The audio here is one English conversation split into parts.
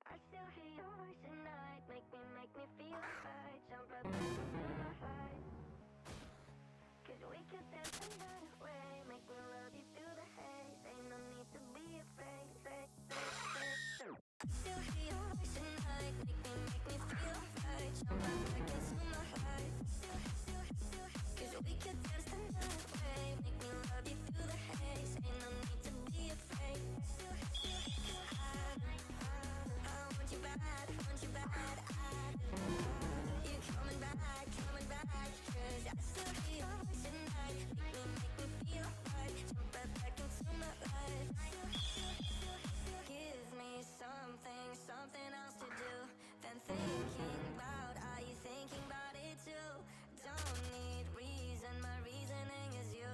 I still hear your voice at night. Make me feel alright. Jump right back into my heart. 'Cause we could dance the night away. Make me love you through the haze. Ain't no need to be afraid. I still hear your voice at night. Make me feel alright. Jump right back into my heart. 'Cause we could dance the night away. Make me love you through the haze. Ain't no need to be afraid. I want you bad, you coming back, 'cause I still hear your voice at night. Make me feel right, jump right back into my life. Give me something else to do than thinking about. Are you thinking about it too? Don't need reason, my reasoning is you.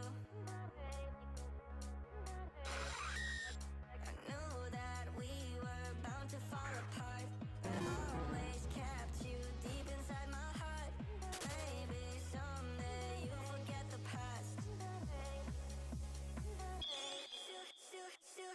I knew that we were bound to fall apart, but always kept you deep inside my heart. Maybe someday you'll forget the past. Still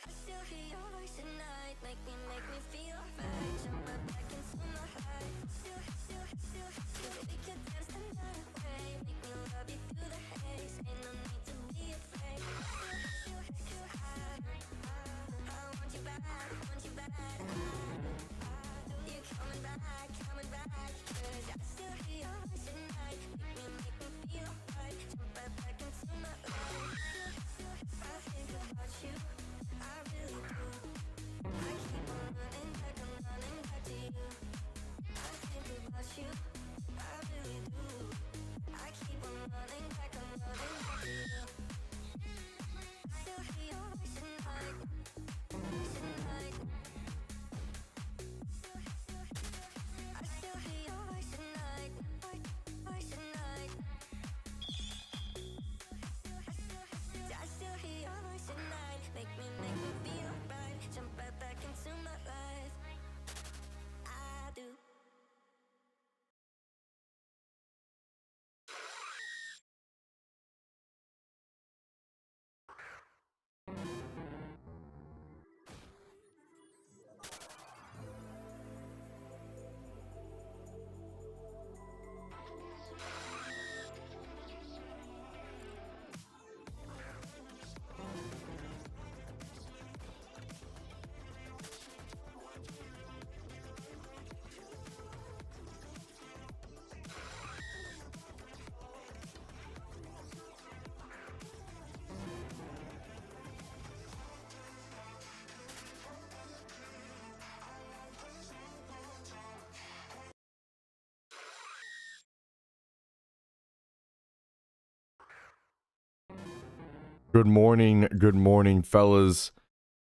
Good morning, fellas.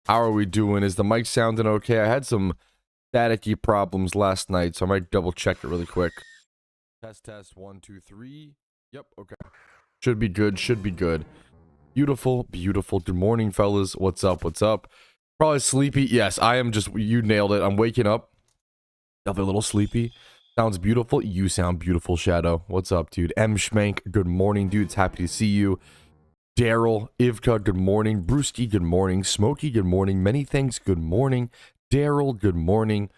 How are we doing? Is the mic sounding okay? I had some staticky problems last night, so I might double check it really quick. Test, 1, 2, 3. Yep, okay. Should be good. Beautiful. Good morning, fellas. What's up? Probably sleepy. Yes, I am just, you nailed it. I'm waking up. Another little sleepy. Sounds beautiful. You sound beautiful, Shadow. What's up, dude? M. Schmank, good morning, dudes. Happy to see you. Daryl, Ivka, good morning. Brewski, good morning. Smokey, good morning. Many thanks, good morning. Daryl, good morning.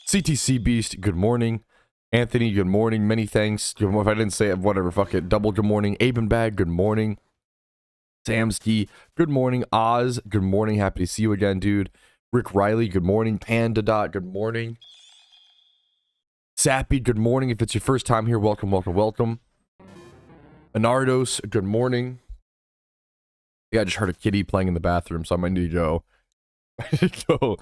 CTC Beast, good morning. Anthony, good morning. Many thanks. If I didn't say it, whatever, fuck it. Double good morning. Abenbag, good morning. Samski, good morning. Oz, good morning. Happy to see you again, dude. Rick Riley, good morning. Panda Dot, good morning. Sappy, good morning. If it's your first time here, welcome. Anardos, good morning. Yeah, I just heard a kitty playing in the bathroom, so I might need to go.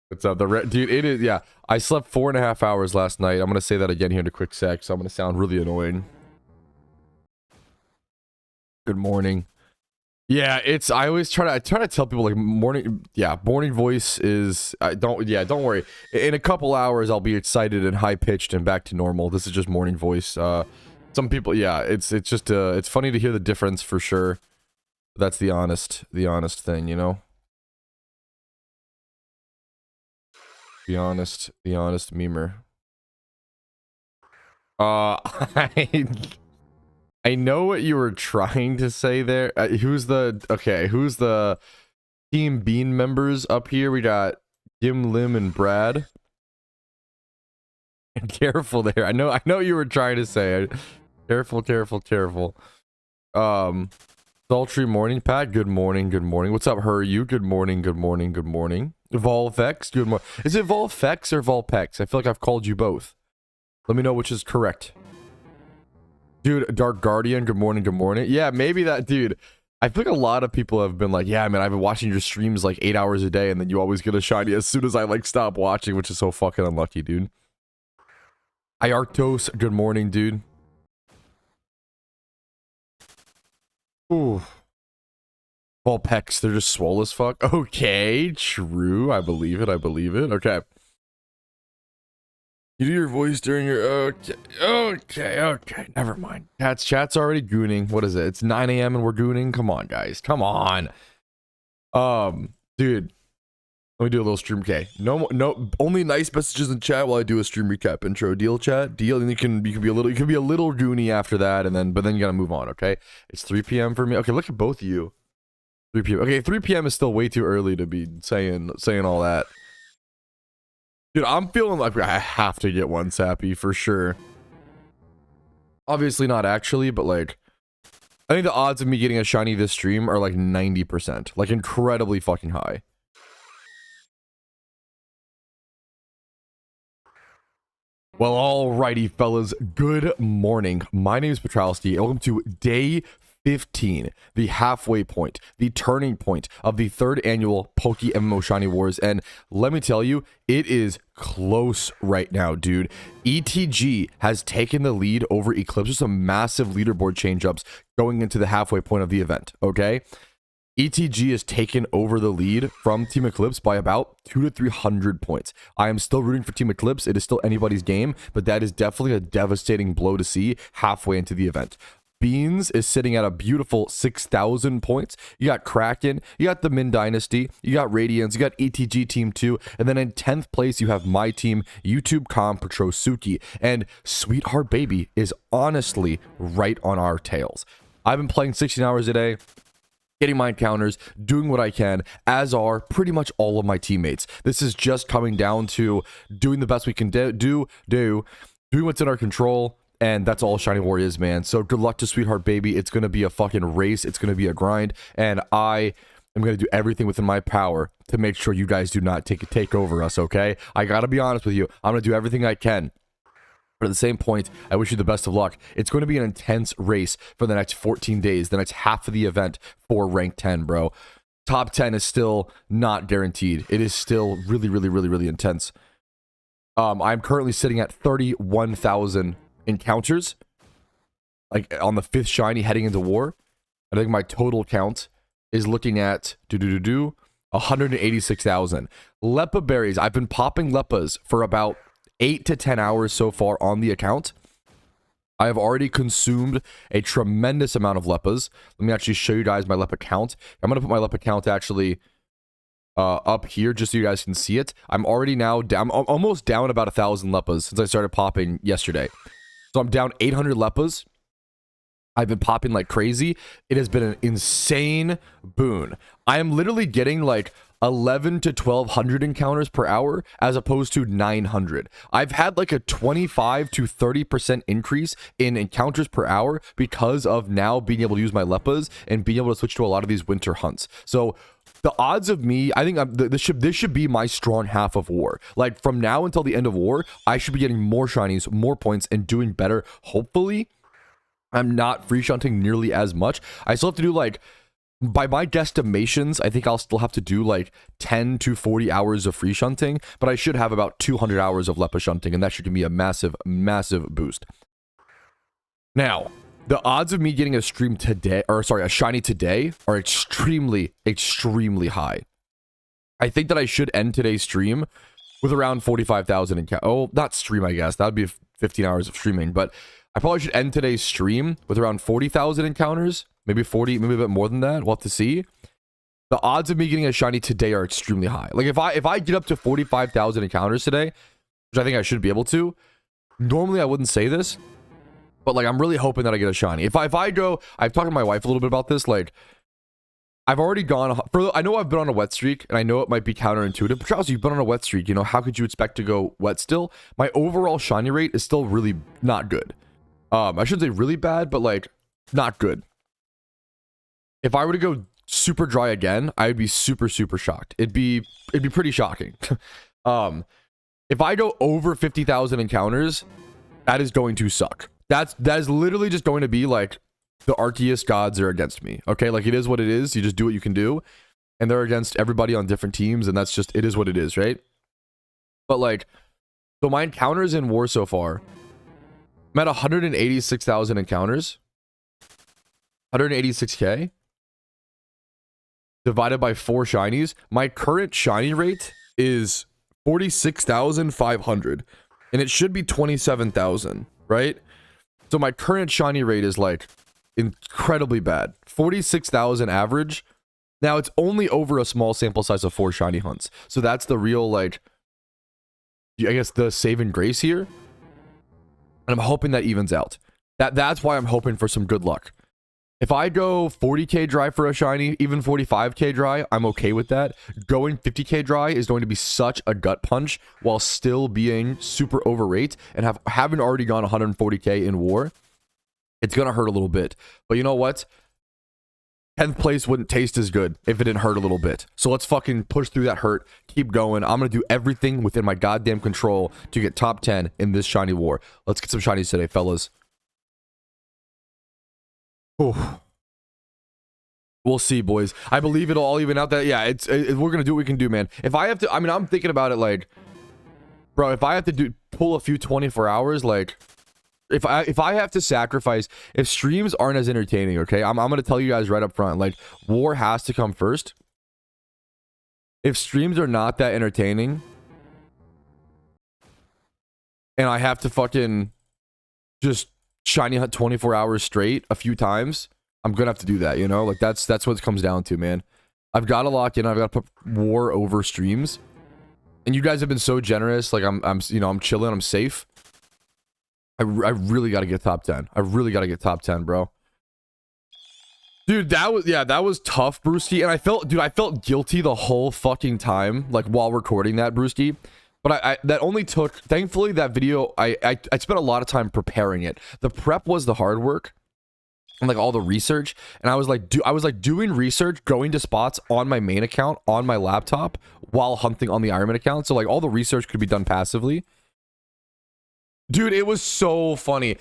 What's up, dude? It is, yeah. I slept 4.5 hours last night. I'm gonna say that again here in a quick sec, so I'm gonna sound really annoying. Good morning. Yeah, it's. I always try to tell people like morning. Yeah, morning voice is. Don't worry. In a couple hours, I'll be excited and high pitched and back to normal. This is just morning voice. Some people, yeah, it's just. It's funny to hear the difference for sure. That's the honest thing, you know? The honest memer. I know what you were trying to say there. Who's the Team Bean members up here? We got Jim, Lim, and Brad. Careful there. I know what you were trying to say. Careful. Sultry morning, Pat. Good morning. What's up, you? Good morning. Volvex, good morning. Is it Volvex or Volpex? I feel like I've called you both. Let me know which is correct. Dude, Dark Guardian, good morning. Yeah, maybe that, dude. I feel like a lot of people have been like, yeah, man, I've been watching your streams like 8 hours a day, and then you always get a shiny as soon as I like stop watching, which is so fucking unlucky, dude. Iarctos, good morning, dude. Ooh. Volpex, they're just swole as fuck. Okay, true. I believe it. Okay. You do your voice during your... Okay. Never mind. Chat's already gooning. What is it? It's 9 a.m. and we're gooning? Come on, guys. Come on. Dude. Let me do a little stream. Okay. No, only nice messages in chat while I do a stream recap intro. Deal, chat? Deal? And you can be a little goony after that, but then you gotta move on, okay? It's 3 p.m. for me. Okay, look at both of you. 3 p.m. Okay, 3 p.m. is still way too early to be saying all that. Dude, I'm feeling like I have to get one Sappy for sure. Obviously not actually, but like, I think the odds of me getting a shiny this stream are like 90%. Like incredibly fucking high. Well, alrighty, fellas. Good morning. My name is Petrowski, and welcome to day 15, the halfway point, the turning point of the 3rd annual PokeMMO Shiny Wars. And let me tell you, it is close right now, dude. ETG has taken the lead over Eclipse with some massive leaderboard change-ups going into the halfway point of the event, okay? ETG has taken over the lead from Team Eclipse by about 200 to 300 points. I am still rooting for Team Eclipse. It is still anybody's game, but that is definitely a devastating blow to see halfway into the event. Beans is sitting at a beautiful 6,000 points. You got Kraken, you got the Min Dynasty, you got Radiance, you got ETG Team 2, and then in 10th place, you have my team, YouTube Com Petrosuki, and Sweetheart Baby is honestly right on our tails. I've been playing 16 hours a day, getting my encounters, doing what I can, as are pretty much all of my teammates. This is just coming down to doing the best we can doing what's in our control, and that's all Shiny War is, man. So good luck to Sweetheart Baby. It's going to be a fucking race. It's going to be a grind, and I am going to do everything within my power to make sure you guys do not take over us, okay? I got to be honest with you. I'm going to do everything I can. But at the same point, I wish you the best of luck. It's going to be an intense race for the next 14 days, the next half of the event for rank 10, bro. Top 10 is still not guaranteed. It is still really intense. I'm currently sitting at 31,000 encounters, like on the 5th shiny heading into war. I think my total count is looking at 186,000. Lepa berries. I've been popping lepas for about 8 to 10 hours so far on the account. I have already consumed a tremendous amount of lepas. Let me actually show you guys my lepa count. I'm going to put my lepa count actually up here just so you guys can see it. I'm already now down, I'm almost down about 1,000 lepas since I started popping yesterday. So I'm down 800 lepas. I've been popping like crazy. It has been an insane boon. I am literally getting like 11 to 1,200 encounters per hour as opposed to 900. I've had like a 25 to 30% increase in encounters per hour because of now being able to use my lepas and being able to switch to a lot of these winter hunts. So the odds of me, I think this should be my strong half of war. Like from now until the end of war, I should be getting more shinies, more points, and doing better. Hopefully, I'm not free shunting nearly as much. I still have to do like, by my guesstimations, I think I'll still have to do like 10 to 40 hours of free shunting, but I should have about 200 hours of lepa shunting, and that should give me a massive, massive boost. Now, the odds of me getting a stream today, or sorry, a shiny today are extremely, extremely high. I think that I should end today's stream with around 45,000 encounters. Oh, not stream, I guess. That would be 15 hours of streaming, but I probably should end today's stream with around 40,000 encounters. Maybe 40, maybe a bit more than that. We'll have to see. The odds of me getting a shiny today are extremely high. Like if I get up to 45,000 encounters today, which I think I should be able to, normally I wouldn't say this, but like I'm really hoping that I get a shiny. If I go, I've talked to my wife a little bit about this, like I've already gone I know I've been on a wet streak, and I know it might be counterintuitive, but Charles, you've been on a wet streak, you know, how could you expect to go wet still? My overall shiny rate is still really not good. I shouldn't say really bad, but like not good. If I were to go super dry again, I would be super, super shocked. It'd be pretty shocking. If I go over 50,000 encounters, that is going to suck. That is literally just going to be like the Arceus gods are against me. Okay, like it is what it is. You just do what you can do, and they're against everybody on different teams, and that's just, it is what it is, right? But like, so my encounters in war so far, I'm at 186,000 encounters, 186k divided by 4 shinies. My current shiny rate is 46,500, and it should be 27,000, right? So my current shiny rate is like incredibly bad. 46,000 average. Now it's only over a small sample size of 4 shiny hunts, so that's the real, like, I guess the saving grace here. And I'm hoping that evens out. That's why I'm hoping for some good luck. If I go 40k dry for a shiny, even 45k dry, I'm okay with that. Going 50k dry is going to be such a gut punch while still being super overrate and haven't already gone 140k in war. It's gonna hurt a little bit. But you know what? 10th place wouldn't taste as good if it didn't hurt a little bit. So let's fucking push through that hurt. Keep going. I'm going to do everything within my goddamn control to get top 10 in this shiny war. Let's get some shinies today, fellas. Oh. We'll see, boys. I believe it'll all even out. That, yeah, we're going to do what we can do, man. If I have to, I mean, I'm thinking about it like, bro, if I have to pull a few 24 hours, like, if I have to sacrifice, if streams aren't as entertaining, okay, I'm going to tell you guys right up front, like, war has to come first. If streams are not that entertaining and I have to fucking just shiny hunt 24 hours straight a few times, I'm going to have to do that, you know? Like, that's what it comes down to, man. I've got to lock in. I've got to put war over streams. And you guys have been so generous. Like, I'm chilling. I'm safe. I really got to get top 10. I really got to get top 10, bro. Dude, that was tough, Brewski. And I felt guilty the whole fucking time, like while recording that, Brewski. But that only took, thankfully, that video, I spent a lot of time preparing it. The prep was the hard work and like all the research. And I was like doing research, going to spots on my main account, on my laptop, while hunting on the Ironman account. So like all the research could be done passively. Dude, it was so funny.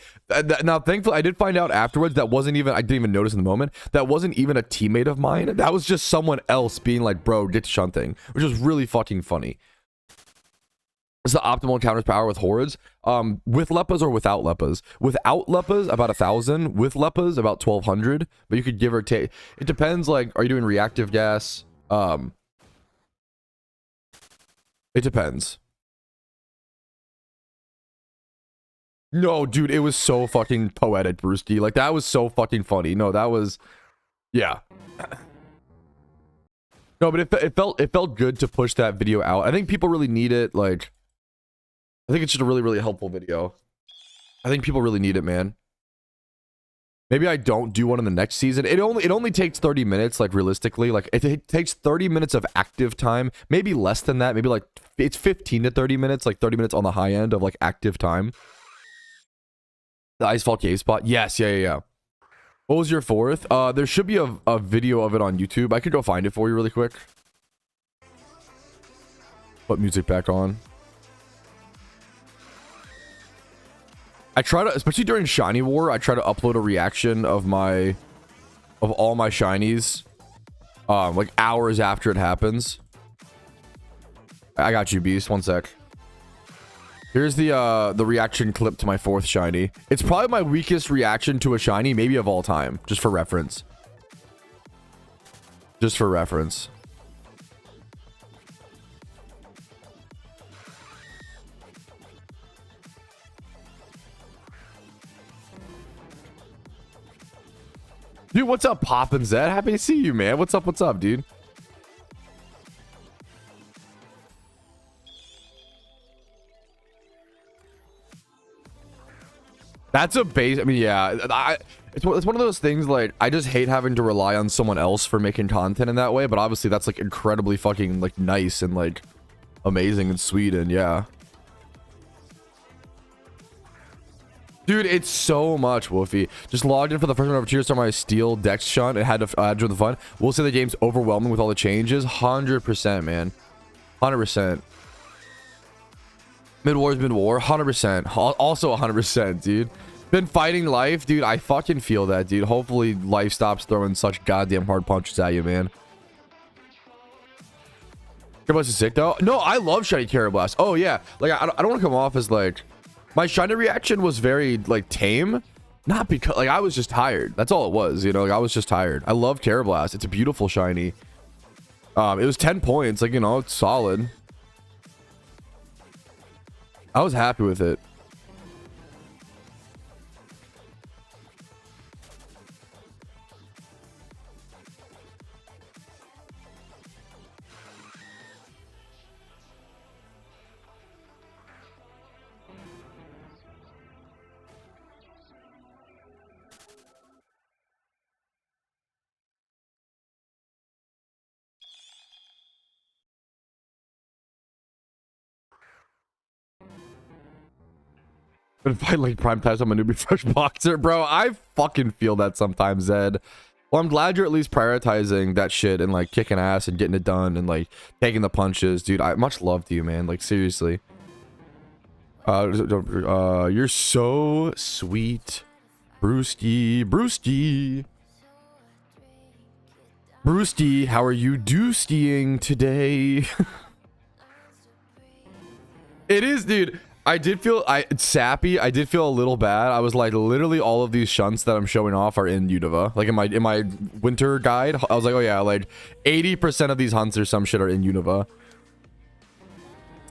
Now, thankfully, I did find out afterwards that wasn't even, I didn't even notice in the moment, that wasn't even a teammate of mine. That was just someone else being like, bro, get shunting, which was really fucking funny. It's the optimal encounters power with hordes. With leppas or without leppas. Without leppas, about 1,000. With leppas, about 1,200. But you could give or take. It depends. Like, are you doing reactive gas? It depends. No, dude, it was so fucking poetic, Brewski. Like, that was so fucking funny. No, that was, yeah. No, but it felt good to push that video out. I think people really need it. Like, I think it's just a really, really helpful video. I think people really need it, man. Maybe I don't do one in the next season. It only takes 30 minutes, like, realistically. Like, it takes 30 minutes of active time. Maybe less than that. Maybe, like, it's 15 to 30 minutes. Like, 30 minutes on the high end of, like, active time. The Icefall Cave spot. Yes, yeah. What was your fourth? There should be a video of it on YouTube. I could go find it for you really quick. Put music back on. I try to, especially during Shiny War, I try to upload a reaction of all my shinies, like hours after it happens. I got you, Beast. One sec. Here's the reaction clip to my fourth shiny. It's probably my weakest reaction to a shiny, maybe of all time, just for reference. Just for reference. Dude, what's up, Poppin' Zed? Happy to see you, man. What's up, dude? That's a base. I mean, yeah. It's one of those things, like, I just hate having to rely on someone else for making content in that way. But obviously, that's, like, incredibly fucking, like, nice and, like, amazing and sweet. And, yeah. Dude, it's so much, Wolfie. Just logged in for the first one over Cheers on my Steel Dex shunt. It had to join the fun. We'll say the game's overwhelming with all the changes. 100%, man. 100%. Mid-war is mid-war. 100%. Also 100%, dude. Been fighting life, dude. I fucking feel that, dude. Hopefully, life stops throwing such goddamn hard punches at you, man. Carablast is sick, though. No, I love Shiny Carablast. Oh, yeah. Like, I don't want to come off as, like... My shiny reaction was very, like, tame. Not because, like, I was just tired. That's all it was, you know? Like, I was just tired. I love Carablast. It's a beautiful shiny. It was 10 points. Like, you know, it's solid. I was happy with it. Been fighting like prime times. I'm a newbie fresh boxer, bro. I fucking feel that sometimes, Zed. Well, I'm glad you're at least prioritizing that shit and like kicking ass and getting it done and like taking the punches, dude. I much love to you, man. Like seriously. You're so sweet, Brewski. Brewski, how are you do-skiing today? It is, dude. I did feel sappy. I did feel a little bad. I was like, literally all of these shunts that I'm showing off are in Unova. Like in my winter guide, I was like, oh yeah, like 80% of these hunts or some shit are in Unova.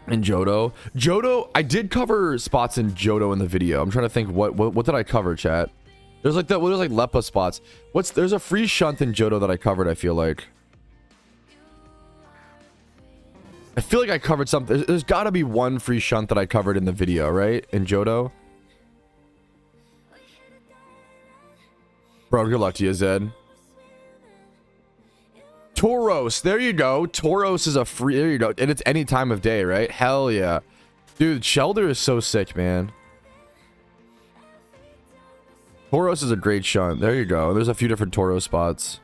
And Johto, I did cover spots in Johto in the video. I'm trying to think what did I cover, chat? There's like there's like Leppa spots. There's a free shunt in Johto that I covered, I feel like. I feel like I covered something. There's got to be one free shunt that I covered in the video, right? In Johto. Bro, good luck to you, Zed. Tauros. There you go. Tauros is a free... There you go. And it's any time of day, right? Hell yeah. Dude, Shelder is so sick, man. Tauros is a great shunt. There you go. There's a few different Tauros spots.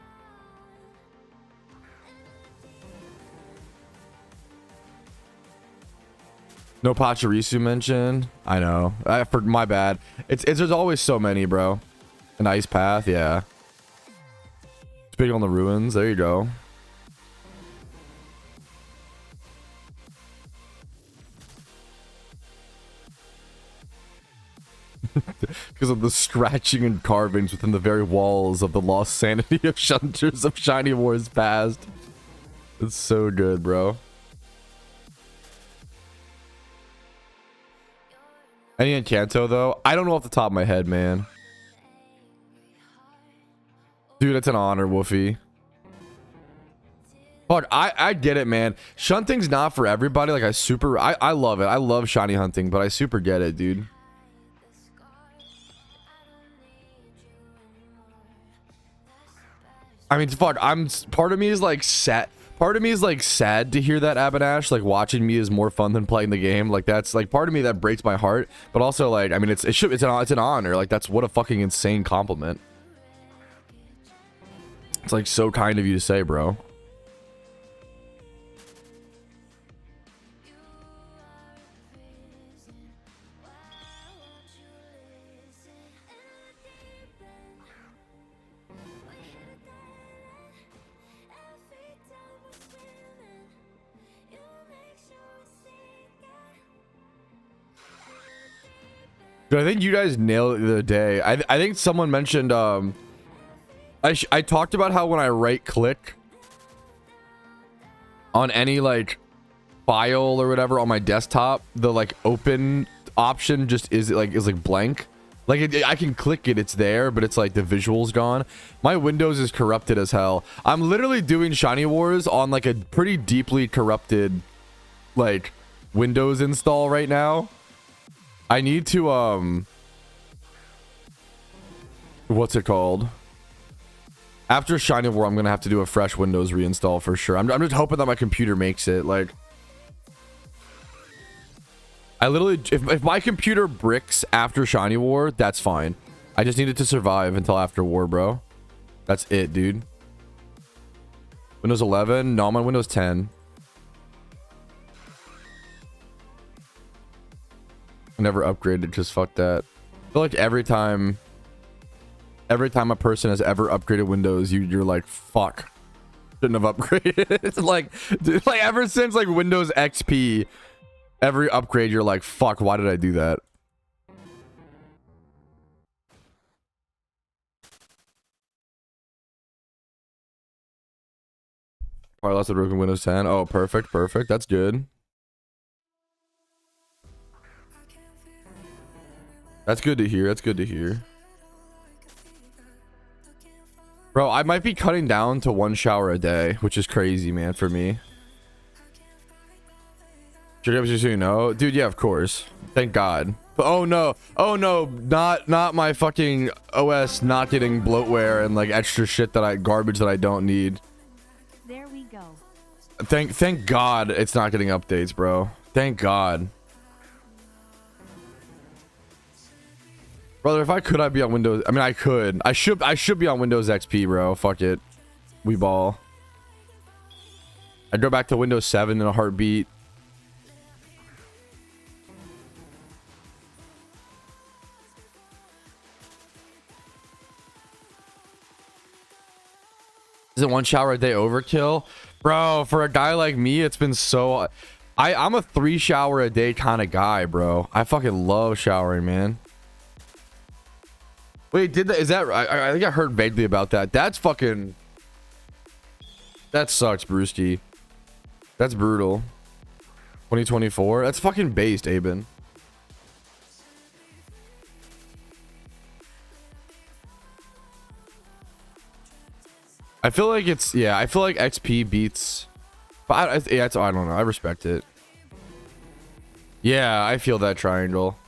No Pachirisu mention. I know. For my bad. There's always so many, bro. An ice path, yeah. Speaking on the ruins, there you go. because of the scratching and carvings within the very walls of the lost sanity of Shunters of Shiny Wars past. It's so good, bro. Any Encanto though? I don't know off the top of my head, man. Dude, it's an honor, Woofy. Fuck, I get it, man. Shunting's not for everybody. Like, I love it. I love shiny hunting, but I super get it, dude. I mean, fuck, part of me is like sad. Part of me is like sad to hear that, Abinash. Like, watching me is more fun than playing the game. Like, that's like part of me that breaks my heart. But also, like, I mean, it's an honor. Like, that's what a fucking insane compliment. It's like so kind of you to say, bro. Dude, I think you guys nailed it the other day. I think someone mentioned I talked about how when I right click on any like file or whatever on my desktop, the like open option just is like blank. Like I can click it, it's there, but it's like the visual's gone. My Windows is corrupted as hell. I'm literally doing Shiny Wars on like a pretty deeply corrupted like Windows install right now. I need to what's it called? After Shiny War, I'm gonna have to do a fresh Windows reinstall for sure. I'm just hoping that my computer makes it. Like, I literally, if my computer bricks after Shiny War, that's fine. I just need it to survive until after War, bro. That's it, dude. Windows 11? No, I'm on Windows 10. I never upgraded, just fuck that. I feel like every time a person has ever upgraded Windows, you're like, fuck, shouldn't have upgraded. It's like, dude, like ever since like Windows XP, every upgrade you're like, fuck, why did I do that? Probably lost the broken Windows 10. Oh, perfect, perfect. That's good. That's good to hear. That's good to hear. Bro, I might be cutting down to 1 shower a day, which is crazy, man, for me. Should I just so you know? Dude, yeah, of course. Thank God. But oh no, not my fucking OS not getting bloatware and like extra shit garbage that I don't need. There we go. Thank God it's not getting updates, bro. Thank God. Brother, if I could, I'd be on Windows. I mean, I could. I should be on Windows XP, bro. Fuck it. We ball. I'd go back to Windows 7 in a heartbeat. Is it 1 shower a day overkill? Bro, for a guy like me, it's been so... I'm a 3 shower a day kind of guy, bro. I fucking love showering, man. Wait, is that I think I heard vaguely about that. That's fucking... That sucks, Brewski. That's brutal. 2024? That's fucking based, Aben. I feel like it's... Yeah, I feel like XP beats... But I don't know. I respect it. Yeah, I feel that triangle.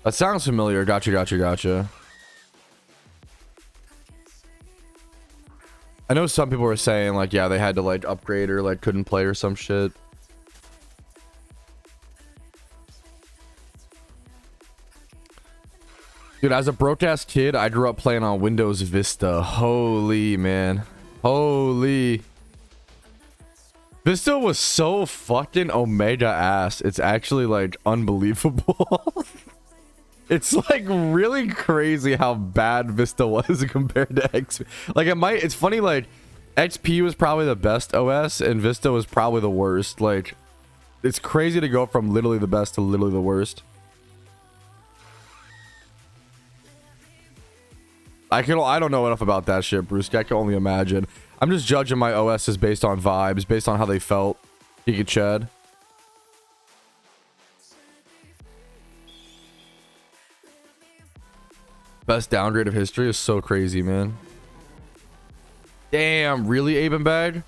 That sounds familiar. Gotcha. I know some people were saying like, yeah, they had to like upgrade or like couldn't play or some shit. Dude, as a broke-ass kid, I grew up playing on Windows Vista. Holy, man. Holy. Vista was so fucking omega ass. It's actually like unbelievable. It's like really crazy how bad Vista was compared to XP. Like it's funny, like XP was probably the best OS and Vista was probably the worst. Like It's crazy to go from literally the best to literally the worst. I don't know enough about that shit, Bruce. I can only imagine. I'm just judging my OSs based on vibes, based on how they felt. Giga Chad. Best downgrade of history is so crazy, man. Damn, really, Aben Bag?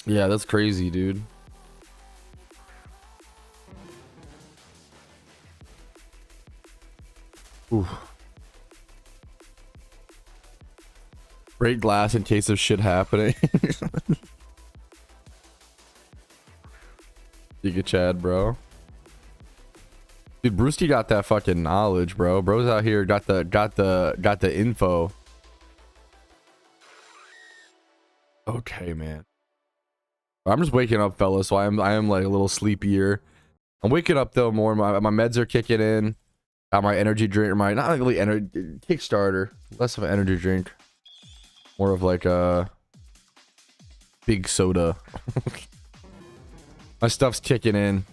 Yeah, that's crazy, dude. Ooh. Break glass in case of shit happening. Giga Chad, bro. Dude, Brewski got that fucking knowledge, bro. Bro's out here got the info. Okay, man. I'm just waking up, fellas, so I am like a little sleepier. I'm waking up though more. My meds are kicking in. Got my energy drink, or my not really energy Kickstarter. Less of an energy drink, more of like a big soda. My stuff's kicking in.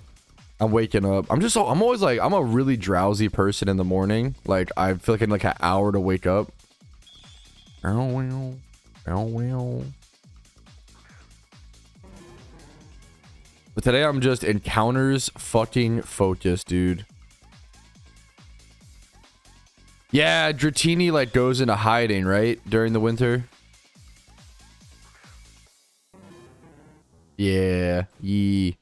I'm waking up. I'm always like, I'm a really drowsy person in the morning. Like I feel like I need like an hour to wake up. Oh well. But today I'm just encounters fucking focused, dude. Yeah, Dratini like goes into hiding, right? During the winter. Yeah. Yee.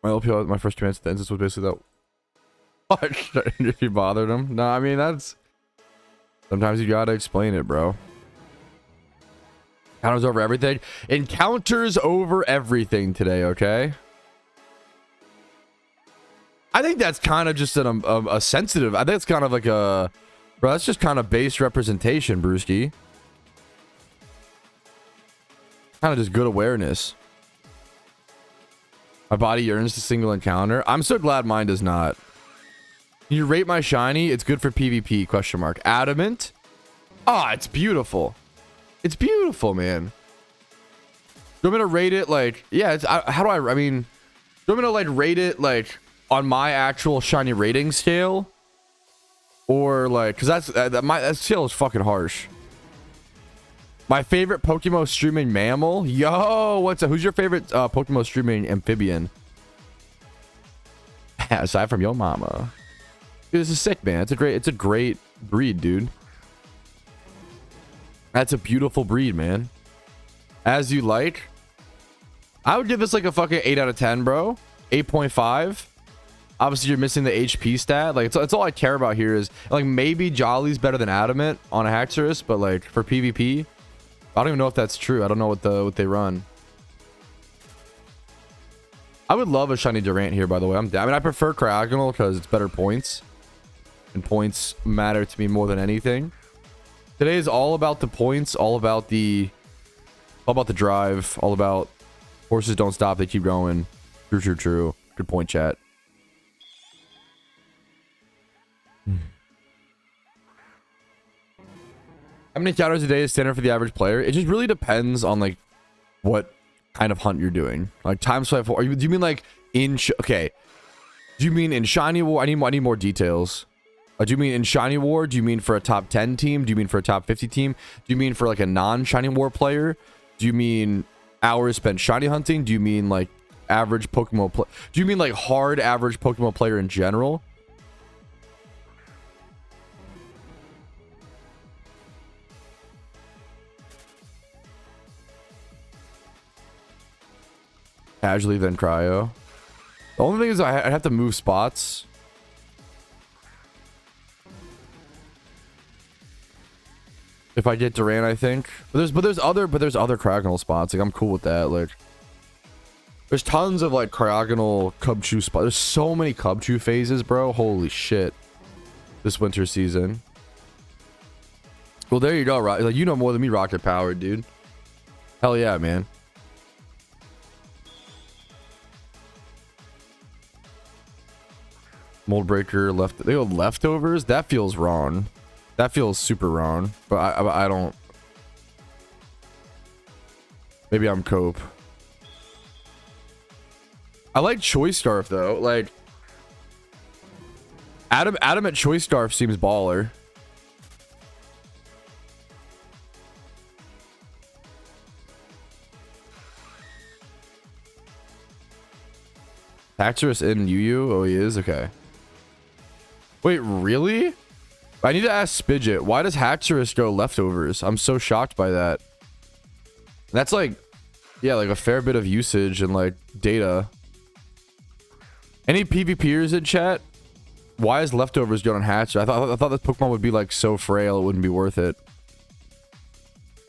My LPO, my first chance at the instance was basically that. What? If you bothered him? No, I mean, that's... Sometimes you gotta explain it, bro. Encounters over everything. Encounters over everything today, okay? I think that's kind of just a sensitive... I think it's kind of like a... Bro, that's just kind of base representation, Brewski. Kind of just good awareness. My body yearns to single encounter. I'm so glad mine does not. Can you rate my shiny? It's good for PvP, question mark. Adamant? Ah, it's beautiful. It's beautiful, man. Do you want me to rate it like... Yeah, it's... how do I mean... Do you want me to like rate it like on my actual shiny rating scale? Or like... Because that scale is fucking harsh. My favorite PokeMMO streaming mammal? Yo, who's your favorite PokeMMO streaming amphibian? Aside from your mama. Dude, this is sick, man. It's a great breed, dude. That's a beautiful breed, man. As you like. I would give this like a fucking 8 out of 10, bro. 8.5. Obviously, you're missing the HP stat. Like, it's all I care about here is like maybe Jolly's better than Adamant on a Haxorus, but like for PvP, I don't even know if that's true. I don't know what they run. I would love a shiny Durant here, by the way. I mean, I prefer Cryogonal because it's better points, and points matter to me more than anything. Today is all about the points, all about the drive, all about horses don't stop, they keep going. True. Good point, chat. How many encounters a day is standard for the average player? It just really depends on like what kind of hunt you're doing. Like times 5. Do you mean like in okay? Do you mean in shiny war? I need more details. Do you mean in shiny war? Do you mean for a top 10 team? Do you mean for a top 50 team? Do you mean for like a non-shiny war player? Do you mean hours spent shiny hunting? Do you mean like average Pokemon play? Do you mean like hard average Pokemon player in general? Casually, then cryo. The only thing is I have to move spots. If I get Durant, I think. But there's other cryogonal spots. Like I'm cool with that. Like there's tons of like cryogonal Cubchoo spots. There's so many Cubchoo phases, bro. Holy shit. This winter season. Well, there you go, right? Like you know more than me, rocket powered, dude. Hell yeah, man. Mold breaker left. They go leftovers. That feels wrong. That feels super wrong, but I don't. Maybe I'm cope. I like Choice Scarf though. Like Adam at Choice Scarf seems baller. Haxorus in Yu. Oh, he is? Okay. Wait, really? I need to ask Spidget. Why does Haxorus go leftovers? I'm so shocked by that. That's like, yeah, like a fair bit of usage and like data. Any PvPers in chat? Why is leftovers going on Haxorus? I thought this Pokemon would be like so frail it wouldn't be worth it.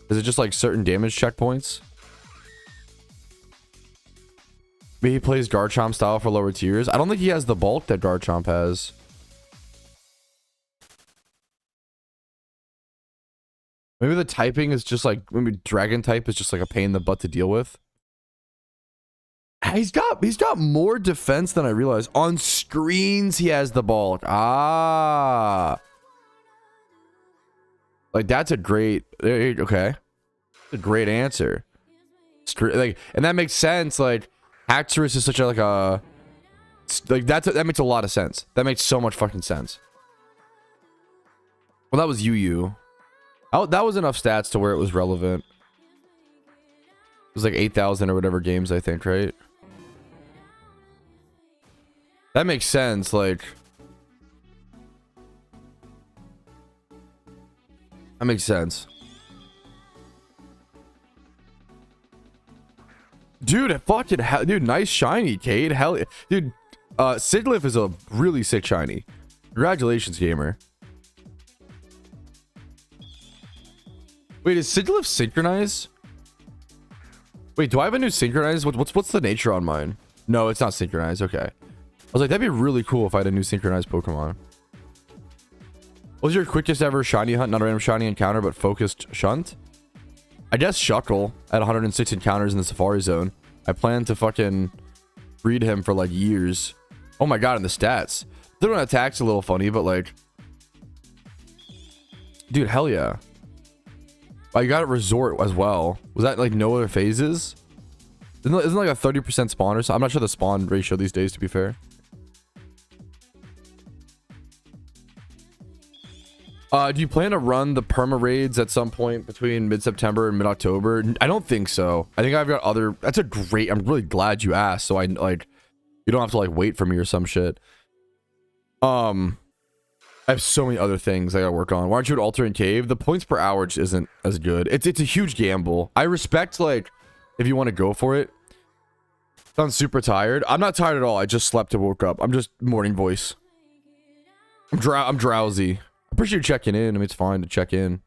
Is it just like certain damage checkpoints? Maybe he plays Garchomp style for lower tiers. I don't think he has the bulk that Garchomp has. Maybe the typing is just like, maybe Dragon type is just like a pain in the butt to deal with. He's got more defense than I realized. On screens, he has the bulk. Ah. Like, that's a great, okay. A great answer. Like, and that makes sense. Like, Haxorus is such a, like a, like, that makes a lot of sense. That makes so much fucking sense. Well, that was Yu. Oh, that was enough stats to where it was relevant. It was like 8,000 or whatever games, I think, right? That makes sense, like... That makes sense. Dude, fucking hell, dude, nice shiny, Cade. Hell, dude, Sigilyph is a really sick shiny. Congratulations, gamer. Wait, is Sigilyph synchronized? Wait, do I have a new synchronized? What's the nature on mine? No, it's not synchronized. Okay. I was like, that'd be really cool if I had a new synchronized Pokemon. What was your quickest ever shiny hunt? Not a random shiny encounter, but focused shunt? I guess Shuckle at 106 encounters in the Safari Zone. I plan to fucking breed him for like years. Oh my god, and the stats. The attack's a little funny, but like... Dude, hell yeah. Oh, you got it Resort as well. Was that like no other phases? Isn't like a 30% spawn or something? I'm not sure the spawn ratio these days, to be fair. Do you plan to run the perma raids at some point between mid-September and mid-October? I don't think so. I think I've got other... That's a great... I'm really glad you asked. So I like... You don't have to like wait for me or some shit. I have so many other things I gotta work on. Why aren't you at Alter and Cave? The points per hour just isn't as good. It's a huge gamble. I respect like if you want to go for it. Sounds super tired. I'm not tired at all. I just slept and woke up. I'm just morning voice. I'm drowsy. I appreciate you checking in. I mean, it's fine to check in.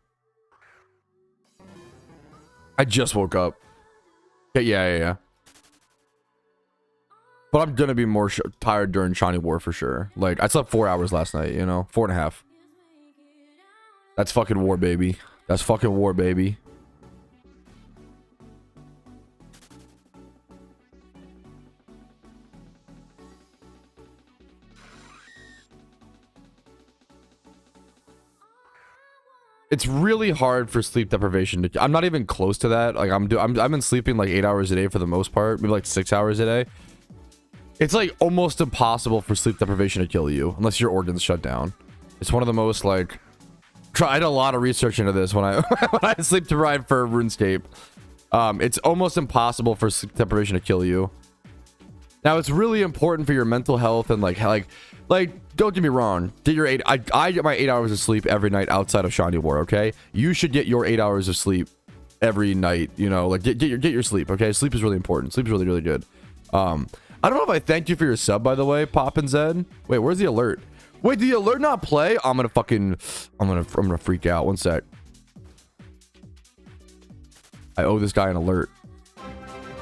I just woke up. Yeah. But I'm gonna be more tired during Shiny War for sure. Like, I slept 4 hours last night, you know? 4.5. That's fucking war, baby. That's fucking war, baby. It's really hard for sleep deprivation to... I'm not even close to that. Like, I've been sleeping like 8 hours a day for the most part. Maybe like 6 hours a day. It's like almost impossible for sleep deprivation to kill you unless your organs shut down. It's one of the most like... I did a lot of research into this when I when I sleep deprived for RuneScape. It's almost impossible for sleep deprivation to kill you. Now, it's really important for your mental health and like don't get me wrong. Get your I get my 8 hours of sleep every night outside of Shiny War, okay? You should get your 8 hours of sleep every night, you know, like get your sleep, okay? Sleep is really important. Sleep is really, really good. I don't know if I thanked you for your sub, by the way, Pop and Zed. Wait, where's the alert? Wait, did the alert not play? I'm gonna freak out. One sec. I owe this guy an alert.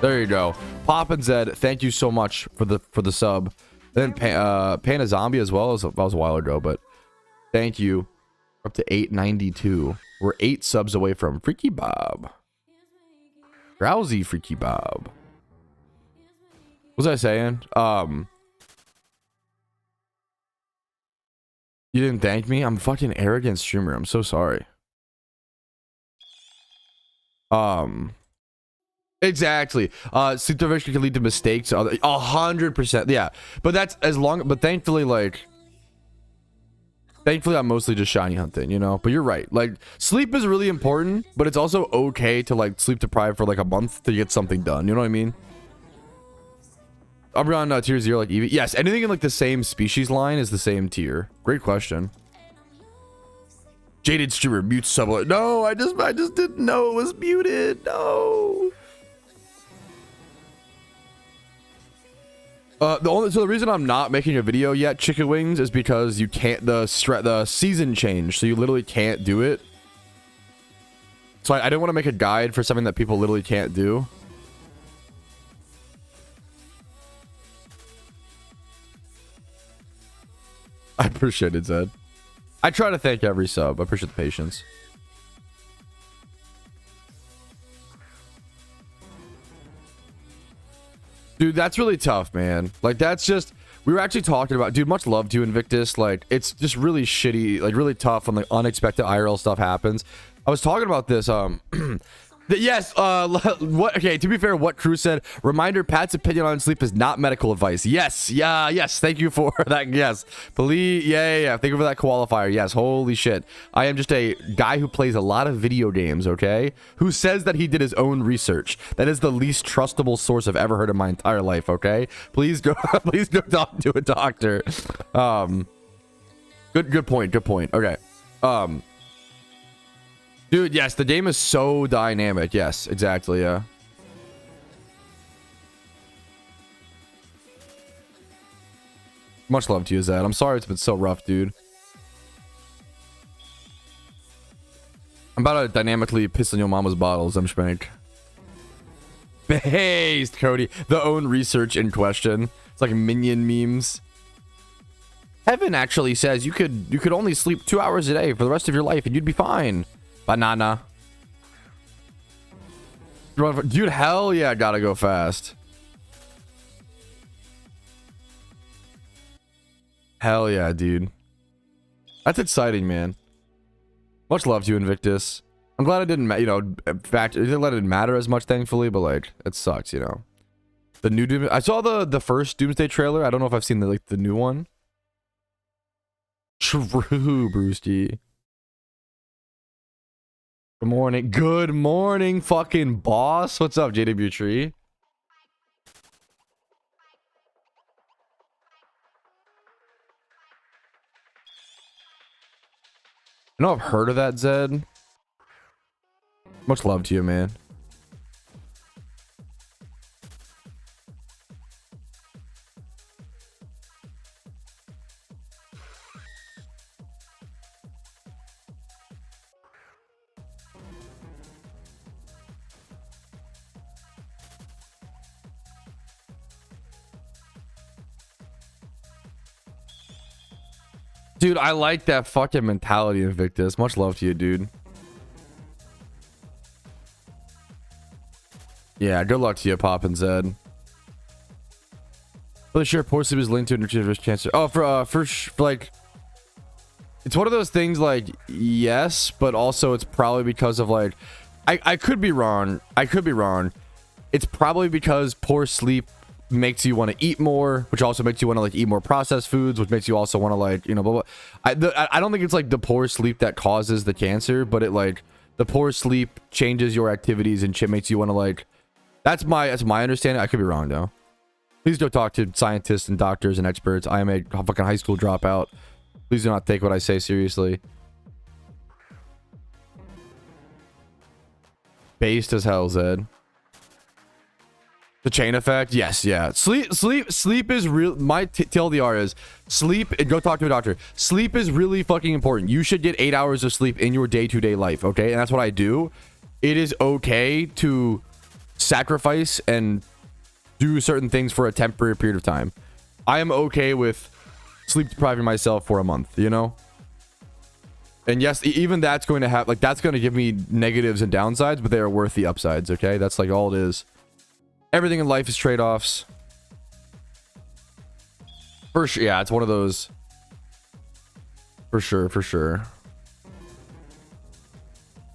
There you go. Pop and Zed, thank you so much for the sub. Then Panda Zombie as well. That was a while ago, but thank you. We're up to 892. We're 8 subs away from Freaky Bob. Drowsy Freaky Bob. What was I saying? You didn't thank me? I'm a fucking arrogant streamer. I'm so sorry. Exactly. Sleep deprivation can lead to mistakes. 100%. Yeah. But that's but thankfully, like, thankfully I'm mostly just shiny hunting, you know? But you're right. Like, sleep is really important, but it's also okay to, like, sleep deprived for, like, a month to get something done. You know what I mean? Are we on tier 0 like Eevee? Yes, anything in, like, the same species line is the same tier. Great question. Jaded streamer mute sub. No, I just didn't know it was muted. No. So the reason I'm not making a video yet, chicken wings, is because you can't, the season changed, so you literally can't do it. So I didn't want to make a guide for something that people literally can't do. I appreciate it, Zed. I try to thank every sub. I appreciate the patience. Dude, that's really tough, man. Like, that's just... We were actually talking about... Dude, much love to you, Invictus. Like, it's just really shitty, like, really tough when, like, unexpected IRL stuff happens. I was talking about this, yes, okay, to be fair, what Crew said, reminder, Pat's opinion on sleep is not medical advice. Yes, yeah, yes, thank you for that, yes. Believe, yeah, thank you for that qualifier, yes, holy shit. I am just a guy who plays a lot of video games, okay? Who says that he did his own research. That is the least trustable source I've ever heard in my entire life, okay? Please go, please go talk to a doctor. Good point, okay. Dude, yes, the game is so dynamic. Yes, exactly, yeah. Much love to you, Zed. I'm sorry it's been so rough, dude. I'm about to dynamically piss on your mama's bottles, I'm spank. Based, Cody. The own research in question. It's like minion memes. Heaven actually says you could only sleep 2 hours a day for the rest of your life and you'd be fine. Banana. Dude, hell yeah, gotta go fast. Hell yeah, dude. That's exciting, man. Much love to you, Invictus. I'm glad it didn't, you know, in fact, it didn't let it matter as much, thankfully, but, like, it sucks, you know. The new Doom... I saw the first Doomsday trailer. I don't know if I've seen, the new one. True, Brewski. Good morning. Good morning, fucking boss. What's up, JW Tree? I know I've heard of that, Zed. Much love to you, man. Dude, I like that fucking mentality, Invictus. Much love to you, dude. Yeah, good luck to you, Pop and Zed. Really sure poor sleep is linked to nutrition risk cancer. Oh, for like, it's one of those things, like, yes, but also it's probably because of, like, I could be wrong. I could be wrong. It's probably because poor sleep makes you want to eat more, which also makes you want to, like, eat more processed foods, which makes you also want to, like, you know, blah, blah. I don't think it's like the poor sleep that causes the cancer, but it, like, the poor sleep changes your activities and shit, makes you want to, like, that's my understanding. I could be wrong though. Please go talk to scientists and doctors and experts. I am a fucking high school dropout. Please do not take what I say seriously. Based as hell, Zed. The chain effect, yes, yeah. Sleep is real. My TLDR is sleep. Go talk to a doctor. Sleep is really fucking important. You should get 8 hours of sleep in your day-to-day life, okay? And that's what I do. It is okay to sacrifice and do certain things for a temporary period of time. I am okay with sleep depriving myself for a month, you know? And yes, even that's going to have, like, that's going to give me negatives and downsides, but they are worth the upsides, okay? That's, like, all it is. Everything in life is trade-offs. For sure, yeah, it's one of those. For sure, for sure.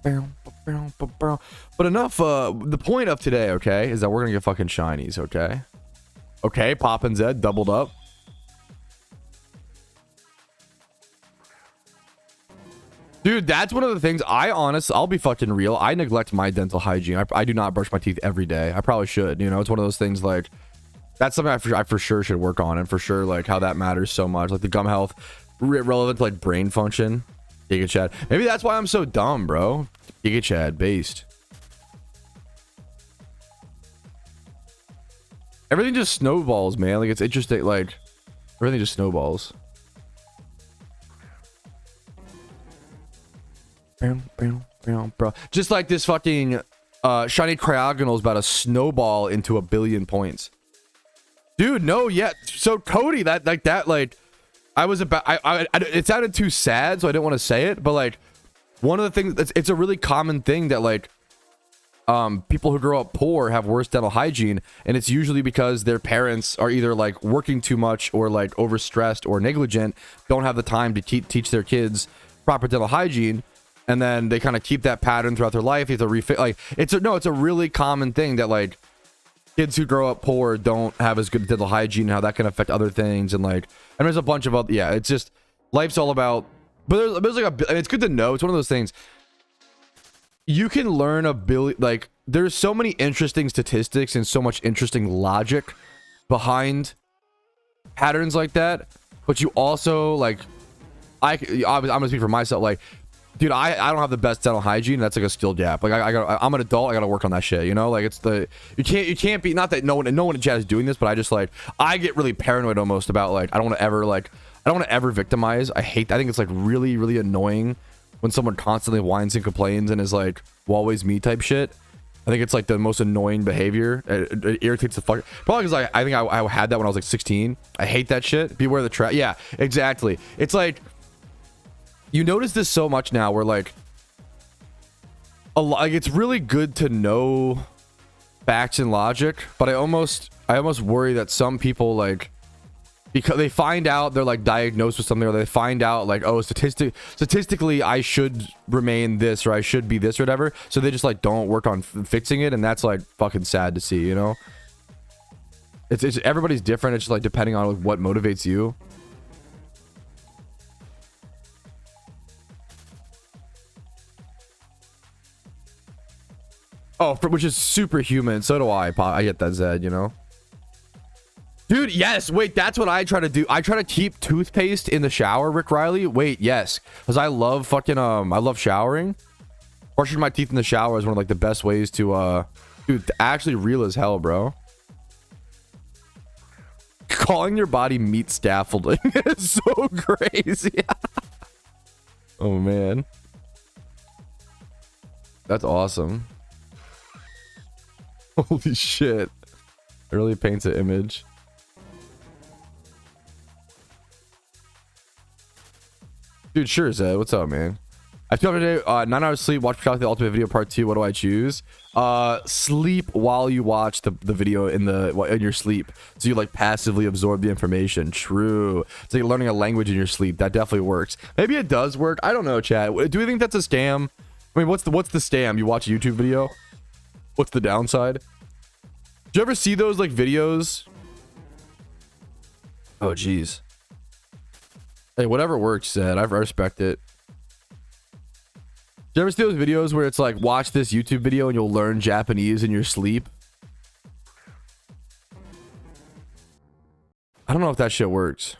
But enough, the point of today, okay, is that we're gonna get fucking shinies, okay? Okay, Pop and Zed doubled up. Dude, that's one of the things I'll be fucking real. I neglect my dental hygiene. I do not brush my teeth every day. I probably should, you know? It's one of those things like, that's something I for sure should work on, and for sure, like, how that matters so much. Like, the gum health, relevant to, like, brain function. Giga Chad. Maybe that's why I'm so dumb, bro. Giga Chad, based. Everything just snowballs, man. Like, it's interesting, like, everything just snowballs. Bro, just like this fucking shiny cryogonal is about to snowball into 1 billion points, dude. No, yeah. So Cody, that I was about, it sounded too sad, so I didn't want to say it, but like, one of the things it's a really common thing that like people who grow up poor have worse dental hygiene, and it's usually because their parents are either like working too much or like overstressed or negligent, don't have the time to teach their kids proper dental hygiene. And then they kind of keep that pattern throughout their life. You have to refit. Like, it's a really common thing that like kids who grow up poor don't have as good dental hygiene, and how that can affect other things. And like, and there's a bunch of other, yeah, it's just, life's all about, but there's like and it's good to know. It's one of those things. You can learn like, there's so many interesting statistics and so much interesting logic behind patterns like that. But you also like, I'm gonna speak for myself, like, dude, I don't have the best dental hygiene. That's like a skill gap. Like, I'm an adult. I gotta work on that shit. You know, like, it's the, you can't be, not that no one in chat is doing this, but I just like, I get really paranoid almost about like, I don't want to ever victimize. I think it's like really, really annoying when someone constantly whines and complains and is like, well, always me type shit. I think it's like the most annoying behavior. It irritates the fuck. Probably because I think I had that when I was like 16. I hate that shit. Beware the trap. Yeah, exactly. It's like, you notice this so much now where like like it's really good to know facts and logic, but I almost worry that some people, like, because they find out they're like diagnosed with something, or they find out like, oh, statistically I should remain this, or I should be this, or whatever, so they just like don't work on fixing it, and that's like fucking sad to see, you know? It's everybody's different. It's just like depending on what motivates you. Oh, which is superhuman. So do I. I get that, Zed, you know? Dude, yes. Wait, that's what I try to do. I try to keep toothpaste in the shower, Rick Riley. Wait, yes. Because I love fucking, I love showering. Brushing my teeth in the shower is one of, like, the best ways to, dude, actually real as hell, bro. Calling your body meat scaffolding is so crazy. Oh, man. That's awesome. Holy shit. It really paints an image. Dude, sure, Zed. What's up, man? I feel today, 9 hours sleep, watch the ultimate video part 2. What do I choose? Sleep while you watch the video in your sleep. So you like passively absorb the information. True. It's like learning a language in your sleep. That definitely works. Maybe it does work. I don't know, chat. Do we think that's a scam? I mean, what's the scam? You watch a YouTube video? What's the downside? Do you ever see those like videos? Oh, jeez. Hey, whatever works, Zed. I respect it. Do you ever see those videos where it's like, watch this YouTube video and you'll learn Japanese in your sleep? I don't know if that shit works.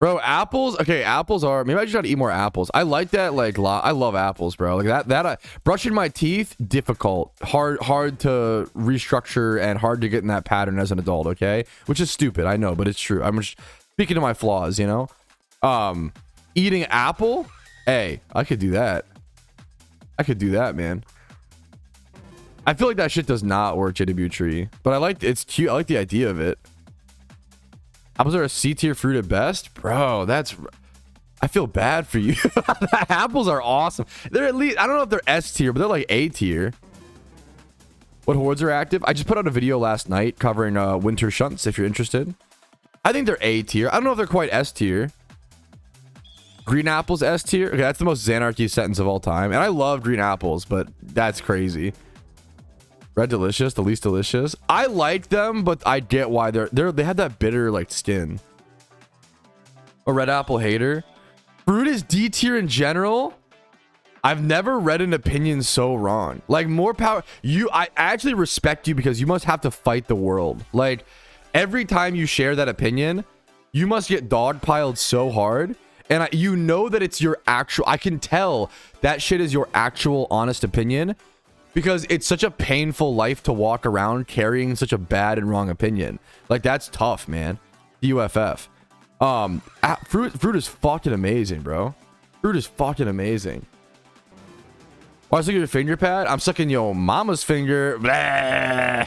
Bro, apples. Okay, apples are, maybe I just gotta eat more apples. I like that, like, I love apples, bro. Like that brushing my teeth, difficult, hard to restructure, and hard to get in that pattern as an adult, okay? Which is stupid, I know, but it's true. I'm just speaking to my flaws, you know? Eating apple, hey, I could do that. I could do that, man. I feel like that shit does not work, JW Tree, but I like, it's cute. I like the idea of it. Apples are a C tier fruit at best, bro. I feel bad for you. Apples are awesome. They're at least, I don't know if they're S tier, but they're like A tier. What hordes are active? I just put out a video last night covering winter shunts, if you're interested. I think they're A tier. I don't know if they're quite S tier. Green apples S tier. Okay, that's the most Xanarchy sentence of all time. And I love green apples, but that's crazy. Red delicious, the least delicious. I like them, but I get why they have that bitter like skin. A red apple hater. Fruit is D tier in general. I've never read an opinion so wrong. Like, more power. I actually respect you because you must have to fight the world. Like, every time you share that opinion, you must get dogpiled so hard. And you know that it's your actual... I can tell that shit is your actual honest opinion because it's such a painful life to walk around carrying such a bad and wrong opinion. Like, that's tough, man. UFF. Fruit is fucking amazing, bro. Fruit is fucking amazing. Why sucking your finger pad? I'm sucking your mama's finger. Blah.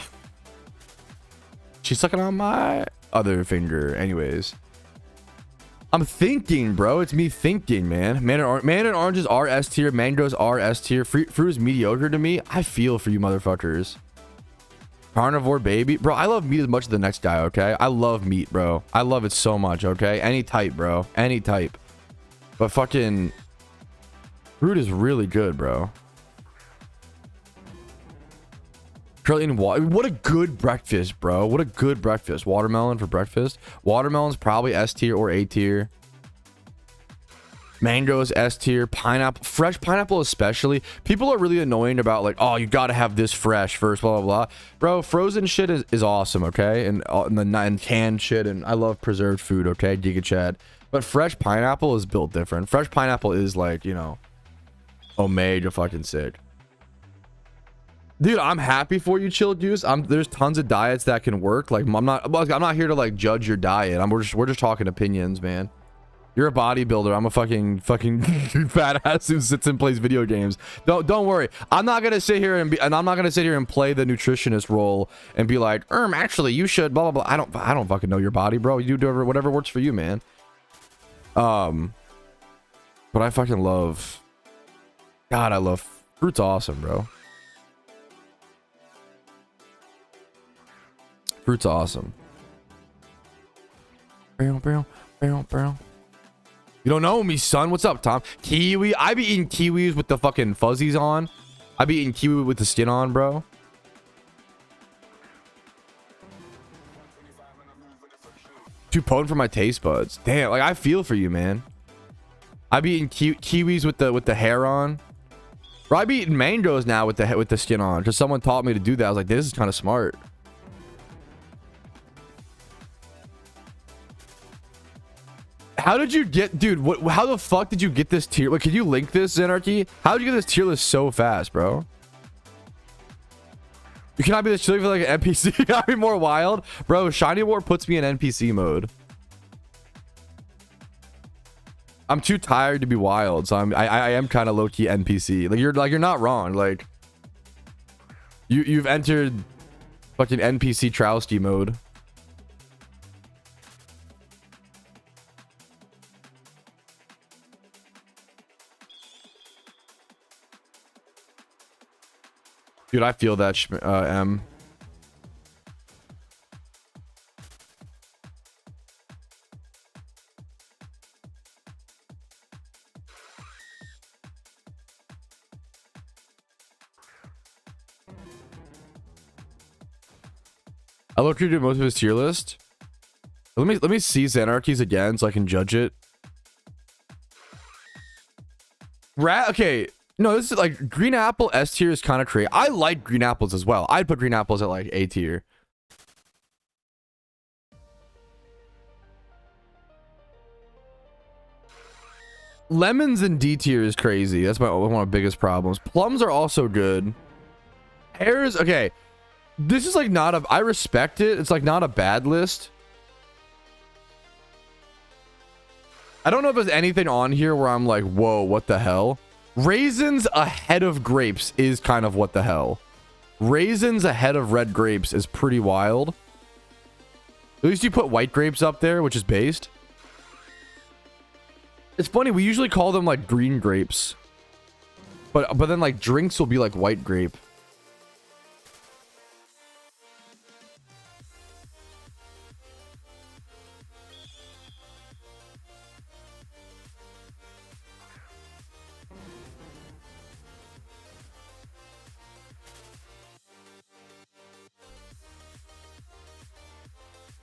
She's sucking on my other finger. Anyways. I'm thinking, bro. It's me thinking, man. Man and oranges are S tier. Mangoes are S tier. Fruit is mediocre to me. I feel for you motherfuckers. Carnivore baby. Bro, I love meat as much as the next guy, okay? I love meat, bro. I love it so much, okay? Any type, bro. Any type. But fucking... Fruit is really good, bro. Currently in water. What a good breakfast, bro. What a good breakfast. Watermelon for breakfast. Watermelon's probably S tier or A tier. Mangoes S tier. Pineapple, fresh pineapple especially. People are really annoying about like, oh, you gotta have this fresh first, blah blah blah. Bro, frozen shit is awesome, okay? And canned shit, and I love preserved food, okay? Giga Chad. But fresh pineapple is built different. Fresh pineapple is like, you know, omega fucking sick. Dude, I'm happy for you, Chill Juice. There's tons of diets that can work. Like, I'm not here to like judge your diet. We're just talking opinions, man. You're a bodybuilder. I'm a fucking fat ass who sits and plays video games. Don't worry. I'm not gonna sit here and I'm not gonna sit here and play the nutritionist role and be like, actually, you should blah blah blah. I don't fucking know your body, bro. You do whatever works for you, man. But I fucking love. God, I love fruit's awesome, bro. Fruit's awesome. You don't know me, son. What's up, Tom? Kiwi. I be eating kiwis with the fucking fuzzies on. I be eating kiwi with the skin on, bro. Too potent for my taste buds. Damn, like I feel for you, man. I be eating kiwis with the hair on. Bro, I be eating mangoes now with the skin on. Because someone taught me to do that. I was like, this is kind of smart. How did you get, dude? How the fuck did you get this tier? Like, can you link this, Xanarchy? How did you get this tier list so fast, bro? You cannot be this chilly for like an NPC. You gotta be more wild, bro. Shiny War puts me in NPC mode. I'm too tired to be wild, so I am kind of low key NPC. Like you're not wrong. Like you've entered fucking NPC Trowsty mode. Dude, I feel that, M. I look at most of his tier list. Let me see Xanarchy's again so I can judge it. Okay. No, this is like green apple S tier is kind of crazy. I like green apples as well. I'd put green apples at like A tier. Lemons in D tier is crazy. That's one of my biggest problems. Plums are also good. Pears, okay. This is like not a, I respect it. It's like not a bad list. I don't know if there's anything on here where I'm like, whoa, what the hell? Raisins ahead of grapes is kind of what the hell. Raisins ahead of red grapes is pretty wild. At least you put white grapes up there, which is based. It's funny, we usually call them like green grapes. But then like drinks will be like white grape.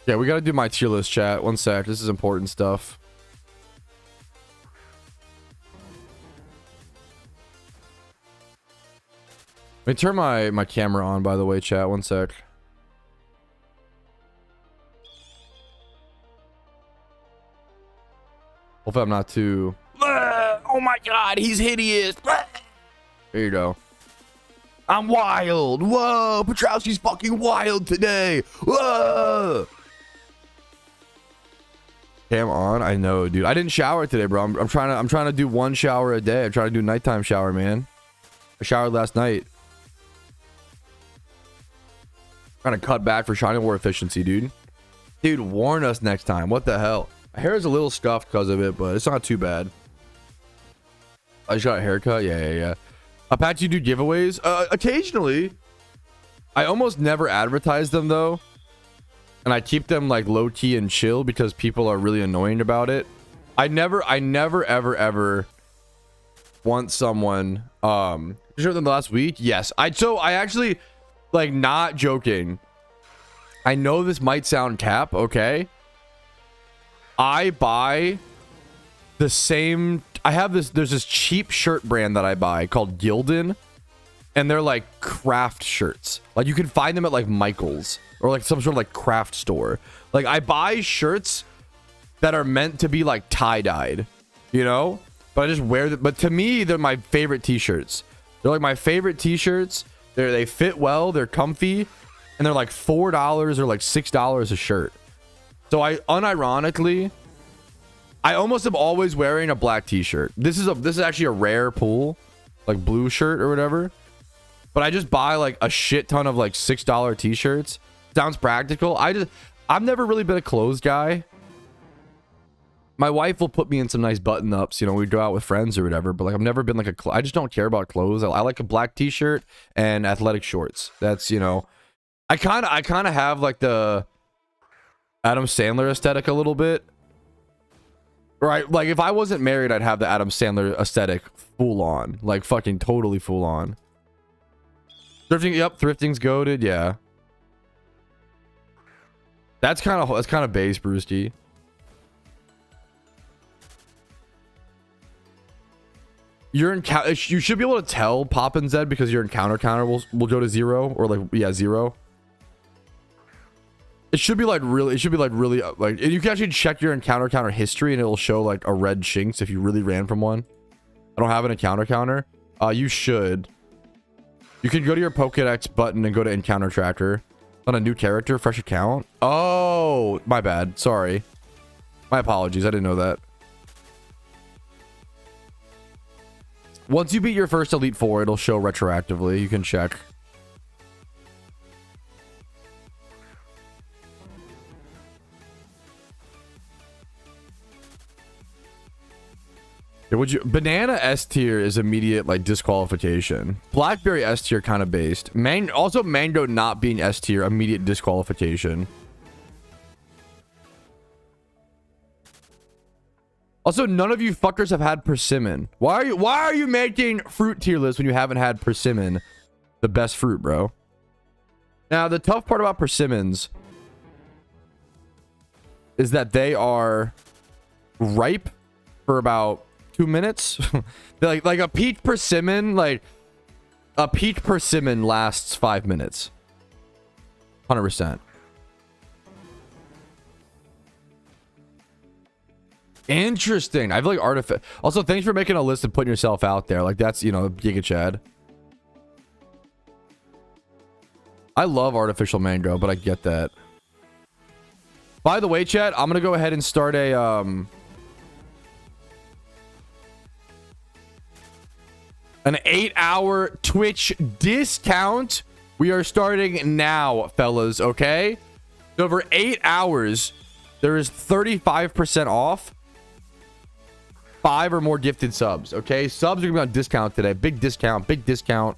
Yeah, we gotta do my tier list, chat. One sec. This is important stuff. Let me turn my camera on, by the way, chat. One sec. Hopefully I'm not too... Oh my god, he's hideous. There you go. I'm wild. Whoa, Petrowski's fucking wild today. Whoa. Cam on. I know, dude. I didn't shower today, bro. I'm trying to do one shower a day. I'm trying to do nighttime shower, man. I showered last night. Trying to cut back for Shining War efficiency, dude. Dude, warn us next time. What the hell? My hair is a little scuffed because of it, but it's not too bad. I just got a haircut. Yeah. Pat, you do giveaways? Occasionally. I almost never advertise them though. And I keep them like low key and chill because people are really annoying about it. I never ever want someone sure than the last week. Yes. I actually, like, not joking. I know this might sound cap, okay? I buy the same, there's this cheap shirt brand that I buy called Gildan, and they're like craft shirts. Like you can find them at like Michael's or like some sort of like craft store. Like I buy shirts that are meant to be like tie-dyed, you know? But I just wear them. But to me, they're my favorite t-shirts. They're like my favorite t-shirts. They fit well, they're comfy, and they're like $4 or like $6 a shirt. So I unironically, I almost am always wearing a black t-shirt. This is actually a rare pull, like blue shirt or whatever. But I just buy like a shit ton of like $6 t-shirts. Sounds practical. I've never really been a clothes guy. My wife will put me in some nice button ups, you know, we go out with friends or whatever, but like I've never been like I just don't care about clothes. I like a black t-shirt and athletic shorts. That's, you know, I kind of have like the Adam Sandler aesthetic a little bit. Right? Like if I wasn't married, I'd have the Adam Sandler aesthetic full on, like fucking totally full on. Thrifting, yep, thrifting's goated, yeah. That's kind of base, Brewski. You should be able to tell Pop and Zed because your encounter will go to 0 or like, yeah, 0. It should be like really, like you can actually check your encounter history and it'll show like a red Shinx if you really ran from one. I don't have an encounter counter. You should. You can go to your Pokedex button and go to encounter tracker. On a new character, fresh account. Oh, my bad. Sorry. My apologies. I didn't know that. Once you beat your first Elite Four, it'll show retroactively. You can check. Would you banana S tier is immediate like disqualification. Blackberry S tier kind of based. Also mango not being S tier, immediate disqualification. Also, none of you fuckers have had persimmon. Why are you making fruit tier lists when you haven't had persimmon? The best fruit, bro. Now, the tough part about persimmons is that they are ripe for about 2 minutes. like a peach persimmon, like a peach persimmon lasts 5 minutes. 100%. Interesting. I feel like artificial. Also, thanks for making a list and putting yourself out there. Like that's, you know, Giga Chad. I love artificial mango, but I get that. By the way, chat, I'm gonna go ahead and start a an 8-hour Twitch discount. We are starting now, fellas, okay? So over 8 hours, there is 35% off 5 or more gifted subs, okay? Subs are gonna be on discount today. Big discount, big discount.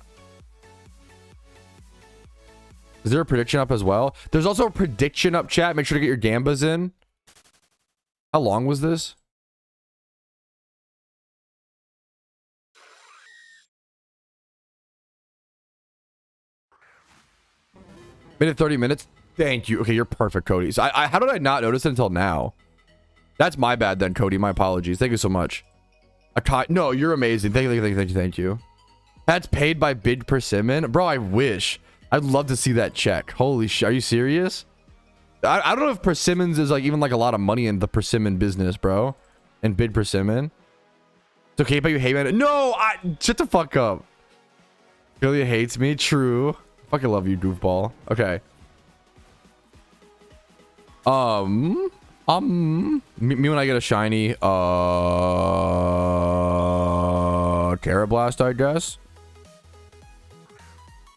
Is there a prediction up as well? There's also a prediction up, chat. Make sure to get your gambas in. How long was this? Minute 30 minutes. Thank you. Okay, you're perfect, Cody. So how did I not notice it until now? That's my bad then, Cody. My apologies. Thank you so much. No, you're amazing. Thank you. That's paid by Big Persimmon. Bro, I wish. I'd love to see that check. Holy shit. Are you serious? I don't know if persimmons is like even like a lot of money in the persimmon business, bro. And Big Persimmon. It's okay, but you hate me. No, shut the fuck up. Julia hates me. True. Fucking love you, goofball. Okay. Me when I get a shiny Carablast, I guess.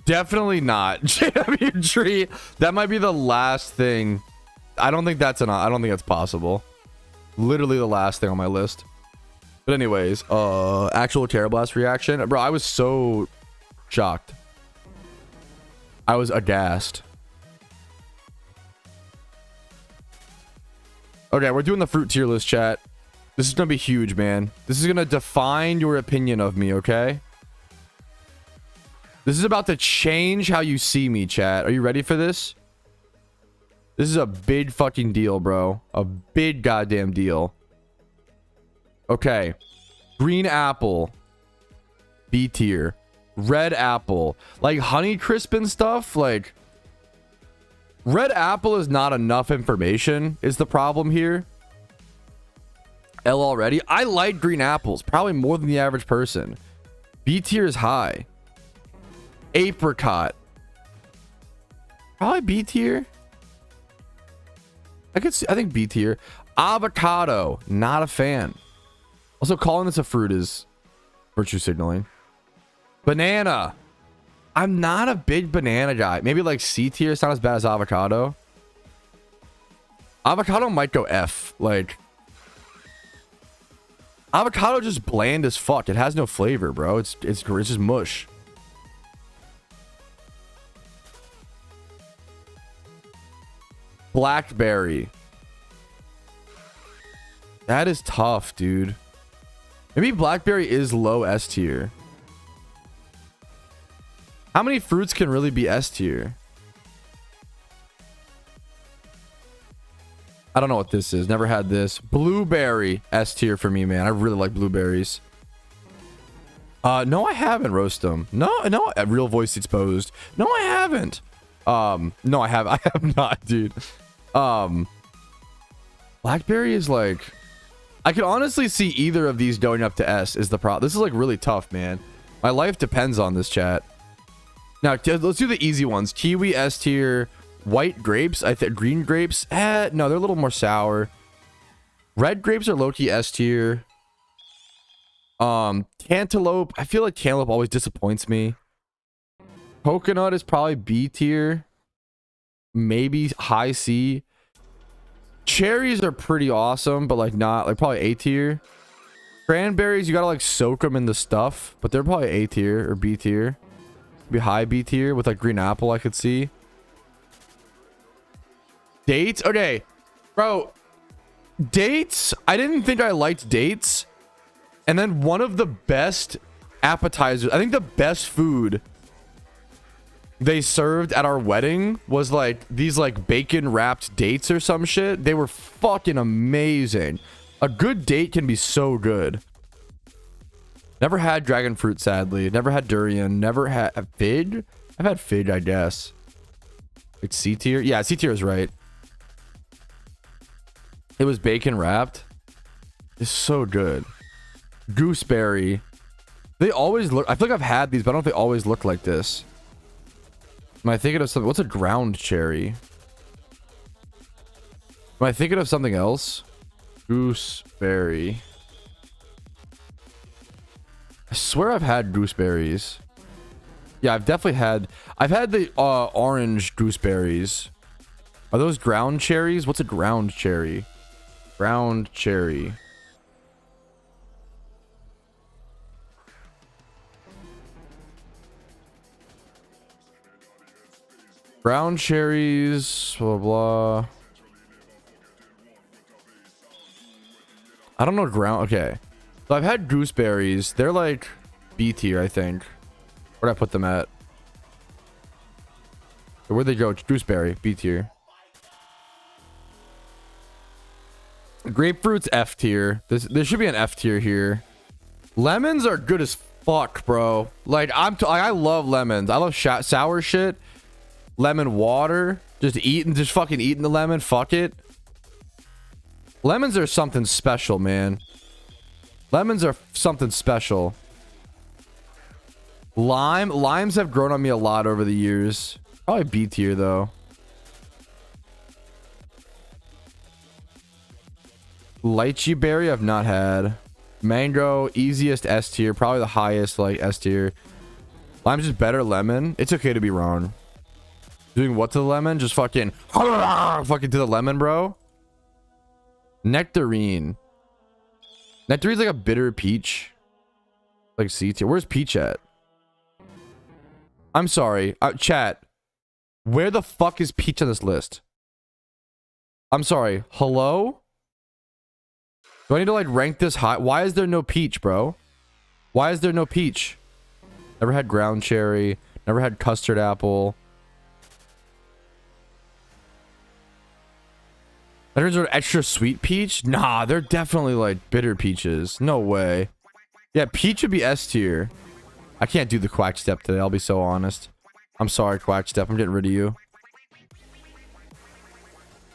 Definitely not. JW Tree. That might be the last thing. I don't think that's possible. Literally the last thing on my list. But anyways, actual Carablast reaction. Bro, I was so shocked. I was aghast. Okay, we're doing the fruit tier list, chat. This is gonna be huge, man. This is gonna define your opinion of me, okay? This is about to change how you see me, chat. Are you ready for this? This is a big fucking deal, bro. A big goddamn deal. Okay. Green apple. B tier. Red apple. Like Honeycrisp and stuff, like... Red apple is not enough information, is the problem here. L already. I like green apples. Probably more than the average person. B tier is high. Apricot. Probably B tier. I think B tier. Avocado. Not a fan. Also, calling this a fruit is virtue signaling. Banana. I'm not a big banana guy. Maybe like C tier. It's not as bad as avocado. Avocado might go F. Like, avocado just bland as fuck. It has no flavor, bro. It's just mush. Blackberry. That is tough, dude. Maybe blackberry is low S tier. How many fruits can really be S tier? I don't know what this is. Never had this. Blueberry S tier for me, man. I really like blueberries. No, I haven't. Roast them. No. Real voice exposed. No, I haven't. No, I have. I have not, dude. Blackberry is like, I can honestly see either of these going up to S is the problem. This is like really tough, man. My life depends on this, chat. Now let's do the easy ones. Kiwi S tier. White grapes, I think. Green grapes, no, they're a little more sour. Red grapes are low-key S tier. Cantaloupe, I feel like cantaloupe always disappoints me. Coconut is probably B tier. Maybe high C. Cherries are pretty awesome, but like not, like probably A tier. Cranberries, you gotta like soak them in the stuff, but they're probably A tier or B tier. Be high B tier with like green apple, I could see. Dates, okay, bro. Dates, I didn't think I liked dates, and then one of the best appetizers, I think the best food they served at our wedding was like these like bacon wrapped dates or some shit. They were fucking amazing. A good date can be so good. Never had dragon fruit, sadly. Never had durian. Never had fig. I've had fig, I guess. Like C tier. Yeah, C tier is right. It was bacon wrapped. It's so good. Gooseberry. They always look, I feel like I've had these, but I don't know if they always look like this. Am I thinking of something? What's a ground cherry? Am I thinking of something else? Gooseberry. I swear I've had gooseberries. Yeah, I've had the orange gooseberries. Are those ground cherries? What's a ground cherry? Ground cherry. Brown cherries, blah, blah. I don't know ground. Okay. So I've had gooseberries. They're like B tier, I think. Where'd I put them at? Where'd they go? Gooseberry, B tier. Grapefruit's F tier. There should be an F tier here. Lemons are good as fuck, bro. Like I love lemons. I love sour shit. Lemon water. Just fucking eating the lemon. Fuck it. Lemons are something special, man. Lemons are something special. Limes have grown on me a lot over the years. Probably B tier though. Lychee berry I've not had. Mango, easiest S tier. Probably the highest like S tier. Lime's just better lemon. It's okay to be wrong. Doing what to the lemon? Just fucking to the lemon, bro. Nectarine. Nectarine's like a bitter peach. Like C tier. Where's peach at? I'm sorry. Chat. Where the fuck is peach on this list? I'm sorry. Hello? Do I need to like rank this high? Why is there no peach, bro? Why is there no peach? Never had ground cherry. Never had custard apple. There's an extra sweet peach? Nah, they're definitely like bitter peaches. No way. Yeah, peach would be S tier. I can't do the quack step today. I'll be so honest. I'm sorry, quack step. I'm getting rid of you.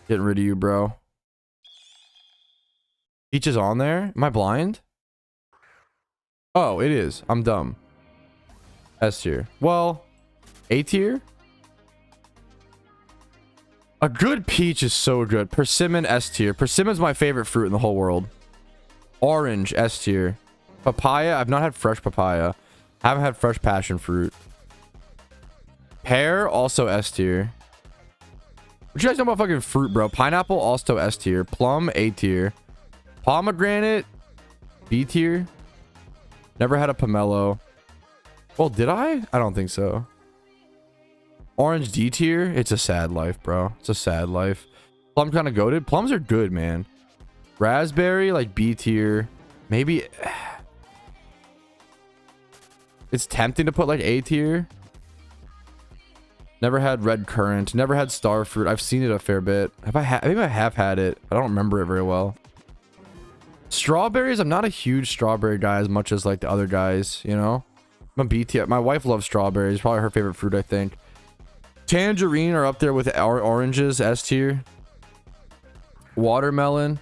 Getting rid of you, bro. Peach is on there? Am I blind? Oh, it is. I'm dumb. S tier. Well, A tier? A good peach is so good. Persimmon, S tier. Persimmon's my favorite fruit in the whole world. Orange, S tier. Papaya, I've not had fresh papaya. Haven't had fresh passion fruit. Pear, also S tier. What you guys know about fucking fruit, bro? Pineapple, also S tier. Plum, A tier. Pomegranate, B tier. Never had a pomelo. Well, did I? I don't think so. Orange, D tier. It's a sad life, bro. It's a sad life. Plum kind of goated. Plums are good, man. Raspberry, like B tier. Maybe. It's tempting to put like A tier. Never had red currant. Never had star fruit. I've seen it a fair bit. Maybe I have had it. I don't remember it very well. Strawberries. I'm not a huge strawberry guy as much as like the other guys, you know. I'm a B tier. My wife loves strawberries. Probably her favorite fruit, I think. Tangerine are up there with our oranges, S tier. Watermelon.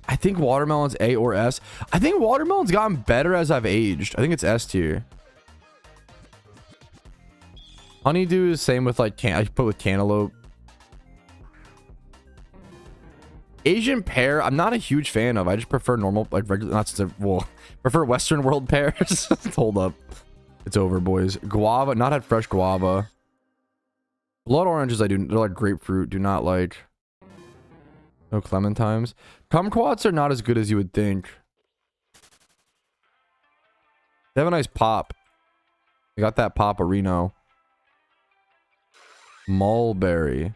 I think watermelon's A or S. I think watermelon's gotten better as I've aged. I think it's S tier. Honeydew is same with like I put with cantaloupe. Asian pear, I'm not a huge fan of. I just prefer normal, like regular, prefer Western world pears. Hold up. It's over, boys. Guava, not had fresh guava. Blood oranges, I do. They're like grapefruit. Do not like. No clementines. Kumquats are not as good as you would think. They have a nice pop. They got that Paparino. Mulberry. I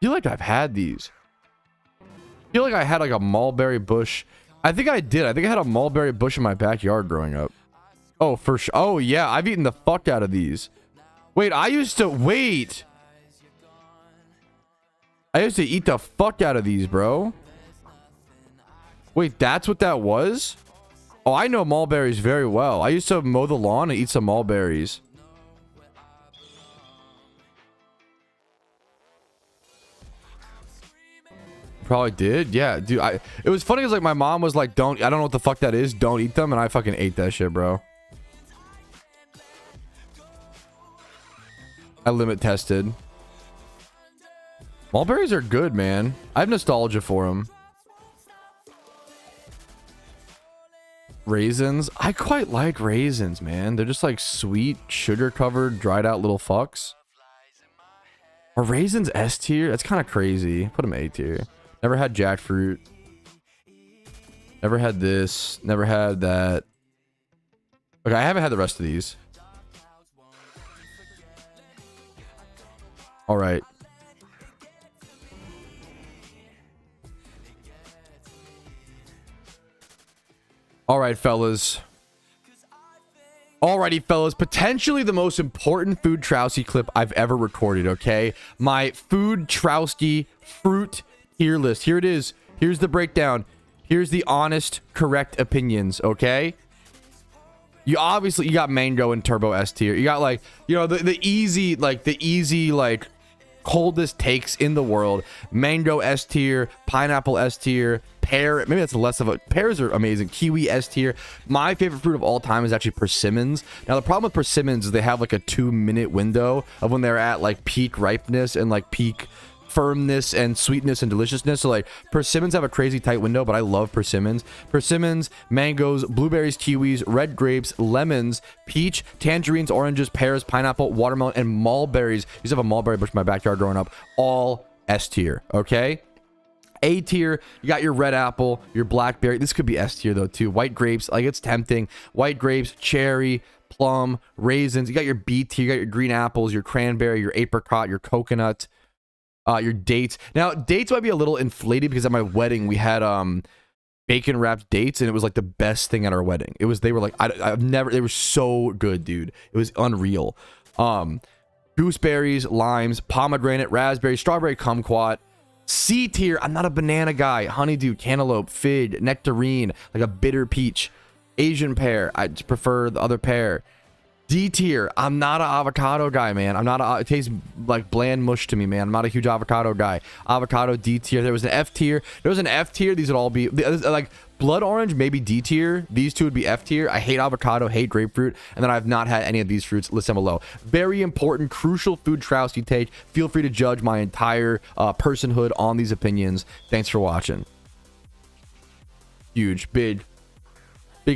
feel like I've had these. I feel like I had like a mulberry bush. I think I did. I think I had a mulberry bush in my backyard growing up. Oh, for sure. Oh, yeah. I've eaten the fuck out of these. Wait, I used to eat the fuck out of these, bro. Wait, that's what that was? Oh, I know mulberries very well. I used to mow the lawn and eat some mulberries. Probably did. Yeah, dude. It was funny because like my mom was like, I don't know what the fuck that is. Don't eat them. And I fucking ate that shit, bro. I limit tested. Mulberries are good, man. I have nostalgia for them. Raisins. I quite like raisins, man. They're just like sweet, sugar-covered, dried-out little fucks. Are raisins S tier? That's kind of crazy. Put them A tier. Never had jackfruit. Never had this. Never had that. Okay, I haven't had the rest of these. All right. All right, fellas. Alrighty, fellas, potentially the most important food Trowski clip I've ever recorded, okay? My food Trowski fruit tier list. Here it is. Here's the breakdown. Here's the honest, correct opinions, okay? You got mango and turbo S tier. You got like, you know, the easy coldest takes in the world. Mango S tier, pineapple S tier, pear, maybe that's less of a, pears are amazing. Kiwi S tier. My favorite fruit of all time is actually persimmons. Now the problem with persimmons is they have like a 2-minute window of when they're at like peak ripeness and like peak firmness and sweetness and deliciousness. So like persimmons have a crazy tight window, but I love persimmons. Persimmons, mangoes, blueberries, kiwis, red grapes, lemons, peach, tangerines, oranges, pears, pineapple, watermelon, and mulberries. I used to have a mulberry bush in my backyard growing up. All S tier, okay? A tier, you got your red apple, your blackberry. This could be S tier though too. White grapes, like it's tempting. White grapes, cherry, plum, raisins. You got your B tier, you got your green apples, your cranberry, your apricot, your coconut, your dates. Now dates might be a little inflated because at my wedding we had bacon wrapped dates and it was like the best thing at our wedding. It was, they were like, I've never, they were so good, dude. It was unreal. Gooseberries, limes, pomegranate, raspberry, strawberry, kumquat. C tier, I'm not a banana guy. Honeydew, cantaloupe, fig, nectarine, like a bitter peach. Asian pear, I just prefer the other pear. D tier, I'm not an avocado guy, man. It tastes like bland mush to me, man. I'm not a huge avocado guy. Avocado, D tier. There was an F tier. These would all be like blood orange, maybe D tier. These two would be F tier. I hate avocado, hate grapefruit, and then I've not had any of these fruits. List them below. Very important, crucial food Trowski take. Feel free to judge my entire personhood on these opinions. Thanks for watching. Huge, big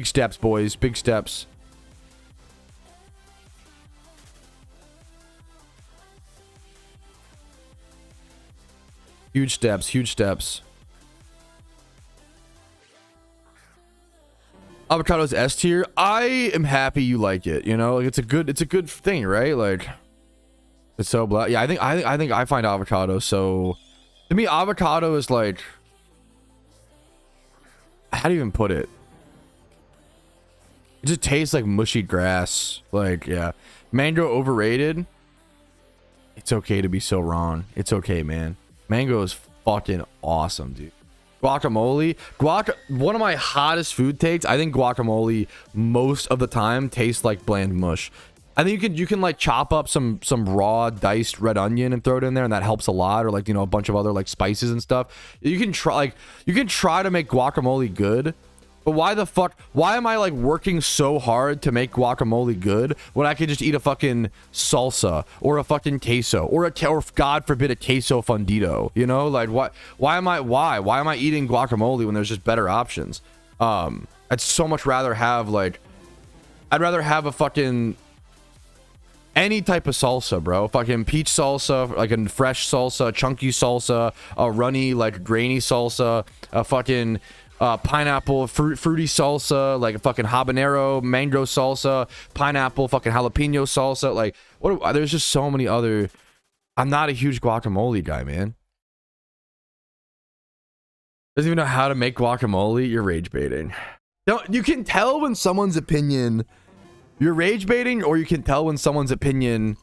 steps, boys. Big steps. Huge steps, huge steps. Avocado's S tier. I am happy you like it, you know? Like it's a good thing, right? Like it's so black. Yeah, I think I find avocado so, to me avocado is like, how do you even put it? It just tastes like mushy grass. Like, yeah. Mango overrated. It's okay to be so wrong. It's okay, man. Mango is fucking awesome, dude. Guacamole. One of my hottest food takes. I think guacamole most of the time tastes like bland mush. I think you can like chop up some raw diced red onion and throw it in there, and that helps a lot. Or like, you know, a bunch of other like spices and stuff. You can try to make guacamole good. But why am I like working so hard to make guacamole good when I could just eat a fucking salsa or a fucking queso or God forbid a queso fundido, you know? Like why am I eating guacamole when there's just better options? I'd so much rather have I'd rather have a fucking any type of salsa, bro. Fucking peach salsa, like a fresh salsa, chunky salsa, a runny like grainy salsa, a fucking pineapple fruity salsa, like a fucking habanero mango salsa, pineapple fucking jalapeno salsa. Like there's just so many other. I'm not a huge guacamole guy, man. Doesn't even know how to make guacamole. You're rage baiting. You can tell when someone's opinion, you're rage baiting, or you can tell when someone's opinion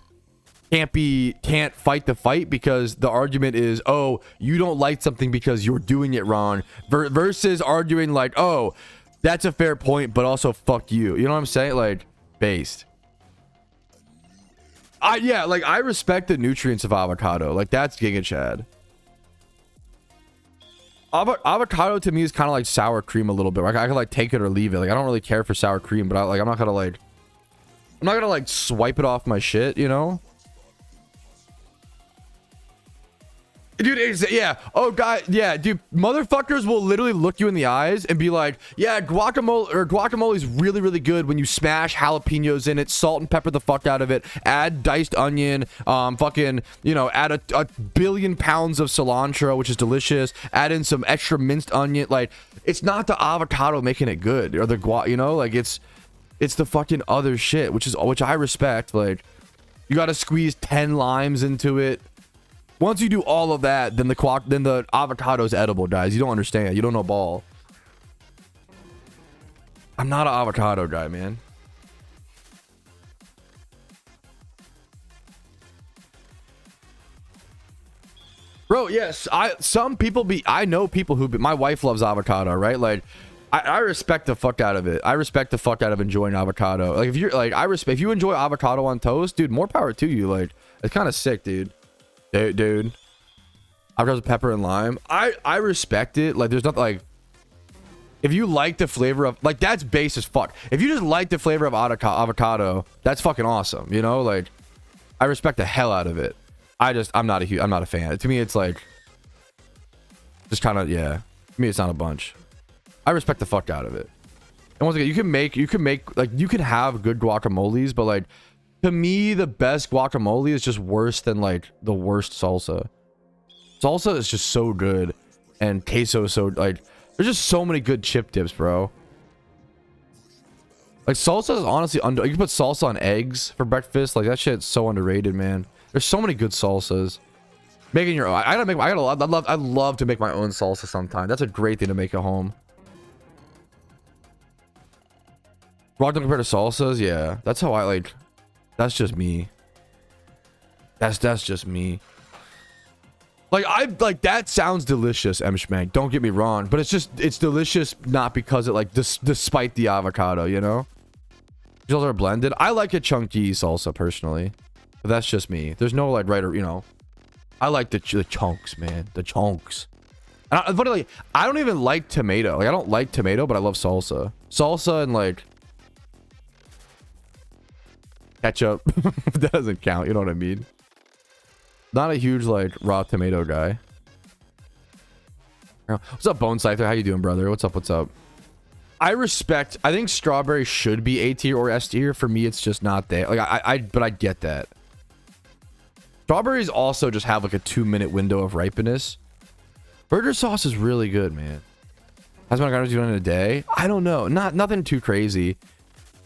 can't fight the fight because the argument is, oh, you don't like something because you're doing it wrong, versus arguing like, oh, that's a fair point, but also fuck you. You know what I'm saying? Like, based. Yeah, like I respect the nutrients of avocado. Like that's Giga Chad. Avocado to me is kind of like sour cream a little bit. Like I could like take it or leave it. Like I don't really care for sour cream, but I'm not gonna like swipe it off my shit, you know? Dude, yeah. Oh, God. Yeah, dude. Motherfuckers will literally look you in the eyes and be like, yeah, guacamole is really, really good when you smash jalapenos in it, salt and pepper the fuck out of it, add diced onion, fucking, you know, add a billion pounds of cilantro, which is delicious, add in some extra minced onion. Like, it's not the avocado making it good or the you know, like it's the fucking other shit, which I respect. Like, you got to squeeze 10 limes into it. Once you do all of that, then the avocado is edible, guys. You don't understand. You don't know ball. I'm not an avocado guy, man. Bro, yes, I know people who my wife loves avocado, right? Like I respect the fuck out of it. I respect the fuck out of enjoying avocado. Like if you're like if you enjoy avocado on toast, dude, more power to you. Like it's kind of sick, dude. Dude. Avocados with pepper and lime. I respect it. Like there's nothing like if you like the flavor of like that's base as fuck. If you just like the flavor of avocado, that's fucking awesome, you know? Like I respect the hell out of it. I'm not a fan. To me it's like just kind of yeah. To me it's not a bunch. I respect the fuck out of it. And once again, you can make like you can have good guacamoles, but like to me the best guacamole is just worse than like the worst salsa. Salsa is just so good, and queso is so like there's just so many good chip dips, bro. Like salsa is honestly you can put salsa on eggs for breakfast. Like that shit's so underrated, man. There's so many good salsas. Making your own. I'd love to make my own salsa sometime. That's a great thing to make at home. Rock don't compare to salsas, yeah. That's how I like. That's just me. That's just me. Like that sounds delicious, M Schmank. Don't get me wrong, but it's delicious not because it like despite the avocado, you know. These are blended. I like a chunky salsa personally, but that's just me. There's no like right or you know. I like the chunks, man. The chunks. And funny, I don't even like tomato. Like I don't like tomato, but I love salsa. Salsa and like ketchup. That doesn't count. You know what I mean? Not a huge like raw tomato guy. What's up, Bone Scyther? How you doing, brother? What's up? I think strawberry should be A tier or S tier. For me, it's just not there. Like but I get that. Strawberries also just have like a 2-minute window of ripeness. Burger sauce is really good, man. How's my guys doing in a day? I don't know. Nothing too crazy.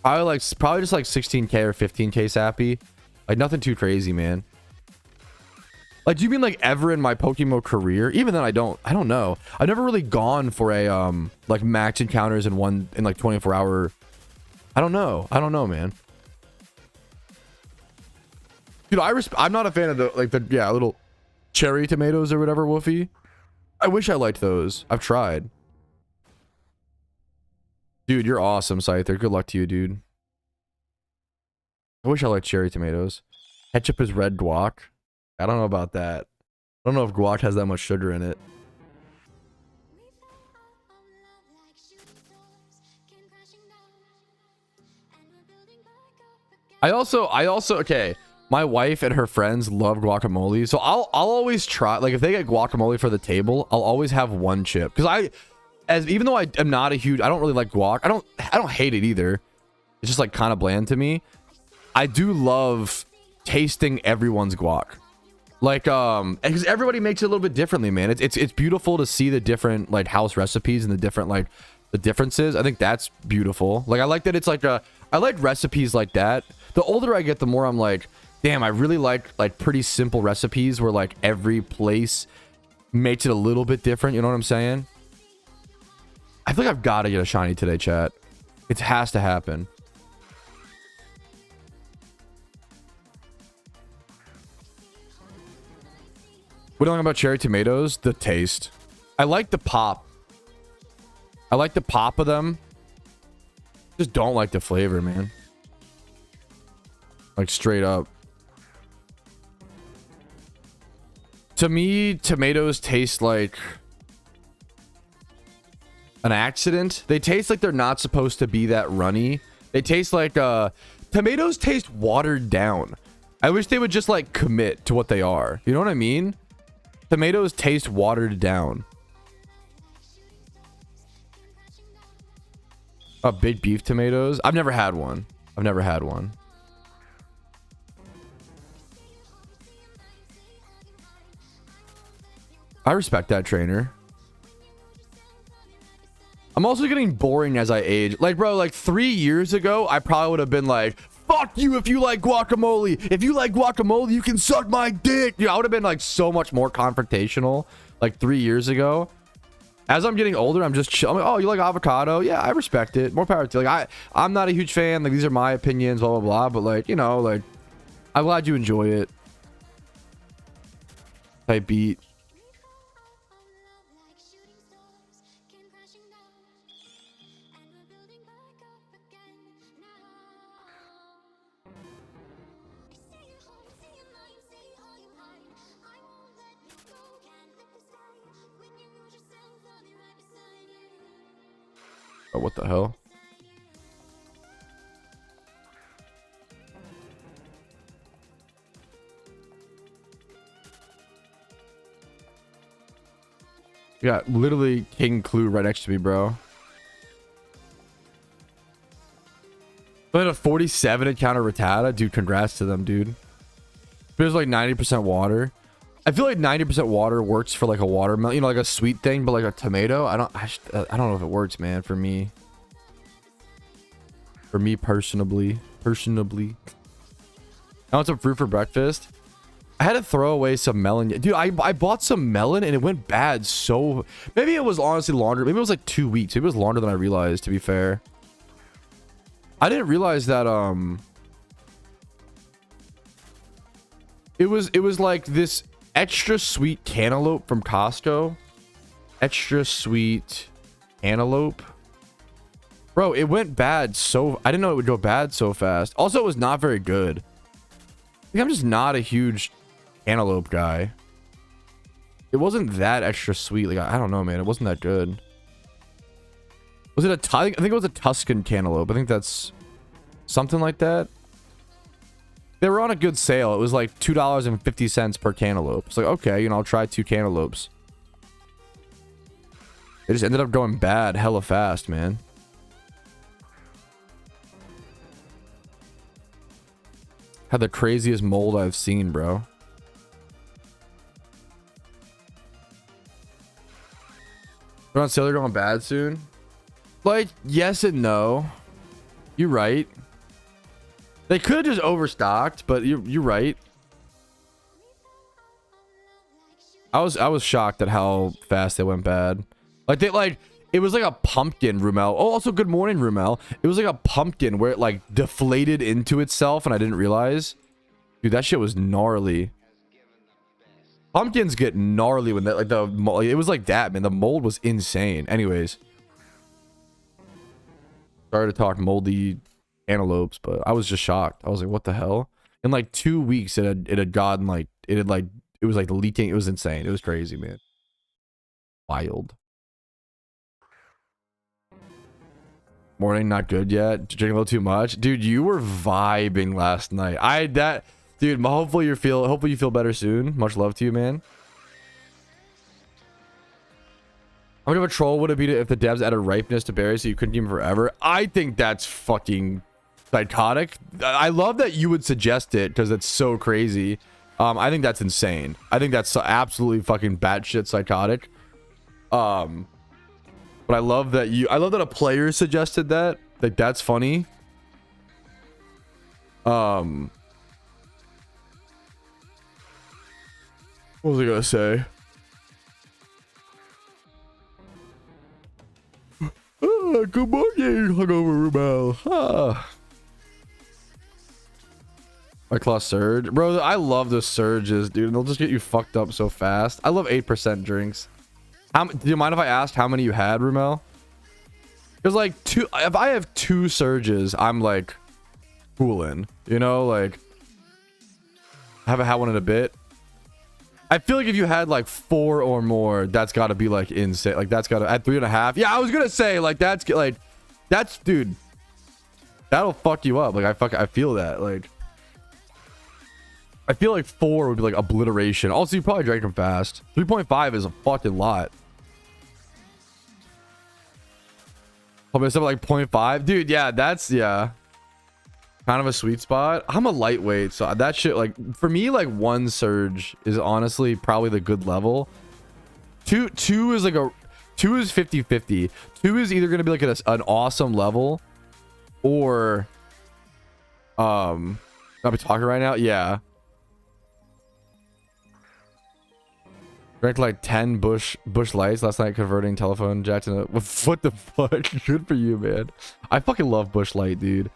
Probably just like 16k or 15k sappy. Like nothing too crazy, man. Like, do you mean like ever in my PokeMMO career? Even then, I don't know. I've never really gone for a like max encounters in like 24-hour. I don't know, man. Dude, I'm not a fan of the little cherry tomatoes or whatever, Woofy. I wish I liked those. I've tried. Dude, you're awesome, Scyther. Good luck to you, dude. I wish I liked cherry tomatoes. Ketchup is red guac. I don't know about that. I don't know if guac has that much sugar in it. I also okay. My wife and her friends love guacamole, so I'll always try. Like if they get guacamole for the table, I'll always have one chip because even though I am not a huge, I don't really like guac. I don't hate it either. It's just like kind of bland to me. I do love tasting everyone's guac. Like because everybody makes it a little bit differently, man. It's beautiful to see the different like house recipes and the different like the differences. I think that's beautiful. Like I like that it's like I like recipes like that. The older I get, the more I'm like, damn, I really like pretty simple recipes where like every place makes it a little bit different. You know what I'm saying? I feel like I've got to get a shiny today, chat. It has to happen. What do you think about cherry tomatoes? The taste. I like the pop. I like the pop of them. Just don't like the flavor, man. Like straight up. To me, tomatoes taste like an accident. They taste like they're not supposed to be that runny. They taste like tomatoes taste watered down. I wish they would just like commit to what they are. You know what I mean? Tomatoes taste watered down. Big beef tomatoes. I've never had one. I respect that, trainer. I'm also getting boring as I age. Like, bro, like 3 years ago, I probably would have been like, fuck you if you like guacamole. If you like guacamole, you can suck my dick. You know, I would have been like so much more confrontational like 3 years ago. As I'm getting older, I'm just chill. I'm like, oh, you like avocado? Yeah, I respect it. More power to you. Like, I'm not a huge fan. Like, these are my opinions, blah, blah, blah. But like, you know, like, I'm glad you enjoy it. Type beat. Oh, what the hell? Yeah, literally King Clue right next to me, bro. But a 47 encounter Rattata, dude. Congrats to them, dude. There's like 90% water. I feel like 90% water works for like a watermelon, you know, like a sweet thing, but like a tomato, I don't know if it works, man. For me personally. I want some fruit for breakfast. I had to throw away some melon. Dude, I bought some melon and it went bad. So maybe it was honestly longer. Maybe it was like 2 weeks. Maybe it was longer than I realized, to be fair. I didn't realize that it was like this extra sweet cantaloupe from Costco. Extra sweet cantaloupe. Bro, it went bad so... I didn't know it would go bad so fast. Also, it was not very good. I think I'm just not a huge cantaloupe guy. It wasn't that extra sweet. Like, I don't know, man. It wasn't that good. Was it I think it was a Tuscan cantaloupe. I think that's something like that. They were on a good sale. It was like $2.50 per cantaloupe. It's like, okay, you know, I'll try 2 cantaloupes. They just ended up going bad hella fast, man. Had the craziest mold I've seen, bro. They're on sale, they're going bad soon. Like, yes and no. You're right. They could have just overstocked, but you're right. I was shocked at how fast they went bad. Like it was like a pumpkin, Rumel. Oh, also good morning, Rumel. It was like a pumpkin where it like deflated into itself and I didn't realize. Dude, that shit was gnarly. Pumpkins get gnarly when that it was like that, man. The mold was insane. Anyways. Sorry to talk moldy antelopes, but I was just shocked. I was like, what the hell? In like 2 weeks it had gotten like it was like leaking. It was insane. It was crazy, man. Wild. Morning, not good yet. Drinking a little too much. Dude, you were vibing last night. Dude, hopefully you feel better soon. Much love to you, man. How much of a troll would it be if the devs added ripeness to berries so you couldn't eat them forever? I think that's fucking psychotic. I love that you would suggest it because it's so crazy. I think that's insane. I think that's absolutely fucking batshit psychotic. But I love that a player suggested that. Like, that's funny. What was I gonna say? Good morning, hungover Rubel. My claw surge. Bro, I love the surges, dude. They'll just get you fucked up so fast. I love 8% drinks. Do you mind if I asked how many you had, Rumel? Because like if I have 2 surges, I'm like coolin'. You know, like I haven't had one in a bit. I feel like if you had like 4 or more, that's got to be like insane. Like that's got to at 3.5. Yeah, I was gonna say like that's dude. That'll fuck you up. Like I feel that. Like I feel like 4 would be like obliteration. Also, you probably drank them fast. 3.5 is a fucking lot. Probably stuff like 0.5. Dude, yeah, that's kind of a sweet spot. I'm a lightweight, so that shit, like, for me, like 1 surge is honestly probably the good level. 2 is like 2 is 50-50. 2 is either gonna be like an awesome level, or I'll be talking right now. Yeah. Drank like 10 bush lights last night, converting telephone jack to what the fuck. Good for you, man. I fucking love bush light, dude.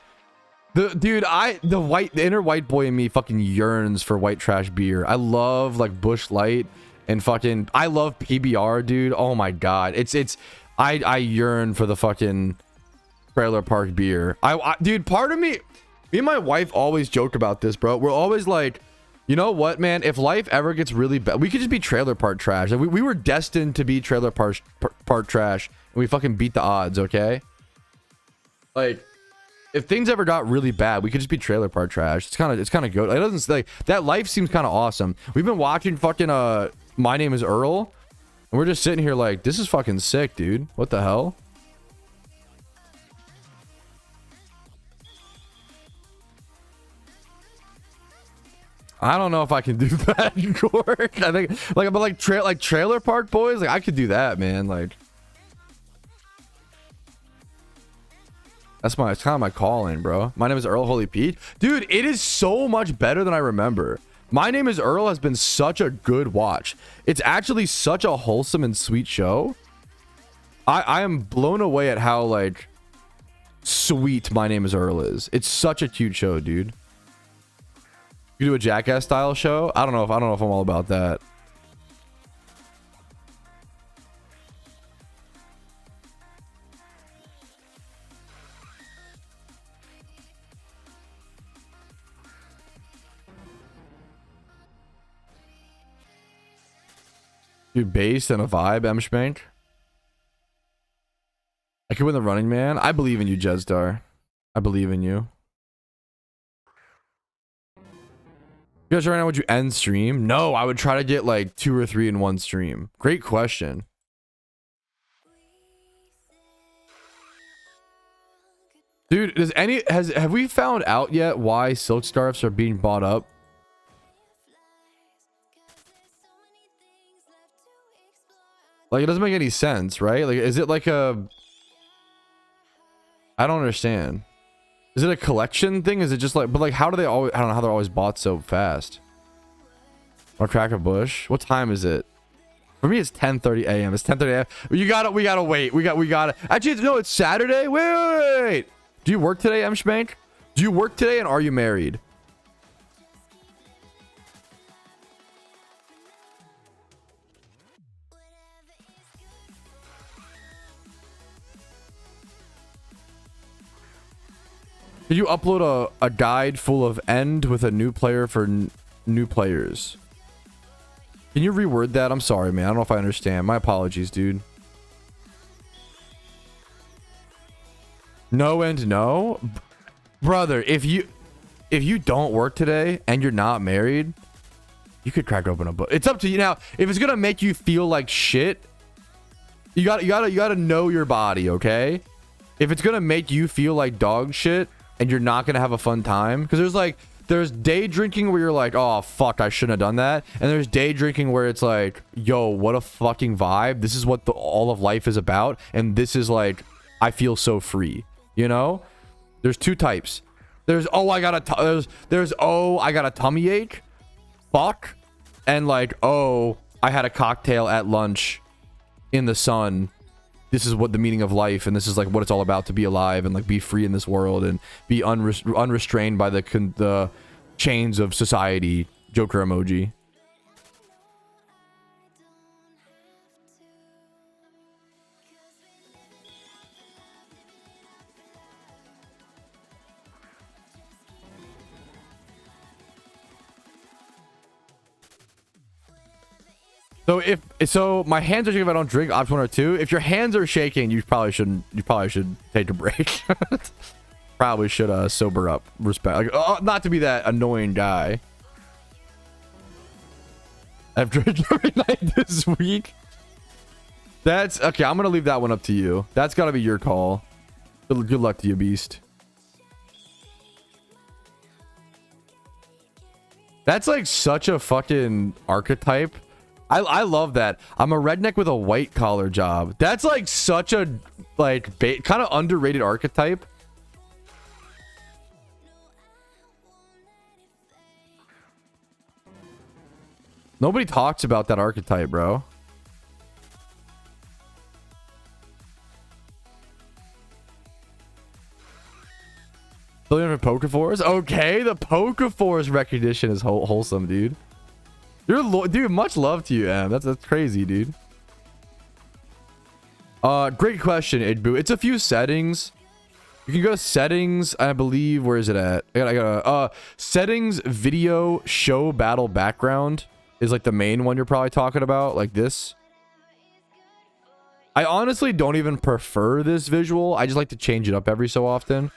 The inner white boy in me fucking yearns for white trash beer. I love like bush light and fucking I love PBR, dude. Oh my god. I yearn for the fucking trailer park beer. Dude, part of me and my wife always joke about this, bro. We're always like, you know what, man? If life ever gets really bad, we could just be trailer park trash. Like, we were destined to be trailer park trash, and we fucking beat the odds, okay? Like, if things ever got really bad, we could just be trailer park trash. It's kind of good. It doesn't like that. Life seems kind of awesome. We've been watching fucking My Name Is Earl, and we're just sitting here like, this is fucking sick, dude. What the hell? I don't know if I can do that, Gork. I think like, but like trailer park boys, like I could do that, man. Like, it's kind of my calling, bro. My Name Is Earl, Holy Pete, dude. It is so much better than I remember. My Name Is Earl has been such a good watch. It's actually such a wholesome and sweet show. I am blown away at how like sweet My Name Is Earl is. It's such a cute show, dude. You do a Jackass style show? I don't know if I'm all about that. Dude, bass and a vibe, M-Schmank. I could win the Running Man. I believe in you, Jedstar. I believe in you. You guys right now, would you end stream? No, I would try to get like 2 or 3 in one stream. Great question. Dude, have we found out yet why silk scarves are being bought up? Like, it doesn't make any sense, right? Like, is it like a... I don't understand. Is it a collection thing? Is it just like... But like, how do they always... I don't know how they're always bought so fast. Or crack a bush? What time is it? For me, it's 10:30 a.m. It's 10:30 a.m. We gotta wait. We gotta... Actually, no, it's Saturday. Wait. Do you work today, M-Schmank? Do you work today, and are you married? Did you upload a guide full of end with a new player for new players? Can you reword that? I'm sorry, man. I don't know if I understand. My apologies, dude. No and no? Brother, if you don't work today and you're not married, you could crack open a book. It's up to you. Now, if it's gonna make you feel like shit, you gotta know your body, okay? If it's gonna make you feel like dog shit and you're not gonna have a fun time, because there's day drinking where you're like, oh fuck, I shouldn't have done that, and there's day drinking where it's like, yo, what a fucking vibe. This is what all of life is about, and this is like, I feel so free, you know? There's 2 types. There's I got a tummy ache, fuck, and like, oh, I had a cocktail at lunch in the sun. This is what the meaning of life, and this is like what it's all about, to be alive and like be free in this world and be unrestrained by the chains of society. Joker emoji. So my hands are shaking if I don't drink. Option 1 or 2. If your hands are shaking, you probably should take a break. Probably should sober up. Respect. Like, not to be that annoying guy. I've drank every night this week. That's okay. I'm gonna leave that one up to you. That's gotta be your call. Good luck to you, beast. That's like such a fucking archetype. I love that. I'm a redneck with a white collar job. That's like such a like kind of underrated archetype. Nobody talks about that archetype, bro. Billion for Pokeforce? Okay, the Pokeforce recognition is wholesome, dude. Dude, much love to you, Em. That's crazy, dude. Great question, Idbu. It's a few settings. You can go to settings, I believe. Where is it at? I gotta settings, video, show battle background is like the main one you're probably talking about, like this. I honestly don't even prefer this visual. I just like to change it up every so often.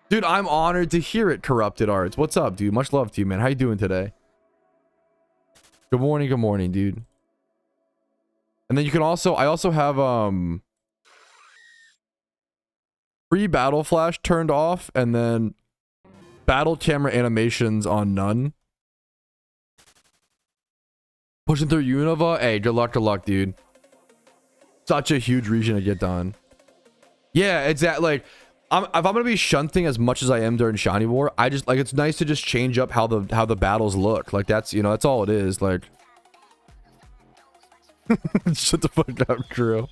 Dude, I'm honored to hear it, Corrupted Arts. What's up, dude? Much love to you, man. How you doing today? Good morning, dude. And then you can also, I also have free battle flash turned off, and then battle camera animations on none. Pushing through Unova. Hey, good luck, dude. Such a huge region to get done. Yeah, exactly. Like, if I'm gonna be shunting as much as I am during Shiny War, I just like, it's nice to just change up how the battles look. Like, that's, you know, that's all it is. Like, shut the fuck up, crew.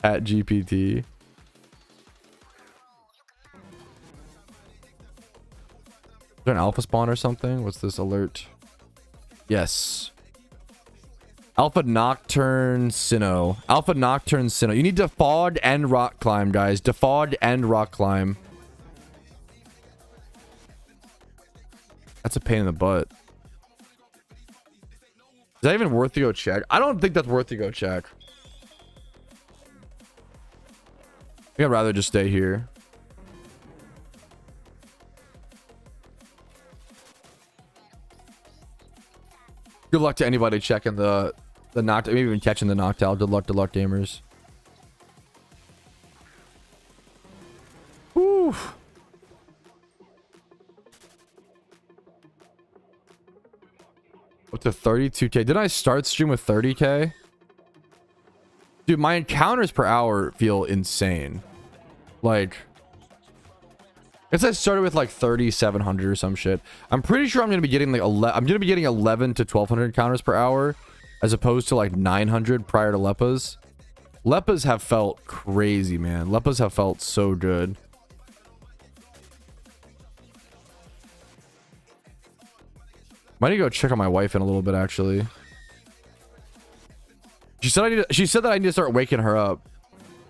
At GPT. Is there an alpha spawn or something? What's this alert? Yes. Alpha Nocturne Sinnoh. Alpha Nocturne Sinnoh. You need Defog and Rock Climb, guys. Defog and Rock Climb. That's a pain in the butt. Is that even worth to go check? I don't think that's worth to go check. I think I'd rather just stay here. Good luck to anybody checking the knocked, maybe even catching the knocked out. Good luck, gamers. Whew. Up to 32k. Didn't I start stream with 30k? Dude, my encounters per hour feel insane. Like, I guess I started with like 3,700 or some shit. I'm pretty sure I'm gonna be getting like 11 to 1,200 encounters per hour, as opposed to like 900 prior to Leppas. Leppas have felt crazy, man. Leppas have felt so good. Might need to go check on my wife in a little bit, actually. She said that I need to start waking her up.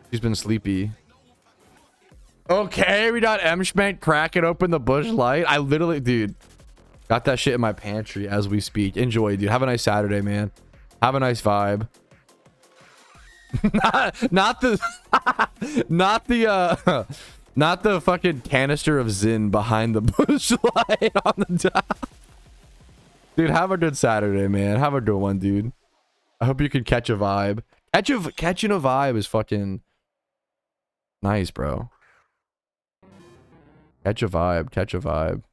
She's been sleepy. Okay, we got M Schmank cracking open the bush light. I literally, dude, got that shit in my pantry as we speak. Enjoy, dude. Have a nice Saturday, man. Have a nice vibe. not the fucking canister of Zin behind the bush light on the top. Dude, have a good Saturday, man. Have a good one, dude. I hope you can catch a vibe. Catching a vibe is fucking nice, bro. Catch a vibe.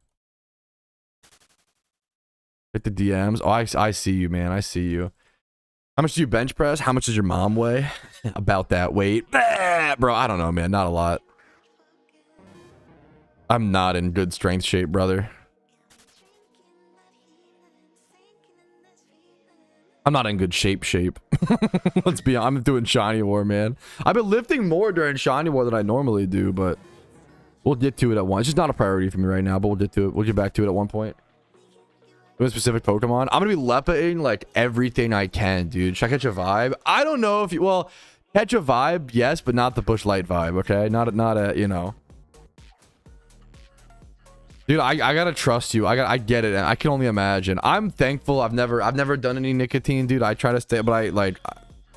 Hit the DMs. Oh, I see you, man. I see you. How much do you bench press? How much does your mom weigh? About that weight. Bro, I don't know, man. Not a lot. I'm not in good strength shape, brother. I'm not in good shape. Let's be honest. I'm doing Shiny War, man. I've been lifting more during Shiny War than I normally do, but we'll get to it at once. It's just not a priority for me right now, but we'll get to it. We'll get back to it at one point. With a specific Pokemon, I'm gonna be Leppaing like everything I can, dude. Should I catch a vibe? I don't know if you, well, catch a vibe, yes, but not the bush light vibe, okay? Not a, you know. Dude, I gotta trust you. I get it, and I can only imagine. I'm thankful. I've never done any nicotine, dude. I try to stay, but I like,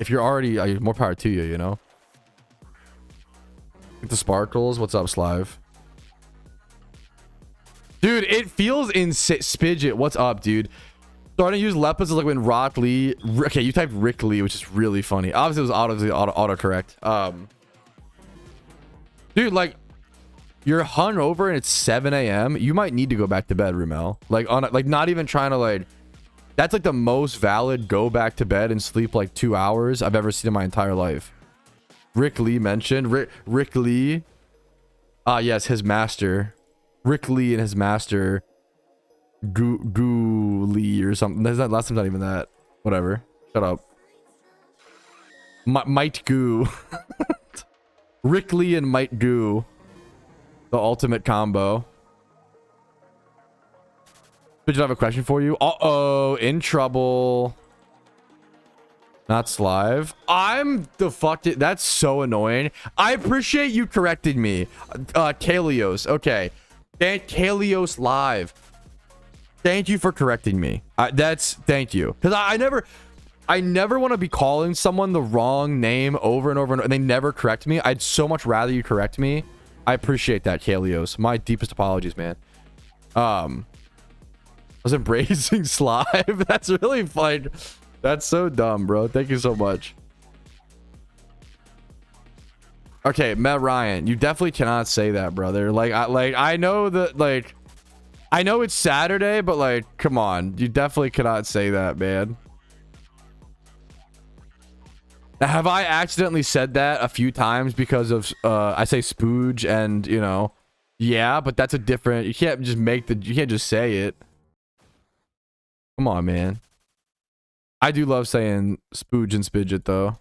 if you're already, more power to you, you know. Get the sparkles. What's up, Slive? Dude, it feels insane. Spidget, what's up, dude? Starting to use Leppas is like when Rock Lee. Okay, you typed Rick Lee, which is really funny. Obviously, it was autocorrect. Dude, like, you're hungover and it's 7 a.m. You might need to go back to bed, Rumel. Like, not even trying to, like, that's like the most valid go back to bed and sleep like 2 hours I've ever seen in my entire life. Rick Lee mentioned. Rick Lee. Yes, his master. Rick Lee and his master. Goo Lee or something. That's not, last time's not even that. Whatever. Shut up. Might Goo. Rick Lee and Might Goo. The ultimate combo. Did you have a question for you? Uh-oh, in trouble. Not Slive. I'm the fuck. That's so annoying. I appreciate you correcting me. Kalios. Okay. Kalios Live. Thank you for correcting me. Thank you. Because I never. I never want to be calling someone the wrong name over and over and they never correct me. I'd so much rather you correct me. I appreciate that, Kalios. My deepest apologies, man. I was embracing Slive. That's really fun. That's so dumb, bro. Thank you so much. Okay, Matt Ryan, you definitely cannot say that, brother. Like I know that, like, I know it's Saturday, but like, come on, you definitely cannot say that, man. Now, have I accidentally said that a few times because of I say spooge and, you know, yeah, but that's a different, you can't just make the, you can't just say it. Come on, man. I do love saying spooge and spidget though.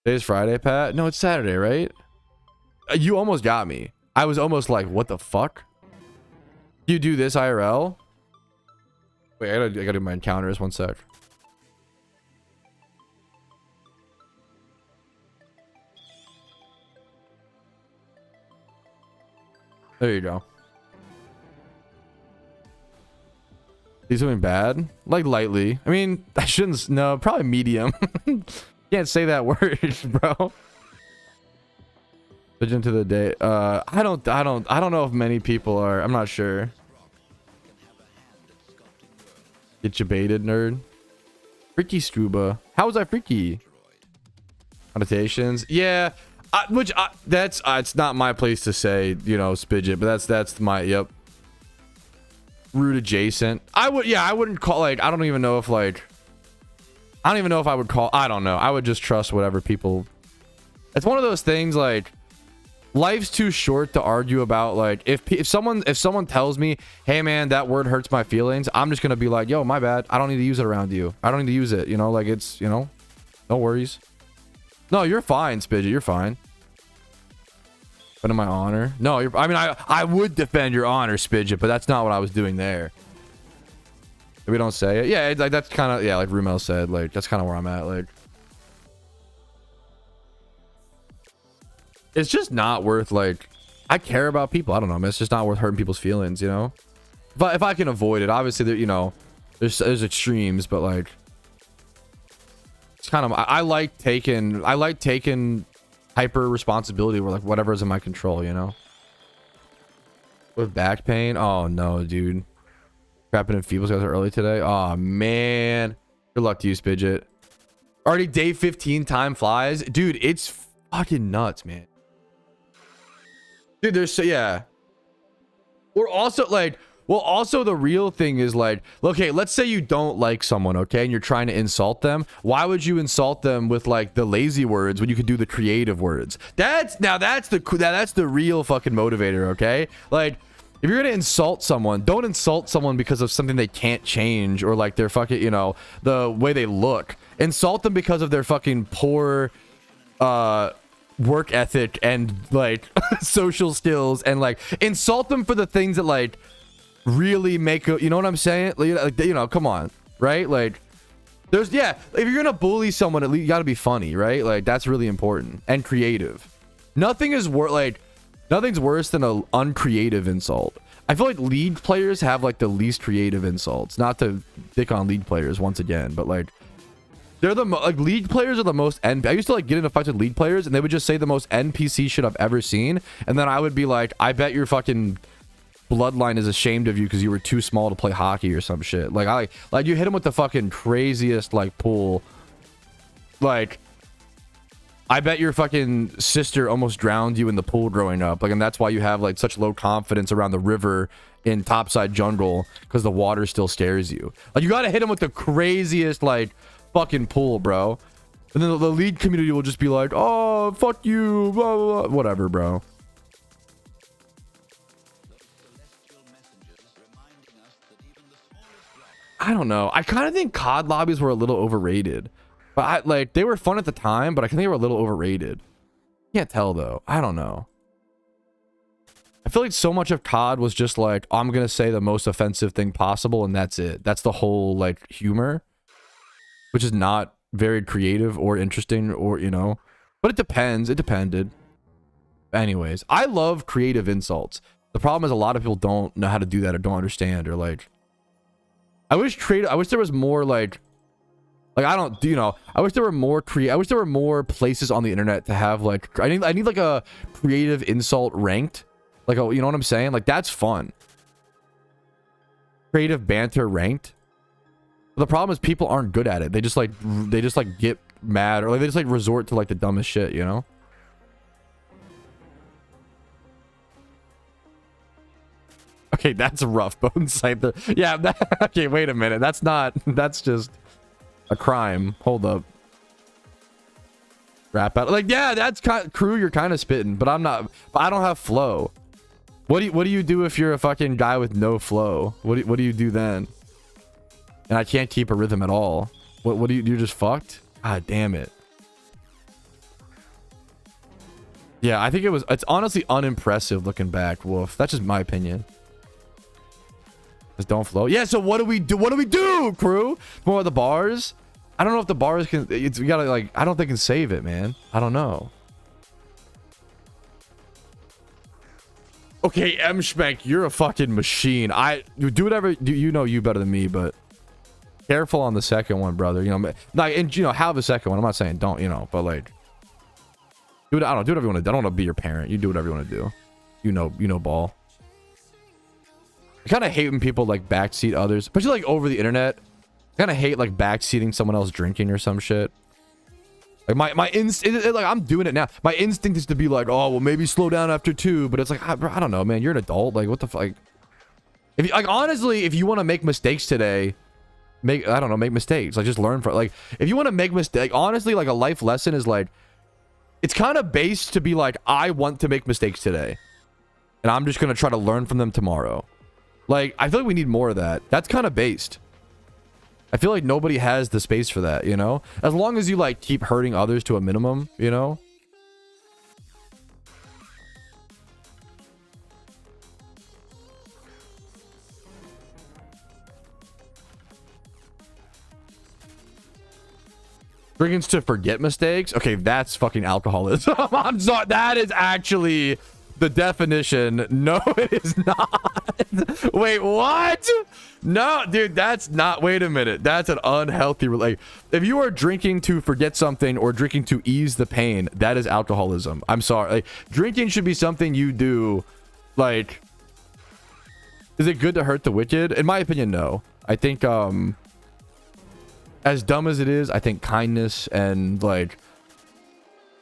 Today's Friday, Pat. No, it's Saturday, right? You almost got me. I was almost like, what the fuck? You do this IRL? Wait, I gotta do my encounters. One sec. There you go. He's doing bad? Like lightly. I mean, I shouldn't. No, probably medium. Can't say that word, bro. Switch into the day. I don't know if many people are. I'm not sure. Get you baited, nerd. Freaky Struba. How was I freaky? Annotations. Yeah. That's it's not my place to say, you know, spidget, but that's my, yep. Root adjacent. I wouldn't call, like, I don't even know if, like, I don't even know if I would call, I don't know. I would just trust whatever people. It's one of those things, like, life's too short to argue about. Like, if someone tells me, hey man, that word hurts my feelings, I'm just gonna be like, yo, my bad, I don't need to use it around you. I don't need to use it, you know, like, it's, you know, no worries. No, you're fine, Spidget, you're fine. But in my honor, no, I mean, I would defend your honor, Spidget, but that's not what I was doing there. If we don't say it, yeah, like, that's kind of, yeah, like Rumel said, like, that's kind of where I'm at. Like, it's just not worth, like, I care about people, I don't know, man, it's just not worth hurting people's feelings, you know. But if I can avoid it, obviously there, you know, there's extremes, but like, it's kind of, I like taking hyper responsibility where, like, whatever is in my control, you know. With back pain, oh no, dude. Crapping in Feebles guys are early today. Oh man, good luck to you, Spidget. Already day 15, time flies, dude. It's fucking nuts, man. Dude, there's so, yeah. We're also like, well, also the real thing is, like, okay, let's say you don't like someone, okay, and you're trying to insult them. Why would you insult them with, like, the lazy words when you could do the creative words? That's the real fucking motivator, okay? Like, if you're gonna insult someone, don't insult someone because of something they can't change, or like their fucking, you know, the way they look. Insult them because of their fucking poor work ethic and, like, social skills, and, like, insult them for the things that, like, really make a, you know what I'm saying? Like, you know, come on, right? Like, there's, yeah, if you're gonna bully someone, at least you gotta be funny, right? Like, that's really important, and creative. Nothing's worse than an uncreative insult. I feel like league players have, like, the least creative insults. Not to dick on league players once again, but, like, they're the like, league players are the most I used to, like, get into fights with league players and they would just say the most NPC shit I've ever seen, and then I would be like, I bet your fucking bloodline is ashamed of you because you were too small to play hockey or some shit. Like, like you hit him with the fucking craziest, like, pull. Like, I bet your fucking sister almost drowned you in the pool growing up. Like, and that's why you have, like, such low confidence around the river in topside jungle, because the water still scares you. Like, you gotta hit him with the craziest, like, fucking pull, bro. And then the lead community will just be like, oh, fuck you, blah, blah, blah. Whatever, bro. I don't know. I kind of think COD lobbies were a little overrated. But like, they were fun at the time, but I think they were a little overrated. Can't tell though. I don't know. I feel like so much of COD was just like, I'm gonna say the most offensive thing possible, and that's it. That's the whole, like, humor, which is not very creative or interesting, or, you know. But it depends. It depended. Anyways, I love creative insults. The problem is a lot of people don't know how to do that, or don't understand, or, like, I wish there was more, like, Like, I don't, you know, I wish there were more I wish there were more places on the internet to have like, I need like a creative insult ranked, like, you know what I'm saying? Like, that's fun. Creative banter ranked. But the problem is people aren't good at it. They just like get mad, or like they just like resort to like the dumbest shit, you know? Okay, that's rough. Bone Scyther. Yeah, okay, wait a minute. That's just a crime. Hold up. Rap out. Like, yeah, that's kind of, crew, you're kind of spitting, but I'm not, but I don't have flow. What do you do if you're a fucking guy with no flow? What do you do then? And I can't keep a rhythm at all. What do you just fucked? God damn it. Yeah, I think it's honestly unimpressive looking back, Wolf. That's just my opinion. Just don't flow. Yeah, so what do we do? What do we do, crew? More of the bars? I don't know if the bars can, we gotta like, I don't think it can save it, man. I don't know. Okay, M Schmeck, you're a fucking machine. Do whatever, you know you better than me, but careful on the second one, brother. You know, like, and you know, have a second one. I'm not saying don't, you know, but like, do whatever you want to do. I don't want to be your parent. You do whatever you want to do. You know, ball. I kind of hate when people like backseat others, especially like over the internet. I kind of hate like backseating someone else drinking or some shit. Like my instinct, like I'm doing it now. My instinct is to be like, oh well, maybe slow down after 2, but it's like I don't know, man. You're an adult. Like what the fuck? If you, like honestly, if you want to make mistakes today, make mistakes. Like just learn from. Like if you want to make mistakes, honestly, like a life lesson is like, it's kind of based to be like, I want to make mistakes today, and I'm just gonna try to learn from them tomorrow. Like, I feel like we need more of that. That's kind of based. I feel like nobody has the space for that, you know? As long as you, like, keep hurting others to a minimum, you know? Drinking's to forget mistakes? Okay, that's fucking alcoholism. I'm sorry. That is actually the definition. No, it is not. Wait, what? No, dude, that's not. Wait a minute. That's an unhealthy. Like, if you are drinking to forget something or drinking to ease the pain, that is alcoholism. I'm sorry. Like, drinking should be something you do. Like, is it good to hurt the wicked? In my opinion, no. I think, as dumb as it is, I think kindness and like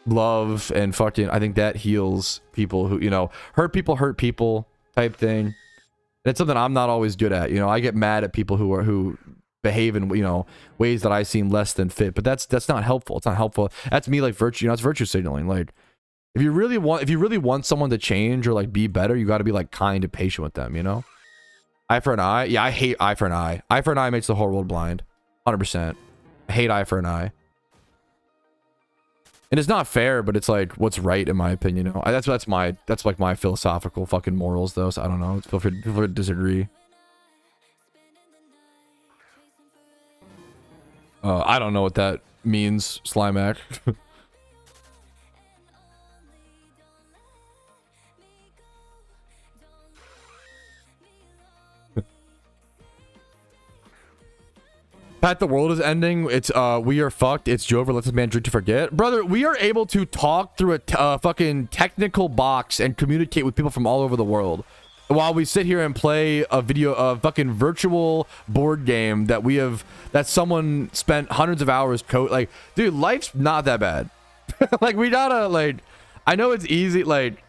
love and fucking, I think that heals people who, you know, hurt people type thing. And it's something I'm not always good at. You know, I get mad at people who behave in, you know, ways that I seem less than fit, but that's not helpful. It's not helpful. That's me like virtue, you know, it's virtue signaling. Like if you really want someone to change or like be better, you got to be like kind and patient with them, you know? Eye for an eye. Yeah, I hate eye for an eye. Eye for an eye makes the whole world blind. 100%. I hate eye for an eye. And it's not fair, but it's like what's right in my opinion. You know, that's like my philosophical fucking morals though. So I don't know. Feel free to disagree. I don't know what that means, Slimac. Pat, the world is ending. It's we are fucked. It's Jover. Let this man drink to forget. Brother, we are able to talk through a fucking technical box and communicate with people from all over the world while we sit here and play a fucking virtual board game that someone spent hundreds of hours code. Like, dude, life's not that bad. Like, we gotta, like, I know it's easy. Like,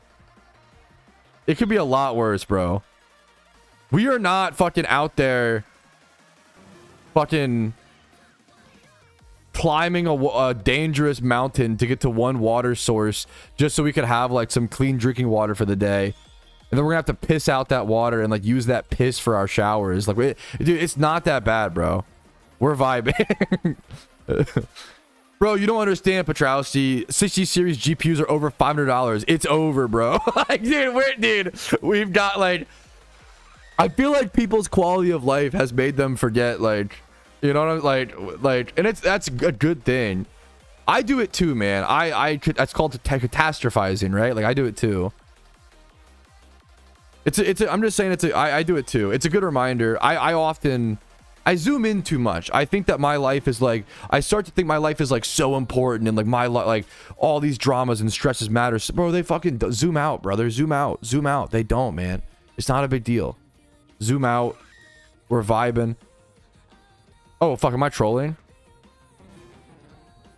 it could be a lot worse, bro. We are not fucking out there fucking climbing a dangerous mountain to get to one water source just so we could have like some clean drinking water for the day, and then we're gonna have to piss out that water and like use that piss for our showers. Like, dude, it's not that bad, bro. We're vibing. Bro, you don't understand, Petrowski. 60 series GPUs are over $500. It's over, bro. Like, dude, we've got like, I feel like people's quality of life has made them forget, like, you know what I'm like, and that's a good thing. I do it too, man. That's called catastrophizing, right? Like, I do it too. I'm just saying I do it too. It's a good reminder. I often I zoom in too much. I think that my life is like, I start to think my life is like so important and like my like all these dramas and stresses matter. Bro, they fucking zoom out, brother. Zoom out. Zoom out. They don't, man. It's not a big deal. Zoom out. We're vibing. Oh, fuck. Am I trolling?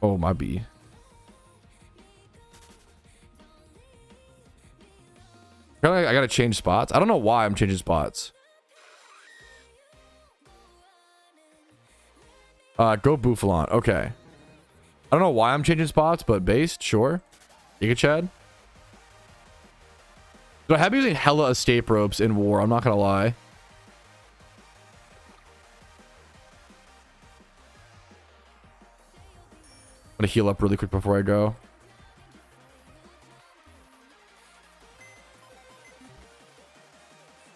Oh, my B. I gotta change spots. I don't know why I'm changing spots. Go Bouffalon. Okay. I don't know why I'm changing spots, but based, sure. Giga Chad. So I have been using hella escape ropes in war. I'm not gonna lie. I'm gonna heal up really quick before I go.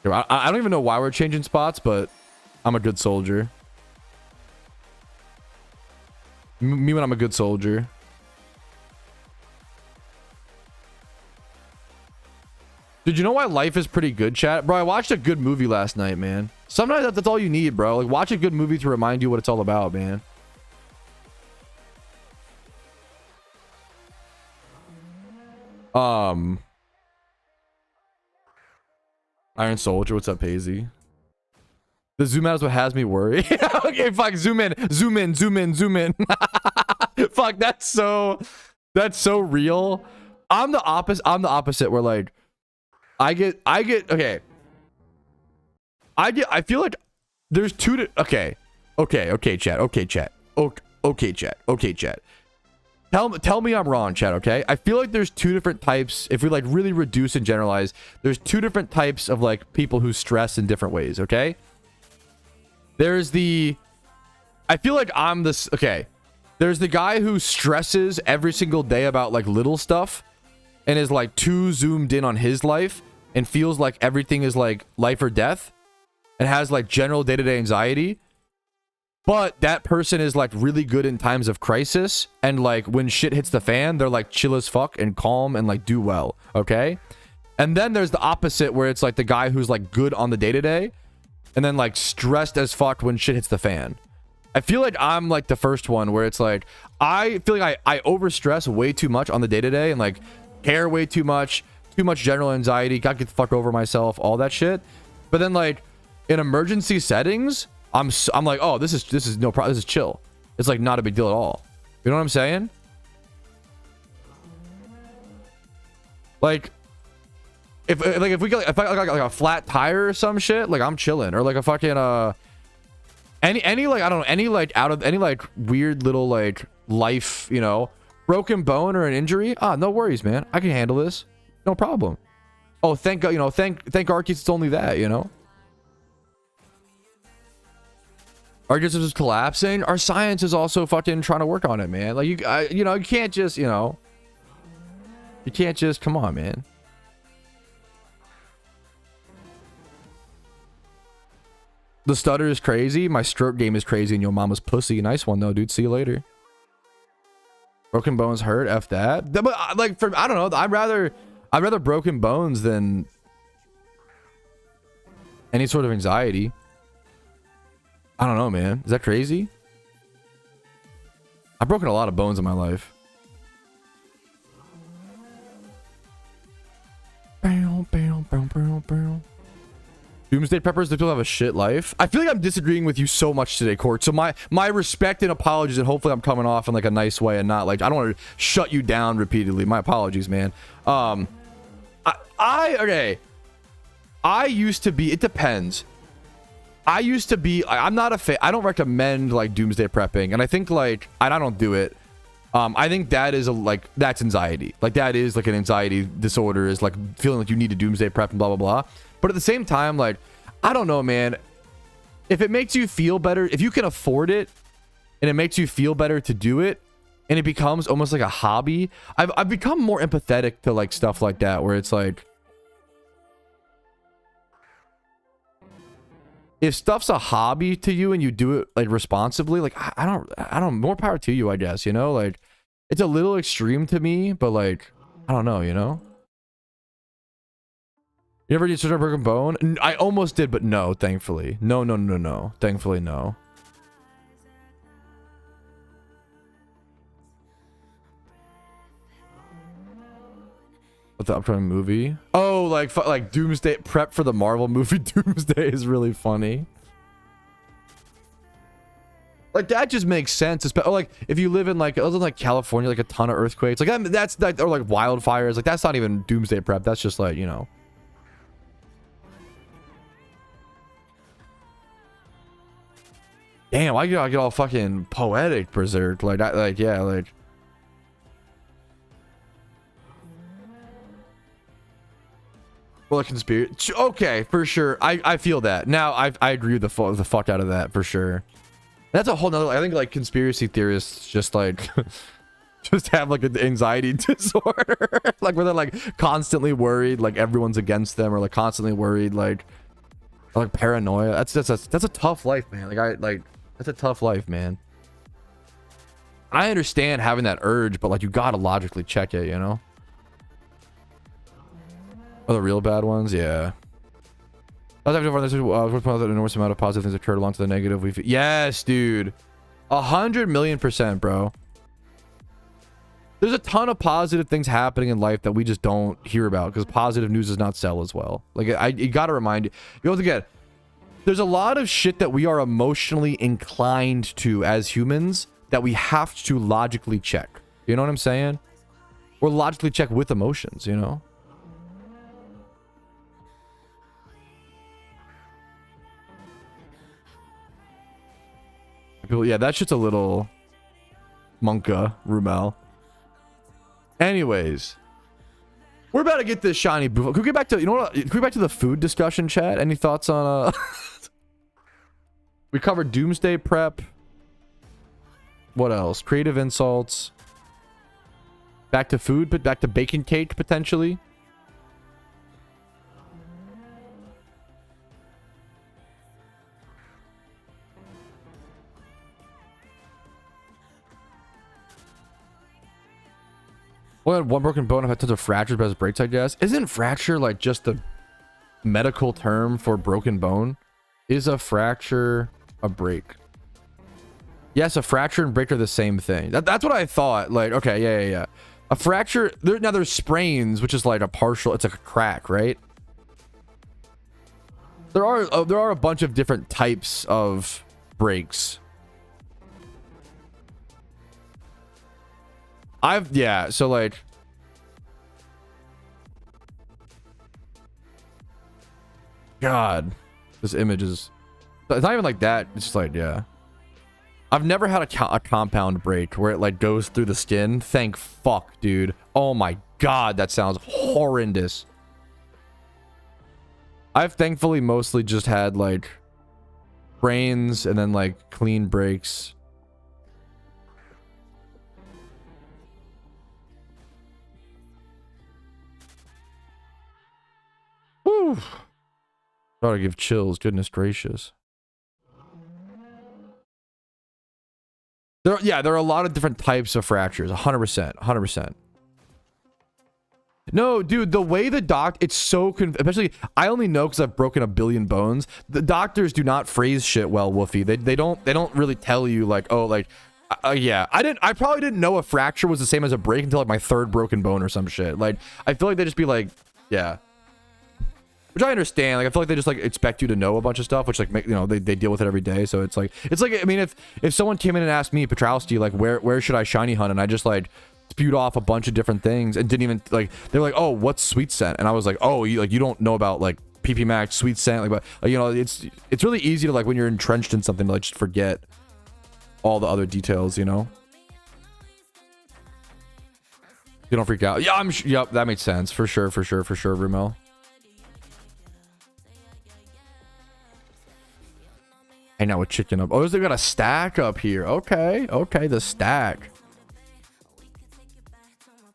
I don't even know why we're changing spots, but I'm a good soldier. Me when I'm a good soldier. Dude, you know why life is pretty good, chat? Bro, I watched a good movie last night, man. Sometimes that's all you need, bro. Like, watch a good movie to remind you what it's all about, man. Iron Soldier, what's up, Hazy? The zoom out is what has me worried. Okay, fuck, zoom in. Fuck, that's so real. I'm the opposite where like I feel like there's two okay, chat. Tell me I'm wrong, chat, okay? I feel like there's two different types. If we like really reduce and generalize, there's two different types of like people who stress in different ways, okay? There's the I feel like I'm this okay. There's the guy who stresses every single day about like little stuff and is like too zoomed in on his life and feels like everything is like life or death and has like general day-to-day anxiety. But that person is like really good in times of crisis, and like when shit hits the fan, they're like chill as fuck and calm and like do well, okay? And then there's the opposite where it's like the guy who's like good on the day-to-day and then like stressed as fuck when shit hits the fan. I feel like I'm like the first one where it's like I feel like I overstress way too much on the day-to-day and like care way too much general anxiety, gotta get the fuck over myself, all that shit. But then like in emergency settings, I'm like, oh, this is no problem. This is chill. It's like not a big deal at all. You know what I'm saying? Like, if I got like a flat tire or some shit, like I'm chilling. Or like a fucking any like I don't know, any like out of any like weird little like life, you know, broken bone or an injury. Ah, no worries, man. I can handle this. No problem. Oh, thank God, you know, thank Arceus it's only that, you know. Our system is collapsing. Our science is also fucking trying to work on it, man. Like you know, you can't just, you know, you can't just come on, man. The stutter is crazy. My stroke game is crazy, and your mama's pussy. Nice one though, dude. See you later. Broken bones hurt. F that. But like for I don't know. I'd rather broken bones than any sort of anxiety. I don't know, man. Is that crazy? I've broken a lot of bones in my life. Doomsday Preppers, they still have a shit life. I feel like I'm disagreeing with you so much today, Court. So my respect and apologies, and hopefully I'm coming off in like a nice way and not like I don't want to shut you down repeatedly. My apologies, man. Okay. I used to be. It depends. I used to be. I'm not a fan. I don't recommend like doomsday prepping, and I think like I don't do it. I think that is that's anxiety. Like that is like an anxiety disorder. Is like feeling like you need to doomsday prep and blah blah blah. But at the same time, like I don't know, man. If it makes you feel better, if you can afford it, and it makes you feel better to do it, and it becomes almost like a hobby. I've become more empathetic to like stuff like that, where it's like, if stuff's a hobby to you and you do it like responsibly, like I don't more power to you, I guess, you know, like it's a little extreme to me, but like I don't know, you know. You ever did such a broken bone? I almost did, but no, thankfully. No. Thankfully, no. What's the upcoming movie? Oh, like Doomsday prep for the Marvel movie. Doomsday is really funny. Like that just makes sense. Or like if you live in like California, like a ton of earthquakes, like that's that, or like wildfires, like that's not even doomsday prep. That's just like, you know. Damn, I get all fucking poetic, berserk, like that, like yeah, like. Well, a conspiracy. Okay, for sure. I feel that now. I agree with the fuck out of that for sure. That's a whole nother. I think like conspiracy theorists just like just have like an anxiety disorder, like where they're like constantly worried, like everyone's against them, or like constantly worried, like paranoia. That's a tough life, man. That's a tough life, man. I understand having that urge, but like you gotta logically check it, you know. Oh, the real bad ones, yeah. There's an enormous amount of positive things occurred along to the negative. Yes, dude, 100,000,000%, bro. There's a ton of positive things happening in life that we just don't hear about because positive news does not sell as well. Like you gotta remind you. You have to get. There's a lot of shit that we are emotionally inclined to as humans that we have to logically check. You know what I'm saying? Or logically check with emotions. You know. Yeah, that shit's a little Monka, Rumel. Anyways, we're about to get this shiny booth. Can we get back to, you know what? Can we get back to the food discussion, chat? Any thoughts on we covered doomsday prep. What else? Creative insults. Back to food, but back to bacon cake potentially. Well, one broken bone. I've had tons of fractures, but as breaks, I guess. Isn't fracture like just the medical term for broken bone? Is a fracture a break? Yes, a fracture and break are the same thing. That's what I thought. Like, okay, yeah. A fracture. Now there's sprains, which is like a partial. It's like a crack, right? There are a bunch of different types of breaks. So like God, this image is, it's not even like that. It's just like, yeah, I've never had a compound break where it like goes through the skin. Thank fuck, dude. Oh my God, that sounds horrendous. I've thankfully mostly just had like brains and then like clean breaks. Whew. Thought I'd give chills. Goodness gracious. There are a lot of different types of fractures. 100%. No, dude, the way the it's so especially I only know because I've broken 1 billion bones. The doctors do not phrase shit well, Woofy. They don't really tell you like, oh, like yeah. I probably didn't know a fracture was the same as a break until like my 3rd broken bone or some shit. Like I feel like they just be like, yeah. Which I understand. Like I feel like they just like expect you to know a bunch of stuff, which like they deal with it every day. So it's like I mean if someone came in and asked me, Petrowski, like where should I shiny hunt, and I just like spewed off a bunch of different things and didn't even like, they're like, oh, what's sweet scent? And I was like, oh, you don't know about like PP Max, sweet scent, like, but you know, it's really easy to like when you're entrenched in something to like just forget all the other details, you know. You don't freak out. Yeah, yep, that makes sense for sure, Rumel. Hang out with chicken up. Oh, they got a stack up here. Okay, the stack.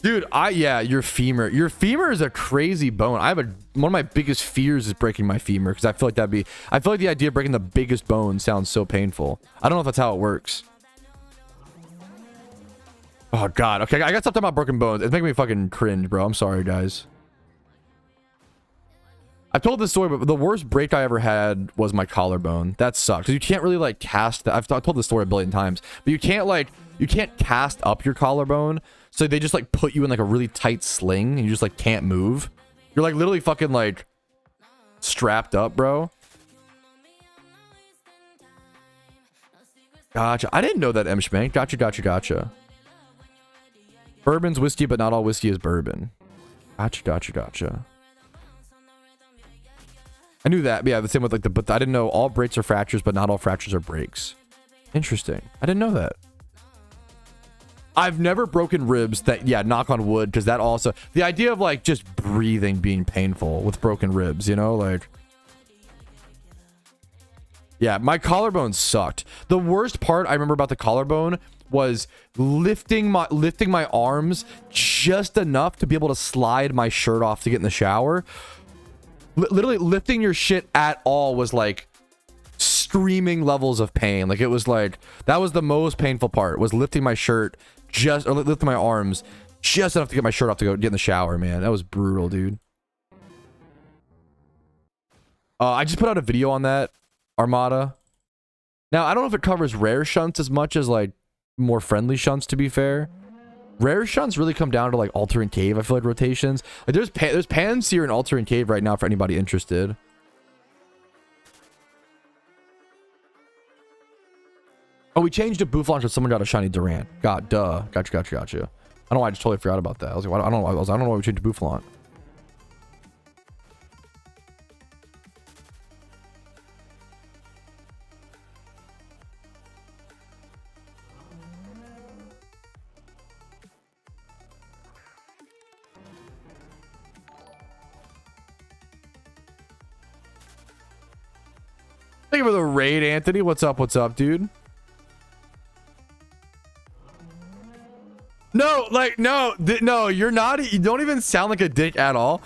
Dude, your femur. Your femur is a crazy bone. One of my biggest fears is breaking my femur because I feel like the idea of breaking the biggest bone sounds so painful. I don't know if that's how it works. Oh God. Okay, I got something about broken bones. It's making me fucking cringe, bro. I'm sorry, guys. I've told this story, but the worst break I ever had was my collarbone. That sucks because you can't really like cast. I've told this story 1 billion times, but you can't cast up your collarbone. So they just like put you in like a really tight sling and you just like can't move. You're like literally fucking like strapped up, bro. Gotcha. I didn't know that, M. Schmank. Gotcha. Bourbon's whiskey, but not all whiskey is bourbon. Gotcha. I knew that. Yeah, the same with like but I didn't know all breaks are fractures, but not all fractures are breaks. Interesting. I didn't know that. I've never broken ribs that, yeah, knock on wood, because that also, the idea of like just breathing being painful with broken ribs, you know, like, yeah, my collarbone sucked. The worst part I remember about the collarbone was lifting my arms just enough to be able to slide my shirt off to get in the shower. Literally lifting your shit at all was like screaming levels of pain. Like it was like, that was the most painful part, was lifting my shirt or lifting my arms just enough to get my shirt off to go get in the shower, man. That was brutal, dude. I just put out a video on that, Armada. Now, I don't know if it covers rare shunts as much as like more friendly shunts, to be fair. Rare shunts really come down to like altar and cave, I feel like, rotations. Like there's Panseer and altar and cave right now for anybody interested. Oh, we changed to booth launch when someone got a shiny Durant. Gotcha. I don't know why I just totally forgot about that. I was like, I don't know why we changed to booth launch. Thank you for the raid, Anthony. What's up, dude? No, like, no, you're not. You don't even sound like a dick at all.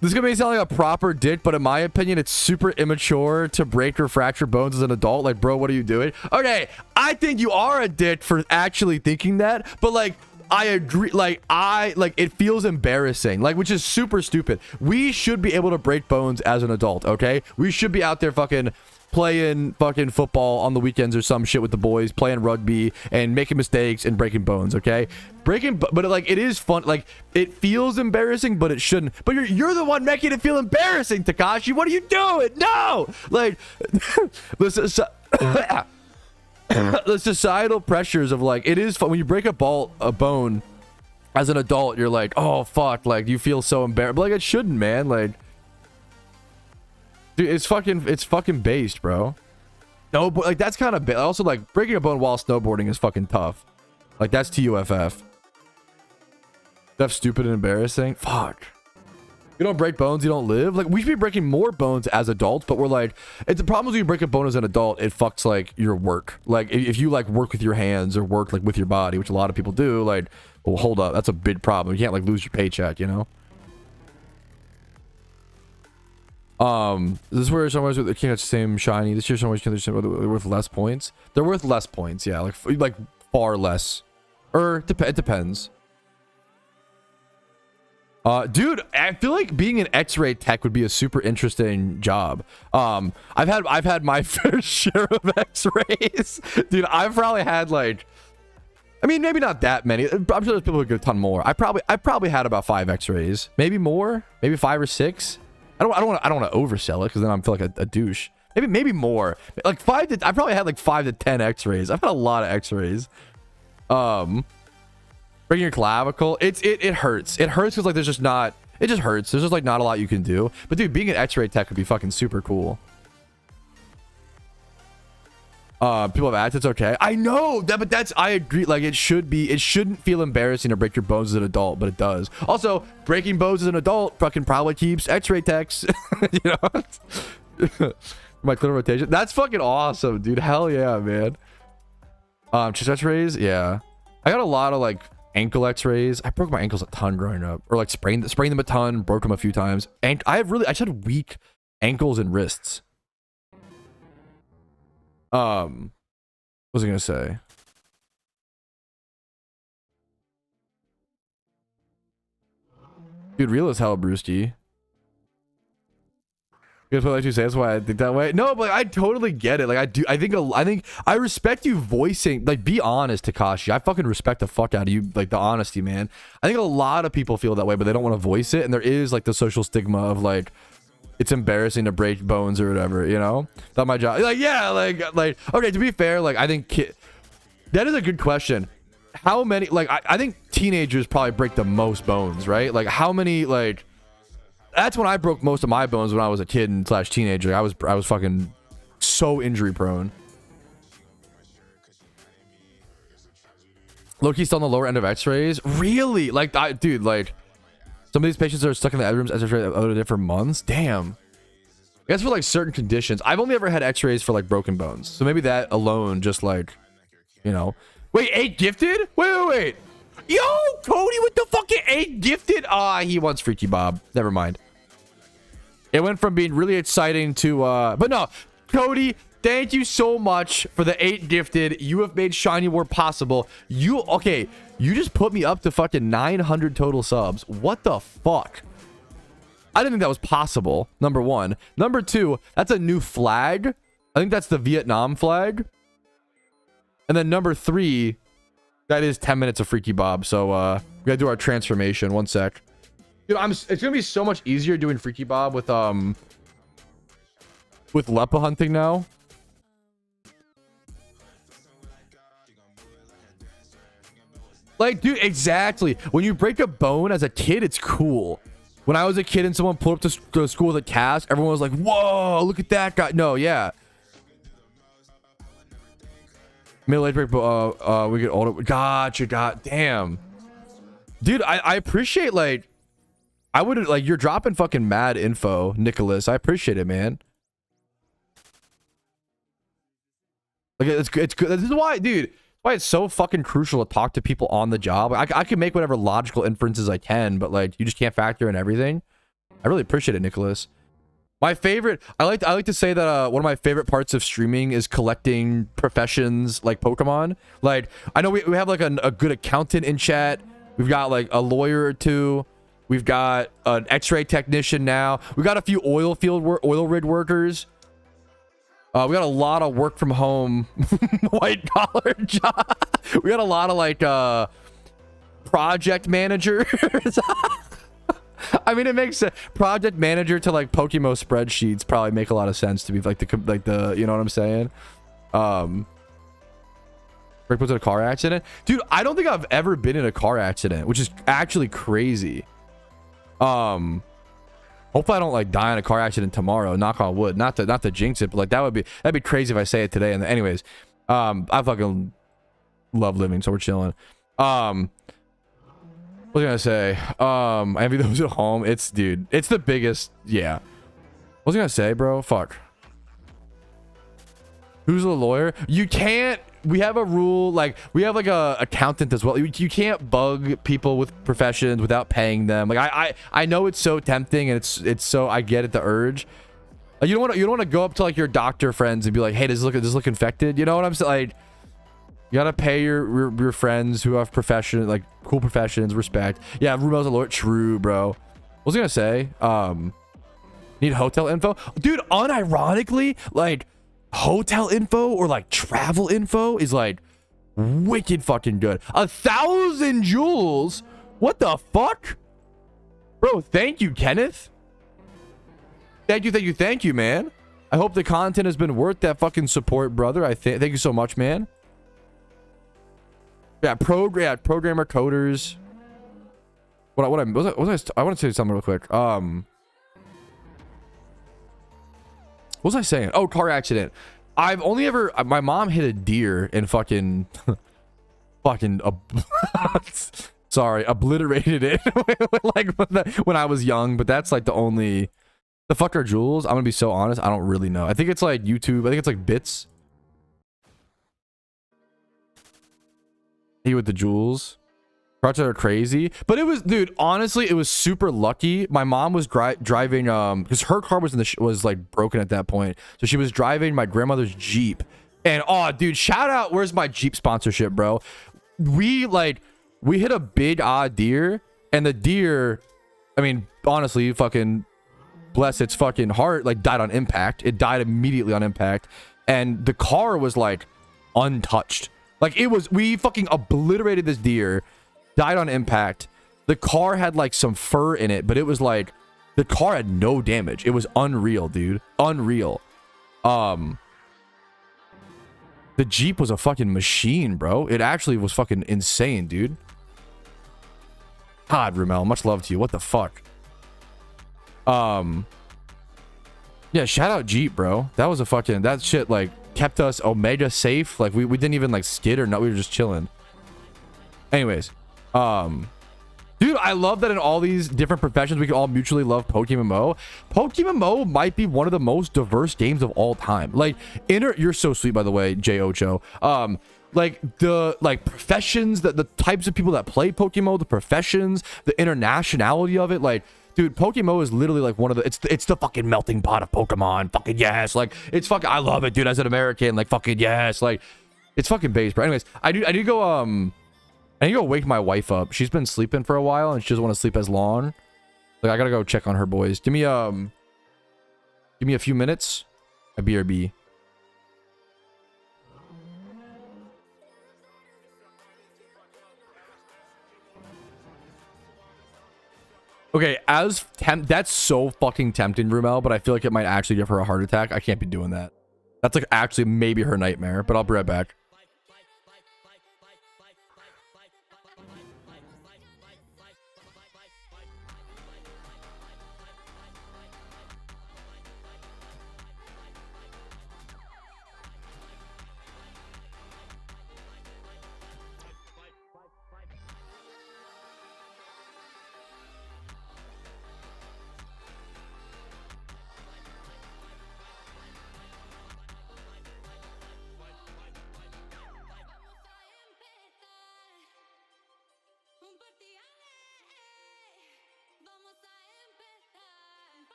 This is gonna make me sound like a proper dick, but in my opinion, it's super immature to break or fracture bones as an adult. Like, bro, what are you doing? Okay, I think you are a dick for actually thinking that, but like, I agree. Like, it feels embarrassing, like, which is super stupid. We should be able to break bones as an adult, okay? We should be out there fucking playing fucking football on the weekends or some shit with the boys, playing rugby and making mistakes and breaking bones, okay? But like, it is fun. Like, it feels embarrassing, but it shouldn't. But you're the one making it feel embarrassing, Takashi. What are you doing? No! Like, the societal pressures of like, it is fun when you break a bone as an adult. You're like, oh fuck, like you feel so embarrassed, but like it shouldn't, man. Like, dude, it's fucking based, bro. No, but like that's kind of also like breaking a bone while snowboarding is fucking tough. Like that's TUFF. That's stupid and embarrassing. Fuck. You don't break bones, you don't live. Like, we should be breaking more bones as adults, but we're like, it's the problem is when you break a bone as an adult, it fucks like your work. Like if you like work with your hands or work like with your body, which a lot of people do, like, well, hold up, that's a big problem. You can't like lose your paycheck, you know? This is where some ways they can't get the same shiny. This year some ways they're worth less points. They're worth less points, yeah, like far less. It depends. Dude, I feel like being an X-ray tech would be a super interesting job. I've had my fair share of X-rays. Dude, I've probably had like, I mean, maybe not that many. I'm sure there's people who get a ton more. I probably had about 5 X-rays, maybe more, maybe 5 or 6. I don't want to oversell it because then I feel like a douche. Maybe more. Like 5 to, I probably had like 5 to 10 X-rays. I've had a lot of X-rays. Breaking your clavicle, it hurts. It hurts because like it just hurts. There's just like not a lot you can do. But dude, being an X-ray tech would be fucking super cool. People have ads, it's okay. I know that, but I agree. Like it shouldn't feel embarrassing to break your bones as an adult, but it does. Also, breaking bones as an adult fucking probably keeps X-ray techs. You know, my clinical rotation. That's fucking awesome, dude. Hell yeah, man. Chest X-rays, yeah. I got a lot of like ankle X-rays. I broke my ankles a ton growing up, or like sprained them a ton, broke them a few times. And I just had weak ankles and wrists. What was I gonna say? Dude, real as hell, Brewski. That's what you say. That's why I think that way. No, but I totally get it. Like I do. I think I respect you voicing. Like, be honest, Takashi. I fucking respect the fuck out of you. Like the honesty, man. I think a lot of people feel that way, but they don't want to voice it. And there is like the social stigma of like, it's embarrassing to break bones or whatever. You know, that's my job. Like, yeah, like okay. To be fair, like I think that is a good question. How many? Like I think teenagers probably break the most bones, right? Like how many? Like. That's when I broke most of my bones when I was a kid and / teenager. I was fucking so injury prone. Loki's still on the lower end of x-rays? Really? Like, dude, like, some of these patients are stuck in the bedrooms x-ray for months? Damn. I guess for like certain conditions. I've only ever had x-rays for like broken bones. So maybe that alone just like, you know. Wait, 8 gifted? Wait. Yo, Cody with the fucking 8 gifted. He wants Freaky Bob. Never mind. It went from being really exciting to but no, Cody, thank you so much for the 8 gifted. You have made Shiny War possible. You just put me up to fucking 900 total subs. What the fuck? I didn't think that was possible. Number 1. Number 2, that's a new flag. I think that's the Vietnam flag. And then number 3, that is 10 minutes of Freaky Bob. So we gotta do our transformation. 1 sec. Dude, it's gonna be so much easier doing Freaky Bob with Lepa hunting now. Like, dude, exactly. When you break a bone as a kid, it's cool. When I was a kid and someone pulled up to school with a cast, everyone was like, "Whoa, look at that guy!" No, yeah. Middle-aged break, we get older. Gotcha, god damn. Dude, I appreciate, like, I would, like, you're dropping fucking mad info, Nicholas. I appreciate it, man. Like, it's good. This is why, dude, why it's so fucking crucial to talk to people on the job. I can make whatever logical inferences I can, but, like, you just can't factor in everything. I really appreciate it, Nicholas. My favorite, I like to say that one of my favorite parts of streaming is collecting professions like Pokemon. Like, I know we have like a good accountant in chat. We've got like a lawyer or 2. We've got an X-ray technician now. We got a few oil rig workers. We got a lot of work from home white collar job. We got a lot of like project managers. I mean, it makes sense. Project manager to like PokeMMO spreadsheets probably make a lot of sense to be like the you know what I'm saying? Rick was in a car accident, dude. I don't think I've ever been in a car accident, which is actually crazy. Hopefully I don't like die in a car accident tomorrow. Knock on wood. Not to jinx it, but like that'd be crazy if I say it today. And anyways, I fucking love living, so we're chilling. What was I gonna say? I envy those at home. It's the biggest. Yeah. What was I gonna say, bro? Fuck. Who's the lawyer? You can't. We have a rule. Like, we have like a accountant as well. You can't bug people with professions without paying them. Like, I know it's so tempting, and it's so, I get it, the urge. Like, you don't want to go up to like your doctor friends and be like, hey, does this look infected? You know what I'm saying? Like, you gotta pay your friends who have like cool professions, respect. Yeah, Rumel's a lawyer. True, bro. What was I gonna say? Need hotel info, dude. Unironically, like hotel info or like travel info is like wicked fucking good. 1,000 jewels. What the fuck, bro? Thank you, Kenneth. Thank you, man. I hope the content has been worth that fucking support, brother. Thank you so much, man. Yeah, programmer, coders. I want to say something real quick. What was I saying? Oh, car accident. I've only ever, my mom hit a deer and fucking sorry, obliterated it like when I was young. But that's like the fuck are jewels? I'm gonna be so honest, I don't really know. I think it's like YouTube. I think it's like bits. With the jewels, parts are crazy, but it was, dude, honestly, it was super lucky. My mom was driving because her car was like broken at that point, so she was driving my grandmother's Jeep. And oh, dude, shout out, where's my Jeep sponsorship, bro? We hit a big odd deer, and the deer, I mean, honestly, fucking bless its fucking heart, like died on impact. It died immediately on impact. And the car was like untouched. Like it was, we fucking obliterated this deer, died on impact. The car had like some fur in it, but it was like, the car had no damage. It was unreal, dude. Unreal. The Jeep was a fucking machine, bro. It actually was fucking insane, dude. God, Rumel, much love to you. What the fuck? Yeah, shout out Jeep, bro. That was a fucking, that shit like kept us Omega safe. Like we didn't even like skid or not. We were just chilling. Anyways, dude, I love that in all these different professions we can all mutually love PokeMMO. PokeMMO might be one of the most diverse games of all time. Like you're so sweet, by the way, J Ocho. Like the professions, the types of people that play Pokemon, the professions, the internationality of it, like dude, Pokemon is literally like one of the, it's the fucking melting pot of Pokemon. Fucking yes, like it's fucking, I love it, dude. As an American, like fucking yes, like it's fucking base, bro. Anyways, I need to go I need to go wake my wife up. She's been sleeping for a while and she doesn't want to sleep as long. Like I gotta go check on her, boys. Give me a few minutes. A BRB. Okay, that's so fucking tempting, Rumel, but I feel like it might actually give her a heart attack. I can't be doing that. That's like actually maybe her nightmare, but I'll be right back.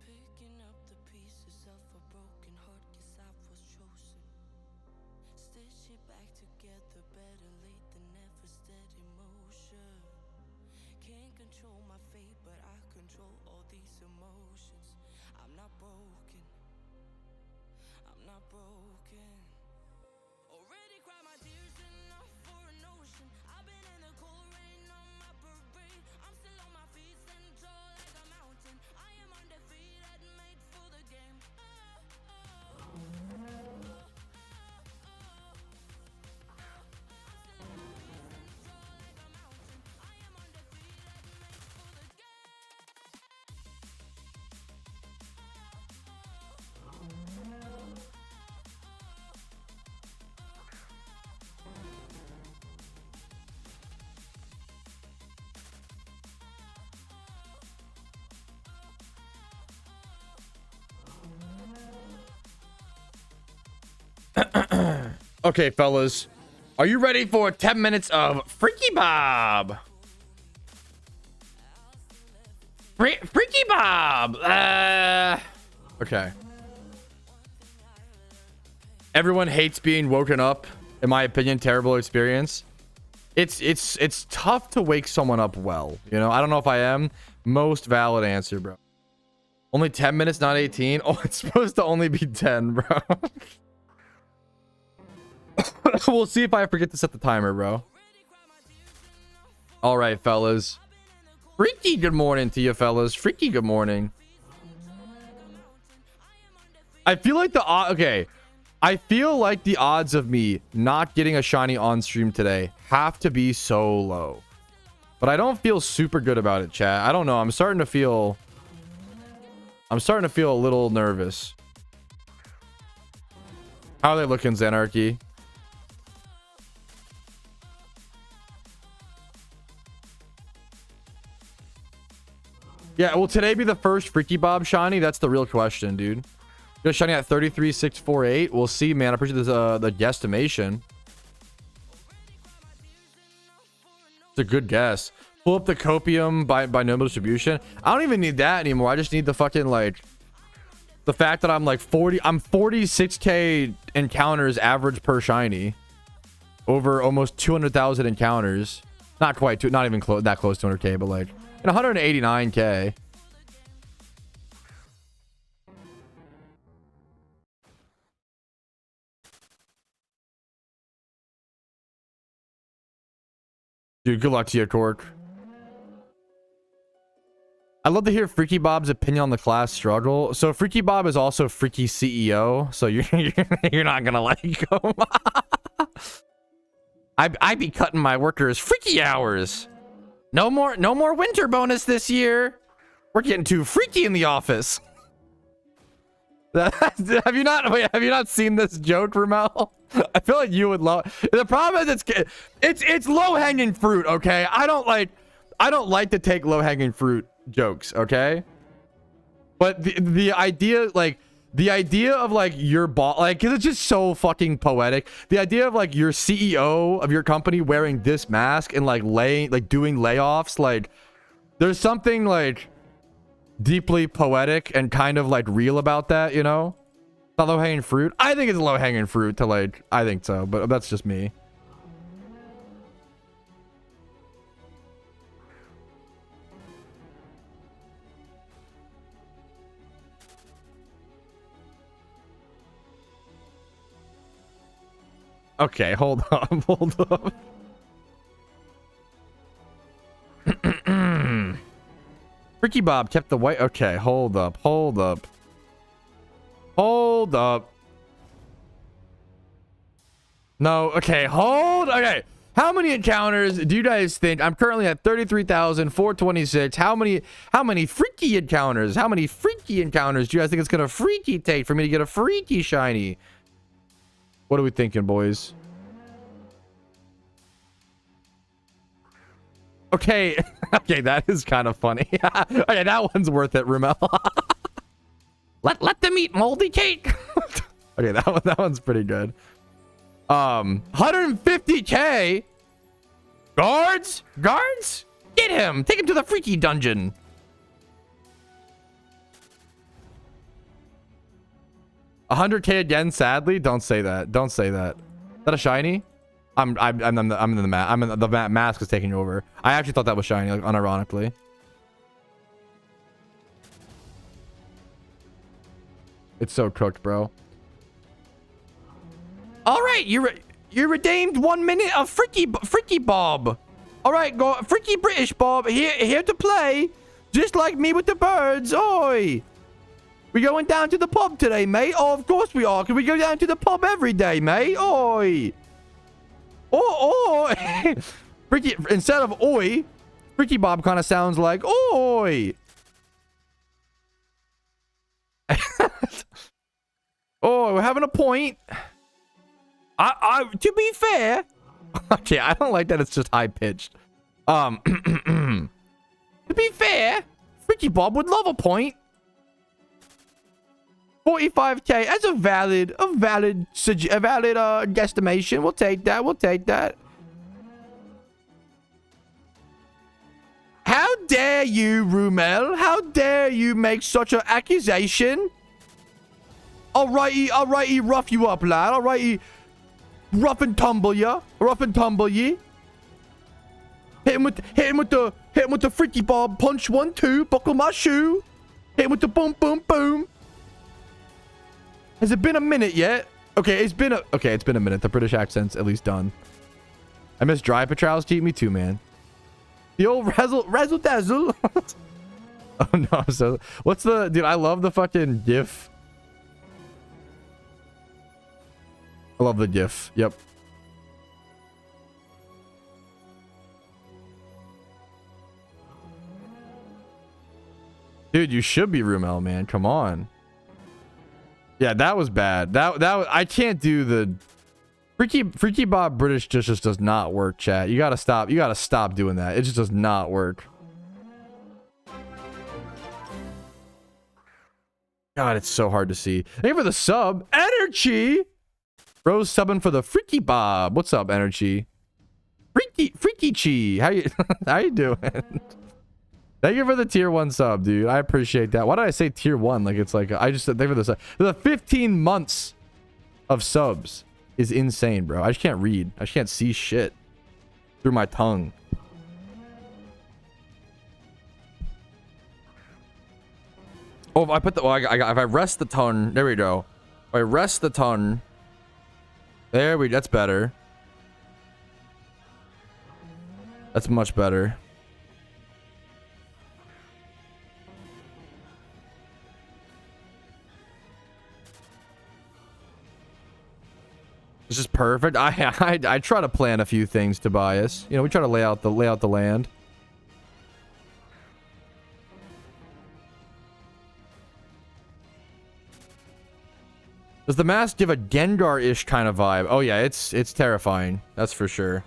Picking up the pieces of a broken heart, 'cause I was chosen. Stitch it back together, better late than never, steady motion. Can't control my fate, but I control all these emotions. I'm not broken, I'm not broken. Already cried my tears enough for an ocean. I've been in the cold rain on my parade. I'm still on my feet, stand tall like a mountain. I am undefeated, made for the game. Okay, fellas, are you ready for 10 minutes of Freaky Bob? Freaky Bob. Okay. Everyone hates being woken up. In my opinion, terrible experience. It's tough to wake someone up well. You know, I don't know if I am. Most valid answer, bro. Only 10 minutes, not 18. Oh, it's supposed to only be 10, bro. We'll see if I forget to set the timer, bro. All right, fellas. Freaky good morning to you, fellas. Freaky good morning. I feel like I feel like the odds of me not getting a shiny on stream today have to be so low. But I don't feel super good about it, chat. I don't know. I'm starting to feel a little nervous. How are they looking, Xanarchy? Yeah, will today be the first Freaky Bob shiny? That's the real question, dude. Just shiny at 33,648. We'll see, man. I appreciate this, the guesstimation. It's a good guess. Pull up the copium by normal distribution. I don't even need that anymore. I just need the fucking, like, the fact that I'm like 46k encounters average per shiny over almost 200,000 encounters. Not quite, not even that close to 200k, but like 189k. Dude, good luck to you, Cork. I'd love to hear Freaky Bob's opinion on the class struggle. So Freaky Bob is also Freaky CEO, so you're not gonna like him. I be cutting my workers freaky hours. No more winter bonus this year. We're getting too freaky in the office. Have you not seen this joke, Ramel? I feel like you would love. The problem is it's low hanging fruit. Okay, I don't like to take low hanging fruit jokes. Okay, but the idea of like your boss, like, cause it's just so fucking poetic. The idea of like your CEO of your company wearing this mask and like doing layoffs, like there's something like deeply poetic and kind of like real about that, you know? Not low hanging fruit. I think it's low hanging fruit to like, I think so, but that's just me. Okay, hold up. Freaky Bob kept the white. Okay, hold up. No, okay, okay. How many encounters do you guys think? I'm currently at 33,426. How many freaky encounters? How many freaky encounters do you guys think it's gonna freaky take for me to get a freaky shiny? What are we thinking, boys? Okay, okay, that is kind of funny. Okay, that one's worth it, Rumel. let them eat moldy cake. Okay, that one's pretty good. 150k. Guards, get him. Take him to the freaky dungeon. $100k again, sadly. Don't say that. Is that a shiny? I'm in the mask is taking over. I actually thought that was shiny, like, unironically. It's so cooked, bro. All right, you redeemed 1 minute of freaky Bob. All right, go freaky British Bob here to play, just like me with the birds. Oi. We going down to the pub today, mate? Oh, of course we are. Can we go down to the pub every day, mate? Oi. Oh. Freaky, instead of oi, Freaky Bob kind of sounds like oi. Oh, we're having a point. To be fair. Okay, I don't like that it's just high pitched. To be fair, Freaky Bob would love a point. 45k as a valid guesstimation. We'll take that. How dare you, Rumel? How dare you make such an accusation? Alrighty, rough you up, lad. Alrighty, rough and tumble ye. Hit him with the Freaky Bob punch. 1, 2, buckle my shoe. Hit him with the boom, boom, boom. Has it been a minute yet? Okay, it's been a minute. The British accent's at least done. I miss Dry Patrol's Keep me too, man. The old razzle dazzle. Oh no, so what's the dude? I love the fucking GIF. I love the GIF. Yep. Dude, you should be Rumel, man. Come on. Yeah, that was bad. That I can't do the Freaky Bob British just does not work, chat. You gotta stop doing that. It just does not work. God, it's so hard to see. Thank you for the sub. Energy! Rose subbing for the Freaky Bob. What's up, Energy? Freaky Chi. How you how you doing? Thank you for the tier 1 sub, dude. I appreciate that. Why did I say tier 1? Like, it's like, I just said thank you for the sub. The 15 months of subs is insane, bro. I just can't read. I just can't see shit through my tongue. Oh, if I put the, well, if I rest the tongue, there we go. If I rest the tongue, that's better. That's much better. This is perfect. I try to plan a few things, Tobias. You know, we try to lay out the land. Does the mask give a Gengar-ish kind of vibe? Oh yeah, it's terrifying. That's for sure.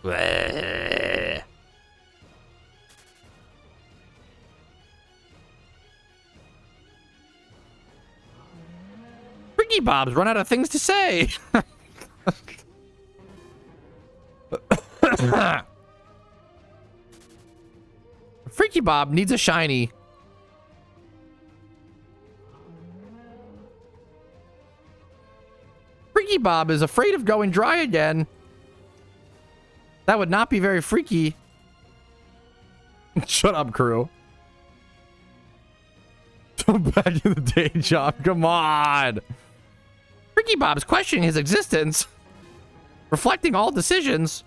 Bleh. Freaky Bob's run out of things to say. Freaky Bob needs a shiny. Freaky Bob is afraid of going dry again. That would not be very freaky. Shut up, crew. Back in the day job. Come on. Freaky Bob's questioning his existence. Reflecting all decisions.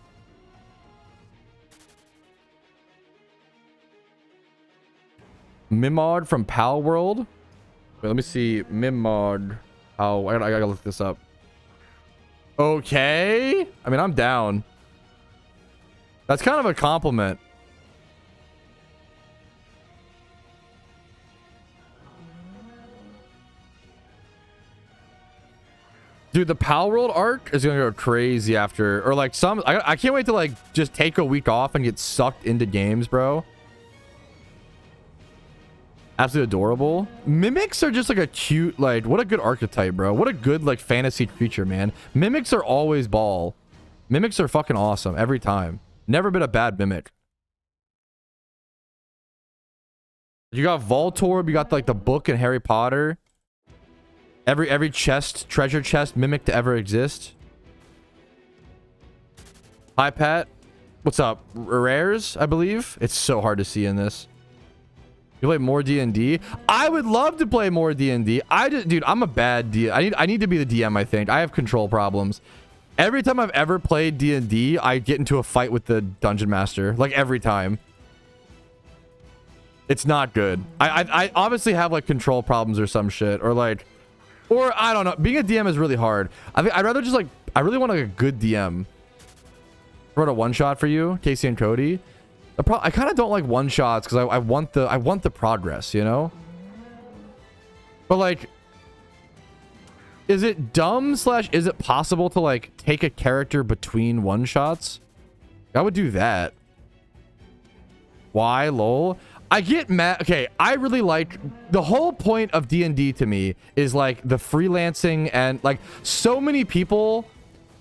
Mimod from Pal World. Wait, let me see. Mimod. Oh, I gotta look this up. Okay. I mean, I'm down. That's kind of a compliment. Dude, the Pal World arc is gonna go crazy after, or like I can't wait to like just take a week off and get sucked into games, bro. Absolutely adorable. Mimics are just like a cute, like, what a good archetype, bro. What a good, like, fantasy creature, man. Mimics are always ball. Mimics are fucking awesome every time. Never been a bad mimic. You got Voltorb, you got, like, the book in Harry Potter. Every chest, treasure chest mimic to ever exist. Hi, Pat. What's up? Rares, I believe? It's so hard to see in this. You play more D&D? I would love to play more D&D. Dude, I'm a bad DM. I need to be the DM, I think. I have control problems. Every time I've ever played D&D, I get into a fight with the dungeon master. Like, every time. It's not good. I obviously have, like, control problems or some shit. Or, like... Or, I don't know. Being a DM is really hard. I'd rather just, like... I really want, like, a good DM. I wrote a one-shot for you, Casey and Cody. I kind of don't like one-shots because I want the progress, you know? But, like... Is it dumb / is it possible to, like, take a character between one-shots? I would do that. Why, lol? I get mad. Okay, I really like... The whole point of D&D to me is, like, the freelancing and, like, so many people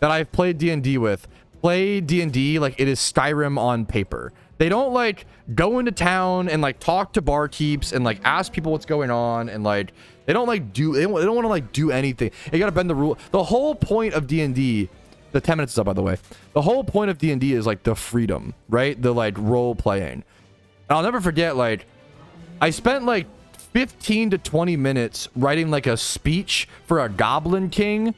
that I've played D&D with play D&D like it is Skyrim on paper. They don't, like, go into town and, like, talk to barkeeps and, like, ask people what's going on and, like... They don't, like, they don't want to, like, do anything. You gotta bend the rule. The whole point of D&D... The 10 minutes is up, by the way. The whole point of D&D is, like, the freedom, right? The, like, role-playing. And I'll never forget, like... I spent, like, 15 to 20 minutes writing, like, a speech for a Goblin King.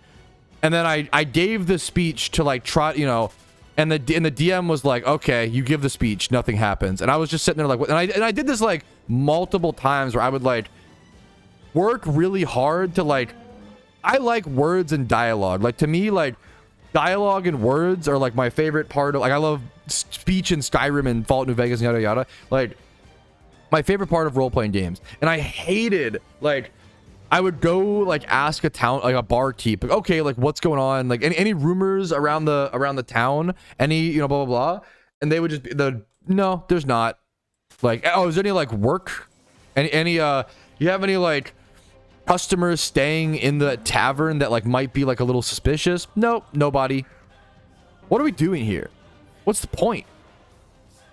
And then I gave the speech to, like, try, you know... And the DM was like, okay, you give the speech, nothing happens. And I was just sitting there like, and I did this like multiple times where I would like work really hard to like, I like words and dialogue. Like to me, like dialogue and words are like my favorite part of, like I love speech in Skyrim and Fallout New Vegas and yada yada. Like my favorite part of role-playing games. And I hated like, I would go like ask a town, like a barkeep, like, okay, like what's going on? Like any rumors around the town, any, you know, blah, blah, blah. And they would just be, the No, there's not. Like, oh, is there any like work? Any you have any like customers staying in the tavern that like might be like a little suspicious? Nope, nobody. What are we doing here? What's the point?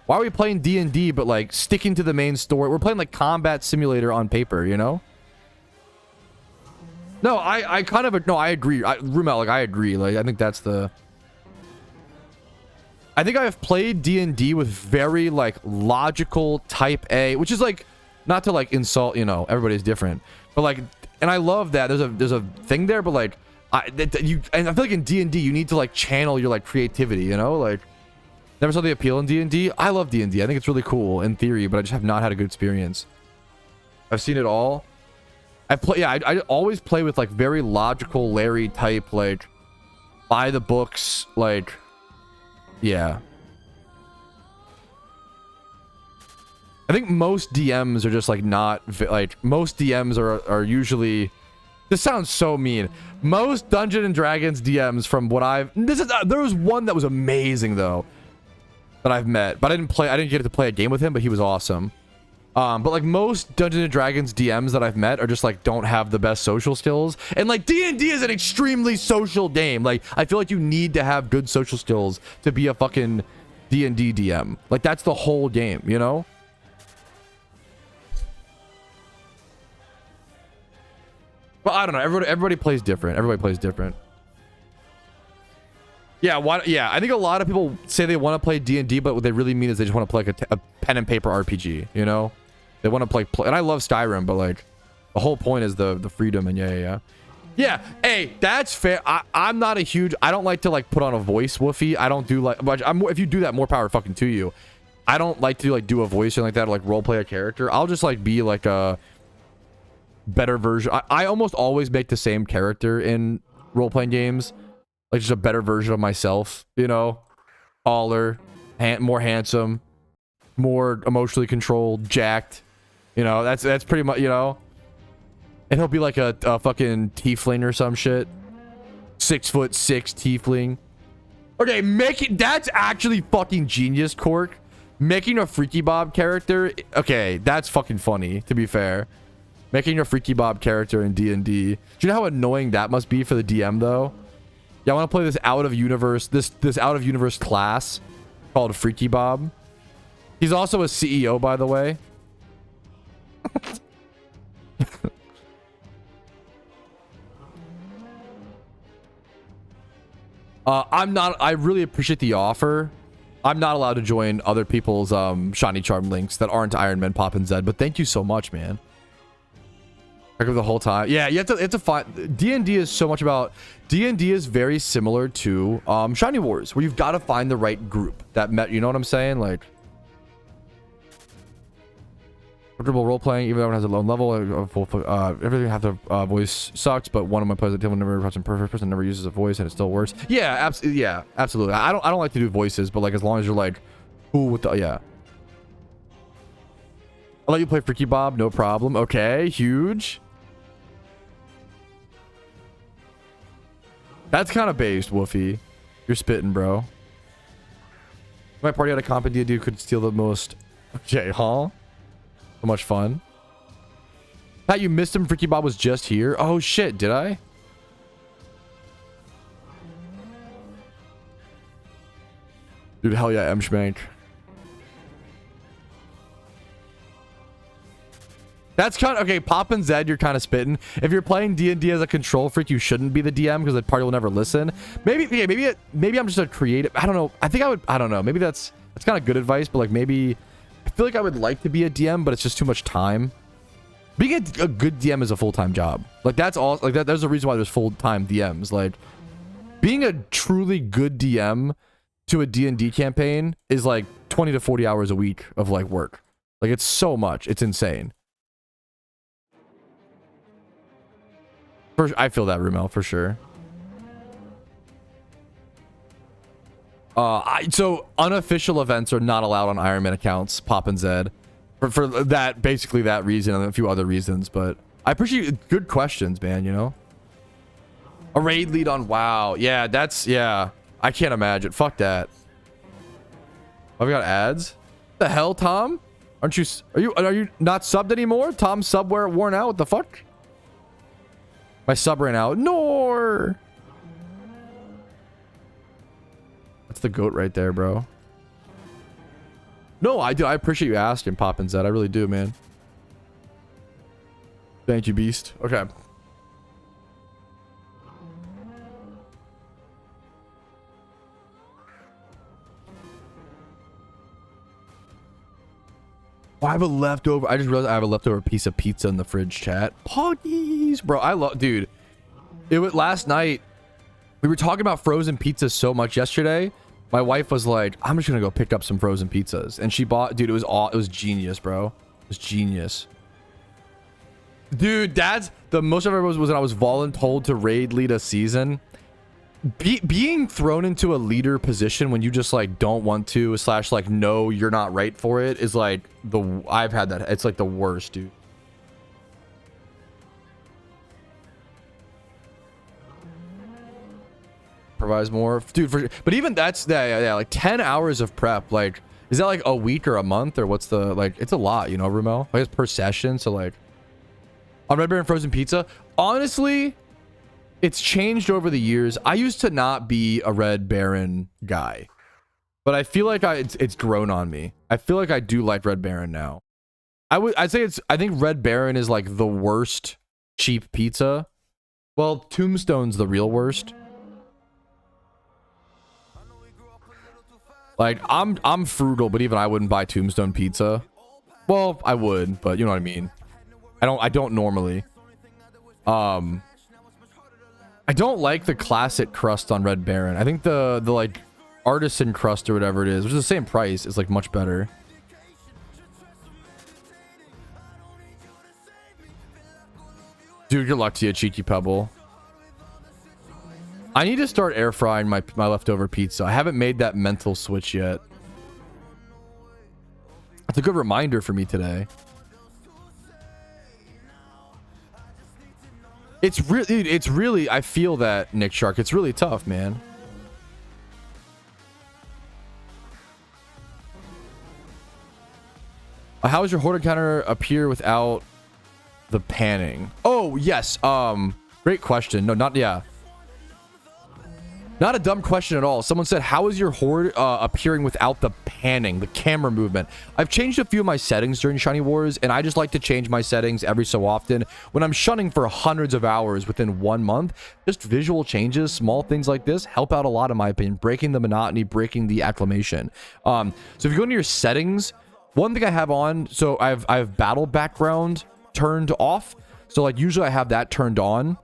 Why are we playing D&D but like sticking to the main story? We're playing like Combat Simulator on paper, you know? No, I kind of, no, I agree. Rumel, like I agree. Like I think that's the... I think I've played D&D with very like logical type A, which is like, not to like insult, you know, everybody's different, but like, and I love that there's a thing there, but like, and I feel like in D&D you need to like channel your like creativity, you know, like never saw the appeal in D&D. I love D&D. I think it's really cool in theory, but I just have not had a good experience. I've seen it all. I always play with like very logical Larry type, like by the books, like, yeah. I think most DMs are just like not like most DMs are usually, this sounds so mean. Most Dungeons and Dragons DMs from what there was one that was amazing though that I've met, but I didn't get to play a game with him, but he was awesome. But like most Dungeons and Dragons DMs that I've met are just like don't have the best social skills, and like D&D is an extremely social game. Like I feel like you need to have good social skills to be a fucking D&D DM. Like that's the whole game, you know? Well, I don't know. Everybody plays different. Everybody plays different. Yeah, yeah. I think a lot of people say they want to play D&D, but what they really mean is they just want to play like a pen and paper RPG, you know? They want to play, and I love Skyrim, but like the whole point is the freedom, and yeah. Hey, that's fair. I'm not a huge, I don't like to like put on a voice, Woofy. I don't do like, but if you do that, more power fucking to you. I don't like to like do a voice or like that, or like role play a character. I'll just like be like a better version. I almost always make the same character in role playing games, like just a better version of myself, you know, taller, more handsome, more emotionally controlled, jacked. You know, that's pretty much, you know. And he'll be like a fucking tiefling or some shit. 6'6" tiefling. Okay, that's actually fucking genius, Cork. Making a Freaky Bob character. Okay, that's fucking funny, to be fair. Making a Freaky Bob character in D&D. Do you know how annoying that must be for the DM though? Yeah, I want to play this out of universe, this out of universe class called Freaky Bob. He's also a CEO, by the way. I really appreciate the offer. I'm not allowed to join other people's shiny charm links that aren't Iron Man, Pop, and Zed, but thank you so much, man. Like the whole time. Yeah, you have to find, D&D is so much about, D&D is very similar to Shiny Wars, where you've got to find the right group that met, you know what I'm saying? Like, comfortable role playing, even though it has a low level. Everything have to voice sucks, but one of my players at the table never a perfect person never uses a voice and it still works. Yeah, absolutely. I don't like to do voices, but like as long as you're like cool with the, yeah. I'll let you play Freaky Bob, no problem. Okay, huge. That's kind of based, Woofy. You're spitting, bro. My party had a comp and D&D could steal the most. Okay, huh? So much fun. Pat, you missed him. Freaky Bob was just here. Oh shit, did I? Dude, hell yeah, M Schmank. That's kind of okay. Pop and Zed, you're kind of spitting. If you're playing D&D as a control freak, you shouldn't be the DM because the party will never listen. Maybe I'm just a creative. I don't know. I don't know. Maybe that's kind of good advice, but like maybe I feel like I would like to be a DM, but it's just too much time. Being a good DM is a full-time job. Like that's all. Like there's a reason why there's full-time DMs. Like being a truly good DM to a D&D campaign is like 20 to 40 hours a week of like work. Like it's so much. It's insane. I feel that, Rumel, for sure. So unofficial events are not allowed on Iron Man accounts, Pop and Zed, for that, basically that reason and a few other reasons. But I appreciate good questions, man. You know, a raid lead on WoW. Yeah, I can't imagine. Fuck that. I've got ads. The hell, Tom? Aren't you? Are you not subbed anymore? Tom's sub worn out. What the fuck? My sub ran out. Nor. That's the goat right there, bro. No, I do. I appreciate you asking, Poppin' Zed. I really do, man. Thank you, Beast. Okay. Oh, I have a leftover. I just realized I have a leftover piece of pizza in the fridge, chat. Poggies, bro. I love, dude. It was last night. We were talking about frozen pizzas so much yesterday. My wife was like, I'm just gonna go pick up some frozen pizzas, and she bought, dude, it was genius, bro. It was genius, dude. That's the most I ever was when I was voluntold to raid lead a season. Being thrown into a leader position when you just like don't want to / like no, you're not right for it is like I've had that. It's like the worst, dude. Provides more, dude. But even that's yeah, like 10 hours of prep. Like, is that like a week or a month or what's the like? It's a lot, you know, Rumel. Like it's per session. So like, on Red Baron frozen pizza, honestly, it's changed over the years. I used to not be a Red Baron guy, but I feel like it's grown on me. I feel like I do like Red Baron now. I'd say I think Red Baron is like the worst cheap pizza. Well, Tombstone's the real worst. Like I'm frugal, but even I wouldn't buy Tombstone pizza. Well, I would, but you know what I mean. I don't normally. I don't like the classic crust on Red Baron. I think the like artisan crust or whatever it is, which is the same price, is like much better. Dude, good luck to you, Cheeky Pebble. I need to start air frying my leftover pizza. I haven't made that mental switch yet. It's a good reminder for me today. It's really, I feel that, Nick Shark. It's really tough, man. How does your hoarder counter appear without the panning? Oh, yes. Great question. No, not, yeah. Not a dumb question at all. Someone said, how is your horde appearing without the panning, the camera movement? I've changed a few of my settings during Shiny Wars, and I just like to change my settings every so often. When I'm shunning for hundreds of hours within 1 month, just visual changes, small things like this, help out a lot in my opinion, breaking the monotony, breaking the acclimation. So if you go into your settings, one thing I have on, so I have battle background turned off. So like usually I have that turned on.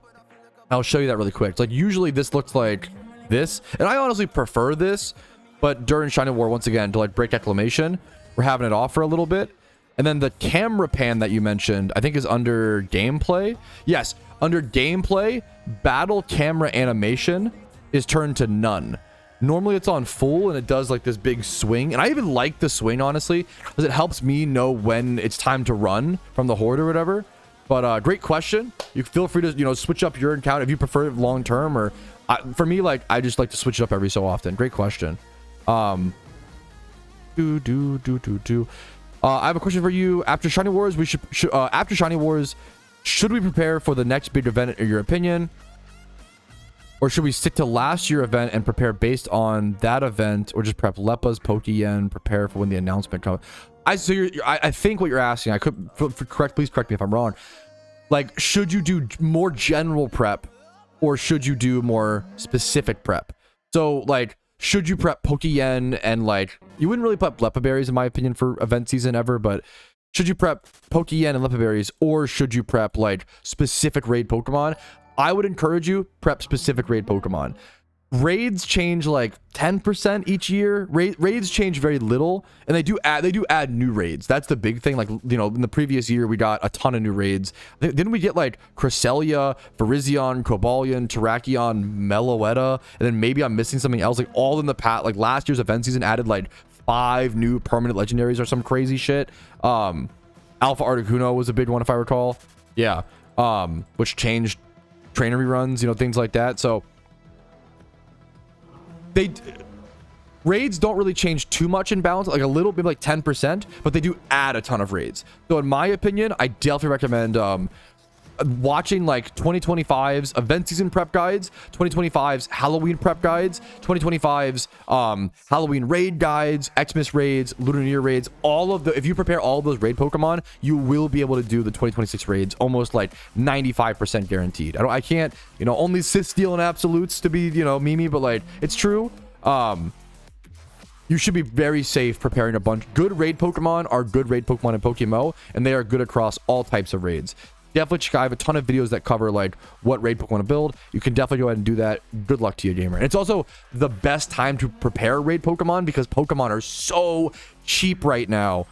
I'll show you that really quick. Like usually this looks like this, and I honestly prefer this, but during Shiny War, once again, to like break acclimation, we're having it off for a little bit. And then the camera pan that you mentioned, I think is under gameplay. Yes, under gameplay, battle camera animation is turned to none. Normally it's on full and it does like this big swing, and I even like the swing honestly because it helps me know when it's time to run from the horde or whatever. But great question. You feel free to, you know, switch up your account if you prefer it long term, or for me, like I just like to switch it up every so often. Great question. I have a question for you. After Shiny Wars, after Shiny Wars, should we prepare for the next big event in your opinion, or should we stick to last year's event and prepare based on that event, or just prep Leppas, Pokeyen, prepare for when the announcement comes? I think what you're asking, please correct me if I'm wrong. Like, should you do more general prep, or should you do more specific prep? So, like, should you prep Pokeyen and, like, you wouldn't really prep Leppa berries, in my opinion, for event season ever, but should you prep Pokeyen and Leppa berries, or should you prep, like, specific raid Pokemon? I would encourage you, prep specific raid Pokemon. Raids change like 10% each year. Raids change very little, and they do add new raids. That's the big thing. Like, you know, in the previous year we got a ton of new raids. Didn't we get like Cresselia, Virizion, Cobalion, Terrakion, Meloetta, and then maybe I'm missing something else, like all in the past. Like last year's event season added like 5 new permanent legendaries or some crazy shit. Alpha Articuno was a big one if I recall. Yeah. Which changed trainer reruns, you know, things like that. So Raids don't really change too much in balance, like a little bit, like 10%, but they do add a ton of raids. So in my opinion, I definitely recommend watching like 2025's event season prep guides, 2025's Halloween prep guides, 2025's Halloween raid guides, Xmas raids, Lunar New Year raids. All of the, if you prepare all of those raid Pokemon, you will be able to do the 2026 raids almost like 95% guaranteed. I can't, you know, only Sith Steel and Absolutes to be, you know, Mimi, but like it's true. You should be very safe preparing a bunch. Good raid Pokemon are good raid Pokemon in PokeMMO, and they are good across all types of raids. Definitely check. I have a ton of videos that cover like what raid Pokemon to build. You can definitely go ahead and do that. Good luck to you, gamer. And it's also the best time to prepare raid Pokemon because Pokemon are so cheap right now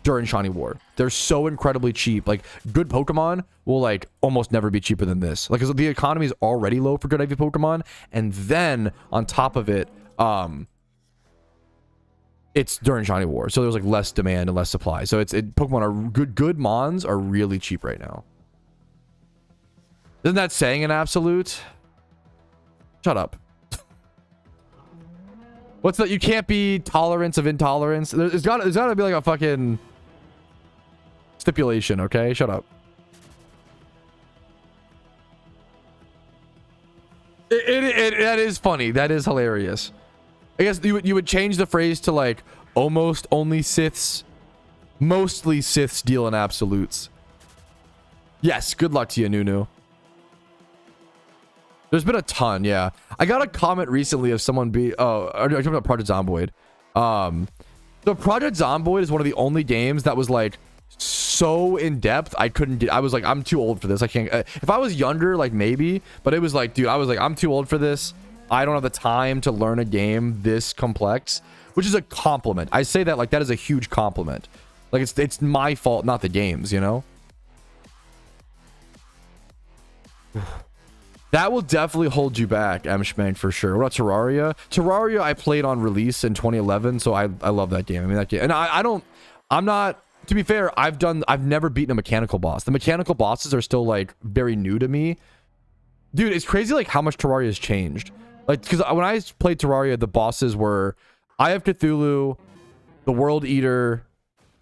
during Shiny War. They're so incredibly cheap. Like good Pokemon will like almost never be cheaper than this. Like, 'cause the economy is already low for good IV Pokemon, and then on top of it, it's during Shiny War, so there's like less demand and less supply. So Pokemon are good mons are really cheap right now. Isn't that saying an absolute? Shut up. What's that? You can't be tolerance of intolerance. There's gotta be like a fucking stipulation, okay? Shut up. That is funny. That is hilarious. I guess you would change the phrase to like almost only Siths, mostly Siths deal in absolutes. Yes, good luck to you, Nunu. There's been a ton, yeah. I got a comment recently of someone I'm talking about Project Zomboid. So Project Zomboid is one of the only games that was like so in depth I couldn't get. I was like, I'm too old for this. I can't. If I was younger, like maybe, but it was like, dude, I was like, I'm too old for this. I don't have the time to learn a game this complex, which is a compliment. I say that like that is a huge compliment. Like it's my fault, not the games, you know? That will definitely hold you back, M-Schmank, for sure. What about Terraria? Terraria I played on release in 2011, so I love that game. I mean that game. And I'm not, to be fair, I've never beaten a mechanical boss. The mechanical bosses are still like very new to me. Dude, it's crazy like how much Terraria has changed. Like, because when I played Terraria, the bosses were Eye of Cthulhu, the World Eater,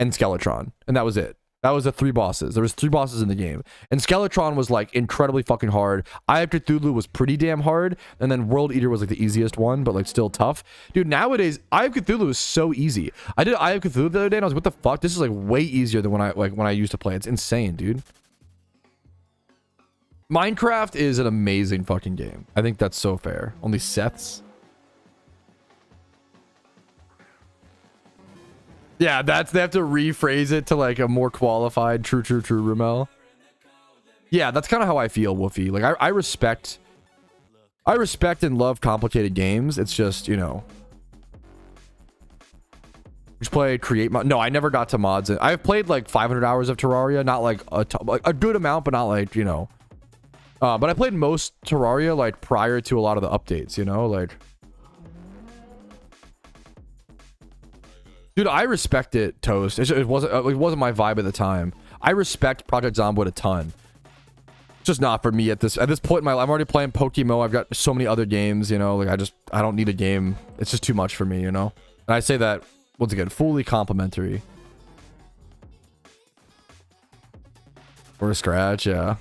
and Skeletron. And that was it. That was the 3 bosses. There was 3 bosses in the game. And Skeletron was like incredibly fucking hard. Eye of Cthulhu was pretty damn hard. And then World Eater was like the easiest one, but like still tough. Dude, nowadays, Eye of Cthulhu is so easy. I did Eye of Cthulhu the other day and I was like, what the fuck? This is like way easier than when I used to play. It's insane, dude. Minecraft is an amazing fucking game. I think that's so fair. Only Seths. Yeah, they have to rephrase it to like a more qualified true Rumel. Yeah, that's kind of how I feel, Woofy. Like I respect and love complicated games. It's just, you know, just play create mod. No, I never got to mods. I've played like 500 hours of Terraria, not like a good amount, but not like, you know. But I played most Terraria like prior to a lot of the updates, you know, like. Dude, I respect it, Toast. It wasn't my vibe at the time. I respect Project Zomboid a ton. It's just not for me at this point in my life. I'm already playing PokeMMO. I've got so many other games, you know, like I don't need a game. It's just too much for me, you know. And I say that once again, fully complimentary. Or a scratch, yeah.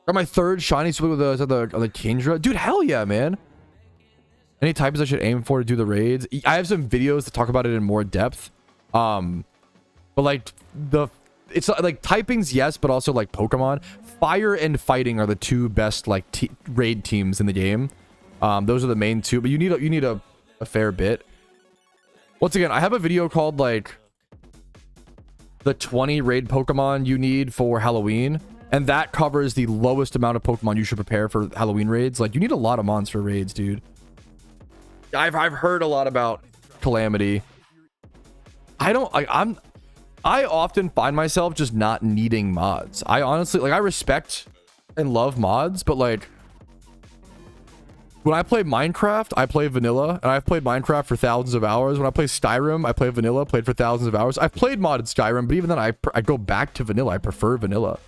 Got my 3rd shiny swig with the Kingdra. Dude, hell yeah, man. Any types I should aim for to do the raids? I have some videos to talk about it in more depth. But like it's like typings, yes, but also like Pokemon. Fire and fighting are the 2 best like raid teams in the game. Those are the main 2, but you need a fair bit. Once again, I have a video called like the 20 raid Pokemon you need for Halloween. And that covers the lowest amount of Pokemon you should prepare for Halloween raids. Like, you need a lot of monster raids, dude. I've heard a lot about Calamity. I often find myself just not needing mods. I honestly, like, I respect and love mods, but like, when I play Minecraft, I play vanilla, and I've played Minecraft for thousands of hours. When I play Skyrim, I play vanilla, played for thousands of hours. I've played modded Skyrim, but even then I go back to vanilla. I prefer vanilla.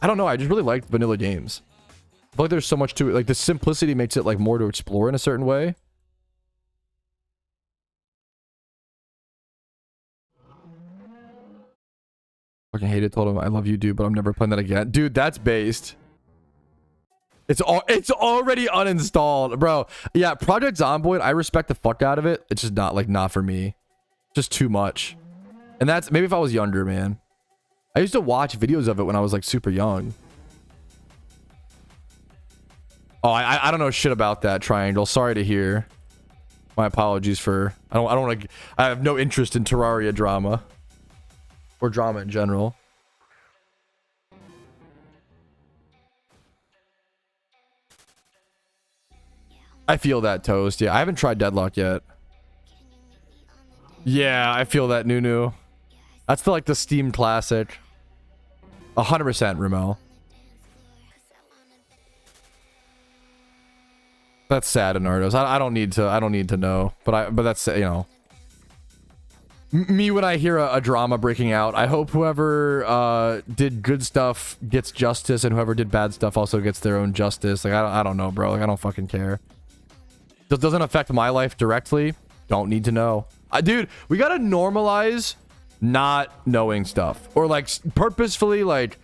I don't know. I just really like vanilla games. I feel like there's so much to it. Like the simplicity makes it like more to explore in a certain way. Fucking hate it. Told him I love you, dude, but I'm never playing that again. Dude, that's based. It's already uninstalled, bro. Yeah, Project Zomboid, I respect the fuck out of it. It's just not for me. Just too much. And that's maybe if I was younger, man. I used to watch videos of it when I was like super young. Oh, I don't know shit about that triangle. Sorry to hear. My apologies for I don't want to I have no interest in Terraria drama. Or drama in general. I feel that, Toast. Yeah, I haven't tried Deadlock yet. Yeah, I feel that, Nunu. That's the like the Steam classic. 100%, Ramel. That's sad, Nardos. I don't need to know, but that's, you know, me when I hear a drama breaking out. I hope whoever did good stuff gets justice, and whoever did bad stuff also gets their own justice. Like I don't know, bro. Like I don't fucking care. It doesn't affect my life directly. Don't need to know. Dude, we gotta normalize not knowing stuff, or like purposefully like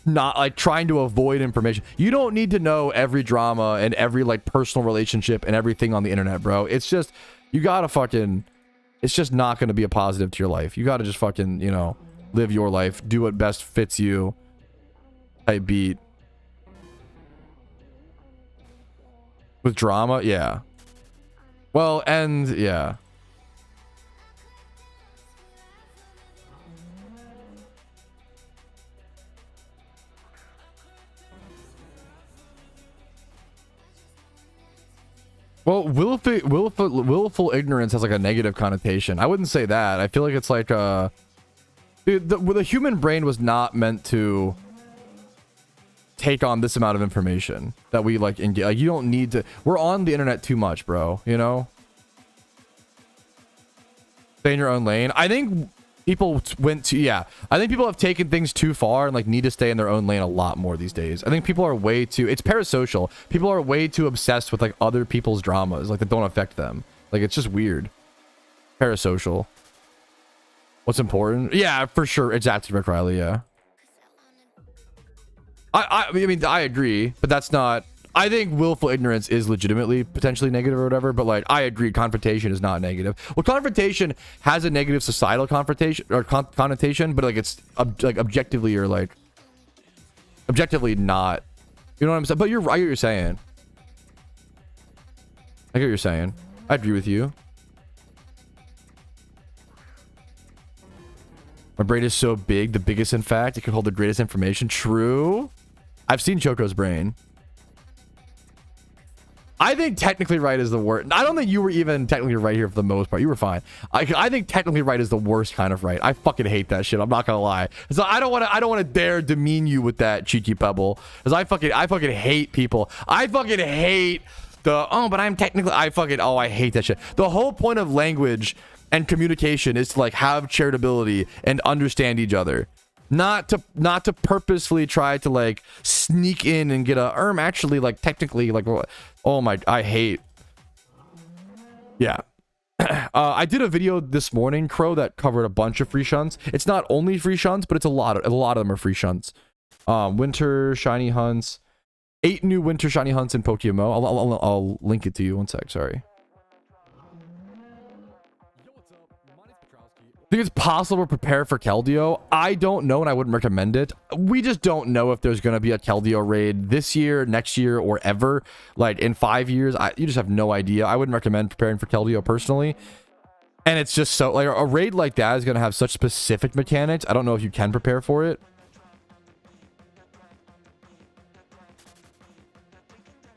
not like trying to avoid information. You don't need to know every drama and every like personal relationship and everything on the internet, bro. It's just, you gotta fucking, it's just not gonna be a positive to your life. You gotta just fucking, you know, live your life, do what best fits you. Type beat. With drama, yeah. Well, and yeah. Well, willful ignorance has like a negative connotation. I wouldn't say that. I feel like it's like dude, the human brain was not meant to take on this amount of information that we like engage. Like, you don't need to. We're on the internet too much, bro. You know. Stay in your own lane. I think people went to, yeah. I think people have taken things too far and like need to stay in their own lane a lot more these days. I think people are way too, it's parasocial. People are way too obsessed with like other people's dramas, like that don't affect them. Like it's just weird. Parasocial. What's important? Yeah, for sure. Exactly, Rick Riley. Yeah. I mean, I agree, but that's not. I think willful ignorance is legitimately potentially negative or whatever, but like I agree, confrontation is not negative. Well, confrontation has a negative societal confrontation or connotation, but like it's like objectively or like objectively not. You know what I'm saying? But you're right. I get what you're saying. I get what you're saying. I agree with you. My brain is so big, the biggest in fact, it can hold the greatest information. True. I've seen Choco's brain. I think technically right is the worst. I don't think you were even technically right here for the most part. You were fine. I think technically right is the worst kind of right. I fucking hate that shit. I'm not gonna lie. So I don't want to dare demean you with that, cheeky pebble. Because I fucking hate people. I fucking hate the but I'm technically I hate that shit. The whole point of language and communication is to like have charitability and understand each other. Not to purposefully try to like sneak in and get a actually like technically like, oh my, I hate. Yeah. I did a video this morning, Crow, that covered a bunch of free shunts. It's not only free shunts, but it's a lot of them are free shunts. Winter shiny hunts, 8 new winter shiny hunts in PokeMMO. I'll link it to you. One sec. Sorry. I think it's possible to prepare for Keldeo. I don't know, and I wouldn't recommend it. We just don't know if there's going to be a Keldeo raid this year, next year, or ever. Like in 5 years, you just have no idea. I wouldn't recommend preparing for Keldeo personally. And it's just so like a raid like that is going to have such specific mechanics. I don't know if you can prepare for it.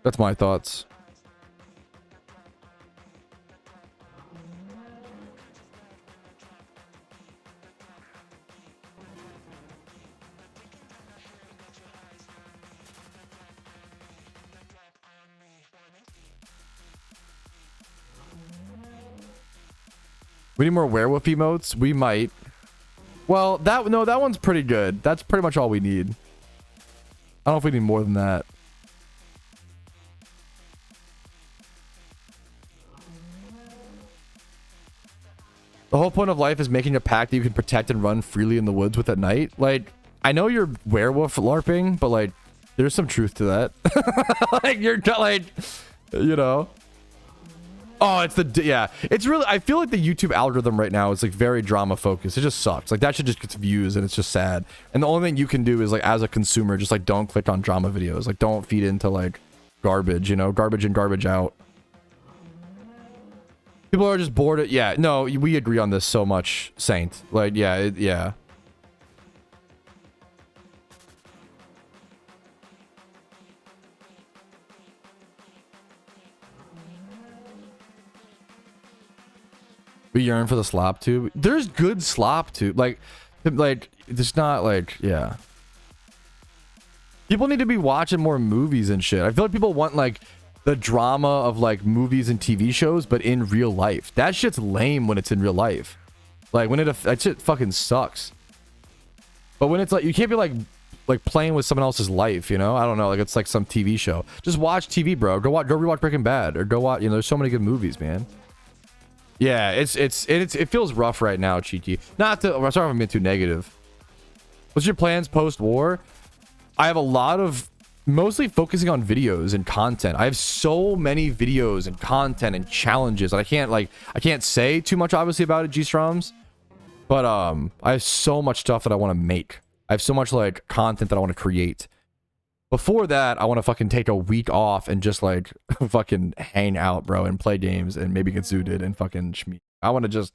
That's my thoughts. We need more werewolf emotes. We might. Well, that one's pretty good. That's pretty much all we need. I don't know if we need more than that. The whole point of life is making a pack that you can protect and run freely in the woods with at night. Like, I know you're werewolf LARPing, but like, there's some truth to that. Like, you're like, you know. Oh, it's the, yeah. It's really, I feel like the YouTube algorithm right now is like very drama focused. It just sucks. Like, that shit just gets views and it's just sad. And the only thing you can do is like, as a consumer, just like don't click on drama videos. Like, don't feed into like garbage, you know, garbage in, garbage out. People are just bored. Yeah, no, we agree on this so much, Saint. Like, yeah, yeah. We yearn for the slop tube. There's good slop tube. Like, it's not like, yeah. People need to be watching more movies and shit. I feel like people want like the drama of like movies and TV shows, but in real life. That shit's lame when it's in real life. Like when that shit fucking sucks. But when it's like, you can't be like playing with someone else's life, you know? I don't know. Like it's like some TV show. Just watch TV, bro. Go rewatch Breaking Bad or go watch, you know, there's so many good movies, man. Yeah, it feels rough right now, Cheeky. Not to, I'm sorry if I'm being too negative. What's your plans post-war? I have a lot of, mostly focusing on videos and content. I have so many videos and content and challenges. I can't say too much obviously about it, G-Stroms. But I have so much stuff that I want to make. I have so much like content that I want to create. Before that, I want to fucking take a week off and just like fucking hang out, bro, and play games and maybe get zooted and fucking shmeek. I want to just,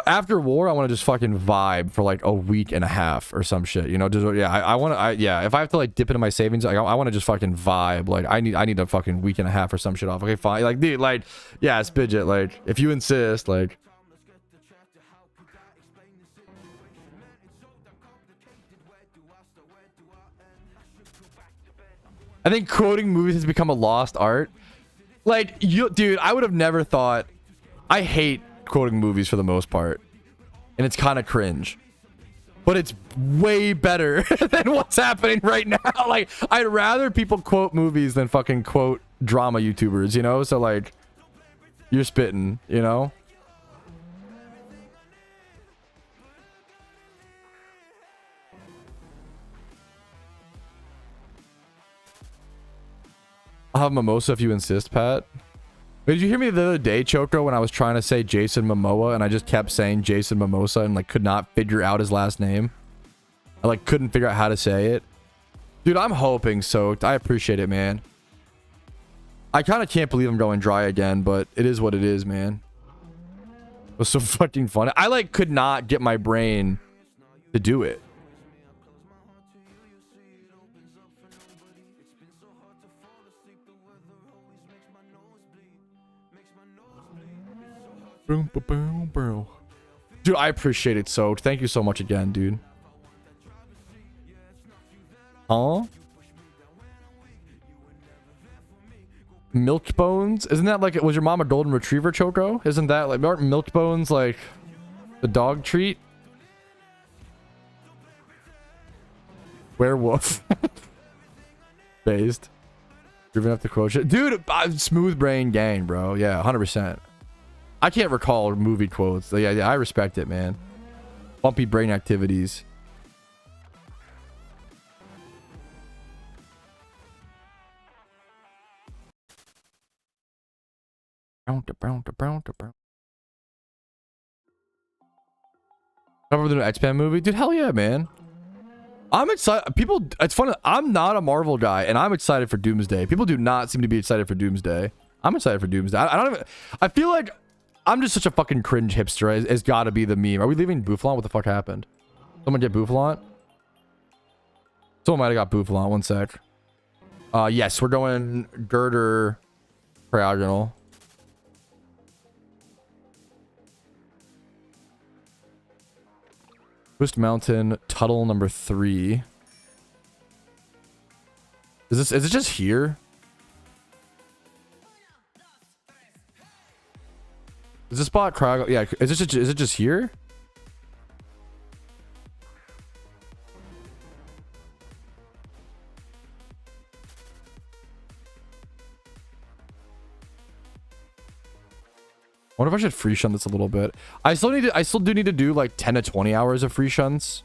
after war, I want to just fucking vibe for like a week and a half or some shit, you know? Just, yeah, I want to, yeah, if I have to like dip into my savings, like, I want to just fucking vibe. Like I need a fucking week and a half or some shit off. Okay, fine. Like, dude, like, yeah, Spidget, like, if you insist, like. I think quoting movies has become a lost art. Like, dude, I would have never thought. I hate quoting movies for the most part. And it's kind of cringe. But it's way better than what's happening right now. Like, I'd rather people quote movies than fucking quote drama YouTubers, you know? So, like, you're spitting, you know? I'll have mimosa if you insist, Pat. Wait, did you hear me the other day, Choco, when I was trying to say Jason Momoa and I just kept saying Jason Mimosa and like could not figure out his last name? I like couldn't figure out how to say it. Dude, I'm hoping so. I appreciate it, man. I kind of can't believe I'm going dry again, but it is what it is, man. It was so fucking funny. I like could not get my brain to do it. Boom, boom, boom, boom. Dude, I appreciate it so. Thank you so much again, dude. Huh? Milk bones? Isn't that like, was your mom a golden retriever, Choco? Isn't that like, aren't milk bones like the dog treat? Werewolf. Based. Driven up the quotient. Dude, smooth brain gang, bro. Yeah, 100%. I can't recall movie quotes. Yeah, I respect it, man. Bumpy brain activities. Cover the new X-Men movie? Dude, hell yeah, man. I'm excited. People, it's funny. I'm not a Marvel guy, and I'm excited for Doomsday. People do not seem to be excited for Doomsday. I'm excited for Doomsday. I don't even, I feel like I'm just such a fucking cringe hipster. It's gotta be the meme. Are we leaving Boufflant? What the fuck happened? Someone get Boufflant? Someone might have got Boufflant. One sec. Yes, we're going girder triagonal. Boost Mountain, Tuttle number 3. Is it just here? Is this spot crowd? Yeah, is it just here? wonder if I should free shun this a little bit. I still do need to do like 10 to 20 hours of free shuns.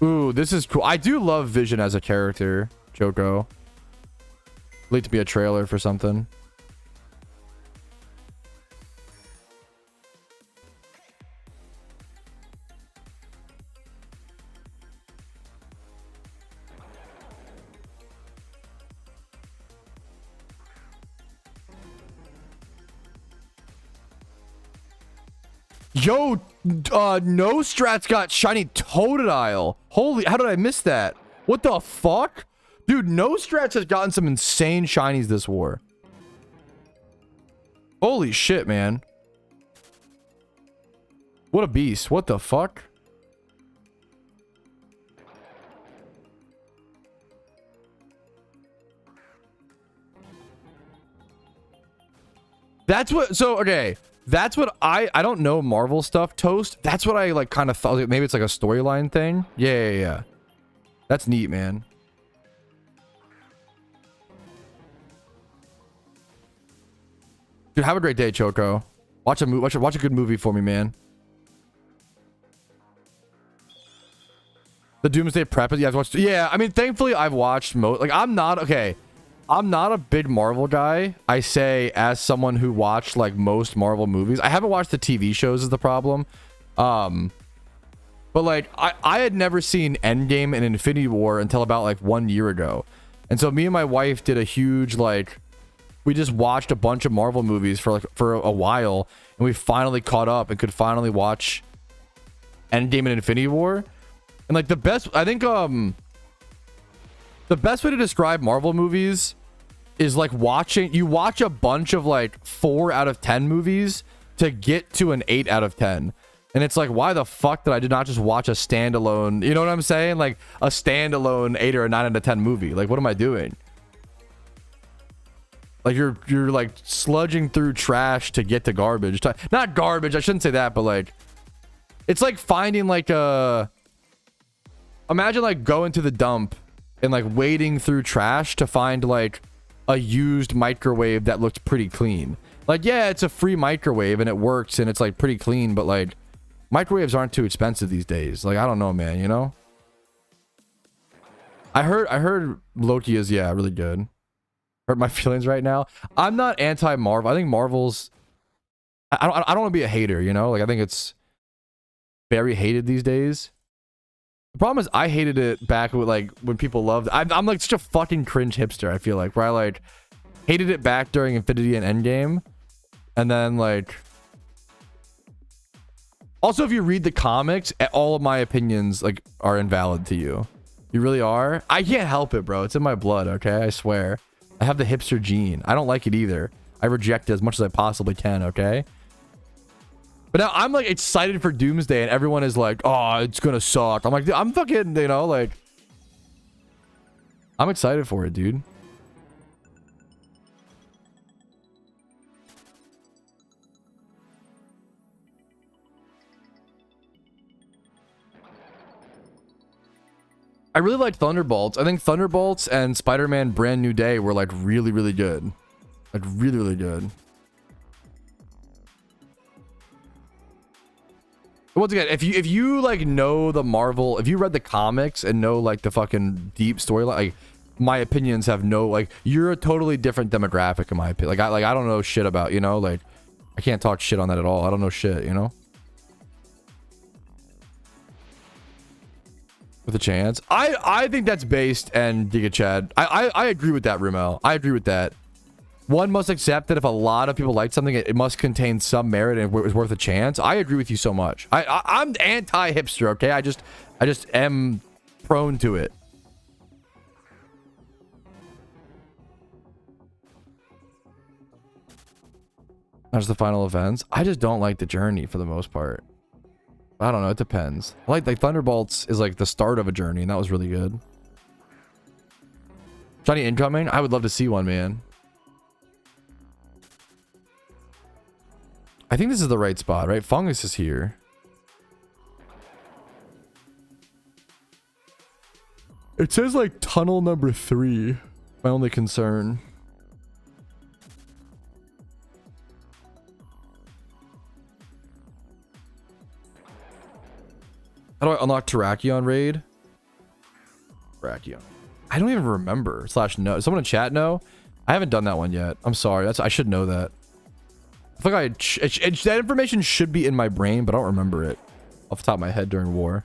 Ooh, this is cool. I do love Vision as a character, Joko. Need to be a trailer for something. Yo, no strats got shiny Totodile. Holy, how did I miss that? What the fuck? Dude, no strats has gotten some insane shinies this war. Holy shit, man. What a beast. What the fuck? That's what, so, okay. That's what I don't know Marvel stuff, Toast. That's what I like kind of thought. Maybe it's like a storyline thing. Yeah. That's neat, man. Dude, have a great day, Choco. Watch a good movie for me, man. The Doomsday Prep. You guys watched? Yeah, I mean, thankfully I've watched most. Like, I'm not a big Marvel guy. I say as someone who watched like most Marvel movies. I haven't watched the TV shows is the problem. But like I had never seen Endgame and Infinity War until about like 1 year ago. And so me and my wife did a huge like we just watched a bunch of Marvel movies for a while, and we finally caught up and could finally watch Endgame and Infinity War. And like the best, I think the best way to describe Marvel movies is like you watch a bunch of like 4 out of 10 movies to get to an 8 out of 10. And it's like, why the fuck did I not just watch a standalone, you know what I'm saying? Like a standalone 8 or a 9 out of 10 movie. Like, what am I doing? Like you're like sludging through trash to get to garbage. Not garbage, I shouldn't say that, but like it's like finding like imagine like going to the dump and like wading through trash to find like a used microwave that looks pretty clean. Like, yeah, it's a free microwave and it works and it's like pretty clean, but like microwaves aren't too expensive these days. Like, I don't know, man, you know? I heard Loki is, yeah, really good. Hurt my feelings right now. I'm not anti-Marvel. I think Marvel's I don't want to be a hater, you know? Like, I think it's very hated these days. The problem is I hated it back with like when people loved I'm like such a fucking cringe hipster, I feel like, where I like hated it back during Infinity and Endgame. And then like also, if you read the comics, all of my opinions like are invalid to you. You really are? I can't help it, bro. It's in my blood, okay? I swear. I have the hipster gene. I don't like it either. I reject it as much as I possibly can, okay? But now I'm like excited for Doomsday and everyone is like, oh, it's gonna suck. I'm like, I'm fucking, you know, like I'm excited for it, dude. I really liked Thunderbolts. I think Thunderbolts and Spider-Man Brand New Day were like really, really good. Like really, really good. Once again, if you like know the Marvel, if you read the comics and know like the fucking deep storyline, like my opinions have no, like you're a totally different demographic in my opinion. Like I don't know shit about, you know, like I can't talk shit on that at all. I don't know shit, you know. With a chance, I think that's based and Giga Chad. I agree with that, Rumel. I agree with that. One must accept that if a lot of people like something, it must contain some merit and it's worth a chance. I agree with you so much. I'm anti-hipster, okay? I just am prone to it. That's the final events. I just don't like the journey for the most part. I don't know. It depends. I like Thunderbolts is like the start of a journey, and that was really good. Johnny incoming? I would love to see one, man. I think this is the right spot, right? Fungus is here. It says like tunnel number 3. My only concern. How do I unlock Terrakion raid? Terrakion. I don't even remember. / no. Someone in chat know? I haven't done that one yet. I'm sorry. I should know that. I feel like that information should be in my brain, but I don't remember it off the top of my head during war.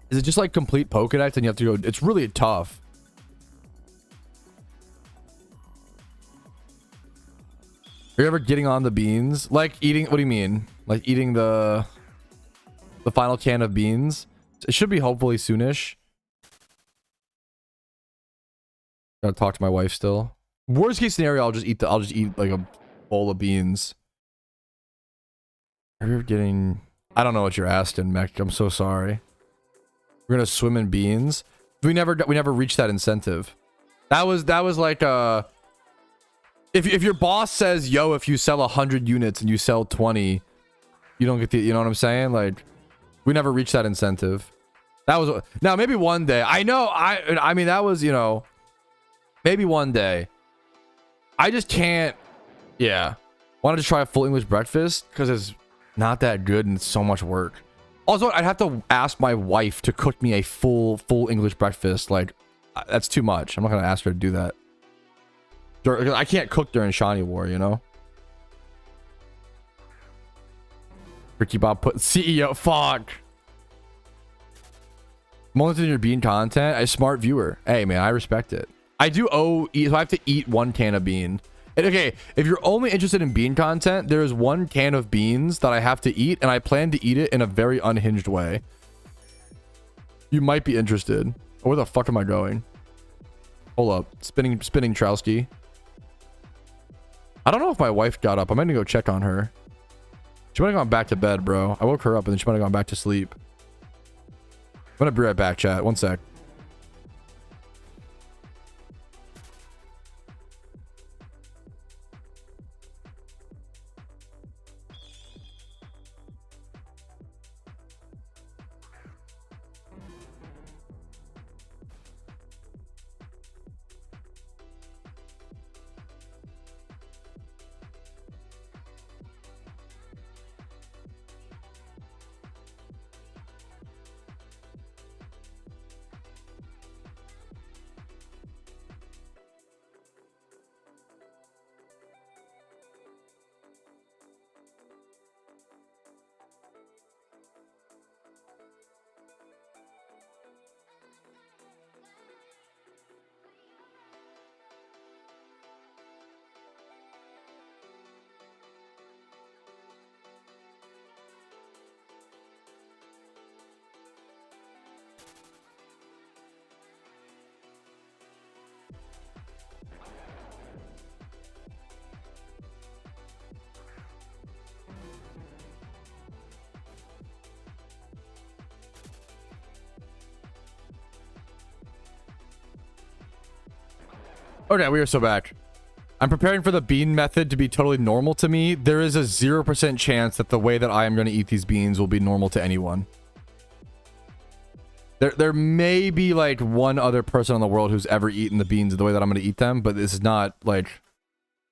Is it just like complete Pokedex and you have to go? It's really tough. Are you ever getting on the beans? Like eating, what do you mean? Like eating the final can of beans? It should be hopefully soonish. Gotta talk to my wife still. Worst case scenario, I'll just eat like a bowl of beans. Are you ever getting? I don't know what you're asking, Mech. I'm so sorry. We're gonna swim in beans. We never reached that incentive. That was like if your boss says, yo, if you sell 100 units and you sell 20, you don't get the, you know what I'm saying? Like, we never reached that incentive. That was, now maybe one day. I know, I mean, that was, you know, maybe one day. I just can't, yeah. Wanted to try a full English breakfast because it's not that good and it's so much work. Also, I'd have to ask my wife to cook me a full English breakfast. Like, that's too much. I'm not gonna ask her to do that. I can't cook during Shiny War, you know. Ricky Bob put CEO. Fuck. I'm only doing your bean content. A smart viewer. Hey man, I respect it. I do so I have to eat 1 can of bean. And okay, if you're only interested in bean content, there is 1 can of beans that I have to eat, and I plan to eat it in a very unhinged way. You might be interested. Where the fuck am I going? Hold up. Spinning Trowski. I don't know if my wife got up. I'm gonna go check on her. She might have gone back to bed, bro. I woke her up and then she might have gone back to sleep. I'm gonna be right back, chat. One sec. Okay, we are so back. I'm preparing for the bean method to be totally normal to me. There is a 0% chance that the way that I am going to eat these beans will be normal to anyone. There may be like one other person in the world who's ever eaten the beans the way that I'm going to eat them, but this is not like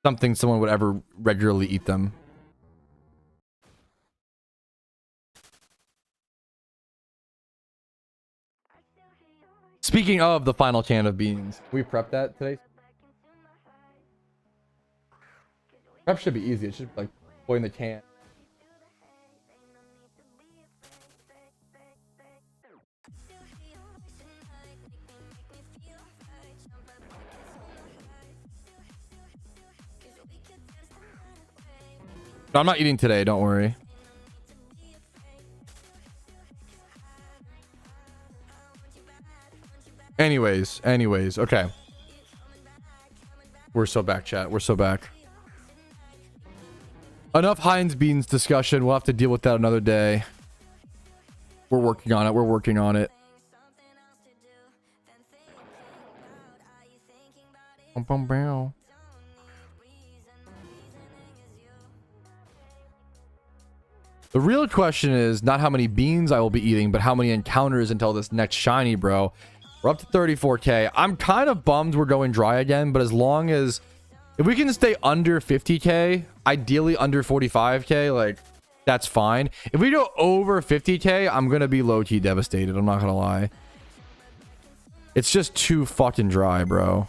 something someone would ever regularly eat them. Speaking of the final can of beans, we prepped that today. Prep should be easy. It's just like pouring the can. No, I'm not eating today. Don't worry. Anyways, okay. We're so back, chat. We're so back. Enough Heinz beans discussion. We'll have to deal with that another day. We're working on it. We're working on it. The real question is not how many beans I will be eating, but how many encounters until this next shiny, bro. We're up to 34k. I'm kind of bummed we're going dry again, but as long as if we can stay under 50k, ideally under 45k, like that's fine. If we go over 50k, I'm gonna be low-key devastated. I'm not gonna lie. It's just too fucking dry, bro.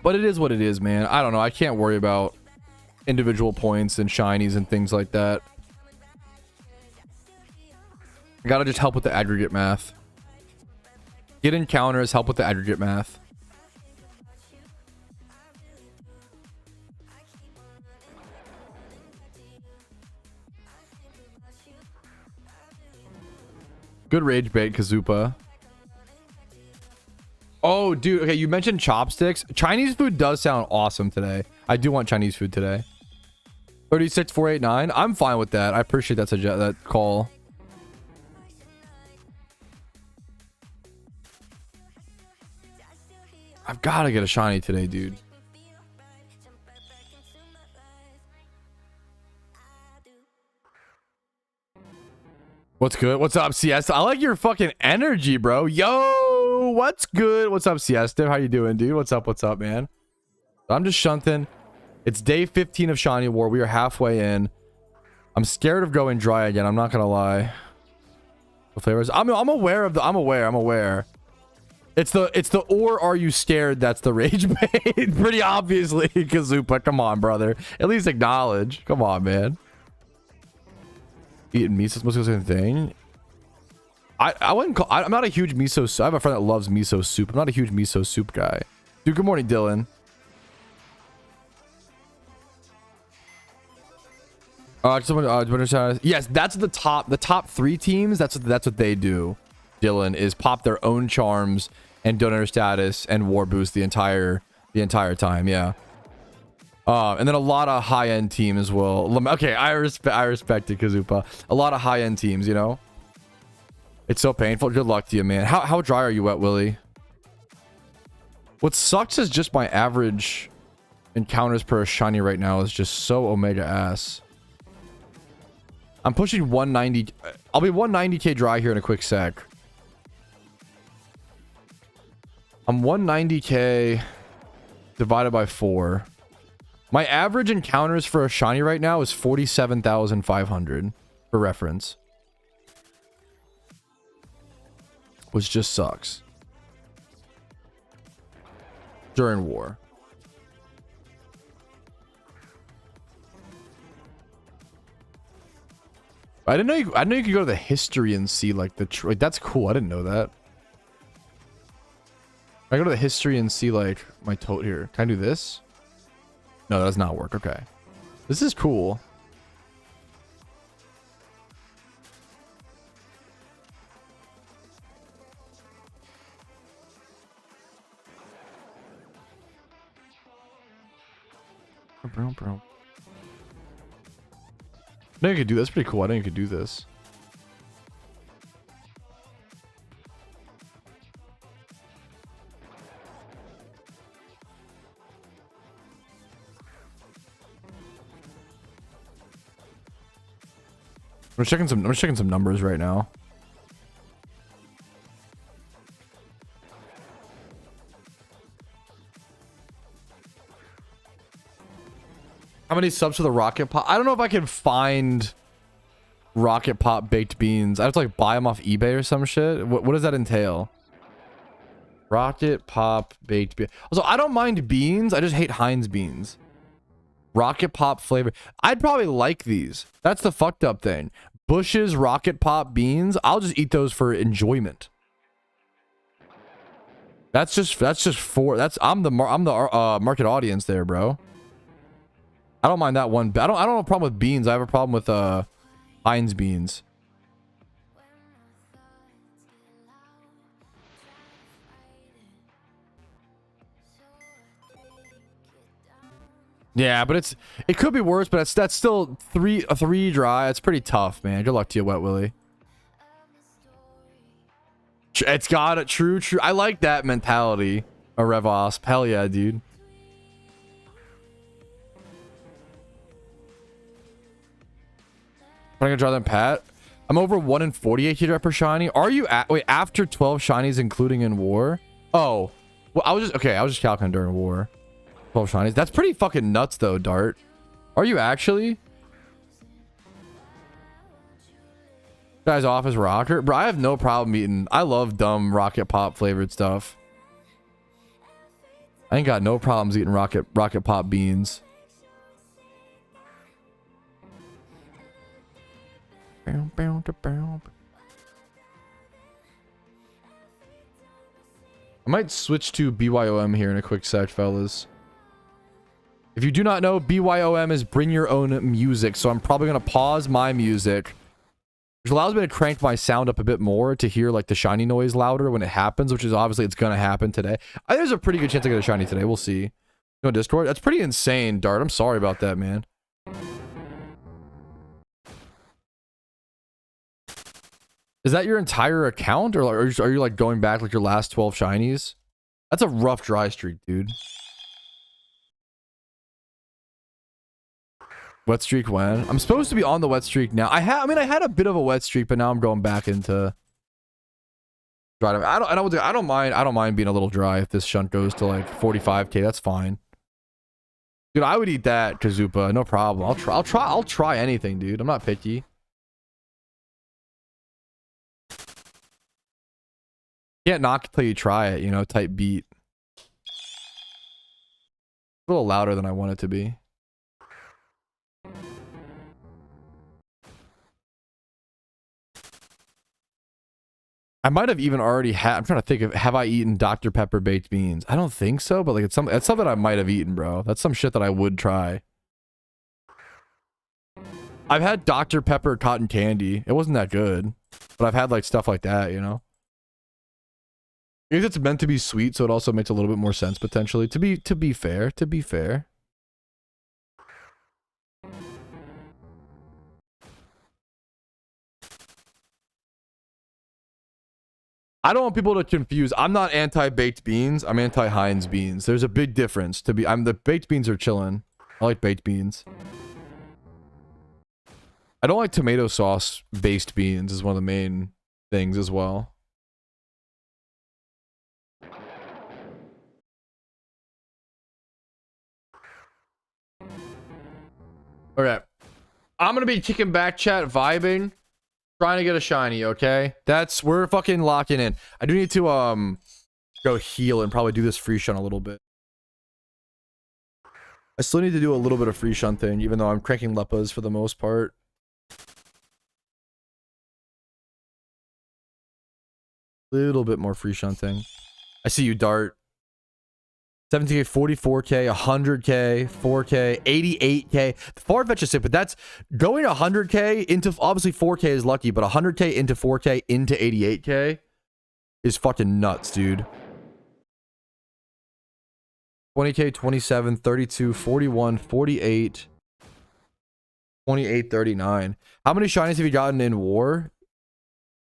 But it is what it is, man. I don't know. I can't worry about individual points and shinies and things like that. I gotta just help with the aggregate math. Get encounters, help with the aggregate math. Good rage bait, Kazupa. Oh, dude. Okay, you mentioned chopsticks. Chinese food does sound awesome today. I do want Chinese food today. 36489. I'm fine with that. I appreciate that call. I've got to get a shiny today, dude. What's good? What's up, Siesta? I like your fucking energy, bro. Yo, what's good? What's up, Siesta? How you doing, dude? What's up, man? I'm just shunting. It's day 15 of Shiny War. We are halfway in. I'm scared of going dry again. I'm not gonna lie. The flavors. I'm aware of the. I'm aware. It's the or are you scared? That's the rage bait. Pretty obviously, Kazupa. Come on, brother. At least acknowledge. Come on, man. Eating miso must be the same thing. I wouldn't call. I'm not a huge miso. I have a friend that loves miso soup. I'm not a huge miso soup guy. Dude, good morning, Dylan. Yes, that's the top 3 teams. That's what they do. Dylan is pop their own charms and donor status and war boost the entire time. Yeah. And then a lot of high-end teams will. Okay, I respect it, Kazupa. A lot of high-end teams, you know. It's so painful. Good luck to you, man. How dry are you, Wet Willie? What sucks is just my average encounters per shiny right now is just so omega ass. I'm pushing 190. I'll be 190k dry here in a quick sec. I'm 190k divided by 4. My average encounters for a shiny right now is 47,500 for reference. Which just sucks. During war. I didn't know you could go to the history and see like the that's cool. I didn't know that. I go to the history and see like my tote here. Can I do this? No, that does not work. Okay. This is cool. Bro. I think I could do this. Pretty cool. I think I could do this. I'm just checking some numbers right now. How many subs for the Rocket Pop? I don't know if I can find Rocket Pop baked beans. I have to like buy them off eBay or some shit. What does that entail? Rocket Pop baked beans. Also, I don't mind beans. I just hate Heinz beans. Rocket Pop flavor. I'd probably like these. That's the fucked up thing. Bush's Rocket Pop beans. I'll just eat those for enjoyment. I'm the market audience there, bro. I don't mind that one. I don't have a problem with beans. I have a problem with Heinz beans. Yeah, but it could be worse, but that's still three dry. It's pretty tough, man. Good luck to you, Wet Willie. It's got it. True. I like that mentality. A Revosp. Hell yeah, dude. I'm gonna draw them, Pat. I'm over 1 in 48 hit per shiny. Are you wait, after 12 shinies including in war? Oh, Well, I was just calculating during war. 12 shinies. That's pretty fucking nuts though, Dart. Are you actually? Guy's office rocker. Bro, I have no problem eating. I love dumb rocket pop flavored stuff. I ain't got no problems eating rocket pop beans. I might switch to BYOM here in a quick sec, fellas. If you do not know, BYOM is bring your own music. So I'm probably going to pause my music, which allows me to crank my sound up a bit more to hear like the shiny noise louder when it happens, which is obviously it's going to happen today. I think there's a pretty good chance I get a shiny today. We'll see. No Discord. That's pretty insane, Dart. I'm sorry about that, man. Is that your entire account, or are you like going back like your last 12 shinies? That's a rough dry streak, dude. Wet streak when? I'm supposed to be on the wet streak now. I mean I had a bit of a wet streak, but now I'm going back into dry. I don't mind being a little dry if this shunt goes to like 45k. That's fine. Dude, I would eat that, Kazupa. No problem. I'll try anything, dude. I'm not picky. Can't knock till you try it, you know, type beat. A little louder than I want it to be. I might have even already had. I'm trying to think of, have I eaten Dr. Pepper baked beans? I don't think so, but like it's something I might have eaten, bro. That's some shit that I would try. I've had Dr. Pepper cotton candy. It wasn't that good, but I've had like stuff like that, you know. I guess it's meant to be sweet, so it also makes a little bit more sense potentially. To be fair. I don't want people to confuse. I'm not anti-baked beans. I'm anti-Heinz beans. There's a big difference. The baked beans are chilling. I like baked beans. I don't like tomato sauce based beans is one of the main things as well. Okay. I'm gonna be kicking back chat, vibing, trying to get a shiny, okay? We're fucking locking in. I do need to go heal and probably do this free shunt a little bit. I still need to do a little bit of free shunting, even though I'm cranking leppas for the most part. Little bit more free shunting. I see you, Dart. 17k, 44k, 100k, 4k, 88k. Far-fetched is sick, but that's going 100k into, obviously 4k is lucky, but 100k into 4k into 88k is fucking nuts, dude. 20k, 27, 32, 41, 48, 28, 39. How many shinies have you gotten in war?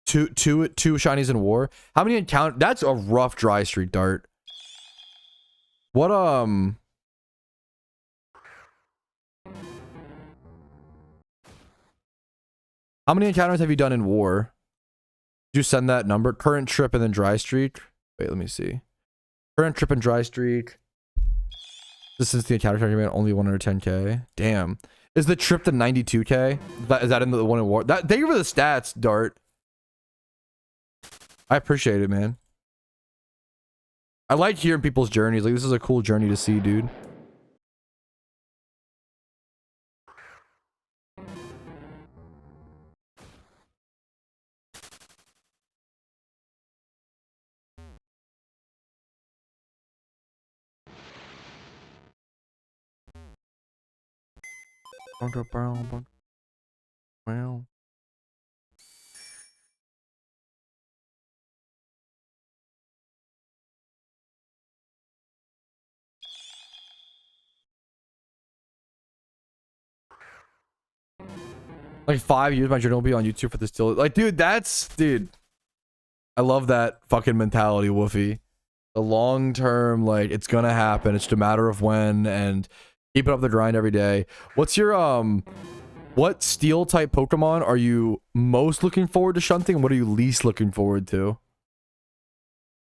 Two shinies in war. How many encounter? That's a rough dry streak, Dart. What how many encounters have you done in war? Did you send that number? Current trip and then dry streak. Wait, let me see. Current trip and dry streak. This is the encounter target, only 110k. Damn. Is the trip the 92k? Is that in the one in war? Thank you for the stats, Dart. I appreciate it, man. I like hearing people's journeys. Like, this is a cool journey to see, dude. Wow. Like 5 years, my journey will be on YouTube for this still. Like, dude, dude. I love that fucking mentality, Woofy. The long term, like, it's gonna happen. It's just a matter of when, and keep it up the grind every day. What's your, what steel type Pokemon are you most looking forward to shunting? And what are you least looking forward to?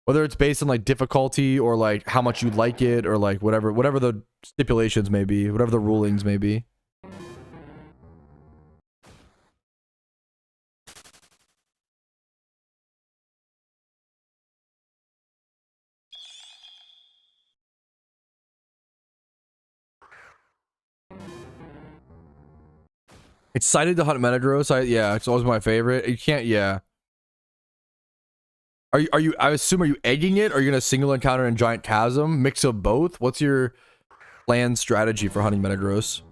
Whether it's based on like difficulty or like how much you like it or like whatever the stipulations may be, whatever the rulings may be. Excited to hunt Metagross. Yeah, it's always my favorite. You can't, yeah. Are you, I assume, are you egging it? Or are you gonna single encounter in Giant Chasm? Mix of both? What's your plan strategy for hunting Metagross?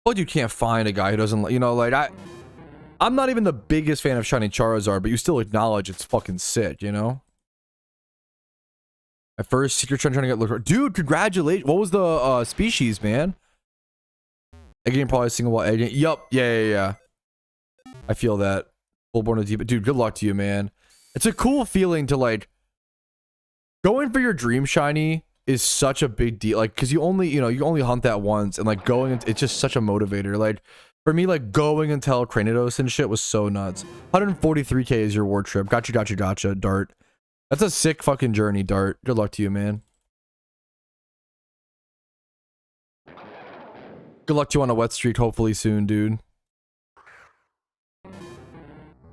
But you can't find a guy who doesn't, you know, like I'm not even the biggest fan of Shiny Charizard, but you still acknowledge it's fucking sick, you know? At first, Secret Trend trying to get looked. Dude, congratulations. What was the species, man? Egging probably a single while egging. Yup. Yeah. I feel that. Full-born of deep. Dude, good luck to you, man. It's a cool feeling to like going for your dream shiny is such a big deal. Like, cause you only hunt that once, and like going, it's just such a motivator. Like for me, like going until Cranidos and shit was so nuts. 143k is your war trip. Gotcha, Dart. That's a sick fucking journey, Dart. Good luck to you, man. Good luck to you on a wet streak, hopefully soon, dude.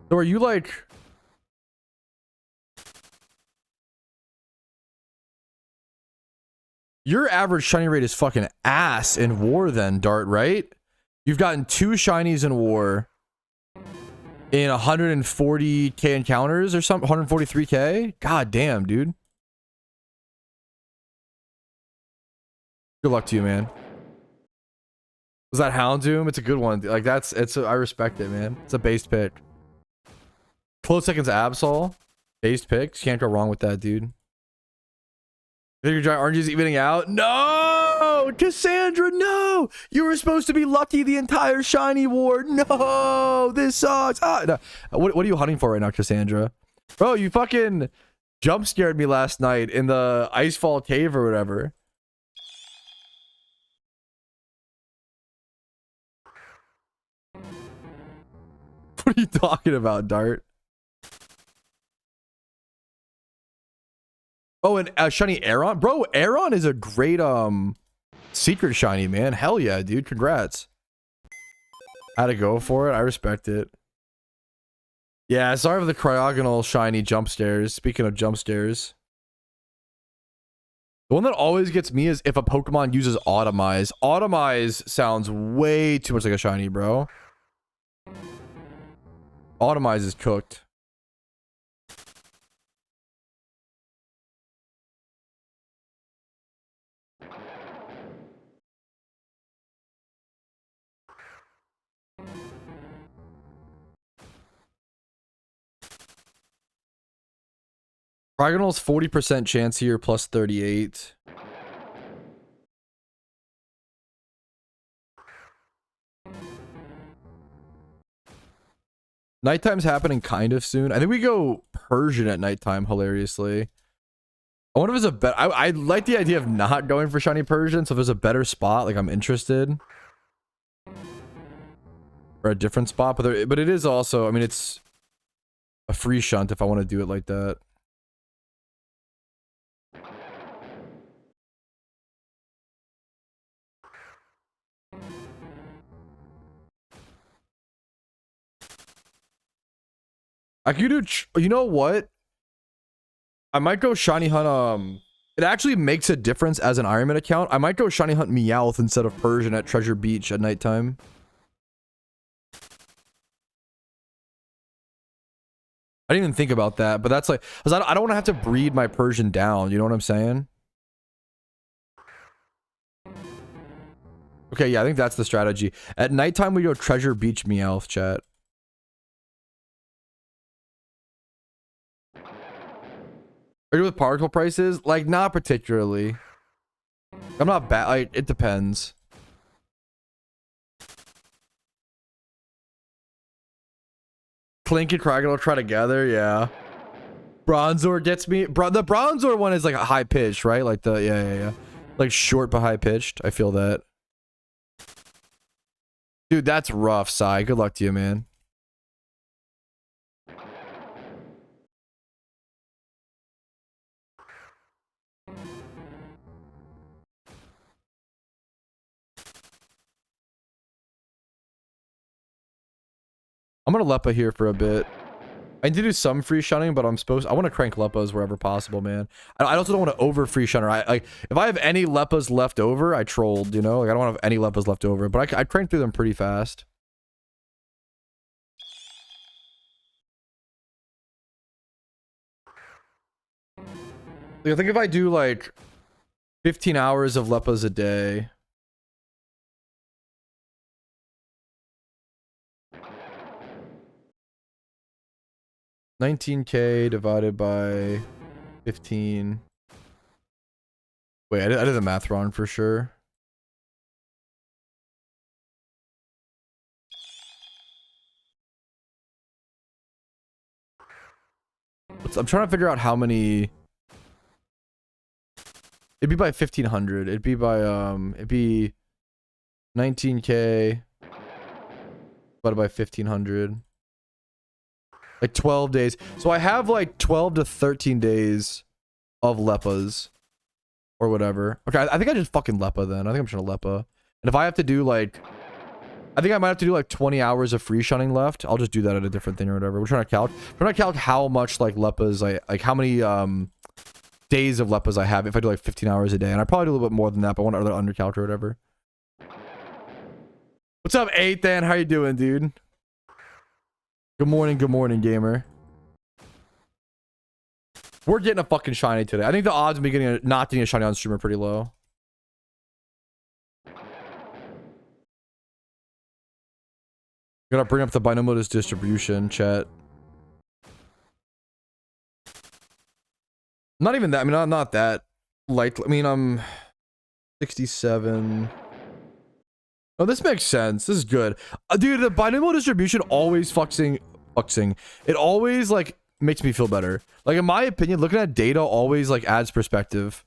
So are you like... Your average shiny rate is fucking ass in war then, Dart, right? You've gotten 2 shinies in war in 140k encounters or something, 143k. God damn, dude. Good luck to you, man. Was that Houndoom? It's a good one. Like I respect it, man. It's a based pick. Close seconds Absol. Based picks. Can't go wrong with that, dude. Think your giant oranges evening out? No! Cassandra, no! You were supposed to be lucky the entire shiny war. No! This sucks. No. What are you hunting for right now, Cassandra? Bro, you fucking jump scared me last night in the Icefall Cave or whatever. What are you talking about, Dart? Oh, and shiny Aeron? Bro, Aeron is a great secret shiny, man. Hell yeah, dude. Congrats. Had to go for it. I respect it. Yeah, sorry for the cryogonal shiny jump stairs. Speaking of jump stairs. The one that always gets me is if a Pokemon uses Automize. Automize sounds way too much like a shiny, bro. Automize is cooked. Cryogonal's 40% chance here, plus 38. Nighttime's happening kind of soon. I think we go Persian at nighttime, hilariously. I wonder if there's a better... I like the idea of not going for shiny Persian, so if there's a better spot, like I'm interested. Or a different spot, but it is also... I mean, it's a free shunt if I want to do it like that. I could do... You know what? I might go shiny hunt, it actually makes a difference as an Ironman account. I might go shiny hunt Meowth instead of Persian at Treasure Beach at nighttime. I didn't even think about that, but that's like... Because I don't want to have to breed my Persian down, you know what I'm saying? Okay, yeah, I think that's the strategy. At nighttime, we go Treasure Beach Meowth, chat. Are you with particle prices? Like, not particularly. I'm not bad. Like, it depends. Clink and Cryogonal try together, yeah. Bronzor gets me. The Bronzor one is like a high pitch, right? Like the yeah. Like short but high pitched. I feel that. Dude, that's rough, Sai. Good luck to you, man. I'm gonna Lepa here for a bit. I need to do some free shunning, but I want to crank Lepas wherever possible, man. I also don't want to over free shunner. Like if I have any Lepas left over, I trolled, you know? Like I don't want to have any Lepas left over, but I crank through them pretty fast. Like, I think if I do like 15 hours of Lepas a day, $19K divided by 15. Wait, I did the math wrong for sure. I'm trying to figure out how many. It'd be by 1500. It'd be by it'd be 19K divided by 1500. Like 12 days. So I have like 12 to 13 days of Lepas or whatever. Okay, I think I just fucking Lepa then. I think I'm just gonna Lepa. And if I have to do like, I think I might have to do like 20 hours of free shunning left. I'll just do that at a different thing or whatever. We're trying to calc how much like Lepas like how many days of Lepas I have if I do like 15 hours a day. And I probably do a little bit more than that, but I want to undercalc or whatever. What's up, Ethan? How you doing, dude? Good morning, gamer. We're getting a fucking shiny today. I think the odds of me not getting a shiny on stream are pretty low. Gonna bring up the binomial distribution, chat. Not even that. I mean, not that light. I mean, I'm 67. Oh, this makes sense. This is good. Dude, the binomial distribution always fucking. It always, like, makes me feel better. Like, in my opinion, looking at data always, like, adds perspective.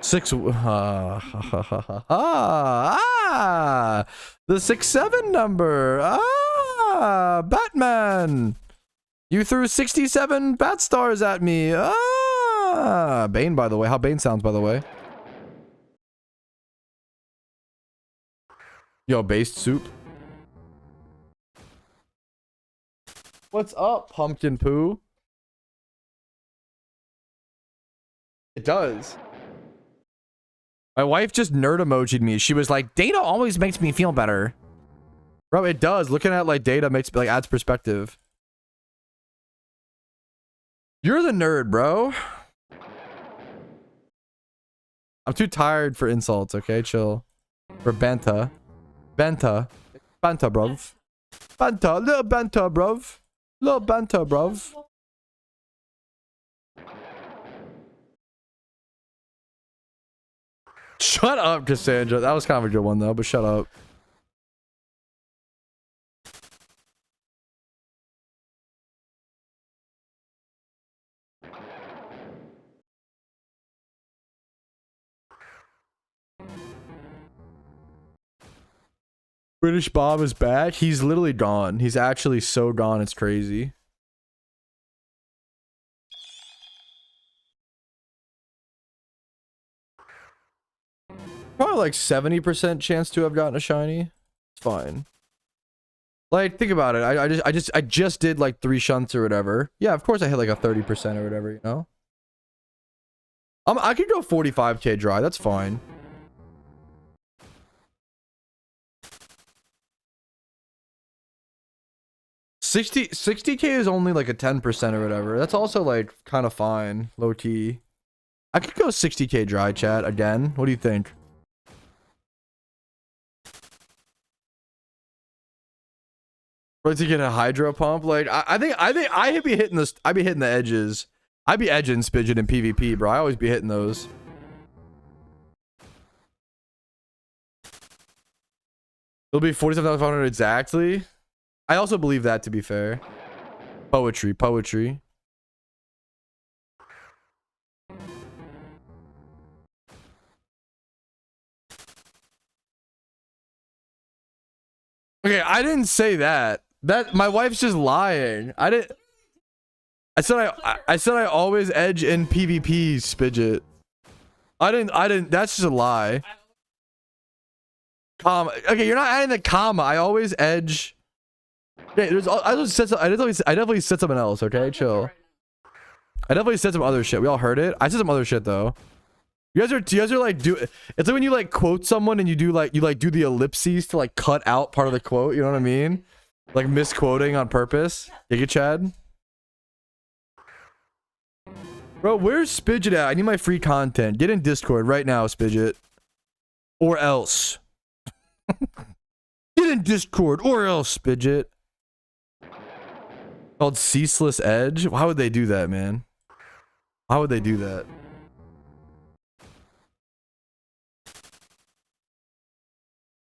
The 6-7 number. Batman. You threw 67 bat stars at me. Bane, by the way. How Bane sounds, by the way. Yo, based soup. What's up, pumpkin poo? It does. My wife just nerd emoji'd me. She was like, data always makes me feel better. Bro, it does. Looking at like data makes like adds perspective. You're the nerd, bro. I'm too tired for insults, okay? Chill. For Banta. Banta, bruv. Banta, little Banta, bruv. Little Banta, bruv. Shut up, Cassandra. That was kind of a good one, though, but shut up. British Bob is back. He's literally gone. He's actually so gone. It's crazy. Probably like 70% chance to have gotten a shiny. It's fine. Like, think about it. I just did like 3 shunts or whatever. Yeah, of course I hit like a 30% or whatever, you know? I could go 45k dry. That's fine. $60k is only like a 10% or whatever. That's also like kind of fine, low key. I could go 60k dry, chat, again. What do you think? Right, to get a hydro pump, like I think I'd be hitting this. I'd be hitting the edges. I'd be edging Spidget in PvP, bro. I always be hitting those. It'll be 47,500 exactly. I also believe that, to be fair. Poetry. Okay, I didn't say that. That my wife's just lying. I didn't. I said I always edge in PvP, Spidget. I didn't. That's just a lie. Comma. Okay, you're not adding the comma. I always edge. Okay, I definitely said something else. Okay, chill. I definitely said some other shit. We all heard it. I said some other shit though. You guys are like it's like when you like quote someone and you do the ellipses to like cut out part of the quote. You know what I mean? Like misquoting on purpose. You get Chad? Bro, where's Spidget at? I need my free content. Get in Discord right now, Spidget. Or else. Get in Discord or else, Spidget. Called Ceaseless Edge? Why would they do that, man? Why would they do that?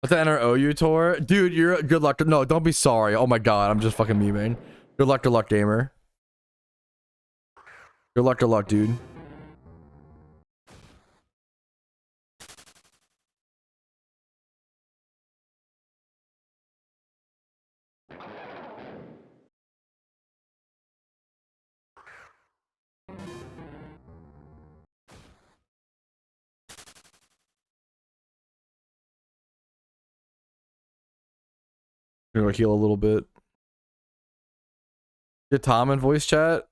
What's the NROU tour? Dude, you're good luck. No, don't be sorry. Oh my god, I'm just fucking memeing. Good luck, gamer. Good luck, dude. Gonna heal a little bit. Get Tom in voice chat.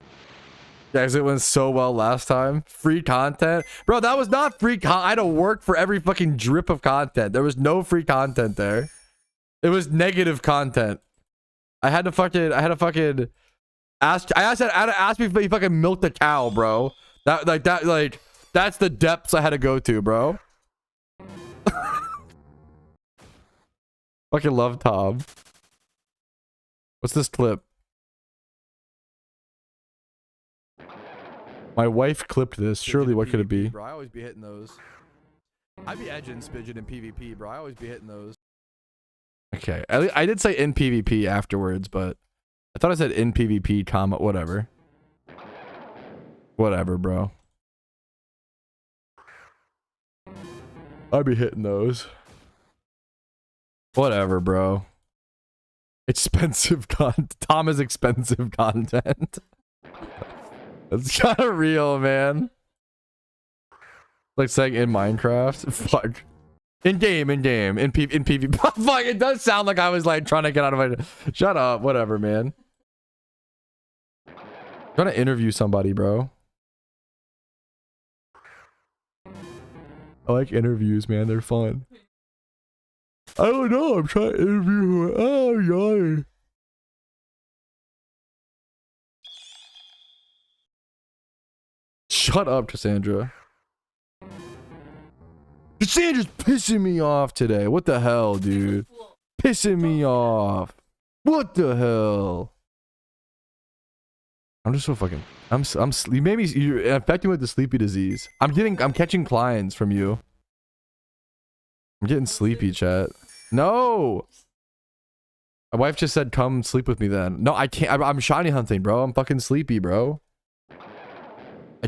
Guys, it went so well last time. Free content. Bro, that was not free I had to work for every fucking drip of content. There was no free content there. It was negative content. I had to fucking ask I had to ask me if he fucking milked a cow, bro. That's the depths I had to go to, bro. Fucking love Tom. What's this clip? My wife clipped this. Surely, what could it be? Bro, I always be hitting those. I be edging Spidget in PvP, bro. I always be hitting those. Okay, I did say in PvP afterwards, but I thought I said in PvP, comma, whatever. Whatever, bro. I be hitting those. Whatever, bro. Expensive content. Tom is expensive content. That's kind of real, man. Like saying in Minecraft. Fuck. In PvP. Fuck, it does sound like I was like trying to get out of my... Shut up. Whatever, man. I'm trying to interview somebody, bro. I like interviews, man. They're fun. I don't know. I'm trying to interview her. Oh, yeah. Shut up, Cassandra. Cassandra's pissing me off today. What the hell, dude? Pissing me off. What the hell? I'm just so fucking... You made me... You're infecting me with the sleepy disease. I'm catching clients from you. I'm getting sleepy, chat. No! My wife just said, come sleep with me then. No, I can't. I'm shiny hunting, bro. I'm fucking sleepy, bro.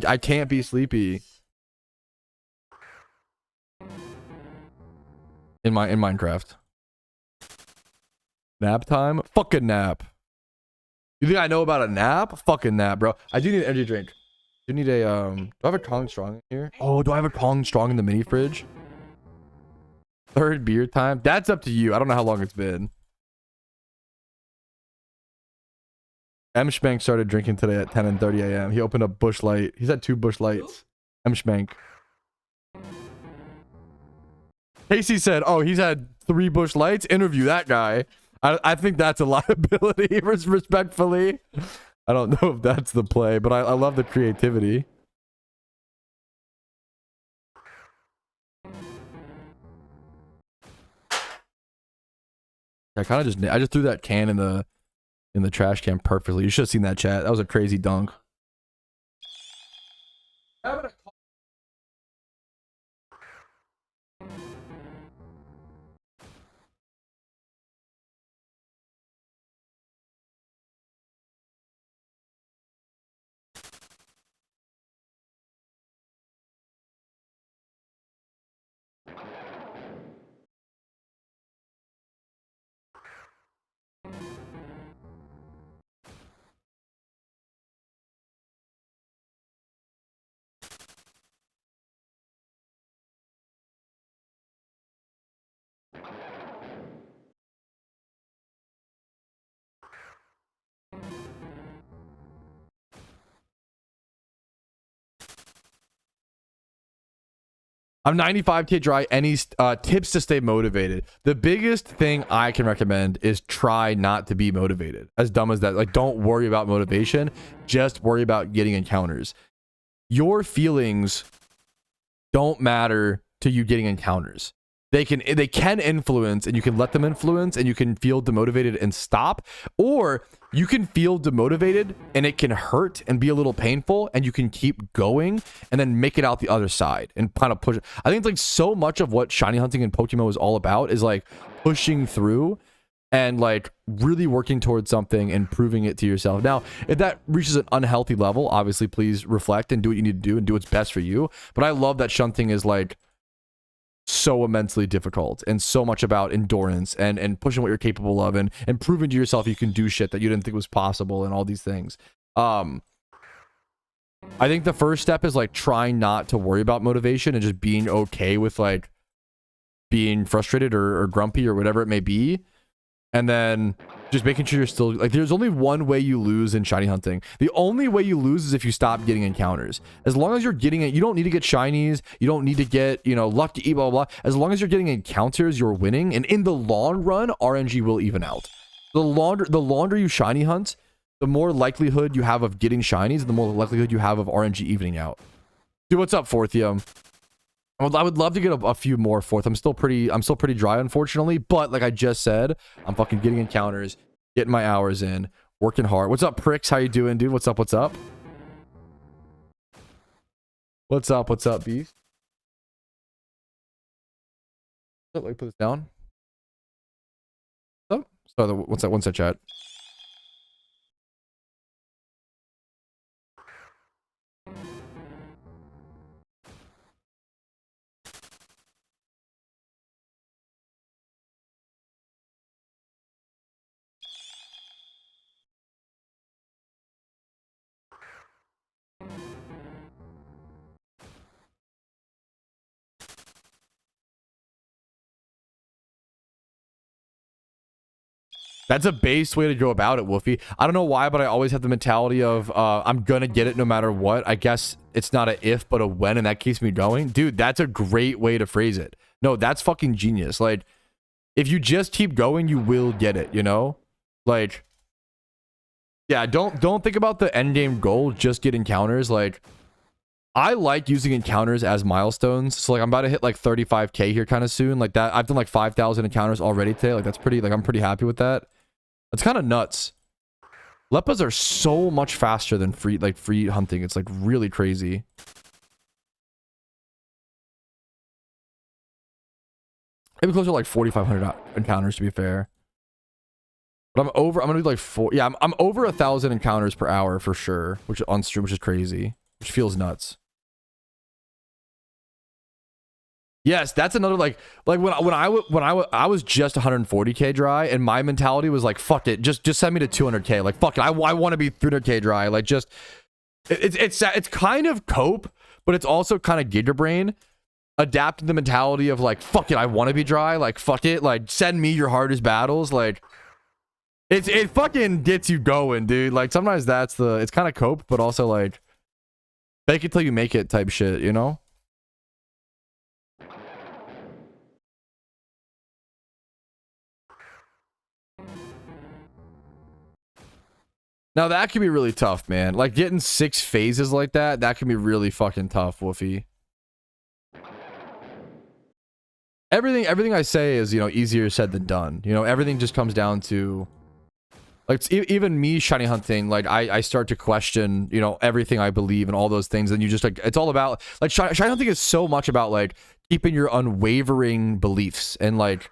I can't be sleepy. In Minecraft. Nap time? Fucking nap. You think I know about a nap? Fucking nap, bro. I do need an energy drink. Do you need a do I have a Kong Strong in here? Oh, do I have a Kong Strong in the mini fridge? Third beer time? That's up to you. I don't know how long it's been. M. Schmank started drinking today at 10:30 a.m. He opened up Bush Light. He's had 2 Bush Lights. M. Schmank. Casey said, oh, he's had 3 Bush Lights. Interview that guy. I think that's a liability, respectfully. I don't know if that's the play, but I love the creativity. I just threw that can in the trash can perfectly. You should have seen that, chat. That was a crazy dunk. I'm 95k dry. Any tips to stay motivated? The biggest thing I can recommend is try not to be motivated. As dumb as that. Like, don't worry about motivation. Just worry about getting encounters. Your feelings don't matter to you getting encounters. They can influence, and you can let them influence, and you can feel demotivated and stop, or you can feel demotivated and it can hurt and be a little painful, and you can keep going and then make it out the other side and kind of push. I think it's like so much of what shiny hunting in PokeMMO is all about is like pushing through and like really working towards something and proving it to yourself. Now, if that reaches an unhealthy level, obviously please reflect and do what you need to do and do what's best for you. But I love that shunting is like so immensely difficult and so much about endurance and pushing what you're capable of and proving to yourself you can do shit that you didn't think was possible and all these things. I think the first step is like trying not to worry about motivation and just being okay with like being frustrated or grumpy or whatever it may be. And then just making sure you're still like, there's only one way you lose in shiny hunting. The only way you lose is if you stop getting encounters. As long as you're getting it, you don't need to get shinies. You don't need to get, you know, lucky, blah, blah, blah. As long as you're getting encounters, you're winning. And in the long run, RNG will even out. The longer you shiny hunt, the more likelihood you have of getting shinies, the more likelihood you have of RNG evening out. Dude, what's up, Forthium? I would love to get a few more fourth. I'm still pretty dry, unfortunately. But like I just said, I'm fucking getting encounters, getting my hours in, working hard. What's up, pricks? How you doing, dude? What's up? What's up? What's up? What's up, beast? Let me put this down. Oh, sorry, what's that? One set, chat. That's a base way to go about it, Wolfie. I don't know why, but I always have the mentality of I'm gonna get it no matter what. I guess it's not a if, but a when, and that keeps me going. Dude, that's a great way to phrase it. No, that's fucking genius. Like, if you just keep going, you will get it, you know? Like, yeah, don't think about the end game goal, just get encounters. Like, I like using encounters as milestones. So like I'm about to hit like 35k here kind of soon. Like that, I've done like 5,000 encounters already today. Like that's pretty, like I'm pretty happy with that. It's kind of nuts. Leppas are so much faster than free hunting. It's like really crazy. Maybe closer to like 4,500 encounters to be fair. But I'm gonna do like I'm over 1,000 encounters per hour for sure, which on stream, which is crazy, which feels nuts. Yes, that's another like when I was just 140k dry, and my mentality was like, fuck it, just send me to 200k. Like fuck it, I want to be 300k dry. Like just it's kind of cope, but it's also kind of giga brain. Adapting the mentality of like, fuck it, I want to be dry. Like fuck it, like send me your hardest battles. Like it fucking gets you going, dude. Like sometimes it's kind of cope, but also like fake it till you make it type shit, you know? Now that can be really tough, man. Like getting 6 phases like that can be really fucking tough, Wolfie. Everything I say is, you know, easier said than done. You know, everything just comes down to like even me shiny hunting, like I start to question, you know, everything I believe and all those things, and you just like, it's all about like shiny hunting is so much about like keeping your unwavering beliefs and like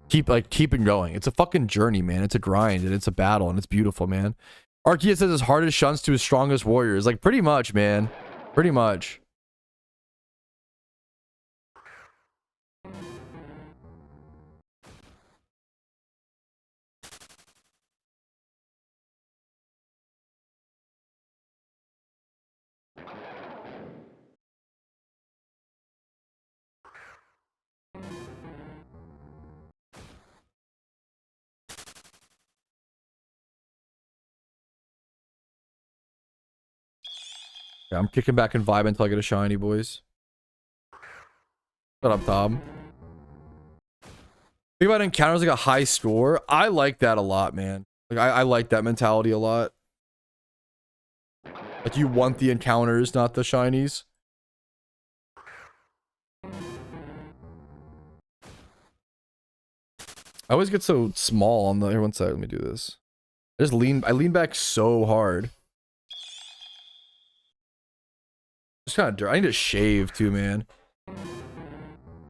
keeping going. It's a fucking journey, man. It's a grind and it's a battle and it's beautiful, man. Arceus says his hardest shunts to his strongest warriors. Like pretty much, man. Pretty much. Yeah, I'm kicking back and vibe until I get a shiny, boys. Shut up, Tom. Think about encounters like a high score. I like that a lot, man. Like I like that mentality a lot. Like you want the encounters, not the shinies. I always get so small on the here. One side, let me do this. I lean back so hard. Just kind of dirty. I need to shave too, man.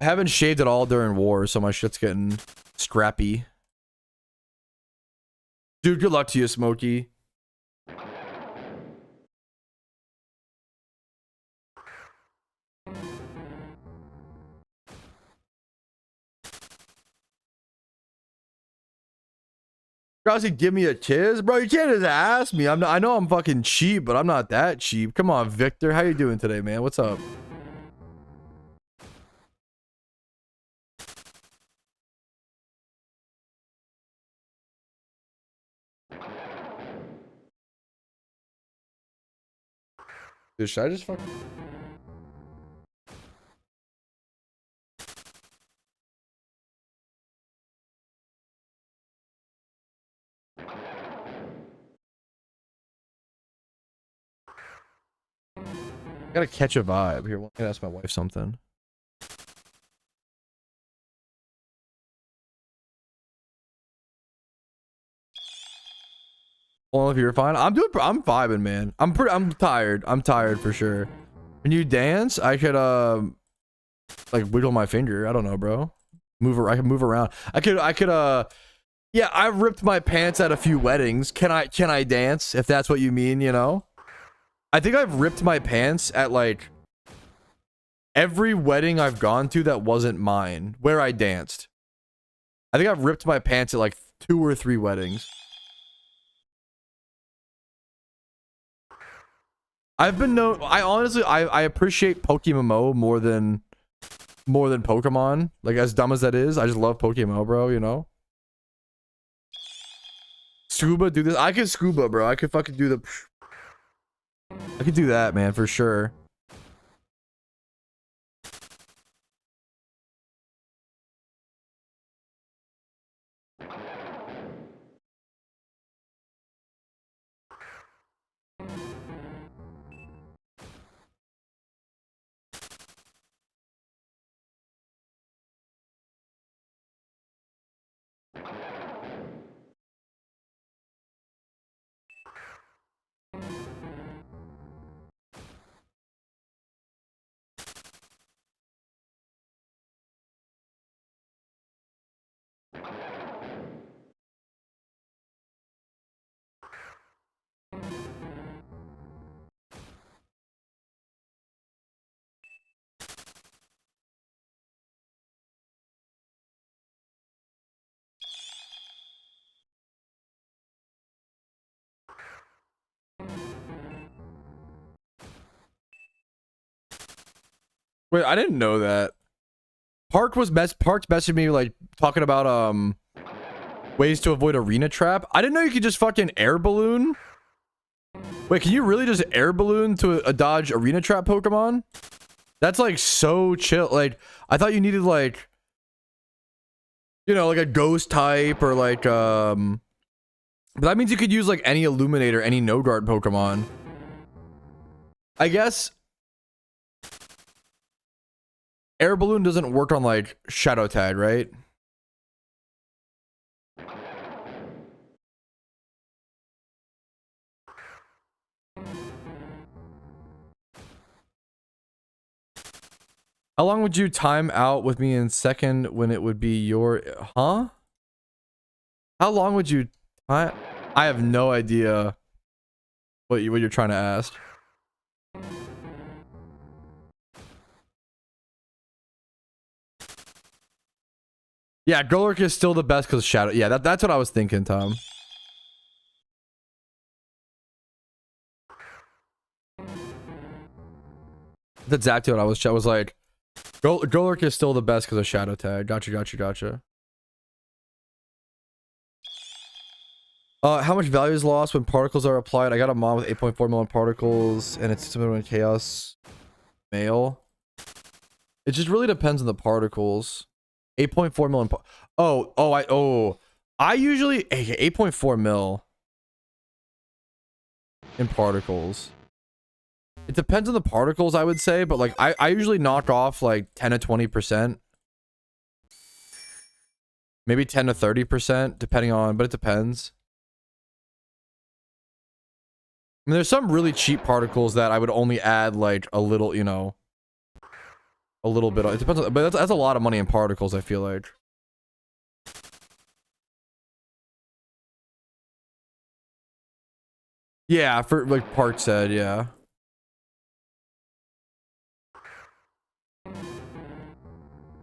I haven't shaved at all during war, so my shit's getting scrappy. Dude, good luck to you, Smokey. Drowsy, give me a kiss, bro. You can't just ask me. I know I'm fucking cheap, but I'm not that cheap. Come on, Victor. How you doing today, man? What's up? Dude, should I just fucking... Gotta catch a vibe here. I gotta ask my wife something. Well, if you're fine, I'm vibing, man. I'm tired. I'm tired for sure. When you dance, I could like wiggle my finger. I don't know, bro. I can move around. I could yeah, I've ripped my pants at a few weddings. Can I dance if that's what you mean, you know? I think I've ripped my pants at like every wedding I've gone to that wasn't mine where I danced. I think I've ripped my pants at like 2 or 3 weddings. I've been known. I honestly I appreciate PokeMMO more than Pokemon. Like as dumb as that is, I just love PokeMMO, bro, you know? Scuba, do this. I could scuba, bro. I could fucking do the... I could do that, man, for sure. Wait, I didn't know that. Park's messaging me like talking about ways to avoid arena trap. I didn't know you could just fucking air balloon. Wait, can you really just air balloon to a dodge arena trap Pokemon? That's like so chill. Like I thought you needed like, you know, like a ghost type or like but that means you could use like any Illuminator, any no guard Pokemon. I guess air balloon doesn't work on like Shadow Tag, right? How long would you time out with me in second when it would be your... Huh? How long would you... I have no idea what you're trying to ask. Yeah, Golurk is still the best because Shadow... Yeah, that's what I was thinking, Tom. That's exactly what I was like... Golurk is still the best because of Shadow Tag. Gotcha. How much value is lost when particles are applied? I got a mod with 8.4 million particles, and it's similar to Chaos Mail. It just really depends on the particles. 8.4 mil. I usually 8.4 mil in particles. It depends on the particles, I would say, but like I usually knock off like 10 to 20%. Maybe 10 to 30%, depending on, but it depends. I mean, there's some really cheap particles that I would only add like a little, you know, a little bit. It depends on, but that's a lot of money in particles, I feel like. Yeah, for like Park said, yeah.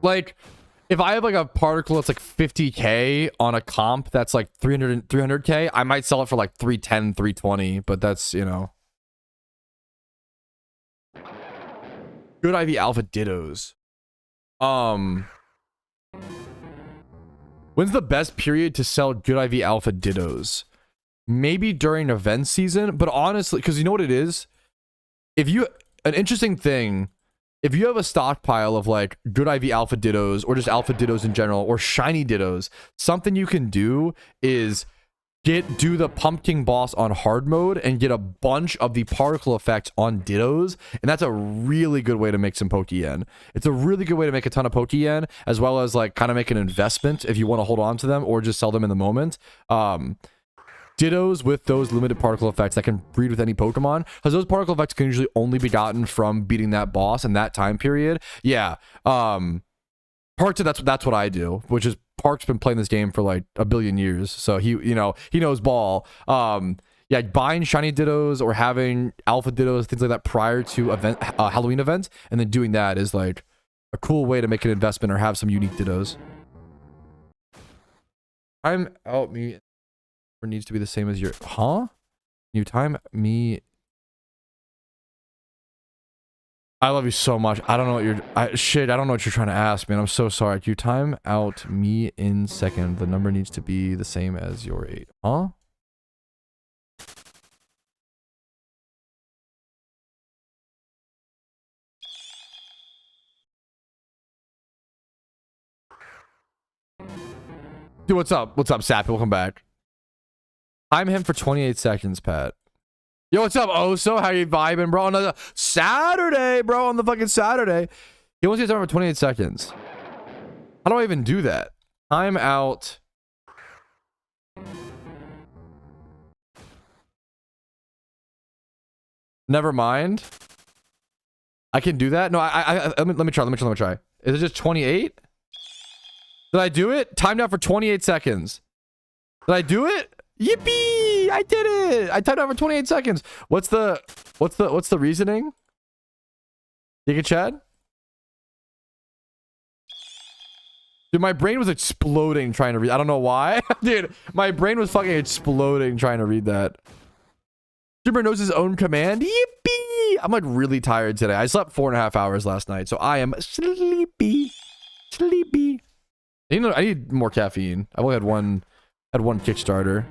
Like, if I have like a particle that's like 50k on a comp that's like 300k, I might sell it for like 310, 320, but that's, you know. Good IV Alpha Dittos. When's the best period to sell good IV Alpha Dittos? Maybe during event season, but honestly, because you know what it is? An interesting thing, if you have a stockpile of like good IV Alpha Dittos or just Alpha Dittos in general or shiny Dittos, something you can do is do the Pumpkin boss on hard mode and get a bunch of the particle effects on Dittos, and that's a really good way to make some Poke-Yen. It's a really good way to make a ton of Poke-Yen, as well as like kind of make an investment if you want to hold on to them or just sell them in the moment. Dittos with those limited particle effects that can breed with any Pokemon, because those particle effects can usually only be gotten from beating that boss in that time period. Yeah. Park said that's what I do, which is Park's been playing this game for like a billion years, so he knows ball. Yeah, buying shiny Dittos or having Alpha Dittos, things like that prior to Halloween events, and then doing that is like a cool way to make an investment or have some unique Dittos. I'm out me. Needs to be the same as your you time me. I love you so much. I don't know what you're I don't know what you're trying to ask, man. I'm so sorry. You time out me in second. The number needs to be the same as your 8. Dude, what's up? What's up, Sappy? Welcome back. Time him for 28 seconds, Pat. Yo, what's up, Oso? How you vibing, bro? On the Saturday, bro. On the fucking Saturday. He wants to get time for 28 seconds. How do I even do that? Time out. Never mind. I can do that? No, let me try. Is it just 28? Did I do it? Timed out for 28 seconds. Did I do it? Yippee! I did it! I timed out for 28 seconds. What's the reasoning? Giga Chad? Dude, my brain was exploding trying to read. I don't know why. Dude, my brain was fucking exploding trying to read that. Streamer knows his own command. Yippee! I'm like really tired today. I slept 4.5 hours last night, so I am sleepy. Sleepy. You know, I need more caffeine. I've only had one Kickstarter.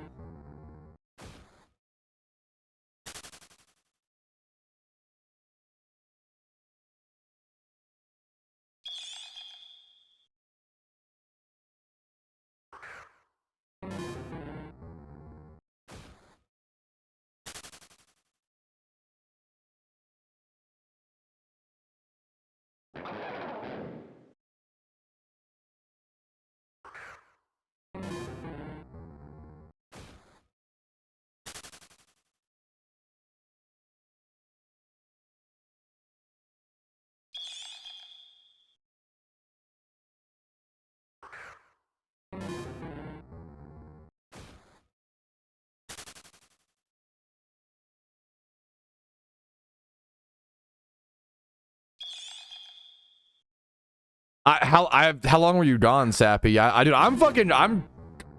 How long were you gone, Sappy? I'm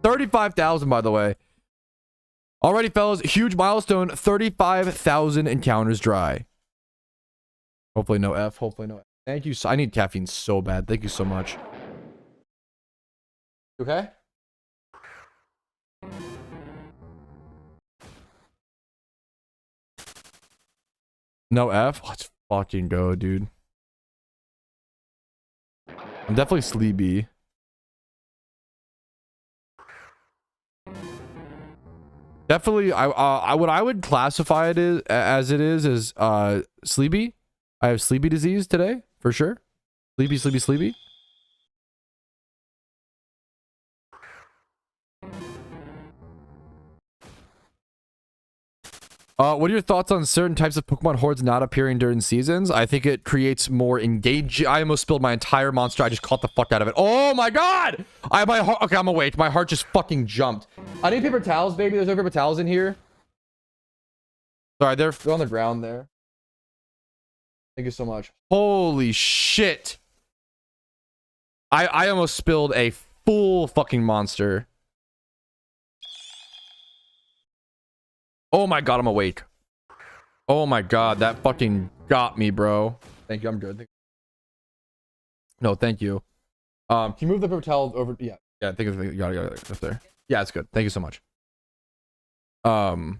35,000 by the way. Alrighty, fellas, huge milestone, 35,000 encounters dry. Hopefully no F. Hopefully no F. Thank you. I need caffeine so bad. Thank you so much. Okay. No F. Let's fucking go, dude. I'm definitely sleepy. Definitely, what I would classify it as is sleepy. I have sleepy disease today for sure. Sleepy. What are your thoughts on certain types of Pokemon hordes not appearing during seasons? I think it creates more engaging. I almost spilled my entire monster. I just caught the fuck out of it. Oh my god! Okay, I'm awake. My heart just fucking jumped. I need paper towels, baby. There's no paper towels in here. Sorry, they're on the ground there. Thank you so much. Holy shit. I almost spilled a full fucking monster. Oh my god, I'm awake. Oh my god, that fucking got me, bro. Thank you, I'm good. No, thank you. Can you move the paper towel over? Yeah, I think you got it up there. Yeah, it's good. Thank you so much. Yeah,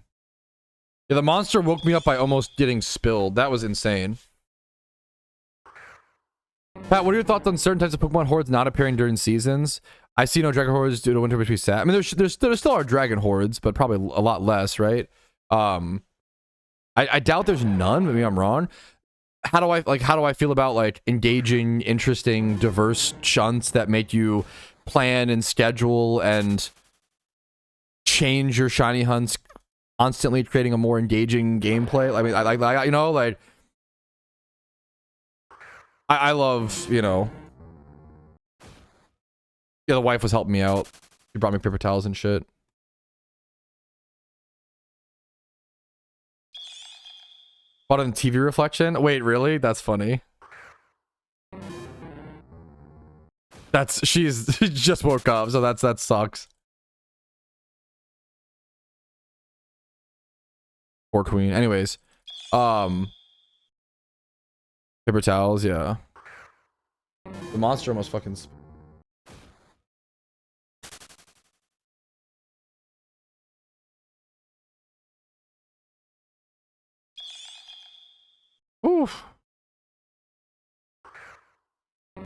the monster woke me up by almost getting spilled. That was insane. Pat, what are your thoughts on certain types of Pokemon hordes not appearing during seasons? I see no dragon hordes due to winter between sat. I mean, there still are dragon hordes, but probably a lot less, right? I doubt there's none. Maybe I'm wrong. How do I feel about like engaging, interesting, diverse shunts that make you plan and schedule and change your shiny hunts constantly, creating a more engaging gameplay? I mean, I you know, like I love, you know. Yeah, the wife was helping me out. She brought me paper towels and shit. Bought on TV reflection? Wait, really? That's funny. She's she just woke up, so that sucks. Poor queen. Anyways, paper towels, yeah. The monster almost fucking. Oof. There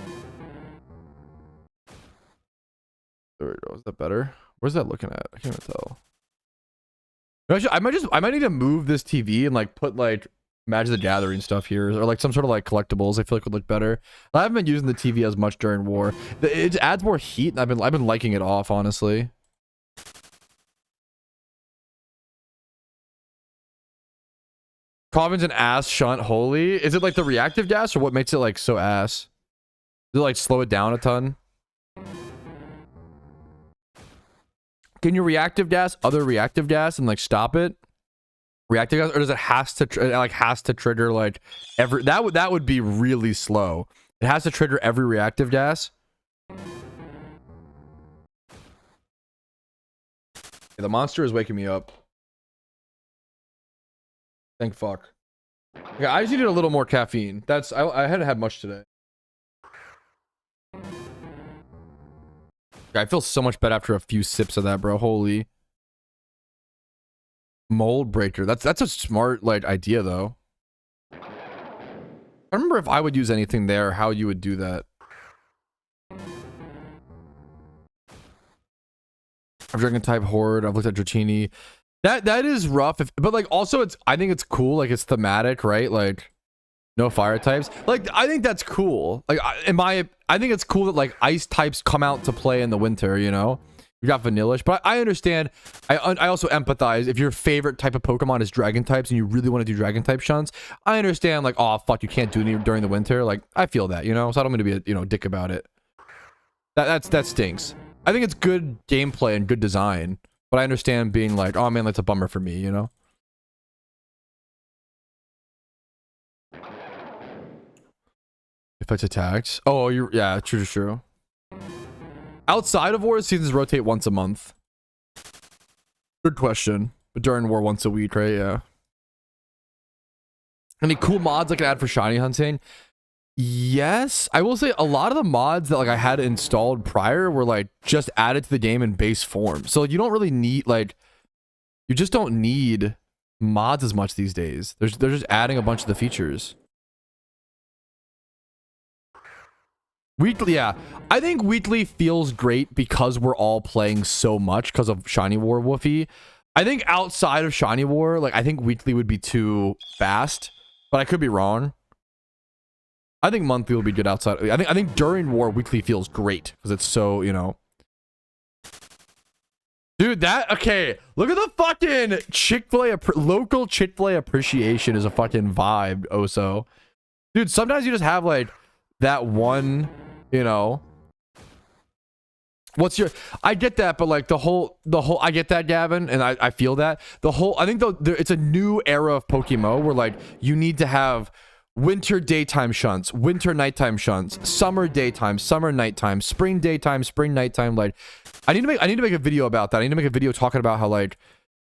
we go. Is that better? Where's that looking at? I can't even tell. Actually, I might need to move this TV and like put like Magic the Gathering stuff here, or like some sort of like collectibles. I feel like would look better. I haven't been using the TV as much during war. It adds more heat, and I've been liking it off, honestly. Covin's an ass shunt. Holy, is it like the reactive gas, or what makes it like so ass? Does it like slow it down a ton? Can you reactive gas other reactive gas and like stop it? Reactive gas, or does it has to trigger like every that would be really slow. It has to trigger every reactive gas. Yeah, the monster is waking me up. Thank fuck. Yeah, I just needed a little more caffeine. I hadn't had much today. I feel so much better after a few sips of that, bro. Holy. Mold breaker. That's a smart like idea though. I remember if I would use anything there, how you would do that. I've dragon type horde. I've looked at Dratini. That is rough. But like also I think it's cool. Like it's thematic, right? Like no fire types. Like I think that's cool. Like I think it's cool that like ice types come out to play in the winter. You know, you got vanillish. But I understand. I also empathize if your favorite type of Pokemon is dragon types and you really want to do dragon type shunts. I understand. Like oh fuck, you can't do any during the winter. Like I feel that, you know. So I don't mean to be a dick about it. That stinks. I think it's good gameplay and good design. But I understand being like, oh man, that's a bummer for me, you know? If it's attacks. Oh, yeah, true. Outside of war, seasons rotate once a month. Good question. But during war, once a week, right? Yeah. Any cool mods I can add for shiny hunting? Yes, I will say a lot of the mods that like I had installed prior were like just added to the game in base form. So like, you don't really need like, you just don't need mods as much these days. They're just adding a bunch of the features. Weekly, yeah. I think weekly feels great because we're all playing so much because of Shiny War Woofy. I think outside of Shiny War, like I think weekly would be too fast, but I could be wrong. I think monthly will be good outside. I think during war weekly feels great because it's so, you know. Dude, that okay. Look at the fucking Chick-fil-A local Chick-fil-A appreciation is a fucking vibe, Oso. Dude, sometimes you just have like that one, you know. What's your I get that, but like the whole I get that, Gavin, and I feel that. I think though it's a new era of PokeMMO where like you need to have winter daytime shunts, winter nighttime shunts, summer daytime, summer nighttime, spring daytime, spring nighttime. Like I need to make a video about that. I need to make a video talking about how like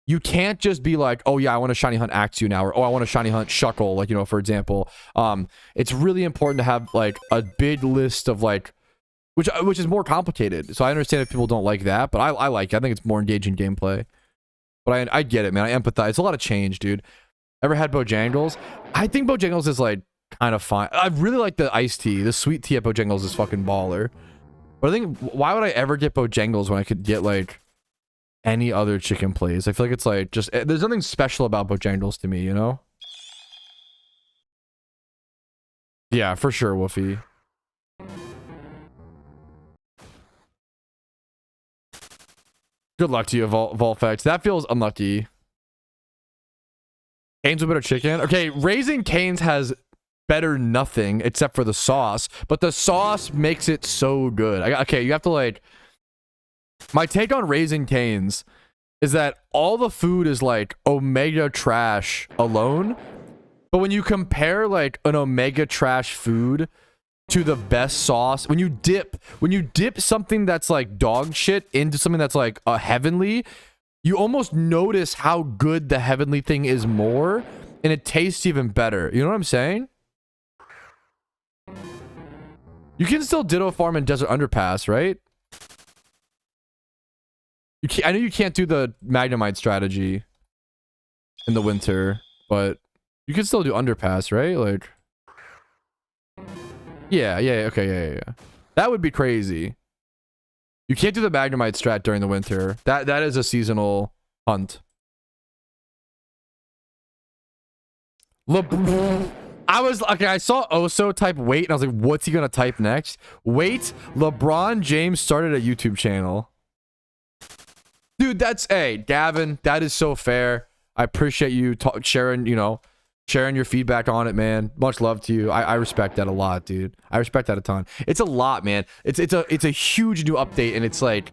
you can't just be like, oh yeah, I want to shiny hunt Axew now, or oh I want to shiny hunt Shuckle, like, you know, for example. It's really important to have like a big list of like which is more complicated. So I understand if people don't like that, but I like it. I think it's more engaging gameplay. But I get it, man. I empathize. It's a lot of change, dude. Ever had Bojangles? I think Bojangles is like kind of fine. I really like the iced tea. The sweet tea at Bojangles is fucking baller. But I think, why would I ever get Bojangles when I could get like any other chicken place? I feel like it's like just, there's nothing special about Bojangles to me, you know? Yeah, for sure, Woofy. Good luck to you, Volfex. That feels unlucky. Canes with better chicken. Okay, Raising Canes has better nothing except for the sauce, but the sauce makes it so good. Okay, you have to like... My take on Raising Canes is that all the food is like omega trash alone, but when you compare like an omega trash food to the best sauce, when you dip something that's like dog shit into something that's like a heavenly, you almost notice how good the heavenly thing is more, and it tastes even better. You know what I'm saying? You can still Ditto farm in Desert Underpass, right? I know you can't do the Magnemite strategy in the winter, but you can still do Underpass, right? Like, yeah, okay, yeah. That would be crazy. You can't do the Magnemite strat during the winter. That is a seasonal hunt. I saw Oso type wait, and I was like, what's he gonna type next? Wait, LeBron James started a YouTube channel. Dude, hey, Gavin, that is so fair. I appreciate you sharing, you know, sharing your feedback on it, man. Much love to you. I respect that a lot, dude. I respect that a ton. It's a lot, man. It's a huge new update, and it's like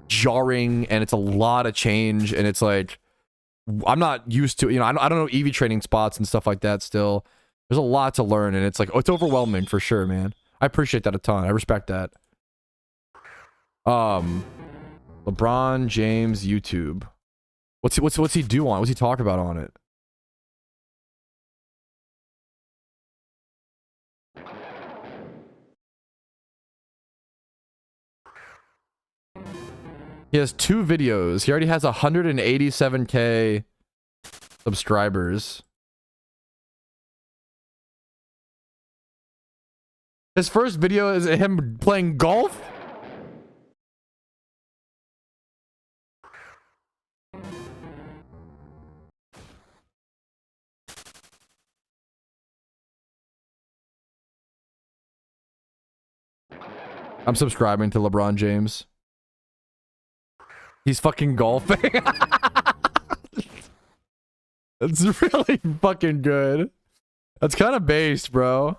jarring, and it's a lot of change, and it's like I'm not used to, you know, I don't know EV training spots and stuff like that still. There's a lot to learn, and it's like, it's overwhelming for sure, man. I appreciate that a ton. I respect that. LeBron James YouTube. What's he do on? What's he talk about on it? He has 2 videos. He already has 187k subscribers. His first video is him playing golf. I'm subscribing to LeBron James. He's fucking golfing. That's really fucking good. That's kind of based, bro.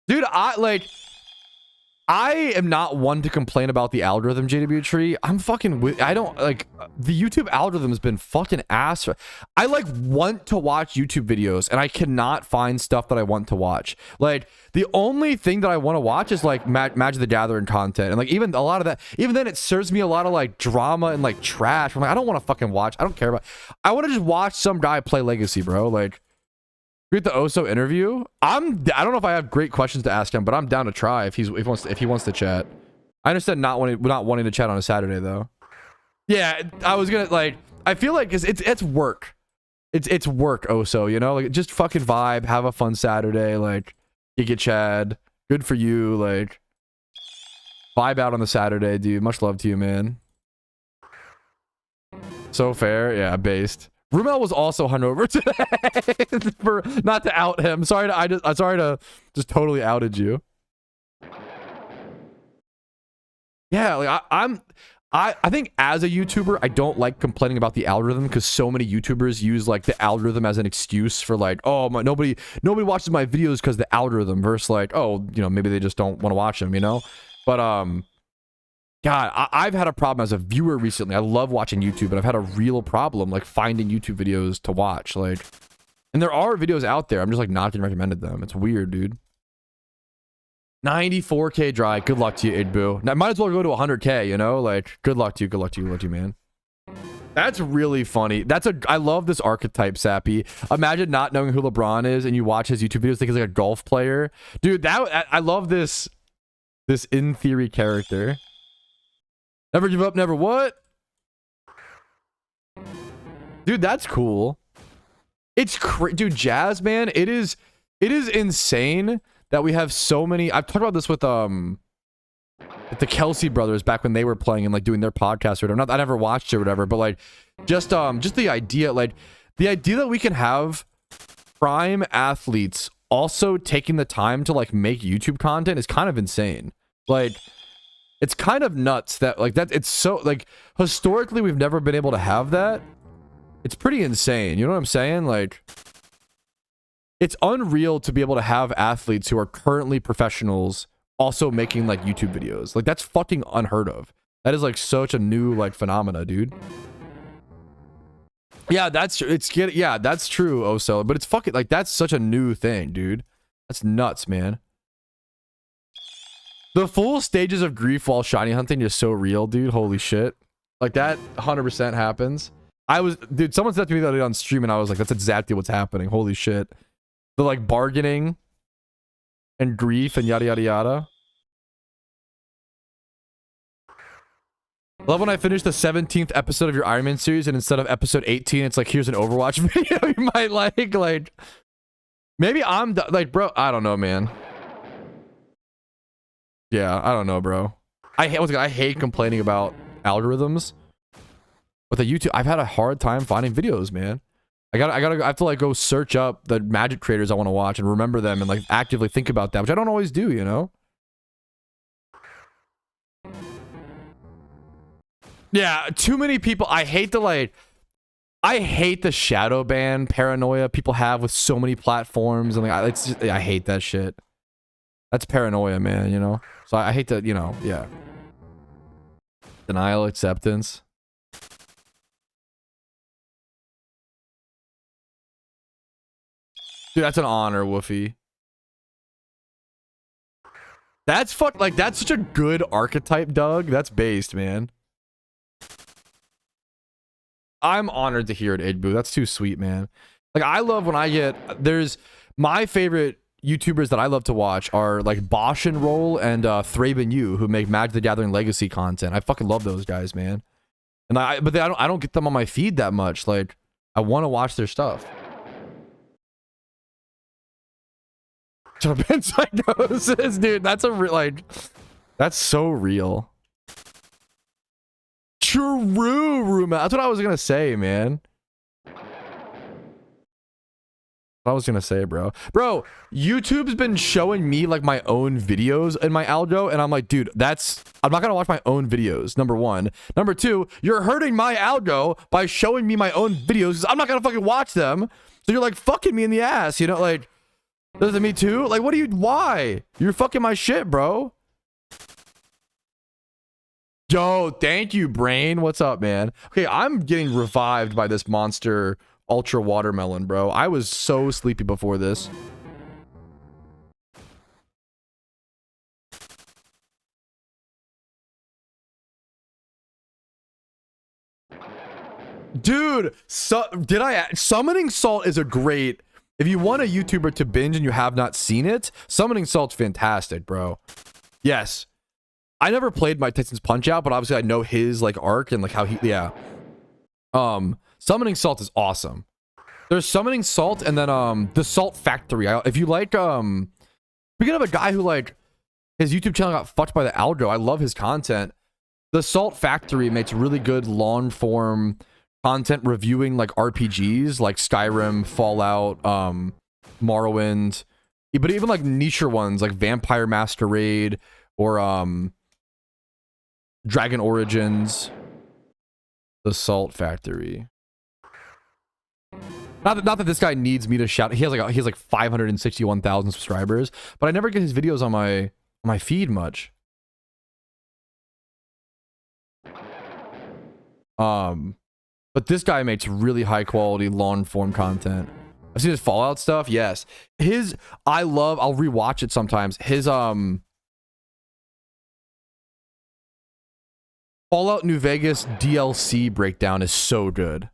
Dude, I am not one to complain about the algorithm, JW Tree. I'm fucking with, I don't like, the YouTube algorithm has been fucking ass. I like want to watch YouTube videos, and I cannot find stuff that I want to watch. Like, the only thing that I want to watch is like Magic the Gathering content, and like even a lot of that, even then it serves me a lot of like drama and like trash. I'm like, I don't want to fucking watch. I don't care about, I want to just watch some guy play Legacy, bro. Like, get the Oso interview. I don't know if I have great questions to ask him, but I'm down to try if he wants to chat. I understand not wanting to chat on a Saturday though. Yeah, I was gonna like. I feel like it's work. It's work, Oso. You know, like just fucking vibe, have a fun Saturday. Like, you get Chad, Good for you. Like, vibe out on the Saturday, dude. Much love to you, man. So fair. Yeah, based. Rumel was also hungover today. For not to out him. Sorry to I'm sorry to just totally outed you. Yeah, like I think as a YouTuber, I don't like complaining about the algorithm because so many YouTubers use like the algorithm as an excuse for like, oh, nobody watches my videos because the algorithm versus like, oh, you know, maybe they just don't want to watch them, you know. But God, I've had a problem as a viewer recently. I love watching YouTube, but I've had a real problem like finding YouTube videos to watch. Like, and there are videos out there. I'm just like not getting recommended them. It's weird, dude. 94K dry. Good luck to you, Idbu. Now, might as well go to 100K, you know? Like, good luck to you. Good luck to you. Good luck to you, man. That's really funny. I love this archetype, Sappy. Imagine not knowing who LeBron is and you watch his YouTube videos, think he's like a golf player. Dude, I love this in theory character. Never give up, never what? Dude, that's cool. It's dude, Jazz, man, it is insane that we have so many. I've talked about this with the Kelsey brothers back when they were playing and like doing their podcast or whatever. Not, I never watched it or whatever, but like just the idea, like the idea that we can have prime athletes also taking the time to like make YouTube content is kind of insane. Like, it's kind of nuts that like that. It's so like historically we've never been able to have that. It's pretty insane. You know what I'm saying? Like, it's unreal to be able to have athletes who are currently professionals also making like YouTube videos. Like, that's fucking unheard of. That is like such a new like phenomena, dude. Yeah, that's true, Oso. But it's fucking like that's such a new thing, dude. That's nuts, man. The full stages of grief while shiny hunting is so real, dude. Holy shit. Like, that 100% happens. Dude, someone said to me the other day on stream and I was like, that's exactly what's happening. Holy shit. The like bargaining and grief and yada yada yada. I love when I finish the 17th episode of your Iron Man series and instead of episode 18, it's like, here's an Overwatch video you might like. Maybe I'm like, bro, I don't know, man. Yeah, I don't know, bro. I hate complaining about algorithms. With the YouTube, I've had a hard time finding videos, man. I have to like go search up the Magic creators I want to watch and remember them and like actively think about that, which I don't always do, you know? Yeah, too many people. I hate the shadow ban paranoia people have with so many platforms and like I hate that shit. That's paranoia, man, you know? So I hate to, you know, yeah. Denial, acceptance. Dude, that's an honor, Woofy. That's that's such a good archetype, Doug. That's based, man. I'm honored to hear it, Idbu. That's too sweet, man. Like, I love when I get, there's my favorite YouTubers that I love to watch are like Bosch and Roll and Thraben U, who make Magic the Gathering Legacy content. I fucking love those guys, man. And I don't get them on my feed that much. Like, I want to watch their stuff. Shut up, psychosis, dude. That's that's so real. True, Ruma. That's what I was gonna say, man. What I was gonna say, bro. Bro, YouTube's been showing me like my own videos in my algo, and I'm like, dude, I'm not gonna watch my own videos, number one. Number two, you're hurting my algo by showing me my own videos, because I'm not gonna fucking watch them. So you're like fucking me in the ass, you know, like, does it me too? Like, why? You're fucking my shit, bro. Yo, thank you, Brain. What's up, man? Okay, I'm getting revived by this monster ultra watermelon, bro. I was so sleepy before this. Dude, Summoning Salt is a great... If you want a YouTuber to binge and you have not seen it, Summoning Salt's fantastic, bro. Yes. I never played Mike Tyson's Punch-Out, but obviously I know his like arc and like how he... Yeah. Summoning Salt is awesome. There's Summoning Salt and then the Salt Factory. If you like... Speaking of a guy who like His YouTube channel got fucked by the algo. I love his content. The Salt Factory makes really good long form content reviewing like RPGs like Skyrim, Fallout, Morrowind, but even like niche ones like Vampire Masquerade or Dragon Origins. The Salt Factory. Not that this guy needs me to shout. He has like 561,000 subscribers, but I never get his videos on my feed much. But this guy makes really high quality long form content. I've seen his Fallout stuff. Yes. I'll rewatch it sometimes. His Fallout New Vegas DLC breakdown is so good.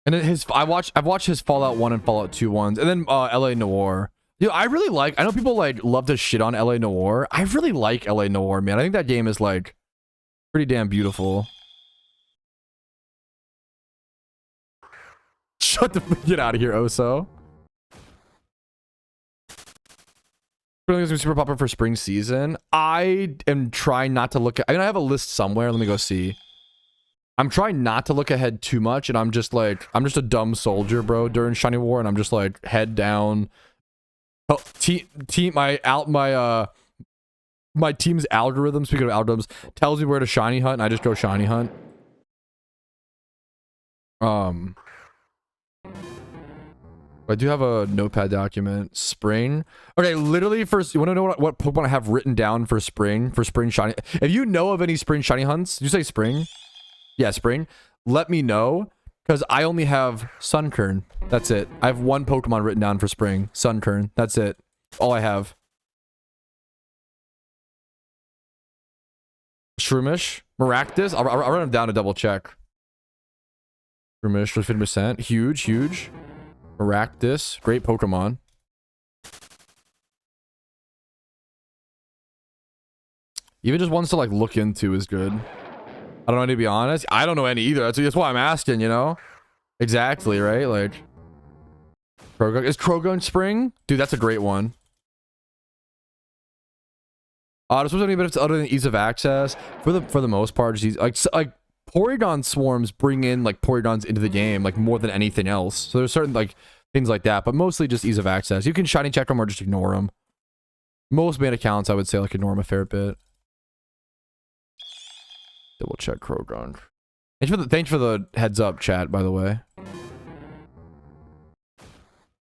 And then I've watched his Fallout 1 and Fallout 2 ones, and then LA Noire. Dude, I know people like love to shit on LA Noire. I really like LA Noire, man. I think that game is like pretty damn beautiful. Get out of here, Oso. It's super popular for spring season. I am trying not to look at, I mean, I have a list somewhere. Let me go see. I'm trying not to look ahead too much, and I'm just a dumb soldier, bro, during Shiny War, and I'm just like head down. Oh, my team's algorithm, speaking of algorithms, tells me where to shiny hunt, and I just go shiny hunt. I do have a notepad document. Spring. Okay, literally first, you want to know what Pokemon I have written down for spring shiny? If you know of any spring shiny hunts, did you say spring? Yeah, spring. Let me know, because I only have Sunkern. That's it. I have one Pokemon written down for spring. Sunkern. That's it. All I have. Shroomish. Maractus. I'll run them down to double check. Shroomish for 50%. Huge, huge. Maractus. Great Pokemon. Even just ones to like look into is good. I don't know any, to be honest. I don't know any either. That's why I'm asking, you know? Exactly, right? Like, Krogan. Is Krogan spring? Dude, that's a great one. There's supposed to be benefits other than ease of access. For the most part, just like Porygon swarms bring in like Porygons into the game like more than anything else. So there's certain like things like that, but mostly just ease of access. You can shiny check them or just ignore them. Most main accounts, I would say, like ignore them a fair bit. Double check Krogon. Thanks for the heads up, chat, by the way.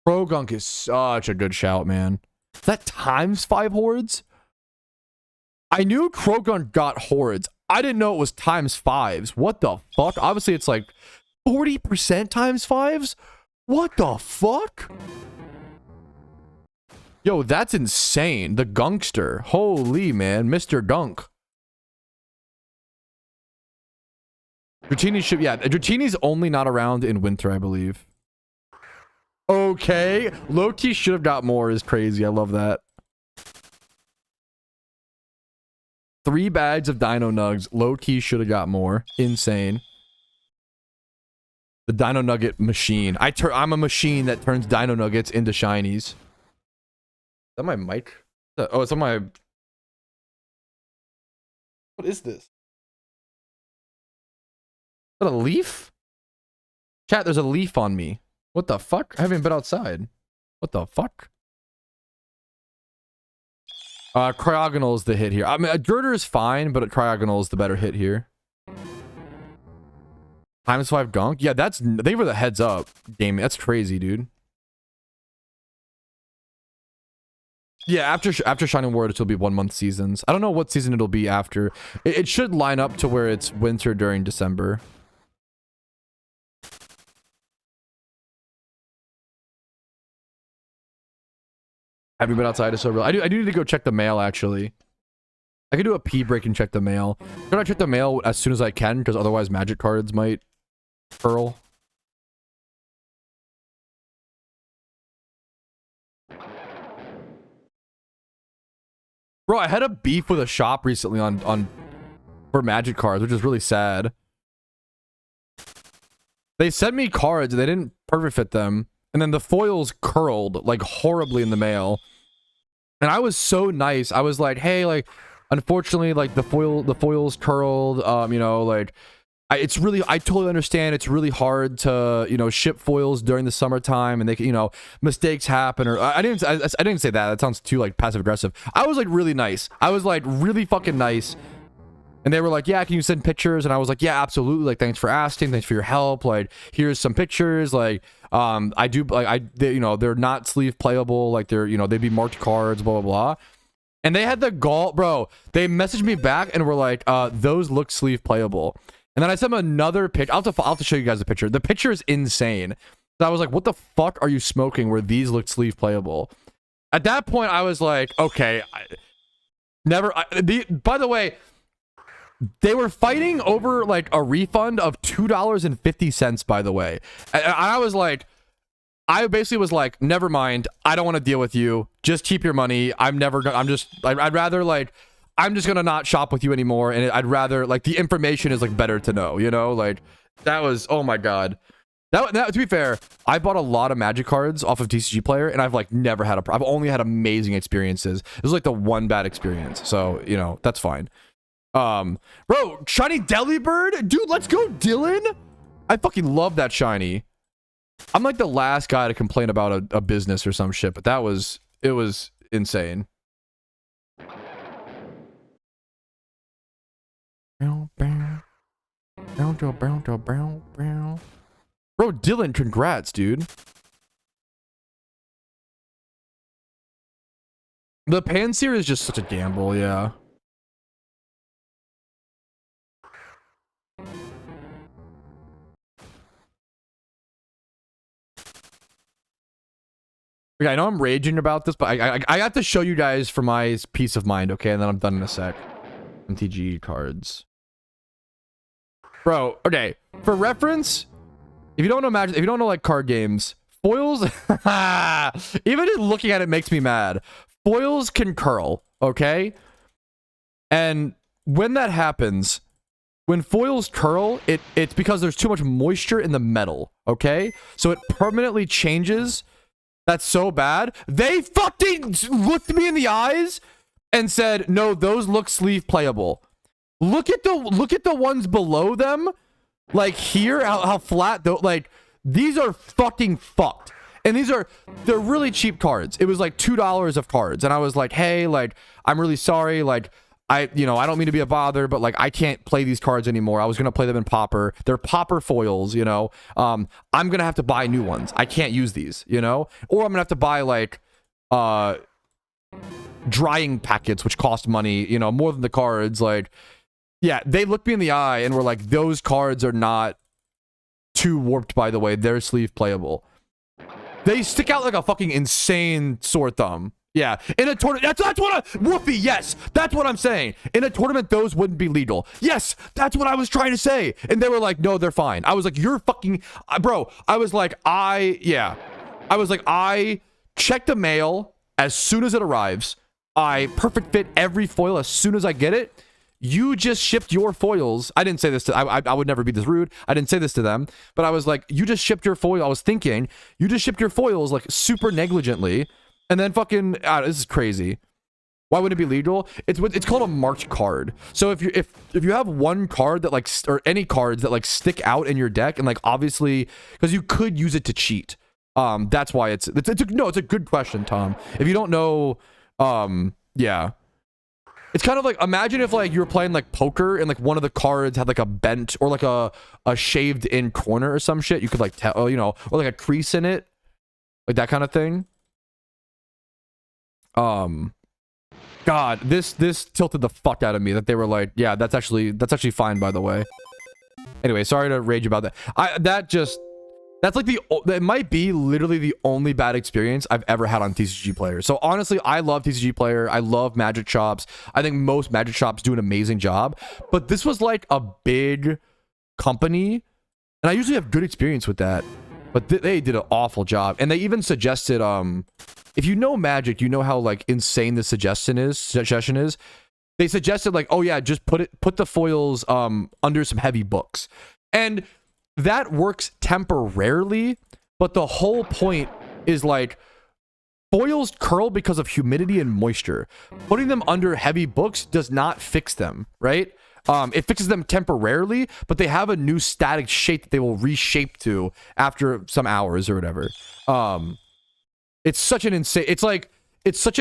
Krogunk is such a good shout, man. Is that ×5 hordes? I knew Krogunk got hordes. I didn't know it was ×5s. What the fuck? Obviously, it's like 40% ×5s? What the fuck? Yo, that's insane. The Gunkster. Holy, man. Mr. Gunk. Dratini should, yeah, Dratini's only not around in winter, I believe. Okay. Loki should have got more is crazy. I love that. 3 bags of Dino Nugs. Low-key should have got more. Insane. The Dino Nugget machine. I'm a machine that turns Dino Nuggets into shinies. Is that my mic? Oh, it's on my... What is this? Is that a leaf? Chat, there's a leaf on me. What the fuck? I haven't been outside. What the fuck? Cryogonal is the hit here. I mean, a Girder is fine, but a Cryogonal is the better hit here. ×5 Gunk? Yeah, that's... Thank you for the heads up, game. That's crazy, dude. Yeah, after Shining Ward, it'll be 1 month seasons. I don't know what season it'll be after. It should line up to where it's winter during December. Have you been outside? It's so real. I do need to go check the mail, actually. I could do a pee break and check the mail. I'm gonna check the mail as soon as I can, because otherwise magic cards might curl. Bro, I had a beef with a shop recently on for Magic cards, which is really sad. They sent me cards and they didn't perfect fit them, and then the foils curled like horribly in the mail. And I was so nice. I was like, hey, like, unfortunately, like the foils curled. You know, like, I totally understand. It's really hard to, you know, ship foils during the summertime, and they, you know, mistakes happen. Or I didn't say that. That sounds too like passive aggressive. I was like really nice. I was like really fucking nice. And they were like, yeah, can you send pictures? And I was like, yeah, absolutely. Like, thanks for asking. Thanks for your help. Like, here's some pictures. Like, you know, they're not sleeve playable. Like, they're, you know, they'd be marked cards, blah, blah, blah. And they had the gall, bro. They messaged me back and were like, those look sleeve playable. And then I sent them another picture. I'll have to show you guys the picture. The picture is insane. So I was like, what the fuck are you smoking where these look sleeve playable? At that point, I was like, okay, by the way, they were fighting over like a refund of $2.50, by the way. And I was like, I basically was like, never mind. I don't want to deal with you. Just keep your money. I'd rather like, I'm just going to not shop with you anymore. And I'd rather like the information is like better to know, you know, like that was, oh my God. That to be fair, I bought a lot of Magic cards off of TCG Player, and I've like never had I've only had amazing experiences. This was like the one bad experience. So, you know, that's fine. Bro, shiny Delibird, dude, let's go, Dylan. I fucking love that shiny. I'm like the last guy to complain about a business or some shit, but it was insane. Bro, Dylan, congrats, dude. The Panseer is just such a gamble, yeah. Okay, I know I'm raging about this, but I have to show you guys for my peace of mind, okay? And then I'm done in a sec. MTG cards. Bro, okay. For reference, if you don't know Magic, if you don't know like card games, foils, even just looking at it makes me mad. Foils can curl, okay? And when that happens, when foils curl, it's because there's too much moisture in the metal, okay? So it permanently changes. That's so bad. They fucking looked me in the eyes and said, no, those look sleeve playable. Look at the ones below them. Like here, how flat though, like these are fucking fucked. And they're really cheap cards. It was like $2 of cards. And I was like, hey, like, I'm really sorry. Like, I don't mean to be a bother, but like, I can't play these cards anymore. I was going to play them in Pauper. They're Pauper foils, you know? I'm going to have to buy new ones. I can't use these, you know? Or I'm going to have to buy like, drying packets, which cost money, you know, more than the cards. Like, yeah, they looked me in the eye and were like, those cards are not too warped, by the way. They're sleeve playable. They stick out like a fucking insane sore thumb. Yeah, in a tournament, that's what Woofy, yes, that's what I'm saying. In a tournament, those wouldn't be legal. Yes, that's what I was trying to say. And they were like, no, they're fine. I was like, you're fucking, bro, I was like, I check the mail as soon as it arrives. I perfect fit every foil as soon as I get it. You just shipped your foils. I didn't say this to, I would never be this rude. I didn't say this to them, but I was like, you just shipped your foil. I was thinking, you just shipped your foils like super negligently. And then fucking, this is crazy. Why would it be legal? It's called a marked card. So if you have one card that like, or any cards that like stick out in your deck, and like obviously, because you could use it to cheat. That's why it's a good question, Tom. If you don't know, yeah. It's kind of like, imagine if like you were playing like poker and like one of the cards had like a bent or like a shaved in corner or some shit. You could like tell, you know, or like a crease in it, like that kind of thing. God, this tilted the fuck out of me that they were like, yeah, that's actually fine, by the way. Anyway, sorry to rage about that. That's like that might be literally the only bad experience I've ever had on TCG Player. So honestly, I love TCG Player. I love Magic Shops. I think most Magic Shops do an amazing job, but this was like a big company, and I usually have good experience with that. But they did an awful job. And they even suggested, if you know Magic, you know how like insane the suggestion is. They suggested like, oh yeah, just put the foils under some heavy books. And that works temporarily, but the whole point is like foils curl because of humidity and moisture. Putting them under heavy books does not fix them, right? It fixes them temporarily, but they have a new static shape that they will reshape to after some hours or whatever. It's such an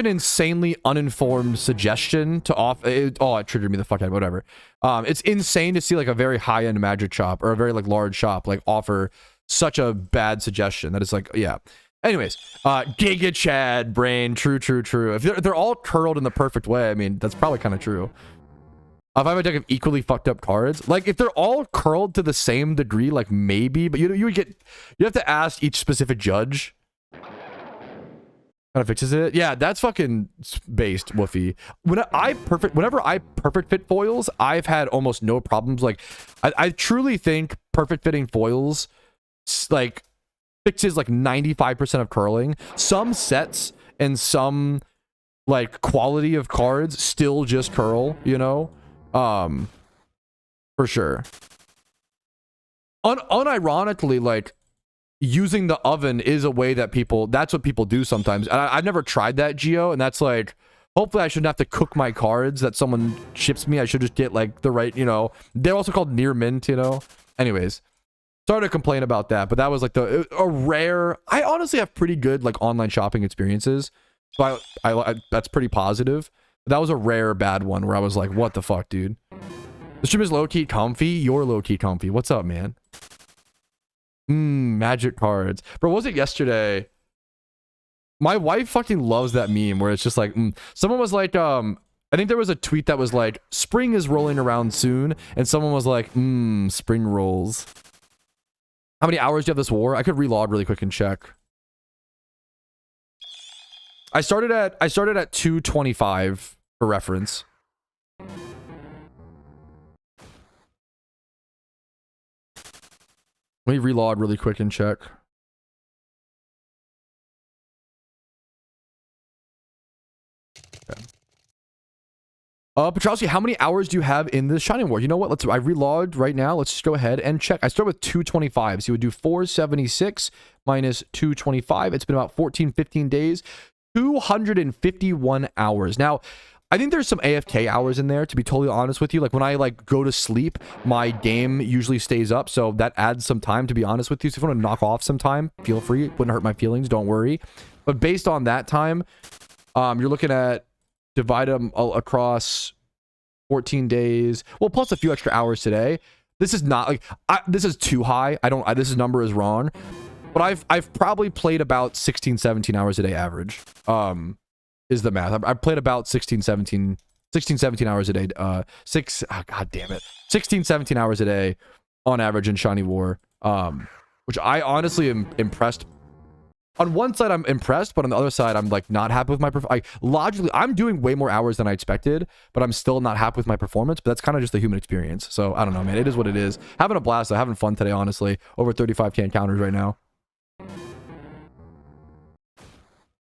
insanely uninformed suggestion to it triggered me the fuck out, whatever. It's insane to see like a very high-end Magic shop or a very like large shop like offer such a bad suggestion that it's like, yeah. Anyways, Giga Chad brain, true. If they're all curled in the perfect way, I mean, that's probably kind of true. If I have a deck of equally fucked up cards, like if they're all curled to the same degree, like maybe, but you have to ask each specific judge. Kind of fixes it. Yeah, that's fucking based, Woofy. Whenever I perfect fit foils, I've had almost no problems. Like, I truly think perfect fitting foils, like, fixes like 95% of curling. Some sets and some like quality of cards still just curl, you know? For sure. Unironically, like, using the oven is a way that that's what people do sometimes. And I've never tried that, Geo, and that's like, hopefully I shouldn't have to cook my cards that someone ships me. I should just get like the right, you know, they're also called near mint, you know? Anyways, sorry to complain about that, but that was like a rare, I honestly have pretty good like online shopping experiences. So I that's pretty positive. That was a rare bad one where I was like, what the fuck, dude? The stream is low-key comfy. You're low-key comfy. What's up, man? Magic cards. Bro, what was it yesterday? My wife fucking loves that meme where it's just like, someone was like, I think there was a tweet that was like, spring is rolling around soon. And someone was like, spring rolls. How many hours do you have this war? I could relog really quick and check. I started at 225 for reference. Let me relog really quick and check. Okay. Petrowski, how many hours do you have in the Shining War? You know what? I relogged right now. Let's just go ahead and check. I start with 225. So you would do 476 minus 225. It's been about 14, 15 days. 251 hours. Now, I think there's some AFK hours in there, to be totally honest with you. Like when I like go to sleep, my game usually stays up, so that adds some time, to be honest with you. So if you want to knock off some time, feel free. It wouldn't hurt my feelings, don't worry. But based on that time, you're looking at divide them across 14 days. Well, plus a few extra hours today. This is not like this is too high. This number is wrong. But I've probably played about 16, 17 hours a day average. Is the math. I've played about 16, 17 hours a day. God damn it. 16, 17 hours a day on average in Shiny War. Which I honestly am impressed. On one side, I'm impressed, but on the other side, I'm like not happy with my logically, I'm doing way more hours than I expected, but I'm still not happy with my performance. But that's kind of just the human experience. So I don't know, man. It is what it is. Having a blast, though. Having fun today, honestly. Over 35k encounters right now.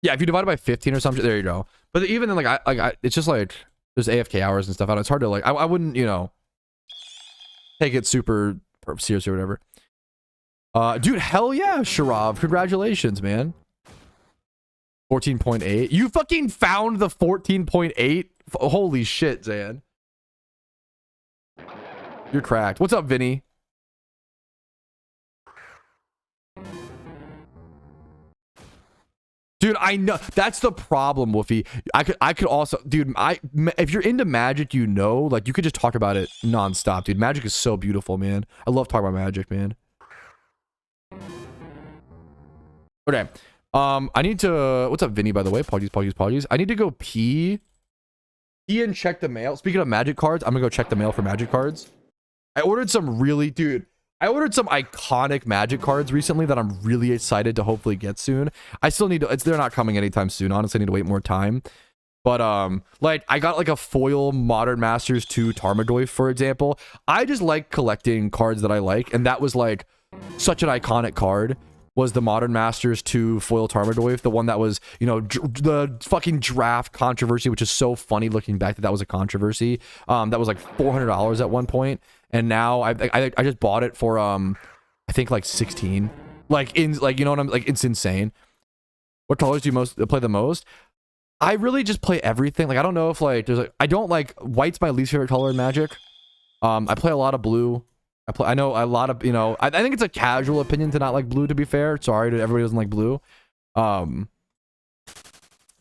Yeah, if you divide it by 15 or something, there you go. But even then, like, it's just like there's AFK hours and stuff. It's hard to like. I wouldn't, you know, take it super seriously or whatever. Dude, hell yeah, Sharav. Congratulations, man. 14.8. You fucking found the 14.8? Holy shit, Zan. You're cracked. What's up, Vinny? Dude, I know. That's the problem, Woofy. I could also... Dude, if you're into Magic, you know, like, you could just talk about it nonstop, dude. Magic is so beautiful, man. I love talking about Magic, man. Okay. I need to... What's up, Vinny, by the way? Apologies. I need to go pee and check the mail. Speaking of Magic cards, I'm gonna go check the mail for Magic cards. I ordered some really... Dude... I ordered some iconic Magic cards recently that I'm really excited to hopefully get soon. I still need to... They're not coming anytime soon. Honestly, I need to wait more time. But, like, I got, like, a foil Modern Masters 2 Tarmogoyf, for example. I just like collecting cards that I like. And that was, like, such an iconic card. was the Modern Masters 2 foil Tarmogoyf, the one that was, you know, the fucking draft controversy, which is so funny looking back that was a controversy. That was like $400 at one point, and now I just bought it for I think like 16. Like you know what I'm like, it's insane. What colors do you play the most? I really just play everything. Like I don't know if like there's like, I don't like white's my least favorite color in Magic. I play a lot of blue. I know a lot of, you know, I think it's a casual opinion to not like blue, to be fair. Sorry to everybody who doesn't like blue.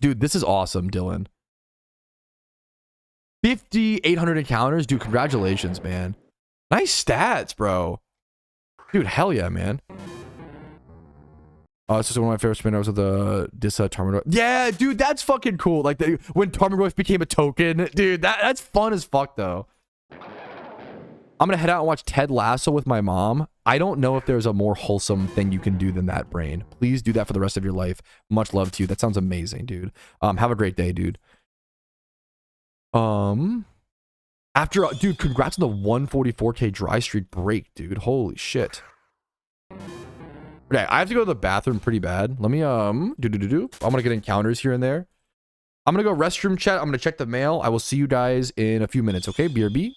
Dude, this is awesome, Dylan. 5,800 encounters. Dude, congratulations, man. Nice stats, bro. Dude, hell yeah, man. This is one of my favorite spinners with the Dissa Tarmogoyf. Yeah, dude, that's fucking cool. Like when Tarmogoyf became a token. Dude, that's fun as fuck, though. I'm gonna head out and watch Ted Lasso with my mom. I don't know if there's a more wholesome thing you can do than that, Brain. Please do that for the rest of your life. Much love to you. That sounds amazing, dude. Have a great day, dude. Dude, congrats on the 144k dry streak break, dude. Holy shit. Okay, I have to go to the bathroom pretty bad. Let me I'm gonna get encounters here and there. I'm gonna go restroom chat. I'm gonna check the mail. I will see you guys in a few minutes, okay? BRB.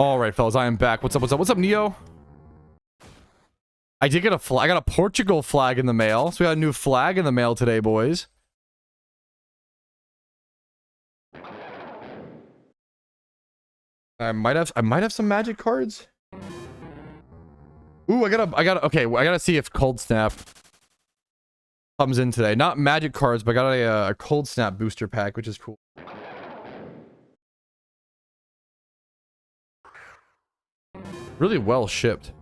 All right, fellas, I am back. What's up? What's up? What's up, Neo? I did get a flag. I got a Portugal flag in the mail. So we got a new flag in the mail today, boys. I might have some magic cards. Ooh, I gotta see if Cold Snap comes in today. Not magic cards, but I got a Cold Snap booster pack, which is cool. Really well shipped.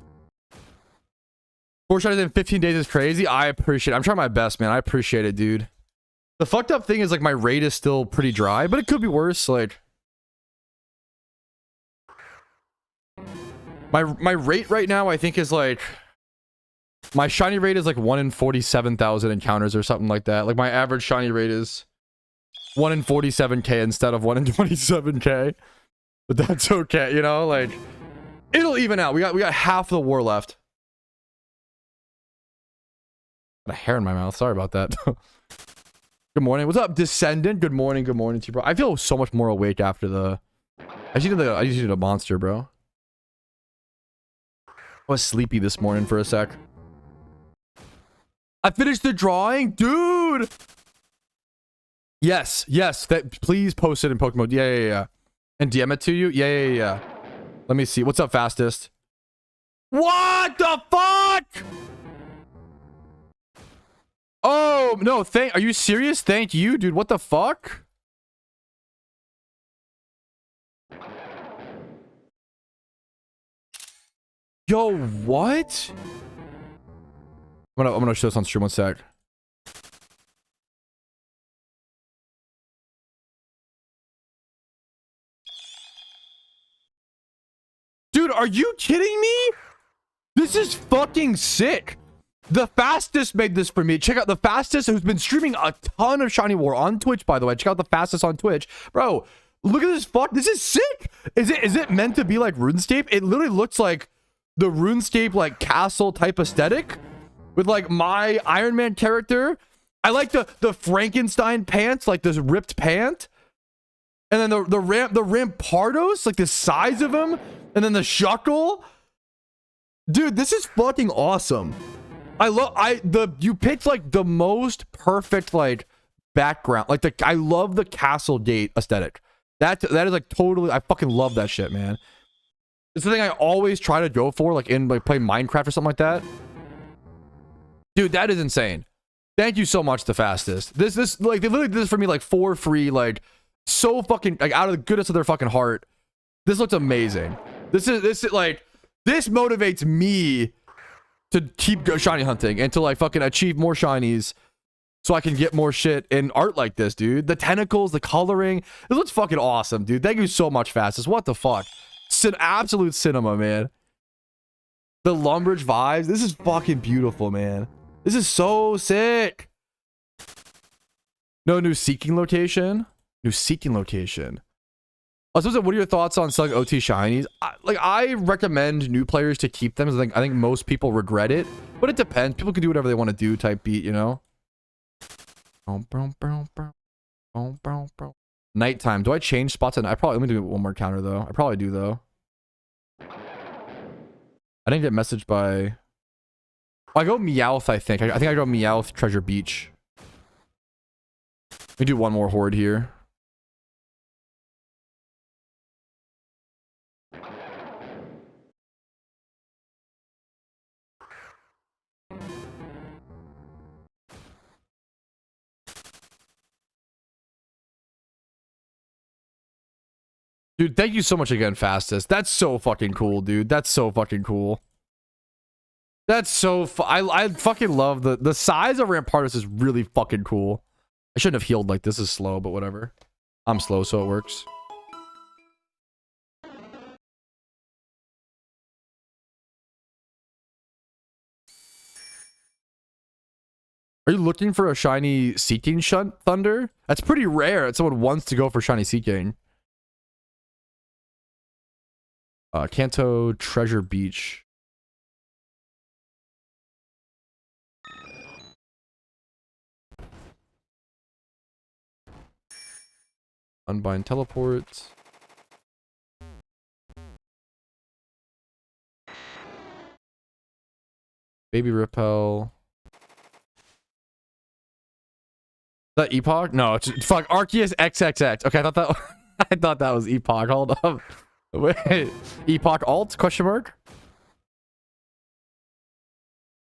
4 shinies in 15 days is crazy. I appreciate it. I'm trying my best, man. I appreciate it, dude. The fucked up thing is like my rate is still pretty dry, but it could be worse. Like my rate right now, I think is like my shiny rate is like 1 in 47,000 encounters or something like that. Like my average shiny rate is 1 in 47k instead of 1 in 27k. But that's okay, you know, like it'll even out. We got half the war left. Got a hair in my mouth. Sorry about that. Good morning. What's up, Descendant? Good morning to you, bro. I feel so much more awake after the I just did a monster, bro. I was sleepy this morning for a sec. I finished the drawing, dude. Yes. That please post it in Pokemon. Yeah. And DM it to you. Yeah. Let me see. What's up, fastest? What the fuck? Oh no! Are you serious? Thank you, dude. What the fuck? Yo, what? I'm gonna show this on stream 1 sec. Dude, are you kidding me? This is fucking sick. The fastest made this for me. Check out the fastest, who's been streaming a ton of Shiny War on Twitch, by the way. Check out the fastest on Twitch. Bro, look at this. This is sick. Is it meant to be like RuneScape? It literally looks like the RuneScape like castle type aesthetic with like my Iron Man character. I like the Frankenstein pants, like this ripped pant. And then the Rampardos, like the size of him. And then the Shuckle. Dude, this is fucking awesome. You picked like the most perfect like background. Like I love the castle gate aesthetic. That is like totally, I fucking love that shit, man. It's the thing I always try to go for, like in like playing Minecraft or something like that. Dude, that is insane. Thank you so much, the fastest. This like they literally did this for me like for free, like so fucking like out of the goodness of their fucking heart. This looks amazing. This motivates me to keep shiny hunting and to like fucking achieve more shinies so I can get more shit in art like this, dude. The tentacles, the coloring. This looks fucking awesome, dude. Thank you so much, fastest. What the fuck? Absolute cinema, man. The Lumbridge vibes. This is fucking beautiful, man. This is so sick. No new seeking location. I was supposed to, what are your thoughts on selling OT shinies? I recommend new players to keep them. I think most people regret it, but it depends. People can do whatever they want to do type beat, you know? Nighttime. Do I change spots? I probably, let me do one more counter though. I probably do though. I didn't get messaged by... I go Meowth, I think. I think I go Meowth Treasure Beach. Let me do one more horde here. Dude, thank you so much again, fastest. That's so fucking cool, dude. That's so fucking cool. That's so I fucking love the size of Rampardos is really fucking cool. I shouldn't have healed like this. Is slow, but whatever. I'm slow, so it works. Are you looking for a shiny Seeking Thunder? That's pretty rare that someone wants to go for shiny Seeking. Kanto Treasure Beach. Unbind teleports. Baby Repel. Is that Epoch? No, it's fuck Arceus XXX. Okay, I thought that was Epoch. Hold up. Wait, Epoch alt question mark?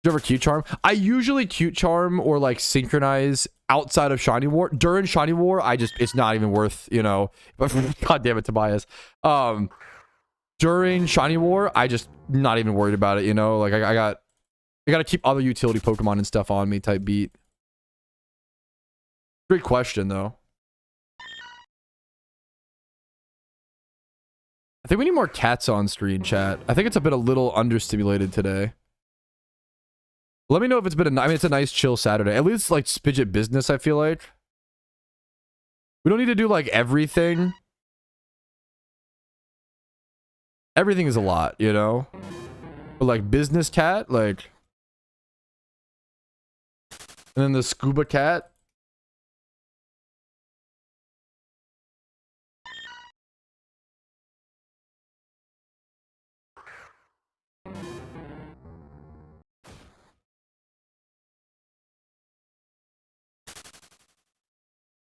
Do you ever cute charm? I usually cute charm or like synchronize outside of Shiny War. During Shiny War, it's not even worth, you know. God damn it, Tobias. During Shiny War, I just not even worried about it, you know? Like, I gotta keep other utility Pokemon and stuff on me type beat. Great question, though. I think we need more cats on screen, chat. I think it's been a little understimulated today. Let me know if it's been I mean, it's a nice chill Saturday. At least, like, Spidget business, I feel like. We don't need to do, like, everything. Everything is a lot, you know? But, like, business cat, like... And then the scuba cat.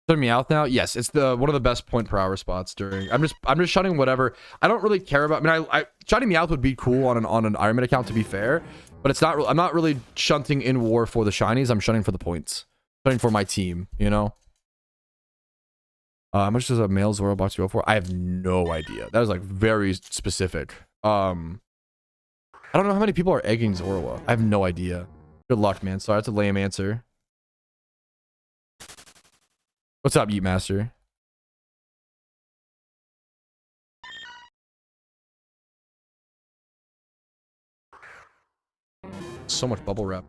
Turn me out now. Yes, it's the one of the best point per hour spots during. I'm just shunning whatever. I don't really care about. I mean, I shunning Meowth would be cool on an Ironman account, to be fair, but it's not. I'm not really shunting in war for the shinies. I'm shunning for the points. Shunning for my team. You know. How much does a male Zoro box go for? I have no idea. That is like very specific. I don't know how many people are egging Zoroa. I have no idea. Good luck, man. Sorry, that's a lame answer. What's up, Yeet Master? So much bubble wrap.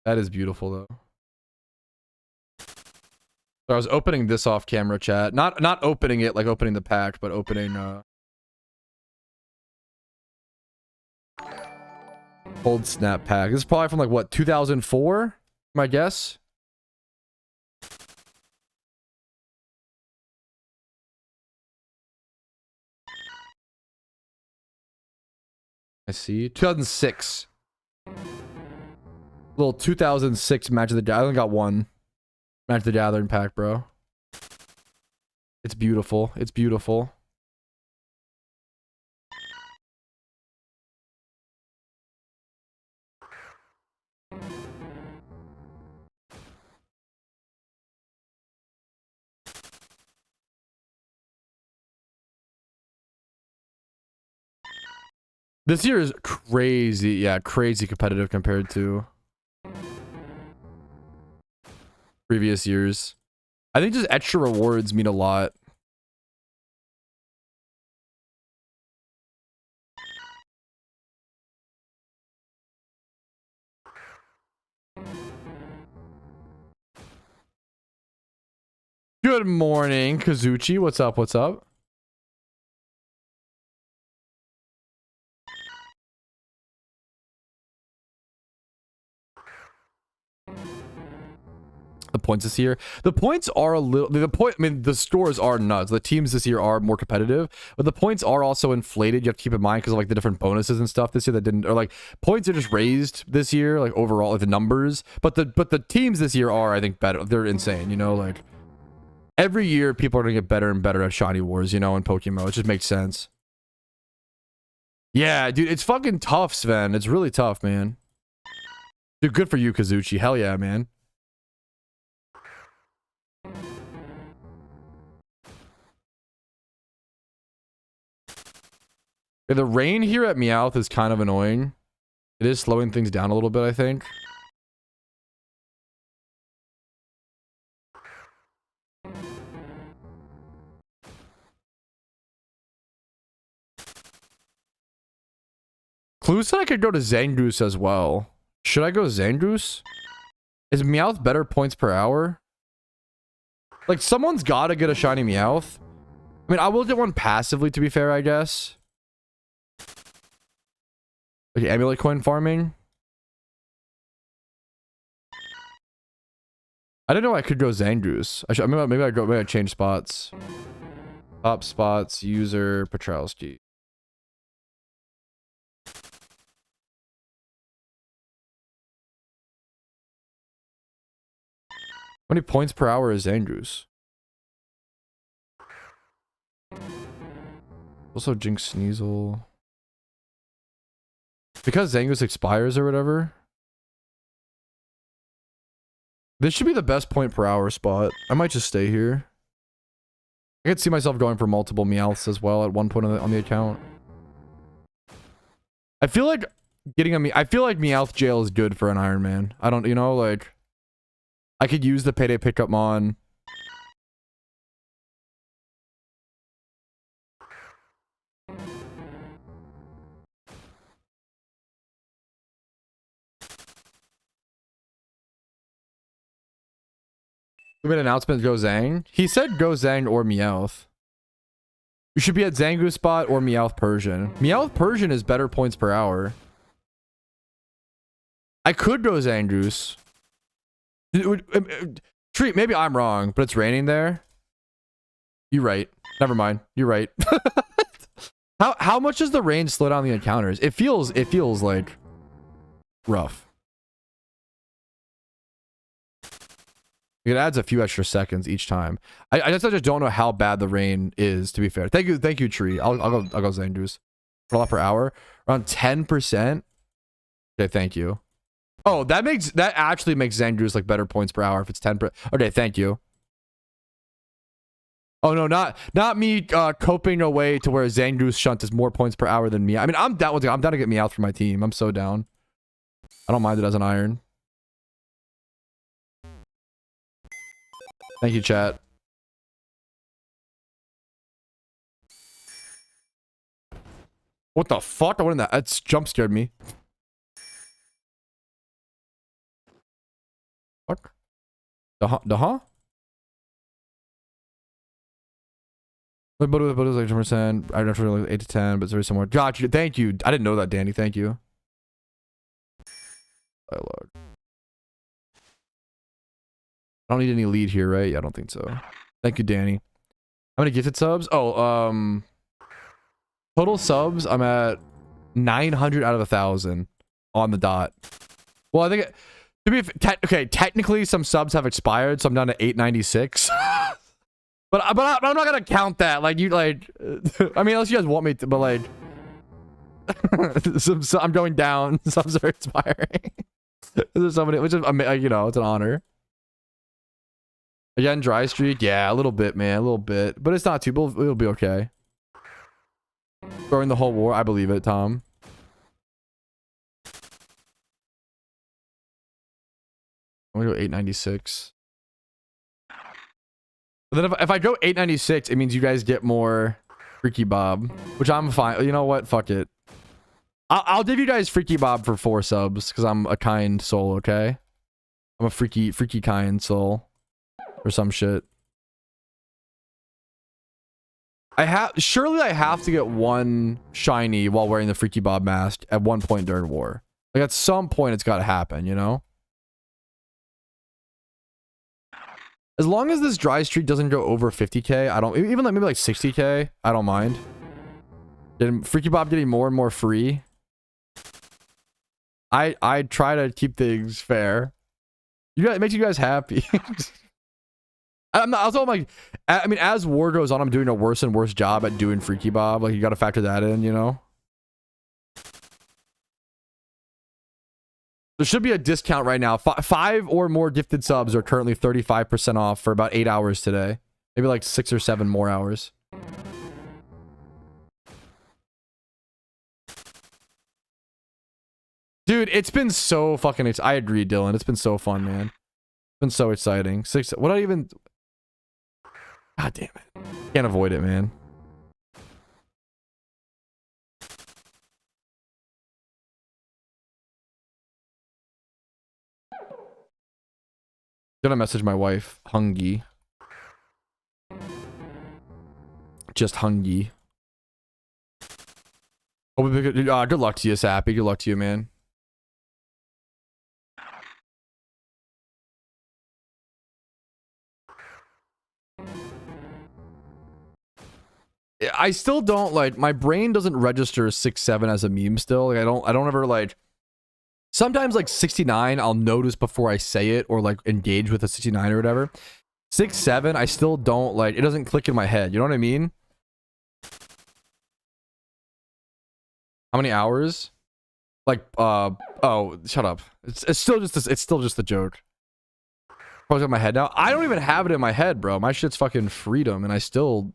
That is beautiful, though. So I was opening this off camera, chat. Not opening it like opening the pack, but opening Cold Snap pack. This is probably from like what, 2004? My guess. I see. 2006. Little 2006 Match of the Gathering. I only got one Match of the Gathering pack, bro. It's beautiful. It's beautiful. This year is crazy. Yeah, crazy competitive compared to previous years. I think just extra rewards mean a lot. Good morning, Kazuchi. What's up? What's up? The points this year. The points are a little. I mean, the scores are nuts. The teams this year are more competitive, but the points are also inflated. You have to keep in mind because of like the different bonuses and stuff this year that didn't, or like points are just raised this year, like overall, like the numbers. But the teams this year are, I think, better. They're insane. You know, like every year people are gonna get better and better at Shiny Wars. You know, in PokeMMO, it just makes sense. Yeah, dude, it's fucking tough, Sven. It's really tough, man. Dude, good for you, Kazuchi. Hell yeah, man. Yeah, the rain here at Meowth is kind of annoying. It is slowing things down a little bit, I think. Clue said I could go to Zangoose as well. Should I go Zangoose? Is Meowth better points per hour? Like, someone's got to get a shiny Meowth. I mean, I will get one passively, to be fair, I guess. Like, amulet coin farming. I didn't know I could go Zangoose. Maybe I change spots. Top spots, user, Petrowski. How many points per hour is Zangoose? Also Jinx Sneasel. Because Zangoose expires or whatever. This should be the best point per hour spot. I might just stay here. I could see myself going for multiple Meowths as well at one point on the account. I feel like getting a I feel like Meowth jail is good for an Iron Man. I don't, you know, like I could use the payday pickup mon. We made an announcement, go Zang. He said go Zang or Meowth. You should be at Zangoose spot or Meowth Persian. Meowth Persian is better points per hour. I could go Zangoose. Treat, maybe I'm wrong, but it's raining there. You're right. Never mind. You're right. How much does the rain slow down the encounters? It feels like rough. It adds a few extra seconds each time. I just don't know how bad the rain is, to be fair. Thank you, Tree. I'll go Zangoose. Per hour, around 10%. Okay, thank you. Oh, that actually makes Zangoose like better points per hour if it's 10%. Okay, thank you. Oh no, not me coping away to where Zangoose Shunt is more points per hour than me. I mean, I'm down to get Meowth for my team. I'm so down. I don't mind it as an iron. Thank you, chat. What the fuck? I went in that. That's jump scared me. Fuck. The huh? But it was like 10%. I don't know, like 8 to 10, but it's very similar. Gotcha. Thank you. I didn't know that, Danny. Thank you. Dialogue. I don't need any lead here, right? Yeah, I don't think so. Thank you, Danny. How many gifted subs? Oh, total subs, I'm at 900 out of 1,000 on the dot. Well, I think to be okay, technically some subs have expired, so I'm down to 896. but I'm not gonna count that. Like you, like, I mean, unless you guys want me to, but like, I'm going down. Subs are expiring. There's somebody, which is, you know, it's an honor. Again, dry streak, yeah, a little bit, man, a little bit, but it's not too. It'll be okay. During the whole war, I believe it, Tom. I'm gonna go 896. But then if I go 896, it means you guys get more Freaky Bob, which I'm fine. You know what? Fuck it. I'll give you guys Freaky Bob for 4 subs because I'm a kind soul. Okay, I'm a freaky kind soul, or some shit. Surely I have to get one shiny while wearing the Freaky Bob mask at one point during war. Like at some point it's got to happen, you know? As long as this dry streak doesn't go over 50k, I don't, even like maybe like 60k, I don't mind. Freaky Bob getting more and more free. I try to keep things fair. You guys, it makes you guys happy. I'm also like, I mean, as war goes on, I'm doing a worse and worse job at doing Freaky Bob. Like, you got to factor that in, you know? There should be a discount right now. 5 or more gifted subs are currently 35% off for about 8 hours today. Maybe like 6 or 7 more hours. Dude, it's been so fucking... I agree, Dylan. It's been so fun, man. It's been so exciting. What I even... God damn it. Can't avoid it, man. Gonna message my wife. Hungy. Just Hungy. Oh, good luck to you, Sappy. Good luck to you, man. I still don't like, my brain doesn't register 6-7 as a meme still. Like I don't ever like, sometimes like 69 I'll notice before I say it or like engage with a 69 or whatever. 6-7 I still don't like, it doesn't click in my head. You know what I mean? How many hours? Like oh, shut up. It's still just a joke. Probably in my head now. I don't even have it in my head, bro. My shit's fucking freedom, and I still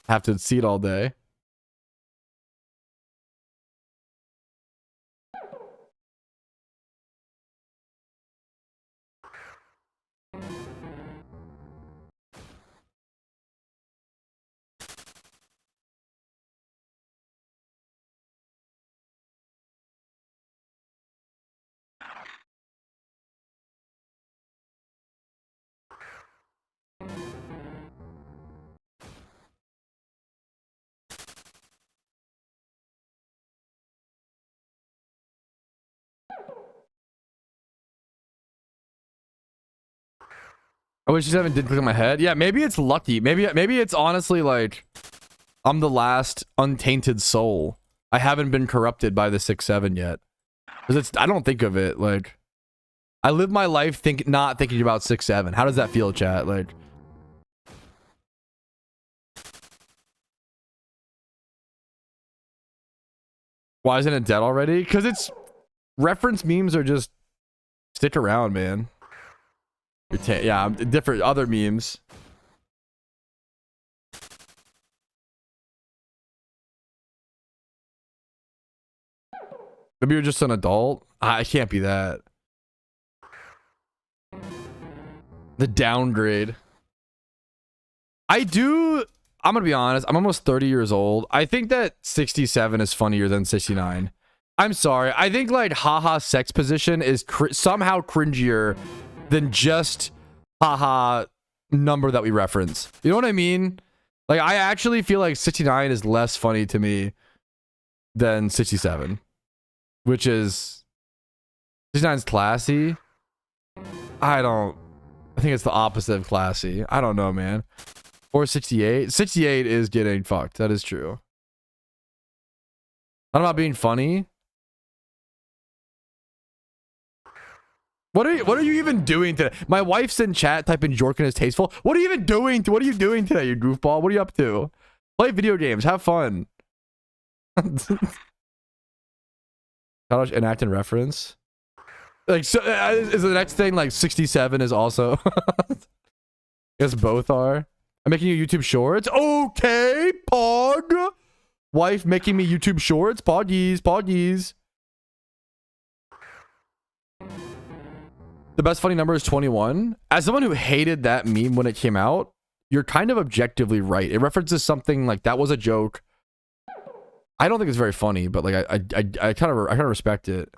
have to see it all day. I wish 67 did click on my head. Yeah, maybe it's lucky. Maybe it's honestly like I'm the last untainted soul. I haven't been corrupted by the 6-7 yet. Because I don't think of it like I live my life not thinking about 6-7. How does that feel, chat? Like why isn't it dead already? Because it's reference memes are just stick around, man. Yeah, different other memes. Maybe you're just an adult. I can't be that. The downgrade. I'm gonna be honest. I'm almost 30 years old. I think that 67 is funnier than 69. I'm sorry. I think like haha sex position is somehow cringier than just haha number that we reference. You know what I mean? Like I actually feel like 69 is less funny to me than 67, which is 69's classy. I think it's the opposite of classy. I don't know, man. Or 68. 68 is getting fucked. That is true. Not about being funny. What are you even doing today? My wife's in chat typing Jorkin is tasteful. What are you even doing? What are you doing today, you goofball? What are you up to? Play video games. Have fun. How much enact and reference? Like, so, is the next thing like 67 is also? I guess both are. I'm making you YouTube shorts. Okay, Pog. Wife making me YouTube shorts. Poggies. The best funny number is 21. As someone who hated that meme when it came out, you're kind of objectively right. It references something like that was a joke. I don't think it's very funny, but like I kind of respect it.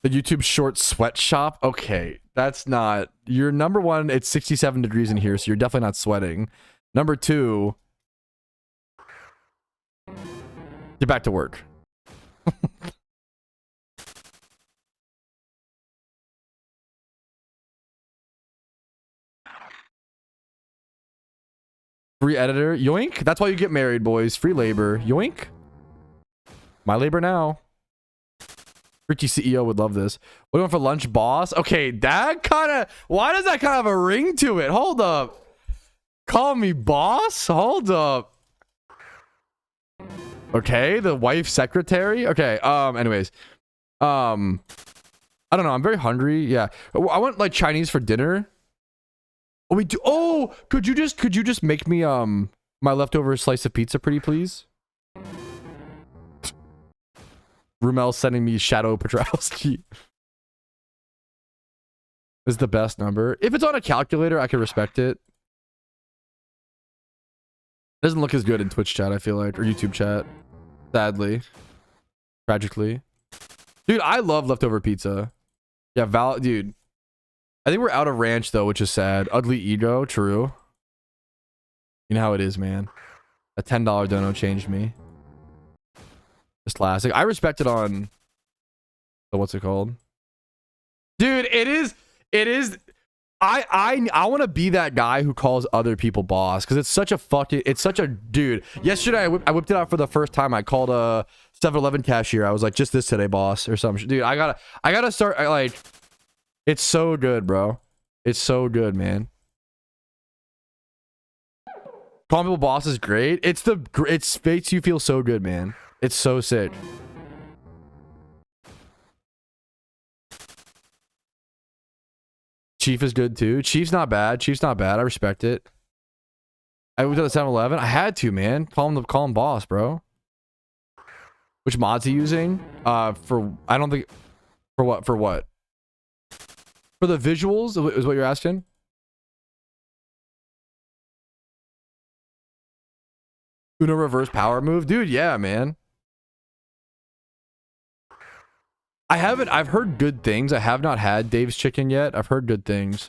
The YouTube short sweatshop. Okay, that's not your number one. It's 67 degrees in here, so you're definitely not sweating. Number two, get back to work. Free editor, yoink. That's why you get married, boys. Free labor, yoink. My labor now. Richie CEO would love this. What are you going for lunch, boss? Okay, that kind of... Why does that kind of have a ring to it? Hold up. Call me boss? Hold up. Okay, the wife secretary. Okay, anyways. I don't know. I'm very hungry. Yeah. I want like Chinese for dinner. Oh, we do. Oh, could you just make me my leftover slice of pizza, pretty please? Rumel sending me Shadow Petrowski. Is the best number. If it's on a calculator, I can respect it. Doesn't look as good in Twitch chat, I feel like, or YouTube chat. Sadly. Tragically. Dude, I love leftover pizza. Yeah, dude. I think we're out of ranch though, which is sad. Ugly ego, true. You know how it is, man. A $10 dono changed me. It's classic. I respect it on what's it called? Dude, it is I want to be that guy who calls other people boss because it's such a dude. Yesterday I whipped it out for the first time. I called a 7-Eleven cashier. I was like, just this today, boss, or something. Dude, I gotta start like it's so good, bro. It's so good, man. Calling people boss is great. It makes you feel so good, man. It's so sick. Chief is good too. Chief's not bad. Chief's not bad. I respect it. I was at the 7-Eleven. I had to, man. Call him boss, bro. Which mod's he using? For I don't think for what? For what? For the visuals is what you're asking? Uno reverse power move? Dude, yeah, man. I've heard good things. I have not had Dave's chicken yet. I've heard good things.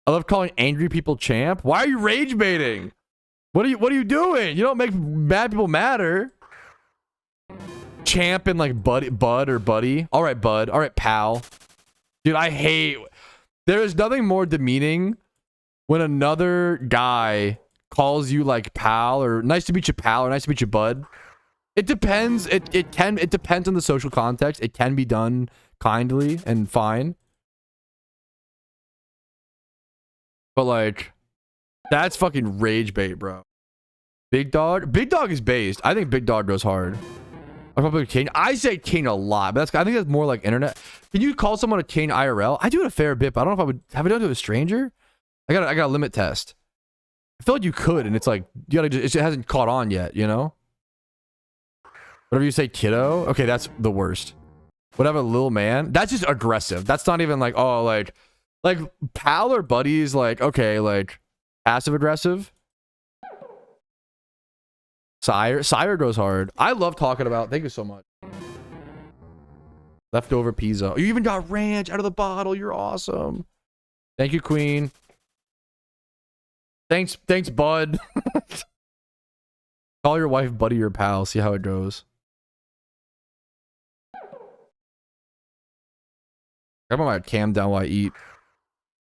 I love calling angry people champ. Why are you rage baiting? What are you doing? You don't make mad people madder. Champ and like bud or buddy. All right, bud. All right, pal. Dude, I hate. There is nothing more demeaning when another guy calls you like pal or nice to meet you, pal, or nice to meet you, bud. It depends. It depends on the social context. It can be done kindly and fine. But like, that's fucking rage bait, bro. Big dog is based. I think big dog goes hard. I'm probably king. I say king a lot, but I think that's more like internet. Can you call someone a king IRL? I do it a fair bit, but I don't know if I would. Have I done it to a stranger? I got a limit test. I feel like you could, and it's like you gotta just, it hasn't caught on yet, you know. Whatever you say, kiddo. Okay, that's the worst. Whatever, little man. That's just aggressive. That's not even like, oh, like pal or buddies. Like, okay, like passive aggressive. Sire goes hard. I love talking about. Thank you so much. Leftover pizza. You even got ranch out of the bottle. You're awesome. Thank you, Queen. Thanks, bud. Call your wife buddy or pal. See how it goes. I'm on my cam down while I eat.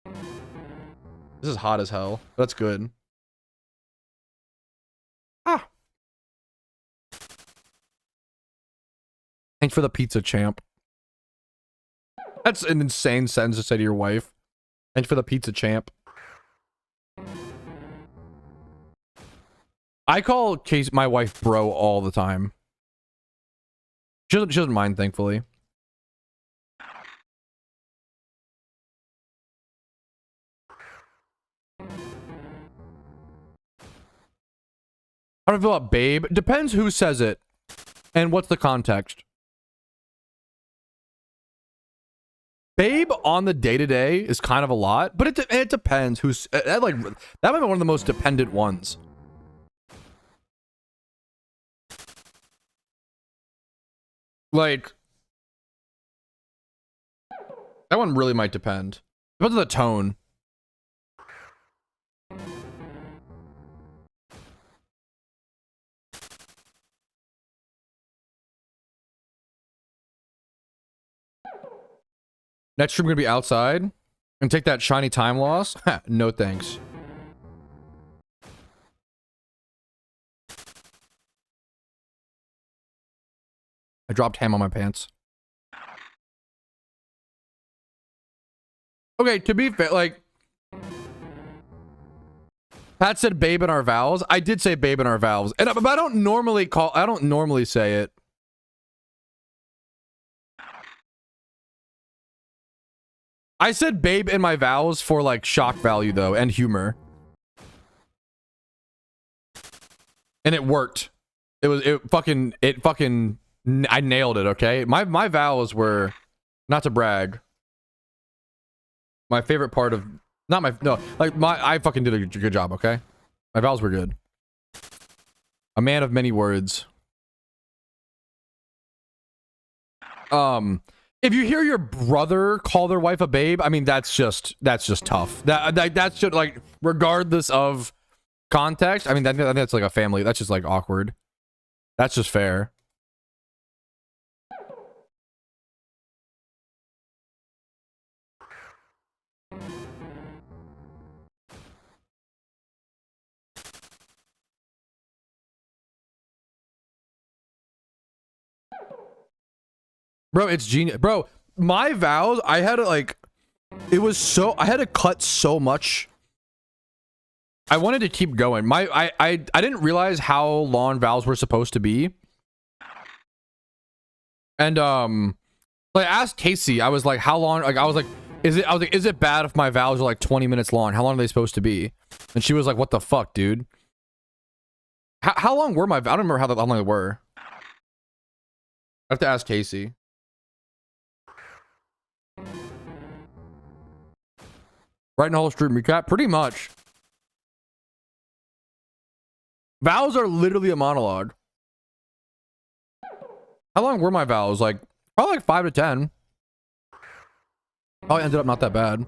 This is hot as hell. That's good. Ah. Thanks for the pizza, champ. That's an insane sentence to say to your wife. Thanks for the pizza, champ. I call my wife bro all the time. She doesn't mind, thankfully. How do I feel about babe? Depends who says it and what's the context. Babe on the day-to-day is kind of a lot, but it depends who's that might be one of the most dependent ones. Like that one really might depend. Depends on the tone. Next stream gonna be outside and take that shiny time loss. No thanks. I dropped ham on my pants. Okay, to be fair, like Pat said babe in our vows. I did say babe in our vows. And but I don't normally say it. I said babe in my vows for like shock value though and humor. And it worked. It fucking I nailed it, okay? My vows were, not to brag, my favorite part of I fucking did a good job, okay? My vows were good. A man of many words. If you hear your brother call their wife a babe, I mean that's just tough. That's just like regardless of context. I mean I think that's like a family. That's just like awkward. That's just fair. Bro, it's genius. Bro, my vows, I had to like, I had to cut so much. I wanted to keep going. I didn't realize how long vows were supposed to be. And Like, I asked Casey, I was like, how long? Like, I was like, is it bad if my vows are like 20 minutes long? How long are they supposed to be? And she was like, what the fuck, dude? How long were my? I don't remember how long they were. I have to ask Casey. Writing the whole stream recap, pretty much. Vows are literally a monologue. How long were my vows? Like, probably like 5 to 10. Probably ended up not that bad.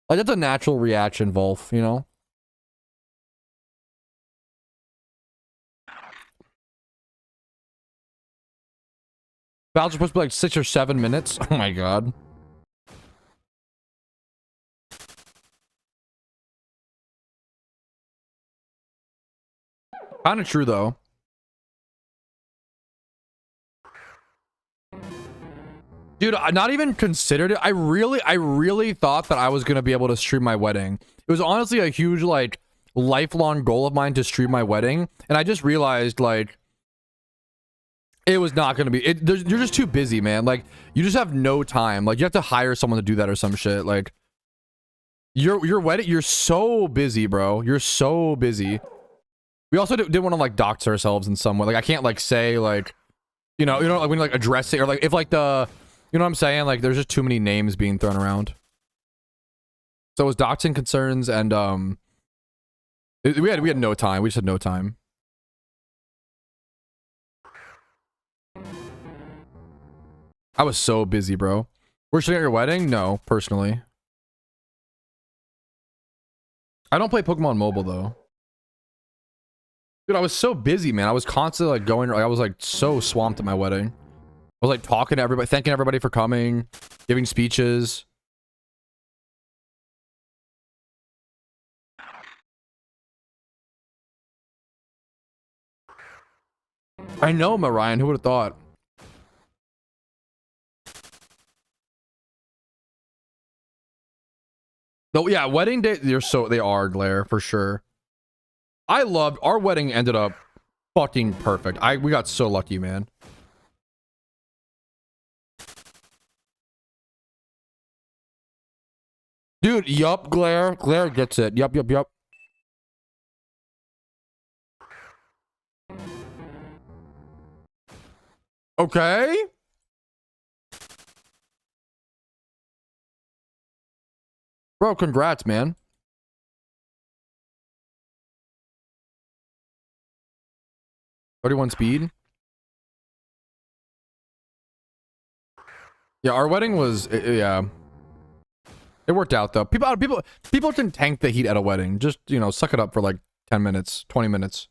Like, that's a natural reaction, Wolf, you know? Vows are supposed to be like 6 or 7 minutes. Oh my god. Kind of true, though. Dude, I not even considered it. I really thought that I was going to be able to stream my wedding. It was honestly a huge, like, lifelong goal of mine to stream my wedding. And I just realized, like, it was not going to be... you're just too busy, man. Like, you just have no time. Like, you have to hire someone to do that or some shit. Like, your wedding... You're so busy, bro. You're so busy. We also didn't want to, like, dox ourselves in some way. Like, I can't, like, say, like... You know, like, when you, like, address it, or, like, if, like, the... You know what I'm saying? Like, there's just too many names being thrown around. So it was doxing concerns, and, we had no time. We just had no time. I was so busy, bro. We're shooting at your wedding? No, personally. I don't play Pokemon Mobile, though. Dude, I was so busy, man. I was constantly, like, going... I was, like, so swamped at my wedding. I was like talking to everybody, thanking everybody for coming, giving speeches. I know, Mariah. Who would have thought? No, yeah, wedding day. They are glare for sure. I loved our wedding. Ended up fucking perfect. We got so lucky, man. Dude, yup, Glare. Glare gets it. Yup. Okay. Bro, congrats, man. $31 speed. Yeah, our wedding was... yeah. It worked out, though. People can tank the heat at a wedding. Just, you know, suck it up for like 10 minutes, 20 minutes.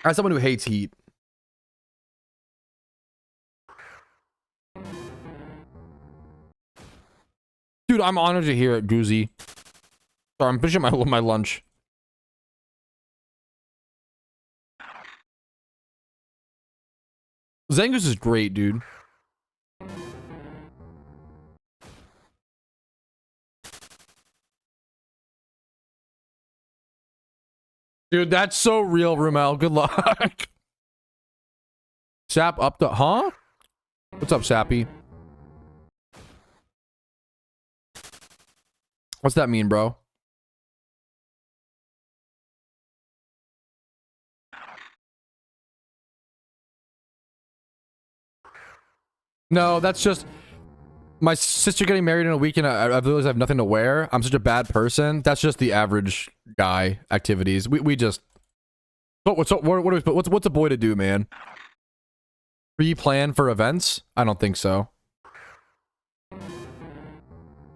As someone who hates heat. Dude, I'm honored to hear it, Goozy. Sorry, I'm finishing my lunch. Zangoose is great, dude. Dude, that's so real, Rumel. Good luck. Sap up the... Huh? What's up, Sappy? What's that mean, bro? No, that's just... My sister getting married in a week and I realized I have nothing to wear. I'm such a bad person. That's just the average guy activities. We just... What's a boy to do, man? Pre-plan for events? I don't think so.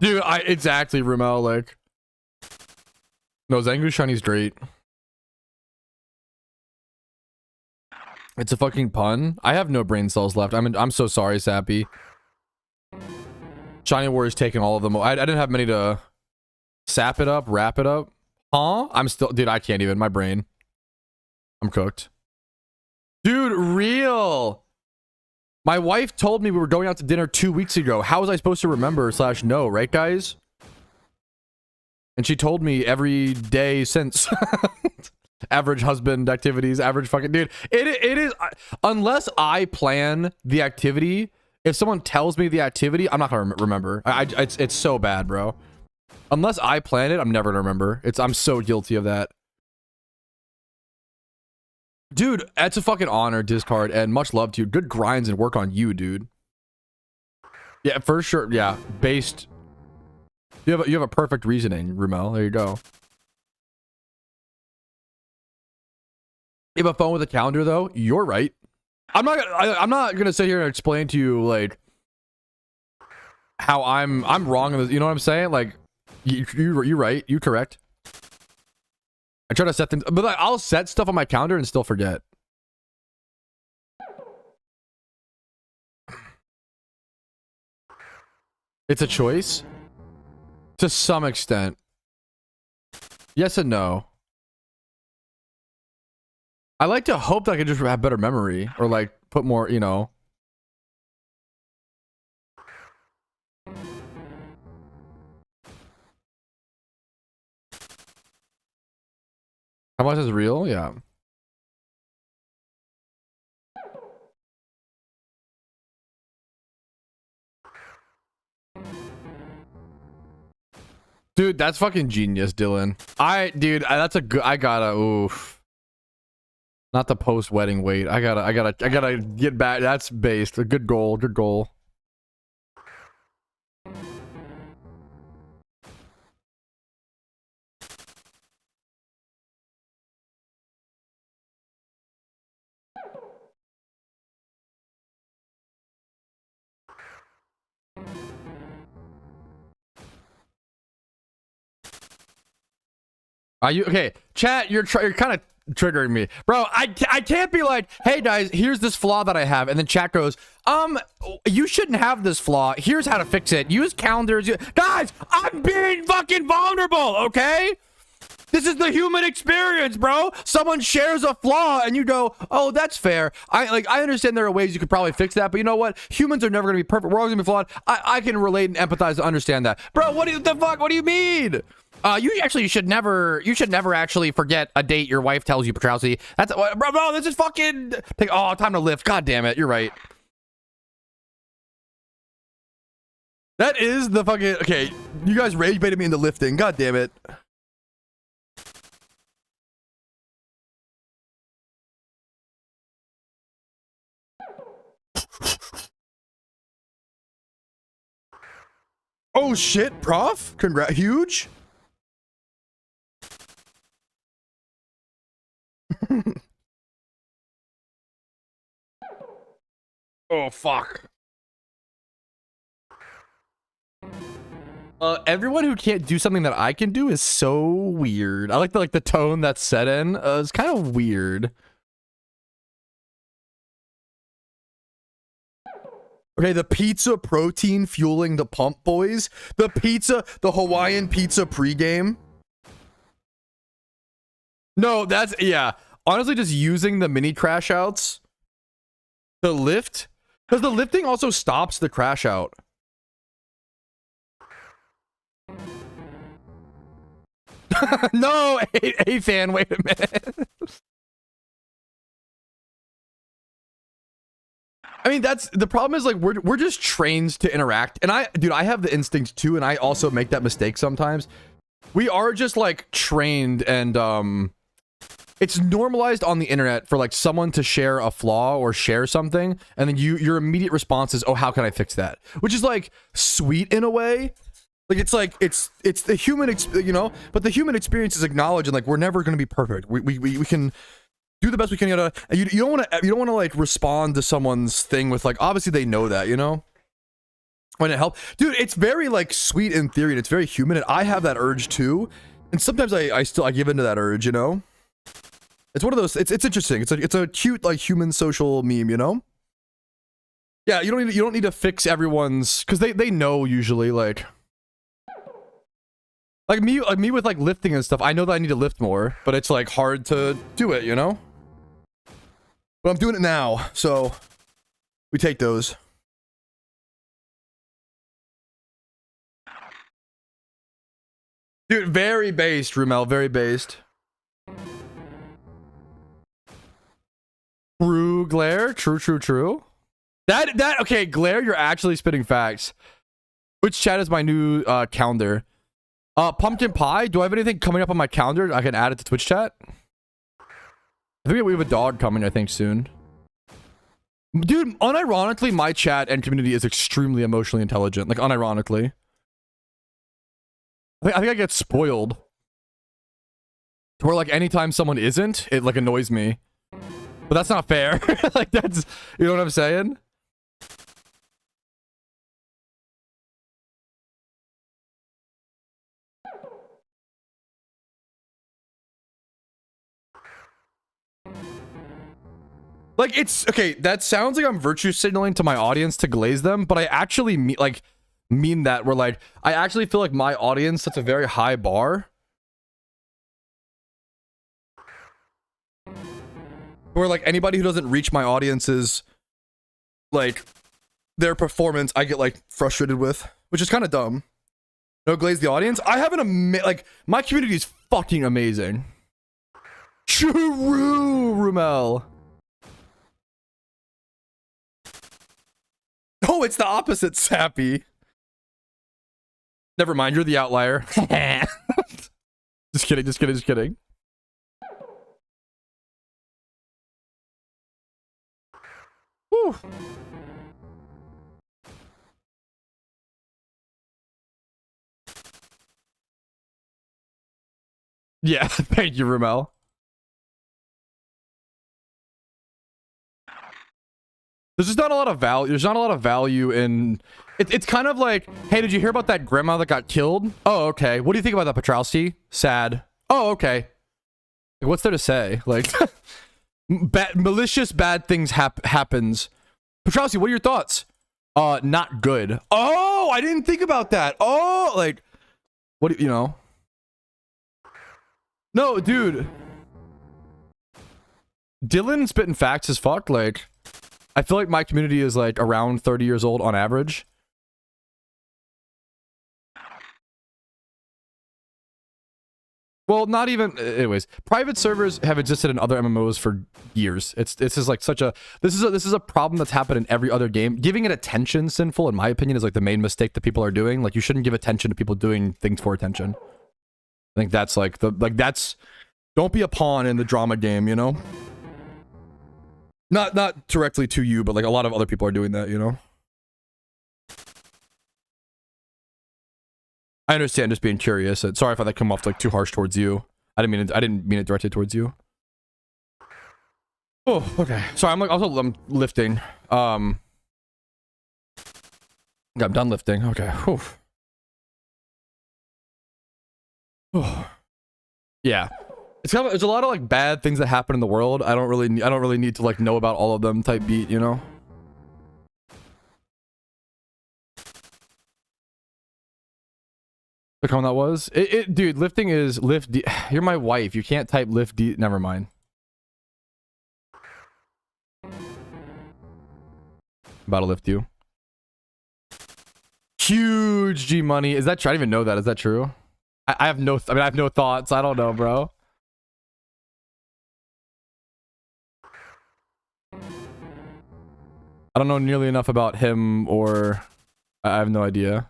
Dude, exactly, Rumel, like... No, Zangoose Shiny's great. It's a fucking pun. I have no brain cells left. I'm so sorry, Sappy. Shiny Warrior's taking all of them. I didn't have many to sap it up, wrap it up. Huh? I'm still... Dude, I can't even. My brain. I'm cooked. Dude, real. My wife told me we were going out to dinner 2 weeks ago. How was I supposed to remember / know, right, guys? And she told me every day since. average husband activities, average fucking dude. It is unless I plan the activity. If someone tells me the activity, I'm not gonna remember. It's so bad, bro. Unless I plan it, I'm never gonna remember. I'm so guilty of that. Dude, it's a fucking honor, Discard, and much love to you. Good grinds and work on you, dude. Yeah, for sure. Yeah, based. You have a perfect reasoning, Rumel. There you go. You have a phone with a calendar, though. You're right. I'm not gonna sit here and explain to you like how I'm wrong in this. You know what I'm saying? Like, you're right. You correct. I try to set things, but like, I'll set stuff on my calendar and still forget. It's a choice to some extent. Yes and no. I like to hope that I can just have better memory or like put more, you know. How much is real? Yeah. Dude, that's fucking genius, Dylan. That's a good, I gotta, oof. Not the post-wedding wait. I gotta get back. That's based. A good goal, good goal. Are you okay? Chat, you're kind of triggering me, bro. I can't be like, hey guys, here's this flaw that I have, and then chat goes, you shouldn't have this flaw. Here's how to fix it. Use calendars. Guys, I'm being fucking vulnerable. Okay, this is the human experience, bro. Someone shares a flaw, and you go, oh, that's fair. I understand there are ways you could probably fix that, but you know what? Humans are never gonna be perfect. We're always gonna be flawed. I can relate and empathize to understand that, bro. What the fuck? What do you mean? You should never actually forget a date your wife tells you, Petrowski. That's bro, this is fucking time to lift. God damn it, you're right. That is the fucking okay. You guys rage baited me into lifting. God damn it. Oh shit, prof. Huge. Oh fuck. Everyone who can't do something that I can do is so weird. I like the tone that's set in. It's kind of weird. Okay, the pizza protein fueling the pump, boys. The Hawaiian pizza pregame. No, that's, yeah. Honestly, just using the mini crash outs to lift. Because the lifting also stops the crash out. No, a fan, wait a minute. I mean, that's the problem is like we're just trained to interact. And I have the instincts too, and I also make that mistake sometimes. We are just like trained, and it's normalized on the internet for like someone to share a flaw or share something, and then your immediate response is, oh, how can I fix that? Which is like sweet in a way. Like it's the human you know, but the human experience is acknowledged, and like we're never gonna be perfect. We can do the best we can. You don't want to like respond to someone's thing with like, obviously they know that, you know, when it helps. Dude, it's very like sweet in theory, and it's very human, and I have that urge too, and sometimes I give into that urge, you know. It's one of those, it's interesting. It's a cute like human social meme, you know. Yeah, you don't need to fix everyone's, because they know usually like me with like lifting and stuff. I know that I need to lift more, but it's like hard to do it, you know. But I'm doing it now, so we take those. Dude, very based, Rumel, very based. True, Glare. True, true, true. That okay, Glare, you're actually spitting facts. Which chat is my new calendar? Pumpkin Pie. Do I have anything coming up on my calendar? I can add it to Twitch chat. I think we have a dog coming, I think, soon. Dude, unironically, my chat and community is extremely emotionally intelligent. Like, unironically. I think I get spoiled. Where, like, anytime someone isn't, it, like, annoys me. But that's not fair. Like, that's... You know what I'm saying? Like, it's... Okay, that sounds like I'm virtue signaling to my audience to glaze them, but I actually mean that. Where, like, I actually feel like my audience sets a very high bar. Where, like, anybody who doesn't reach my audience's, like, their performance, I get, like, frustrated with. Which is kind of dumb. No glaze the audience? I have an like, my community is fucking amazing. True, Rumel. Oh, it's the opposite, Sappy. Never mind, you're the outlier. Just kidding, just kidding, just kidding. Whew. Yeah, thank you, Rumel. There's just not a lot of value. There's not a lot of value in... It's kind of like, hey, did you hear about that grandma that got killed? Oh, okay. What do you think about that, Petrowski? Sad. Oh, okay. Like, what's there to say? Like, malicious bad things happens. Petrowski, what are your thoughts? Not good. Oh, I didn't think about that. Oh, like, what do you know? No, dude. Dylan spitting facts as fuck. Like, I feel like my community is like around 30 years old on average. Well, not even. Anyways, private servers have existed in other MMOs for years. This is like such a this is a problem that's happened in every other game. Giving it attention, sinful, in my opinion, is like the main mistake that people are doing. Like, you shouldn't give attention to people doing things for attention. I think that's like that's. Don't be a pawn in the drama game, you know? Not directly to you, but like a lot of other people are doing that, you know? I understand, just being curious. Sorry if I come off like too harsh towards you. I didn't mean it directly towards you. Oh, okay. Sorry, I'm lifting. Okay, I'm done lifting. Okay. Whew. Yeah. It's kind of, there's a lot of like bad things that happen in the world. I don't really need to like know about all of them type beat, you know? Look how that was. Dude, lifting is lift D. You're my wife. You can't type lift D. Never mind. About to lift you. Huge G money. Is that true? I don't even know that. Is that true? I have no. I have no thoughts. I don't know, bro. I don't know nearly enough about him, or I have no idea.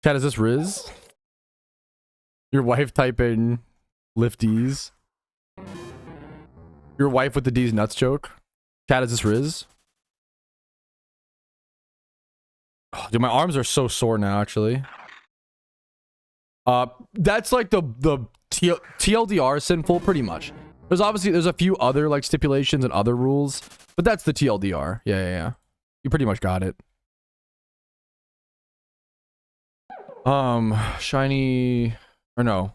Chat, is this Riz? Your wife typing lifties. Your wife with the D's nuts joke. Chat, is this Riz? Oh, dude, my arms are so sore now, actually. That's like the TLDR sinful, pretty much. There's a few other like stipulations and other rules, but that's the TLDR. Yeah. You pretty much got it. Shiny, or no,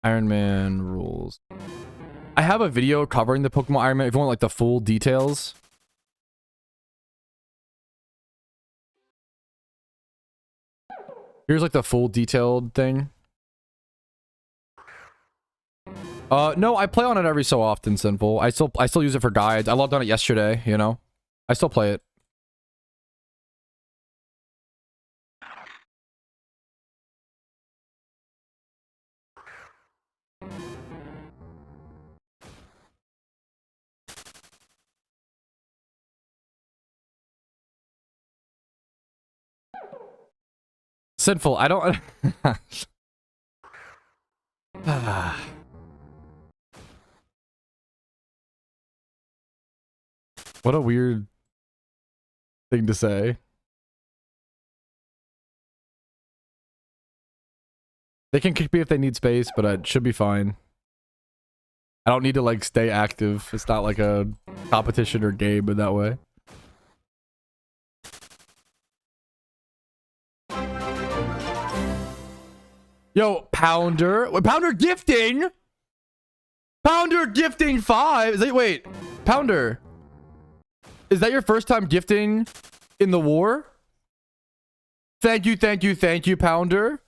Iron Man rules. I have a video covering the Pokemon Iron Man if you want like the full details. Here's like the full detailed thing. No, I play on it every so often, Sinful. I still use it for guides. I logged on it yesterday, you know? I still play it. Sinful, I don't... What a weird thing to say. They can kick me if they need space, but it should be fine. I don't need to like stay active. It's not like a competition or game in that way. Yo, Pounder. Wait, Pounder gifting? Pounder gifting 5? Is that, wait, Pounder. Is that your first time gifting in the war? Thank you, thank you, thank you, Pounder.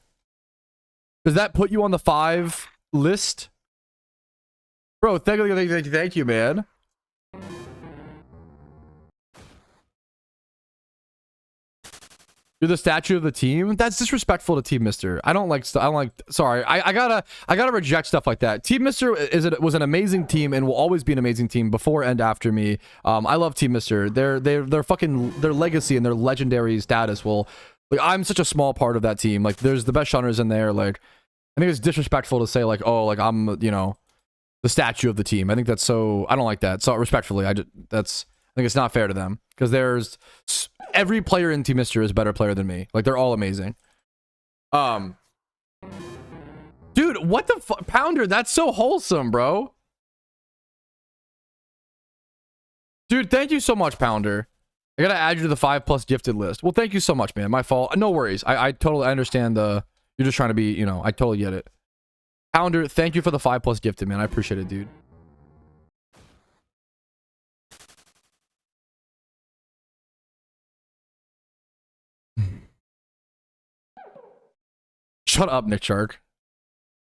Does that put you on the 5 list? Bro, thank you, man. You're the statue of the team? That's disrespectful to Team Mister. I don't like, sorry. I gotta reject stuff like that. Team Mister was an amazing team and will always be an amazing team before and after me. I love Team Mister. Their legacy and their legendary status will, like, I'm such a small part of that team. Like, there's the best shunners in there. Like, I think it's disrespectful to say like, oh, like I'm, you know, the statue of the team. I think that's so, I don't like that. So respectfully, I think it's not fair to them because there's every player in Team Mister is a better player than me. Like, they're all amazing. Dude, what the fuck? Pounder, that's so wholesome, bro. Dude, thank you so much, Pounder. I gotta add you to the 5+ gifted list. Well, thank you so much, man. My fault. No worries. I totally understand the, you're just trying to be, you know, I totally get it. Pounder, thank you for the 5+ gifted, man. I appreciate it, dude. Shut up, Nick Shark.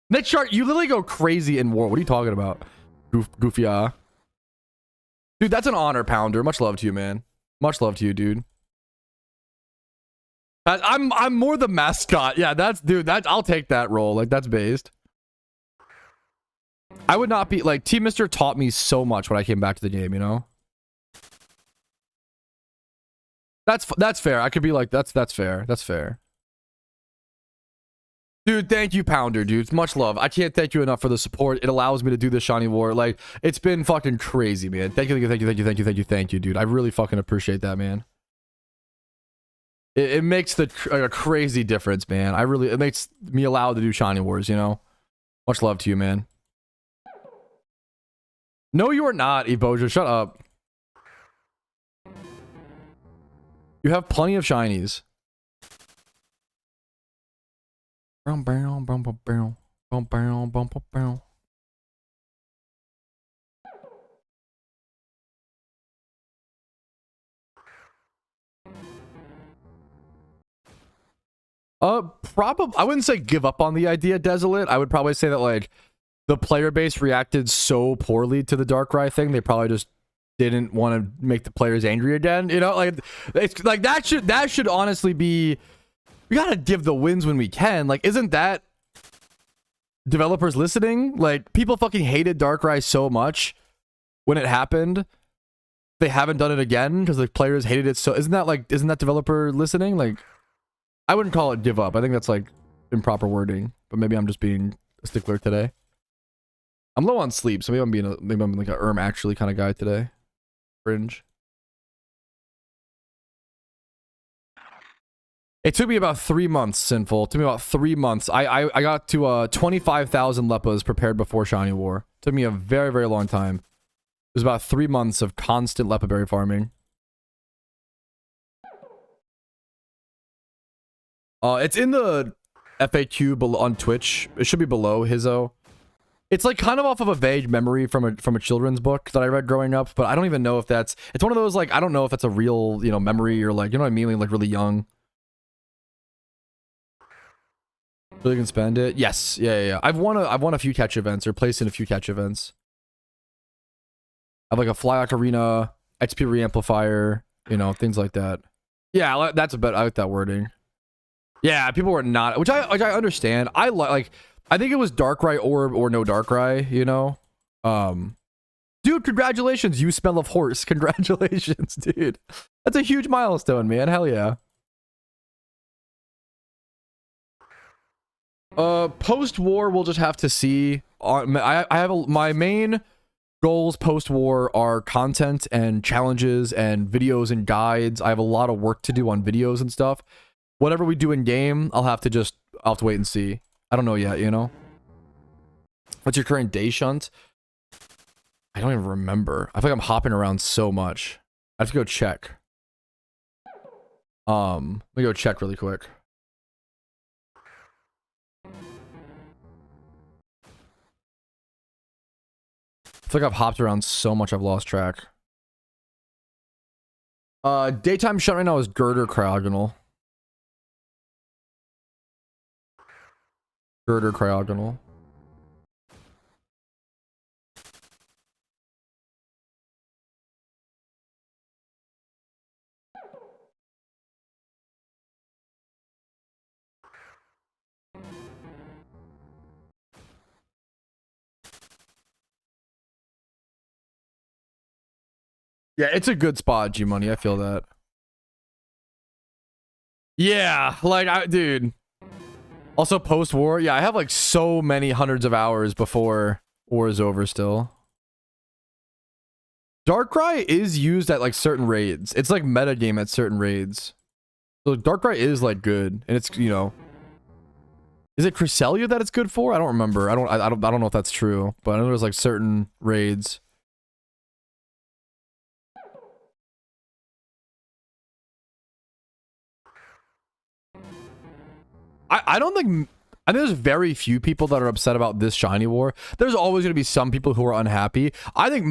Nick Shark, you literally go crazy in war. What are you talking about? Goofy, Dude, that's an honor, Pounder. Much love to you, man. Much love to you, dude. I'm more the mascot. Yeah, I'll take that role. Like, that's based. I would not be, like, Team Mister taught me so much when I came back to the game, you know? That's fair. I could be like, that's fair. That's fair. Dude, thank you, Pounder, dude. Much love. I can't thank you enough for the support. It allows me to do this shiny war. Like, it's been fucking crazy, man. Thank you, dude. I really fucking appreciate that, man. It makes a crazy difference, man. It makes me allowed to do shiny wars, you know? Much love to you, man. No, you are not, Evoja. Shut up. You have plenty of shinies. Probably, I wouldn't say give up on the idea, Desolate. I would probably say that, like, the player base reacted so poorly to the Darkrai thing, they probably just didn't want to make the players angry again. You know, like, it's like that should honestly be, we gotta give the wins when we can. Like, isn't that developers listening? Like, people fucking hated Darkrai so much when it happened. They haven't done it again because the players hated it. So isn't that developer listening? Like, I wouldn't call it give up. I think that's like improper wording, but maybe I'm just being a stickler today. I'm low on sleep, so maybe I'm like a actually kind of guy today. Fringe. It took me about 3 months, Sinful. It took me about 3 months. I got to 25,000 Leppas prepared before Shiny War. It took me a very, very long time. It was about 3 months of constant Leppa berry farming. It's in the FAQ on Twitch. It should be below Hizzo. It's like kind of off of a vague memory from a children's book that I read growing up, but I don't even know if it's one of those, like, I don't know if it's a real, you know, memory or, like, you know what I mean? Like really young. Really can spend it. Yes. Yeah. I've won a few catch events or placed in a few catch events. I have like a Fly Ocarina, XP Reamplifier, you know, things like that. Yeah, that's a bit, I like that wording. Yeah, people were not, which I understand. I think it was Darkrai Orb or no Darkrai, you know? Dude, congratulations, you smell of horse. Congratulations, dude. That's a huge milestone, man. Hell yeah. Post-war, we'll just have to see. I have my main goals post-war are content and challenges and videos and guides. I have a lot of work to do on videos and stuff. Whatever we do in game, I'll have to wait and see. I don't know yet, you know? What's your current day shunt? I don't even remember. I feel like I'm hopping around so much. I have to go check. Let me go check really quick. I feel like I've hopped around so much I've lost track. Daytime shunt right now is girder cryogonal. Girder cryogonal. Yeah, it's a good spot, G Money. I feel that. Yeah, like dude. Also post-war, yeah, I have like so many hundreds of hours before war is over still. Darkrai is used at like certain raids. It's like meta game at certain raids. So Darkrai is like good, and it's, you know, is it Cresselia that it's good for? I don't remember. I don't know if that's true, but I know there's like certain raids. I don't think, I think there's very few people that are upset about this shiny war. There's always going to be some people who are unhappy. I think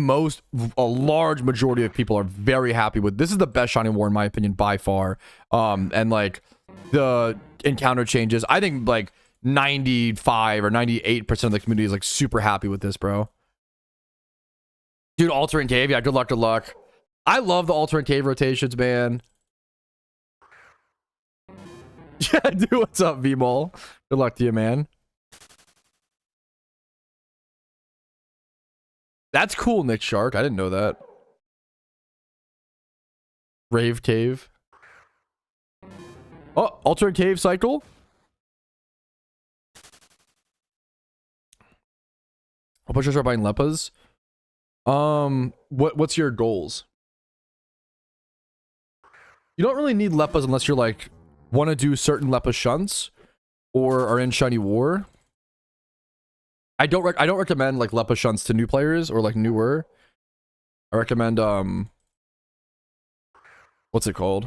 a large majority of people are very happy with this. Is the best shiny war in my opinion by far. And like the encounter changes, I think like 95 or 98% of the community is like super happy with this, bro. Dude, Alter and Cave, yeah, good luck, good luck. I love the Alter and Cave rotations, man. Yeah, dude, what's up, V-Mole? Good luck to you, man. That's cool, Nick Shark. I didn't know that. Rave Cave. Oh, Alter Cave cycle. I'll put you start buying Leppas. What's your goals? You don't really need Leppas unless you're like want to do certain Leppa shunts or are in shiny war. I don't recommend like Leppa shunts to new players or like newer. I recommend what's it called?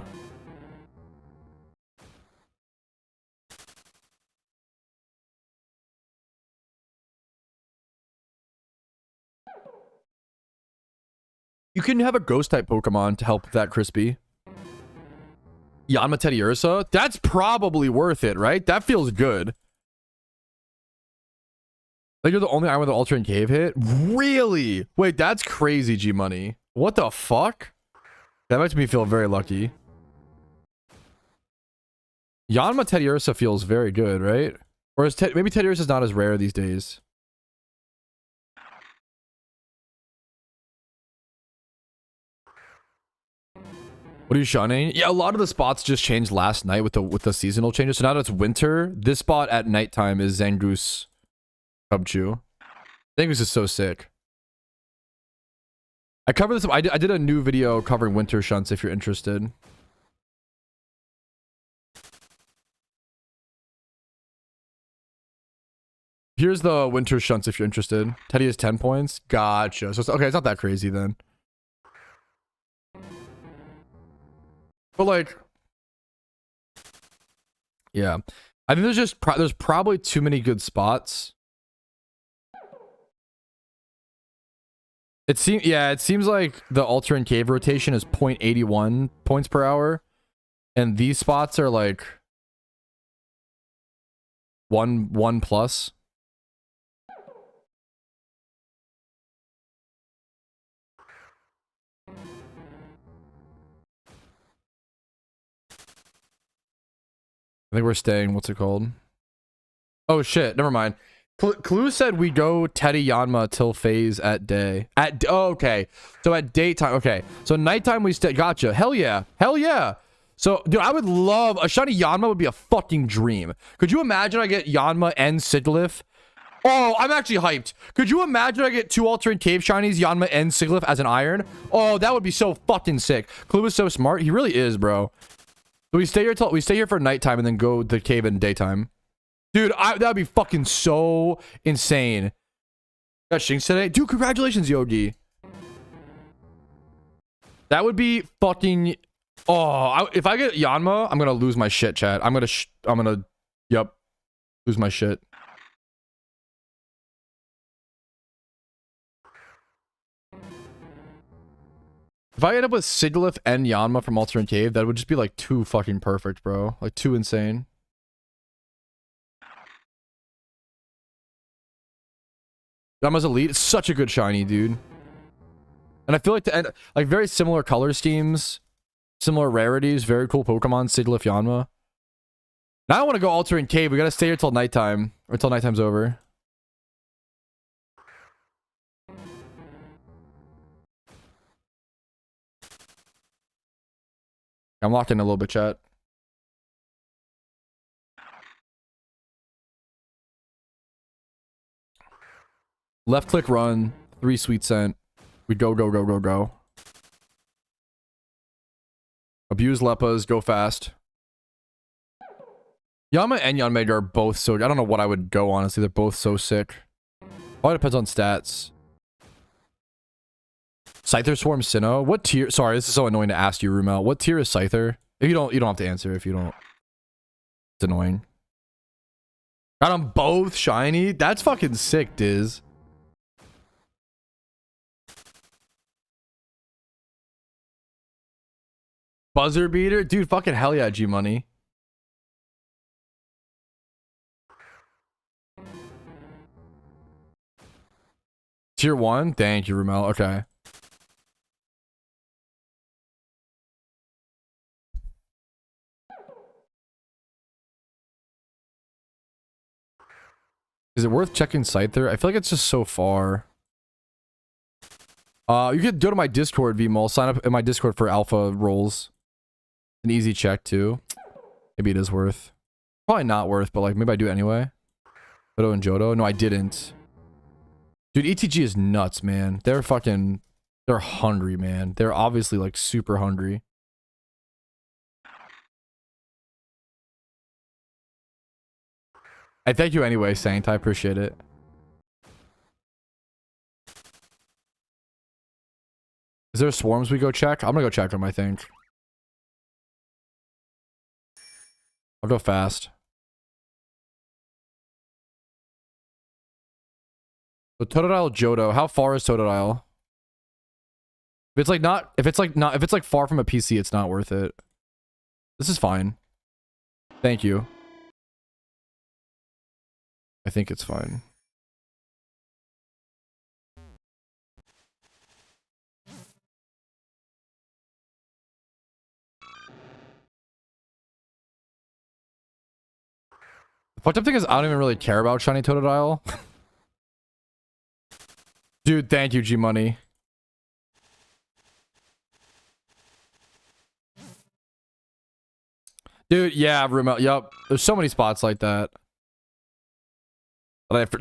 You can have a ghost type Pokemon to help that Crispy. Yanma Teddiursa? That's probably worth it, right? That feels good. Like you're the only item with an Ultra and Cave hit? Really? Wait, that's crazy, G Money. What the fuck? That makes me feel very lucky. Yanma Teddiursa feels very good, right? Or is maybe Teddiursa is not as rare these days. What are you shunning? Yeah, a lot of the spots just changed last night with the seasonal changes. So now that it's winter, this spot at nighttime is Zangoose Cubchoo. Zangoose is so sick. I covered this. I did a new video covering winter shunts if you're interested. Here's the winter shunts if you're interested. Teddy has 10 points. Gotcha. So it's, okay, it's not that crazy then. But like, yeah, I think there's probably too many good spots. It seems like the Alter and Cave rotation is 0.81 points per hour, and these spots are like one plus. I think we're staying. What's it called? Oh shit! Never mind. Clue said we go Teddy Yanma till phase at day. Oh, okay. So at daytime. Okay. So nighttime we stay. Gotcha. Hell yeah. Hell yeah. So, dude, I would love a shiny Yanma would be a fucking dream. Could you imagine I get Yanma and Sigilyph? Oh, I'm actually hyped. Could you imagine I get 2 alternate cave shinies, Yanma and Sigilyph as an iron? Oh, that would be so fucking sick. Clue is so smart. He really is, bro. So we stay here for nighttime and then go to the cave in daytime. Dude, that would be fucking so insane. Got Shinx today? Dude, congratulations, Yogi. That would be fucking... Oh, if I get Yanma, I'm gonna lose my shit, chat. I'm gonna, yep, lose my shit. If I end up with Sigilyph and Yanma from Alternate Cave, that would just be like too fucking perfect, bro. Like too insane. Yanma's Elite is such a good shiny, dude. And I feel like like very similar color schemes. Similar rarities, very cool Pokemon, Sigilyph, Yanma. Now I want to go Alternate Cave. We gotta stay here till nighttime. Or till nighttime's over. I'm locked in a little bit, chat. Left click run. 3 sweet scent. We go, go, go, go, go. Abuse Leppas, go fast. Yama and Yanmega are both so... I don't know what I would go, honestly. They're both so sick. Probably depends on stats. Scyther Swarm Sinnoh. What tier... Sorry, this is so annoying to ask you, Rumel. What tier is Scyther? If you don't have to answer if you don't. It's annoying. Got them both shiny? That's fucking sick, Diz. Buzzer beater? Dude, fucking hell yeah, G-Money. Tier 1? Thank you, Rumel. Okay. Is it worth checking Scyther? I feel like it's just so far. You could go to my Discord, VMall. Sign up in my Discord for alpha rolls. An easy check, too. Maybe it is worth. Probably not worth, but like, maybe I do anyway. Jodo and Jodo? No, I didn't. Dude, ETG is nuts, man. They're fucking... They're hungry, man. They're obviously, like, super hungry. I thank you anyway, Saint. I appreciate it. Is there swarms we go check? I'm gonna go check them, I think. I'll go fast. So Totodile Johto, how far is Totodile? If it's like far from a PC, it's not worth it. This is fine. Thank you. I think it's fine. The fucked up thing is I don't even really care about shiny Totodile. Dude, thank you, G-Money. Dude, yeah, Rumel. Yup. There's so many spots like that.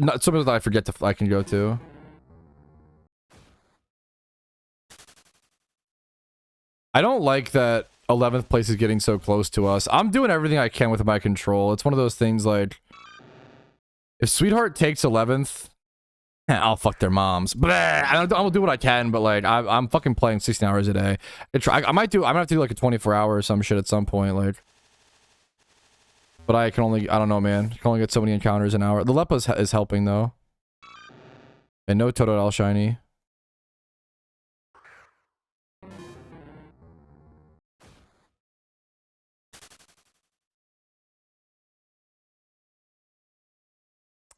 Not some of that I forget I can go to. I don't like that 11th place is getting so close to us. I'm doing everything I can with my control. It's one of those things like... If Sweetheart takes 11th... I'll fuck their moms. Blah, I'll do what I can, but like, I'm fucking playing 16 hours a day. I might have to do like a 24 hour or some shit at some point, like... But I can only... I don't know, man. You can only get so many encounters an hour. The Leppa is helping, though. And no Totodile shiny.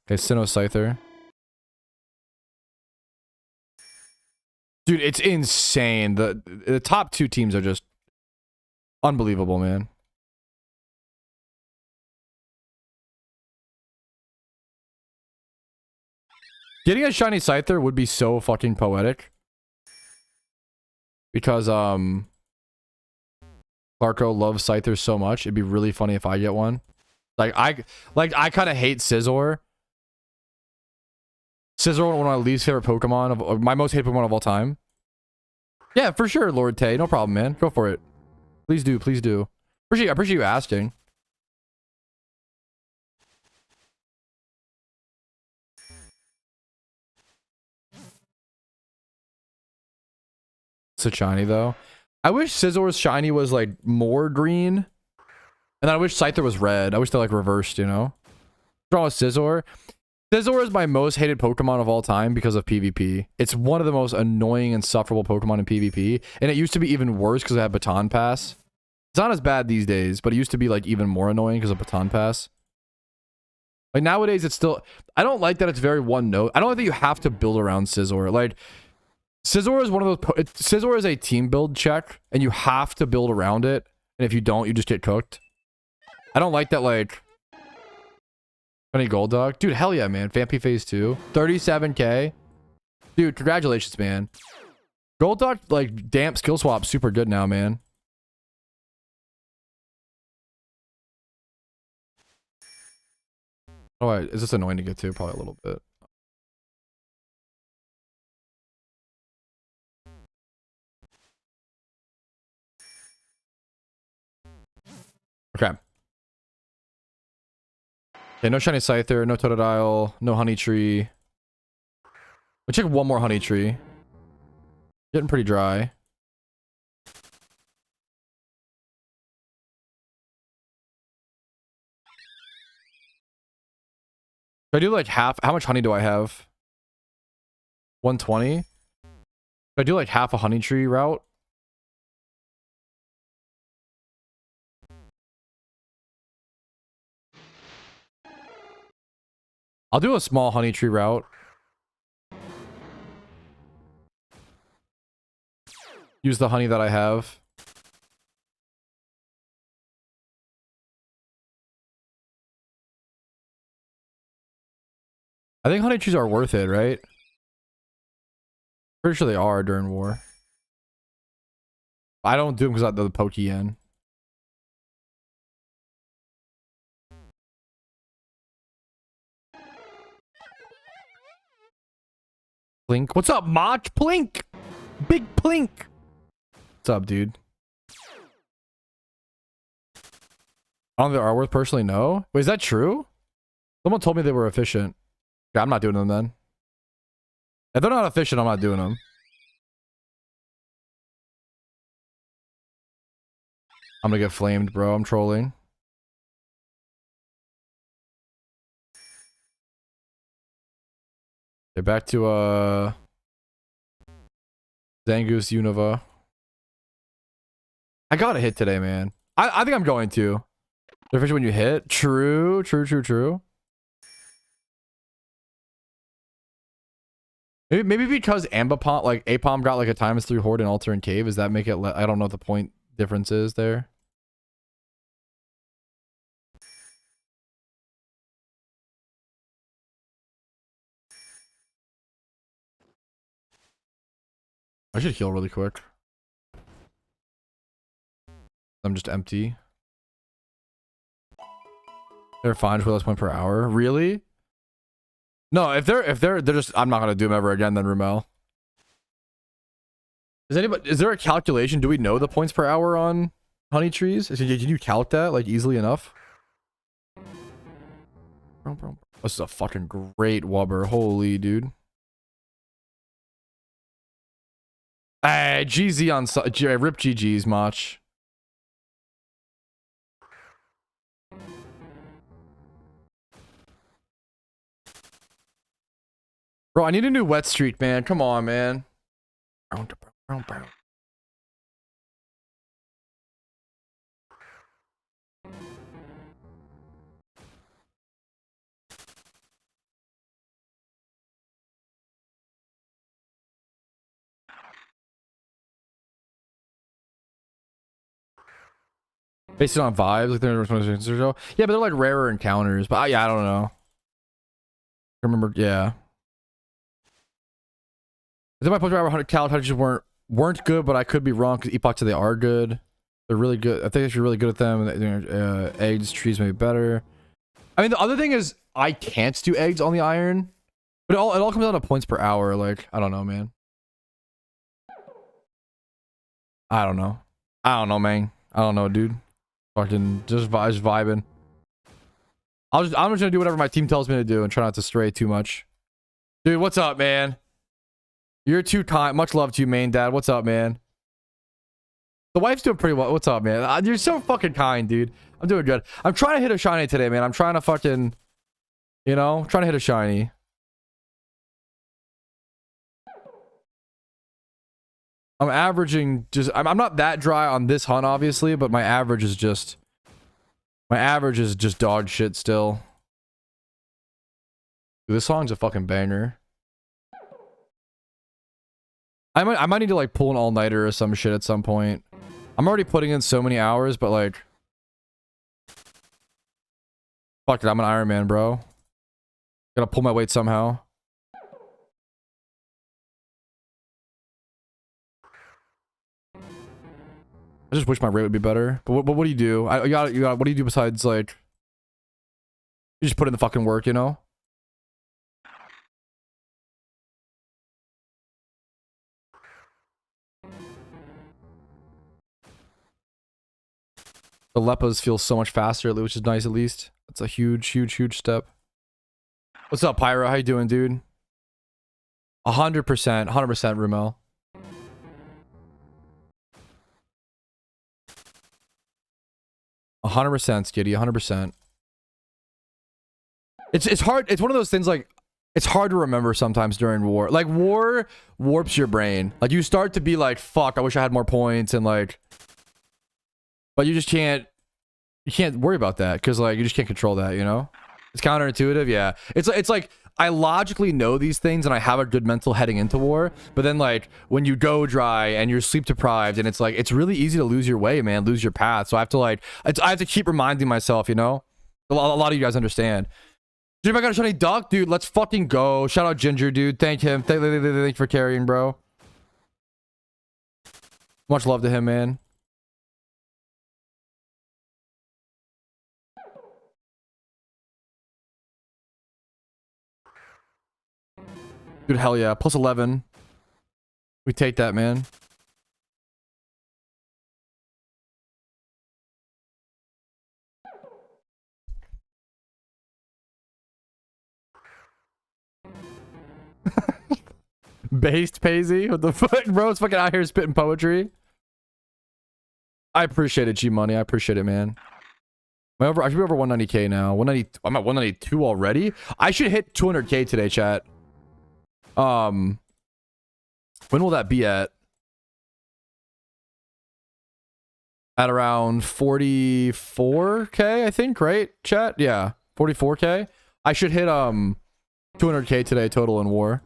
Okay, Sinnoh Scyther. Dude, it's insane. The top 2 teams are just unbelievable, man. Getting a shiny Scyther would be so fucking poetic. Because, Clarko loves Scyther so much. It'd be really funny if I get one. I kind of hate Scizor. Scizor, one of my least favorite Pokemon of my most hated Pokemon of all time. Yeah, for sure, Lord Tay. No problem, man. Go for it. Please do, please do. I appreciate you asking. It's a shiny though. I wish Scizor's shiny was like more green. And I wish Scyther was red. I wish they're like reversed, you know? Draw with Scizor. Scizor is my most hated Pokemon of all time because of PvP. It's one of the most annoying and sufferable Pokemon in PvP. And it used to be even worse because it had Baton Pass. It's not as bad these days, but it used to be like even more annoying because of Baton Pass. Like nowadays it's still... I don't like that it's very one note. I don't like that you have to build around Scizor. Like... Scizor is one of those... Scizor is a team build check, and you have to build around it. And if you don't, you just get cooked. I don't like that, like... Funny Gold Dog. Dude, hell yeah, man. Vampy Phase 2. 37k. Dude, congratulations, man. Gold Dog, like, damp skill swap, super good now, man. Oh, is this annoying to get to? Probably a little bit. Okay. Okay, no shiny Scyther, no Totodile, no Honey Tree. We'll check one more Honey Tree. Getting pretty dry. Should I do like half? How much honey do I have? 120? Should I do like half a Honey Tree route? I'll do a small Honey Tree route. Use the honey that I have. I think Honey Trees are worth it, right? Pretty sure they are during war. I don't do them because I the Pokemon. Plink. What's up, Mach? Plink! Big Plink! What's up, dude? I don't think they are worth personally, no? Wait, is that true? Someone told me they were efficient. Yeah, I'm not doing them then. If they're not efficient, I'm not doing them. I'm gonna get flamed, bro. I'm trolling. Okay, back to Zangoose Unova. I got a hit today, man. I think I'm going to. They're efficient when you hit. True. Maybe because Ambipom, like Apom got like a ×3 horde in Altar and Cave. Does that make it? I don't know what the point difference is there. I should heal really quick. I'm just empty. They're fine for less point per hour. Really? No, if they're just, I'm not gonna do them ever again then, Rumel. Is there a calculation? Do we know the points per hour on Honey Trees? Can you calc that like easily enough? This is a fucking great wubber. Holy dude. Hey, GZ on rip GG's, Mach. Bro, I need a new wet streak, man. Come on, man. Based on vibes, like they're show. Yeah, but they're like rarer encounters. But yeah, I don't know. I remember, yeah. I think my Pokemon 100 cal touches weren't good, but I could be wrong because Epoch said they are good. They're really good. I think if you're really good at them, eggs, trees may be better. I mean, the other thing is I can't do eggs on the iron, but it all comes down to points per hour. Like, I don't know, man. I don't know. I don't know, man. I don't know, dude. Fucking just vibing. I'm just gonna do whatever my team tells me to do and try not to stray too much. Dude, what's up, man? You're too kind. Much love to you, main dad. What's up, man? The wife's doing pretty well. What's up, man? You're so fucking kind, dude. I'm doing good. I'm trying to hit a shiny today, man. I'm trying to fucking, you know, trying to hit a shiny. I'm averaging just, I'm not that dry on this hunt, obviously, but my average is just dog shit still. Dude, this song's a fucking banger. I might need to like pull an all-nighter or some shit at some point. I'm already putting in so many hours, but like, fuck it, I'm an Iron Man, bro. Gotta pull my weight somehow. I just wish my rate would be better. But what do you do? You got. What do you do besides like? You just put in the fucking work, you know. The Leppas feel so much faster, which is nice at least. That's a huge step. What's up, Pyro? How you doing, dude? 100%, 100%, Rumel. Skitty, 100%. It's hard. It's one of those things like it's hard to remember sometimes during war. Like war warps your brain. Like you start to be like, fuck, I wish I had more points and like, but you just can't. You can't worry about that because like you just can't control that. You know, it's counterintuitive. Yeah, it's like I logically know these things and I have a good mental heading into war, but then like when you go dry and you're sleep deprived and it's like it's really easy to lose your way, man, lose your path. So I have to like I have to keep reminding myself, you know. A lot of you guys understand. Dude, if I got a shiny duck, dude, let's fucking go. Shout out Ginger, dude. Thank him. Thank you for carrying, bro. Much love to him, man. Dude, hell yeah. Plus 11. We take that, man. Based Paisy? What the fuck, bro? It's fucking out here spitting poetry. I appreciate it, G Money. I appreciate it, man. I should be over 190k now. 190. I'm at 192 already. I should hit 200k today, chat. When will that be at? At around 44k, I think, right? Chat? Yeah. 44k. I should hit 200k today total in war.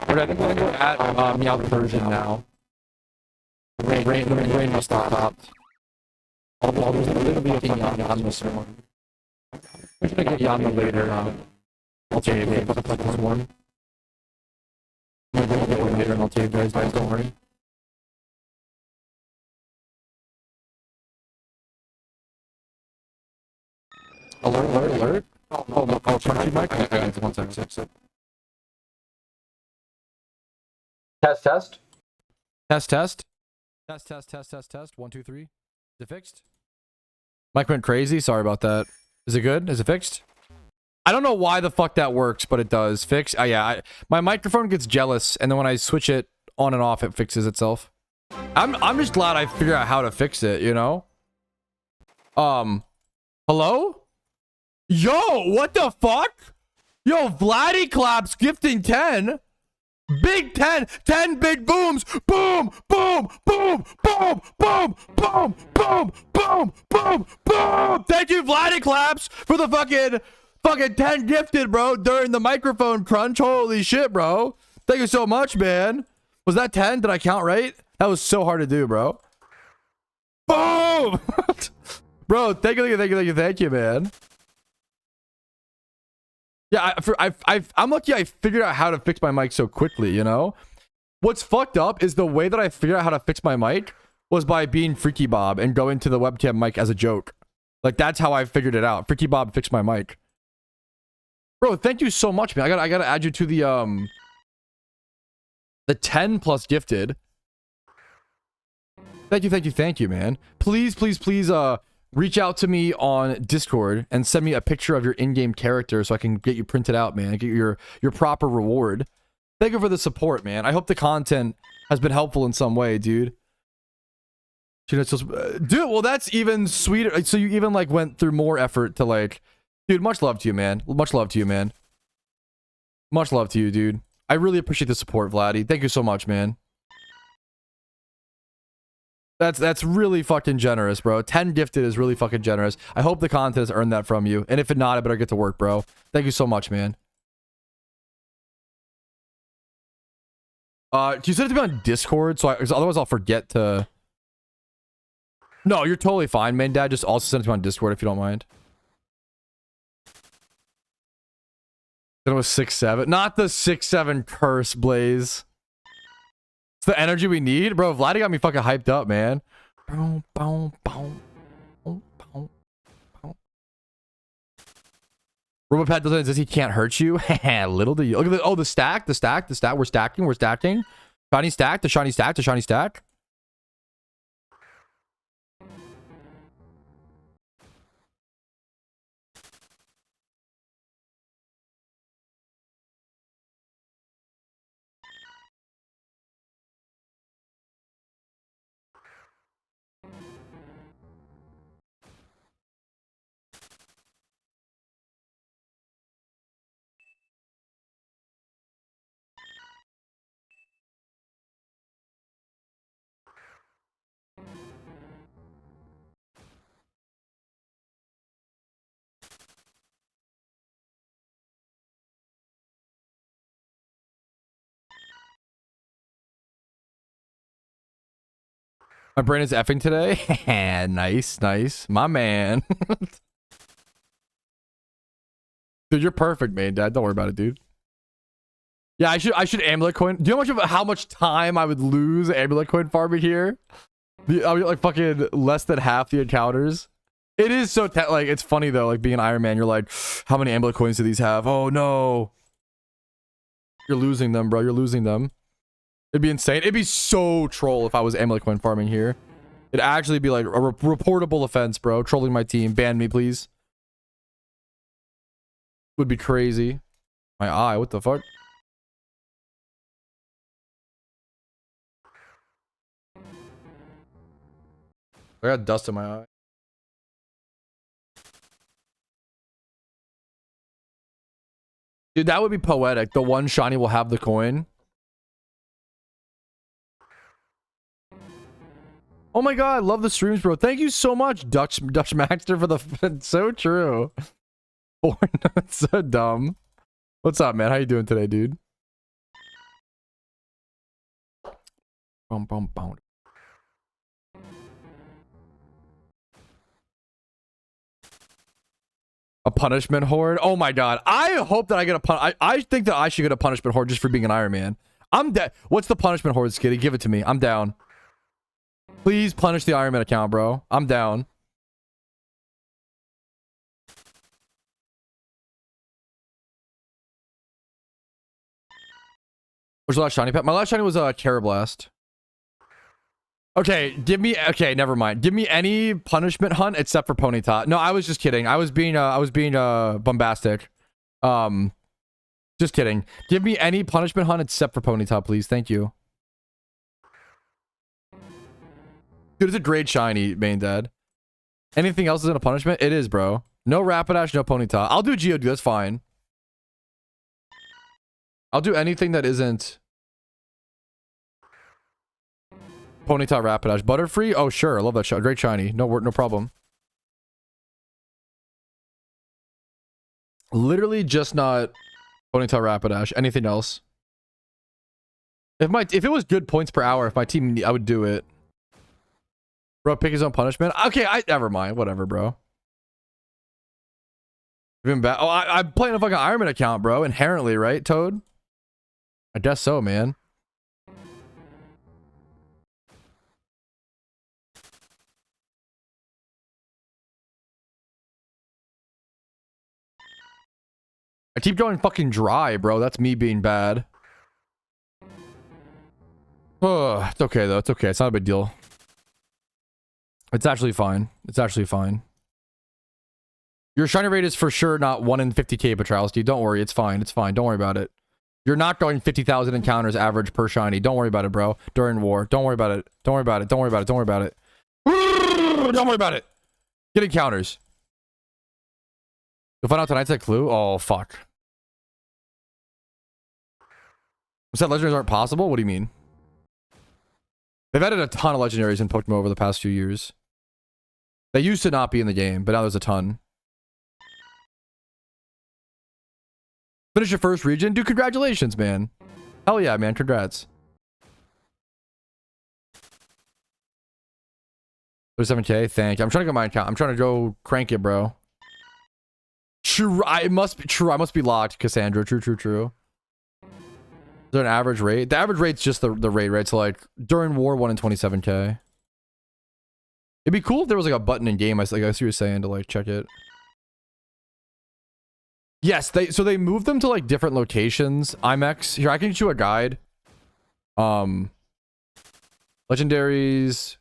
I think we're gonna go at Meow version now. The rain must have stopped. Although there's a little bit of Yana soon. We're gonna get Yana later. I'll tell you later, but this one. I'm gonna get one later and I'll tell you guys, don't worry. Alert. Oh, no, turn your mic. Okay, 1 second. Test. 1, 2, 3. Is it fixed? Mic went crazy. Sorry about that. Is it good? Is it fixed? I don't know why the fuck that works, but it does. Fix. Yeah. My microphone gets jealous, and then when I switch it on and off, it fixes itself. I'm just glad I figured out how to fix it. You know. Hello? Yo, what the fuck? Yo, Vladdy Claps gifting 10. Big 10 big booms. Boom. Thank you, Vladdy Claps, for the fucking 10 gifted, bro, during the microphone crunch. Holy shit, bro. Thank you so much, man. Was that 10? Did I count right? That was so hard to do, bro. Boom! Bro, thank you, man. Yeah, I'm lucky I figured out how to fix my mic so quickly, you know? What's fucked up is the way that I figured out how to fix my mic was by being Freaky Bob and going to the webcam mic as a joke. Like, that's how I figured it out. Freaky Bob fixed my mic. Bro, thank you so much, man. I gotta add you to the 10 plus gifted. Thank you, man. Please, reach out to me on Discord and send me a picture of your in-game character so I can get you printed out, man. Get your proper reward. Thank you for the support, man. I hope the content has been helpful in some way, dude. Dude, well, that's even sweeter. So you even like went through more effort to like, dude, much love to you, man. Much love to you, man. Much love to you, dude. I really appreciate the support, Vladdy. Thank you so much, man. That's really fucking generous, bro. 10 gifted is really fucking generous. I hope the content has earned that from you. And if it not, I better get to work, bro. Thank you so much, man. Can you send it to me on Discord? Because otherwise I'll forget to... No, you're totally fine, man. Dad, just also send it to me on Discord if you don't mind. Then it was 6-7. Not the 6-7 curse, Blaze. It's the energy we need. Bro, Vladdy got me fucking hyped up, man. Boom, boom, boom. Boom, boom, boom. Robopad doesn't exist. He can't hurt you. Little do you. Look at the... Oh, the stack. The stack. The stack. We're stacking. We're stacking. Shiny stack. The shiny stack. The shiny stack. My brain is effing today. Nice, nice. My man. Dude, you're perfect, man, Dad. Don't worry about it, dude. Yeah, I should amulet coin. Do you know how much time I would lose amulet coin farming here? I would get like fucking less than half the encounters. It is so like it's funny though, like being Iron Man, you're like, how many amulet coins do these have? Oh no. You're losing them, bro. You're losing them. It'd be insane. It'd be so troll if I was amulet coin farming here. It'd actually be like a reportable offense, bro. Trolling my team. Ban me, please. Would be crazy. My eye. What the fuck? I got dust in my eye. Dude, that would be poetic. The one shiny will have the coin. Oh my god, love the streams, bro. Thank you so much, Dutch Maxter, for the... So true. That's so dumb. What's up, man? How you doing today, dude? Bum, bum, bum. A punishment horde? Oh my god. I hope that I get a I think that I should get a punishment horde just for being an Iron Man. I'm dead. What's the punishment horde, Skitty? Give it to me. I'm down. Please punish the Iron Man account, bro. I'm down. What's your last shiny pet? My last shiny was a Carablast. Okay, give me... Okay, never mind. Give me any punishment hunt except for Ponyta. No, I was just kidding. I was being bombastic. Just kidding. Give me any punishment hunt except for Ponyta, please. Thank you. Dude, it's a great shiny, main dad. Anything else isn't a punishment? It is, bro. No Rapidash, no Ponyta. I'll do Geodude, that's fine. I'll do anything that isn't Ponyta, Rapidash. Butterfree? Oh, sure. I love that shot. Great shiny. No problem. Literally just not Ponyta, Rapidash. Anything else? If it was good points per hour, if my team, I would do it. Bro, pick his own punishment. Okay, never mind. Whatever, bro. Even bad. Oh, I'm playing a fucking Iron Man account, bro. Inherently, right, Toad? I guess so, man. I keep going fucking dry, bro. That's me being bad. Oh, it's okay, though. It's okay. It's not a big deal. It's actually fine. It's actually fine. Your shiny rate is for sure not 1 in 50k, Petrowski. Don't worry. It's fine. It's fine. Don't worry about it. You're not going 50,000 encounters average per shiny. Don't worry about it, bro. During war. Don't worry about it. Don't worry about it. Don't worry about it. Don't worry about it. Don't worry about it. Get encounters. You'll find out tonight's a clue? Oh, fuck. Said legendaries aren't possible? What do you mean? They've added a ton of legendaries in PokeMMO over the past few years. They used to not be in the game, but now there's a ton. Finish your first region? Dude, congratulations, man. Hell yeah, man. Congrats. 37k, thank you. I'm trying to get my account. I'm trying to go crank it, bro. True, it must be true. I must be locked, Cassandra. True, true, true. Is there an average rate? The average rate's just the rate, right? So like during war, 1 in 27k. It'd be cool if there was like a button in game. I see what you're saying to like check it. Yes, so they moved them to like different locations. IMEX. Here, I can get you a guide. Legendaries.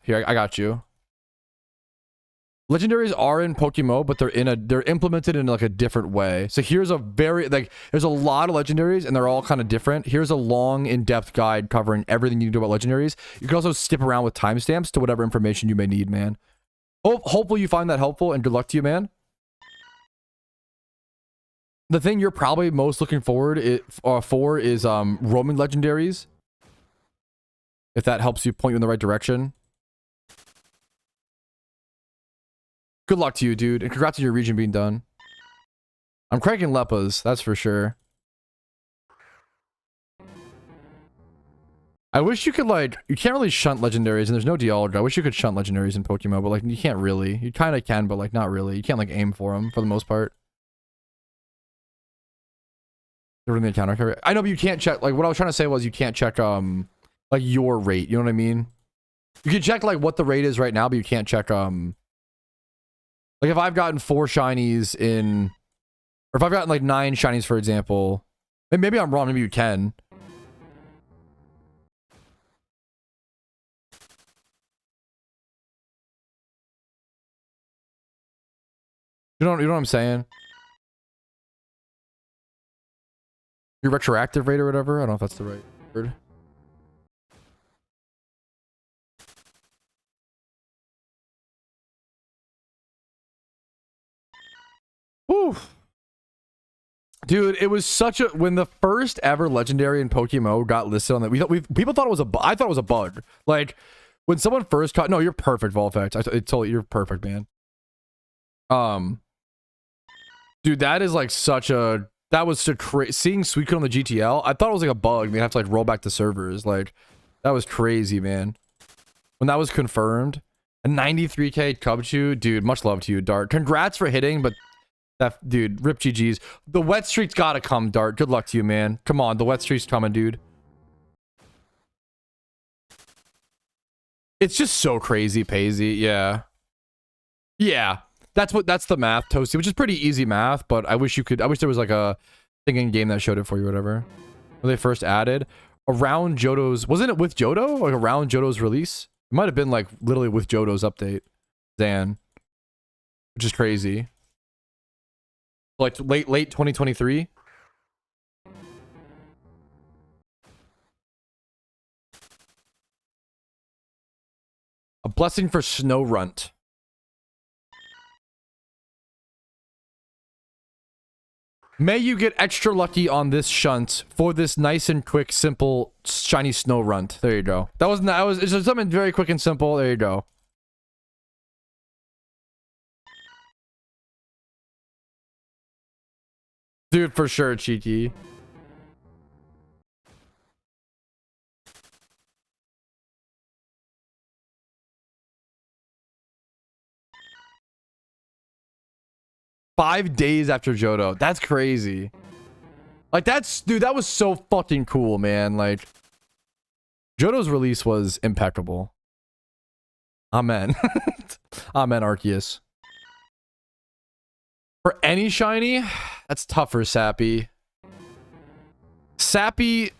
Here, I got you. Legendaries are in PokeMMO, but they're implemented in like a different way. So here's a there's a lot of legendaries and they're all kind of different. Here's a long, in-depth guide covering everything you do about legendaries. You can also skip around with timestamps to whatever information you may need, man. Hopefully you find that helpful and good luck to you, man. The thing you're probably most looking forward for is roaming legendaries. If that helps you point you in the right direction. Good luck to you, dude. And congrats on your region being done. I'm cranking Leppas, that's for sure. I wish you could, like... You can't really shunt legendaries, and there's no dialogue. I wish you could shunt legendaries in PokeMMO, but, like, you can't really. You kind of can, but, like, not really. You can't, like, aim for them, for the most part. They're in the encounter. I know, but you can't check... Like, what I was trying to say was you can't check, like, your rate. You know what I mean? You can check, like, what the rate is right now, but you can't check, like, if I've gotten 4 shinies in... Or if I've gotten, like, 9 shinies, for example... And maybe I'm wrong. Maybe you can. You know what I'm saying? Your retroactive rate or whatever? I don't know if that's the right word. Whew. Dude, it was such a... When the first ever legendary in PokeMMO got listed on that, people thought it was a bug. I thought it was a bug. Like, when someone first caught... No, you're perfect, Volfax. It's totally... You're perfect, man. Dude, that is like such a... That was so crazy. Seeing Suicune on the GTL, I thought it was like a bug. They'd have to like roll back the servers. Like, that was crazy, man. When that was confirmed. A 93k Cubchoo. Dude, much love to you, Dart. Congrats for hitting, but... That, dude, rip GG's. The wet streak's gotta come, Dart. Good luck to you, man. Come on, the wet streak's coming, dude. It's just so crazy, Paisy. Yeah. Yeah. That's the math, Toasty, which is pretty easy math, but I wish there was like a thing in game that showed it for you, whatever. When they first added around Johto's, wasn't it with Johto? Like around Johto's release? It might have been like literally with Johto's update. Zan. Which is crazy. Like late 2023. A blessing for Snow Runt. May you get extra lucky on this shunt for this nice and quick, simple, shiny Snow Runt. There you go. It's just something very quick and simple. There you go. Dude, for sure, Cheeky. 5 days after Johto. That's crazy. Like, dude, that was so fucking cool, man. Like, Johto's release was impeccable. Amen. Amen, Arceus. For any shiny, that's tougher, Sappy. Sappy.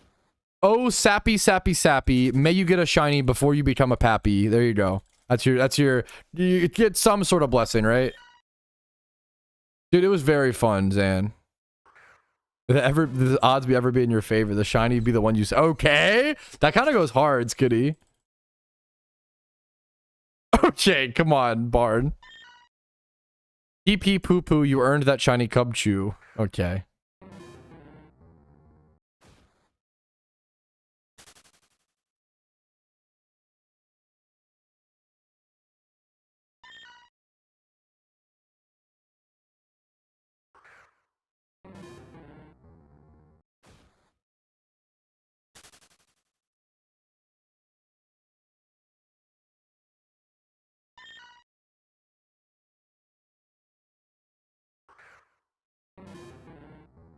Oh, Sappy, Sappy, Sappy. May you get a shiny before you become a Pappy. There you go. You get some sort of blessing, right? Dude, it was very fun, Zan. The odds be ever be in your favor. The shiny be the one you say. Okay. That kind of goes hard, Skitty. Okay, come on, Barn. PP poo poo, you earned that shiny cub chew. Okay.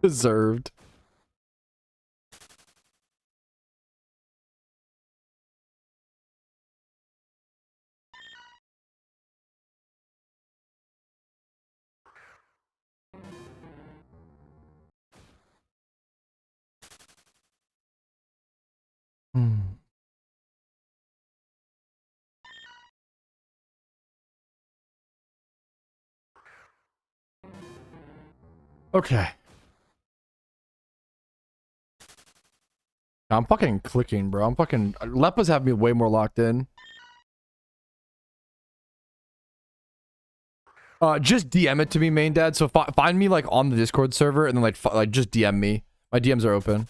Deserved. Okay. I'm fucking clicking, bro. I'm fucking... Leppas have me way more locked in. Just DM it to me, main dad. So find me like on the Discord server and then like just DM me. My DMs are open.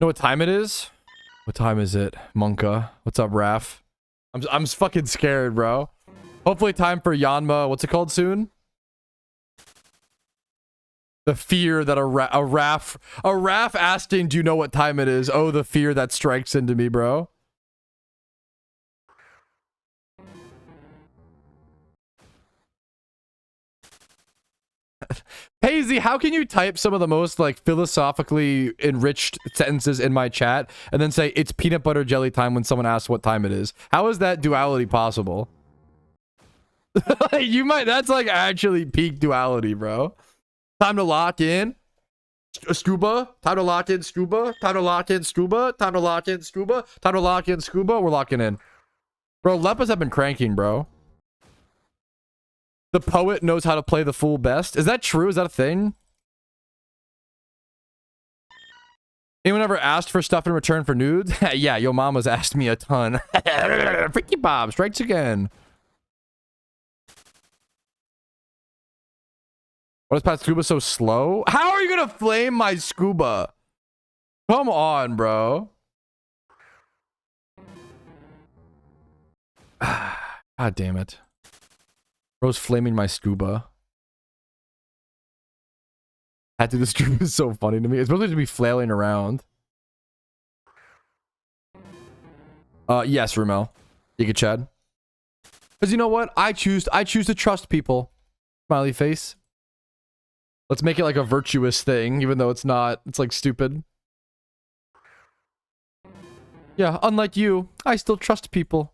Know what time it is? What time is it? Monka. What's up, Raph? I'm fucking scared, bro. Hopefully time for Yanma. What's it called soon? The fear that a Raph asking, do you know what time it is? Oh, the fear that strikes into me, bro. Hazy, how can you type some of the most like philosophically enriched sentences in my chat and then say it's peanut butter jelly time when someone asks what time it is? How is that duality possible? You might, that's like actually peak duality, bro. Time to lock in. Scuba. Time to lock in scuba. Time to lock in scuba. Time to lock in scuba. Time to lock in scuba. We're locking in. Bro, Leppas have been cranking, bro. The poet knows how to play the fool best. Is that true? Is that a thing? Anyone ever asked for stuff in return for nudes? Yeah, yo mama's asked me a ton. Freaky Bob strikes again. What is Pat Scuba so slow? How are you gonna flame my scuba? Come on, bro. God damn it. Bro's flaming my scuba. Had to the scuba is so funny to me. It's supposed to be flailing around. Yes, Rumel. Giga Chad. Because you know what? I choose to trust people. Smiley face. Let's make it like a virtuous thing, even though it's not. It's like stupid. Yeah, unlike you, I still trust people.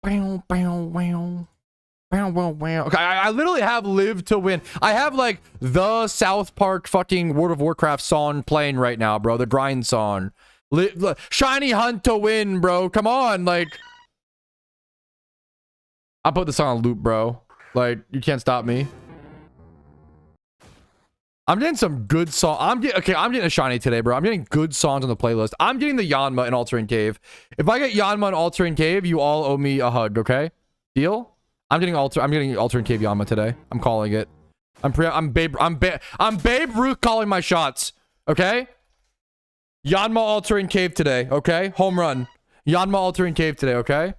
Wow, wow, wow. Wow, wow, wow. Okay, I literally have Live to Win. I have like the South Park fucking World of Warcraft song playing right now, bro. The grind song. Shiny Hunt to Win, bro. Come on, like. I'll put this song on loop, bro. Like, you can't stop me. I'm getting some good song. I'm getting a shiny today, bro. I'm getting good songs on the playlist. I'm getting the Yanma and Altering Cave. If I get Yanma and Altering Cave, you all owe me a hug, okay? Deal? I'm getting Altering Cave Yanma today. I'm calling it. I'm Babe Ruth calling my shots. Okay? Yanma Altering Cave today, okay? Home run. Yanma Altering Cave today, okay?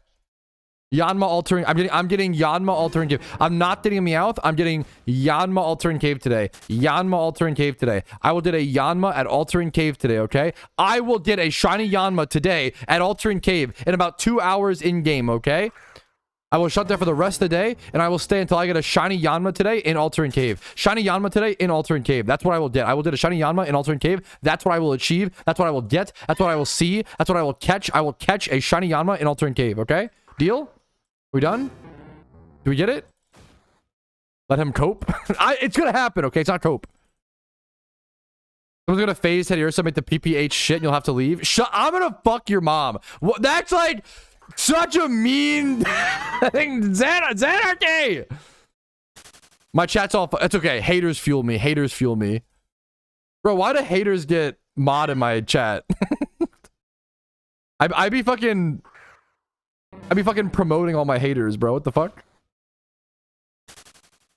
Yanma altering. I'm getting Yanma altering cave. I'm not getting a Meowth. I'm getting Yanma altering cave today. Yanma altering cave today. I will get a Yanma at altering cave today, okay? I will get a shiny Yanma today at altering cave in about 2 hours in game, okay? I will shut there for the rest of the day, and I will stay until I get a shiny Yanma today in altering cave. Shiny Yanma today in altering cave. That's what I will get. I will get a shiny Yanma in altering cave. That's what I will achieve. That's what I will get. That's what I will see. That's what I will catch. I will catch a shiny Yanma in altering cave, okay? Deal? We done? Do we get it? Let him cope. It's gonna happen, okay? It's not cope. Someone's gonna phase head here, submit the PPH shit, and you'll have to leave. I'm gonna fuck your mom. What? That's like such a mean thing. Zanarchy! My chat's all. It's okay. Haters fuel me. Haters fuel me. Bro, why do haters get mod in my chat? I be fucking promoting all my haters, bro. What the fuck?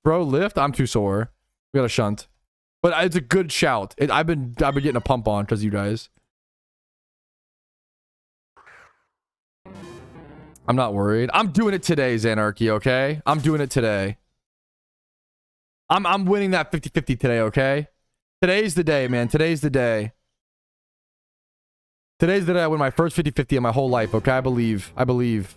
Bro, lift? I'm too sore. We got a shunt. But it's a good shout. I've been getting a pump on because you guys. I'm not worried. I'm doing it today, Zanarchy, okay? I'm doing it today. I'm winning that 50-50 today, okay? Today's the day, man. Today's the day. Today's the day I win my first 50-50 in my whole life, okay? I believe. I believe.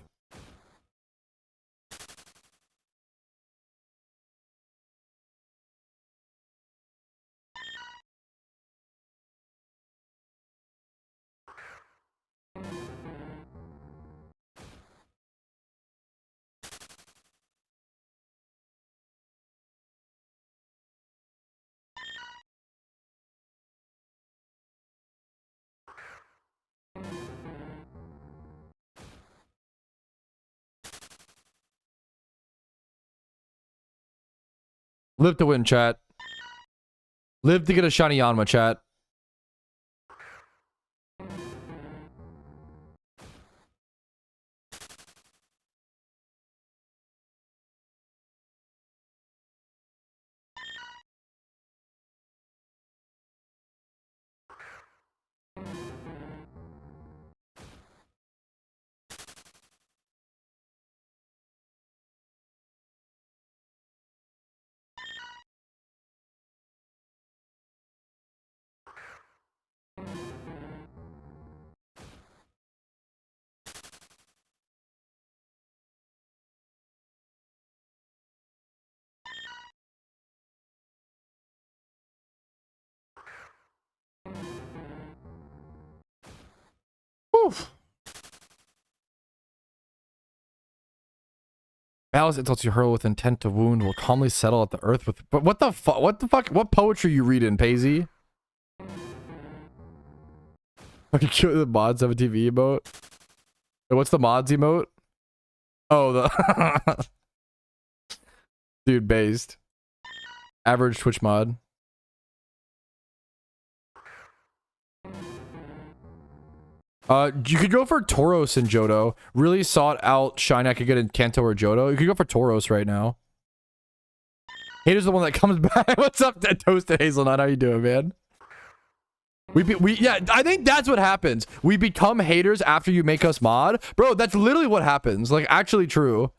Live to win, chat. Live to get a shiny Yanma, chat. Oof. Malice insults you hurl with intent to wound will calmly settle at the earth with. But what the fuck? What the fuck? What poetry you reading, Paisy? Fucking kill the mods have a TV emote. Wait, what's the mods emote? Oh, the dude based average Twitch mod. You could go for Tauros and Johto. Really sought out shine I could get in Kanto or Johto. You could go for Tauros right now. Hater's the one that comes back. What's up, Toasted Hazelnut? How you doing, man? Yeah, I think that's what happens. We become haters after you make us mod. Bro, that's literally what happens. Like, actually true.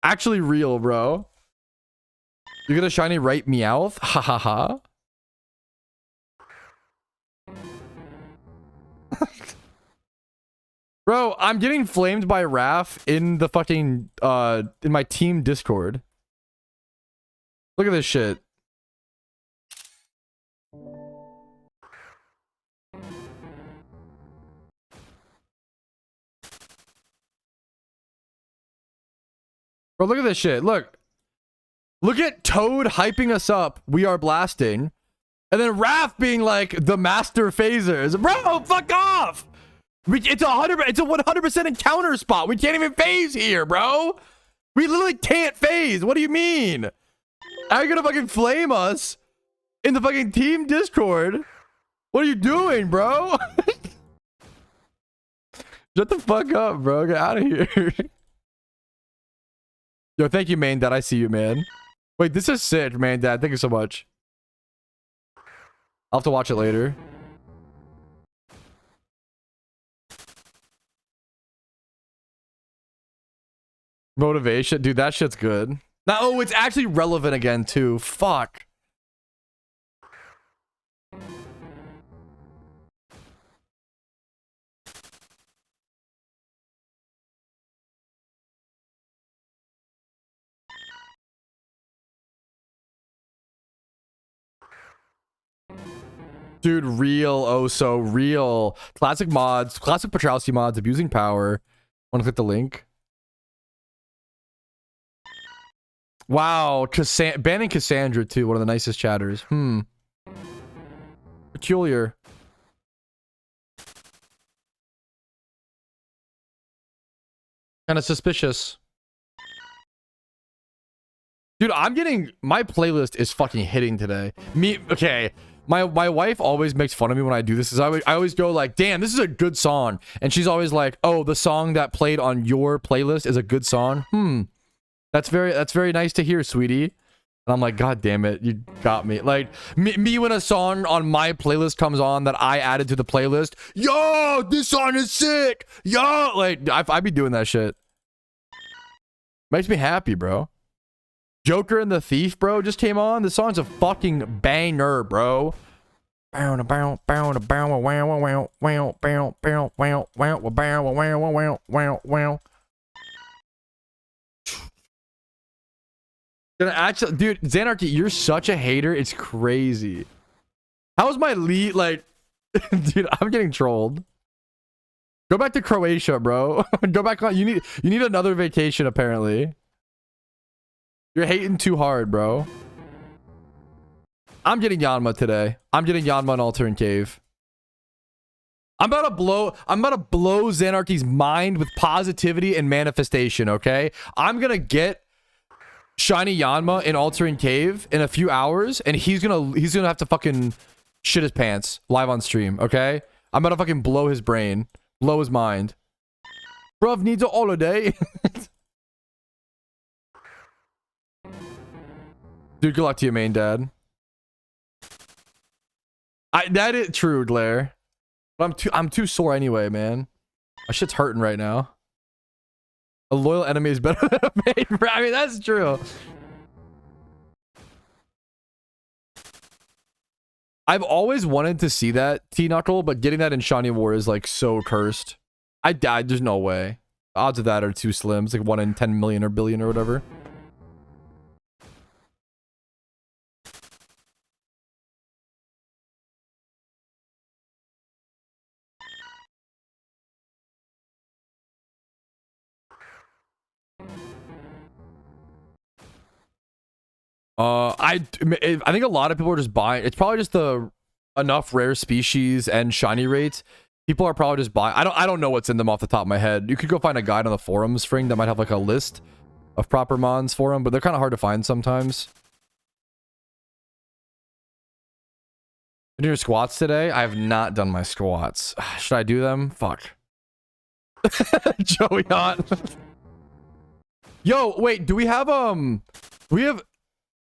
Actually real, bro. You get a shiny right Meowth? Ha ha ha. Bro, I'm getting flamed by Raph in the fucking, in my team Discord. Look at this shit. Bro, look at this shit. Look. Look at Toad hyping us up. We are blasting. And then Raph being like the master phasers. Bro, fuck off. It's a 100% encounter spot. We can't even phase here, bro. We literally can't phase. What do you mean? How are you gonna fucking flame us in the fucking team Discord? What are you doing, bro? Shut the fuck up, bro. Get out of here. Yo, thank you, main dad. I see you, man. Wait, this is sick, main dad. Thank you so much. I'll have to watch it later. Motivation, dude. That shit's good. Now, oh, it's actually relevant again too. Fuck. Dude, real, oh so real. Classic mods, classic Petrowski mods, abusing power. Want to click the link? Wow, banning Cassandra too, one of the nicest chatters. Peculiar. Kind of suspicious. Dude, I'm getting, my playlist is fucking hitting today. Okay. My wife always makes fun of me when I do this. Is I always go like, damn, this is a good song. And she's always like, oh, the song that played on your playlist is a good song. That's very nice to hear, sweetie. And I'm like, God damn it, you got me. Like, me when a song on my playlist comes on that I added to the playlist, yo, this song is sick. Yo, like, I be doing that shit. Makes me happy, bro. Joker and the Thief, bro, just came on. The song's a fucking banger, bro. Gonna actually, dude, Xanarchy, you're such a hater. It's crazy. How's my lead? Like, dude, I'm getting trolled. Go back to Croatia, bro. Go back on. You need another vacation, apparently. You're hating too hard, bro. I'm getting Yanma today. I'm getting Yanma in Altar and Cave. I'm about to blow Xanarchy's mind with positivity and manifestation, okay? I'm gonna get Shiny Yanma in Altar and Cave in a few hours, and he's gonna have to fucking shit his pants live on stream, okay? I'm about to fucking blow his brain. Blow his mind. Bruv needs a holiday. Dude, good luck to you, main dad. That is true, Blair. But I'm too sore anyway, man. My shit's hurting right now. A loyal enemy is better than a main. I mean, that's true. I've always wanted to see that T-Knuckle, but getting that in Shiny War is like so cursed. I died. There's no way. The odds of that are too slim. It's like 1 in 10 million or billion or whatever. I think a lot of people are just buying. It's probably just the enough rare species and shiny rates. People are probably just buying. I don't know what's in them off the top of my head. You could go find a guide on the forums, Fring, that might have like a list of proper mons for them, but they're kind of hard to find sometimes. Did your squats today? I have not done my squats. Should I do them? Fuck. Joey Hunt. Yo, wait, do we have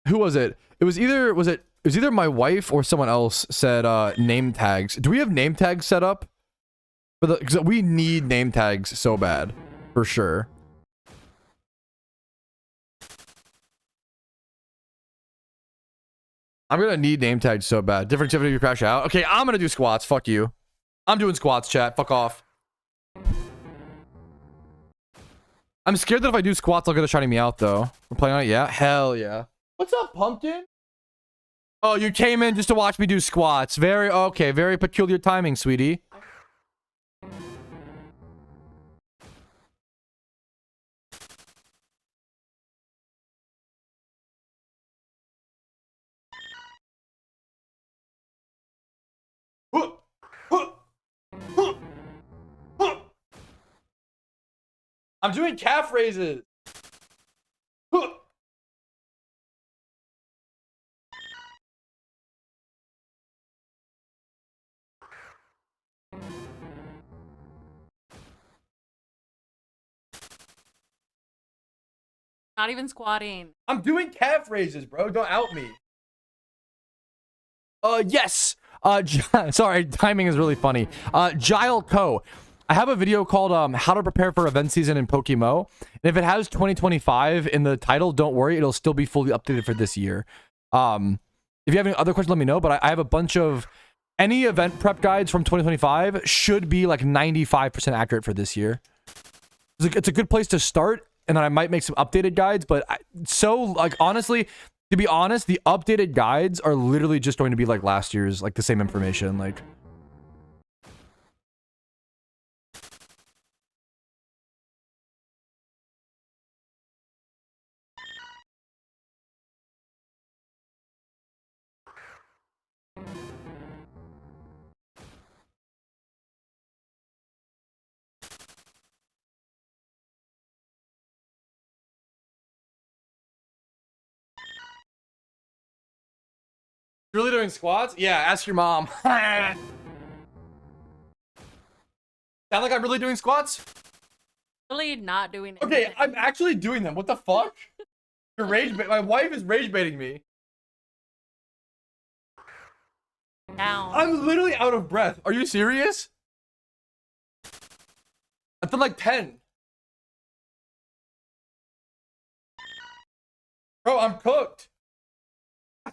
who was it? It was either my wife or someone else said name tags. Do we have name tags set up? Because we need name tags so bad, for sure. I'm gonna need name tags so bad. Different activity, you crash out. Okay, I'm gonna do squats. Fuck you. I'm doing squats, chat. Fuck off. I'm scared that if I do squats, I'll get a shiny me out though. We're playing on it, yeah? Hell yeah. What's up, Pumpkin? Oh, you came in just to watch me do squats. Okay, very peculiar timing, sweetie. I'm doing calf raises. Not even squatting. I'm doing calf raises, bro. Don't out me. Yes. Sorry, timing is really funny. Gile Co. I have a video called how to prepare for event season in PokeMMO. And if it has 2025 in the title, don't worry, it'll still be fully updated for this year. If you have any other questions, let me know. But I have a bunch of any event prep guides from 2025 should be like 95% accurate for this year. It's a good place to start, and then I might make some updated guides. But like honestly, to be honest, the updated guides are literally just going to be like last year's, like the same information. Like. Really doing squats? Yeah, ask your mom. Sound like I'm really doing squats? Really not doing it. Okay, I'm actually doing them. What the fuck? You're my wife is rage baiting me. Down. I'm literally out of breath. Are you serious? I've done like 10. Bro, I'm cooked.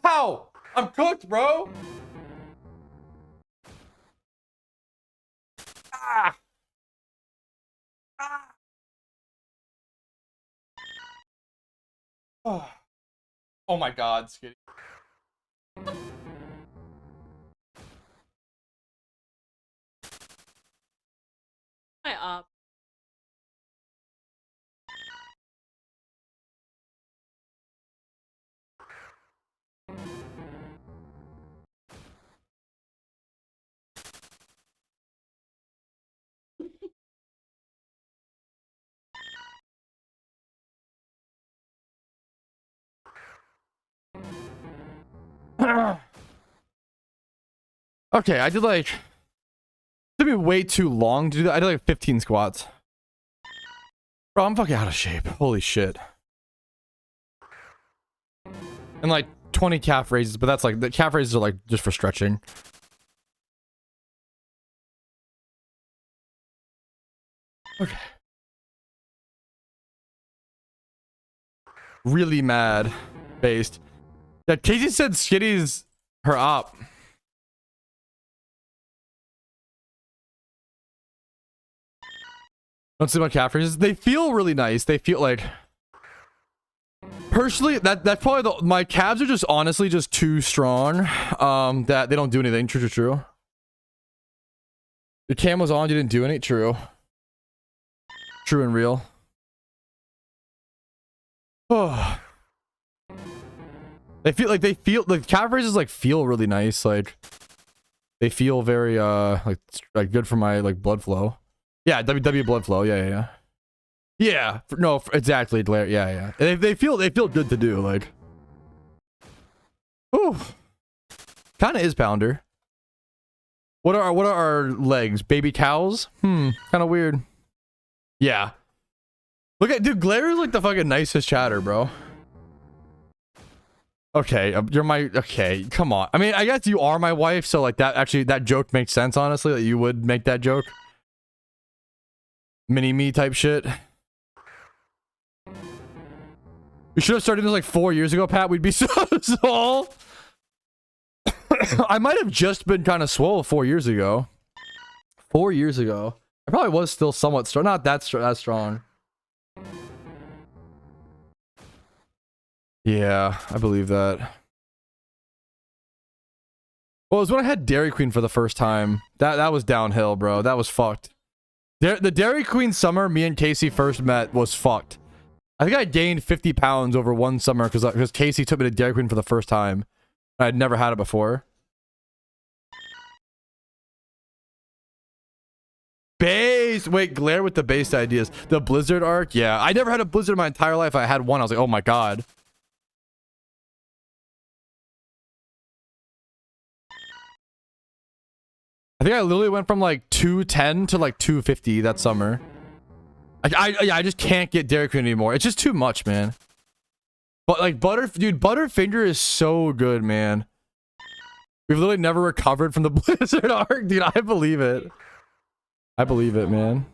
How? I'm cooked, bro. Ah. Ah. Oh. Oh my god, Skitty. My up. Okay, I did like... It took me way too long to do that. I did like 15 squats. Bro, I'm fucking out of shape. Holy shit. And like 20 calf raises, but that's like... The calf raises are like just for stretching. Okay. Really mad. Based. Yeah, Casey said Skitty's her op. Don't see my calf raises. They feel really nice. They feel like... Personally, that's probably my calves are just honestly just too strong. That they don't do anything. True. Your cam was on, you didn't do any. True and real. Oh. They feel the calf raises like feel really nice. Like they feel very like good for my like blood flow. Yeah, WW blood flow. Yeah. Exactly. Yeah. They feel good to do. Like, ooh, kind of is pounder. What are our legs? Baby cows? Kind of weird. Yeah. Look at dude. Glare is like the fucking nicest chatter, bro. Okay, you're my okay. Come on. I mean, I guess you are my wife, so like that joke makes sense. Honestly, that you would make that joke. Mini me type shit. We should have started this like 4 years ago, Pat. We'd be so swole. I might have just been kind of swole 4 years ago. 4 years ago. I probably was still somewhat strong. Not that strong. Yeah, I believe that. Well, it was when I had Dairy Queen for the first time. That was downhill, bro. That was fucked. The Dairy Queen summer me and Casey first met was fucked. I think I gained 50 pounds over one summer because Casey took me to Dairy Queen for the first time. I'd never had it before. Base! Wait, Glare with the based ideas. The Blizzard arc? Yeah. I never had a Blizzard in my entire life. I had one. I was like, oh my god. I think I literally went from like 210 to like 250 that summer. I just can't get Dairy Queen anymore. It's just too much, man. But like Butterfinger is so good, man. We've literally never recovered from the Blizzard arc, dude. I believe it. I believe it, man.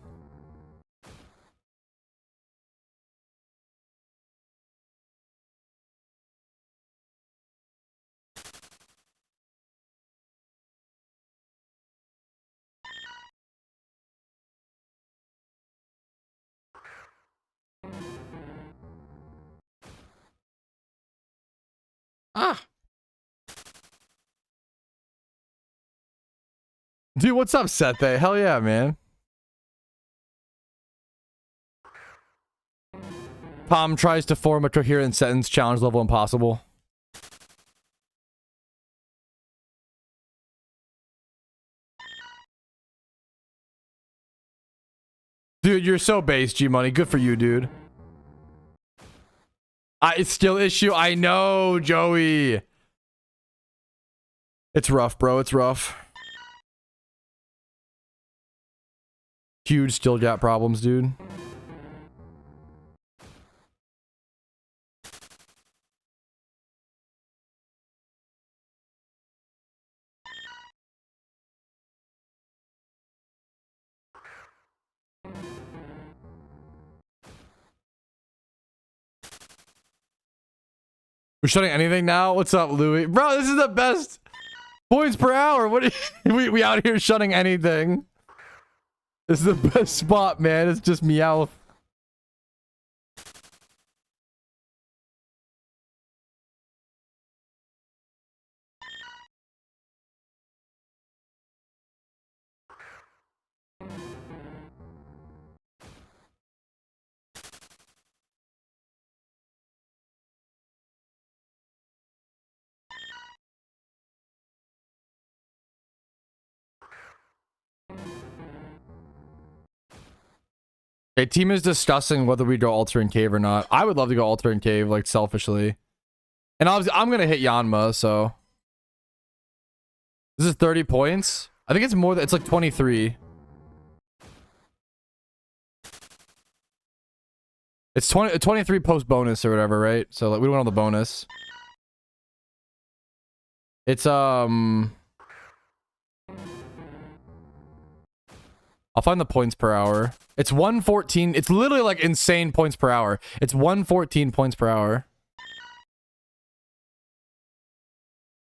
Ah. Dude, what's up, Sethe? Hell yeah, man. Tom tries to form a coherent sentence, challenge level impossible. Dude, you're so base, G-Money. Good for you, dude. It's still issue. I know, Joey. It's rough, bro. It's rough. Huge still got problems, dude. We're shutting anything now? What's up, Louis? Bro, this is the best points per hour. What we out here shutting anything. This is the best spot, man. It's just Meowth. Okay, team is discussing whether we go altering cave or not. I would love to go altering cave, like selfishly. And obviously, I'm gonna hit Yanma, so this is 30 points. I think it's more than, it's like 23. It's 23 post bonus or whatever, right? So like we went on the bonus. It's I'll find the points per hour. It's 114. It's literally like insane points per hour. It's 114 points per hour.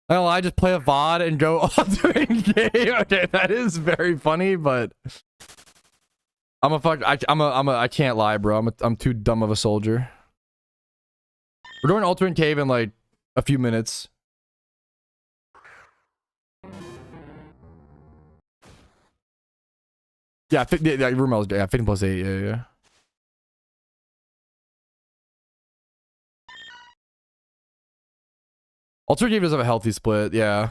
I don't know, I just play a VOD and go altering game. Okay, that is very funny, but I can't lie, bro. I'm too dumb of a soldier. We're doing altering cave in like a few minutes. Yeah, Rumel's, yeah, 15 plus 8, yeah. Alter Game does have a healthy split, yeah.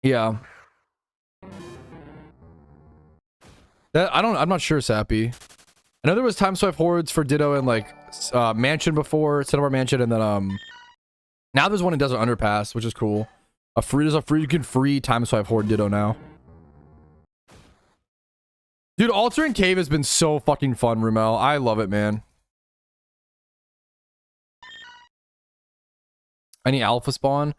Yeah. I'm not sure, Sappy. I know there was time swipe hordes for Ditto and like Mansion before, Cinnabar Mansion, and then now there's one in Desert Underpass, which is cool. You can free time swipe horde Ditto now. Dude, altering cave has been so fucking fun, Rumel. I love it, man. Any alpha spawn?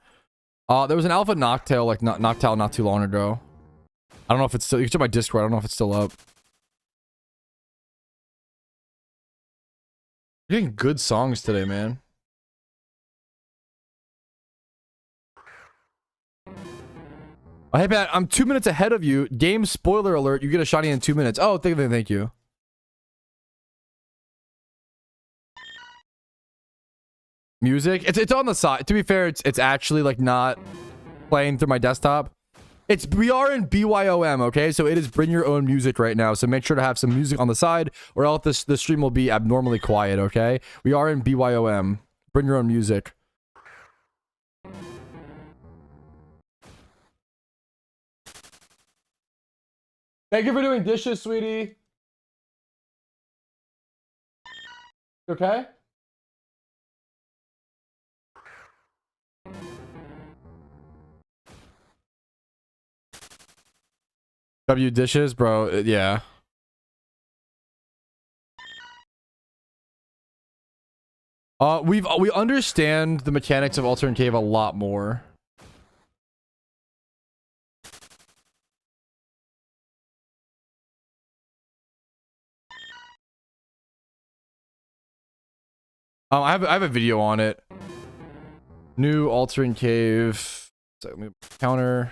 There was an alpha Noctail, like Noctail not too long ago. I don't know if it's still, you can check my Discord, I don't know if it's still up. You're getting good songs today, man. Oh, hey, Pat, I'm 2 minutes ahead of you. Game spoiler alert, you get a shiny in 2 minutes. Oh, thank you. Music? It's on the side. To be fair, it's actually like not playing through my desktop. We are in BYOM, okay? So it is bring your own music right now. So make sure to have some music on the side or else the stream will be abnormally quiet, okay? We are in BYOM. Bring your own music. Thank you for doing dishes, sweetie. You okay? W dishes, bro. Yeah. We understand the mechanics of alternate cave a lot more. I have a video on it. New alternate cave. So let me counter.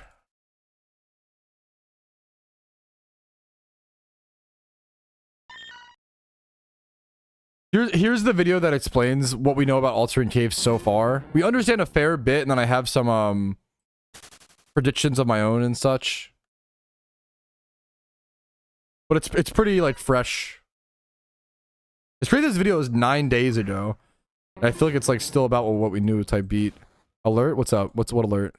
Here's the video that explains what we know about alternate caves so far. We understand a fair bit, and then I have some predictions of my own and such. But it's pretty like fresh. It's pretty. This video is 9 days ago. And I feel like it's like still about what we knew type beat. Alert? What's up? What alert?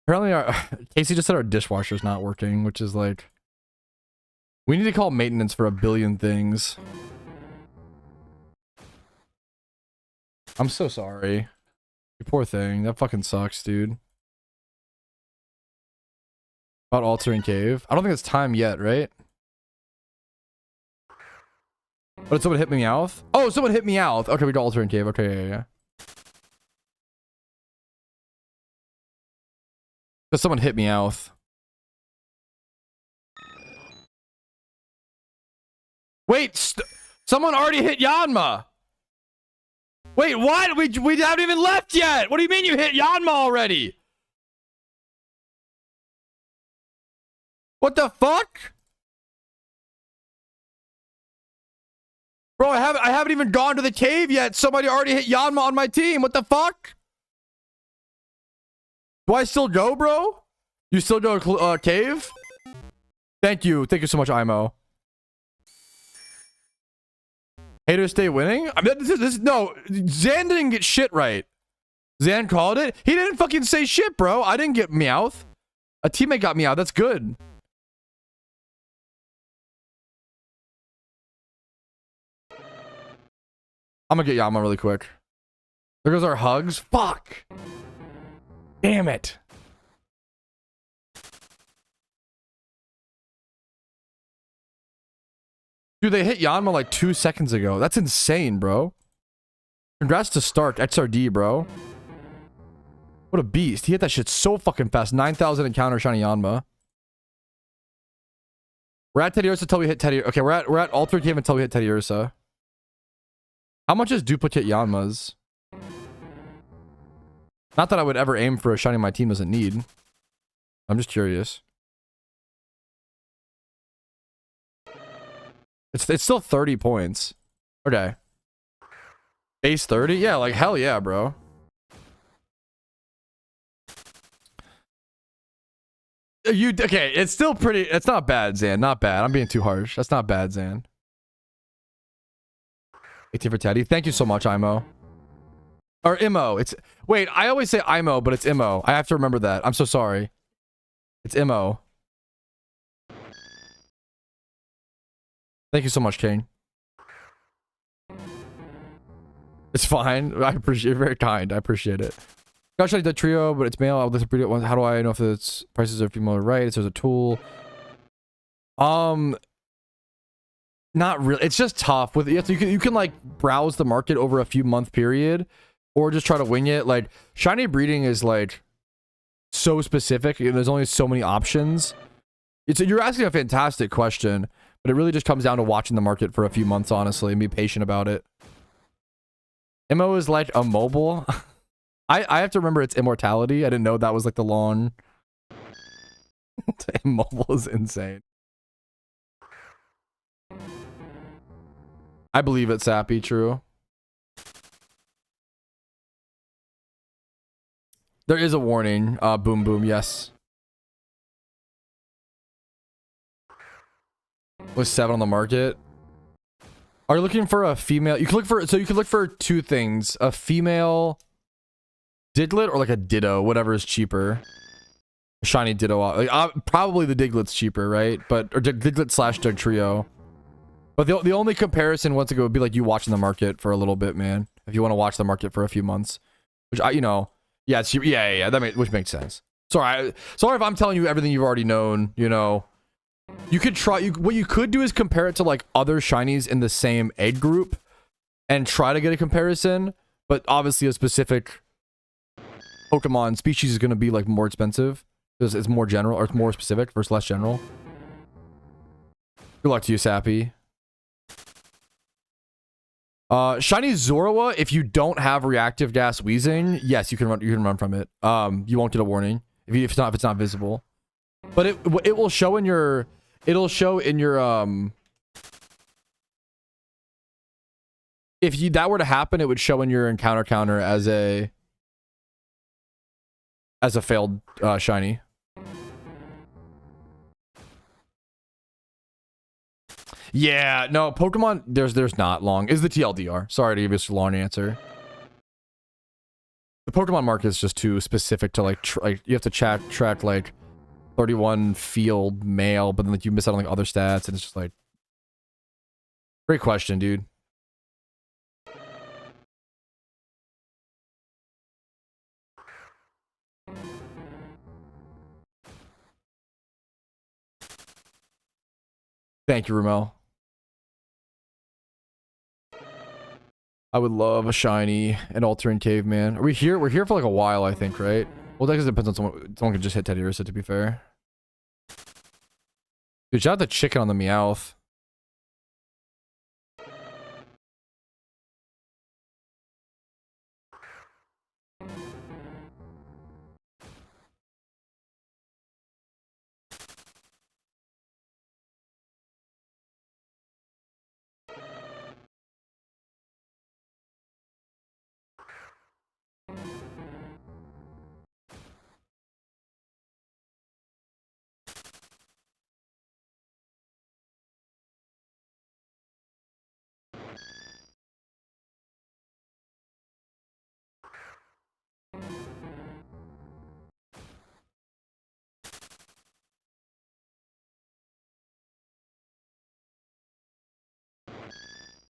Apparently, Casey just said our dishwasher's not working, which is like. We need to call maintenance for a billion things. I'm so sorry. You poor thing. That fucking sucks, dude. About altering cave. I don't think it's time yet, right? Oh, did someone hit me Meowth? Oh, someone hit me Meowth. Okay, we got altering cave. Okay, yeah. Because someone hit me Meowth. Wait, someone already hit Yanma. Wait, what? We haven't even left yet. What do you mean you hit Yanma already? What the fuck? Bro, I haven't even gone to the cave yet. Somebody already hit Yanma on my team. What the fuck? Do I still go, bro? You still go cave? Thank you. Thank you so much, Imo. Haters stay winning? I mean, no, Zan didn't get shit right. Zan called it. He didn't fucking say shit, bro. I didn't get Meowth. A teammate got Meowth. That's good. I'm gonna get Yama really quick. There goes our hugs. Fuck. Damn it. Dude, they hit Yanma like 2 seconds ago. That's insane, bro. Congrats to Stark, XRD, bro. What a beast. He hit that shit so fucking fast. 9,000 encounter shiny Yanma. We're at Teddy Ursa until we hit Teddy. Okay, we're at Alter Cave until we hit Teddy Ursa. How much is duplicate Yanmas? Not that I would ever aim for a shiny my team doesn't need. I'm just curious. It's still 30 points. Okay. Base 30? Yeah, like hell yeah, bro. Okay, it's still pretty. It's not bad, Zan. Not bad. I'm being too harsh. That's not bad, Zan. 18 for Teddy. Thank you so much, Imo. Or Imo. It's wait, I always say Imo, but it's Imo. I have to remember that. I'm so sorry. It's Imo. Thank you so much, King. It's fine. I appreciate it. Very kind. I appreciate it. Gosh, I did trio, but it's male. I'll listen to it. How do I know if its prices are female or right? It says a tool. Not really. It's just tough. With you can like browse the market over a few month period, or just try to wing it. Like shiny breeding is like so specific, and there's only so many options. You're asking a fantastic question, but it really just comes down to watching the market for a few months, honestly, and be patient about it. MO is like a mobile. I have to remember it's immortality. I didn't know that was like the long. Immobile is insane. I believe it's sappy, true. There is a warning. Boom boom, yes. With 7 on the market. Are you looking for a female? You can look for, so you can look for 2 things. A female Diglett or like a Ditto, whatever is cheaper. A shiny Ditto. Like, probably the Diglett's cheaper, right? But or Diglett slash Dugtrio. But the only comparison once ago would be like you watching the market for a little bit, man. If you want to watch the market for a few months, which you know, yeah, it's, yeah. Which makes sense. Sorry if I'm telling you everything you've already known, you know. You could try, what you could do is compare it to like other shinies in the same egg group and try to get a comparison, but obviously a specific Pokemon species is going to be like more expensive because it's more general, or it's more specific versus less general. Good luck to you, Sappy. Shiny Zorua, if you don't have reactive gas wheezing, yes, you can run from it. You won't get a warning if it's not visible. But it will show in your if that were to happen, it would show in your encounter counter as a failed shiny. Yeah, no, Pokemon, there's not long. Is the TLDR. Sorry to give you a long answer. The Pokemon market is just too specific to like you have to track like 31 field male, but then like you miss out on like other stats, and it's just like, great question, dude. Thank you, Ramel. I would love a shiny and altering caveman. Are we here? We're here for like a while, I think, right? Well, that depends on someone. Someone could just hit Teddy Ursa, to be fair. Dude, shout out the chicken on the Meowth.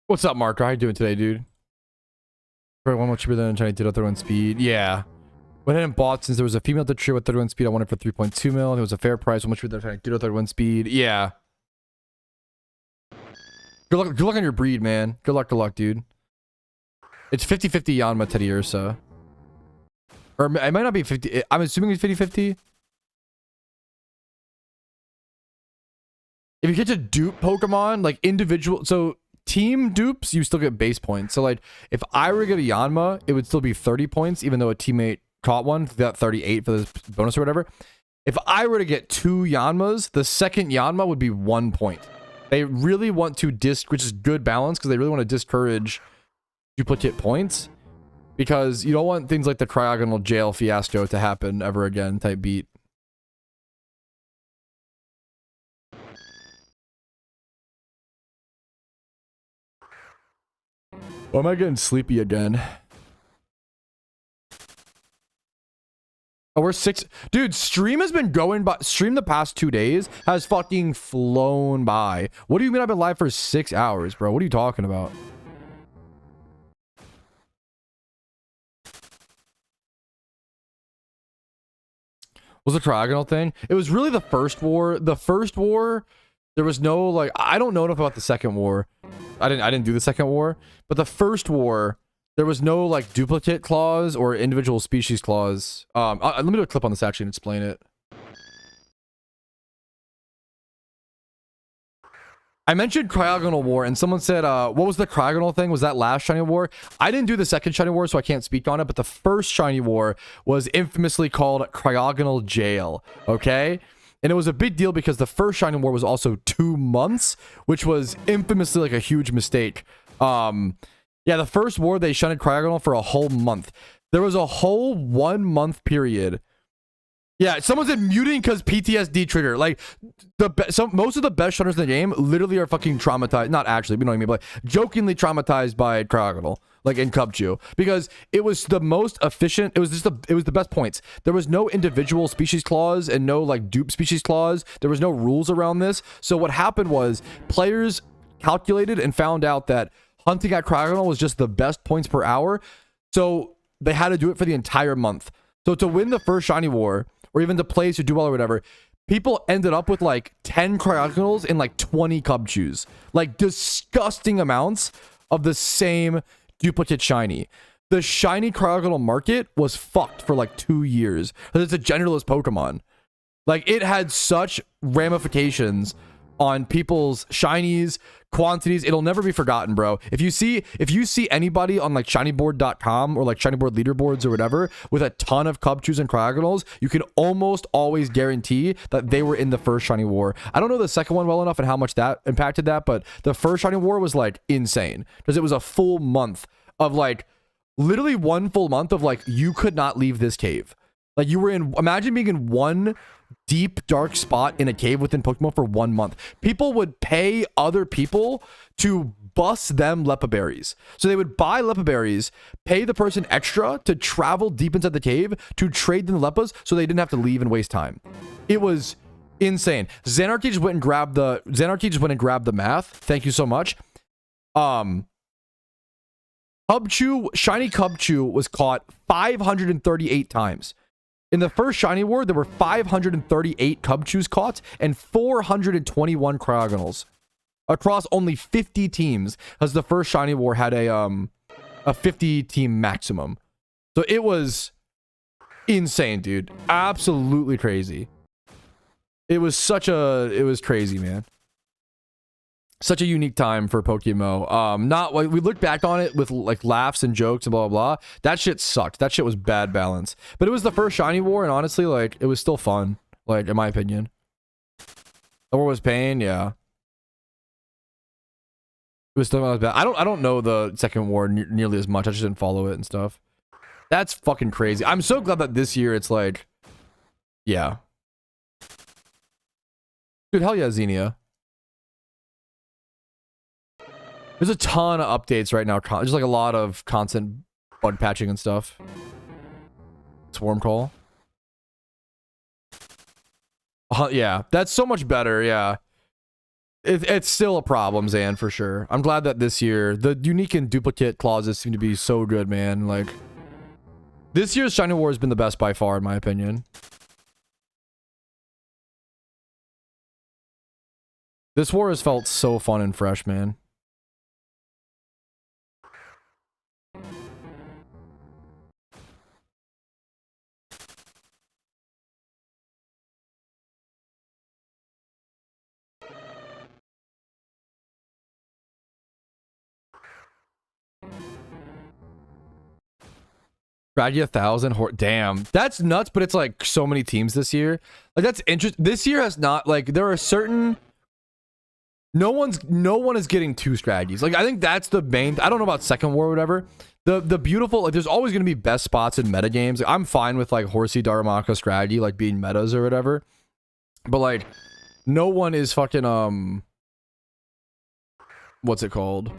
What's up, Mark? How you doing today, dude? For one more cheaper than Chinese Ditto 31 speed. Yeah. Went ahead and bought since there was a female Ditto with 31 speed. I wanted for 3.2 mil. It was a fair price. One much cheaper than Chinese Ditto 31 speed. Yeah. Good luck on your breed, man. Good luck, dude. It's 50-50 Yanma Teddy Ursa. Or it might not be 50. I'm assuming it's 50-50. If you get to dupe Pokemon, like individual, so team dupes, you still get base points. So like, if I were to get a Yanma, it would still be 30 points, even though a teammate caught one. Got 38 for this bonus or whatever. If I were to get 2 Yanmas, the second Yanma would be 1 point. They really want to which is good balance, because they really want to discourage duplicate points, because you don't want things like the Cryogonal jail fiasco to happen ever again type beat. Why am I getting sleepy again? Oh, we're 6. Dude, stream has been going by. Stream the past 2 days has fucking flown by. What do you mean I've been live for 6 hours, bro? What are you talking about? Was the Triagonal thing? It was really the first war. The first war, there was no like, I don't know enough about the second war. I didn't do the second war, but the first war, there was no like duplicate clause or individual species clause. Let me do a clip on this actually and explain it. I mentioned Cryogonal War, and someone said, what was the Cryogonal thing? Was that last Shiny War? I didn't do the second Shiny War, so I can't speak on it, but the first Shiny War was infamously called Cryogonal Jail, okay? And it was a big deal because the first Shiny War was also 2 months, which was infamously like a huge mistake. Yeah, the first war, they shunted Cryogonal for a whole month. There was a whole 1 month period. Yeah, someone said muting because PTSD trigger. Like, most of the best shunners in the game literally are fucking traumatized. Not actually, you know what I mean, but like, jokingly traumatized by Cryogonal, like in Cubchoo, because it was the most efficient. It was just it was the best points. There was no individual species clause and no like dupe species clause. There was no rules around this. So what happened was players calculated and found out that hunting at Cryogonal was just the best points per hour. So they had to do it for the entire month. So to win the first Shiny War, or even to place or do well or whatever, people ended up with like 10 cryogonals and like 20 Cubchews. Like disgusting amounts of the same duplicate shiny. The shiny cryogonal market was fucked for like 2 years because it's a genderless Pokemon. Like it had such ramifications on people's shinies, quantities. It'll never be forgotten, bro. If you see anybody on like shinyboard.com or like shinyboard leaderboards or whatever with a ton of Cubchews and cryogonals, you can almost always guarantee that they were in the first shiny war. I don't know the second one well enough and how much that impacted that, but the first shiny war was like insane because it was a full month of like literally one full month of like you could not leave this cave. Like you were in, imagine being in one deep dark spot in a cave within PokeMMO for 1 month. People would pay other people to bust them Lepa berries. So they would buy Lepa berries, pay the person extra to travel deep inside the cave to trade them the Lepas so they didn't have to leave and waste time. It was insane. Xanarchy just went and grabbed the math. Thank you so much. Cubchoo, shiny Cubchoo was caught 538 times. In the first shiny war, there were 538 Cubchews caught and 421 cryogonals across only 50 teams, as the first shiny war had a 50 team maximum. So it was insane, dude. Absolutely crazy. It was crazy, man. Such a unique time for PokeMMO. Not like we look back on it with like laughs and jokes and blah blah blah. That shit sucked. That shit was bad balance. But it was the first shiny war, and honestly, like it was still fun. Like in my opinion, the war was pain. Yeah, it was still not as bad. I don't know the second war nearly as much. I just didn't follow it and stuff. That's fucking crazy. I'm so glad that this year it's like, yeah, dude, hell yeah, Xenia. There's a ton of updates right now. There's like a lot of constant bug patching and stuff. Swarm call. Yeah, that's so much better. Yeah. It's still a problem, Zan, for sure. I'm glad that this year, the unique and duplicate clauses seem to be so good, man. Like, this year's Shiny War has been the best by far, in my opinion. This war has felt so fun and fresh, man. Strategy 1,000. Damn, that's nuts. But it's like so many teams this year. Like that's interesting. This year has not like there are certain. No one is getting 2 strategies. Like I think that's the main. I don't know about second war or whatever. The beautiful like there's always gonna be best spots in meta games. Like, I'm fine with like Horsey Darumaka strategy like being metas or whatever. But like no one is fucking what's it called?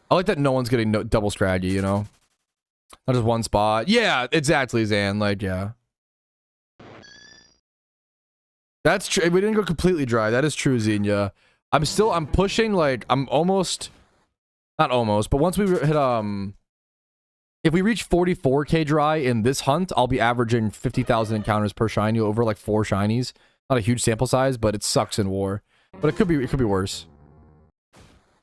I like that no one's getting double strategy, you know? Not just one spot. Yeah, exactly, Zan. Like, yeah. That's true. We didn't go completely dry. That is true, Xenia. I'm pushing, like, I'm almost... Not almost, but once we hit, if we reach 44k dry in this hunt, I'll be averaging 50,000 encounters per shiny over, like, 4 shinies. Not a huge sample size, but it sucks in war. But it could be worse.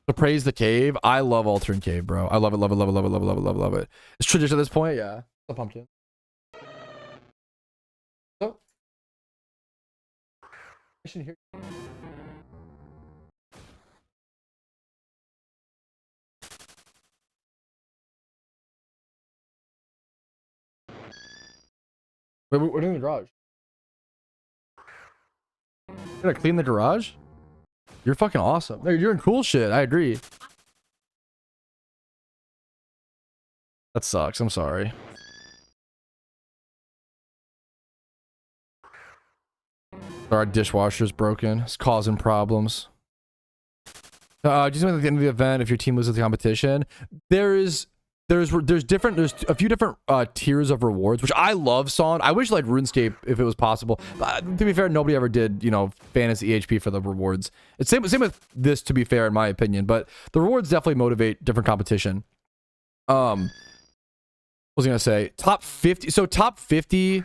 To praise the cave. I love Altering Cave, bro. I love it, love it, love it, love it, love it, love it, love it, love it. It's tradition at this point, yeah. The pumpkin. Oh. Here. We're doing the garage. Gonna clean the garage? You're fucking awesome. No, you're doing cool shit. I agree. That sucks. I'm sorry. Our dishwasher's broken. It's causing problems. Just at the end of the event, if your team loses the competition, there's a few different tiers of rewards, which I love, Son. I wish like RuneScape, if it was possible. But to be fair, nobody ever did, you know, fantasy EHP for the rewards. It's same with this, to be fair, in my opinion. But the rewards definitely motivate different competition. What was I gonna say? Top 50. So top 50.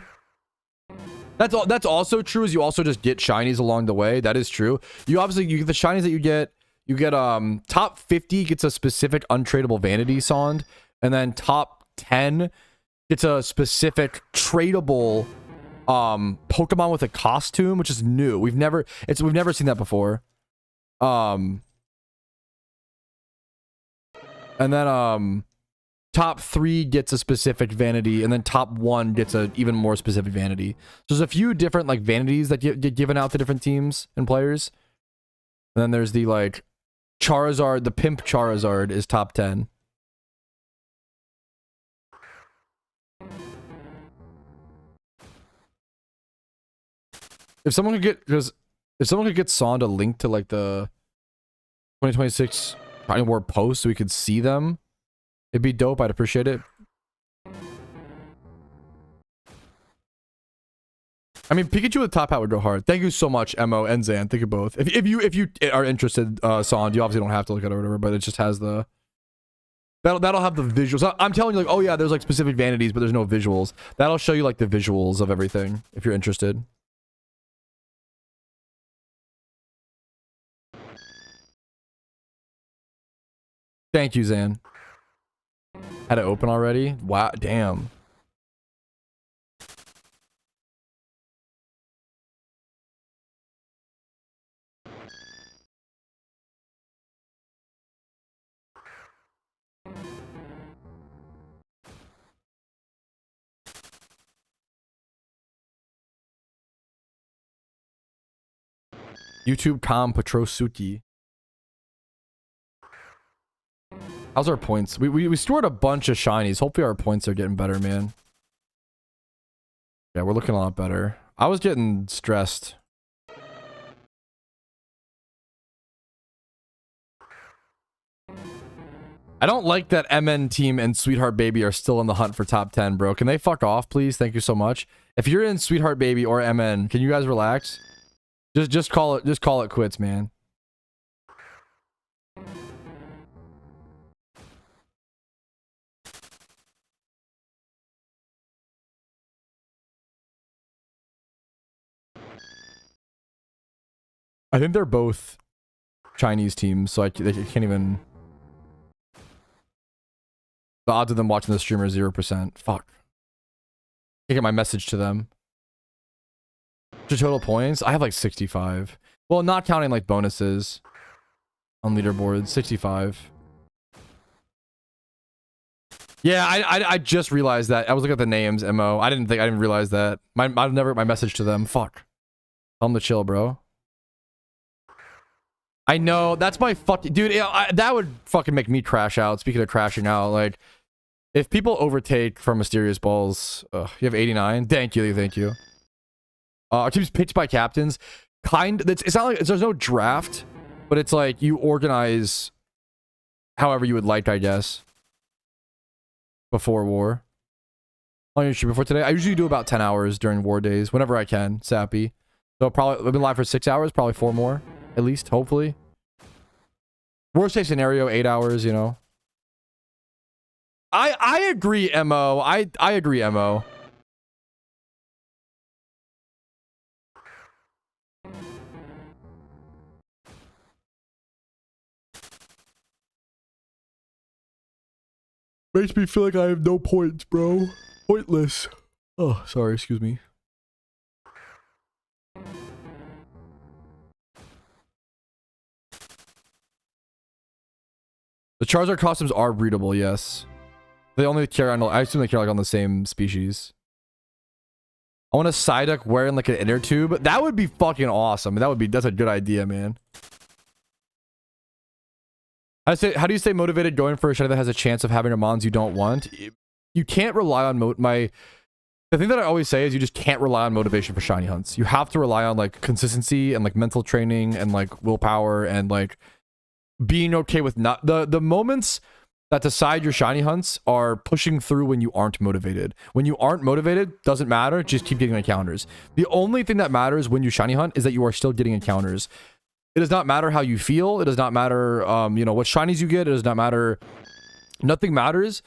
That's also true. Is you also just get shinies along the way. That is true. You get the shinies that you get. You get top 50 gets a specific untradeable vanity sond, and then top 10 gets a specific tradable Pokemon with a costume, which is new. We've never seen that before. And then top 3 gets a specific vanity, and then top 1 gets a even more specific vanity. So there's a few different like vanities that get given out to different teams and players. And then there's the like Charizard, the Pimp Charizard is top 10. If someone could get Sonda linked to like the 2026 Shiny War post so we could see them, it'd be dope. I'd appreciate it. I mean, Pikachu with top hat would go hard. Thank you so much, Mo and Zan. Thank you both. If you are interested, Sond, you obviously don't have to look at it or whatever, but it just has the that'll have the visuals. I'm telling you, like, oh yeah, there's like specific vanities, but there's no visuals. That'll show you like the visuals of everything if you're interested. Thank you, Zan. Had it open already? Wow, damn. YouTube com Petrosuki. How's our points? We stored a bunch of shinies. Hopefully our points are getting better, man. Yeah, we're looking a lot better. I was getting stressed. I don't like that MN team and Sweetheart Baby are still in the hunt for top 10, bro. Can they fuck off, please? Thank you so much. If you're in Sweetheart Baby or MN, can you guys relax? Just call it quits, man. I think they're both Chinese teams, so they can't even. The odds of them watching the stream are 0%. Fuck. I get my message to them. To total points, I have like 65. Well, not counting like bonuses on leaderboard, 65. Yeah, I just realized that. I was looking at the names, Mo. I didn't realize that. My message to them. Fuck. Tell them to chill, bro. I know, that's my fucking dude. That would fucking make me crash out. Speaking of crashing out, like if people overtake from Mysterious Balls, you have 89. Thank you. Our team's picked by captains. It's not like there's no draft, but it's like you organize however you would like, I guess. Before war. On your stream before today, I usually do about 10 hours during war days, whenever I can. Sappy. So probably I've been live for 6 hours, probably 4 more. At least, hopefully. Worst case scenario, 8 hours, you know. I agree, Mo. I agree, Mo. Makes me feel like I have no points, bro. Pointless. Oh, sorry, excuse me. The Charizard costumes are breedable, yes. They only carry on, I assume they carry like on the same species. I want a Psyduck wearing like an inner tube. That would be fucking awesome. That's a good idea, man. How do you stay motivated going for a shiny that has a chance of having a mons you don't want? You can't rely on the thing that I always say is you just can't rely on motivation for shiny hunts. You have to rely on like consistency and like mental training and like willpower and like being okay with not the moments that decide your shiny hunts are pushing through when you aren't motivated. When you aren't motivated, doesn't matter, just keep getting encounters. The only thing that matters when you shiny hunt is that you are still getting encounters. It does not matter how you feel. It does not matter, you know, what shinies you get. It does not matter. Nothing matters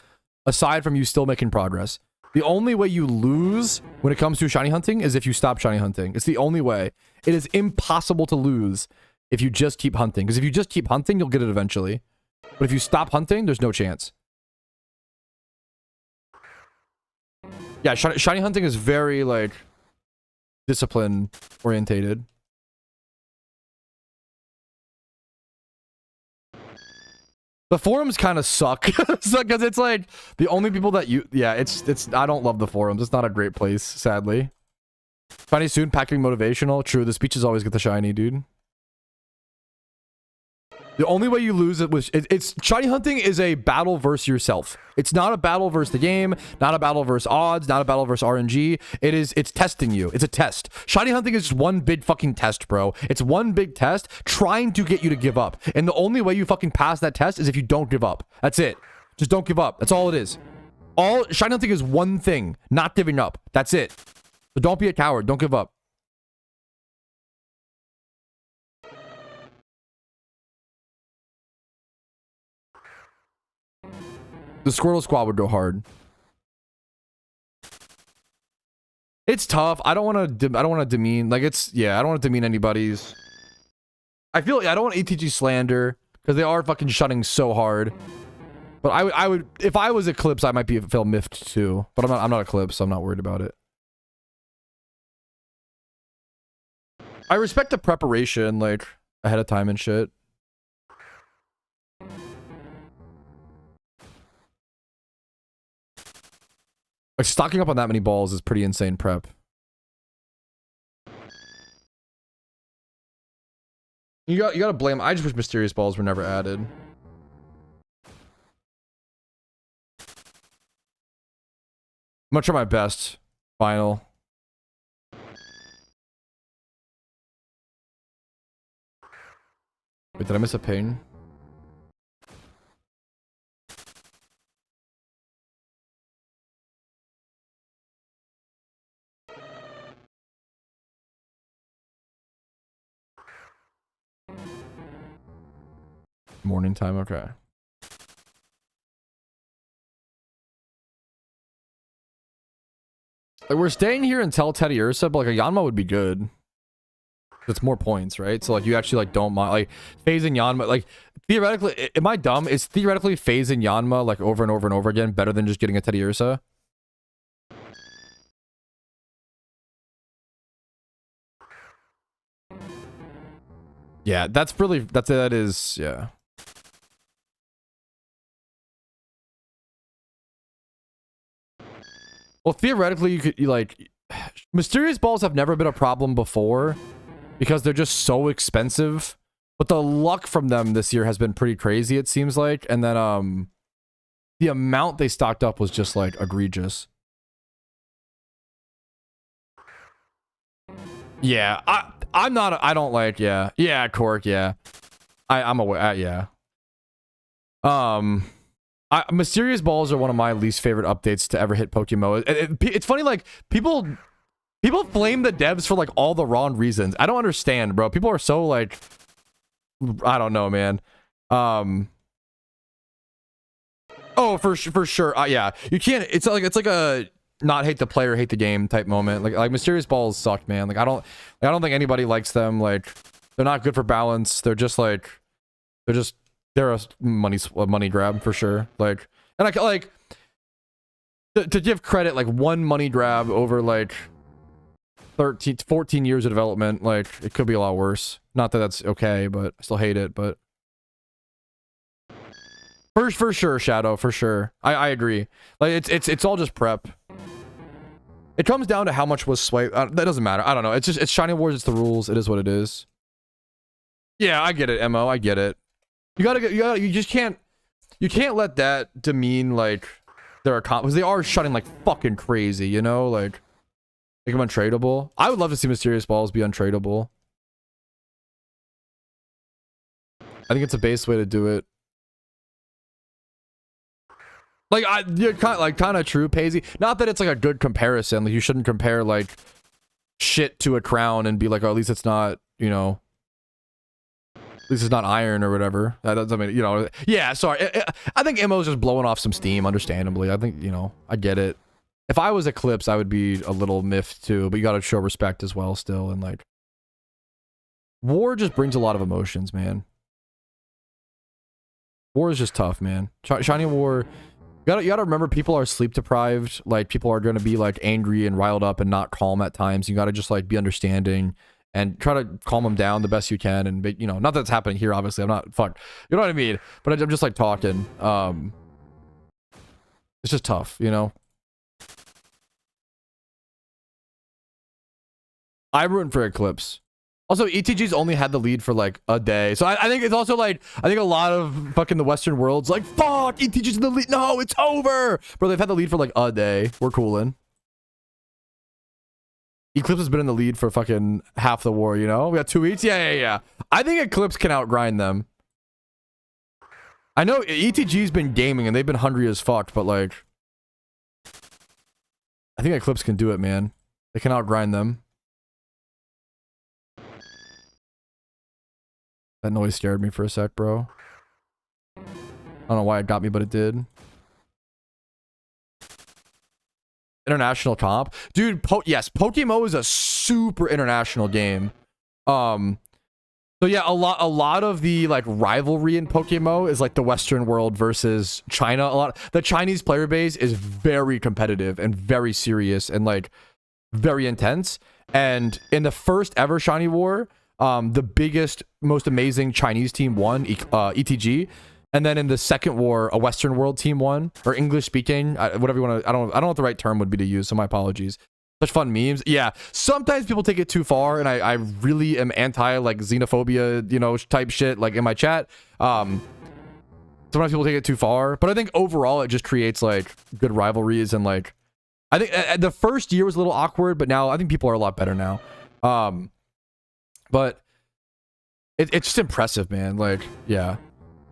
aside from you still making progress. The only way you lose when it comes to shiny hunting is if you stop shiny hunting. It's the only way. It is impossible to lose if you just keep hunting. Because if you just keep hunting, you'll get it eventually. But if you stop hunting, there's no chance. Yeah, shiny hunting is very, like, discipline orientated. The forums kind of suck because it's like the only people that it's I don't love the forums. It's not a great place, sadly. Shiny soon, packing motivational. True, the speeches always get the shiny, dude. The only way you lose it was it's shiny hunting is a battle versus yourself. It's not a battle versus the game, not a battle versus odds, not a battle versus RNG. It's testing you. It's a test. Shiny hunting is just one big fucking test, bro. It's one big test trying to get you to give up. And the only way you fucking pass that test is if you don't give up. That's it. Just don't give up. That's all it is. All shiny hunting is one thing, not giving up. That's it. So don't be a coward. Don't give up. The Squirtle Squad would go hard. It's tough. I don't want to demean. Like I don't want to demean anybody's. I feel I don't want ATG slander because they are fucking shutting so hard. But I would if I was Eclipse, I might feel miffed too. But I'm not Eclipse, so I'm not worried about it. I respect the preparation, like ahead of time and shit. Like, stocking up on that many balls is pretty insane prep. You gotta blame. I just wish mysterious balls were never added. I'm gonna try my best. Final. Wait, did I miss a ping? Morning time, okay. Like, we're staying here until Teddy Ursa, but like a Yanma would be good. It's more points, right? So like you actually like don't mind like phasing Yanma. Like theoretically, am I dumb? Is theoretically phasing Yanma like over and over and over again better than just getting a Teddy Ursa? Yeah, that is yeah. Well, theoretically, you like mysterious balls have never been a problem before because they're just so expensive. But the luck from them this year has been pretty crazy, it seems like. And then the amount they stocked up was just like egregious. Yeah, I'm not. I don't like. Yeah, Cork. Yeah, I'm aware. Yeah. Mysterious balls are one of my least favorite updates to ever hit PokeMMO. It's funny, like people blame the devs for like all the wrong reasons. I don't understand, bro. People are so like, I don't know, man. Oh, for sure. Yeah, you can't. It's like a not hate the player, hate the game type moment. Like mysterious balls suck, man. Like I don't think anybody likes them. Like they're not good for balance. They're a money grab for sure. Like, and I like to give credit, like one money grab over like 14 years of development. Like it could be a lot worse. Not that that's okay, but I still hate it. But for sure, Shadow, for sure. I agree. Like it's all just prep. It comes down to how much was swiped. That doesn't matter. I don't know. It's Shiny Wars. It's the rules. It is what it is. Yeah, I get it, Mo. I get it. You just can't let that demean like their account because they are shutting like fucking crazy, you know, like make them untradeable. I would love to see mysterious balls be untradeable. I think it's a base way to do it. Like you're kind of true, Paisy. Not that it's like a good comparison. Like you shouldn't compare like shit to a crown and be like, oh, at least it's not, you know. At least it's not iron or whatever. That doesn't mean, you know. Yeah, sorry. I think MO's just blowing off some steam, understandably. I think, you know, I get it. If I was Eclipse, I would be a little miffed too, but you gotta show respect as well still, and like... War just brings a lot of emotions, man. War is just tough, man. Shiny War... You gotta remember, people are sleep deprived. Like, people are gonna be, like, angry and riled up and not calm at times. You gotta just, like, be understanding and try to calm them down the best you can. And, you know, not that it's happening here, obviously. I'm not... Fuck. You know what I mean? But I'm just, like, talking. It's just tough, you know? I'm rooting for Eclipse. Also, ETG's only had the lead for like a day. So I think it's also like, I think a lot of fucking the Western world's like, fuck, ETG's in the lead. No, it's over. Bro, they've had the lead for like a day. We're cooling. Eclipse has been in the lead for fucking half the war, you know? We got 2 weeks. Yeah. I think Eclipse can outgrind them. I know ETG's been gaming and they've been hungry as fuck, but like, I think Eclipse can do it, man. They can outgrind them. That noise scared me for a sec, bro. I don't know why it got me, but it did. International comp. Dude, yes, PokeMMO is a super international game. So yeah, a lot of the like rivalry in PokeMMO is like the Western world versus China. The Chinese player base is very competitive and very serious and like very intense. And in the first ever Shiny War, the biggest, most amazing Chinese team won, ETG, and then in the second war, a Western world team won, or English speaking, whatever you want to. I don't know what the right term would be to use, so my apologies. Such fun memes. Yeah, sometimes people take it too far, and I really am anti like xenophobia, you know, type shit like in my chat. Sometimes people take it too far, but I think overall it just creates like good rivalries, and like I think the first year was a little awkward, but now I think people are a lot better now. But it's just impressive, man. Like, yeah,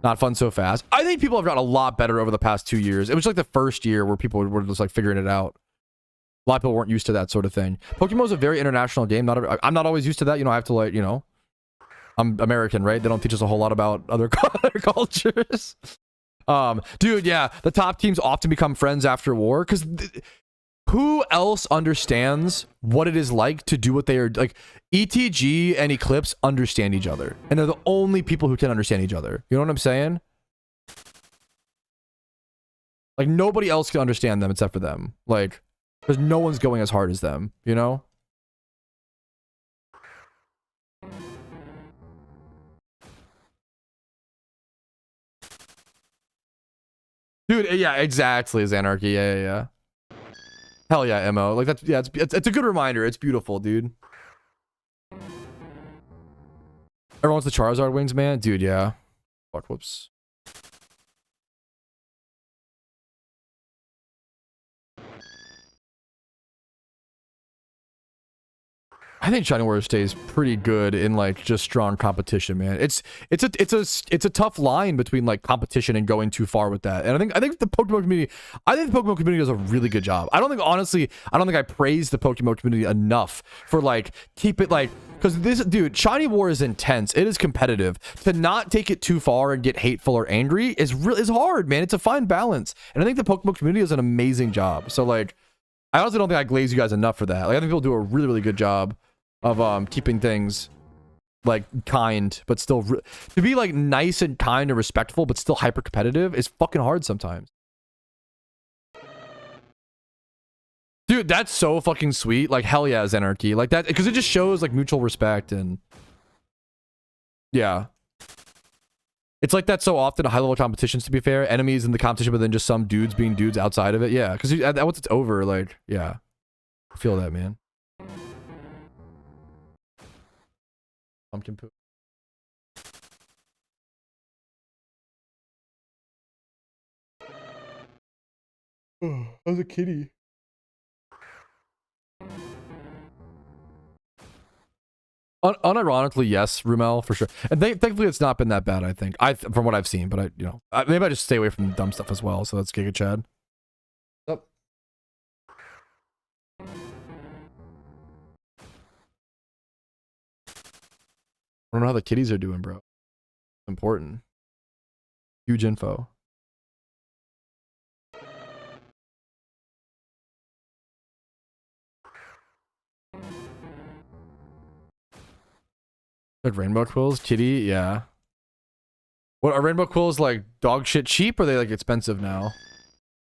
not fun so fast. I think people have gotten a lot better over the past 2 years. It was like the first year where people were just like figuring it out. A lot of people weren't used to that sort of thing. PokeMMO is a very international game. I'm not always used to that. You know, I have to like, you know, I'm American, right? They don't teach us a whole lot about other cultures. Dude, yeah, the top teams often become friends after war because who else understands what it is like to do what they are like? ETG and Eclipse understand each other, and they're the only people who can understand each other. You know what I'm saying? Like, nobody else can understand them except for them. Like, because no one's going as hard as them, you know? Dude, yeah, exactly, Xanarchy. Yeah. Hell yeah, MO. Like, that's, yeah, it's a good reminder. It's beautiful, dude. Everyone wants the Charizard wings, man? Dude, yeah. Fuck, whoops. I think Shiny Warrior stays pretty good in like just strong competition, man. It's a tough line between like competition and going too far with that. And I think the Pokemon community does a really good job. I don't think I praise the Pokemon community enough for like keep it like, because this dude, Shiny War is intense. It is competitive. To not take it too far and get hateful or angry is hard, man. It's a fine balance. And I think the Pokemon community does an amazing job. So like, I honestly don't think I glaze you guys enough for that. Like, I think people do a really, really good job of keeping things like kind, but still to be like nice and kind and respectful, but still hyper competitive is fucking hard sometimes. Dude, that's so fucking sweet. Like, hell yeah, Xanarchy. Like that, because it just shows like mutual respect and yeah. It's like that so often in high level competitions, to be fair. Enemies in the competition, but then just some dudes being dudes outside of it. Yeah, because once it's over, like, yeah. I feel that, man. Pumpkin poop. Oh, that was a kitty. Unironically, yes, Rumel, for sure. And thankfully, it's not been that bad, I think. From what I've seen, but maybe I just stay away from dumb stuff as well. So that's Giga Chad. Yep. I don't know how the kitties are doing, bro. Important. Huge info. Like rainbow quills, kitty, yeah. What are rainbow quills like dog shit cheap or are they like expensive now?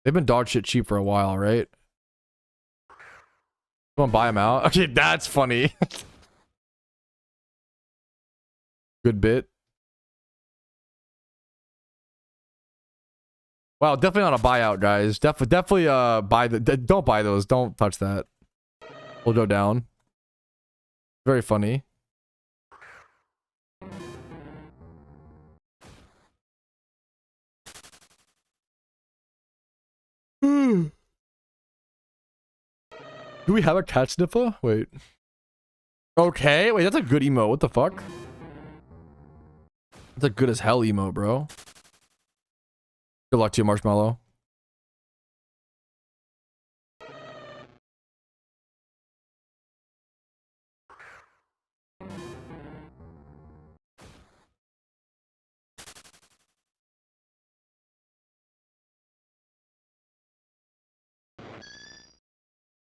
They've been dog shit cheap for a while, right? Go and buy them out. Okay, that's funny. Good bit. Wow, definitely not a buyout, guys. Definitely buy the don't buy those. Don't touch that. We'll go down. Very funny. Do we have a cat sniffer? Wait. Okay, wait, that's a good emote. What the fuck? That's a good as hell emote, bro. Good luck to you, Marshmallow.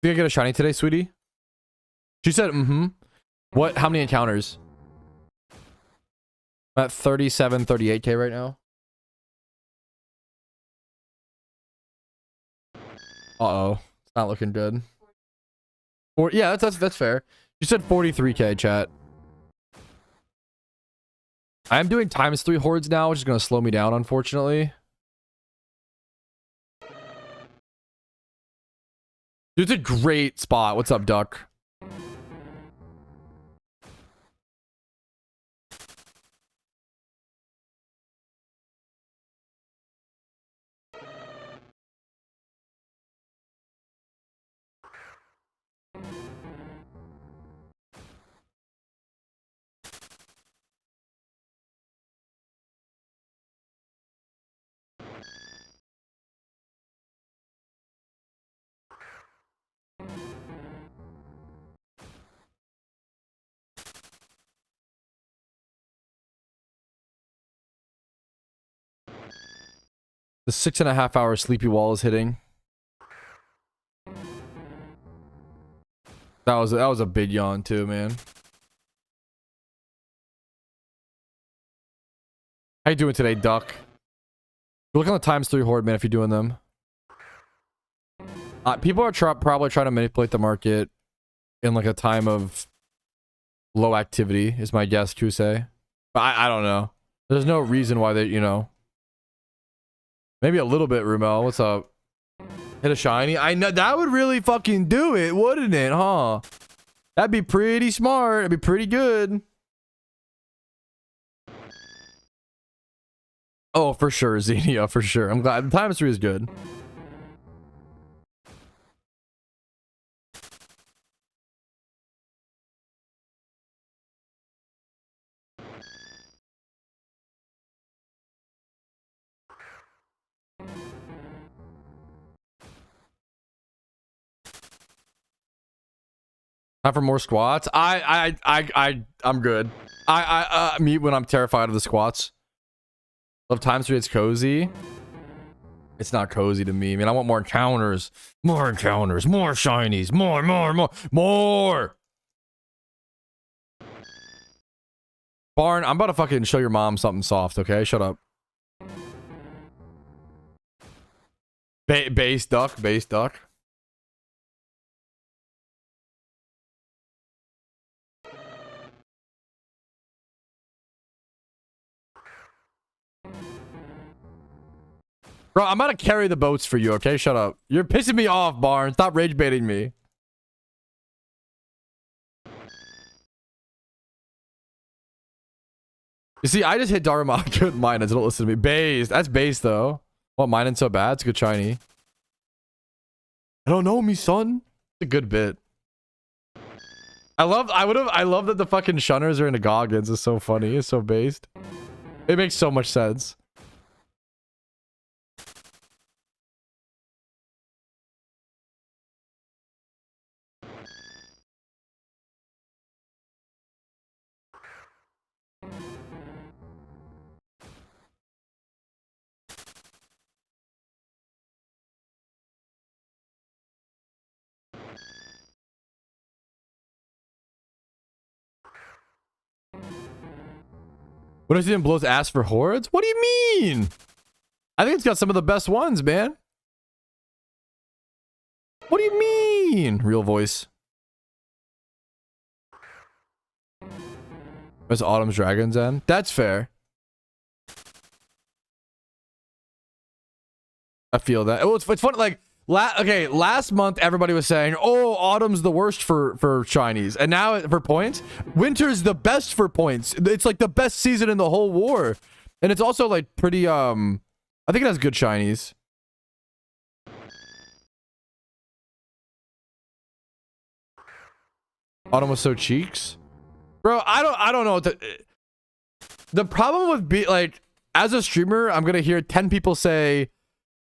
Think I get a shiny today, sweetie? She said, mm-hmm. What? How many encounters? I'm at 37, 38k right now. Uh-oh. It's not looking good. Or yeah, that's fair. You said 43k, chat. I am doing ×3 hordes now, which is going to slow me down, unfortunately. Dude, it's a great spot. What's up, Duck? The 6.5-hour sleepy wall is hitting. That was a big yawn too, man. How you doing today, Duck? Look on the ×3 horde, man, if you're doing them. People are probably trying to manipulate the market in like a time of low activity, is my guess, Kusei. But I don't know. There's no reason why they, you know. Maybe a little bit, Rumel. What's up? Hit a shiny. I know that would really fucking do it, wouldn't it, huh? That'd be pretty smart. It'd be pretty good. Oh, for sure, Xenia, for sure. I'm glad the ×3 is good. Time for more squats. I'm good. Me when I'm terrified of the squats. Love ×3. It's cozy. It's not cozy to me. I mean, I want more encounters, more shinies, more. Barn, I'm about to fucking show your mom something soft. Okay, shut up. Base duck. Bro, I'm about to carry the boats for you, okay? Shut up. You're pissing me off, Barn. Stop rage baiting me. You see, I just hit Dharma. Good Minans. Don't listen to me. Base. That's base, though. What, Minans so bad? It's a good shiny. I don't know me, son. It's a good bit. I love that the fucking shunners are into Goggins. It's so funny. It's so based. It makes so much sense. Winter season blows ass for hordes? What do you mean? I think it's got some of the best ones, man. What do you mean? Real voice. There's Autumn's Dragon's End. That's fair. I feel that. Oh, it's fun. Like, last month everybody was saying, "Oh, autumn's the worst for shinies," and now for points, winter's the best for points. It's like the best season in the whole war, and it's also like pretty. I think it has good shinies. Autumn was so cheeks, bro. I don't know what the problem with like as a streamer, I'm gonna hear 10 people say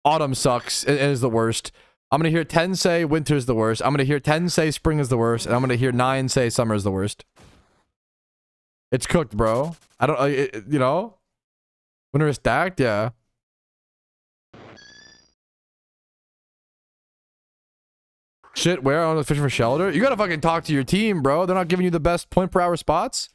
autumn sucks and is the worst. I'm gonna hear 10 say winter's the worst. I'm gonna hear 10 say spring is the worst, and I'm gonna hear 9 say summer is the worst. It's cooked, bro. I don't, you know, winter is stacked, yeah. Shit, where on the fishing for shelter? You gotta fucking talk to your team, bro. They're not giving you the best point per hour spots.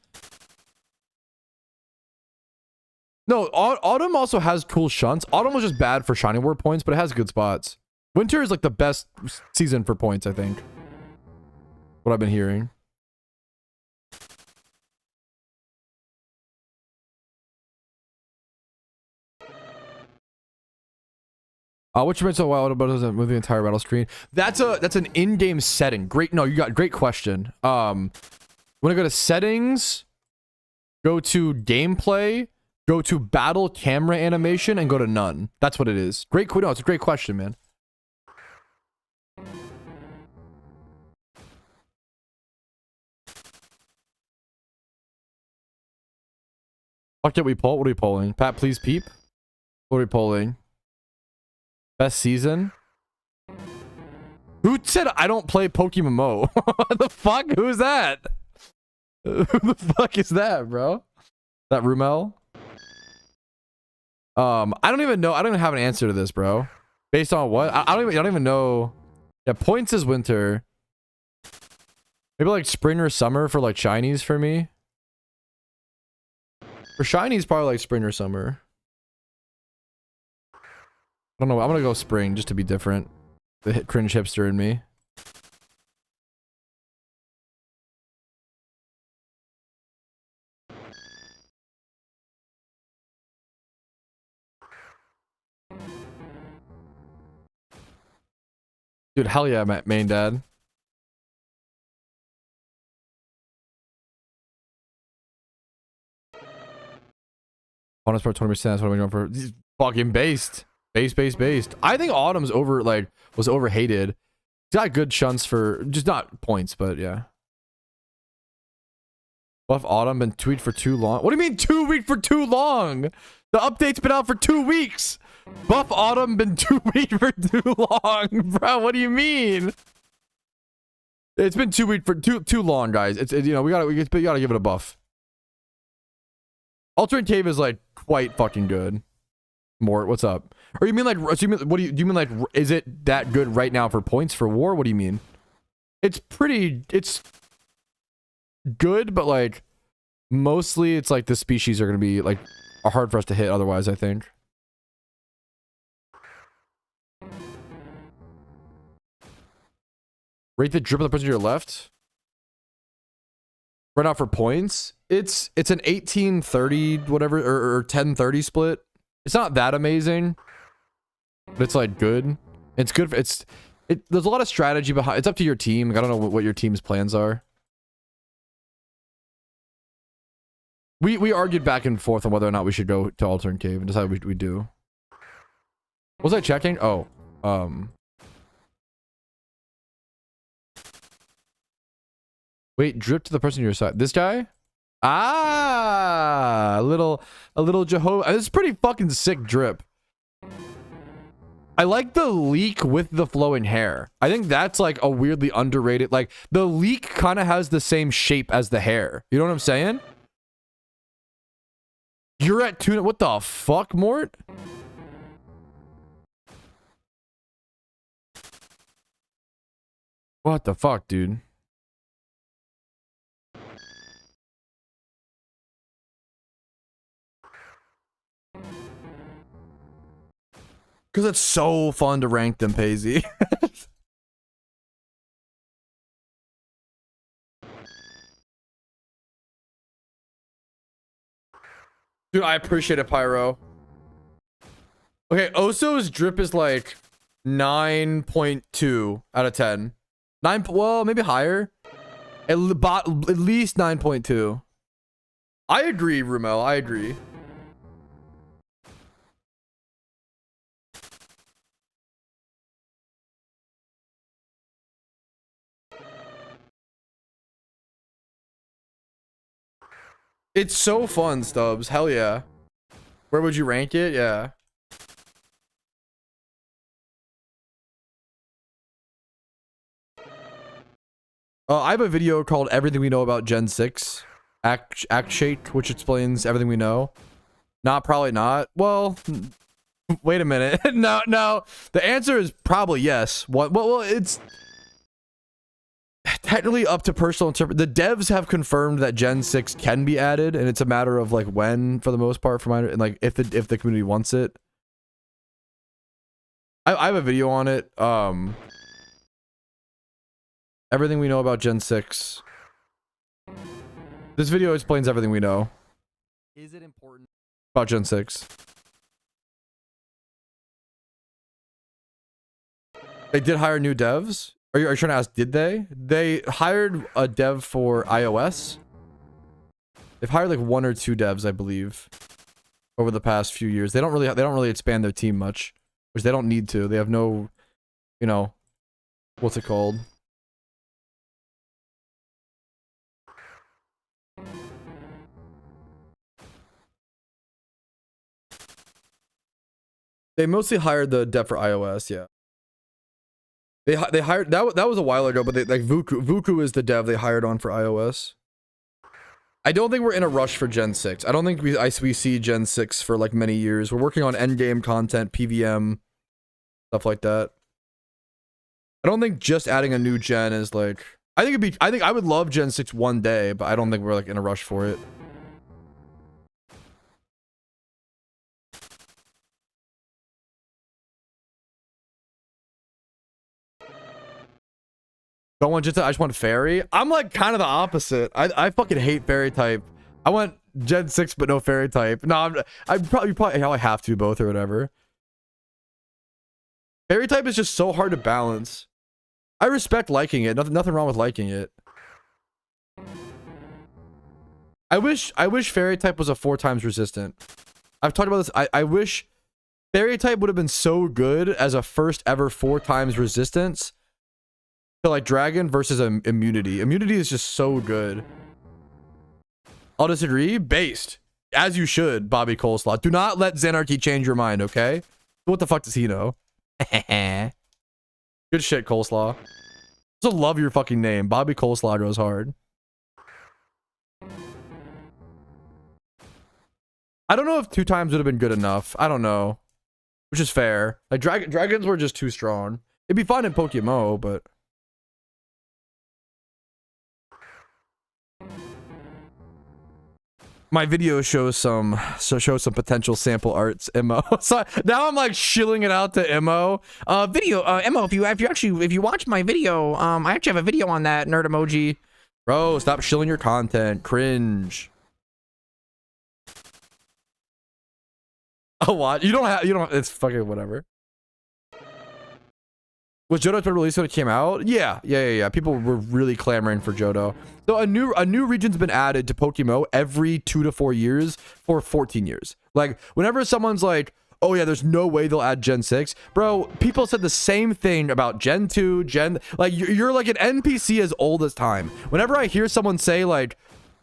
No, autumn also has cool shunts. Autumn was just bad for shiny war points, but it has good spots. Winter is like the best season for points, I think. What I've been hearing. Which makes a while about doesn't move the entire battle screen. That's an in-game setting. Great. No, you got great question. When I go to settings, go to gameplay, go to battle camera animation, and go to none. That's what it is. Great. No, it's a great question, man. Fuck it, we poll. What are we polling? Pat, please peep. What are we polling? Best season? Who said I don't play PokeMMO? What the fuck? Who's that? Who the fuck is that, bro? That Rumel? I don't even know. I don't even have an answer to this, bro. Based on what? I don't even know. Yeah, points is winter. Maybe like spring or summer for like shinies for me. For shinies, probably like spring or summer. I don't know. I'm gonna go spring just to be different. The cringe hipster in me. Dude, hell yeah, main dad. Honest part 20%. That's what I'm going for. He's fucking based. Based. I think Autumn's was overhated. It's got good shunts for just not points, but yeah. Buff Autumn been tweaked for too long. What do you mean 2 weeks for too long? The update's been out for 2 weeks. Buff Autumn been 2 weeks for too long, bro. What do you mean? It's been 2 weeks for too long, guys. It's you know we gotta give it a buff. Alternate Cave is like quite fucking good. Mort, what's up? Or you mean like? So you mean, do you mean like? Is it that good right now for points for war? What do you mean? It's pretty. It's good, but like mostly it's like the species are gonna be like are hard for us to hit otherwise. I think. Rate the drip of the person to your left. Right now for points, it's an 18-30 whatever or 10-30 split. It's not that amazing, but it's like good. It's good. There's a lot of strategy behind. It's up to your team. Like, I don't know what your team's plans are. We argued back and forth on whether or not we should go to Alternate Cave and decided we do. Was I checking? Oh, wait, drip to the person to your side. This guy? Ah, a little Jehovah. It's pretty fucking sick drip. I like the leak with the flowing hair. I think that's like a weirdly underrated. Like the leak kind of has the same shape as the hair. You know what I'm saying? You're at tuna. What the fuck, Mort? What the fuck, dude? Because it's so fun to rank them, Paisy. Dude, I appreciate it, Pyro. Okay, Oso's drip is like 9.2 out of 10. Well, maybe higher. At least 9.2. I agree, Rumel. I agree. It's so fun, Stubbs. Hell yeah. Where would you rank it? Yeah. I have a video called Everything We Know About Gen 6. Act Shake, which explains everything we know. Probably not. Well, wait a minute. No. The answer is probably yes. What? Well, it's technically up to personal interpretation. The devs have confirmed that Gen 6 can be added, and it's a matter of like when, for the most part, and like if the community wants it. I have a video on it. Everything we know about Gen 6. This video explains everything we know. Is it important about Gen 6? They did hire new devs? Are you trying to ask, did they? They hired a dev for iOS. They've hired like 1 or 2 devs, I believe, over the past few years. They don't really expand their team much, which they don't need to. They have no, you know, what's it called? They mostly hired the dev for iOS, yeah. They hired that was a while ago, but they like Vuku is the dev they hired on for iOS. I don't think we're in a rush for Gen 6. I don't think we see Gen 6 for like many years. We're working on endgame content, PVM, stuff like that. I don't think just adding a new gen is like I think I would love Gen 6 one day, but I don't think we're like in a rush for it. Don't want I just want fairy. I'm like kind of the opposite. I fucking hate fairy type. I want Gen 6 but no fairy type. No, I'm probably how I have to both or whatever. Fairy type is just so hard to balance. I respect liking it. Nothing wrong with liking it. I wish fairy type was a 4 times resistant. I've talked about this. I wish fairy type would have been so good as a first ever 4 times resistance. So like dragon versus immunity. Immunity is just so good. I'll disagree. Based. As you should, Bobby Coleslaw. Do not let Xanarchy change your mind, okay? What the fuck does he know? Good shit, Coleslaw. Also love your fucking name. Bobby Coleslaw goes hard. I don't know if 2 times would have been good enough. I don't know. Which is fair. Like dragons were just too strong. It'd be fun in PokeMMO, but my video shows some potential sample arts MO. So now I'm like shilling it out to MO. MO, if you watch my video, I actually have a video on that nerd emoji. Bro, stop shilling your content. Cringe. Oh, what? You don't, it's fucking whatever. Was Johto's been released when it came out? Yeah. People were really clamoring for Johto. So a new region's been added to PokeMMO every 2 to 4 years for 14 years. Like, whenever someone's like, oh yeah, there's no way they'll add Gen 6. Bro, people said the same thing about Gen 2, like, you're like an NPC as old as time. Whenever I hear someone say, like,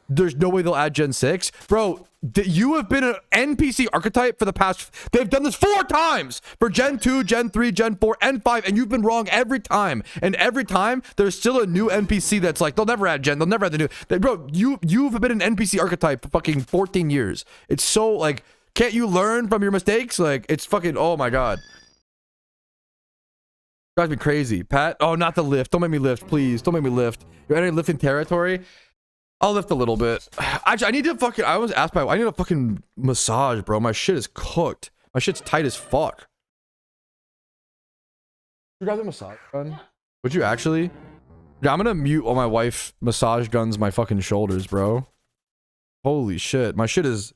there's no way they'll add Gen 6, bro, you have been an NPC archetype for the past, they've done this 4 times for Gen 2, Gen 3, Gen 4, and 5, and you've been wrong every time. And every time, there's still a new NPC that's like, they'll never add they'll never add the new, bro, you've been an NPC archetype for fucking 14 years. It's so, like, can't you learn from your mistakes? Like, it's fucking, oh my god. Drives me crazy. Pat, oh, not the lift. Don't make me lift, please. Don't make me lift. You're entering lifting territory. I'll lift a little bit. Actually, I need to fucking, I was asked by, I need a fucking massage, bro. My shit is cooked. My shit's tight as fuck. You guys a massage gun? Would you actually? Yeah, I'm gonna mute while my wife massage guns my fucking shoulders, bro. Holy shit. My shit is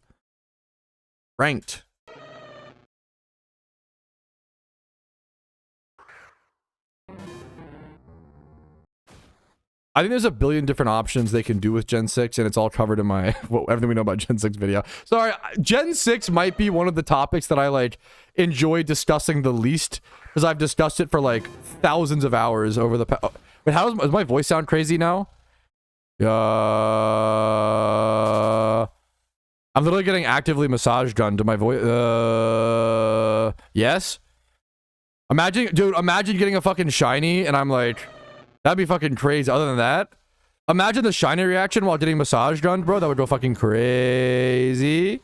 ranked. I think there's a billion different options they can do with Gen 6, and it's all covered in my well, everything we know about Gen 6 video. Sorry, Gen 6 might be one of the topics that I like enjoy discussing the least, because I've discussed it for like thousands of hours over the past. Wait, does my voice sound crazy now? I'm literally getting actively massage gunned to my voice. Yes. Imagine, dude. Imagine getting a fucking shiny, and I'm like. That'd be fucking crazy. Other than that, imagine the shiny reaction while getting massage gunned, bro. That would go fucking crazy.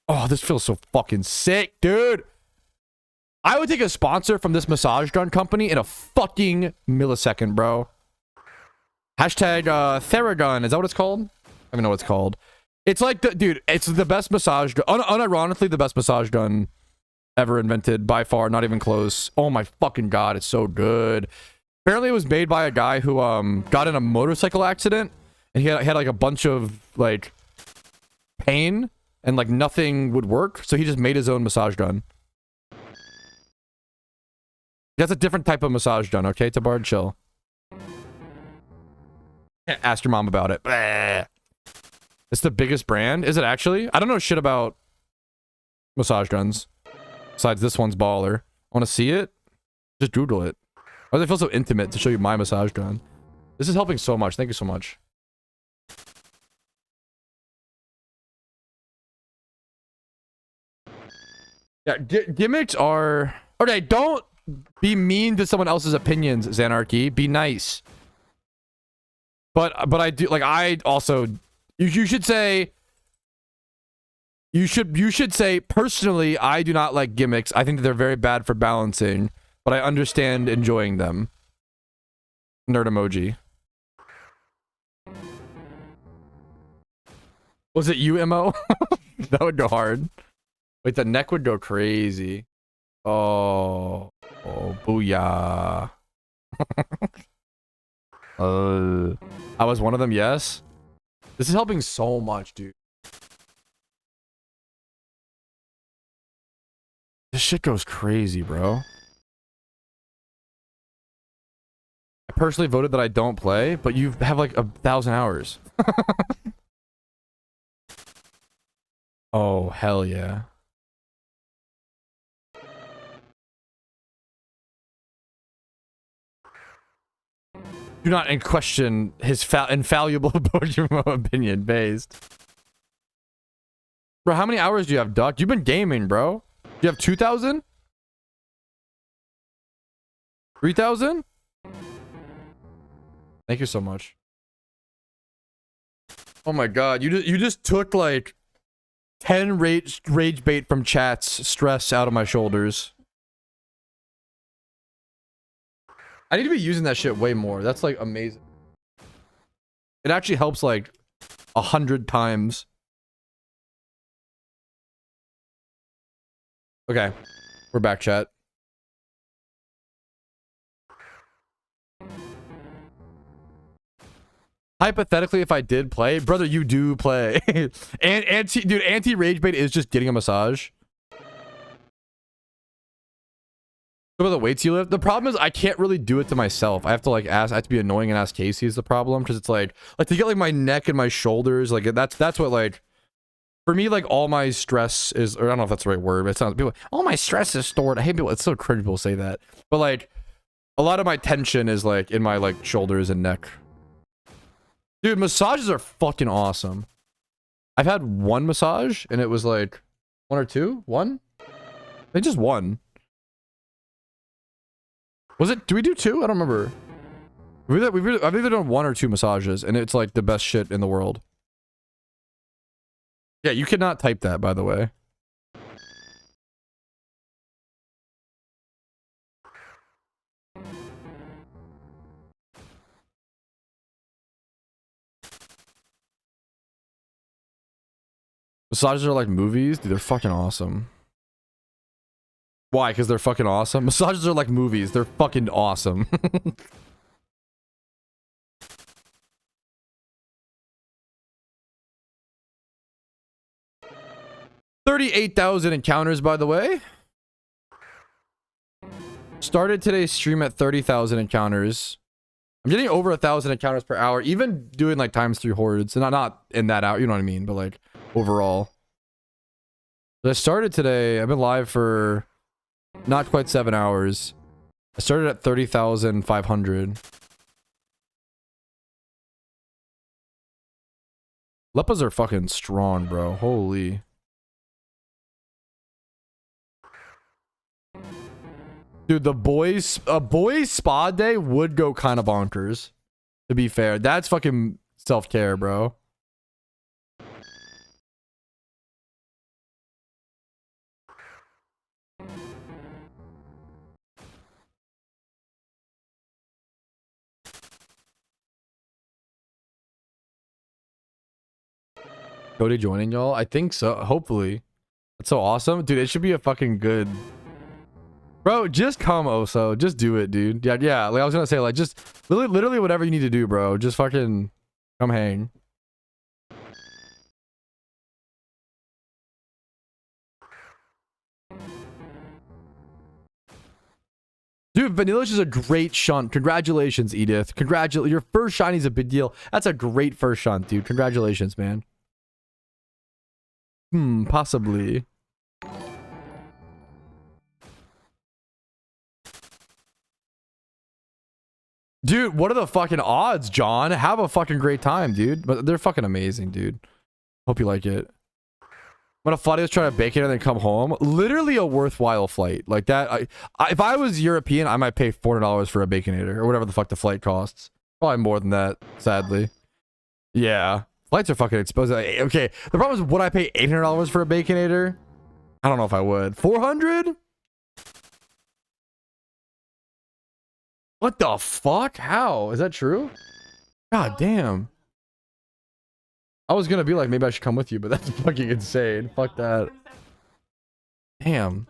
Oh, this feels so fucking sick, dude. I would take a sponsor from this massage gun company in a fucking millisecond, bro. Hashtag Theragun. Is that what it's called? I don't even know what it's called. It's like, dude, it's the best massage gun. Unironically, the best massage gun ever invented by far, not even close. Oh my fucking god, it's so good. Apparently it was made by a guy who got in a motorcycle accident, and he had like a bunch of like pain, and like nothing would work, so he just made his own massage gun. That's a different type of massage gun, okay? Tabard, chill. Ask your mom about it. Blah. It's the biggest brand. Is it actually? I don't know shit about massage guns. Besides, this one's baller. Want to see it? Just Google it. Why does it feel so intimate to show you my massage gun? This is helping so much. Thank you so much. Yeah, gimmicks are... Okay, don't be mean to someone else's opinions, Xanarchy. Be nice. But I do... Like, I also... You should say... You should say, personally, I do not like gimmicks. I think that they're very bad for balancing, but I understand enjoying them. Nerd emoji. Was it you, MO? That would go hard. Wait, the neck would go crazy. Oh, booyah. I was one of them, yes. This is helping so much, dude. This shit goes crazy, bro. I personally voted that I don't play, but you have like 1,000 hours. Oh, hell yeah. Do not question his infallible PokeMMO opinion based. Bro, how many hours do you have, Duck? You've been gaming, bro. You have 2,000? 3,000? Thank you so much. Oh my god, you just took like 10 rage bait from chat's stress out of my shoulders. I need to be using that shit way more. That's like amazing. It actually helps like 100 times. Okay, we're back, chat. Hypothetically, if I did play, brother, you do play. And anti rage bait is just getting a massage. What about the weights you lift? The problem is I can't really do it to myself. I have to like ask. I have to be annoying and ask Casey is the problem, because it's like to get like my neck and my shoulders. Like that's what like. For me, like, all my stress is, or I don't know if that's the right word, but it sounds, people, all my stress is stored. I hate people, it's so cringe people say that. But, like, a lot of my tension is, like, in my, like, shoulders and neck. Dude, massages are fucking awesome. I've had one massage, and it was, like, one or two? One? They just one. Was it, do we do two? I don't remember. I've either done one or two massages, and it's, like, the best shit in the world. Yeah, you cannot type that, by the way. Massages are like movies. Dude, they're fucking awesome. Why? Because they're fucking awesome. Massages are like movies. They're fucking awesome. 38,000 encounters, by the way. Started today's stream at 30,000 encounters. I'm getting over 1,000 encounters per hour, even doing like ×3 hordes. And not in that out, you know what I mean? But like overall. But I started today. I've been live for not quite 7 hours. I started at 30,500. Leppas are fucking strong, bro. Holy. Dude, a boys spa day would go kind of bonkers. To be fair, that's fucking self-care, bro. Cody joining y'all? I think so. Hopefully. That's so awesome. Dude, it should be a fucking good... Bro, just come, Oso. Just do it, dude. Yeah. Like I was gonna say, like, just literally whatever you need to do, bro. Just fucking come hang. Dude, Vanilla's is a great shunt. Congratulations, Edith. Your first shiny's a big deal. That's a great first shunt, dude. Congratulations, man. Possibly. Dude, what are the fucking odds, John? Have a fucking great time, dude. But they're fucking amazing, dude. Hope you like it. When a flight is trying to bake it and then come home, literally a worthwhile flight like that. If I was European, I might pay $400 for a Baconator or whatever the fuck the flight costs. Probably more than that, sadly. Yeah, flights are fucking expensive. Okay, the problem is, would I pay $800 for a Baconator? I don't know if I would. 400? What the fuck? How? Is that true? God damn. I was gonna be like, maybe I should come with you, but that's fucking insane. Fuck that. Damn.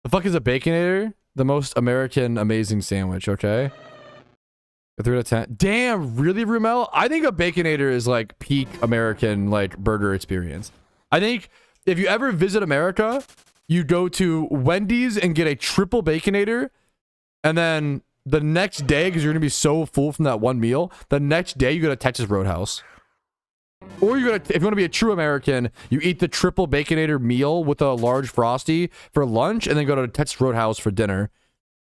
The fuck is a Baconator? The most American amazing sandwich, okay? A 3 out of 10. Damn, really, Rumel? I think a Baconator is like peak American like burger experience. I think if you ever visit America, you go to Wendy's and get a triple Baconator, and then the next day, because you're gonna be so full from that one meal, the next day you go to Texas Roadhouse. Or you gotta, if you want to be a true American, you eat the triple Baconator meal with a large Frosty for lunch, and then go to Texas Roadhouse for dinner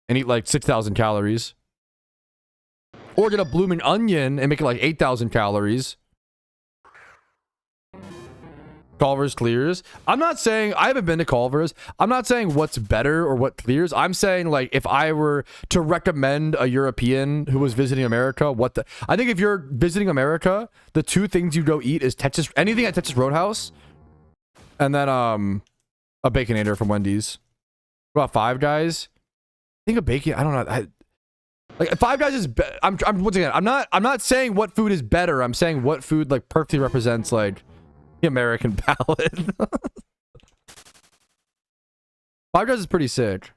and eat like 6,000 calories. Or get a blooming onion and make it like 8,000 calories. Culver's clears. I'm not saying, I haven't been to Culver's. I'm not saying what's better or what clears. I'm saying, like, if I were to recommend a European who was visiting America, I think if you're visiting America, the two things you go eat is anything at Texas Roadhouse, and then a Baconator from Wendy's. What about Five Guys? I think a bacon, I don't know. Like, Five Guys is once again, I'm not saying what food is better. I'm saying what food like perfectly represents like the American palate. Five Guys is pretty sick.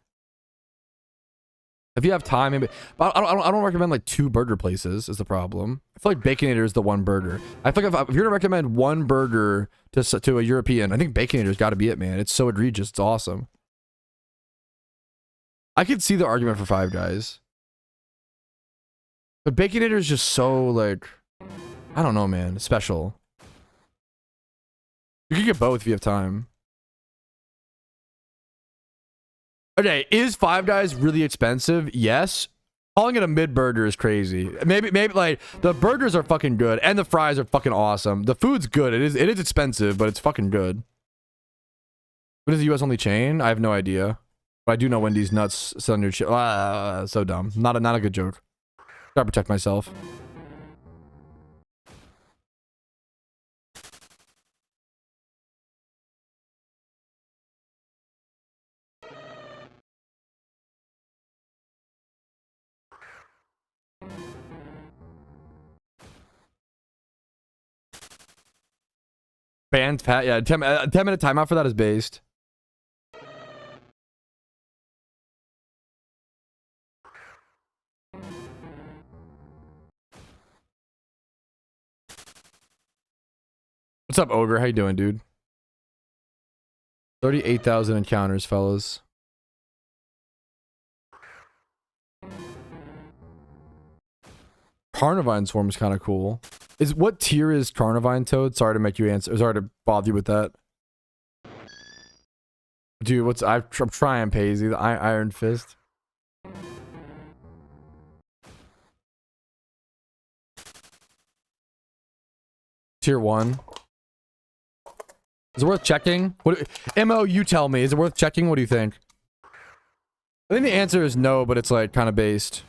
If you have time, maybe. But I don't recommend like 2 burger places is the problem. I feel like Baconator is the one burger. I feel like if you're gonna recommend one burger to a European, I think Baconator's got to be it, man. It's so egregious. It's awesome. I could see the argument for Five Guys. But Baconator is just so like, I don't know, man. Special. You can get both if you have time. Okay, is Five Guys really expensive? Yes. Calling it a mid burger is crazy. Maybe like the burgers are fucking good and the fries are fucking awesome. The food's good. It is expensive, but it's fucking good. What is the US only chain? I have no idea. But I do know Wendy's nuts selling your shit. So dumb. Not a good joke. Gotta protect myself. Banned Pat, yeah, 10-minute timeout for that is based. What's up, Ogre? How you doing, dude? 38,000 encounters, fellas. Carnivine Swarm is kind of cool. What tier is Carnivine Toad? Sorry to make you answer. Sorry to bother you with that. Dude, I'm trying, Paisy. The Iron Fist. Tier 1. Is it worth checking? MO, you tell me. Is it worth checking? What do you think? I think the answer is no, but it's like kind of based.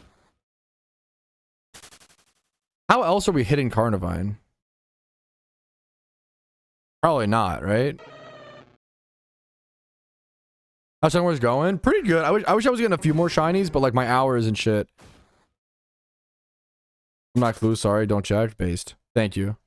How else are we hitting Carnivine? Probably not, right? How's Sunwars going? Pretty good. I wish I was getting a few more shinies, but like my hours and shit. I'm not clue, sorry. Don't check. Based. Thank you.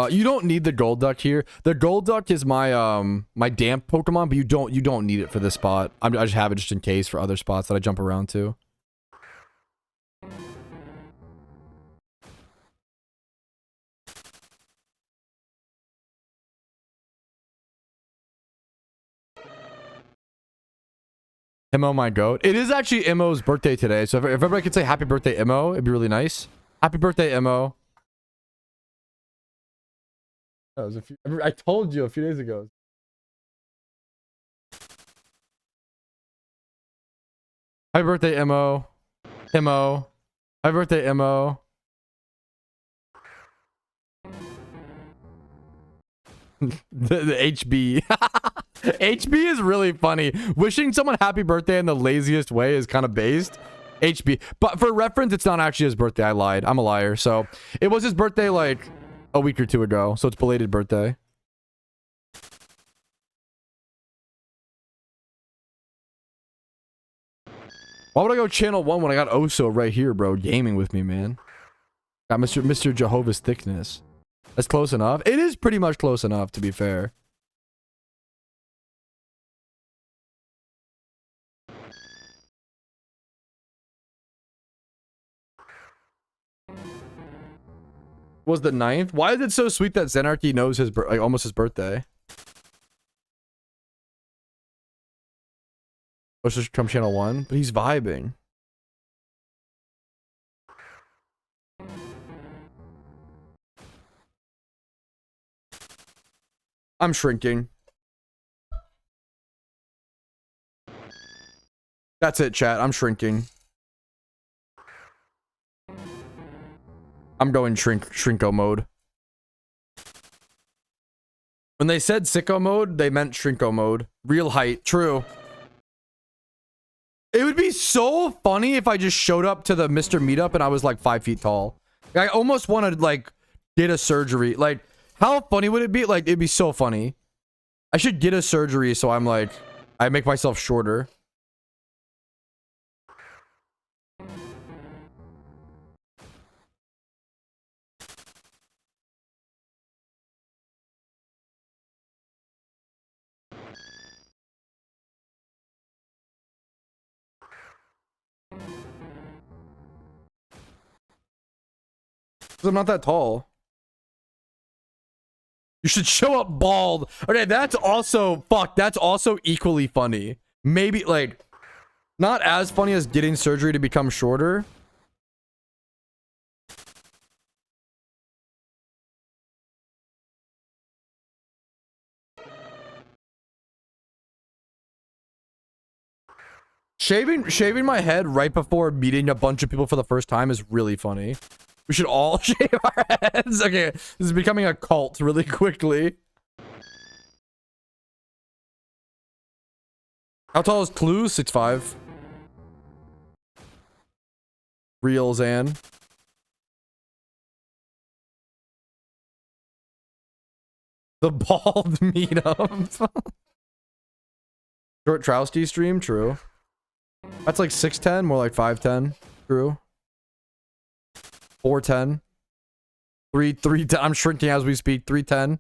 You don't need the gold duck here. The gold duck is my my damp Pokemon, but you don't need it for this spot. I just have it just in case for other spots that I jump around to. Immo, my goat. It is actually Immo's birthday today, so if everybody could say happy birthday, Immo, it'd be really nice. Happy birthday, Immo. That was I told you a few days ago. Happy birthday, Immo. Immo. Happy birthday, Immo. the HB. HB is really funny. Wishing someone happy birthday in the laziest way is kind of based. HB. But for reference, it's not actually his birthday. I lied. I'm a liar. So it was his birthday like a week or two ago. So it's belated birthday. Why would I go channel 1 when I got Oso right here, bro? Gaming with me, man. Got Mr. Jehovah's Thickness. That's close enough. It is pretty much close enough, to be fair. Was the 9th? Why is it so sweet that Zenarchy knows his like almost his birthday? Let's just come channel 1, but he's vibing. I'm shrinking. That's it, chat. I'm shrinking. I'm going shrinko mode. When they said sicko mode, they meant shrinko mode. Real height. True. It would be so funny if I just showed up to the Mr. Meetup and I was like 5 feet tall. I almost want to like get a surgery. Like, how funny would it be? Like, it'd be so funny. I should get a surgery so I'm like, I make myself shorter. I'm not that tall. You should show up bald. Okay, that's also that's also equally funny. Maybe like not as funny as getting surgery to become shorter. Shaving my head right before meeting a bunch of people for the first time is really funny. We should all shave our heads. Okay, this is becoming a cult really quickly. How tall is Clue? 6'5". Real Zan. The bald meetup. Short Trousty stream? True. That's like 6'10", more like 5'10". True. 4'10". 3'10". I'm shrinking as we speak. 3'10".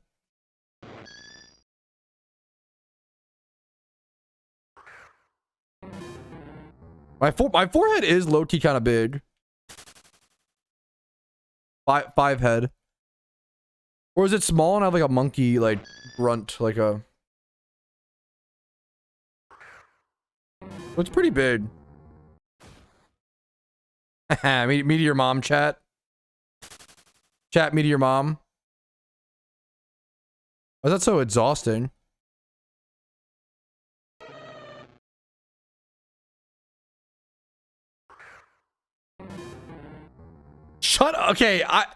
My forehead is low-key kind of big. Five head. Or is it small and I have like a monkey like grunt, like a... It's pretty big. me to your mom, chat. Chat, me to your mom. Why is that so exhausting? Shut up. Okay, I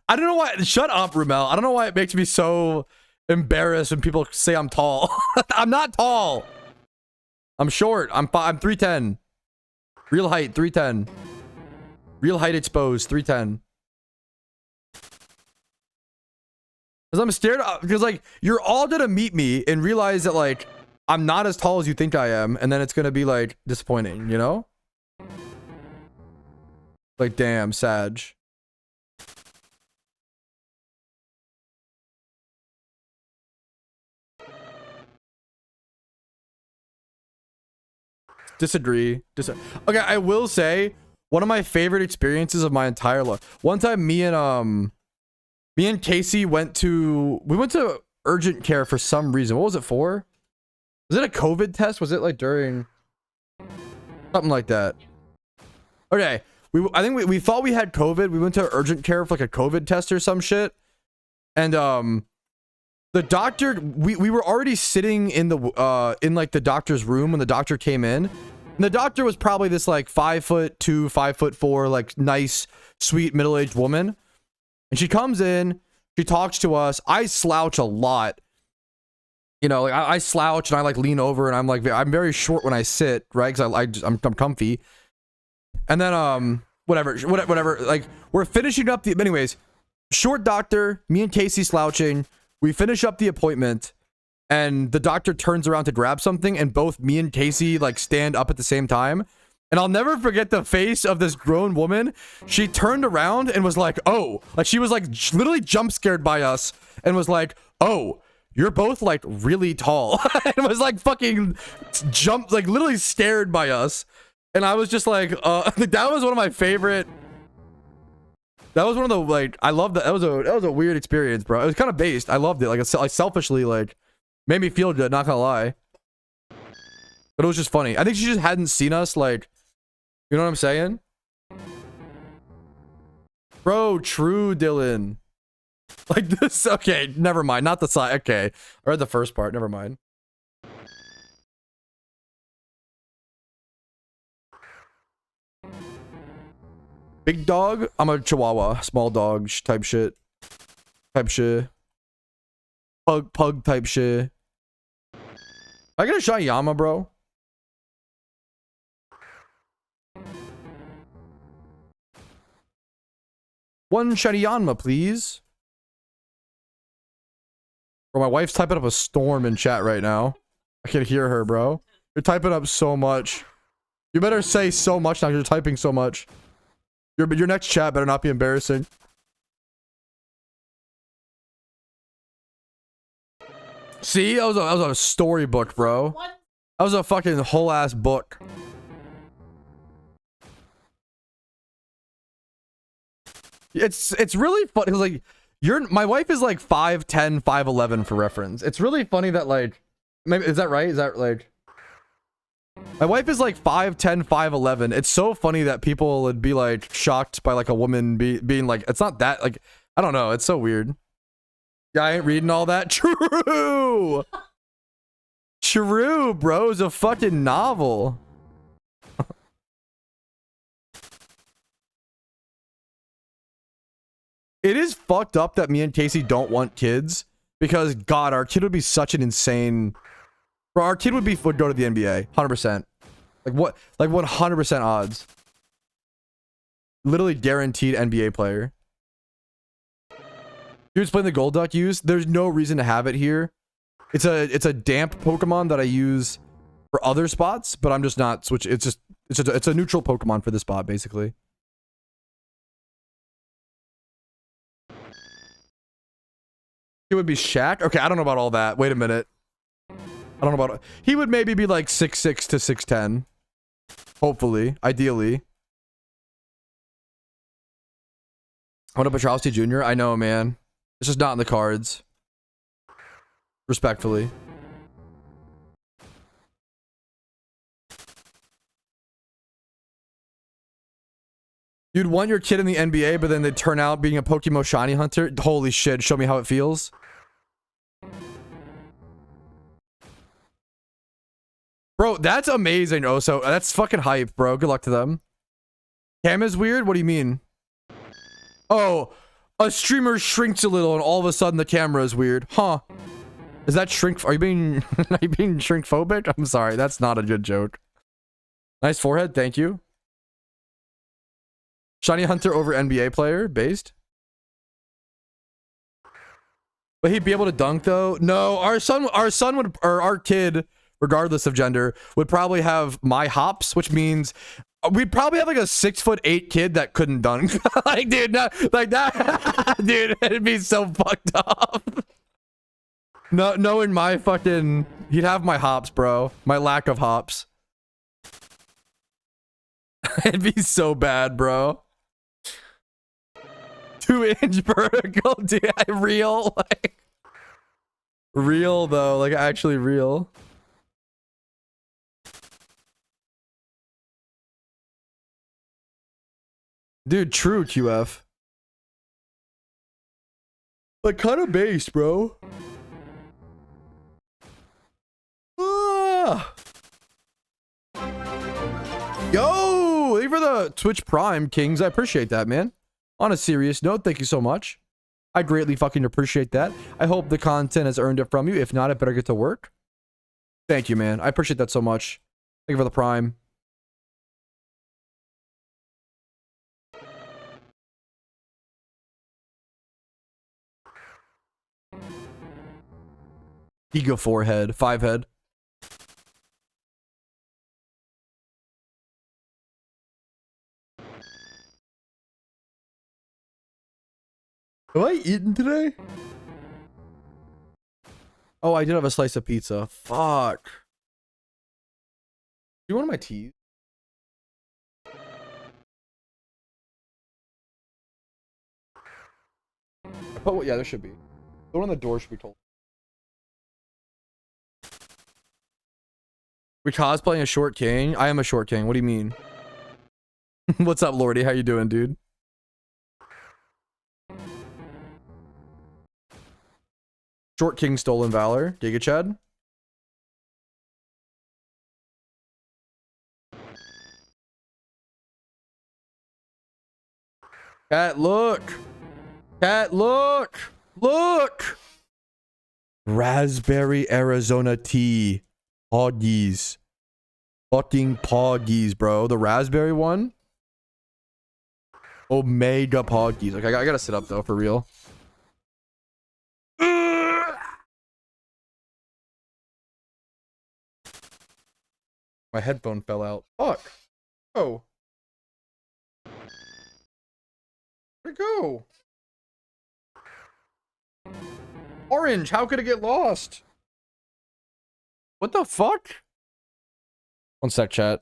don't know why. Shut up, Rumel. I don't know why it makes me so embarrassed when people say I'm tall. I'm not tall. I'm short. I'm 310. Real height 310. Real height exposed 310. Because I'm scared. Because like you're all gonna meet me and realize that like I'm not as tall as you think I am, and then it's gonna be like disappointing, you know? Like damn, Sag. Disagree. Okay, I will say one of my favorite experiences of my entire life. One time, me and Casey went to urgent care for some reason. What was it for? Was it a COVID test? Was it like during something like that? Okay, I think we thought we had COVID. We went to urgent care for like a COVID test or some shit, and the doctor, we were already sitting in the in like the doctor's room when the doctor came in. And the doctor was probably this like 5'2", 5'4", like nice, sweet middle-aged woman. And she comes in, she talks to us. I slouch a lot. You know, like I slouch and I like lean over and I'm very short when I sit, right? Because I'm comfy. And then whatever. Like we're finishing up the anyways. Short doctor, me and Casey slouching. We finish up the appointment, and the doctor turns around to grab something, and both me and Casey like stand up at the same time. And I'll never forget the face of this grown woman. She turned around and was like, "Oh," like she was like literally jump scared by us, and was like, "Oh, you're both like really tall." And was like fucking like literally stared by us. And I was just like, that was one of my favorite. That was one of the like I loved that. That was a weird experience, bro. It was kind of based. I loved it. Like I selfishly like made me feel good. Not gonna lie, but it was just funny. I think she just hadn't seen us. Like, you know what I'm saying, bro? True, Dylan. Like this. Okay, never mind. Not the side. Okay, I read the first part. Never mind. Big dog? I'm a chihuahua. Small dog type shit. Pug type shit. I get a Shayama, bro. One Shayama, please. Bro, my wife's typing up a storm in chat right now. I can hear her, bro. You're typing up so much. You better say so much now. You're typing so much. Your next chat better not be embarrassing. See, that was a storybook, bro. What? That was a fucking whole ass book. It's really funny because like my wife is like 5'10", 5'11" for reference. It's really funny that like maybe is that right? Is that like my wife is like 5'10", 5'11". It's so funny that people would be like shocked by like a woman being like, it's not that like, I don't know. It's so weird. Yeah, I ain't reading all that. True. True, bro. It's a fucking novel. It is fucked up that me and Casey don't want kids because God, our kid would be such an insane. Bro, our kid would go to the NBA, 100%. Like what? Like 100% odds. Literally guaranteed NBA player. Dude's playing the Gold Duck use. There's no reason to have it here. It's a damp Pokemon that I use for other spots, but I'm just not switch. It's a neutral Pokemon for this spot, basically. It would be Shaq. Okay, I don't know about all that. Wait a minute. I don't know about. He would maybe be like 6'6" to 6'10". Hopefully. Ideally. What up, Petrowski Jr.? I know, man. It's just not in the cards. Respectfully. You'd want your kid in the NBA, but then they turn out being a PokeMMO shiny hunter? Holy shit, show me how it feels. Bro, that's amazing, Oso. That's fucking hype, bro. Good luck to them. Cam is weird? What do you mean? Oh, a streamer shrinks a little and all of a sudden the camera is weird. Huh. Is that shrink? Are you being shrink phobic? I'm sorry. That's not a good joke. Nice forehead. Thank you. Shiny Hunter over NBA player based. But he'd be able to dunk though. No, our son would, or our kid, regardless of gender, would probably have my hops, which means we'd probably have like a 6'8" kid that couldn't dunk. Like, dude, no, like that, dude, it'd be so fucked up. No, knowing my fucking, he'd have my hops, bro. My lack of hops. It'd be so bad, bro. 2-inch vertical, dude. Real, like, real though, like actually real. Dude, true, QF. Like, kind of based, bro. Ah. Yo, thank you for the Twitch Prime, Kings. I appreciate that, man. On a serious note, thank you so much. I greatly fucking appreciate that. I hope the content has earned it from you. If not, it better get to work. Thank you, man. I appreciate that so much. Thank you for the Prime. Ego 4 head, 5 head. Have I eaten today? Oh, I did have a slice of pizza. Fuck. Do you want my teas? Oh, yeah, there should be. The one on the door should be told. We cosplaying a short king? I am a short king. What do you mean? What's up, Lordy? How you doing, dude? Short king stolen valor. Giga Chad. Cat, look. Cat, look. Look. Raspberry Arizona tea. Poggies. Fucking poggies, bro. The raspberry one. Omega poggies. Okay, I gotta sit up though, for real. My headphone fell out. Fuck. Oh. Where'd it go? Orange, how could it get lost? What the fuck? One sec, chat.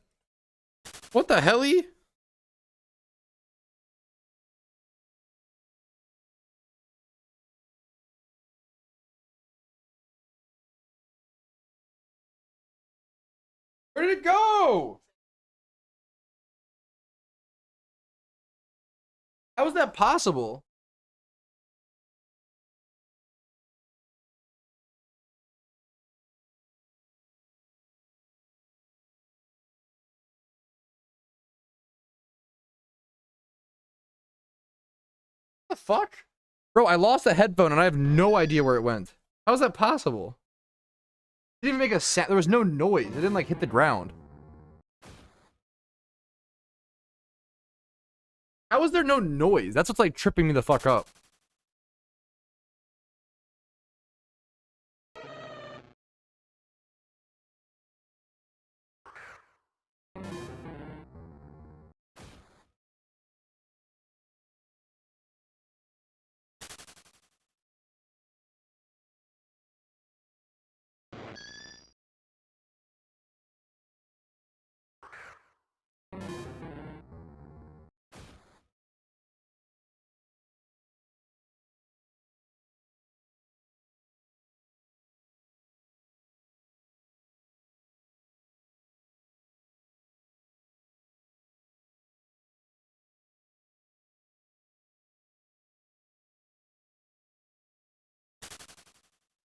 What the helly? Where did it go? How is that possible? What the fuck? Bro, I lost a headphone and I have no idea where it went. How is that possible? It didn't even make a sound. There was no noise. It didn't like hit the ground. How is there no noise? That's what's like tripping me the fuck up.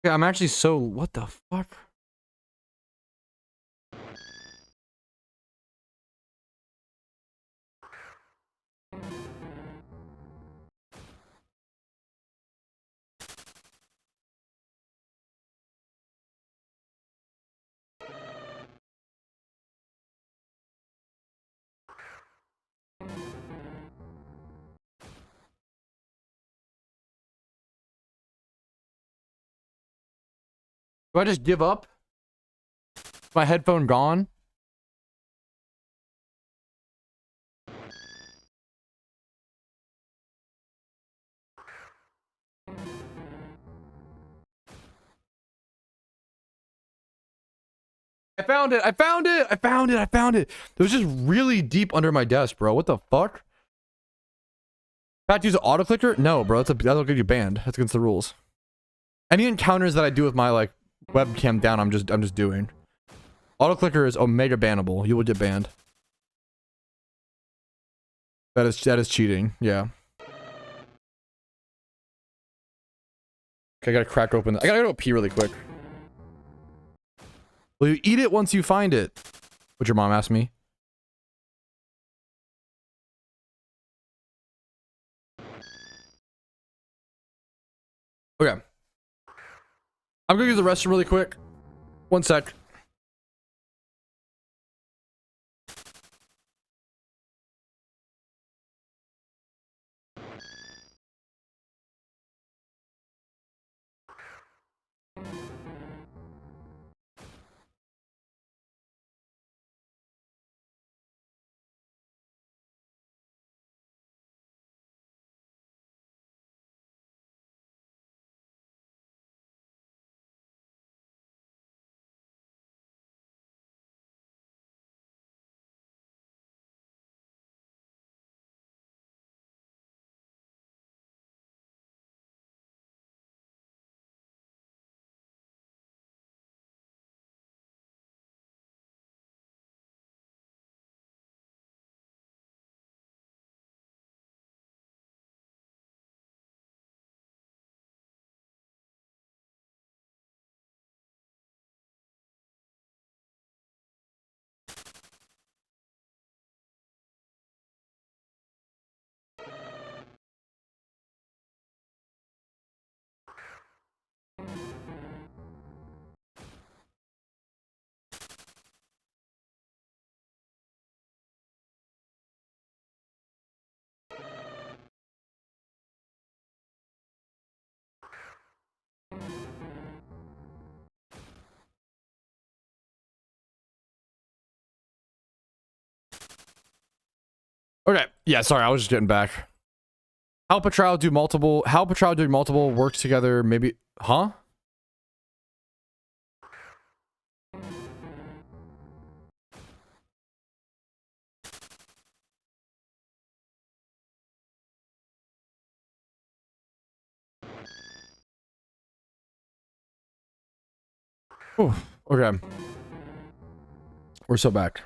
Yeah, I'm actually so... What the fuck? Do I just give up? Is my headphone gone? I found it! I found it! I found it! I found it! It was just really deep under my desk, bro. What the fuck? If I have to use an auto clicker? No, bro. That'll get you banned. That's against the rules. Any encounters that I do with my like webcam down, I'm just doing. Auto clicker is omega bannable. You will get banned. That is cheating. Yeah. Okay, I gotta crack open. I gotta go pee really quick. Will you eat it once you find it? What your mom asked me. Okay. I'm gonna use the restroom really quick. One sec. Okay. Yeah, sorry, I was just getting back. How Patrol doing multiple works together, maybe, huh? Whew, okay. We're so back.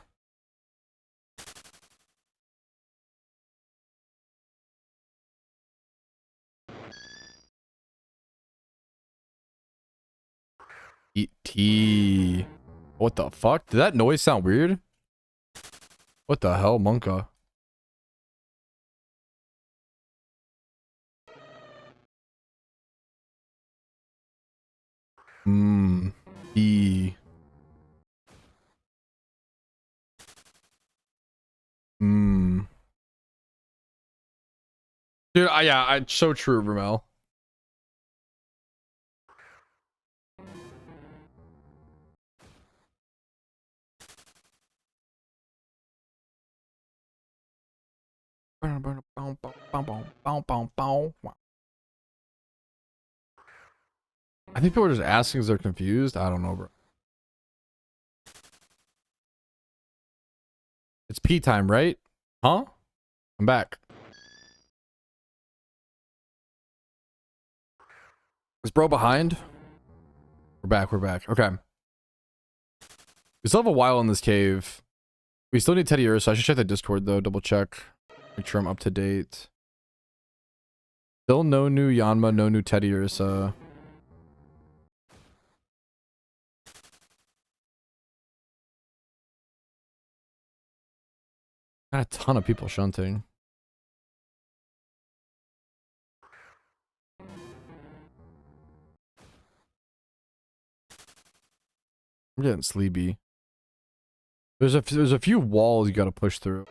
Eat tea. What the fuck? Did that noise sound weird? What the hell, Monka? E. Dude, yeah, so true, Ramel. I think people are just asking because they're confused. I don't know, bro. It's pee time, right? Huh? I'm back. Is bro behind? We're back. We're back. Okay. We still have a while in this cave. We still need Teddy Ursa. I should check the Discord though. Double check. Make sure I'm up to date. Still no new Yanma, no new Teddy Ursa. Got a ton of people shunting. I'm getting sleepy. There's a few walls you gotta push through.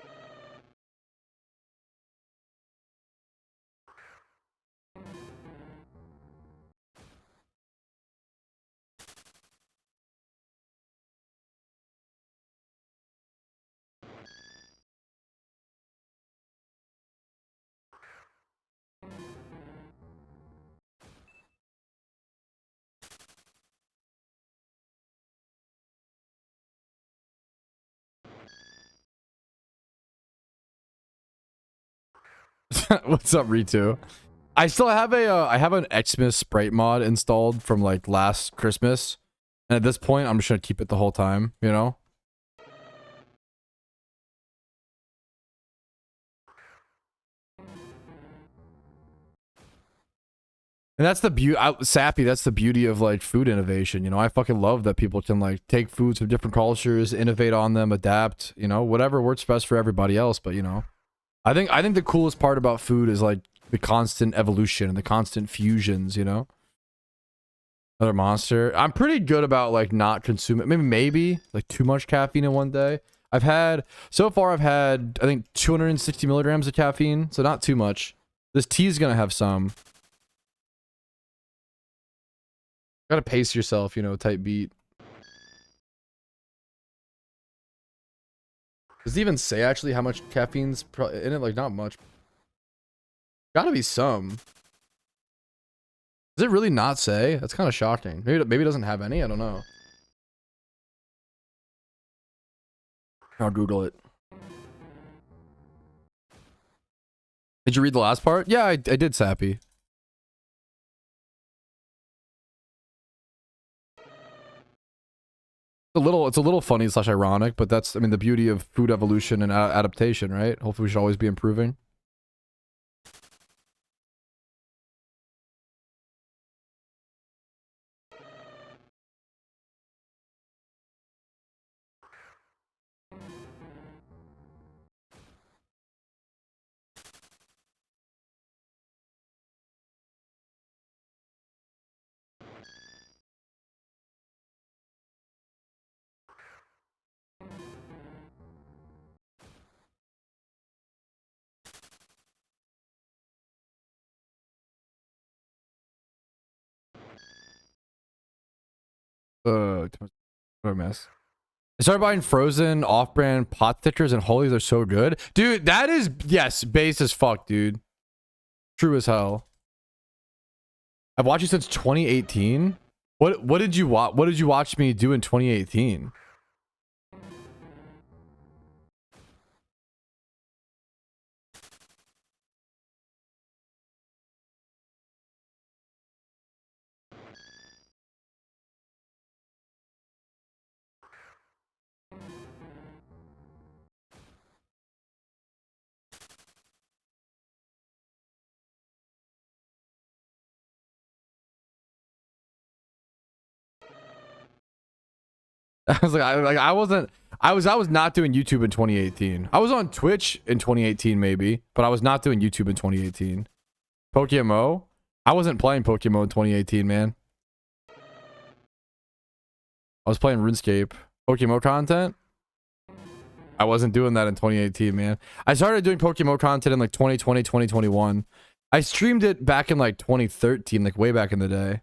What's up, Ritu? I still have a I have an Xmas sprite mod installed from like last Christmas, and at this point, I'm just gonna keep it the whole time. You know. And that's the beauty, Sappy, that's the beauty of like food innovation. You know, I fucking love that people can like take foods from different cultures, innovate on them, adapt, you know, whatever works best for everybody else. But you know, I think the coolest part about food is like the constant evolution and the constant fusions, you know. Another monster. I'm pretty good about like not consuming, maybe like too much caffeine in one day. So far I've had, I think 260 milligrams of caffeine, so not too much. This tea is gonna have some. Gotta pace yourself, you know, type beat. Does it even say actually how much caffeine's in it? Like, not much. Gotta be some. Does it really not say? That's kind of shocking. Maybe it doesn't have any. I don't know. I'll Google it. Did you read the last part? Yeah, I did, Sappy. It's a little funny / ironic, but that's, I mean, the beauty of food evolution and adaptation, right? Hopefully we should always be improving. What a mess. I started buying frozen off-brand pot thickers, and holy, they're so good. Dude, that is, yes, base as fuck, dude. True as hell. I've watched you since 2018. What did you watch? What did you watch me do in 2018? I was like, I was not doing YouTube in 2018. I was on Twitch in 2018 maybe, but I was not doing YouTube in 2018. PokeMMO? I wasn't playing PokeMMO in 2018, man. I was playing RuneScape. PokeMMO content? I wasn't doing that in 2018, man. I started doing PokeMMO content in like 2020, 2021. I streamed it back in like 2013, like way back in the day.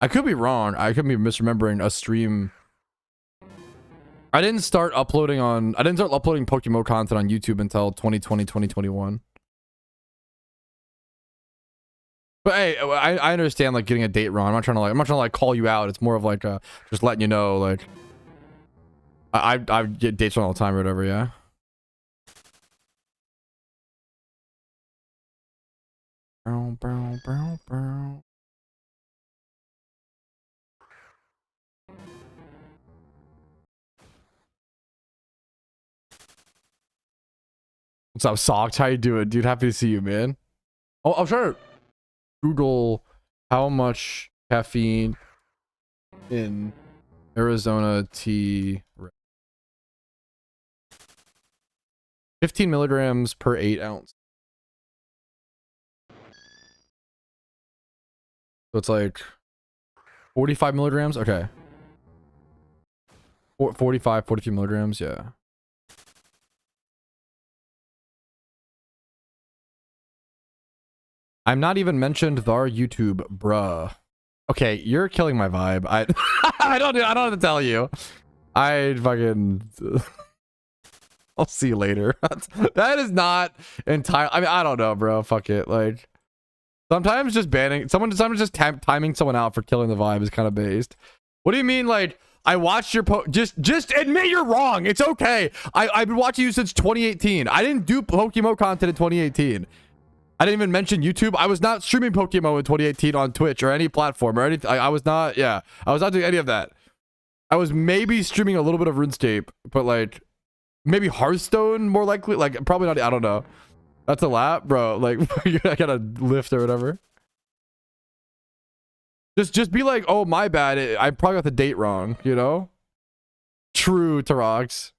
I could be wrong. I could be misremembering a stream. I didn't start uploading PokeMMO content on YouTube until 2020, 2021. But hey, I understand like getting a date wrong. I'm not trying to like call you out. It's more of like just letting you know, like I get dates wrong all the time or whatever, yeah. What's up, Socked? How you doing, dude? Happy to see you, man. Oh, I'll try to Google how much caffeine in Arizona tea. 15 milligrams per 8 ounce. So it's like 45 milligrams. Okay. 45, 42 milligrams. Yeah. I'm not even mentioned Thar YouTube, bruh. Okay, you're killing my vibe. I don't know what to tell you. I fucking I'll see you later. That is not entire. I mean, I don't know, bro. Fuck it. Like sometimes just banning someone, sometimes just timing someone out for killing the vibe is kind of based. What do you mean? Like I watched your just admit you're wrong. It's okay. I've been watching you since 2018. I didn't do PokeMMO content in 2018. I didn't even mention YouTube. I was not streaming PokeMMO in 2018 on Twitch or any platform or anything. I was not. Yeah, I was not doing any of that. I was maybe streaming a little bit of RuneScape, but like maybe Hearthstone more likely. Like probably not. I don't know. That's a lap, bro. Like I gotta lift or whatever. Just be like, oh my bad. I probably got the date wrong. You know. True, Tarox.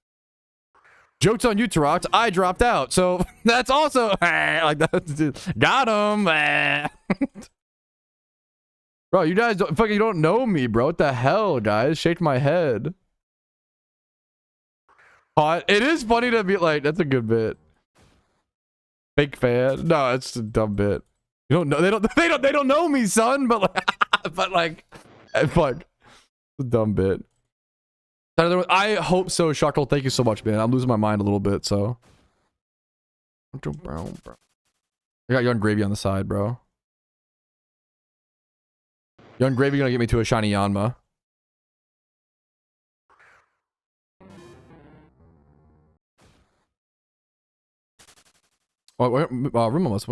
Joke's on you, Tarox. I dropped out, so that's also like that. Got him. Bro, you guys you don't know me, bro. What the hell, guys? Shake my head. Hot. It is funny to be like, that's a good bit. Fake fan. No, it's a dumb bit. You don't know. They don't know me, son. But like, fuck. It's a dumb bit. I hope so, Shuckle. Thank you so much, man. I'm losing my mind a little bit, so. I got Young Gravy on the side, bro. Young Gravy gonna get me to a shiny Yanma. Oh, room almost.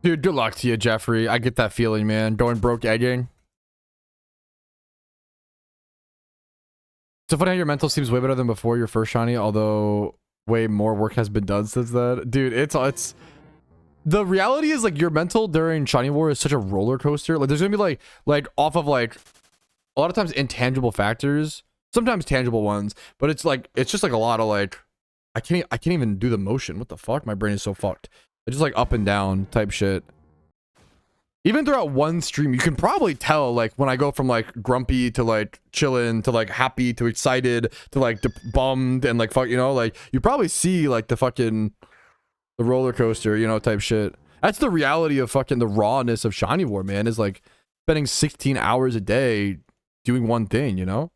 Dude, good luck to you, Jeffrey. I get that feeling, man. Going broke egging. So funny how your mental seems way better than before your first shiny, although way more work has been done since then. Dude, it's the reality is like your mental during Shiny War is such a roller coaster. Like there's gonna be like off of like a lot of times intangible factors, sometimes tangible ones, but it's just like a lot of like I can't even do the motion. What the fuck? My brain is so fucked. It's just like up and down type shit. Even throughout one stream, you can probably tell like when I go from like grumpy to like chilling to like happy to excited to like bummed and like fuck, you know, like you probably see like the fucking the roller coaster, you know, type shit. That's the reality of fucking the rawness of Shiny War, man, is like spending 16 hours a day doing one thing, you know?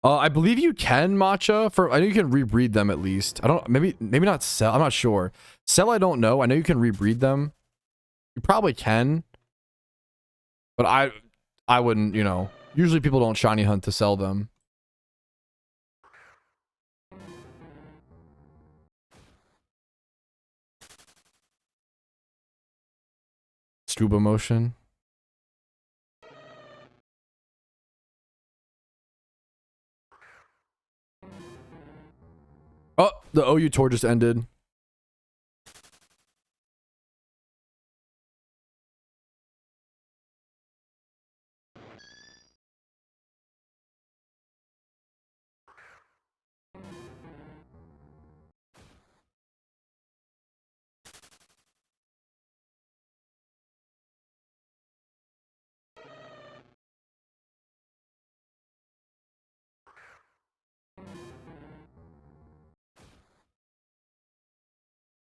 I believe you can, Matcha. I know you can rebreed them at least. I don't, maybe not Cell. I'm not sure. Cell, I don't know. I know you can rebreed them. You probably can. But I wouldn't, you know. Usually people don't shiny hunt to sell them. Scuba motion. Oh, the OU tour just ended.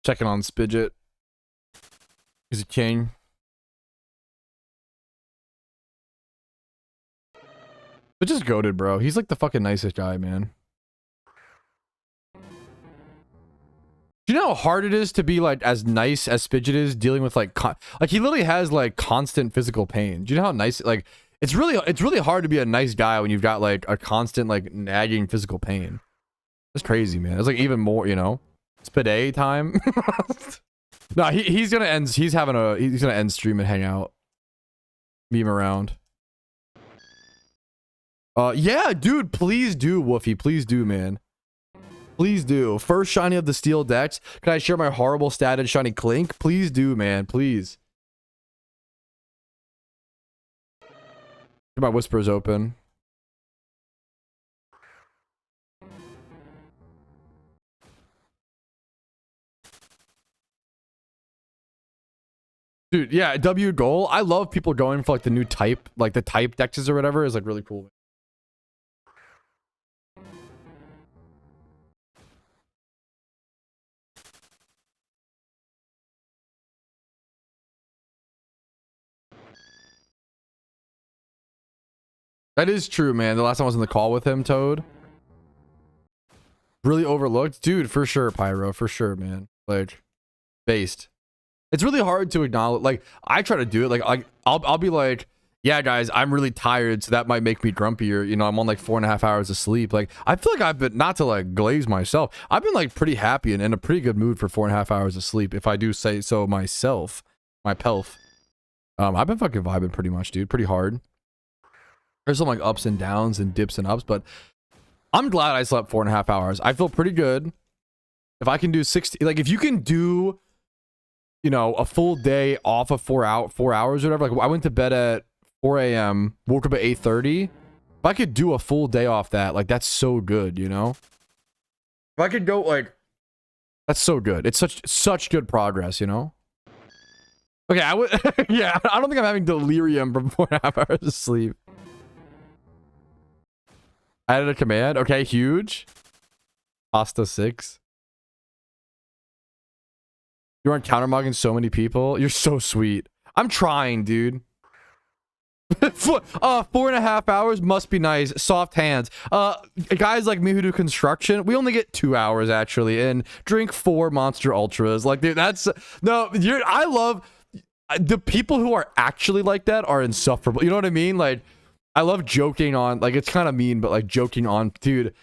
Checking on Spidget. He's a king. But just goated, bro. He's like the fucking nicest guy, man. Do you know how hard it is to be like as nice as Spidget is dealing with like he literally has like constant physical pain. Do you know how nice like it's really hard to be a nice guy when you've got like a constant like nagging physical pain. That's crazy, man. It's like even more, you know, Spiday time. No, he's gonna end. He's gonna end stream and hang out, meme around. Yeah, dude, please do, Woofy. Please do, man. Please do. First shiny of the steel decks. Can I share my horrible statted shiny Clink? Please do, man. Please. My whispers open. Dude, yeah, W goal. I love people going for like the new type, like the type decks or whatever is like really cool. That is true, man. The last time I was in the call with him, Toad. Really overlooked. Dude, for sure, Pyro. For sure, man. Like, based. It's really hard to acknowledge. Like, I try to do it. Like I'll be like, yeah, guys, I'm really tired, so that might make me grumpier. You know, I'm on like 4.5 hours of sleep. Like, I feel like I've been, not to like glaze myself, I've been like pretty happy and in a pretty good mood for 4.5 hours of sleep, if I do say so myself. My pelf. I've been fucking vibing pretty much, dude. Pretty hard. There's some like ups and downs and dips and ups, but I'm glad I slept 4.5 hours. I feel pretty good. If I can do 60, like if you can do, you know, a full day off of 4 hours or whatever. Like I went to bed at 4 a.m., woke up at 8:30. If I could do a full day off that, like that's so good, you know? If I could go like, that's so good. It's such good progress, you know? Okay, I would, yeah, I don't think I'm having delirium from 4.5 hours of sleep. Added a command. Okay, huge. Pasta 6. You aren't countermugging so many people. You're so sweet. I'm trying, dude. 4.5 hours must be nice. Soft hands. Guys like me who do construction, we only get 2 hours actually, and drink 4 Monster Ultras. Like, dude, that's no. I love the people who are actually like that are insufferable. You know what I mean? Like, I love joking on, like, it's kind of mean, but like joking on, dude.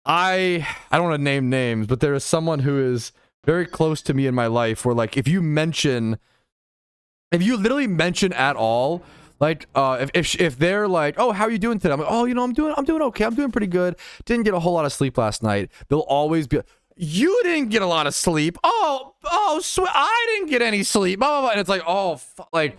I don't want to name names, but there is someone who is very close to me in my life where like if you literally mention at all, like if they're like, oh, how are you doing today? I'm like, oh, you know, I'm doing okay. I'm doing pretty good. Didn't get a whole lot of sleep last night. They'll always be, you didn't get a lot of sleep. Oh, I didn't get any sleep. Blah, blah, blah. And it's like, oh, like,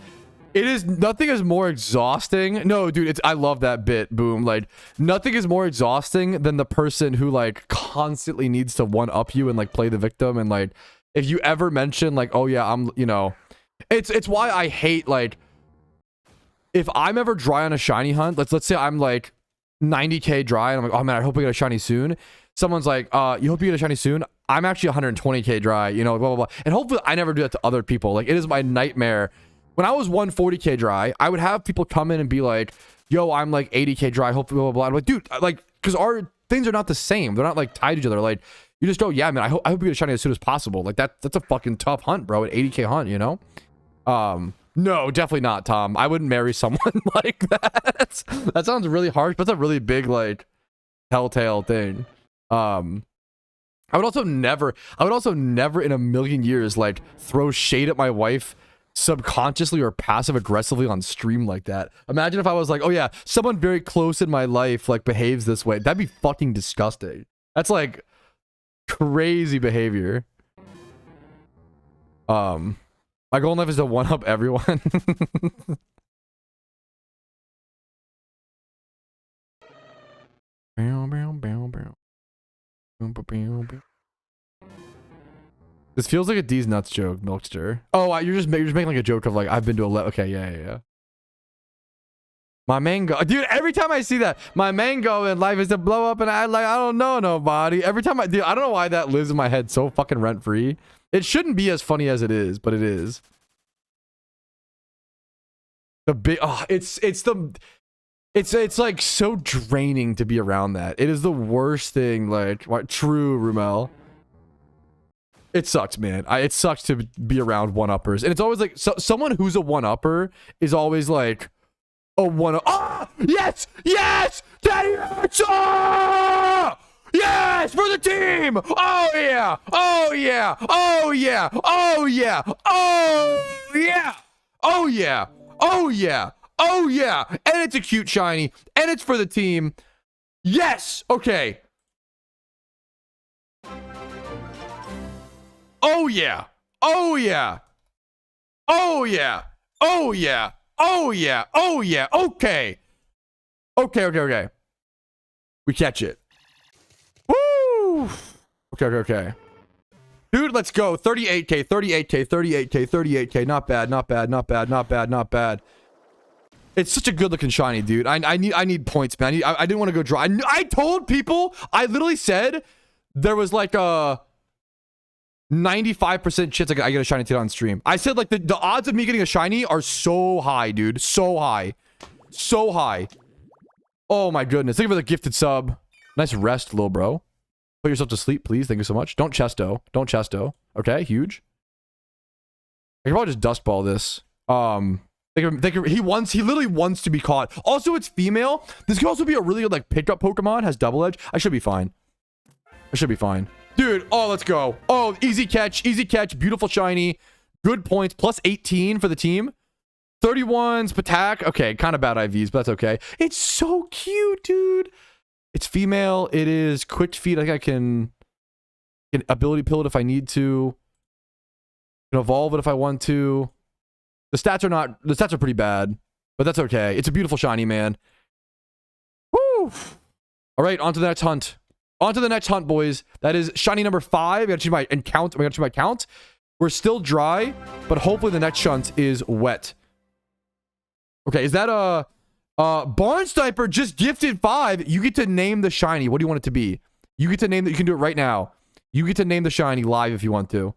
it is, nothing is more exhausting. No, dude, I love that bit, Boom. Like, nothing is more exhausting than the person who like constantly needs to one up you and like play the victim. And like, if you ever mention like, oh yeah, I'm, you know, it's why I hate, like, if I'm ever dry on a shiny hunt, let's say I'm like 90k dry and I'm like, oh man, I hope I get a shiny soon. Someone's like, you hope you get a shiny soon. I'm actually 120k dry, you know, blah, blah, blah. And hopefully I never do that to other people. Like, it is my nightmare. When I was 140k dry, I would have people come in and be like, yo, I'm like 80k dry, hopefully, blah, blah, blah. I'm like, dude, like, because our things are not the same. They're not like tied to each other. Like, you just go, yeah, man, I hope you get a shiny as soon as possible. Like, that's a fucking tough hunt, bro, an 80k hunt, you know? No, definitely not, Tom. I wouldn't marry someone like that. That sounds really harsh, but that's a really big, like, telltale thing. I would also never in a million years, like, throw shade at my wife subconsciously or passive aggressively on stream like that. Imagine if I was like, oh yeah, someone very close in my life like behaves this way. That'd be fucking disgusting. That's like crazy behavior. My goal in life is to one up everyone. This feels like a D's nuts joke, Milkster. Oh, you're just making like a joke of like, I've been to okay, yeah. My mango, dude, every time I see that, my mango in life is to blow up and I don't know nobody. Every time I don't know why that lives in my head so fucking rent free. It shouldn't be as funny as it is, but it is. The big, it's like so draining to be around that. It is the worst thing. Like, what? True, Rumel. It sucks, man. It sucks to be around one-uppers. And it's always like, someone who's a one-upper is always like, a one-up. Ah! Yes! Yes! Teddy Ursa! Yes! For the team! Oh, yeah! Oh, yeah! Oh, yeah! Oh, yeah! Oh, yeah! Oh, yeah! Oh, yeah! Oh, yeah! And it's a cute shiny. And it's for the team. Yes! Okay. Oh, yeah! Oh, yeah! Oh, yeah! Oh, yeah! Oh, yeah! Oh, yeah! Okay! Okay, okay, okay. We catch it. Woo! Okay, okay, okay. Dude, let's go. 38k, 38k, 38k, 38k. Not bad, not bad, not bad, not bad, not bad. It's such a good looking shiny, dude. I need points, man. I didn't want to go draw. I told people, I literally said there was like a 95% chance I get a shiny today on stream. I said like the odds of me getting a shiny are so high, dude. So high. So high. Oh my goodness. Thank you for the gifted sub. Nice rest, little bro. Put yourself to sleep, please. Thank you so much. Don't chesto. Don't chesto. Okay, huge. I can probably just dust ball this. He literally wants to be caught. Also, it's female. This could also be a really good like pickup Pokemon. Has double edge. I should be fine. I should be fine. Dude, oh, let's go. Oh, easy catch. Easy catch. Beautiful shiny. Good points. Plus 18 for the team. 31's Patak. Okay, kind of bad IVs, but that's okay. It's so cute, dude. It's female. It is quick feet. I think I can ability pill it if I need to. Can evolve it if I want to. The stats are pretty bad, but that's okay. It's a beautiful shiny, man. Woo! All right, on to the next hunt. On to the next hunt, boys. That is shiny number 5. I gotta choose my count. I gotta choose my count. We're still dry, but hopefully the next hunt is wet. Okay, is that a Barn Sniper just gifted 5? You get to name the shiny. What do you want it to be? You get to name that. You can do it right now. You get to name the shiny live if you want to.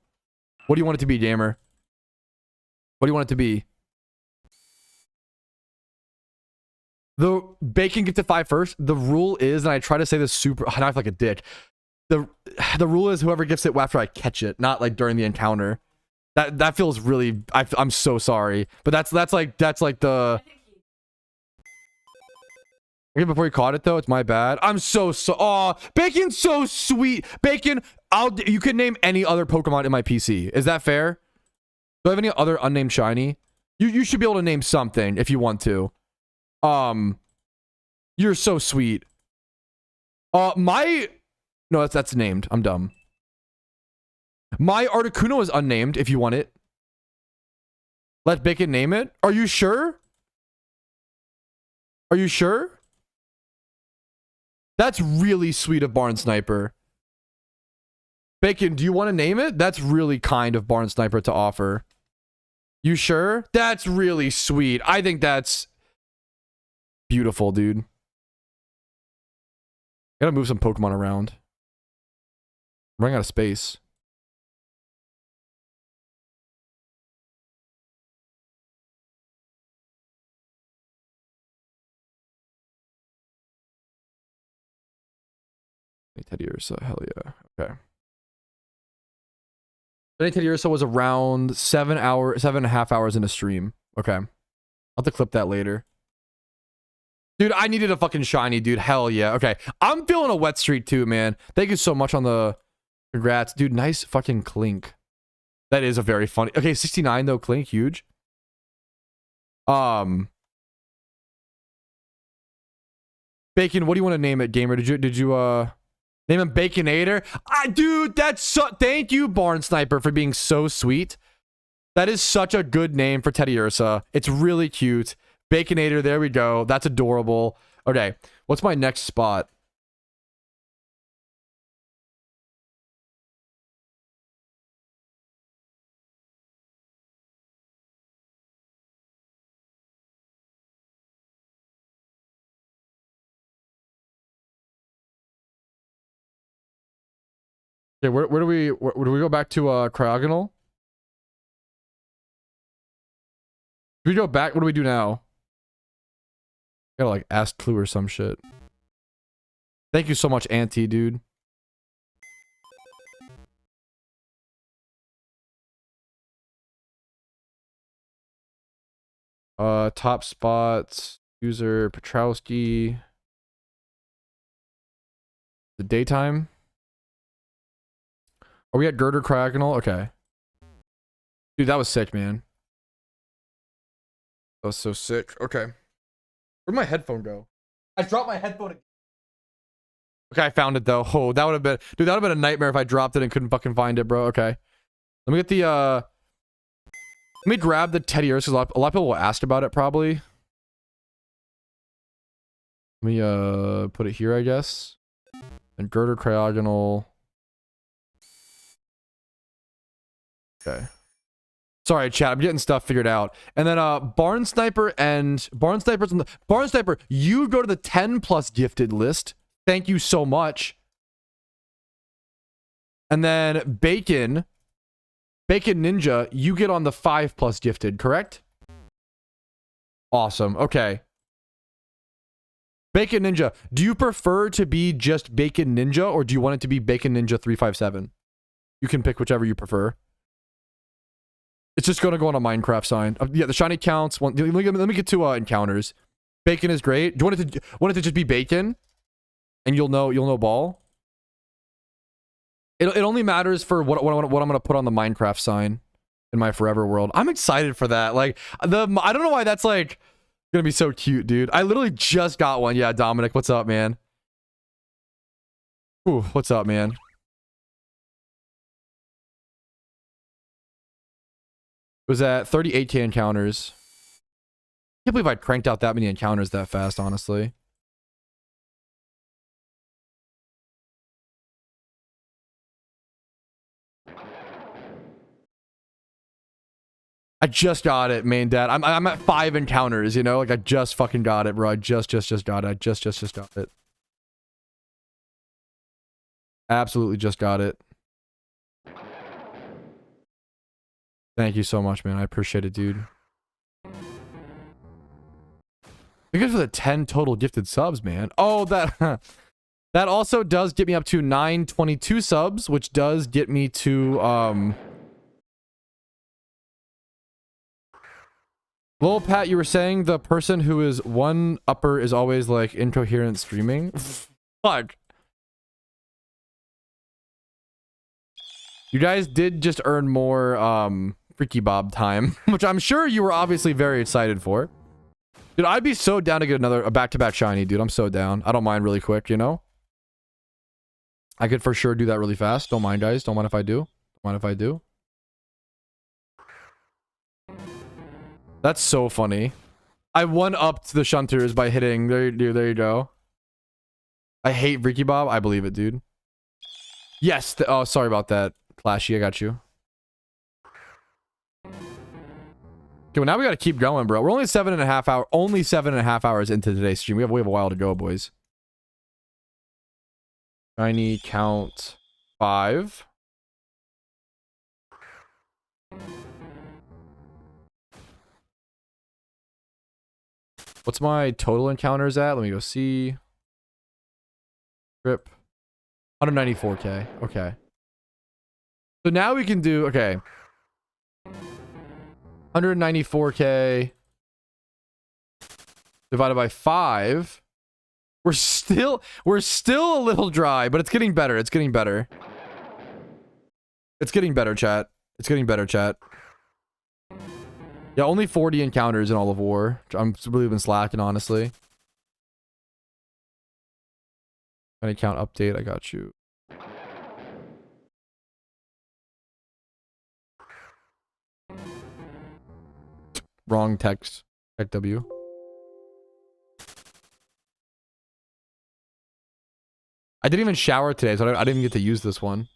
What do you want it to be, gamer? What do you want it to be? The bacon gifted 5 first. The rule is, and I try to say this super, I feel like a dick. The rule is whoever gifts it after I catch it, not like during the encounter. That feels really. I'm so sorry, but that's like the. Okay, before you caught it though, it's my bad. I'm so. Aw, Bacon's so sweet. Bacon, you can name any other Pokemon in my PC. Is that fair? Do I have any other unnamed shiny? You should be able to name something if you want to. You're so sweet. No, that's named. I'm dumb. My Articuno is unnamed if you want it. Let Bacon name it. Are you sure? Are you sure? That's really sweet of Barn Sniper. Bacon, do you want to name it? That's really kind of Barn Sniper to offer. You sure? That's really sweet. I think that's beautiful, dude. Gotta move some Pokemon around. I'm running out of space. Teddy Ursa, hell yeah. Okay. Teddy Ursa was around 7.5 hours in a stream. Okay. I'll have to clip that later. Dude, I needed a fucking shiny, dude. Hell yeah. Okay. I'm feeling a wet streak too, man. Thank you so much on the congrats. Dude, nice fucking Clink. That is a very funny. Okay, 69 though, Clink, huge. Bacon, what do you want to name it, gamer? Did you name him Baconator? Dude, that's so. Thank you, Barn Sniper, for being so sweet. That is such a good name for Teddy Ursa. It's really cute. Baconator, there we go. That's adorable. Okay, what's my next spot? Okay, where do we go back to Cryogonal? Do we go back? What do we do now? Gotta like ask Clue or some shit. Thank you so much, Auntie, dude. Top spots, user Petrowski. The daytime. Are we at Girder Cryogonal? Okay. Dude, that was sick, man. That was so sick. Okay. Where'd my headphone go? I dropped my headphone again. Okay, I found it though. Oh, that would have been, dude, that would have been a nightmare if I dropped it and couldn't fucking find it, bro. Okay. Let me get the, let me grab the teddy bears because a lot of people will ask about it probably. Let me, put it here, I guess. And Girder Cryogonal. Okay. Sorry, chat. I'm getting stuff figured out. And then Barn Sniper, you go to the 10+ gifted list. Thank you so much. And then Bacon Ninja, you get on the 5+ gifted, correct? Awesome. Okay. Bacon Ninja, do you prefer to be just Bacon Ninja or do you want it to be Bacon Ninja 357? You can pick whichever you prefer. It's just gonna go on a Minecraft sign. Yeah, the shiny counts. Let me get to encounters. Bacon is great. Do you want it to just be Bacon, and you'll know ball. It only matters for what I'm gonna put on the Minecraft sign in my forever world. I'm excited for that. Like I don't know why that's like gonna be so cute, dude. I literally just got one. Yeah, Dominic, what's up, man? Ooh, what's up, man? It was at 38k encounters. I can't believe I cranked out that many encounters that fast, honestly. I just got it, main dad. I'm at 5 encounters, you know? Like I just fucking got it, bro. I just got it. I just got it. Absolutely just got it. Thank you so much, man. I appreciate it, dude. Because for the 10 total gifted subs, man. Oh, that that also does get me up to 922 subs, which does get me to Lil Pat, you were saying the person who is one upper is always like incoherent streaming? Fuck. You guys did just earn more Freaky Bob time, which I'm sure you were obviously very excited for. Dude, I'd be so down to get a back-to-back shiny, dude. I'm so down. I don't mind really quick, you know? I could for sure do that really fast. Don't mind, guys. Don't mind if I do. Don't mind if I do. That's so funny. I one-upped the Shunters by hitting. There you go. I hate Freaky Bob. I believe it, dude. Yes. Oh, sorry about that. Clashy, I got you. Okay, well now we gotta keep going, bro. We're only 7.5 hours into today's stream. We have a while to go, boys. Shiny count 5. What's my total encounters at? Let me go see. Trip. 194k. Okay. So now we can do, okay. 194k divided by 5. We're still a little dry, but it's getting better. It's getting better. It's getting better, chat. It's getting better, chat. Yeah, only 40 encounters in all of war. I'm really been slacking, honestly. Any count update, I got you. Wrong text. Tech W. I didn't even shower today, so I didn't even get to use this one.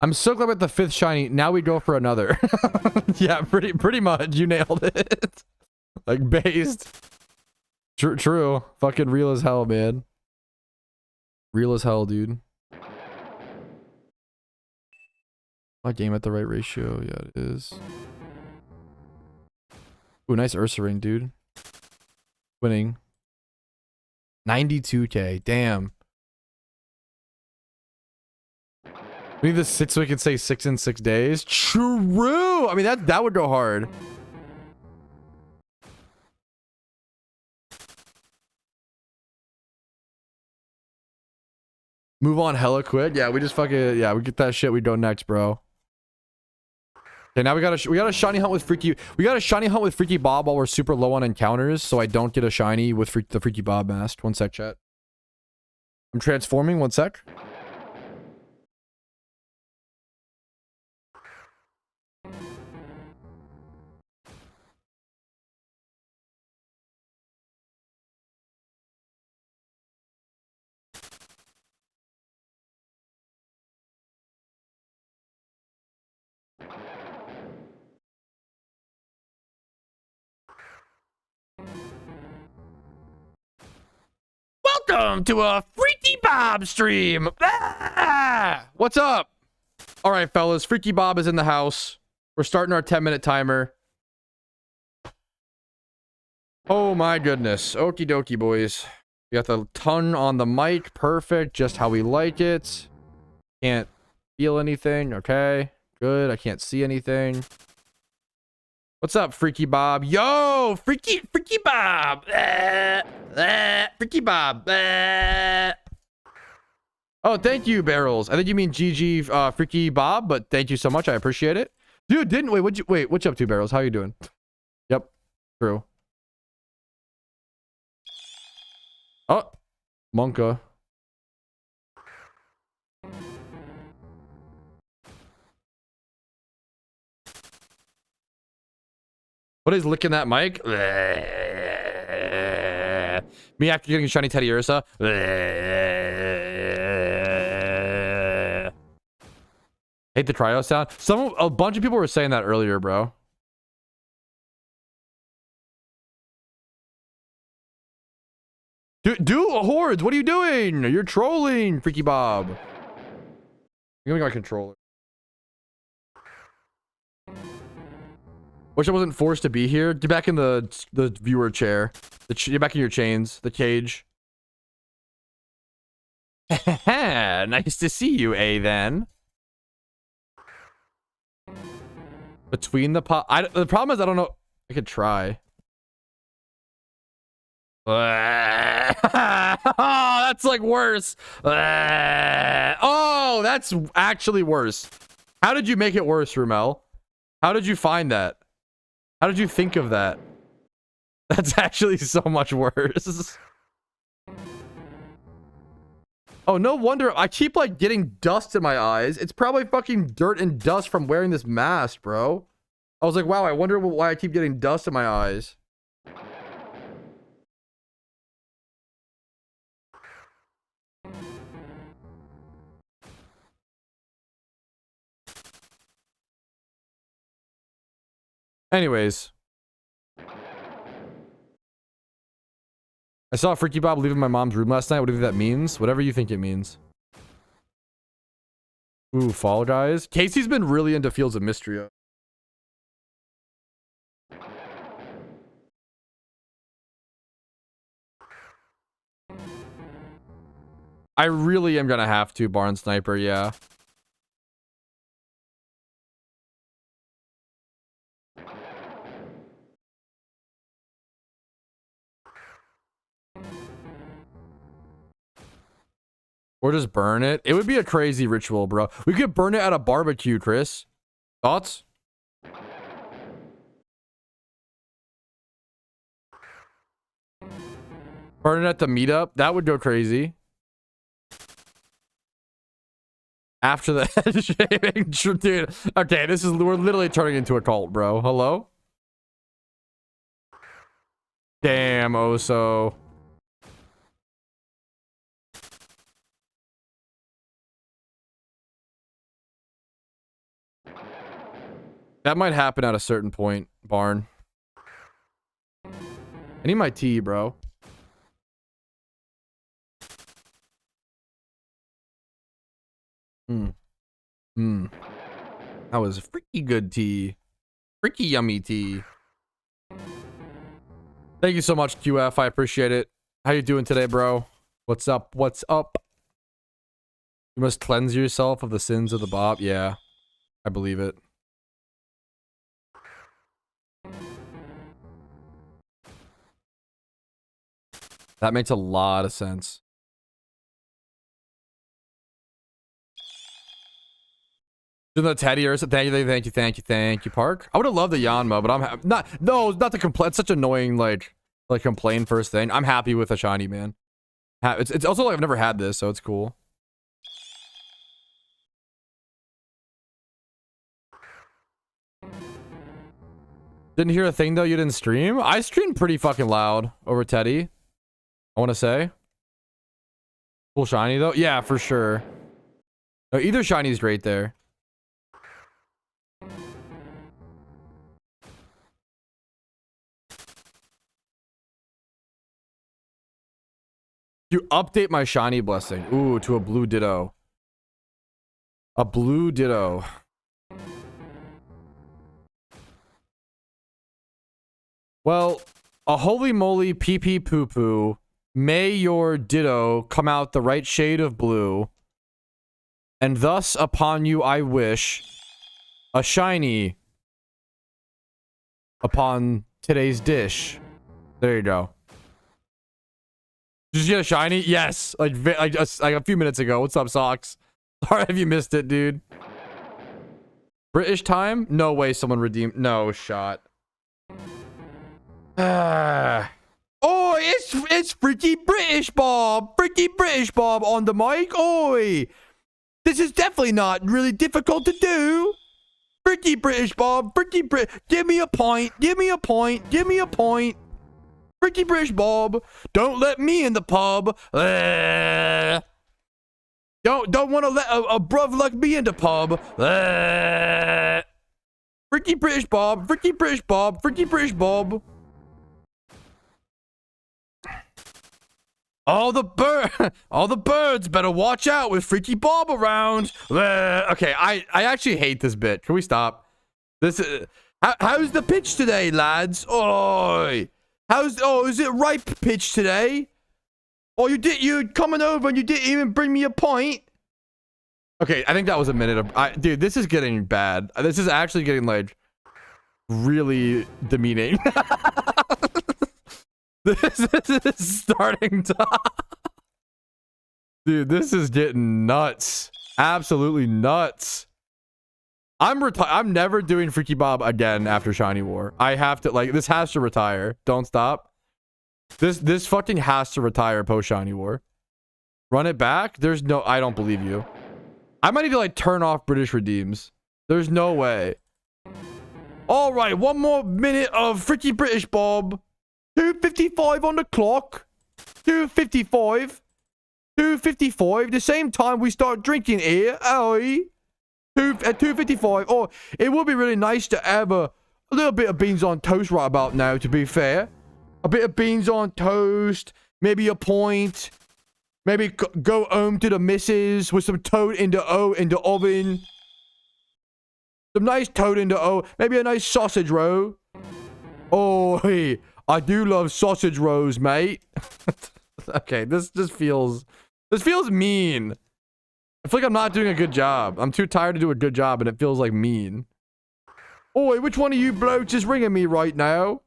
I'm so glad with the 5th shiny. Now we go for another. Yeah, pretty much. You nailed it. Like based. True. Fucking real as hell, man. Real as hell, dude. My game at the right ratio. Yeah, it is. Ooh, nice Ursa ring, dude. Winning. 92K. Damn. We need this 6 so we can say 6 in 6 days. True. I mean, that would go hard. Move on hella quick. Yeah, we just fucking, yeah, we get that shit. We go next, bro. Okay, now we got a shiny hunt with Freaky. We got a shiny hunt with Freaky Bob while we're super low on encounters, so I don't get a shiny with the Freaky Bob mask. One sec, chat. I'm transforming. One sec. Welcome to a Freaky Bob stream. Ah! What's up? All right, fellas. Freaky Bob is in the house. We're starting our 10-minute timer. Oh my goodness. Okie dokie, boys. We got the tongue on the mic. Perfect. Just how we like it. Can't feel anything. Okay. Good. I can't see anything. What's up, Freaky Bob? Yo, Freaky Bob. Freaky Bob. Oh, thank you, Barrels. I think you mean GG Freaky Bob, but thank you so much. I appreciate it. Dude, what you up to, Barrels? How you doing? Yep. True. Oh, Monka. What is licking that mic? Me after getting a shiny Teddy Ursa. Hate the trio sound. A bunch of people were saying that earlier, bro. Do hordes. What are you doing? You're trolling, Freaky Bob. Give me my controller. Wish I wasn't forced to be here. Get back in the viewer chair. Get back in your chains. The cage. Nice to see you, then. Between the pot. The problem is I don't know. I could try. Oh, that's like worse. Oh, that's actually worse. How did you make it worse, Rumel? How did you find that? How did you think of that? That's actually so much worse. Oh, no wonder. I keep like getting dust in my eyes. It's probably fucking dirt and dust from wearing this mask, bro. I was like, wow, I wonder why I keep getting dust in my eyes. Anyways. I saw Freaky Bob leaving my mom's room last night. What do you think that means? Whatever you think it means. Ooh, Fall Guys. Casey's been really into Fields of Mystery. I really am gonna have to, Barn Sniper, yeah. Or just burn it. It would be a crazy ritual, bro. We could burn it at a barbecue, Chris. Thoughts? Burn it at the meetup? That would go crazy. After the head shaving. Dude. Okay, we're literally turning into a cult, bro. Hello? Damn, Oso. That might happen at a certain point, Barn. I need my tea, bro. That was freaky good tea. Freaky yummy tea. Thank you so much, QF. I appreciate it. How you doing today, bro? What's up? What's up? You must cleanse yourself of the sins of the Bob. Yeah, I believe it. That makes a lot of sense. Doing the teddy or thank you, Park. I would have loved the Yanma, but I'm not to complain. It's such annoying like complain first thing. I'm happy with a shiny, man. It's also like I've never had this, so it's cool. Didn't hear a thing though. You didn't stream. I streamed pretty fucking loud over Teddy. I want to say. Cool shiny though. Yeah, for sure. No, either shiny's great there. You update my shiny blessing. Ooh, to a blue ditto. A blue ditto. Well, a holy moly pee pee poo poo. May your ditto come out the right shade of blue. And thus upon you I wish a shiny upon today's dish. There you go. Did you get a shiny? Yes. Like a few minutes ago. What's up, Socks? Sorry if you missed it, dude. British time? No way someone redeemed. No shot. Oh, it's Freaky British Bob. Freaky British Bob on the mic. Oi. This is definitely not really difficult to do. Freaky British Bob. Freaky Brit. Give me a point. Give me a point. Give me a point. Freaky British Bob, don't let me in the pub. Don't want to let a bruv like me in the pub. Freaky British Bob, Freaky British Bob, Freaky British Bob. All the birds better watch out with Freaky Bob around. Okay, I actually hate this bit. Can we stop? This is how's the pitch today, lads? Oi. Is it ripe pitch today? Oh, you coming over and you didn't even bring me a point? Okay, I think that was a minute of dude, this is getting bad. This is actually getting like really demeaning. This is starting to dude, this is getting nuts. Absolutely nuts. I'm never doing Freaky Bob again after Shiny War. I have to, like, this has to retire. Don't stop. This fucking has to retire post Shiny War. Run it back? There's no, I don't believe you. I might need to like turn off British redeems. There's no way. All right, one more minute of Freaky British Bob. 2:55 on the clock. 2:55. 2:55. The same time we start drinking here. Oi. At 2:55. Oh, it would be really nice to have a little bit of beans on toast right about now, to be fair. A bit of beans on toast. Maybe a point. Maybe go home to the missus with some toad in the oven. Some nice toad in the oven. Maybe a nice sausage roll. Oh, hey. I do love sausage rolls, mate. Okay, this feels mean. I feel like I'm not doing a good job. I'm too tired to do a good job, and it feels like mean. Oi, which one of you blokes is ringing me right now?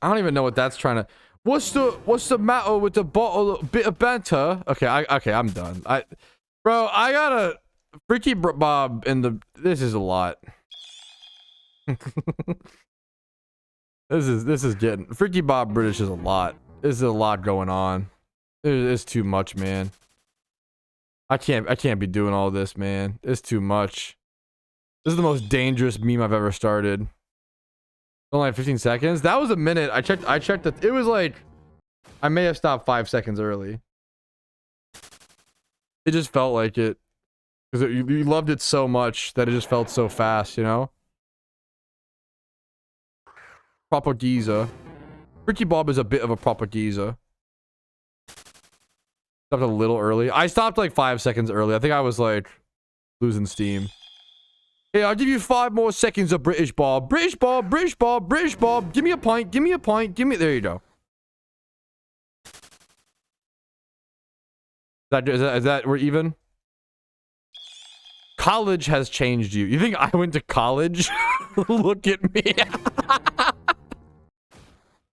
I don't even know what that's trying to. What's the matter with the bottle? Bit of banter. Okay, I'm done. Bro, I gotta Freaky Bob in the. This is a lot. This is getting Freaky Bob British is a lot. This is a lot going on. It's too much, man. I can't be doing all this, man. It's too much. This is the most dangerous meme I've ever started. Only like 15 seconds. That was a minute. I checked it. It was like I may have stopped 5 seconds early. It just felt like it because you loved it so much that it just felt so fast, you know. Proper geezer. Freaky Bob is a bit of a proper geezer. Stopped a little early. I stopped like 5 seconds early. I think I was like losing steam. Hey, I'll give you 5 more seconds of British Bob. British Bob, British Bob, British Bob. Give me a pint. Give me a pint. Give me. There you go. Is that we're even? College has changed you. You think I went to college? Look at me.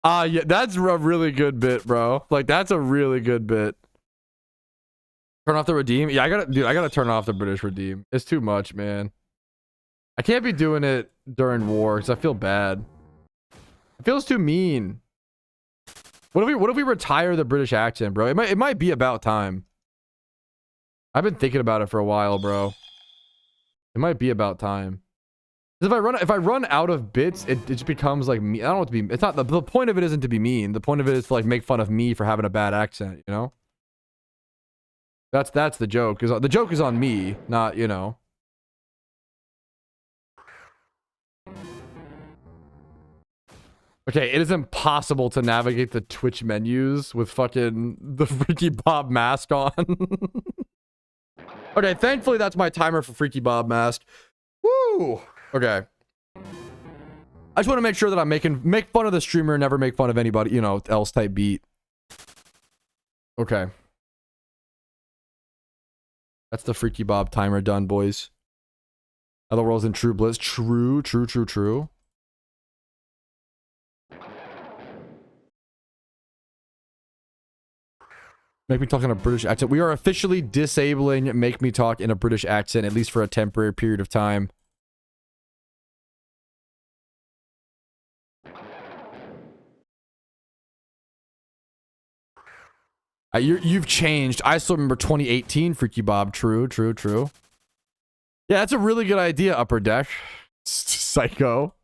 Yeah, that's a really good bit, bro. Like, that's a really good bit. Turn off the redeem? Yeah, I gotta turn off the British redeem. It's too much, man. I can't be doing it during war because I feel bad. It feels too mean. What if we retire the British accent, bro? It might be about time. I've been thinking about it for a while, bro. It might be about time. If I run out of bits, it just becomes like me. I don't want to be. It's not the point of it isn't to be mean. The point of it is to like make fun of me for having a bad accent. You know. That's the joke. Because the joke is on me, not you know. Okay, it is impossible to navigate the Twitch menus with fucking the Freaky Bob mask on. Okay, thankfully that's my timer for Freaky Bob mask. Woo! Okay. I just want to make sure that I'm make fun of the streamer, never make fun of anybody, you know, else type beat. Okay. That's the Freaky Bob timer done, boys. Other world's in true bliss. True. Make me talk in a British accent. We are officially disabling make me talk in a British accent, at least for a temporary period of time. You've changed. I still remember 2018, Freaky Bob. True. Yeah, that's a really good idea, Upper Deck. Psycho.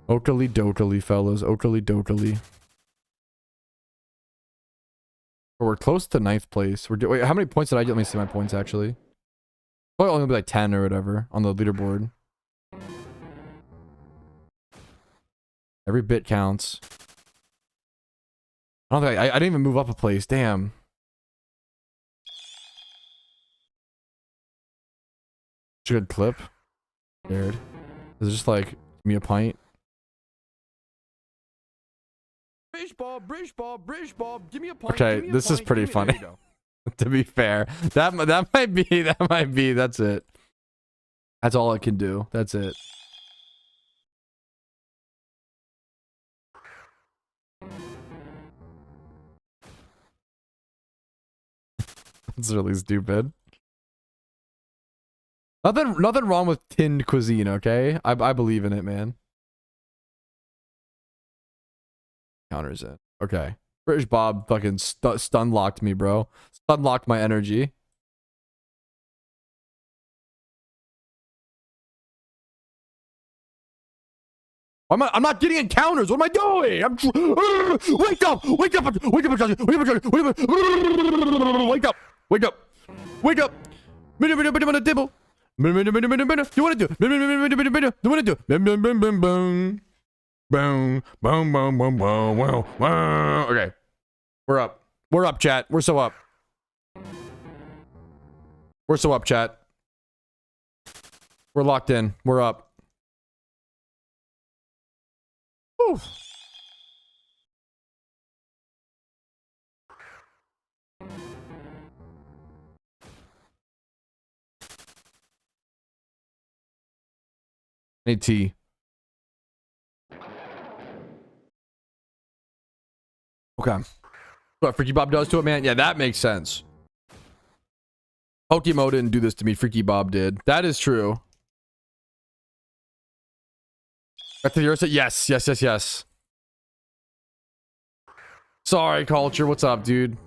Oakley dokily, fellas. Oakley dokily. We're close to 9th place. Wait, how many points did I get? Let me see my points, actually. Probably only be like 10 or whatever on the leaderboard. Every bit counts. I don't think I didn't even move up a place. Damn. It's a good clip. Scared. Is it just like, give me a pint? British Bob, give me a pint. Okay, this is pretty funny. To be fair, that might be. That's it. That's all it can do. That's it. It's really stupid. Nothing wrong with tinned cuisine. Okay, I believe in it, man. Counters it. Okay. British Bob fucking stun locked me, bro. Stun locked my energy. I'm not getting encounters. What am I doing? Wake up! Wake up! Wake up! Wake up! Wake up! You want to do? Boom, boom, boom, boom, boom, boom, boom. Okay. We're up. We're up, chat. We're so up. We're so up, chat. We're locked in. We're up. Whew. Need tea. Okay. What Freaky Bob does to it, man? Yeah, that makes sense. PokeMMO didn't do this to me. Freaky Bob did. That is true. Back to the Ursa? Yes. Sorry, Culture. What's up, dude?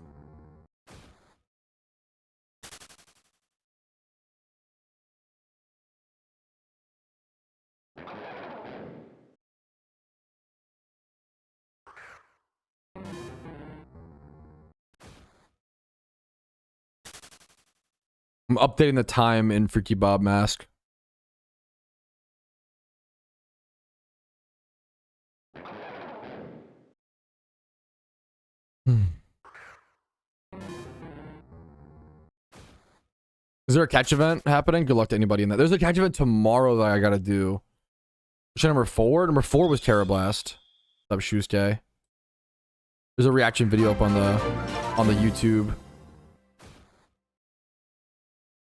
I'm updating the time in Freaky Bob mask. Is there a catch event happening? Good luck to anybody in that. There's a catch event tomorrow that I gotta do. Mission number 4? Number 4 was Terra Blast. What's up, Shoesuke? There's a reaction video up on the YouTube.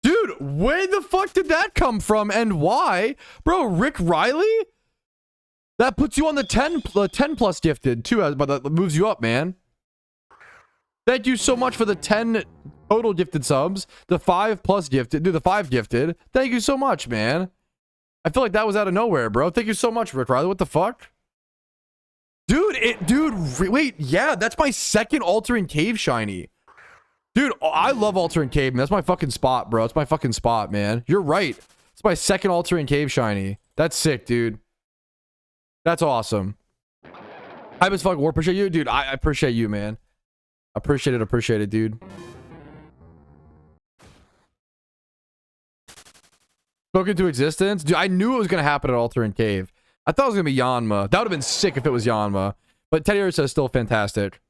Dude, where the fuck did that come from and why? Bro, Rick Riley? That puts you on the 10 plus gifted too, but that moves you up, man. Thank you so much for the 10 total gifted subs. The 5 plus gifted. Dude, the 5 gifted. Thank you so much, man. I feel like that was out of nowhere, bro. Thank you so much, Rick Riley. What the fuck? Dude, wait, yeah, that's my second altering cave shiny. Dude, I love altering cave, man. That's my fucking spot, bro. It's my fucking spot, man. You're right. It's my second altering cave shiny. That's sick, dude. That's awesome. Hype as fuck, War. Appreciate you, dude. I appreciate you, man. Appreciate it, dude. Spoken to existence? Dude, I knew it was gonna happen at Alter and Cave. I thought it was gonna be Yanma. That would have been sick if it was Yanma. But Teddy Ursa is still fantastic.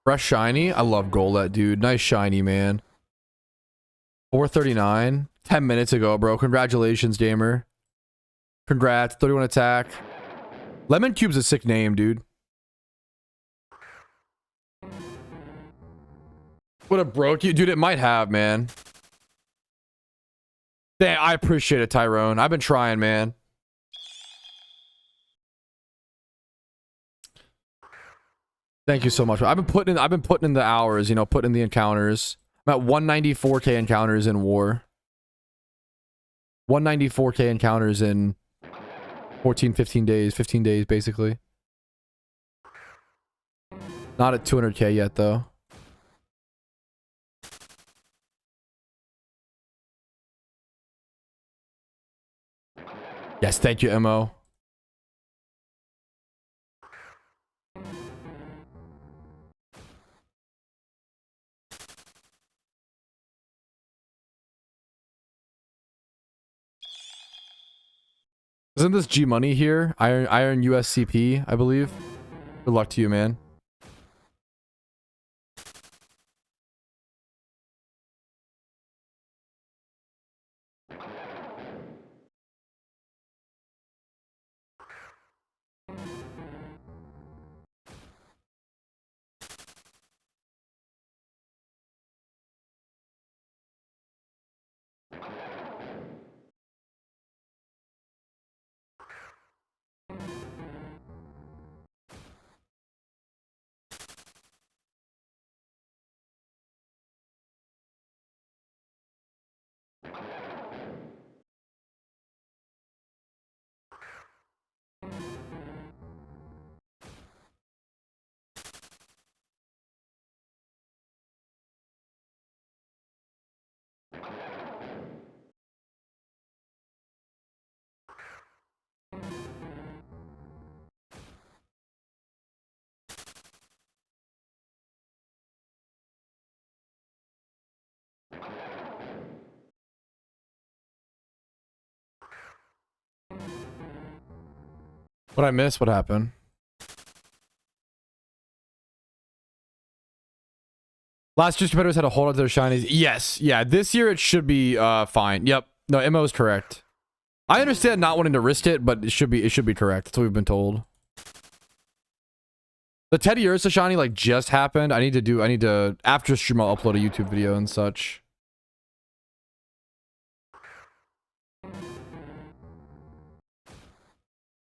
Fresh shiny. I love Goldet, dude. Nice shiny, man. 439. 10 minutes ago, bro. Congratulations, gamer. Congrats. 31 attack. Lemon Cube's a sick name, dude. Would have broke you? Dude, it might have, man. Damn, I appreciate it, Tyrone. I've been trying, man. Thank you so much. I've been putting in the hours, you know, putting in the encounters. I'm at 194k encounters in war. 194k encounters in 15 days basically. Not at 200k yet though. Yes, thank you, MO. Isn't this G Money here? Iron USCP, I believe. Good luck to you, man. What I missed? What happened? Last year's competitors had to hold on to their shinies. Yes. Yeah. This year it should be fine. Yep. No, MO is correct. I understand not wanting to risk it, but it should be correct. That's what we've been told. The Teddy Ursa shiny like just happened. I need to after stream I'll upload a YouTube video and such.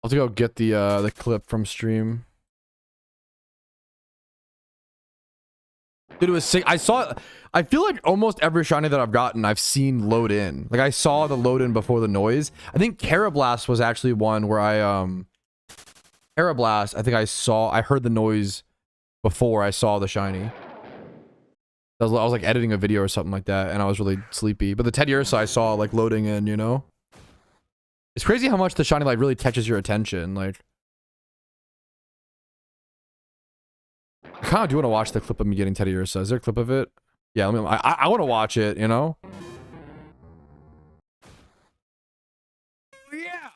I'll have to go get the clip from stream. Dude, it was sick. I feel like almost every shiny that I've gotten, I've seen load in. Like I saw the load in before the noise. I think Carablast was actually one where Carablast, I think I heard the noise before I saw the shiny. I was like editing a video or something like that, and I was really sleepy. But the Teddy Ursa I saw like loading in, you know? It's crazy how much the shiny like really catches your attention, like. kind of do want to watch the clip of me getting Teddy Ursa. Is there a clip of it? Yeah, let me, I want to watch it, you know? Yeah!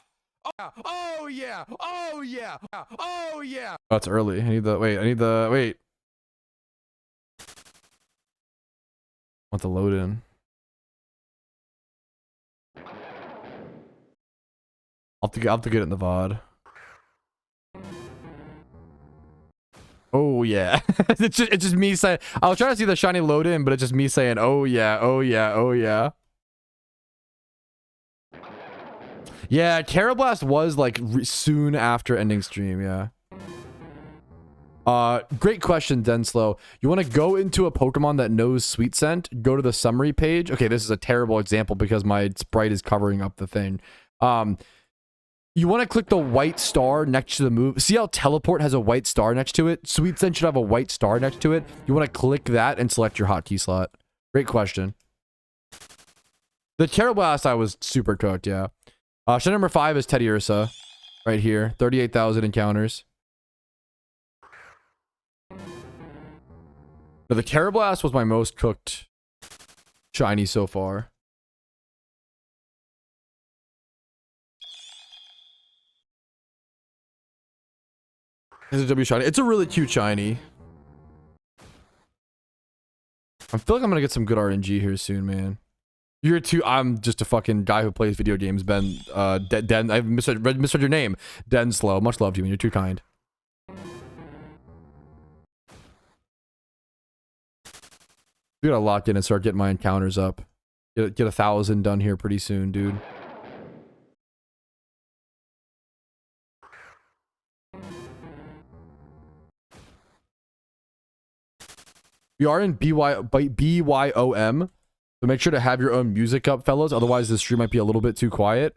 Oh yeah! Oh yeah! Oh yeah! Oh, it's early. I need the, wait. I want the load in. I'll have to get it in the VOD. Oh yeah. it's just me saying, I was trying to see the shiny load in, but it's just me saying, oh yeah, oh yeah, oh yeah. Yeah, Carablast was like soon after ending stream, yeah. Great question, Denslow. You want to go into a Pokemon that knows Sweet Scent, go to the summary page. Okay, this is a terrible example because my sprite is covering up the thing. You want to click the white star next to the move. See how Teleport has a white star next to it? Sweet Scent should have a white star next to it. You want to click that and select your hotkey slot. Great question. The Carablast, I was super cooked, yeah. Shot number 5 is Teddy Ursa. Right here. 38,000 encounters. But the Carablast was my most cooked shiny so far. It's a W shiny. It's a really cute shiny. I feel like I'm gonna get some good RNG here soon, man. You're too. I'm just a fucking guy who plays video games, Ben. Den. I misread your name. Denslow. Much love to you, man. You're too kind. We gotta lock in and start getting my encounters up. Get 1,000 done here pretty soon, dude. We are in BYOM, so make sure to have your own music up, fellas. Otherwise, the stream might be a little bit too quiet.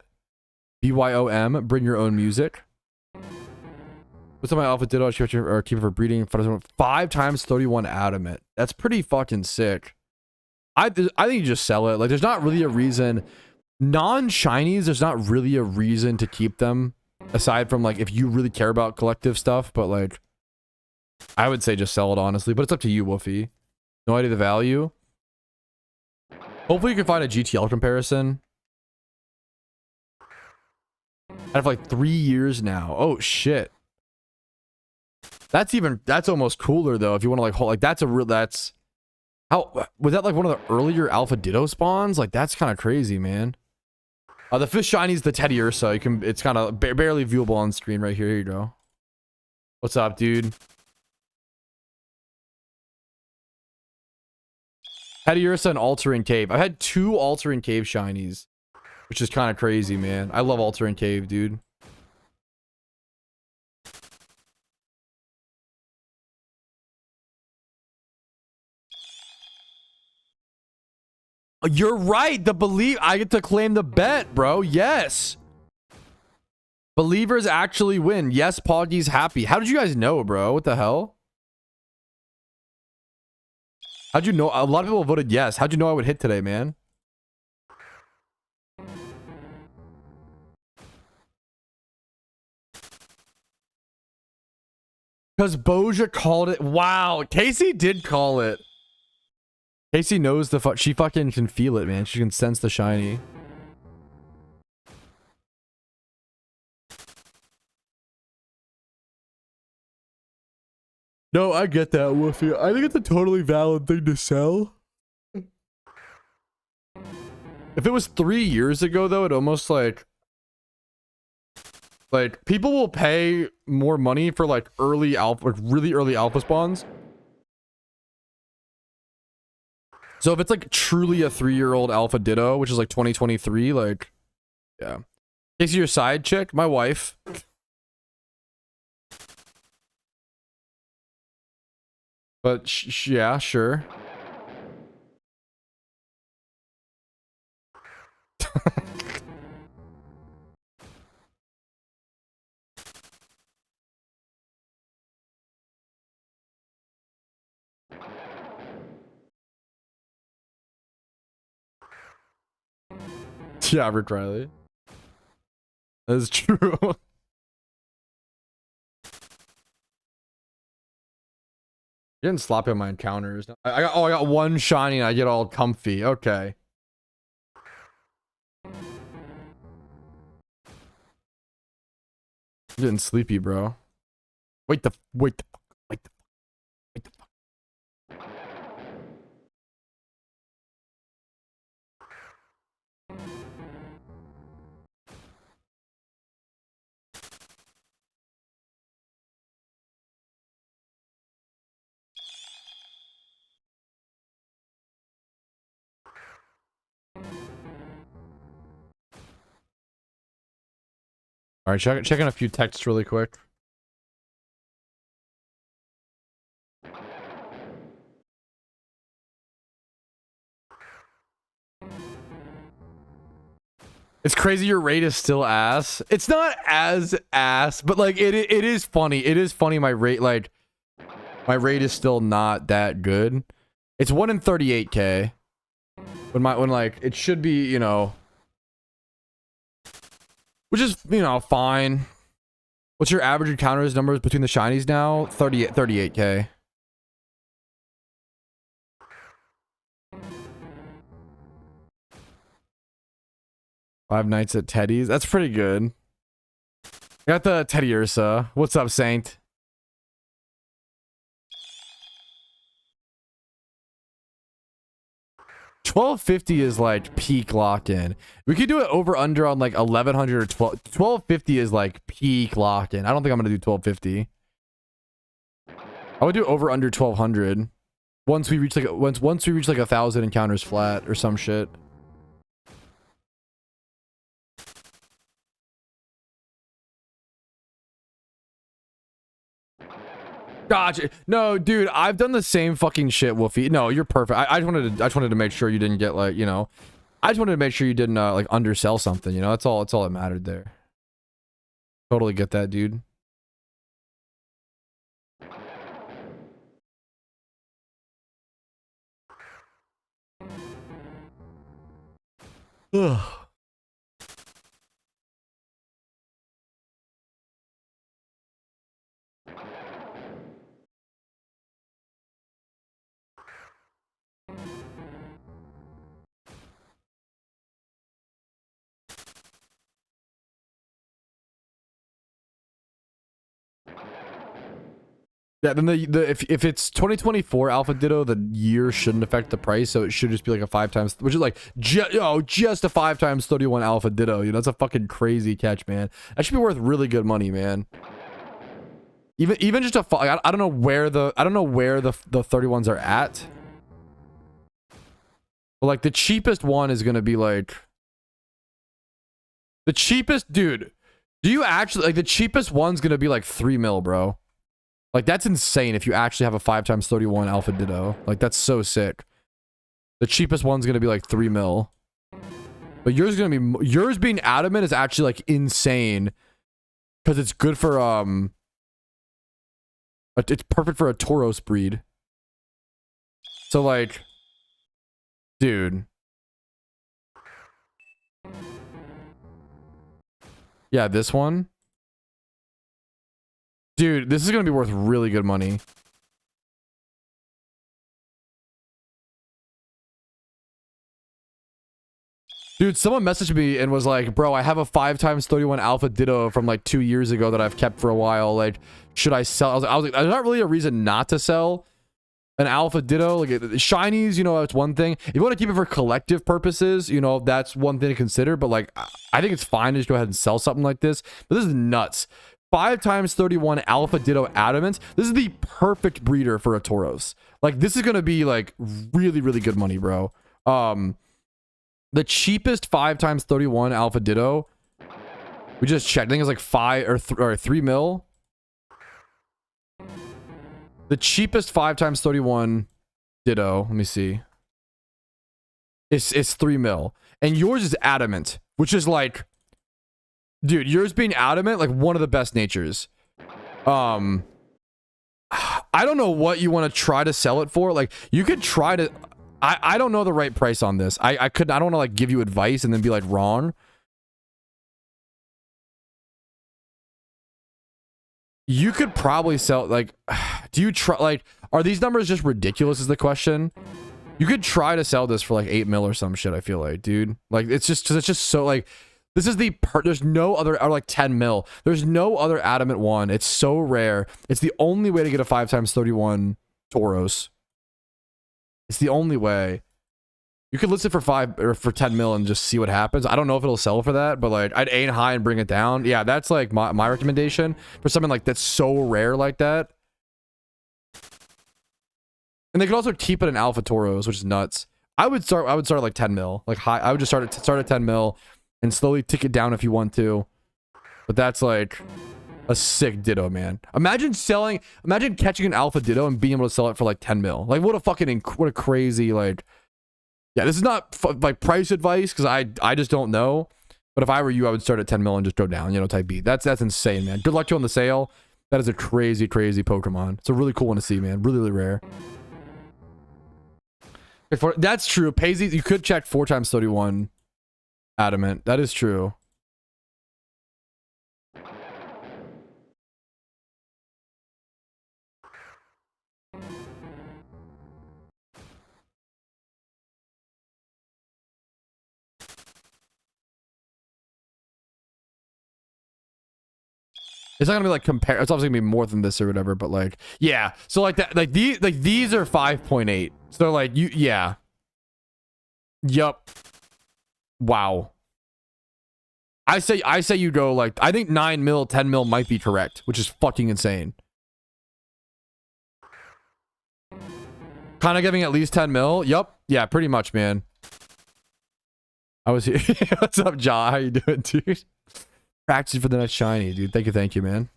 BYOM, bring your own music. What's on my Alpha Ditto? Or keep it for breeding. 5 times 31 adamant. That's pretty fucking sick. I think you just sell it. Like, there's not really a reason. Non-shinies, there's not really a reason to keep them. Aside from, like, if you really care about collective stuff. But, like, I would say just sell it, honestly. But it's up to you, Woofy. No idea the value. Hopefully you can find a GTL comparison. I have like 3 years now. Oh, shit. That's almost cooler, though. If you want to, like, hold, like, that's... How... Was that, like, one of the earlier Alpha Ditto spawns? Like, that's kind of crazy, man. The fish shiny is the Teddy Ursa. You can... It's kind of barely viewable on screen right here. Here you go. What's up, dude? Teddy Ursa and Altering Cave. I've had 2 Altering Cave shinies, which is kind of crazy, man. I love Altering Cave, dude. You're right. I get to claim the bet, bro. Yes. Believers actually win. Yes, Poggy's happy. How did you guys know, bro? What the hell? How'd you know? A lot of people voted yes. How'd you know I would hit today, man? Because Boja called it. Wow. Casey did call it. Casey knows the she fucking can feel it, man. She can sense the shiny. No, I get that, Woofy. I think it's a totally valid thing to sell. If it was 3 years ago, though, it almost like people will pay more money for like early alpha, like really early alpha spawns. So if it's like truly a 3-year-old Alpha Ditto, which is like 2023, like, yeah. Casey, your side chick, my wife. But yeah, sure. Yeah, Rick Riley. That is true. Getting sloppy on my encounters. I got one shiny and I get all comfy. Okay. I'm getting sleepy, bro. Wait the. All right, checking a few texts really quick. It's crazy your rate is still ass. It's not as ass, but like it is funny. It is funny my rate my rate is still not that good. It's 1 in 38k. When like it should be, you know, which is, you know, fine. What's your average encounters numbers between the shinies now? 38k. Five nights at Teddy's. That's pretty good. I got the Teddy Ursa. What's up, Saint? $12.50 is like peak lock-in. We could do it over under on like 1100 or 12.50 is like peak lock-in. I don't think I'm gonna do 12.50. I would do over under 1200 once we reach like once we reach like 1,000 encounters flat or some shit. Gotcha. No, dude, I've done the same fucking shit, Wolfie. No, you're perfect. I just wanted to make sure you didn't get like, you know, I just wanted to make sure you didn't like undersell something, you know. That's all that mattered there. Totally get that, dude. Ugh. Yeah, then if it's 2024 Alpha Ditto, the year shouldn't affect the price, so it should just be like a 5 times, which is like just a 5 times 31 Alpha Ditto. You know, that's a fucking crazy catch, man. That should be worth really good money, man. Even just a I don't know where the 31s are at, but like the cheapest one is gonna be like the cheapest, dude. Do you actually like the cheapest one's gonna be like 3 mil, bro? Like, that's insane if you actually have a 5 times 31 Alpha Ditto. Like, that's so sick. The cheapest one's gonna be like 3 mil. But yours is gonna be... Yours being adamant is actually, like, insane. Because it's good for, it's perfect for a Tauros breed. So, like... Dude. Yeah, this one. Dude, this is gonna be worth really good money. Dude, someone messaged me and was like, bro, I have a 5 times 31 Alpha Ditto from like 2 years ago that I've kept for a while. Like, should I sell? I was like, there's not really a reason not to sell an Alpha Ditto. Like, shinies, you know, it's one thing. If you want to keep it for collective purposes, you know, that's one thing to consider. But like, I think it's fine to just go ahead and sell something like this. But this is nuts. 5 times 31 Alpha Ditto Adamant. This is the perfect breeder for a Tauros. Like, this is going to be, like, really, really good money, bro. The cheapest 5 times 31 Alpha Ditto, we just checked. I think it's like 5 or 3 mil. The cheapest 5 times 31 Ditto, let me see. It's 3 mil. And yours is Adamant, which is like... Dude, yours being adamant, like one of the best natures. I don't know what you want to try to sell it for. Like, you could try to... I don't know the right price on this. I don't want to like give you advice and then be like wrong. You could probably sell like... do you try, like, are these numbers just ridiculous is the question? You could try to sell this for like 8 mil or some shit, I feel like, dude. Like, it's just so, like, this is there's no other, or like 10 mil. There's no other adamant one. It's so rare. It's the only way to get a 5x31 Tauros. It's the only way. You could list it for 5 or for 10 mil and just see what happens. I don't know if it'll sell for that, but like, I'd aim high and bring it down. Yeah, that's like my recommendation for something like that's so rare like that. And they could also keep it in Alpha Tauros, which is nuts. I would start at like 10 mil, like high. I would just start at 10 mil and slowly tick it down if you want to. But that's like a sick Ditto, man. Imagine catching an Alpha Ditto and being able to sell it for like 10 mil. Like, what a crazy, like, yeah, this is not like price advice because I just don't know. But if I were you, I would start at 10 mil and just go down, you know, type beat. That's insane, man. Good luck to you on the sale. That is a crazy Pokemon. It's a really cool one to see, man. Really, really rare. That's true. Paisley, you could check 4x31 adamant. That is true. It's not gonna be like compare. It's obviously gonna be more than this or whatever, but like, yeah. So like that, like these are 5.8. So like yeah. Yup. Wow. I say you go like, I think 9 mil, 10 mil might be correct, which is fucking insane. Kind of giving at least 10 mil. Yup. Yeah, pretty much, man. I was here. What's up, Ja? How you doing, dude? Practicing for the next shiny, dude. Thank you, man.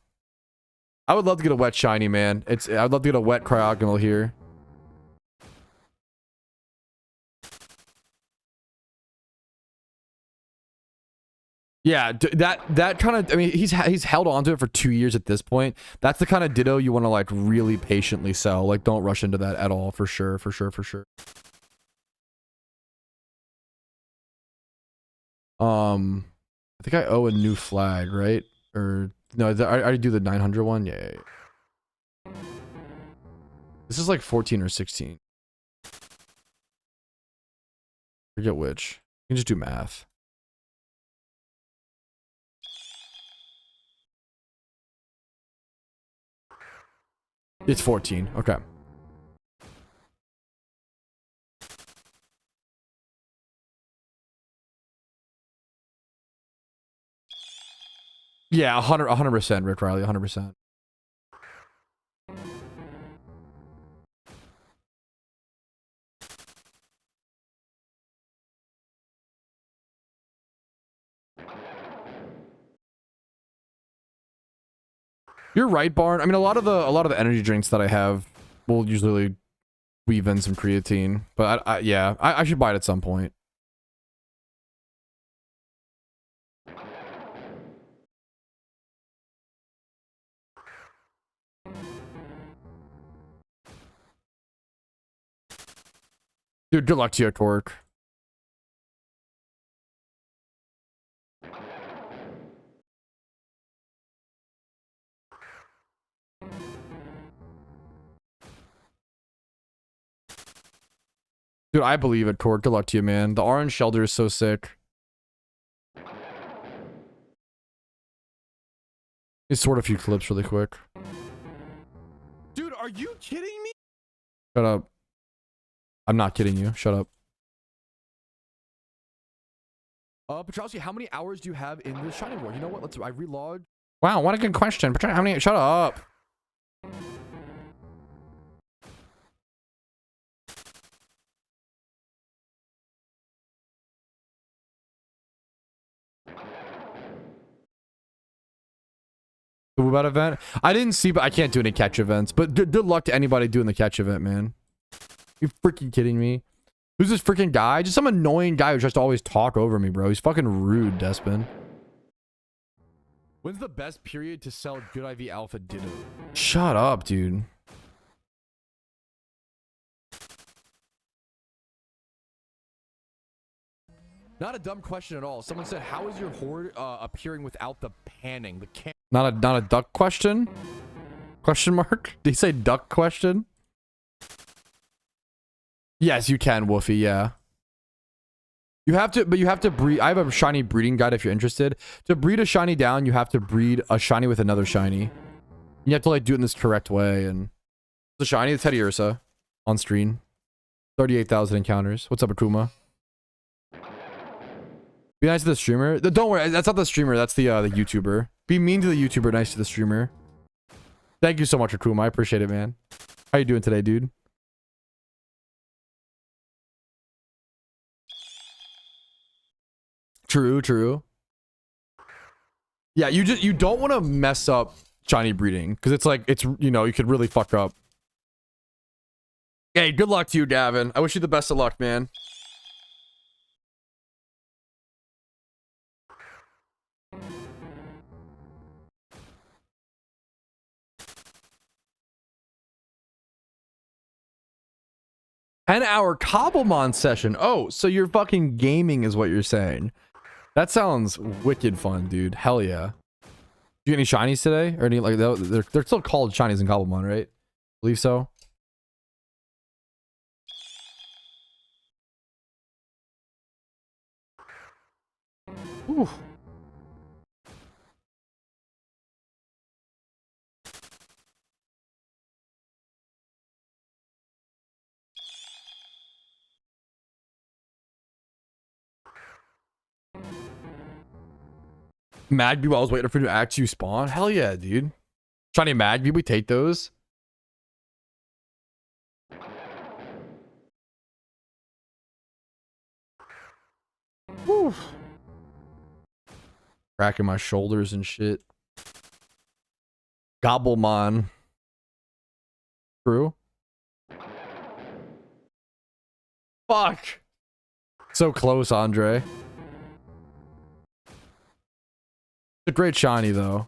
I would love to get a wet shiny, man. I'd love to get a wet cryogonal here. Yeah, that kind of, I mean, he's held on to it for 2 years at this point. That's the kind of Ditto you want to like really patiently sell. Like, don't rush into that at all, for sure. I think I owe a new flag, right? Or no, I already do the 900 one. Yeah. This is like 14 or 16. Forget which. You can just do math. It's 14. Okay. Yeah, 100%, Rick Riley, 100%. You're right, Barn. I mean, a lot of the energy drinks that I have will usually weave in some creatine, but I should buy it at some point. Dude, good luck to you, Torque. Dude, I believe it, Torque. Good luck to you, man. The orange shelter is so sick. Let's sort a few clips really quick. Dude, are you kidding me? Shut up. I'm not kidding you. Shut up. Petrowski, how many hours do you have in the Shining War? You know what? I relog. Wow, what a good question. Petrowski, how many? Shut up. The Woobat event? I didn't see, but I can't do any catch events. But good luck to anybody doing the catch event, man. You freaking kidding me? Who's this freaking guy? Just some annoying guy who tries to always talk over me, bro. He's fucking rude, Despin. When's the best period to sell good IV Alpha Ditto? Shut up, dude. Not a dumb question at all. Someone said, how is your horde appearing without the panning? Not a duck question? Question mark? Did he say duck question? Yes, you can, Woofy, yeah. You have to, but you have to breed. I have a shiny breeding guide if you're interested. To breed a shiny down, you have to breed a shiny with another shiny. You have to like do it in this correct way. And the shiny, it's Teddy Ursa on stream. 38,000 encounters. What's up, Akuma? Be nice to the streamer. Don't worry, that's not the streamer. That's the YouTuber. Be mean to the YouTuber, nice to the streamer. Thank you so much, Akuma. I appreciate it, man. How you doing today, dude? True, true. Yeah, you don't want to mess up shiny breeding because it's like you know, you could really fuck up. Hey, good luck to you, Gavin. I wish you the best of luck, man. An hour Cobblemon session. Oh, so you're fucking gaming is what you're saying. That sounds wicked fun, dude. Hell yeah. You get any shinies today? Or any like they're still called shinies in Cobblemon, right? Believe so. Ooh. Magby while I was waiting for you to act you spawn. Hell yeah, dude. Shiny Magby, we take those. Woo. Cracking my shoulders and shit. Gobblemon. True. Fuck. So close, Andre. It's a great shiny, though.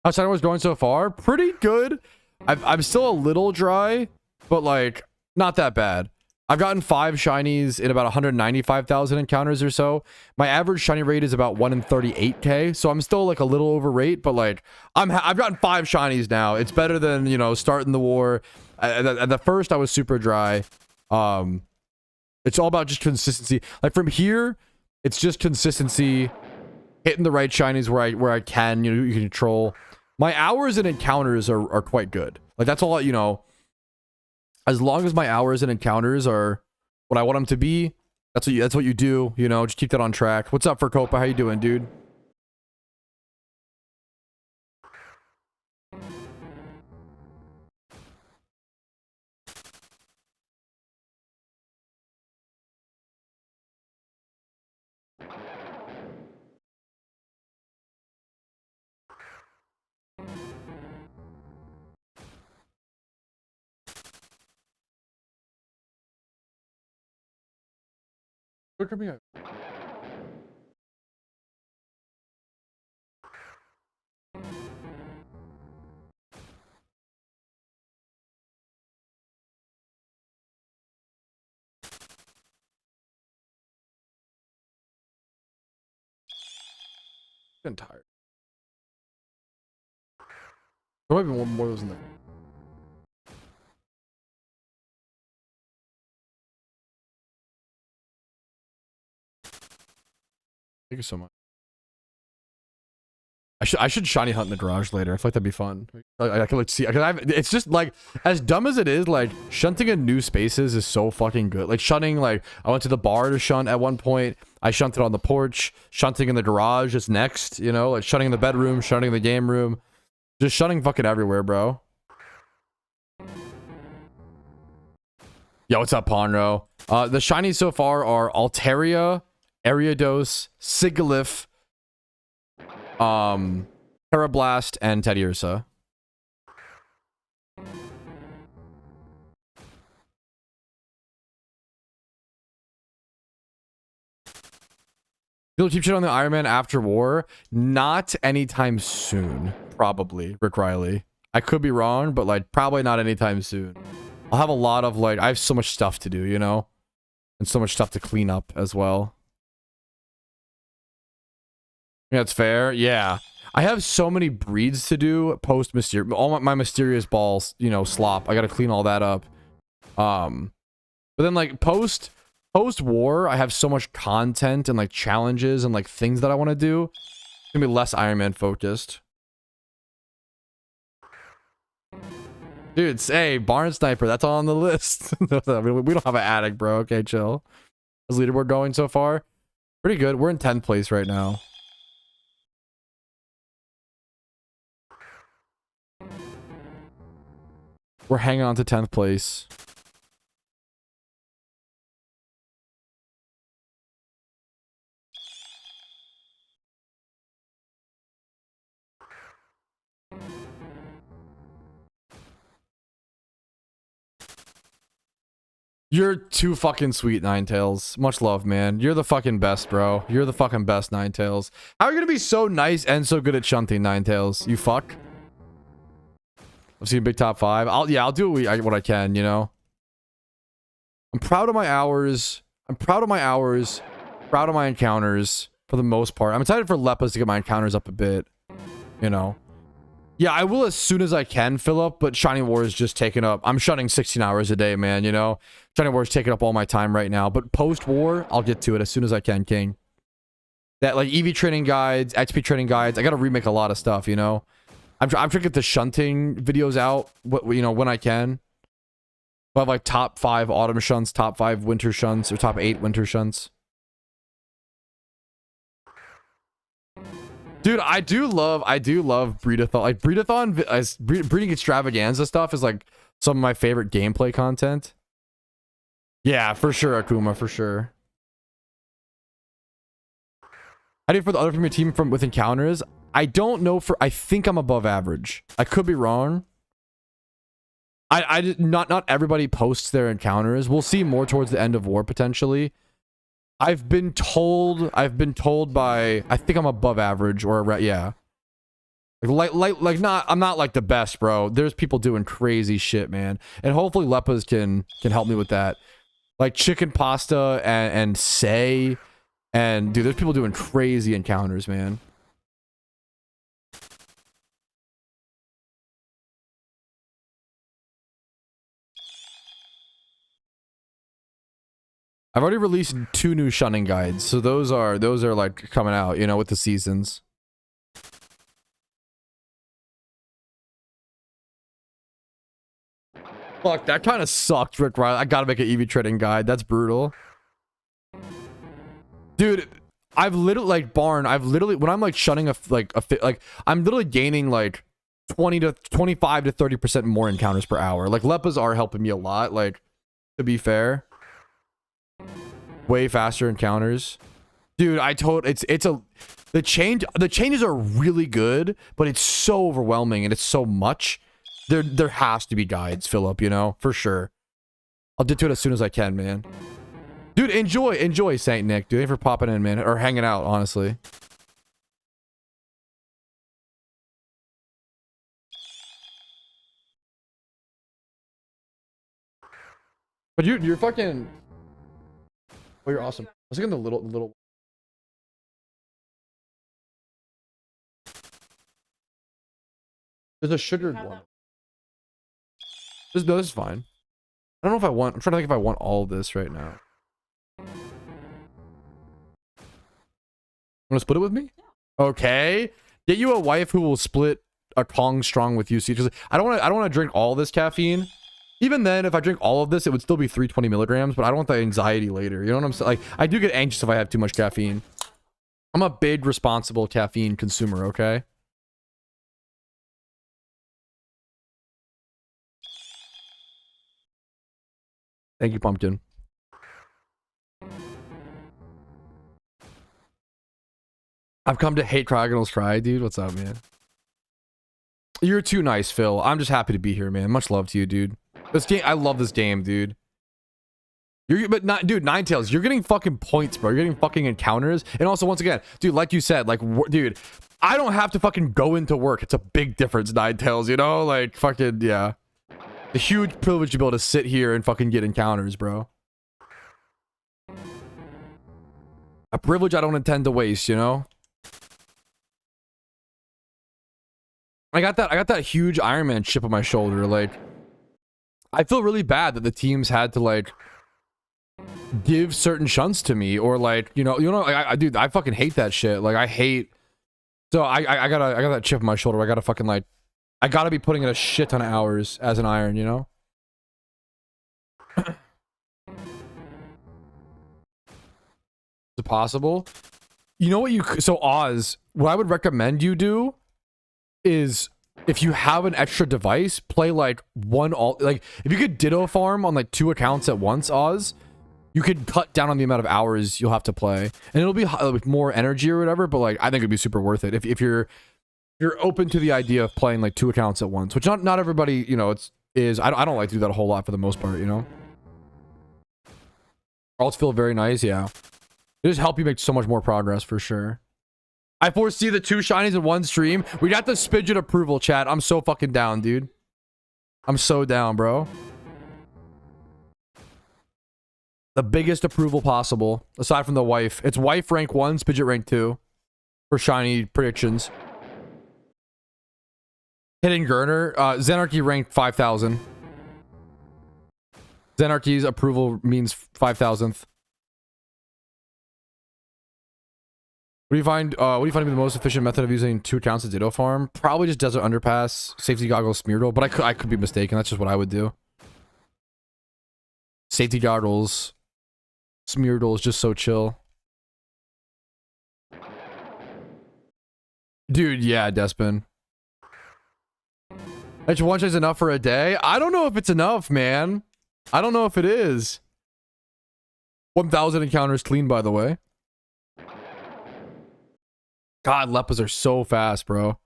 How's China going so far? Pretty good. I'm still a little dry, but like not that bad. I've gotten 5 shinies in about 195,000 encounters or so. My average shiny rate is about 1 in 38k, so I'm still like a little over rate, but like I've gotten 5 shinies now. It's better than, you know, starting the war. At the first I was super dry. It's all about just consistency. Like from here, it's just consistency, hitting the right shinies where I can, you know, you can control. My hours and encounters are quite good. Like that's all, you know. As long as my hours and encounters are what I want them to be, that's what you do, you know, just keep that on track. What's up for Copa? How you doing, dude? Look at me. I'm tired. There might be one more of those in there. Thank you so much. I should shiny hunt in the garage later. I feel like that'd be fun. I could like see. It's just like as dumb as it is. Like shunting in new spaces is so fucking good. Like shunting. Like I went to the bar to shunt at one point. I shunted on the porch. Shunting in the garage is next. You know, like shunting in the bedroom, shunting in the game room, just shunting fucking everywhere, bro. Yo, what's up, Ponro? The shinies so far are Altaria, Ariados, Sigilyph, Parablast, and Teddy Ursa. You'll keep shit on the Iron Man after war? Not anytime soon. Probably, Rick Riley. I could be wrong, but like probably not anytime soon. I'll have a lot of like, I have so much stuff to do, you know? And so much stuff to clean up as well. Yeah, that's fair. Yeah. I have so many breeds to do post mysterious. All my mysterious balls, you know, slop. I gotta clean all that up. But then like post war, I have so much content and like challenges and like things that I want to do. It's gonna be less Iron Man focused. Dude, hey, Barn Sniper, that's all on the list. We don't have an attic, bro. Okay, chill. How's leaderboard going so far? Pretty good. We're in 10th place right now. We're hanging on to 10th place. You're too fucking sweet, Ninetales. Much love, man. You're the fucking best, bro. You're the fucking best, Ninetales. How are you gonna be so nice and so good at shunting, Ninetales? You fuck. I've seen big top 5. I'll do what I can, you know. I'm proud of my hours. I'm proud of my hours. Proud of my encounters for the most part. I'm excited for Leppas to get my encounters up a bit, you know. Yeah, I will as soon as I can, Philip, but Shining War is just taking up... I'm shunning 16 hours a day, man, you know? Shining War is taking up all my time right now, but post-war, I'll get to it as soon as I can, King. That, like, EV training guides, XP training guides, I gotta remake a lot of stuff, you know? I'm trying to get the shunting videos out, you know, when I can. I'll have, like, top 5 autumn shunts, top 5 winter shunts, or top 8 winter shunts. Dude, I do love breedathon. Like breeding extravaganza stuff is like some of my favorite gameplay content. Yeah, for sure, Akuma, for sure. How do you for the other from your team with encounters? I don't know I think I'm above average. I could be wrong. Not everybody posts their encounters. We'll see more towards the end of war potentially. I've been told by, I think I'm above average or yeah. I'm not like the best, bro. There's people doing crazy shit, man. And hopefully Leppas can help me with that. Like chicken pasta and say, and dude, there's people doing crazy encounters, man. I've already released 2 new shunning guides, so those are like coming out, you know, with the seasons. Fuck, that kind of sucked, Rick Riley. I gotta make an EV trading guide. That's brutal. Dude, I've literally, like, Barn, when I'm like shunning I'm literally gaining like 25 to 30% more encounters per hour. Like, Leppas are helping me a lot, like, to be fair. Way faster encounters, dude. The changes are really good, but it's so overwhelming and it's so much. There has to be guides, Philip, you know, for sure. I'll get to it as soon as I can, man. Dude, enjoy Saint Nick, dude. Thanks for popping in, man, or hanging out, honestly. But you're fucking. Oh, you're awesome. I was looking at the little. There's a sugared one. This is fine. I don't know if I want. I'm trying to think if I want all of this right now. Want to split it with me? Okay. Get you a wife who will split a Kong strong with you. See, because I don't want to drink all this caffeine. Even then, if I drink all of this, it would still be 320 milligrams, but I don't want the anxiety later. You know what I'm saying? Like, I do get anxious if I have too much caffeine. I'm a big, responsible caffeine consumer, okay? Thank you, Pumpkin. I've come to hate Cryogonal's Cry, dude. What's up, man? You're too nice, Phil. I'm just happy to be here, man. Much love to you, dude. This game, I love this game, dude. But not, dude, Ninetales, you're getting fucking points, bro. You're getting fucking encounters. And also, once again, dude, like you said, like, dude, I don't have to fucking go into work. It's a big difference, Ninetales, you know? Like, fucking, yeah. A huge privilege to be able to sit here and fucking get encounters, bro. A privilege I don't intend to waste, you know? I got that huge Iron Man chip on my shoulder. Like, I feel really bad that the teams had to, like, give certain shunts to me, or like, dude, I fucking hate that shit. Like, I hate. So I got that chip on my shoulder. I gotta fucking, like, I gotta be putting in a shit ton of hours as an iron, you know? Is it possible? You know what so Oz, what I would recommend you do is, if you have an extra device, play like like, if you could ditto farm on like 2 accounts at once, Oz, you could cut down on the amount of hours you'll have to play, and it'll be with more energy or whatever, but like, I think it'd be super worth it if you're open to the idea of playing like 2 accounts at once, which not everybody, you know, I don't like to do that a whole lot for the most part, you know? Alts feel very nice, yeah. It just help you make so much more progress for sure. I foresee the 2 shinies in 1 stream. We got the Spidget approval, chat. I'm so fucking down, dude. I'm so down, bro. The biggest approval possible, aside from the wife. It's wife rank 1, Spidget rank 2 for shiny predictions. Hidden Gurner, Zenarchy ranked 5,000. Zenarchy's approval means 5,000th. What do you find to be the most efficient method of using 2 accounts of Ditto Farm? Probably just Desert Underpass, Safety Goggles, Smeargle, but I could be mistaken. That's just what I would do. Safety Goggles, Smeargle is just so chill. Dude, yeah, Despin. Extra 1 shot is enough for a day? I don't know if it's enough, man. I don't know if it is. 1,000 encounters clean, by the way. God, Leppas are so fast, bro.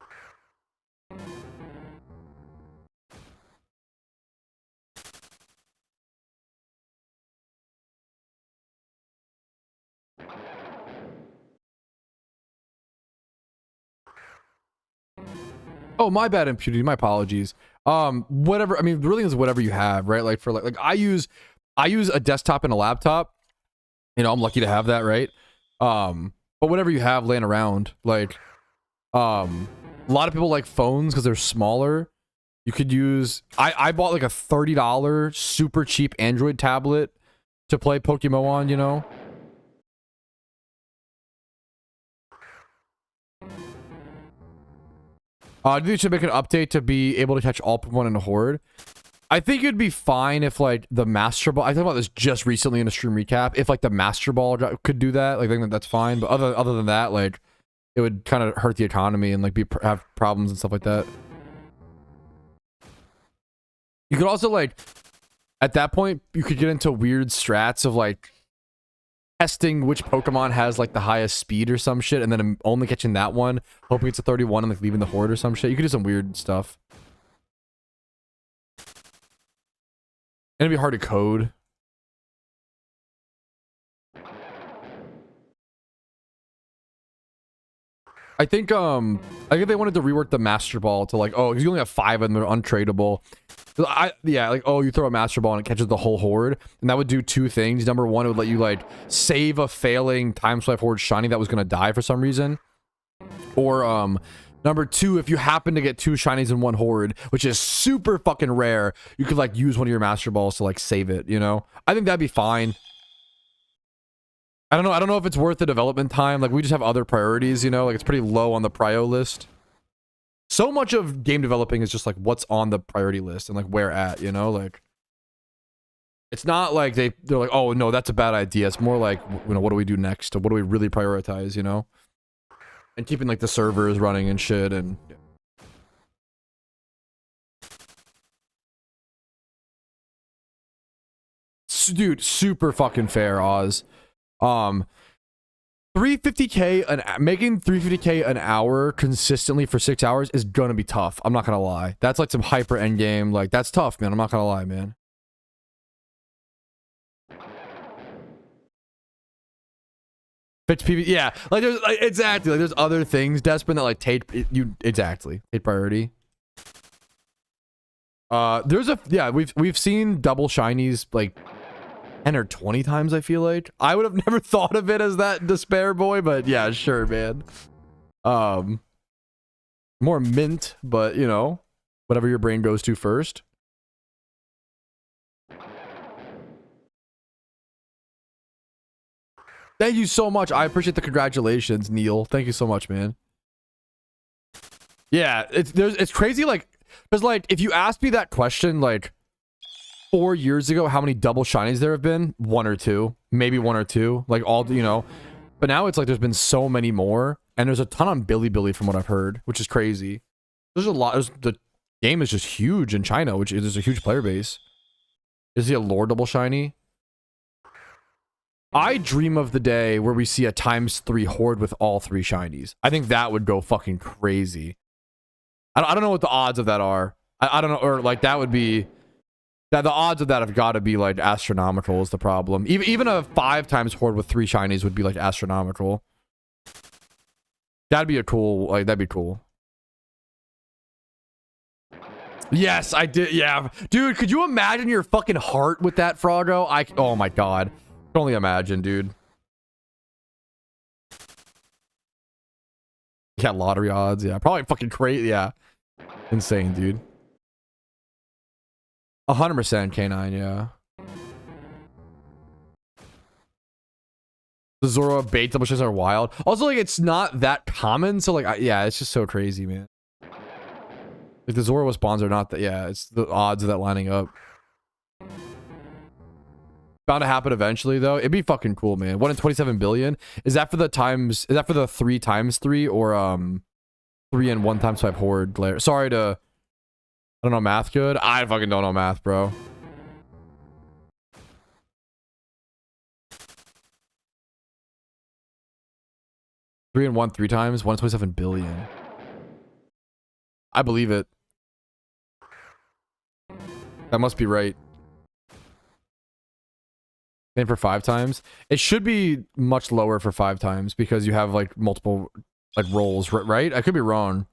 Oh, my bad, Impunity. My apologies. Whatever. I mean, the real thing is whatever you have, right? Like, for like I use a desktop and a laptop. You know, I'm lucky to have that, right? But whatever you have laying around, like, a lot of people like phones because they're smaller. You could use, I bought like a $30 super cheap Android tablet to play PokeMMO on, you know? Do you think they should make an update to be able to catch all Pokemon in a horde? I think it'd be fine if, like, the Master Ball... I talked about this just recently in a stream recap. If, like, the Master Ball could do that, like, I think that's fine. But other than that, like, it would kind of hurt the economy and, like, have problems and stuff like that. You could also, like... At that point, you could get into weird strats of, like... testing which Pokemon has, like, the highest speed or some shit, and then only catching that one, hoping it's a 31 and, like, leaving the horde or some shit. You could do some weird stuff. And it'd be hard to code. I think if they wanted to rework the Master Ball to, like, oh, you only have 5 and they're untradeable. Yeah, like, oh, you throw a Master Ball and it catches the whole horde, and that would do 2 things. Number 1, it would let you, like, save a failing Time Swipe horde shiny that was gonna die for some reason. Or number 2, if you happen to get 2 shinies in 1 horde, which is super fucking rare, you could, like, use one of your Master Balls to, like, save it, you know? I think that'd be fine. I don't know if it's worth the development time. Like, we just have other priorities, you know? Like, it's pretty low on the prio list. So much of game developing is just, like, what's on the priority list and, like, where at, you know? Like, it's not like they're like, oh, no, that's a bad idea. It's more like, you know, what do we do next? What do we really prioritize, you know? And keeping, like, the servers running and shit, and... Dude, super fucking fair, Oz. 350k making 350k an hour consistently for 6 hours is gonna be tough. I'm not gonna lie. That's like some hyper end game. Like, that's tough, man. I'm not gonna lie, man. Fits PV. Yeah, like there's like, exactly like there's other things, Desperate, that like take you exactly take priority. There's a we've seen double shinies like 10 or 20 times. I feel like I would have never thought of it as that despair boy, but yeah, sure, man. More mint, but you know, whatever your brain goes to first. Thank you so much. I appreciate the congratulations, Neil. Thank you so much, man. Yeah, it's crazy, like, because like if you asked me that question like 4 years ago, how many double shinies there have been? One or two, maybe one or two, like all, you know. But now it's like there's been so many more, and there's a ton on Bilibili from what I've heard, which is crazy. There's a lot. The game is just huge in China, which is a huge player base. Is he a lore double shiny? I dream of the day where we see a ×3 horde with all 3 shinies. I think that would go fucking crazy. I don't know what the odds of that are. I don't know, or like that would be that the odds of that have got to be like astronomical is the problem. Even a 5× horde with 3 shinies would be like astronomical. That'd be a cool, like that'd be cool. Yes, I did. Yeah, dude, could you imagine your fucking heart with that Froggo? Oh my god. I can only imagine, dude. Yeah, lottery odds. Yeah, probably fucking crazy. Yeah, insane, dude. 100% K9. Yeah. The Zoro bait double shits are wild. Also, like, it's not that common, so like, yeah, it's just so crazy, man. Like the Zoro spawns are not that. Yeah, it's the odds of that lining up. Bound to happen eventually, though. It'd be fucking cool, man. 1 in 27 billion. Is that for the times? Is that for the 3×3 or 3 and 1×5 horde layer? Sorry to. I don't know math good. I fucking don't know math, bro. Three and 1 3×, 1 in 27 billion. I believe it. That must be right. Same for 5×. It should be much lower for 5× because you have like multiple like rolls, right? I could be wrong.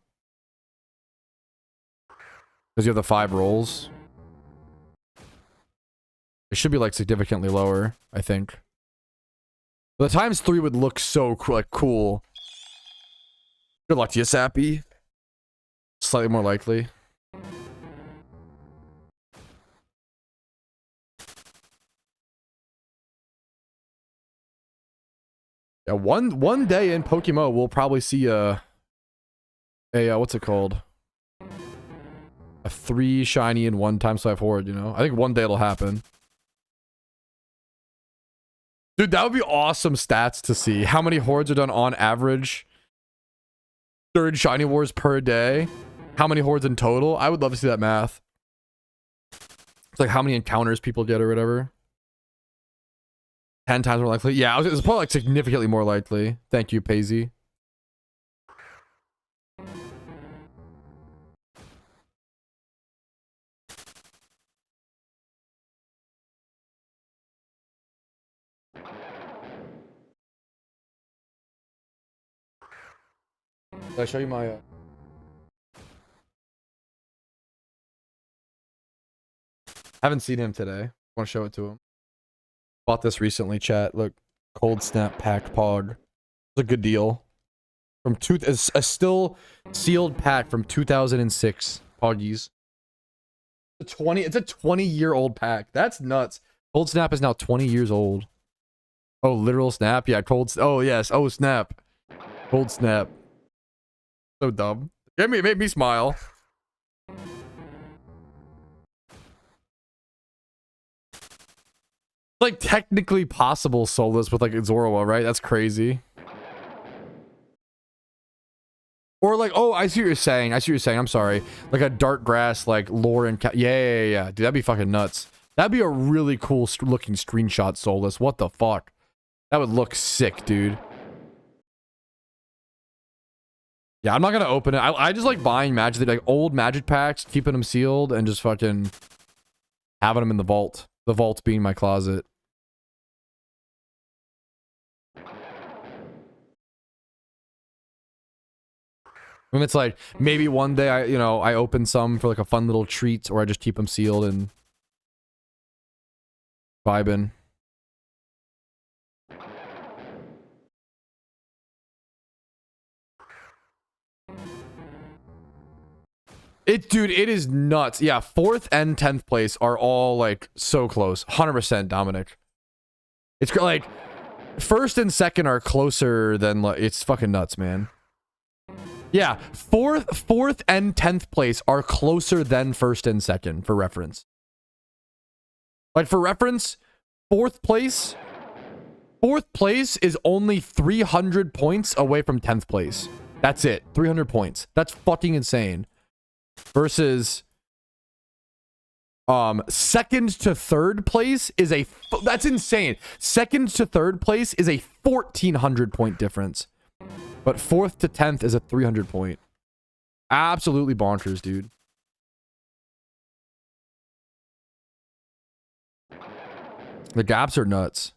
Because you have the 5 rolls. It should be like significantly lower, I think. The ×3 would look so cool. Good luck to you, Sappy. Slightly more likely. Yeah, one day in PokeMMO, we'll probably see a what's it called? A 3 shiny and 1×5 horde, you know? I think one day it'll happen. Dude, that would be awesome stats to see. How many hordes are done on average during shiny wars per day? How many hordes in total? I would love to see that math. It's like how many encounters people get or whatever. 10 times more likely. Yeah, it's probably like significantly more likely. Thank you, Paisy. Did I show you my haven't seen him today. I want to show it to him. Bought this recently, chat. Look, Cold Snap Pack Pog. It's a good deal. From it's a still sealed pack from 2006. Poggies. It's a 20-year-old pack. That's nuts. Cold Snap is now 20 years old. Oh, literal snap? Yeah, oh yes. Oh, snap. Cold Snap. So dumb. It made me smile. Like technically possible soulless with like Zoroa, right? That's crazy. Or like, oh, I see what you're saying. I'm sorry. Like a dark grass, like lore and yeah. Dude, that'd be fucking nuts. That'd be a really cool looking screenshot soulless. What the fuck? That would look sick, dude. Yeah, I'm not gonna open it. I just like buying magic, like old magic packs, keeping them sealed, and just fucking having them in the vault. The vault being my closet. And it's like, maybe one day I open some for like a fun little treat, or I just keep them sealed and vibing. Dude, it is nuts. Yeah, 4th and 10th place are all like so close. 100% Dominic. It's like 1st and 2nd are closer than like, it's fucking nuts, man. Yeah, 4th and 10th place are closer than 1st and 2nd for reference. Like for reference, 4th place is only 300 points away from 10th place. That's it. 300 points. That's fucking insane. Versus 2nd to 3rd place is that's insane. 2nd to 3rd place is a 1,400 point difference. But 4th to 10th is a 300 point. Absolutely bonkers, dude. The gaps are nuts.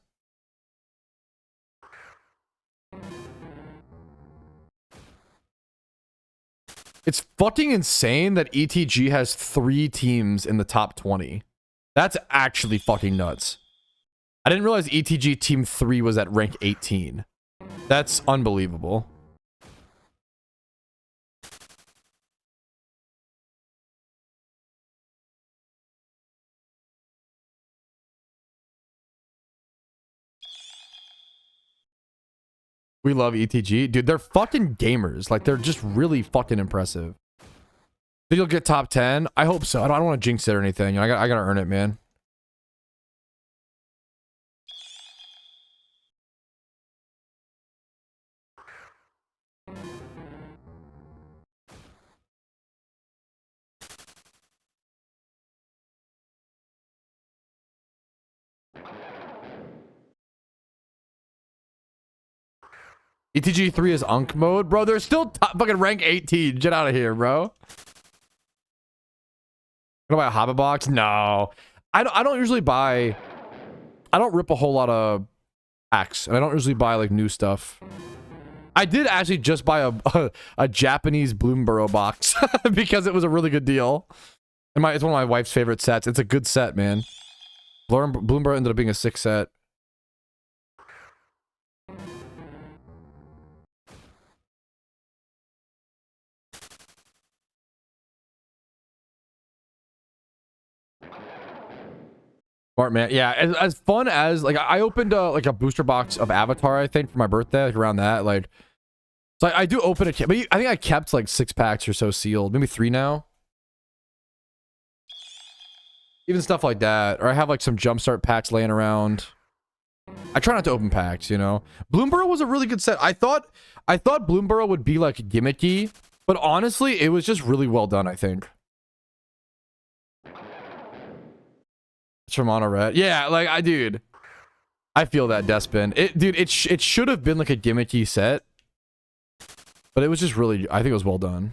It's fucking insane that ETG has 3 teams in the top 20. That's actually fucking nuts. I didn't realize ETG team 3 was at rank 18. That's unbelievable. We love ETG. Dude, they're fucking gamers. Like, they're just really fucking impressive. Think you'll get top 10? I hope so. I don't want to jinx it or anything. I gotta earn it, man. ETG 3 is Unk mode? Bro, they're still fucking rank 18. Get out of here, bro. Gonna buy a Hobbit box? No. I don't usually buy... I don't rip a whole lot of packs. And I don't usually buy, like, new stuff. I did actually just buy a Japanese Bloomborough box. because it was a really good deal. And it's one of my wife's favorite sets. It's a good set, man. Bloomborough ended up being a 6 set. Smart, man. Yeah, as fun as like I opened like a booster box of Avatar, I think, for my birthday, like around that. Like, so I do open it, but I think I kept like 6 packs or so sealed, maybe 3 now. Even stuff like that, or I have like some jumpstart packs laying around. I try not to open packs, you know. Bloomborough was a really good set. I thought Bloomborough would be like gimmicky, but honestly, it was just really well done, I think. It's from Red. Yeah, like dude, I feel that Despin. It should have been like a gimmicky set, but it was just really, I think it was well done.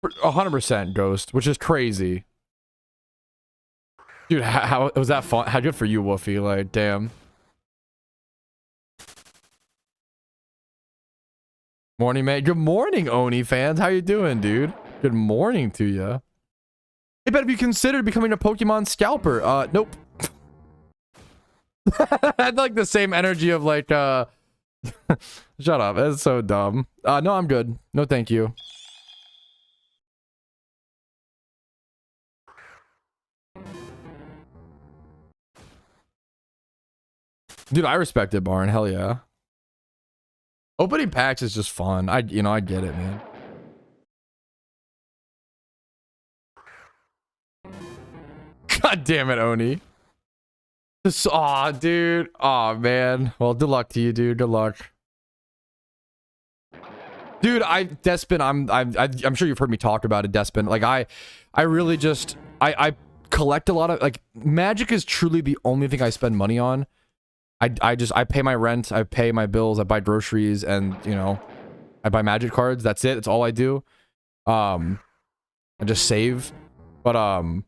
For 100% Ghost, which is crazy. Dude, how was that fun? How good for you, Woofy? Like, damn. Morning, man. Good morning, Oni fans. How you doing, dude? Good morning to you. Hey, bet, have you considered becoming a Pokemon scalper? Nope. I had like the same energy of like, shut up. That's so dumb. No, I'm good. No, thank you. Dude, I respect it, Barn. Hell yeah. Opening packs is just fun. I get it, man. God damn it, Oni. Just, aw, dude. Aw, man. Well, good luck to you, dude. Good luck. Dude, Despin, I'm sure you've heard me talk about it, Despin. Like, I really just, I collect a lot of, like, Magic is truly the only thing I spend money on. I pay my rent, I pay my bills, I buy groceries, and, you know, I buy Magic cards. That's it. That's all I do. I just save. But I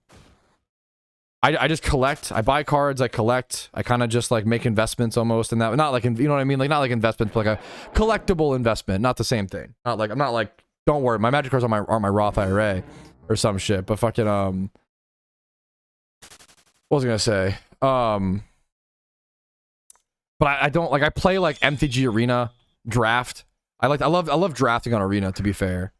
just collect. I buy cards. I collect. I kind of just like make investments almost in that. Not like, you know what I mean? Like not like investments, but like a collectible investment. Not the same thing. Not like, I'm not like, don't worry. My Magic cards are my Roth IRA or some shit. But fucking, what was I gonna say? But I don't like, I play like MTG Arena draft. I love drafting on Arena, to be fair.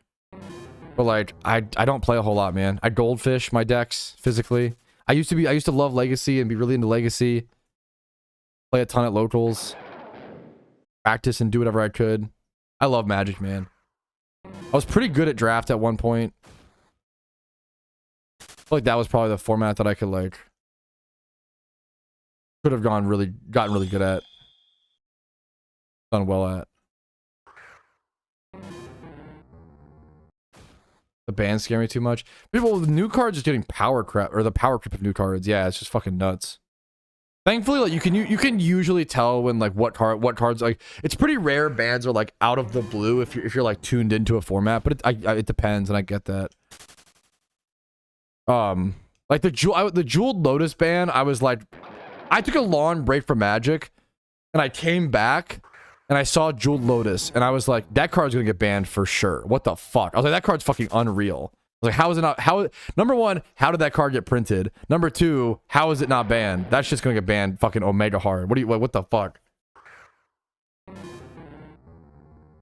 But like, I don't play a whole lot, man. I goldfish my decks physically. I used to love Legacy and be really into Legacy. Play a ton at locals. Practice and do whatever I could. I love Magic, man. I was pretty good at draft at one point. I feel like that was probably the format that I could like, could have gotten really good at. Done well at. The bans scare me too much. People with new cards just getting power crap, or the power creep of new cards. Yeah, it's just fucking nuts. Thankfully, like you can usually tell when like what cards like. It's pretty rare bans are like out of the blue if you're like tuned into a format, but it depends, and I get that. Like the Jeweled Lotus ban, I was like, I took a long break from Magic, and I came back. And I saw Jeweled Lotus, and I was like, that card's gonna get banned for sure. What the fuck? I was like, that card's fucking unreal. I was like, how is it not? Number one, how did that card get printed? Number two, how is it not banned? That's just gonna get banned fucking Omega hard. What the fuck?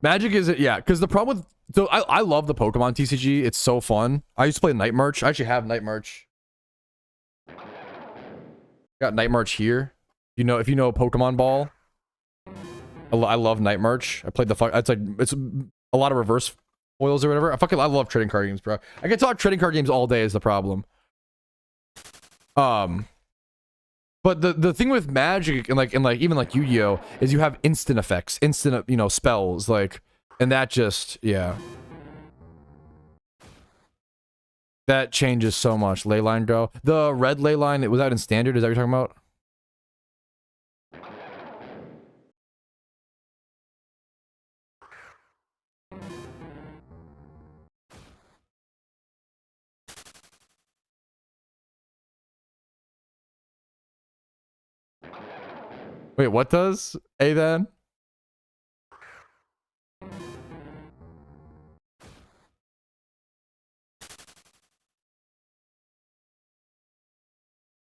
Magic is it? Yeah, because the problem with, so I love the Pokemon TCG. It's so fun. I used to play Night March. I actually have Night March. Got Night March here. If you know Pokemon Ball. I love Night March. I played the fuck. It's a lot of reverse foils or whatever. I love trading card games, bro. I can talk trading card games all day is the problem. But the thing with Magic and even like Yu-Gi-Oh is you have instant effects, instant spells like, and that just that changes so much. Leyline go. The red Leyline, it was out in standard. Is that what you're talking about? Wait, what does? A then?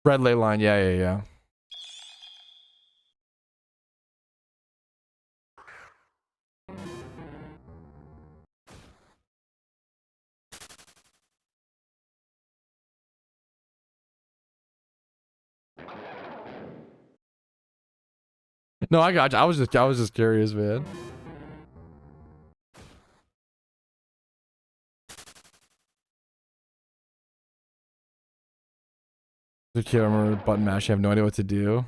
Red ley line, yeah. No, I got you. I was just curious, man. The camera button mash. I have no idea what to do.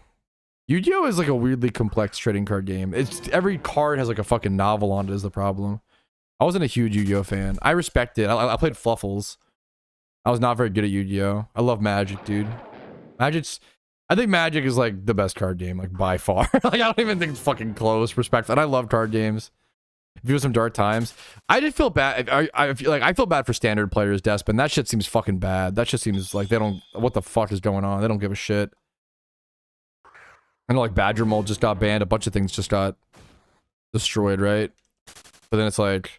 Yu-Gi-Oh is like a weirdly complex trading card game. It's every card has like a fucking novel on it is the problem. I wasn't a huge Yu-Gi-Oh fan. I respect it. I played Fluffles. I was not very good at Yu-Gi-Oh. I love Magic, dude. I think Magic is like the best card game, like by far. Like I don't even think it's fucking close. Respect, and I love card games. If you have some dark times, I did feel bad. I feel bad for standard players, Despin. That shit seems fucking bad. That shit seems like they don't. What the fuck is going on? They don't give a shit. I know like Badger Mold just got banned. A bunch of things just got destroyed, right? But then it's like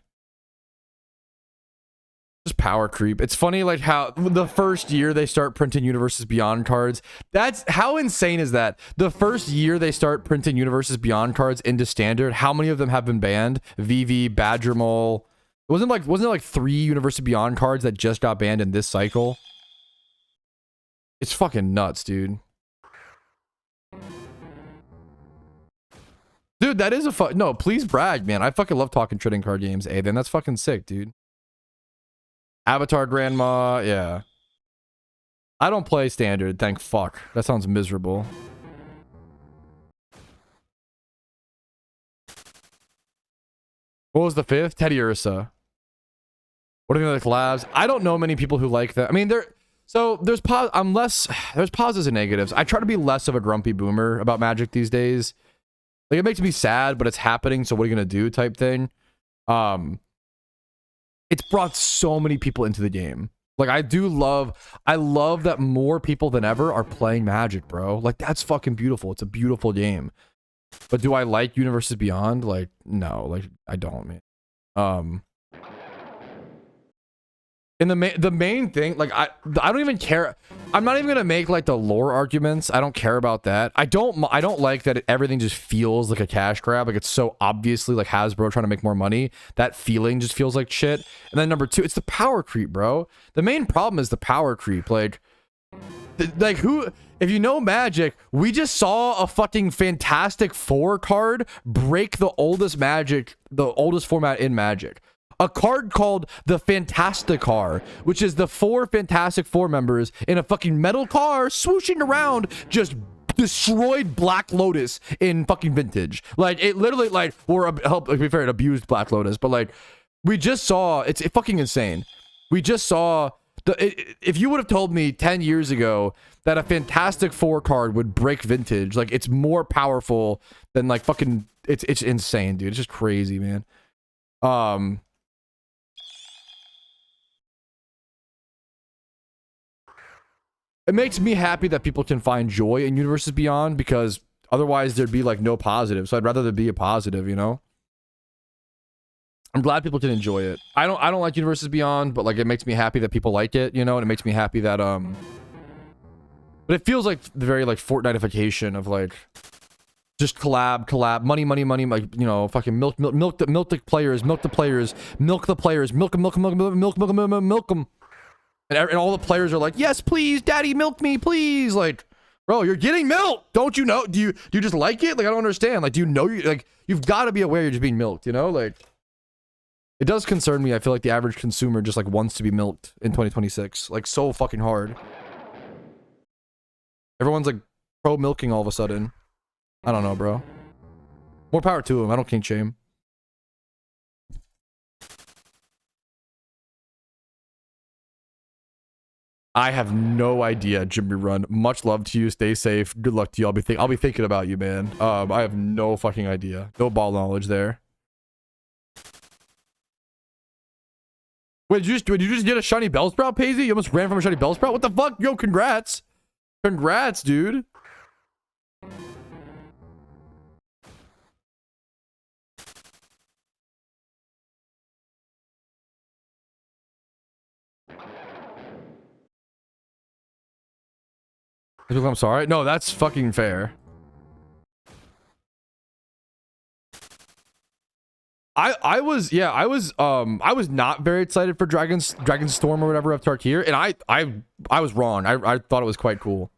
just power creep. It's funny like how the first year they start printing Universes Beyond cards. That's how insane is that? The first year they start printing Universes Beyond cards into standard, how many of them have been banned? VV, Badger Mole. Wasn't there like 3 Universes Beyond cards that just got banned in this cycle? It's fucking nuts, dude. Dude, that is a no, please brag, man. I fucking love talking trading card games, Aiden. That's fucking sick, dude. Avatar Grandma, yeah. I don't play standard, thank fuck. That sounds miserable. What was the 5th? Teddy Ursa. What are the other collabs? I don't know many people who like that. I mean, there's positives and negatives. I try to be less of a grumpy boomer about Magic these days. Like, it makes me sad, but it's happening, so what are you gonna do type thing. It's brought so many people into the game. Like, I love that more people than ever are playing Magic, bro. Like, that's fucking beautiful. It's a beautiful game. But do I like Universes Beyond? Like, no, like, I don't, man. And the main thing, like, I don't even care. I'm not even gonna make like the lore arguments. I don't care about that. I don't like that everything just feels like a cash grab. Like, it's so obviously like Hasbro trying to make more money. That feeling just feels like shit. And then number two, it's the power creep, bro. The main problem is the power creep. Like who? If you know Magic, we just saw a fucking Fantastic Four card break the oldest format in Magic. A card called the Fantasticar, which is the 4 Fantastic Four members in a fucking metal car swooshing around, just destroyed Black Lotus in fucking Vintage. Like, it literally, like, to be fair, it abused Black Lotus, but like, we just saw, it's fucking insane. We just saw, if you would have told me 10 years ago that a Fantastic Four card would break Vintage, like, it's more powerful than like fucking, it's insane, dude. It's just crazy, man. It makes me happy that people can find joy in Universes Beyond, because otherwise there'd be like no positive. So I'd rather there be a positive, you know? I'm glad people can enjoy it. I don't like Universes Beyond, but like, it makes me happy that people like it, you know? And it makes me happy that but it feels like the very like Fortnite-ification of like just collab, money, like, you know, fucking milk the players, milk them. And all the players are like, yes, please, daddy, milk me, please. Like, bro, you're getting milk. Don't you know? Do you just like it? Like, I don't understand. Like, do you know you've got to be aware you're just being milked, you know? Like, it does concern me. I feel like the average consumer just like wants to be milked in 2026. Like, so fucking hard. Everyone's like pro milking all of a sudden. I don't know, bro. More power to them. I don't kink shame. I have no idea, Jimmy Run. Much love to you. Stay safe. Good luck to you. I'll be thinking about you, man. I have no fucking idea. No ball knowledge there. Wait, did you just get a shiny Bellsprout, Paisley? You almost ran from a shiny Bellsprout? What the fuck? Yo, congrats. Congrats, dude. I'm sorry. No, that's fucking fair. I was not very excited for Dragon's Storm or whatever of Tarkir, and I was wrong. I thought it was quite cool.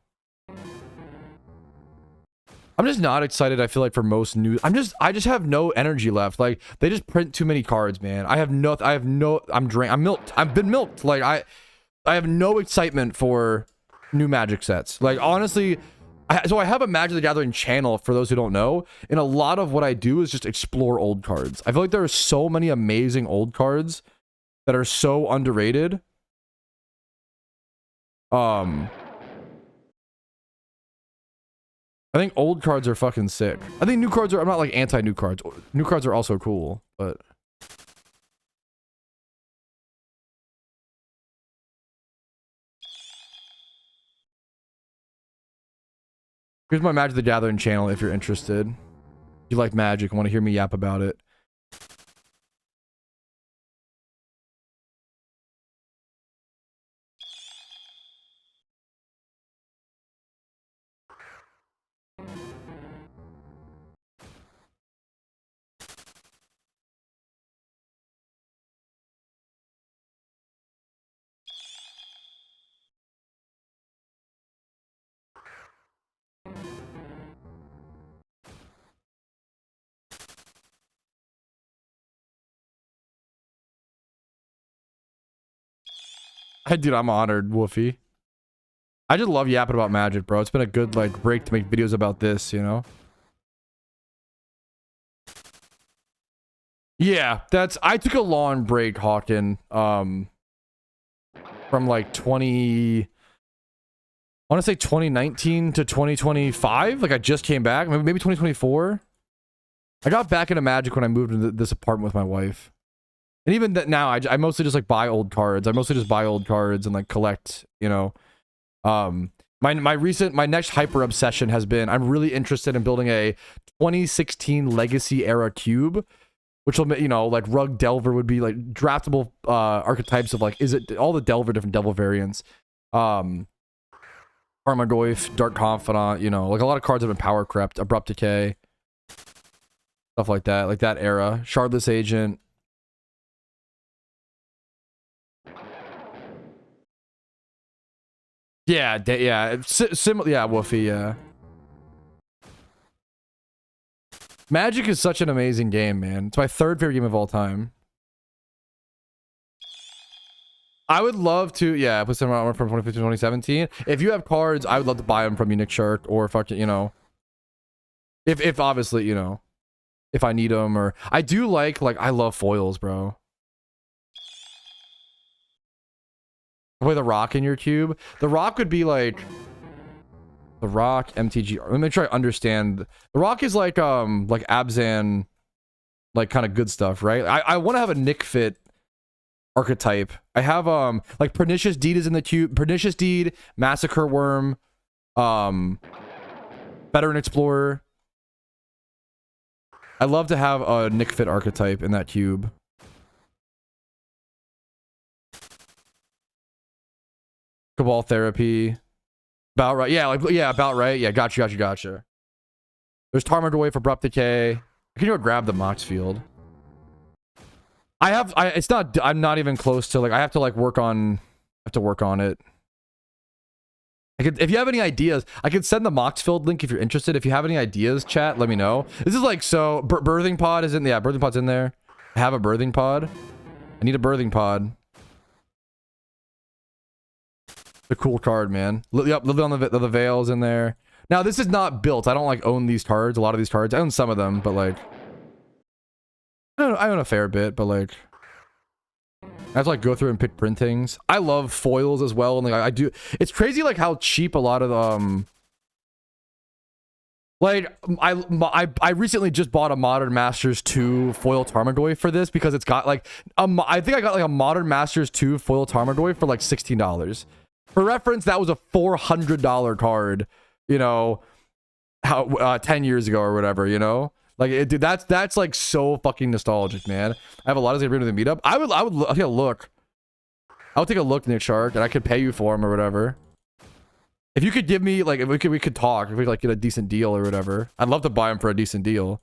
I'm just not excited. I feel like for most news, I just have no energy left. Like, they just print too many cards, man. I'm milked. I've been milked. Like, I have no excitement for new Magic sets. Like, honestly, so I have a Magic the Gathering channel, for those who don't know, and a lot of what I do is just explore old cards. I feel like there are so many amazing old cards that are so underrated. I think old cards are fucking sick. I think new cards are, I'm not like anti new cards. New cards are also cool, but here's my Magic the Gathering channel if you're interested. If you like Magic and want to hear me yap about it. Dude, I'm honored, Woofy. I just love yapping about Magic, bro. It's been a good like break to make videos about this, you know? Yeah, I took a long break, Hawken. From like I want to say 2019 to 2025. Like, I just came back. Maybe 2024. I got back into Magic when I moved into this apartment with my wife. And even that now, I mostly just like buy old cards. I mostly just buy old cards and like collect, you know. My next hyper obsession has been, I'm really interested in building a 2016 Legacy era cube, which will, you know, like Rug Delver would be like draftable archetypes of like, is it all the Delver different Delver variants? Armagoyf, Dark Confidant, you know, like a lot of cards have been power crept, Abrupt Decay, stuff like that era. Shardless Agent. Yeah, yeah, similar. Yeah, Woofy. Yeah. Magic is such an amazing game, man. It's my third favorite game of all time. I would love to, yeah, put some armor from 2015 to 2017. If you have cards, I would love to buy them from you, Nick Shark, or fucking, you know, if obviously, you know, if I need them, or I do like I love foils, bro. Play the Rock in your cube. The Rock would be like the Rock MTG. Let me make sure I understand. The Rock is like Abzan, like kind of good stuff, right? I want to have a Nick Fit archetype. I have like Pernicious Deed is in the cube. Pernicious Deed, Massacre Worm, Veteran Explorer. I love to have a Nick Fit archetype in that cube. Cabal Therapy. About right. Yeah, like, yeah, about right. Yeah, gotcha. There's Tarmogoyf for Abrupt Decay. Can you go grab the Mox Field? It's not, I'm not even close to, like, I have to, like, work on it. If you have any ideas, I could send the Mox Field link if you're interested. If you have any ideas, chat, let me know. This is like, so, Birthing Pod is in, yeah, Birthing Pod's in there. I have a Birthing Pod. I need a Birthing Pod. A cool card, man. Yep, Living on the Veil's in there. Now, this is not built. I don't, like, own these cards, a lot of these cards. I own some of them, but, like, I own a fair bit, but, like, I have to, like, go through and pick printings. I love foils as well, and, like, I do. It's crazy, like, how cheap a lot of, like, I recently just bought a Modern Masters 2 foil Tarmogoyf for this, because it's got, like, I think I got, like, a Modern Masters 2 foil Tarmogoyf for, like, $16. For reference, that was a $400 card, you know, 10 years ago or whatever, you know? Like, dude, that's like so fucking nostalgic, man. I have a lot of things to the meetup. I would take a look. I'll take a look, Nick Shark, and I could pay you for them or whatever. If you could give me, like, if we could talk, if we could, like, get a decent deal or whatever. I'd love to buy them for a decent deal.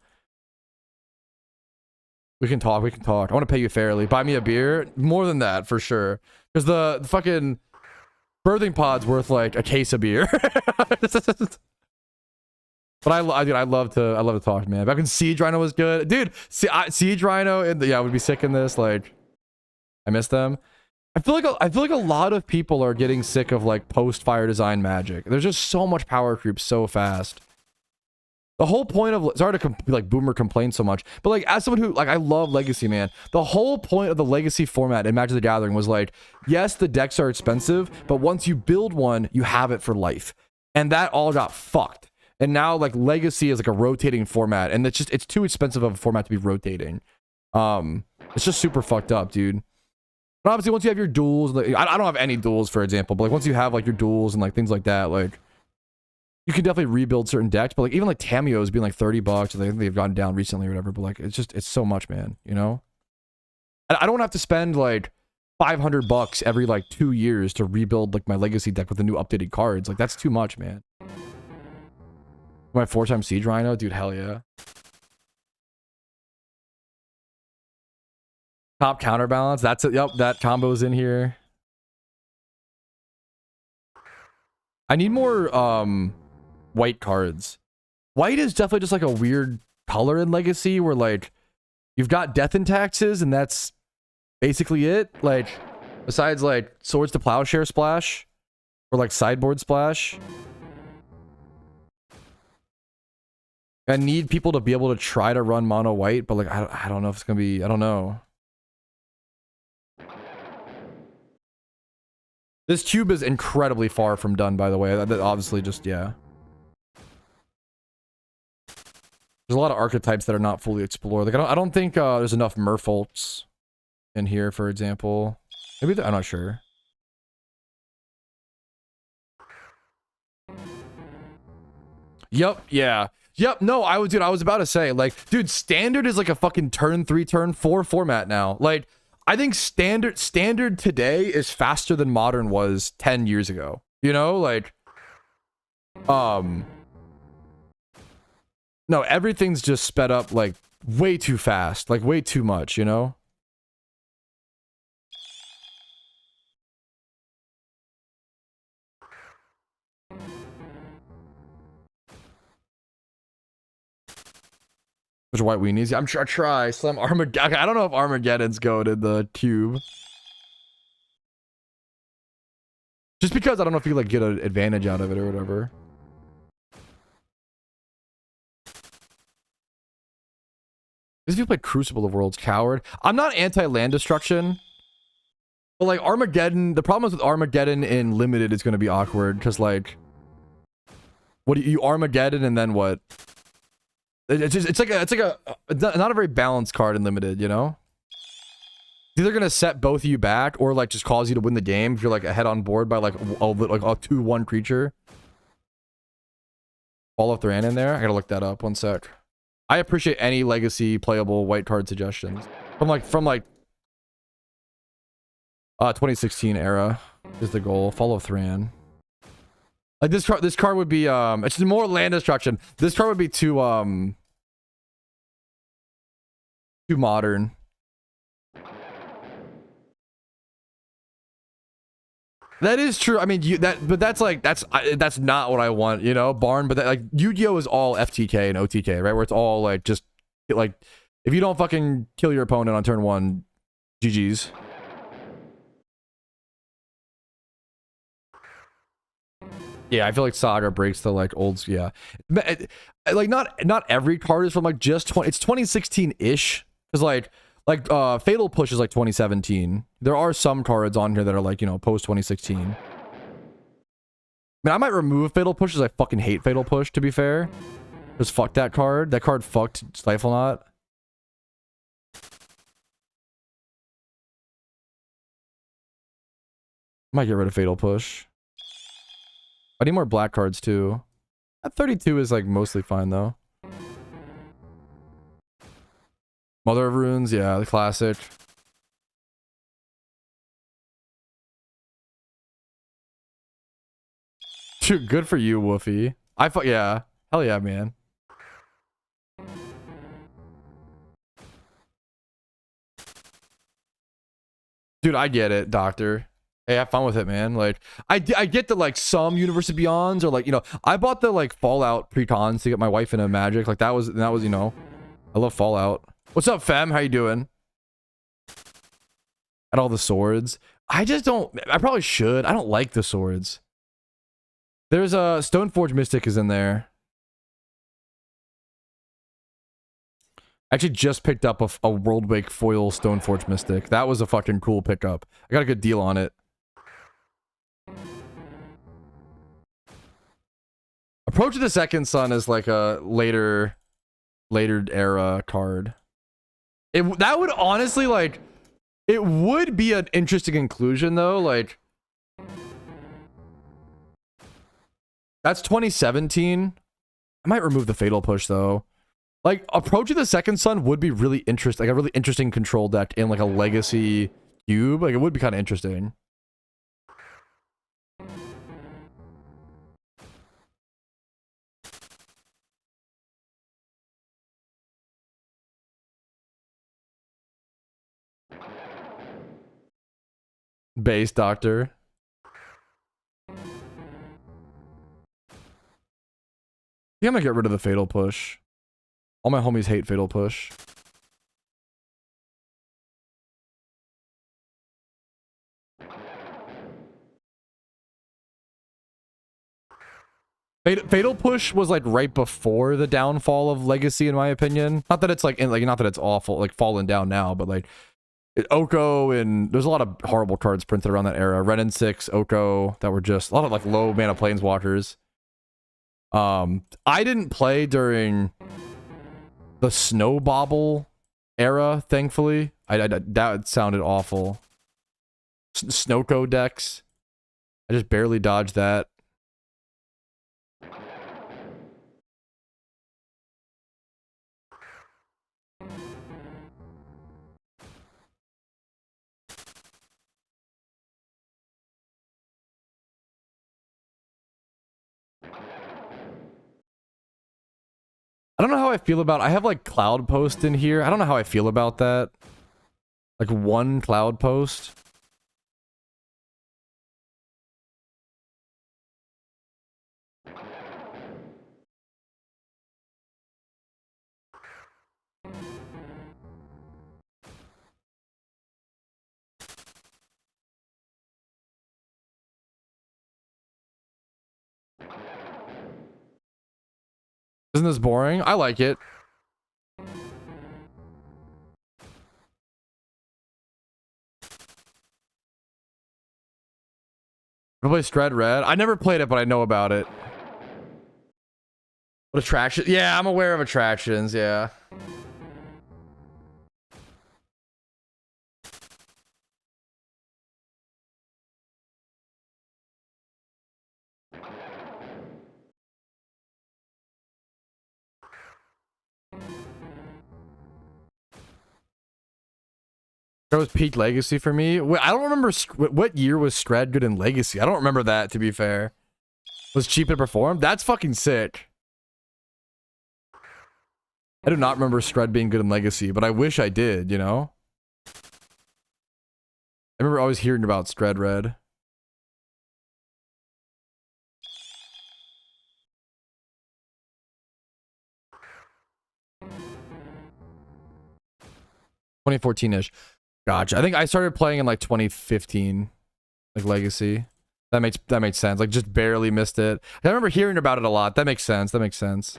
We can talk. I want to pay you fairly. Buy me a beer. More than that, for sure. Because the fucking Birthing Pod's worth, like, a case of beer. But I love to talk, man. Back when Siege Rhino was good, dude. Siege Rhino and yeah, would be sick in this. Like, I miss them. I feel like a lot of people are getting sick of, like, post Fire Design Magic. There's just so much power creep so fast. The whole point of, sorry to like Boomer complain so much, but, like, as someone who, like, I love Legacy, man. The whole point of the Legacy format in Magic the Gathering was, like, yes, the decks are expensive, but once you build one, you have it for life, and that all got fucked. And now, like, Legacy is like a rotating format, and it's too expensive of a format to be rotating. It's just super fucked up, dude. But obviously, once you have your duels, like, I don't have any duels, for example, but, like, once you have, like, your duels and, like, things like that, like, you can definitely rebuild certain decks. But, like, even, like, Tameo's being like $30, I think they've gone down recently or whatever. But, like, it's so much, man. You know, I don't have to spend, like, $500 every, like, 2 years to rebuild, like, my Legacy deck with the new updated cards. Like, that's too much, man. My 4-time Siege Rhino, dude, hell yeah. Top Counterbalance, that's it. Yep, that combo's in here. I need more white cards. White is definitely just like a weird color in Legacy where, like, you've got Death and Taxes and that's basically it. Like, besides, like, Swords to Plowshare Splash or, like, Sideboard Splash. I need people to be able to try to run mono white, but, like, I don't know if it's gonna be, I don't know. This cube is incredibly far from done, by the way. That obviously just, yeah. There's a lot of archetypes that are not fully explored. Like, I don't think there's enough Merfolks. in here, for example. Maybe I'm not sure. Yep, yeah. Yep, no, I was about to say, like, dude, standard is like a fucking turn 3, turn 4 format now. Like, I think standard today is faster than modern was 10 years ago. You know, like, no, everything's just sped up like way too fast, like way too much, you know? Which white weenies? I'm sure I try some Armageddon. I don't know if Armageddon's going in the cube. Just because I don't know if you like get an advantage out of it or whatever. If you play Crucible of Worlds, coward. I'm not anti-land destruction. But like Armageddon, the problem is with Armageddon in limited is going to be awkward. Because like, what do you Armageddon and then what? It's like a not a very balanced card in limited, you know? It's either gonna set both of you back or like just cause you to win the game if you're like ahead on board by like a 2/1 creature. Fall off the ran in there. I gotta look that up. One sec. I appreciate any legacy playable white card suggestions from like 2016 era is the goal. Fall of Thran. Like this card would be it's more land destruction. This card would be too modern. That is true. I mean, but that's not what I want, you know, Barn. But that, like, Yu-Gi-Oh is all FTK and OTK, right? Where it's all like just like if you don't fucking kill your opponent on turn 1, GG's. Yeah, I feel like Saga breaks the like old, yeah. Like not every card is from like just 20. It's 2016-ish. Because like Fatal Push is like 2017. There are some cards on here that are like, you know, post 2016. I mean, I might remove Fatal Push because I fucking hate Fatal Push, to be fair. Just fuck that card. That card fucked Stifle Knot. Might get rid of Fatal Push. I need more black cards too. That 32 is like mostly fine though. Mother of Runes, yeah, the classic. Dude, good for you, Woofy. Yeah. Hell yeah, man. Dude, I get it, Doctor. Hey, have fun with it, man. Like, I get that, like, some Universe of Beyonds, or like, you know, I bought the like Fallout pre-cons to get my wife into Magic. Like that was, you know, I love Fallout. What's up, fam? How you doing? At all the swords. I just don't. I probably should. I don't like the swords. There's a Stoneforge Mystic is in there. I actually just picked up a Worldwake foil Stoneforge Mystic. That was a fucking cool pickup. I got a good deal on it. Approach of the Second Sun is like a later era card. That would honestly, like, it would be an interesting inclusion though. Like, that's 2017. I might remove the Fatal Push though. Like, Approach of the Second Sun would be really interesting, like a really interesting control deck in like a legacy cube. Like, it would be kind of interesting. Base Doctor. I think I'm gonna get rid of the Fatal Push. All my homies hate Fatal Push. Fatal Push was like right before the downfall of Legacy, in my opinion. Not that it's like, not that it's awful, like fallen down now, but like Oko, and there's a lot of horrible cards printed around that era. Ren and 6, Oko, that were just a lot of like low mana planeswalkers. I didn't play during the Snowbobble era, thankfully. That sounded awful. Snoko decks. I just barely dodged that. I don't know how I feel about, I have like cloud post in here. I don't know how I feel about that. Like one cloud post. Isn't this boring? I like it. I play Stred Red. I never played it, but I know about it. What attraction? Yeah, I'm aware of attractions. Yeah. That was peak Legacy for me. Wait, I don't remember what year was Stred good in Legacy. I don't remember that, to be fair. Was cheap to perform? That's fucking sick. I do not remember Stred being good in Legacy, but I wish I did, you know? I remember always hearing about Stred Red. (2014-ish). Gotcha. I think I started playing in like 2015, like Legacy. That makes sense. Like just barely missed it. I remember hearing about it a lot. That makes sense. That makes sense.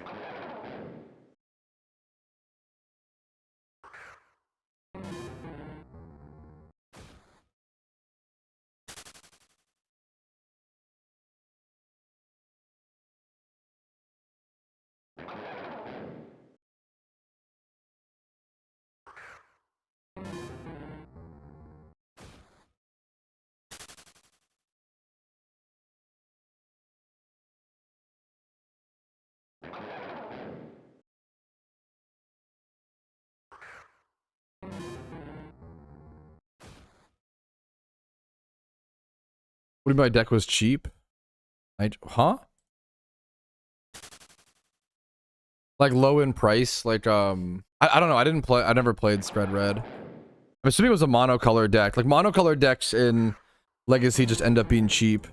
What do you mean my deck was cheap? Huh? Like low in price, like I don't know. I never played Stred Red. I'm assuming it was a monocolor deck. Like monocolor decks in Legacy just end up being cheap.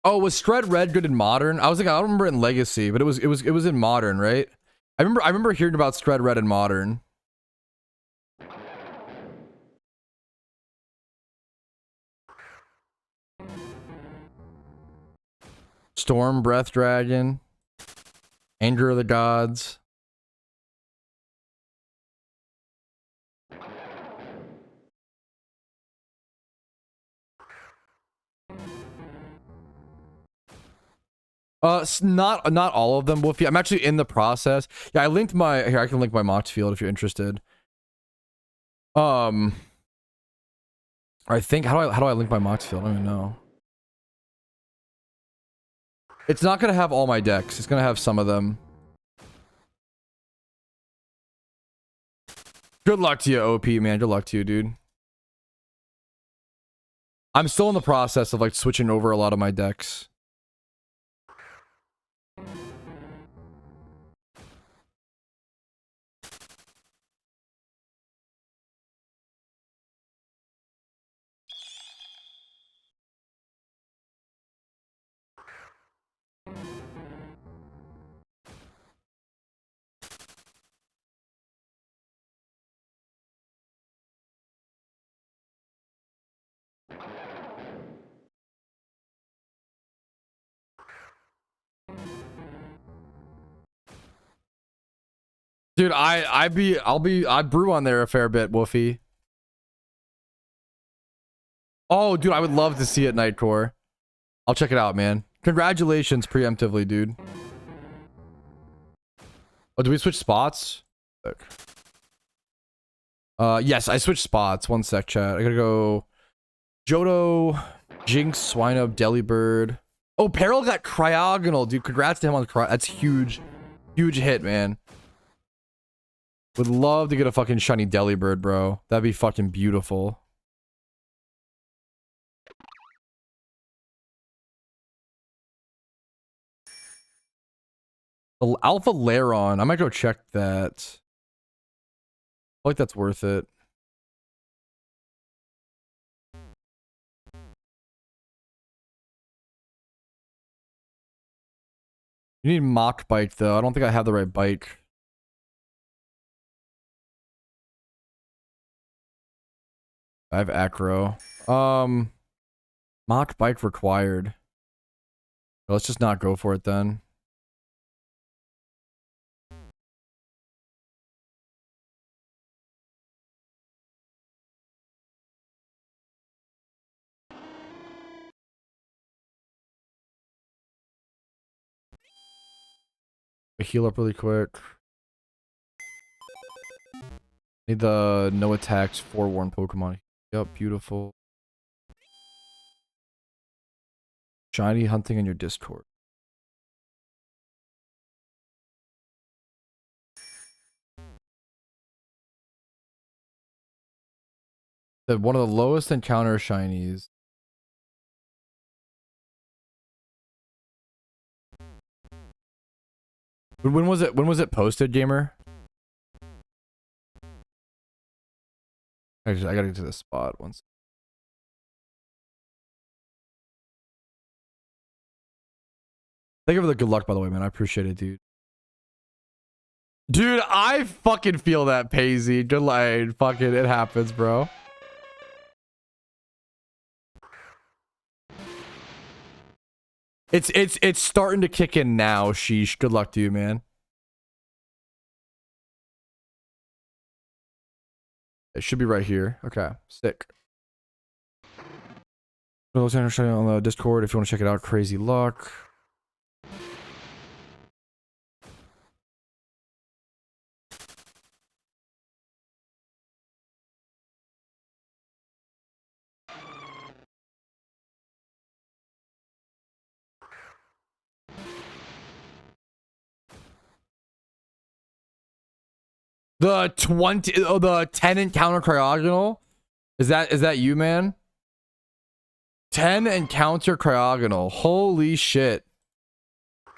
Oh, was Stred Red good in Modern? I was like, I don't remember it in Legacy, but it was in Modern, right? I remember hearing about Stred Red in Modern. Storm Breath Dragon. Anger of the Gods. Not all of them, Wolfie. I'm actually in the process. Yeah, I linked my here. I can link my mocked field if you're interested. I think how do I link my mocked field? I don't even know. It's not gonna have all my decks. It's gonna have some of them. Good luck to you, OP, man. Good luck to you, dude. I'm still in the process of like switching over a lot of my decks. Dude, I brew on there a fair bit, Wolfie. Oh, dude, I would love to see it, Nightcore. I'll check it out, man. Congratulations preemptively, dude. Oh, do we switch spots? Look. Yes, I switched spots. One sec, chat. I gotta go Johto, Jinx, Swinub, Delibird. Oh, Peril got Cryogonal, dude. Congrats to him on the That's huge. Huge hit, man. Would love to get a fucking shiny Delibird, bro. That'd be fucking beautiful. Alpha Laron. I might go check that. I feel like that's worth it. You need Mach Bike, though. I don't think I have the right bike. I have Acro. Mach Bike required. Well, let's just not go for it then. I heal up really quick. Need the no attacks forewarn Pokemon. Yup, beautiful. Shiny hunting in your Discord. One of the lowest encounter shinies. When was it? When was it posted, gamer? I gotta get to this spot once. Thank you for the good luck, by the way, man. I appreciate it, dude. Dude, I fucking feel that, Paisy. Good line. Fucking, it happens, bro. It's starting to kick in now, sheesh. Good luck to you, man. It should be right here. Okay, sick. On the Discord if you want to check it out. Crazy luck. The 10 encounter cryogonal? Is that you, man? 10 encounter cryogonal. Holy shit.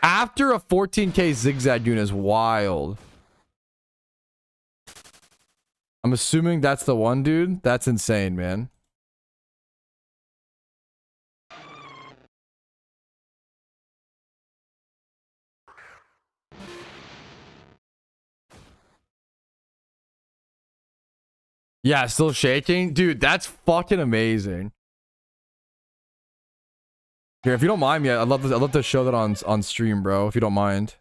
After a 14k zigzag unit is wild. I'm assuming that's the one, dude. That's insane, man. Yeah, still shaking? Dude, that's fucking amazing. Here, if you don't mind me, I'd love to show that on stream, bro, if you don't mind.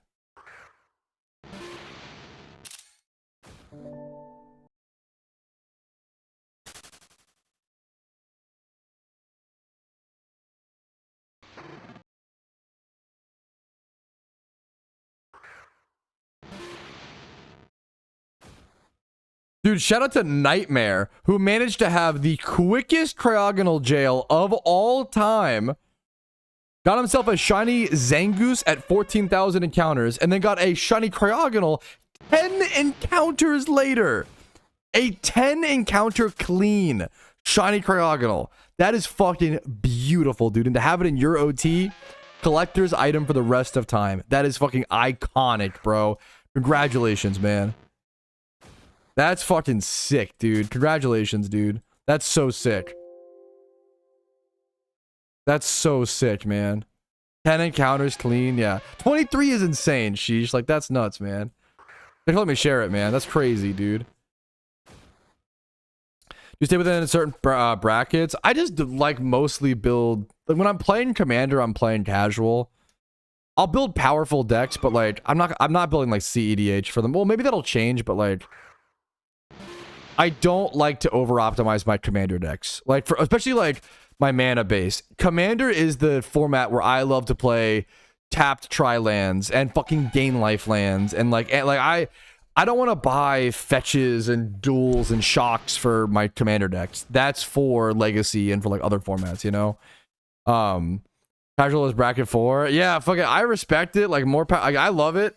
Dude, shout out to Nightmare, who managed to have the quickest cryogonal jail of all time. Got himself a shiny Zangoose at 14,000 encounters, and then got a shiny cryogonal 10 encounters later. A 10 encounter clean shiny cryogonal. That is fucking beautiful, dude. And to have it in your OT, collector's item for the rest of time. That is fucking iconic, bro. Congratulations, man. That's fucking sick, dude. Congratulations, dude. That's so sick. That's so sick, man. 10 encounters clean, yeah. 23 is insane, sheesh. Like, that's nuts, man. Let me share it, man. That's crazy, dude. You stay within certain brackets. I just like mostly build... Like, when I'm playing Commander, I'm playing casual. I'll build powerful decks, but like, I'm not building like CEDH for them. Well, maybe that'll change, but like... I don't like to over-optimize my Commander decks. Like, especially like my mana base. Commander is the format where I love to play tapped tri-lands and fucking gain life lands. And like I don't want to buy fetches and duels and shocks for my commander decks. That's for legacy and for like other formats, you know. Casual is bracket 4. Yeah, fuck it. I respect it. Like more, like, I love it.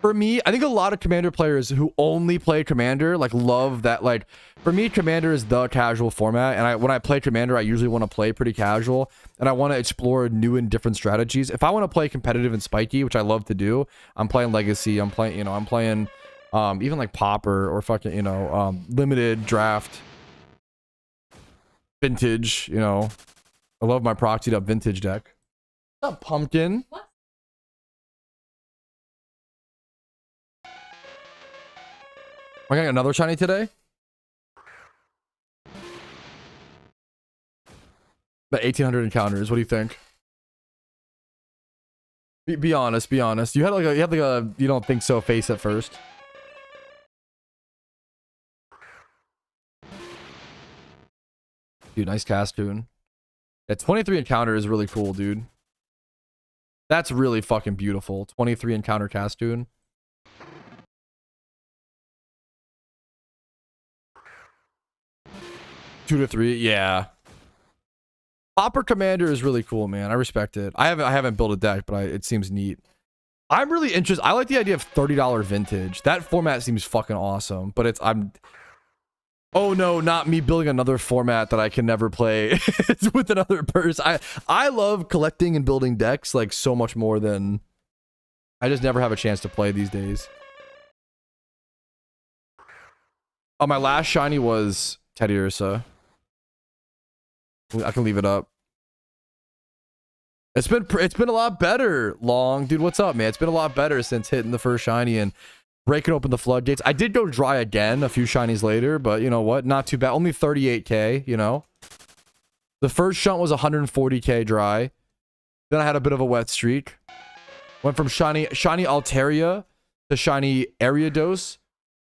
For me, I think a lot of commander players who only play commander like love that. Like for me, commander is the casual format, and when I play commander, I usually want to play pretty casual, and I want to explore new and different strategies. If I want to play competitive and spiky, which I love to do, I'm playing legacy. I'm playing, you know, I'm playing even like popper or fucking, you know, limited draft, vintage. You know, I love my proxied up vintage deck. What's up, pumpkin? What? Am I getting another shiny today? The 1800 encounters. What do you think? Be honest. Be honest. You had like a you don't think so face at first. Dude, nice cast tune. Yeah, 23 encounter is really cool, dude. That's really fucking beautiful. 23 encounter cast tune. Two to three, yeah. Popper Commander is really cool, man. I respect it. I haven't built a deck, but it seems neat. I'm really interested. I like the idea of $30 vintage. That format seems fucking awesome. But oh no, not me building another format that I can never play with another person. I love collecting and building decks like so much more than I just never have a chance to play these days. Oh, my last shiny was Teddy Ursa. I can leave it up. It's been a lot better, Long. Dude, what's up, man? It's been a lot better since hitting the first shiny and breaking open the floodgates. I did go dry again a few shinies later, but you know what? Not too bad. Only 38k, you know? The first shunt was 140k dry. Then I had a bit of a wet streak. Went from shiny Altaria to shiny Ariados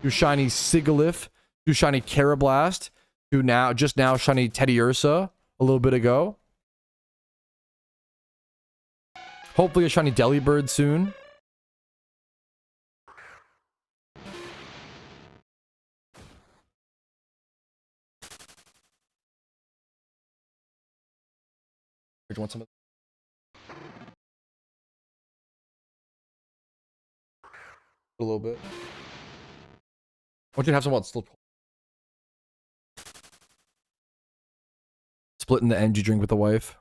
to shiny Sigilyph to shiny Carablast to just now shiny Teddy Ursa a little bit ago. Hopefully a shiny Delibird soon. Do you want some of a little bit? I want you to have some while it's still cold. Splitting the energy drink with the wife.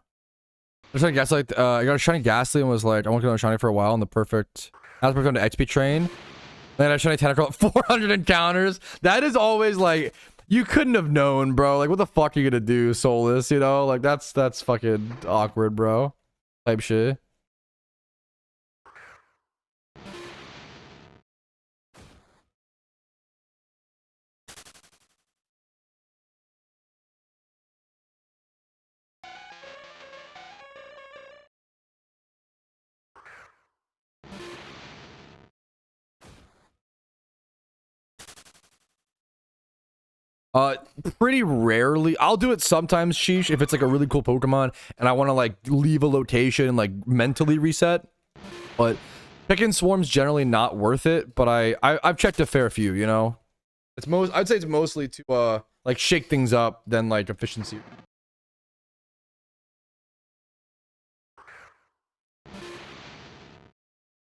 I got a shiny Ghastly and was like, I want to go shiny for a while, and the perfect. I was going to XP train. Then I shiny Tentacruel, 400 encounters. That is always like, you couldn't have known, bro. Like, what the fuck are you gonna do, Soulless? You know, like that's fucking awkward, bro. Type shit. Pretty rarely. I'll do it sometimes, sheesh, if it's like a really cool Pokemon and I want to like leave a location and like mentally reset. But picking swarms generally not worth it. But I've checked a fair few, you know. I'd say it's mostly to like shake things up than like efficiency.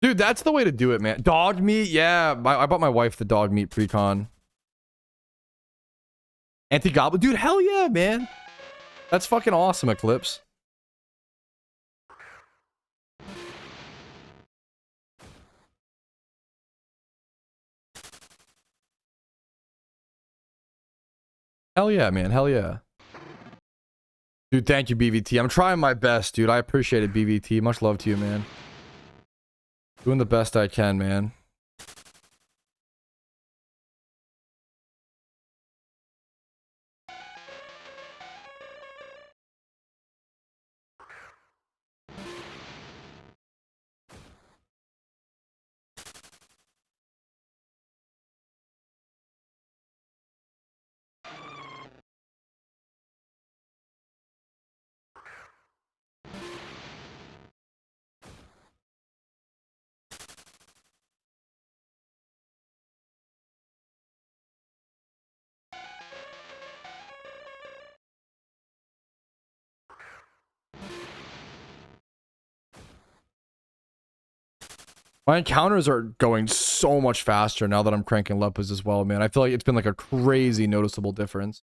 Dude, that's the way to do it, man. Dog meat, yeah. I bought my wife the dog meat precon. Anti-Goblin. Dude, hell yeah, man. That's fucking awesome, Eclipse. Hell yeah, man. Hell yeah. Dude, thank you, BVT. I'm trying my best, dude. I appreciate it, BVT. Much love to you, man. Doing the best I can, man. My encounters are going so much faster now that I'm cranking lepus as well, man. I feel like it's been like a crazy noticeable difference.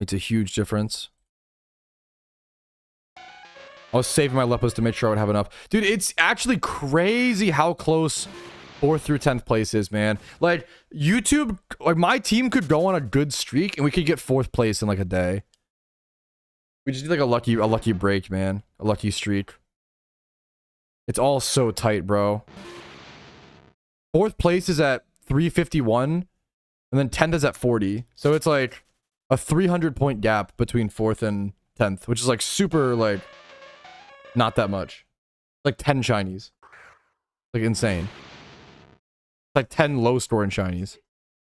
It's a huge difference. I was saving my lepus to make sure I would have enough. Dude, it's actually crazy how close 4th through 10th place is, man. Like, YouTube, like, my team could go on a good streak and we could get 4th place in like a day. We just need like a lucky break, man. A lucky streak. It's all so tight, bro. 4th place is at 351 and then 10th is at 40. So it's like a 300-point gap between 4th and 10th, which is like super, like, not that much. Like 10 shinies. Like insane. It's like 10 low scoring shinies.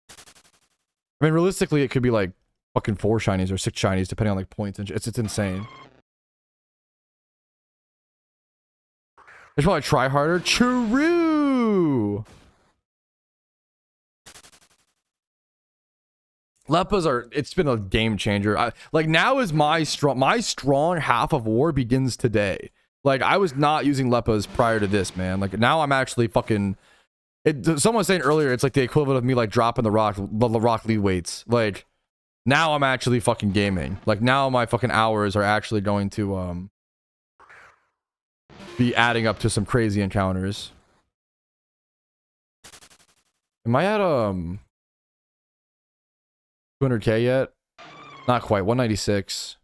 I mean, realistically, it could be like fucking 4 shinies or 6 shinies, depending on like points. And it's insane. I should probably try harder. True. Leppas are, it's been a game changer. Like now is my strong half of war begins today. Like I was not using Leppas prior to this, man. Like now I'm actually fucking, someone was saying earlier, it's like the equivalent of me like dropping the rock lead weights. Like now I'm actually fucking gaming. Like now my fucking hours are actually going to be adding up to some crazy encounters. Am I at 200k yet? Not quite. 196.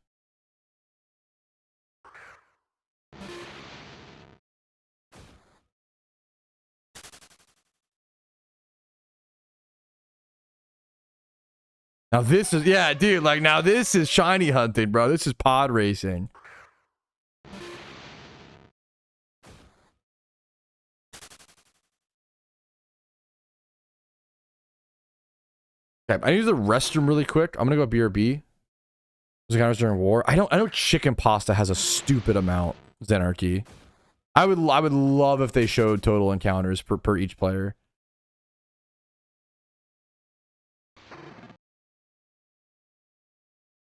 Now this is, yeah, dude, like now this is shiny hunting, bro. This is pod racing. Okay, I need to use the restroom really quick. I'm gonna go BRB. There's encounters during war. I know chicken pasta has a stupid amount. Zenarchy. I would love if they showed total encounters per each player.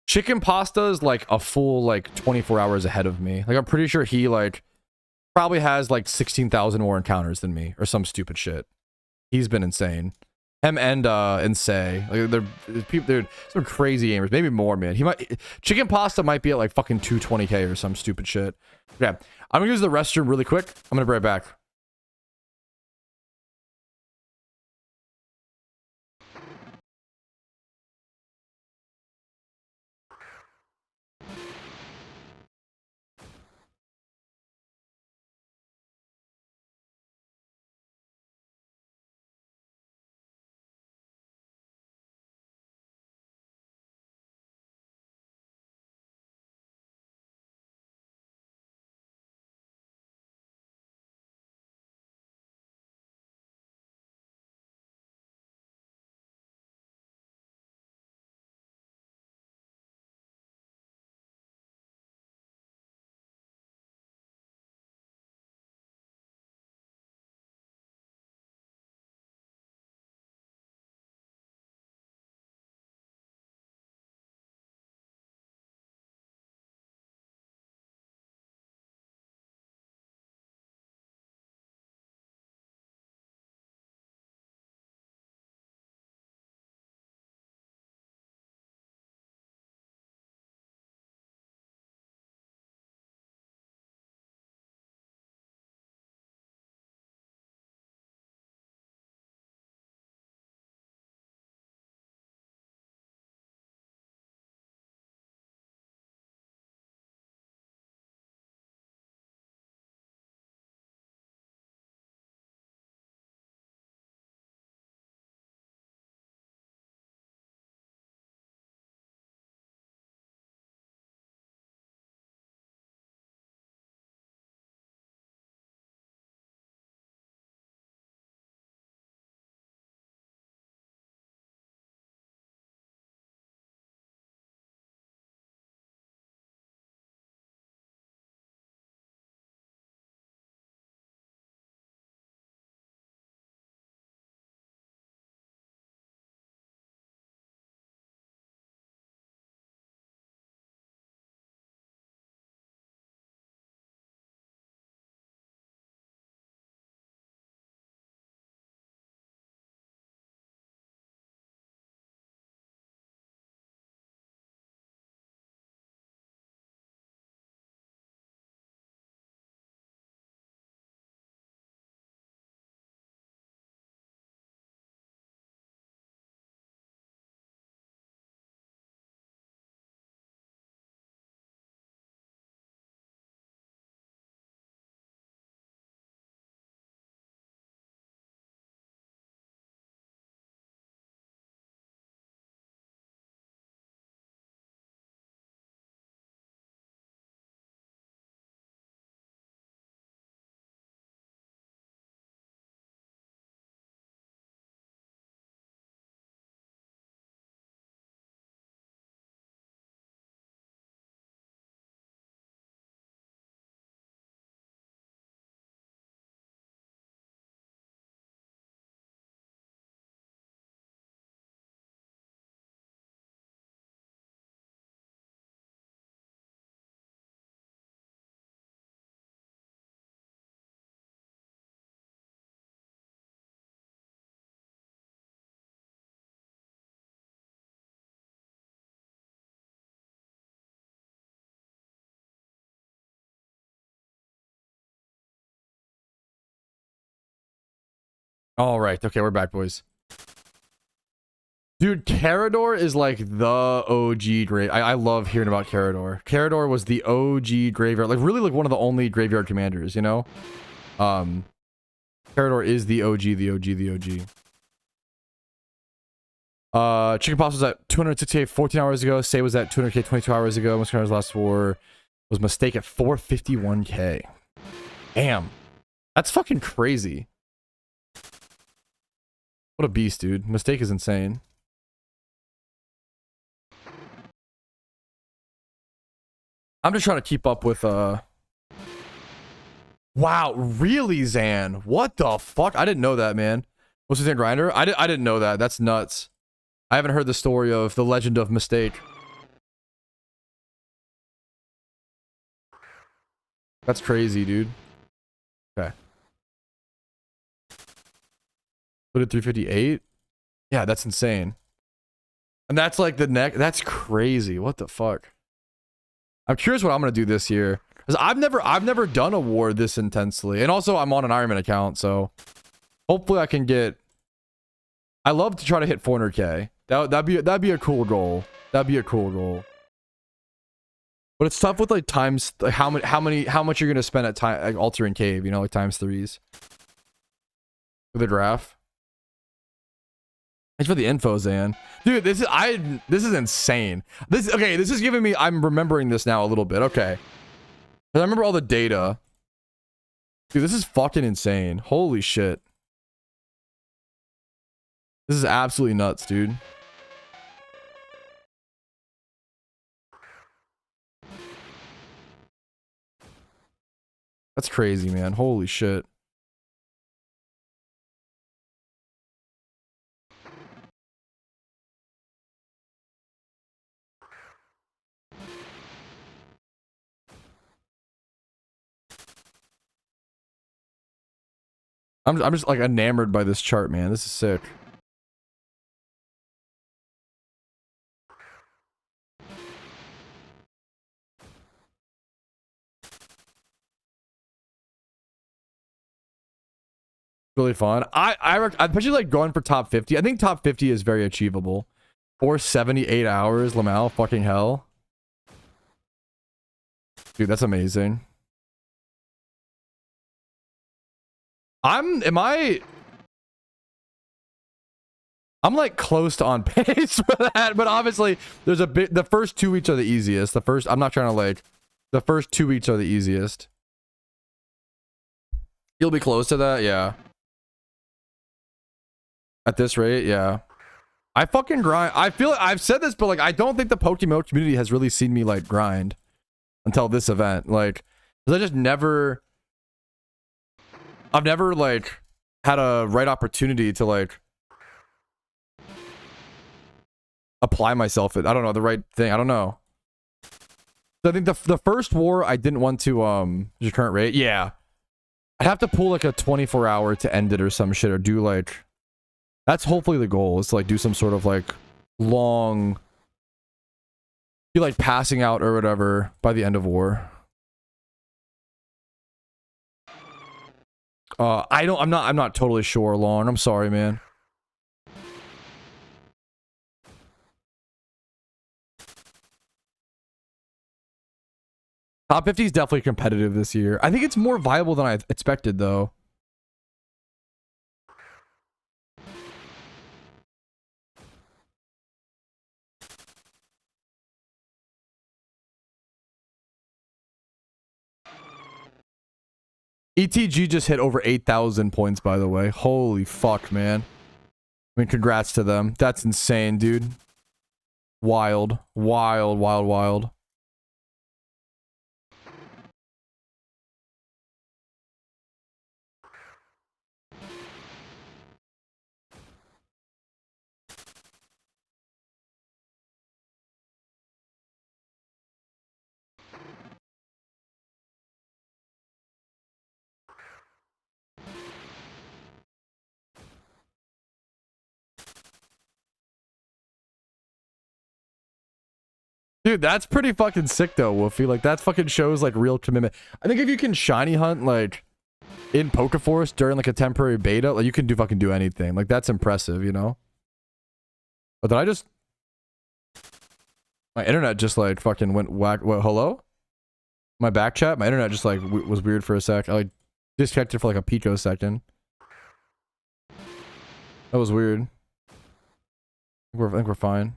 Chicken pasta is like a full like 24 hours ahead of me. Like I'm pretty sure he like probably has like 16,000 more encounters than me or some stupid shit. He's been insane. Him and Say, like they're some crazy gamers, maybe more, man. He might, chicken pasta might be at like fucking 220k or some stupid shit. Yeah, I'm gonna use the restroom really quick. I'm gonna be right back. All right. Okay, we're back, boys. Dude, Carador is like the OG grave. I love hearing about Carador. Carador was the OG graveyard, like really like one of the only graveyard commanders, you know? Carador is the OG, the OG, the OG. Chicken Pops was at 268 14 hours ago. Say was at 200k 22 hours ago. Most Carador's last war was Mistake at 451k. Damn. That's fucking crazy. What a beast, dude. Mistake is insane. I'm just trying to keep up with, Wow, really, Zan? What the fuck? I didn't know that, man. Was his name Grinder? I didn't know that. That's nuts. I haven't heard the story of the legend of Mistake. That's crazy, dude. Okay. Put it 358? Yeah, that's insane. And that's like the neck. That's crazy. What the fuck? I'm curious what I'm gonna do this year. Because I've never done a war this intensely. And also I'm on an Ironman account, so hopefully I can get. I love to try to hit 400k. That'd be a cool goal. That'd be a cool goal. But it's tough with like times, like how much you're gonna spend at time like altar and cave, you know, like times 3s. For the draft. Thanks for the info, Zan. Dude, this is insane. This is giving me, I'm remembering this now a little bit. Okay. I remember all the data. Dude, this is fucking insane. Holy shit. This is absolutely nuts, dude. That's crazy, man. Holy shit. I'm just like enamored by this chart, man. This is sick. Really fun. I picture like going for top 50. I think top 50 is very achievable. Or 78 hours, Lamau. Fucking hell. Dude, that's amazing. I'm like close to on pace for that, but obviously there's a bit. The first 2 weeks are the easiest. I'm not trying to like. The first 2 weeks are the easiest. You'll be close to that, yeah. At this rate, yeah. I fucking grind. I feel like I've said this, but like I don't think the PokeMMO community has really seen me like grind until this event. Like, 'cause I just never. I've never like had a right opportunity to like apply myself at, I don't know, the right thing. I don't know. So I think the first war I didn't want to your current rate. Yeah. I'd have to pull like a 24-hour to end it or some shit, or do like, that's hopefully the goal, is to like do some sort of like long, be like passing out or whatever by the end of war. I'm not totally sure, Long. I'm sorry, man. Top 50 is definitely competitive this year. I think it's more viable than I expected, though. ETG just hit over 8,000 points, by the way. Holy fuck, man. I mean, congrats to them. That's insane, dude. Wild. Wild, wild, wild. Dude, that's pretty fucking sick though, Woofy. Like, that fucking shows like real commitment. I think if you can shiny hunt like in Pokeforce during like a temporary beta, like you can fucking do anything. Like that's impressive, you know? But did I just... My internet just like fucking went whack. What, hello? My back chat? My internet just like was weird for a sec. I like disconnected for like a picosecond. That was weird. I think we're fine.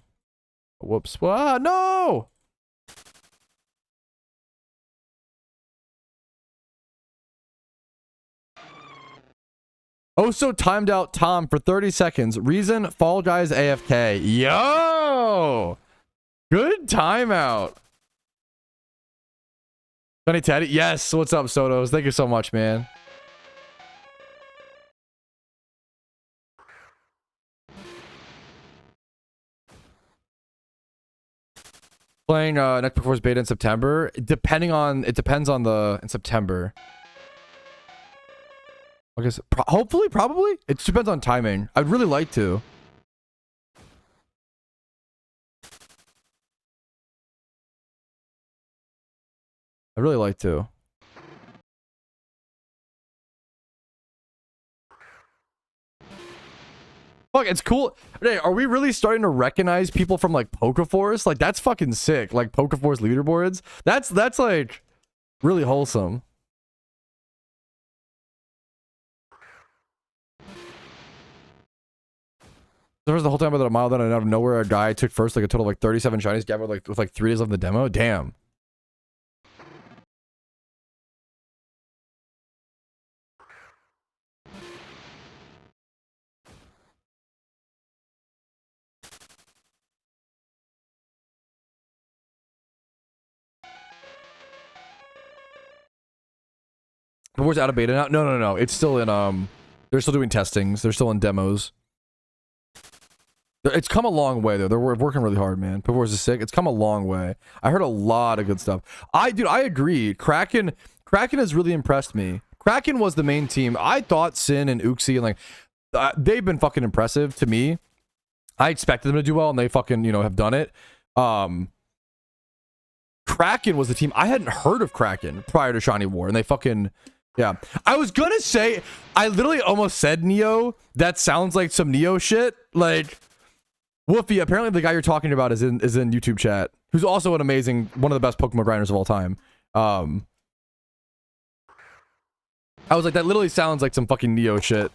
Whoops. Ah, no! Oh, so timed out Tom for 30 seconds. Reason, Fall Guys AFK. Yo! Good timeout. Johnny Teddy. Yes. What's up, Sotos? Thank you so much, man. Playing next Performance beta in September. It depends on the in September. I guess hopefully, probably. It depends on timing. I'd really like to. I'd really like to. Fuck, it's cool. Hey, are we really starting to recognize people from like Pokeforce? Like that's fucking sick. Like Pokeforce leaderboards. That's like really wholesome. There was the whole time about a mile then out of nowhere, a guy took first like a total of like 37 shinies gathered like with like 3 days left in the demo. Damn. Where's out of beta now? No. It's still in they're still doing testings. They're still in demos. It's come a long way though. They're working really hard, man. Pokeforce is sick. It's come a long way. I heard a lot of good stuff. I agree. Kraken has really impressed me. Kraken was the main team. I thought Sin and Uxie and like they've been fucking impressive to me. I expected them to do well and they fucking, you know, have done it. Kraken was the team. I hadn't heard of Kraken prior to Shiny War and they fucking... Yeah, I was gonna say, I literally almost said Neo. That sounds like some Neo shit. Like, Woofy, apparently the guy you're talking about is in YouTube chat, who's also one of the best Pokemon grinders of all time. I was like, that literally sounds like some fucking Neo shit.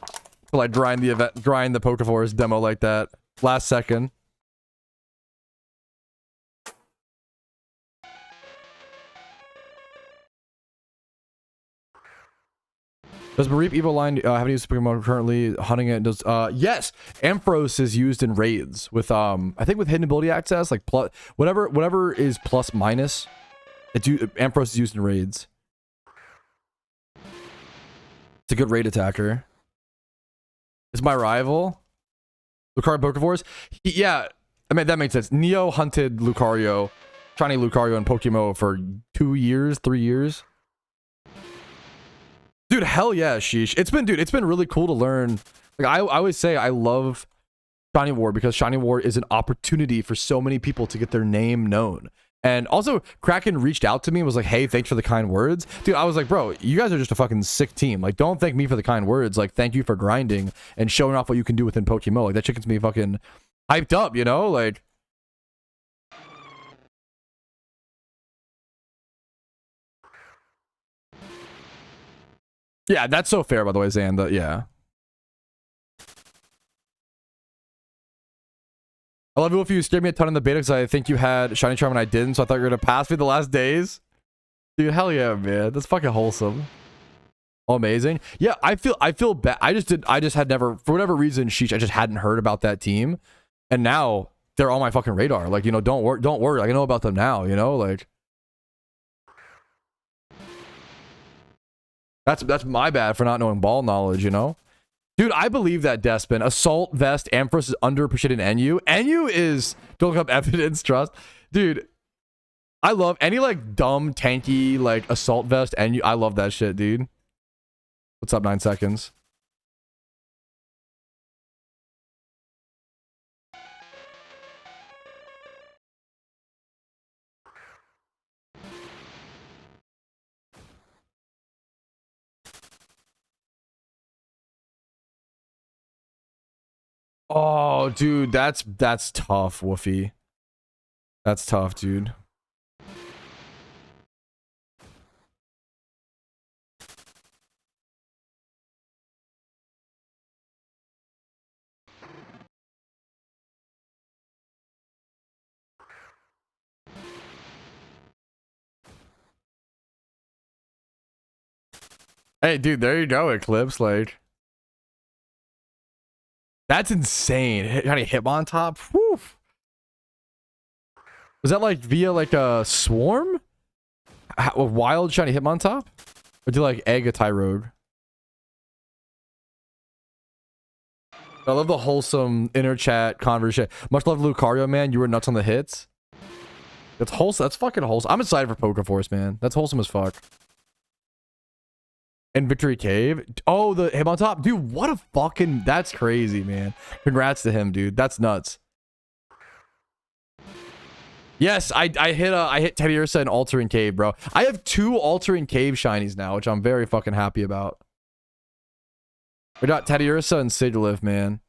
To like grind the Pokeforce demo like that last second. Does Mareep Evo line have any use Pokemon currently hunting it? Does yes, Ampharos is used in raids with I think with hidden ability access, like plus whatever is plus minus. Ampharos is used in raids. It's a good raid attacker. Is my rival Lucario Pokeforce? Yeah, I mean that makes sense. Neo hunted Lucario, shiny Lucario in PokeMMO for 2 years, 3 years. Dude, hell yeah, sheesh. It's been really cool to learn. Like I always say I love Shiny War because Shiny War is an opportunity for so many people to get their name known. And also Kraken reached out to me and was like, hey, thanks for the kind words. Dude, I was like, bro, you guys are just a fucking sick team. Like, don't thank me for the kind words. Like, thank you for grinding and showing off what you can do within PokeMMO. Like, that shit gets me fucking hyped up, you know? Like, yeah, that's so fair, by the way, Zan. Yeah. I love you if you scared me a ton in the beta because I think you had Shiny Charm and I didn't, so I thought you were going to pass me the last days. Dude, hell yeah, man. That's fucking wholesome. Oh, amazing. Yeah, I feel bad. I just had never, for whatever reason, sheesh, I just hadn't heard about that team. And now they're on my fucking radar. Like, you know, don't worry. Like, I know about them now, you know? Like, that's my bad for not knowing ball knowledge, you know? Dude, I believe that Despin. Assault Vest, Ampharos is underappreciated in NU. NU is, don't look up evidence, trust. Dude, I love any like dumb, tanky, like Assault Vest NU. I love that shit, dude. What's up, 9 seconds? Oh, dude, that's tough, Woofy. That's tough, dude. Hey, dude, there you go, Eclipse. Like, that's insane. How do you hit on top? Whew. Was that like via like a swarm? A wild shiny Hitmontop? Or do you like egg a Tyrode? I love the wholesome inner chat conversation. Much love, Lucario, man. You were nuts on the hits. That's wholesome. That's fucking wholesome. I'm excited for PokeForce, man. That's wholesome as fuck. And Victory Cave. Oh, the Hitmontop. Dude, what a fucking... That's crazy, man. Congrats to him, dude. That's nuts. Yes, I hit Teddy Ursa and Altering Cave, bro. I have 2 Altering Cave shinies now, which I'm very fucking happy about. We got Teddy Ursa and Sigilyph, man.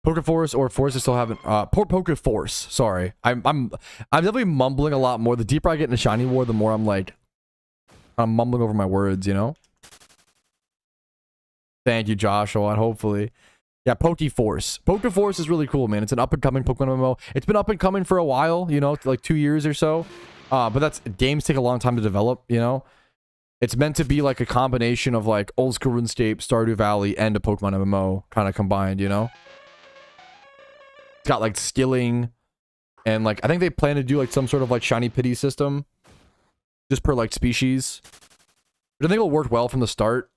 PokeForce or Force I still haven't PokeForce, sorry. I'm definitely mumbling a lot more. The deeper I get into Shiny War, the more I'm mumbling over my words, you know? Thank you, Joshua, and hopefully. Yeah, PokeForce. PokeForce is really cool, man. It's an up-and-coming PokeMMO. It's been up-and-coming for a while, you know, like 2 years or so. But games take a long time to develop, you know? It's meant to be like a combination of like old school RuneScape, Stardew Valley, and a Pokemon MMO kind of combined, you know? It's got like skilling, and like I think they plan to do like some sort of like shiny pity system just per like species, but I think it'll work well from the start.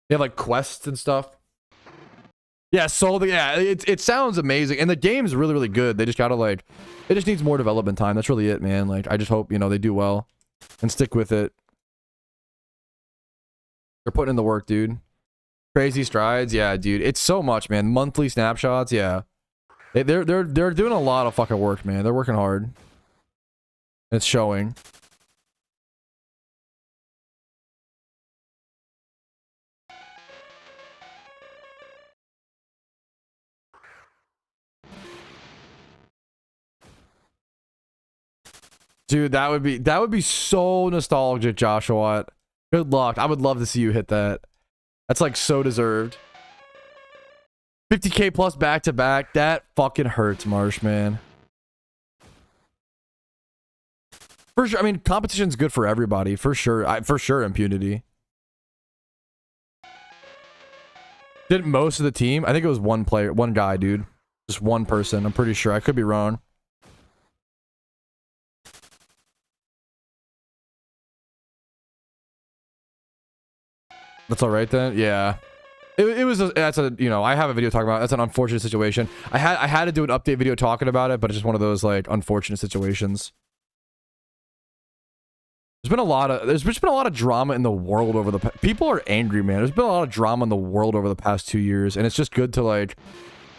They have like quests and stuff. Yeah, so it sounds amazing, and the game's really good. They just gotta like, it just needs more development time. That's really it, man. Like I just hope, you know, they do well and stick with it. They're putting in the work, dude. Crazy strides, yeah, dude. It's so much, man. Monthly snapshots, yeah. They're doing a lot of fucking work, man. They're working hard. It's showing. Dude, that would be so nostalgic, Joshua. Good luck. I would love to see you hit that. That's like so deserved. 50k plus back to back. That fucking hurts, Marsh, man. For sure. I mean, competition's good for everybody. For sure. For sure, Impunity. Didn't most of the team? I think it was one player, one guy, dude. Just one person. I'm pretty sure. I could be wrong. That's all right then. Yeah. That's a, you know, I have a video talking about it. That's an unfortunate situation. I had to do an update video talking about it, but it's just one of those like unfortunate situations. There's been a lot of drama in the world over the people are angry, man. There's been a lot of drama in the world over the past 2 years, and it's just good to like,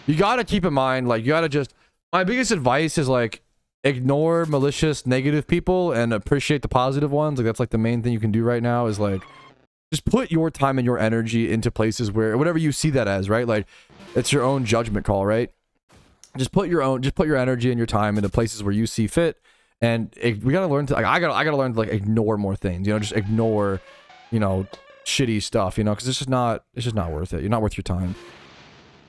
you gotta keep in mind, like, you gotta just, my biggest advice is like, ignore malicious negative people and appreciate the positive ones. Like that's like the main thing you can do right now is like, just put your time and your energy into places where, whatever you see that as, right? Like, it's your own judgment call, right? Just put your energy and your time into places where you see fit. And we gotta learn to, like, I gotta learn to like ignore more things, you know, just ignore, you know, shitty stuff, you know, because it's just not worth it. You're not worth your time.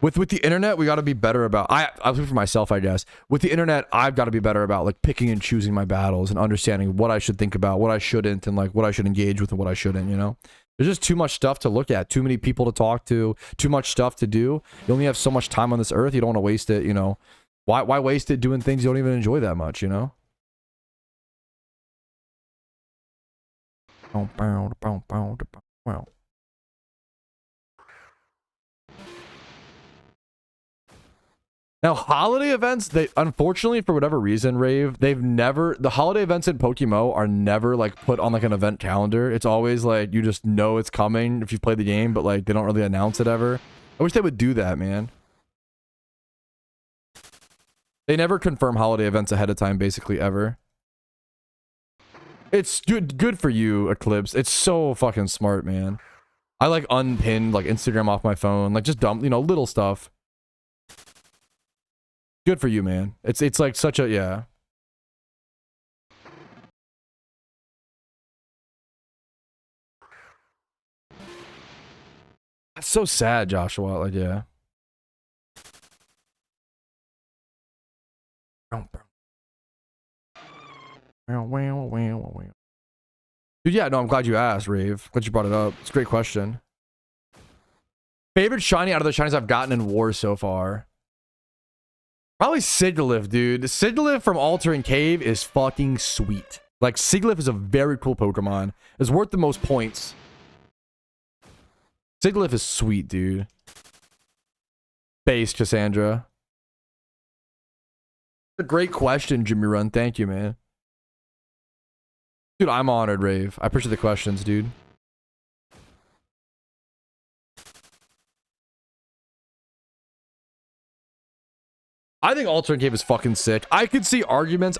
With the internet, we gotta be better about, I'll speak for myself, I guess. With the internet, I've got to be better about like picking and choosing my battles and understanding what I should think about, what I shouldn't, and like what I should engage with and what I shouldn't, you know? There's just too much stuff to look at, too many people to talk to, too much stuff to do. You only have so much time on this earth. You don't want to waste it, you know? Why waste it doing things you don't even enjoy that much, you know? Wow. Now, holiday events, they unfortunately, for whatever reason, Rave, the holiday events in PokeMMO are never like put on like an event calendar. It's always like you just know it's coming if you play the game, but like they don't really announce it ever. I wish they would do that, man. They never confirm holiday events ahead of time, basically, ever. It's good for you, Eclipse. It's so fucking smart, man. I like unpinned like Instagram off my phone, like just dumb, you know, little stuff. Good for you, man. It's like such a, yeah. It's so sad, Joshua. Like, yeah. Dude, yeah, no, I'm glad you asked, Rave. Glad you brought it up. It's a great question. Favorite shiny out of the shinies I've gotten in war so far? Probably Sigilyph, dude. Sigilyph from Altering Cave is fucking sweet. Like, Sigilyph is a very cool Pokemon. It's worth the most points. Sigilyph is sweet, dude. Base, Cassandra. A great question, Jimmy Run. Thank you, man. Dude, I'm honored, Rave. I appreciate the questions, dude. I think Altering Cave is fucking sick. I could see arguments.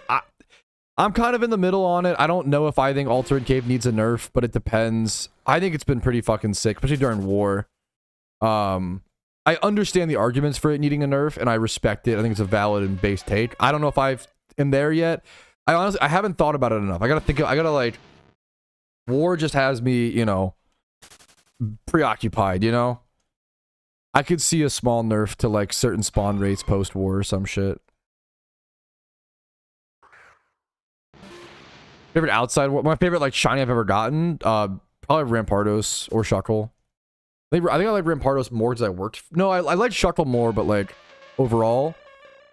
I'm kind of in the middle on it. I don't know if I think Altering Cave needs a nerf, but it depends. I think it's been pretty fucking sick, especially during war. I understand the arguments for it needing a nerf, and I respect it. I think it's a valid and base take. I don't know if I am there yet. I haven't thought about it enough. I gotta like, war just has me, you know, preoccupied, you know? I could see a small nerf to like certain spawn rates post-war or some shit. Favorite outside, my favorite like shiny I've ever gotten, probably Rampardos or Shuckle. I think I like Rampardos more because I worked. No, I like Shuckle more, but like overall.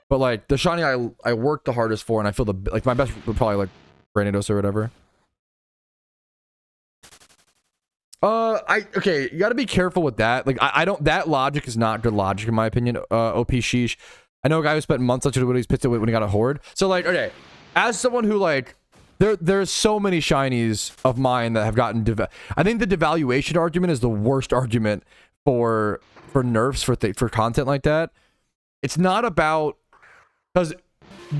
But like the shiny I worked the hardest for, and I feel like my best would probably like Granados or whatever. Okay, you got to be careful with that. Like I don't, that logic is not good logic in my opinion. OP Sheesh. I know a guy who spent months on Twitter he's pissed away when he got a horde. So like, okay, as someone who like, there's so many shinies of mine that have gotten I think the devaluation argument is the worst argument for nerfs for content like that. It's not about, because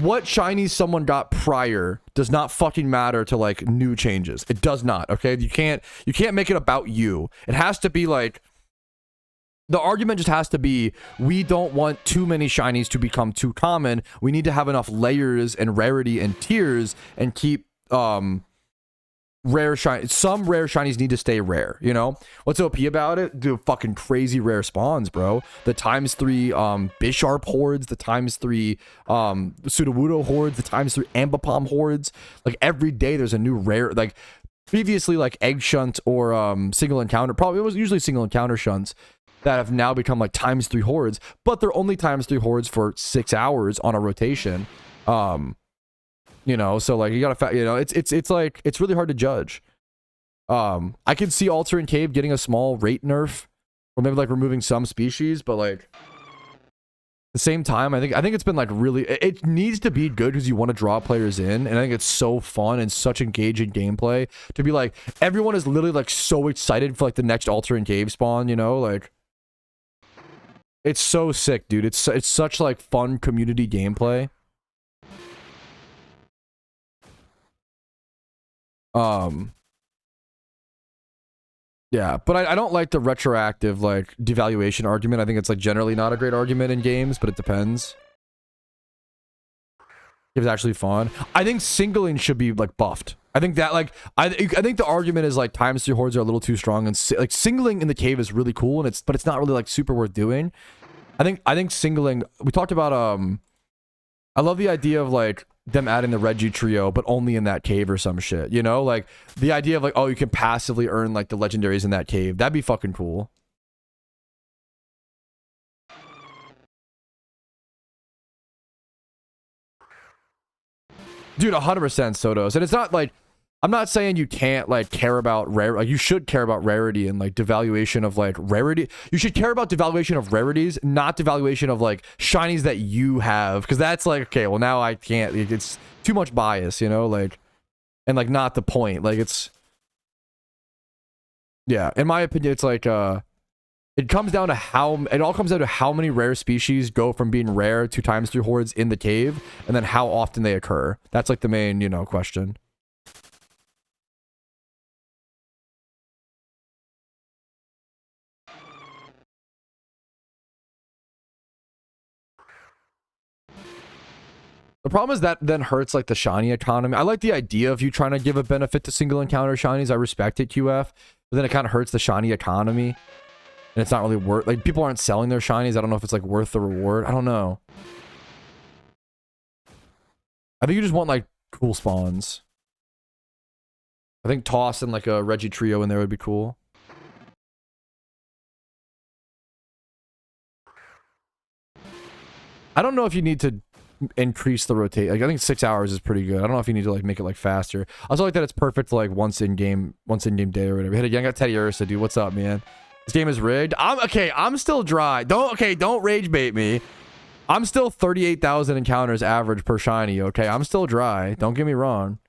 what shinies someone got prior does not fucking matter to like new changes. It does not. Okay, you can't make it about you. It has to be like, the argument just has to be, we don't want too many shinies to become too common. We need to have enough layers and rarity and tiers and keep rare shiny. Some rare shinies need to stay rare, you know? What's OP about it? Do fucking crazy rare spawns, bro. The ×3 Bisharp hordes, the ×3 Sudowoodo hordes, the ×3 Ambipom hordes. Like every day there's a new rare, like previously like egg shunt or single encounter, probably it was usually single encounter shunts that have now become like ×3 hordes, but they're only ×3 hordes for 6 hours on a rotation. You know, so like you gotta, you know, it's like, it's really hard to judge. I could see Altering Cave getting a small rate nerf, or maybe like removing some species, but like at the same time, I think it's been like really, it needs to be good because you want to draw players in, and I think it's so fun and such engaging gameplay to be like, everyone is literally like so excited for like the next Altering Cave spawn, you know, like it's so sick, dude. It's such like fun community gameplay. Yeah, but I don't like the retroactive like devaluation argument. I think it's like generally not a great argument in games, but it depends. If it's actually fun. I think singling should be like buffed. I think that like I think the argument is like ×3 hordes are a little too strong, and like singling in the cave is really cool, and but it's not really like super worth doing. I think singling, we talked about I love the idea of like them adding the Reggie trio, but only in that cave or some shit, you know? Like the idea of like, oh, you can passively earn like the legendaries in that cave. That'd be fucking cool. Dude, 100% Sotos. And it's not like, I'm not saying you can't like care about rare, like you should care about rarity and like devaluation of like rarity. You should care about devaluation of rarities, not devaluation of like shinies that you have, because that's like, okay, well now I can't, it's too much bias, you know, like, and like not the point. Like it's, yeah, in my opinion, it's like It comes down to it all comes down to how many rare species go from being rare to times 3 hordes in the cave, and then how often they occur. That's like the main, you know, question. The problem is that then hurts like the shiny economy. I like the idea of you trying to give a benefit to single encounter shinies. I respect it, QF. But then it kind of hurts the shiny economy. And it's not really worth... Like, people aren't selling their shinies. I don't know if it's like worth the reward. I don't know. I think you just want like cool spawns. I think tossing like a Reggie Trio in there would be cool. I don't know if you need to increase the rotate. Like, I think 6 hours is pretty good. I don't know if you need to like make it like faster. I also like that it's perfect for like once in game day or whatever. Hit again. I got Teddy Ursa, dude. What's up, man? This game is rigged. I'm still dry. Don't rage bait me. I'm still 38,000 encounters average per shiny. Okay, I'm still dry. Don't get me wrong.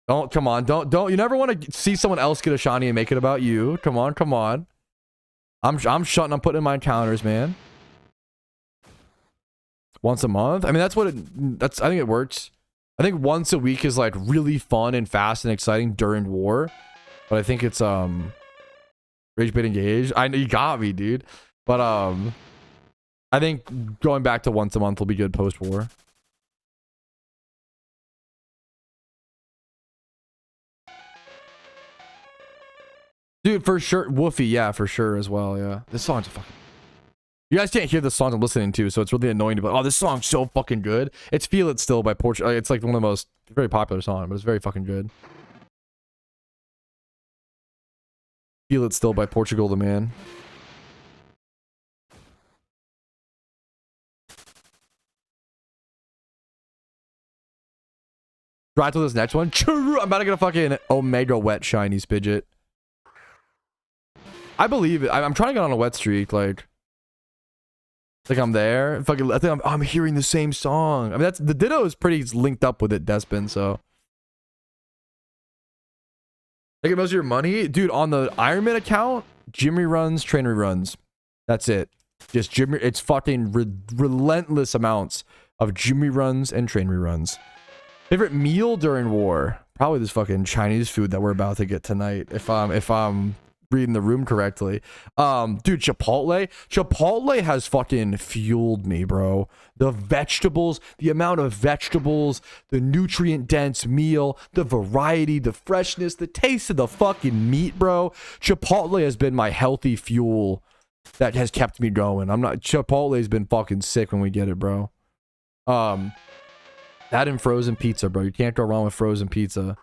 Come on. Don't. You never want to see someone else get a shiny and make it about you. Come on. I'm shutting. I'm putting in my encounters, man. Once a month. I mean, I think it works. I think once a week is like really fun and fast and exciting during war. But I think it's Rage Bait Engage. I know you got me, dude. But I think going back to once a month will be good post-war. Dude, for sure. Woofy, yeah, for sure as well, yeah. This song's fucking... You guys can't hear the song I'm listening to, so it's really annoying to be like, oh, this song's so fucking good. It's Feel It Still by Portugal. It's like one of the most very popular songs, but it's very fucking good. Feel It Still by Portugal the Man. Right to this next one. I'm about to get a fucking Omega Wet Shiny Spidget. I believe it. I'm trying to get on a wet streak, like I'm there. Fucking, I think I'm hearing the same song. I mean, the Ditto is pretty linked up with it, Despin, so. Take most of your money? Dude, on the Iron Man account, gym reruns, train reruns. That's it. Just gym, it's fucking relentless amounts of gym reruns and train reruns. Favorite meal during war? Probably this fucking Chinese food that we're about to get tonight. If I'm reading the room correctly. Dude, Chipotle has fucking fueled me, bro. The vegetables, the amount of vegetables, the nutrient dense meal, the variety, the freshness, the taste of the fucking meat, bro. Chipotle has been my healthy fuel that has kept me going. Chipotle's been fucking sick when we get it, bro. That and frozen pizza, bro. You can't go wrong with frozen pizza.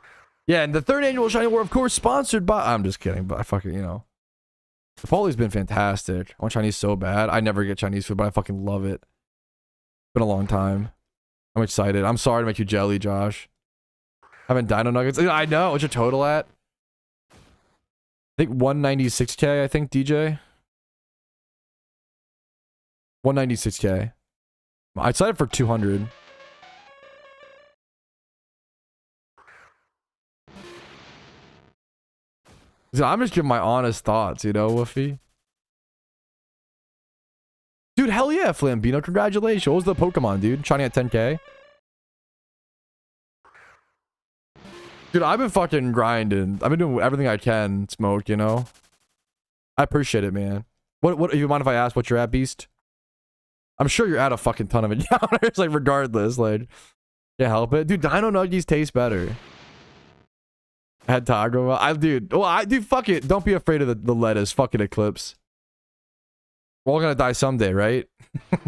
Yeah, and the 3rd annual Shiny War, of course, sponsored by... I'm just kidding, but I fucking, you know. Chipotle's been fantastic. I want Chinese so bad. I never get Chinese food, but I fucking love it. It's been a long time. I'm excited. I'm sorry to make you jelly, Josh. Having Dino Nuggets. I know. What's your total at? I think 196k, I think, DJ. 196k. I decided for 200. I'm just giving my honest thoughts, you know, Woofy. Dude, hell yeah, Flambino. Congratulations. What was the Pokemon, dude? Shiny at 10k? Dude, I've been fucking grinding. I've been doing everything I can, Smoke, you know? I appreciate it, man. What, you mind if I ask what you're at, Beast? I'm sure you're at a fucking ton of encounters, like, regardless. Like, can't help it. Dude, Dino Nuggies taste better. I had Taco Bell. Dude, fuck it. Don't be afraid of the lettuce. Fucking Eclipse. We're all gonna die someday, right?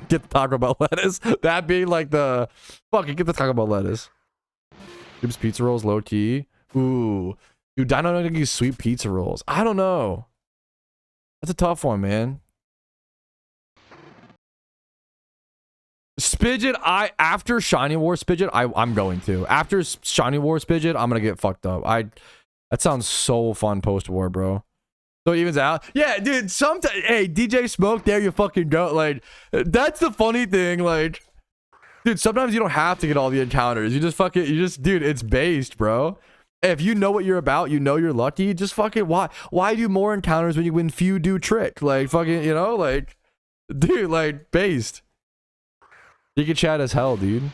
Get the Taco Bell lettuce. That being like the... Fuck it, get the Taco Bell lettuce. Gibbs Pizza Rolls, low key. Ooh. Dude, Dino Nuggies sweet pizza rolls. I don't know. That's a tough one, man. Spidget, after Shiny War Spidget, I'm going to. After Shiny War Spidget, I'm gonna get fucked up. That sounds so fun post-war, bro. So it evens out. Yeah, dude, sometimes, hey, DJ Smoke, there you fucking go. Like, that's the funny thing, like, dude, sometimes you don't have to get all the encounters. You just, dude, it's based, bro. If you know what you're about, you know you're lucky. Just fucking why do more encounters when you win few do trick? Like fucking, you know, like dude, like based. You can chat as hell, dude.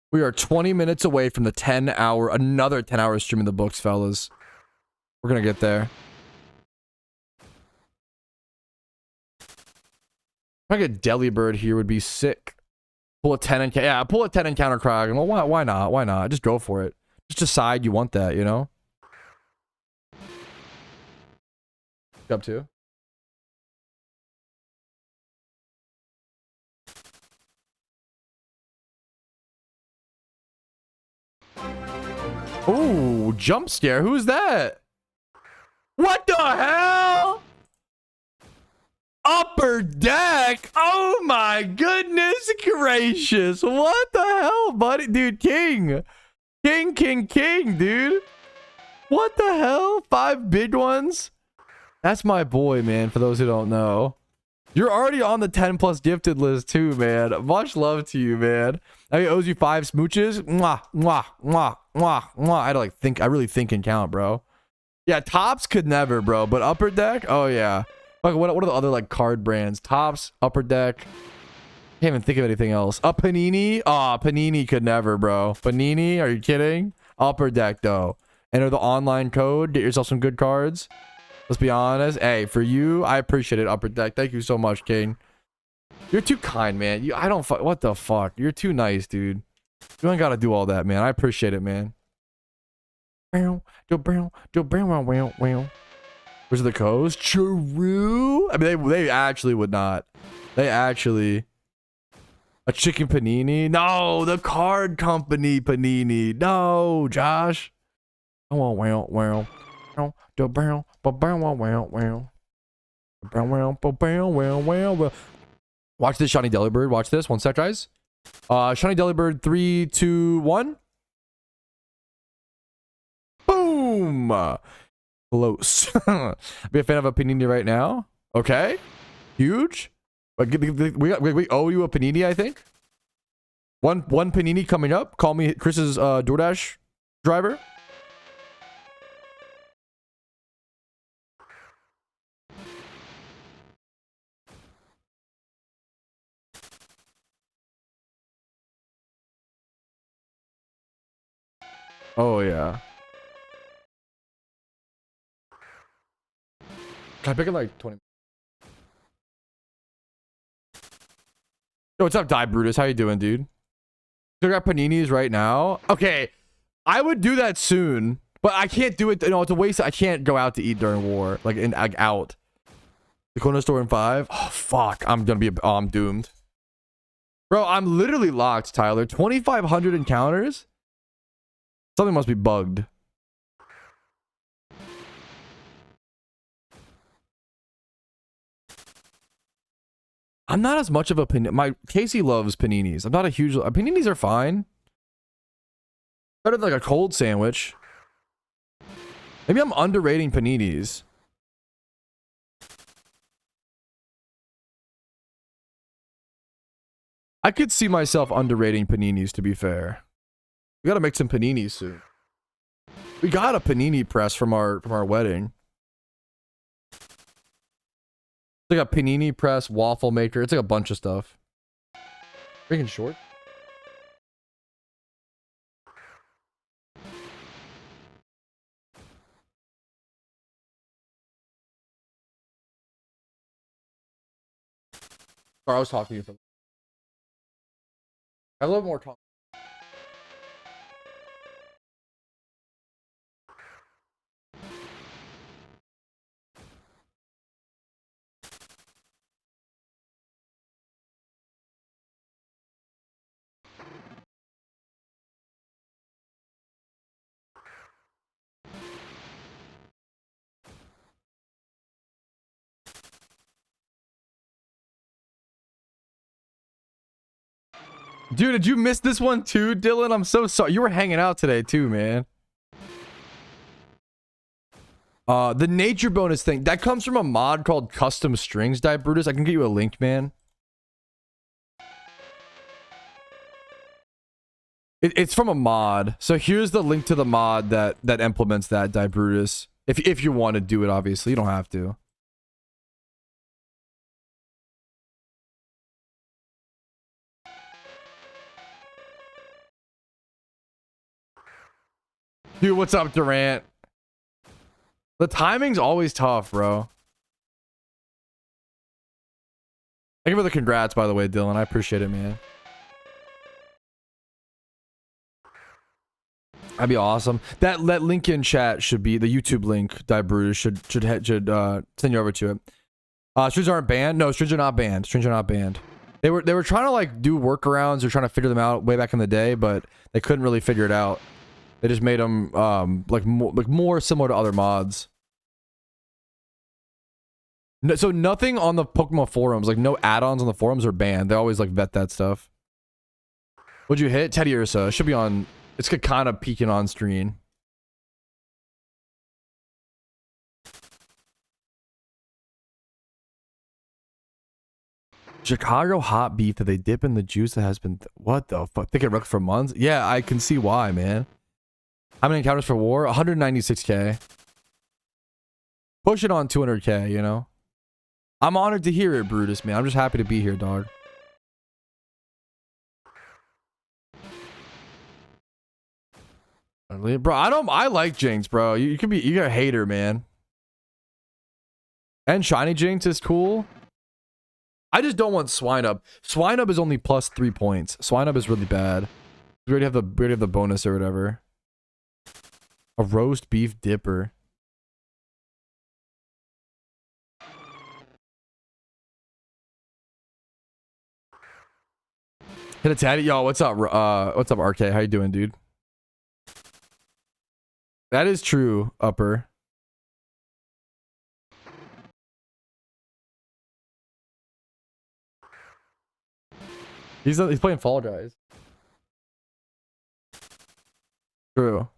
We are 20 minutes away from the another 10-hour stream in the books, fellas. We're gonna get there. If I get Delibird here would be sick. Pull a 10 encounter. Yeah, pull a 10 encounter Kraken. Well, why not? Why not? Just go for it. Just decide you want that, you know? Up to. Ooh, jump scare. Who's that? What the hell? Upper deck? Oh my goodness gracious. What the hell, buddy? Dude, king. King, dude. What the hell? 5 big ones? That's my boy, man, for those who don't know. You're already on the 10 plus gifted list too, man. Much love to you, man. I owes you 5 smooches. Mwah, mwah, mwah, mwah, mwah. I had to like think. I really think and count, bro. Yeah, Tops could never, bro. But Upper Deck, oh yeah. Like, what are the other like card brands? Tops, Upper Deck. Can't even think of anything else. Panini. Oh, Panini could never, bro. Panini, are you kidding? Upper Deck though. Enter the online code. Get yourself some good cards. Let's be honest. Hey, for you, I appreciate it, Upper Deck. Thank you so much, King. You're too kind, man. I don't what the fuck? You're too nice, dude. You ain't gotta do all that, man. I appreciate it, man. Where's the codes? True. I mean, they actually would not. They actually. A chicken panini? No, the card company panini. No, Josh. Oh, well. Watch this, Shiny Delibird. Watch this. One sec, guys. Shiny Delibird, 3, 2, 1. Boom. Close. Be a fan of a panini right now. Okay. Huge. We owe you a panini, I think. One panini coming up. Call me Chris's DoorDash driver. Oh, yeah. Can I pick it like 20? Yo, what's up, Die Brutus? How you doing, dude? You got paninis right now? Okay, I would do that soon, but I can't do it. You know, it's a waste. I can't go out to eat during war, like out. The corner store in 5. Oh fuck, I'm doomed, bro. I'm literally locked, Tyler. 2,500 encounters. Something must be bugged. I'm not as much of a panini. Casey loves paninis. I'm not a huge. Paninis are fine. Better than like a cold sandwich. Maybe I'm underrating paninis. I could see myself underrating paninis, to be fair. We gotta make some paninis soon. We got a panini press from our wedding. It's like a panini press, waffle maker. It's like a bunch of stuff. Freaking short. Sorry, I was talking to you for. I have a little more talk. Dude, did you miss this one too, Dylan? I'm so sorry. You were hanging out today too, man. The nature bonus thing, that comes from a mod called Custom Strings, Brutus. I can get you a link, man. It's from a mod. So here's the link to the mod that implements that, Brutus. If you want to do it, obviously. You don't have to. Dude, what's up, Durant? The timing's always tough, bro. Thank you for the congrats, by the way, Dylan. I appreciate it, man. That'd be awesome. That link in chat should be the YouTube link. Brutus should send you over to it. Strings aren't banned. No, strings are not banned. Strings are not banned. They were trying to like do workarounds or trying to figure them out way back in the day, but they couldn't really figure it out. They just made them like more similar to other mods. No, so nothing on the PokeMMO forums, like no add-ons on the forums are banned. They always like vet that stuff. What'd you hit? Teddy Ursa. Should be on. It's kind of peeking on screen. Chicago hot beef that they dip in the juice that has been what the fuck? They get wrecked for months. Yeah, I can see why, man. How many encounters for war? 196k. Push it on 200k, you know? I'm honored to hear it, Brutus, man. I'm just happy to be here, dog. Bro, I like Jinx, bro. You're a hater, man. And Shiny Jinx is cool. I just don't want Swine Up. Swine Up is only plus 3 points. Swine Up is really bad. We already have the bonus or whatever. A roast beef dipper. Hit a tatty. Yo, what's up? What's up, RK? How you doing, dude? That is true, Upper. He's playing Fall Guys. True.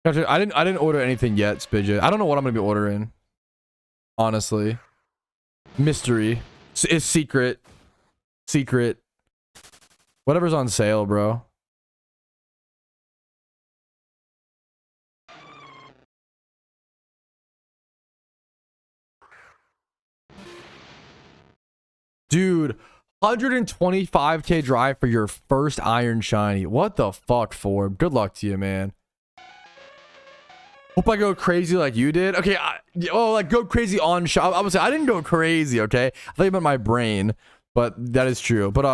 I didn't order anything yet, Spidget. I don't know what I'm gonna be ordering. Honestly. Mystery. It's secret. Secret. Whatever's on sale, bro. Dude, 125k drive for your first Iron Shiny. What the fuck, Forb? Good luck to you, man. Hope I go crazy like you did. Okay, like go crazy on shop. I would say I didn't go crazy, okay? I thought you meant my brain, but that is true. But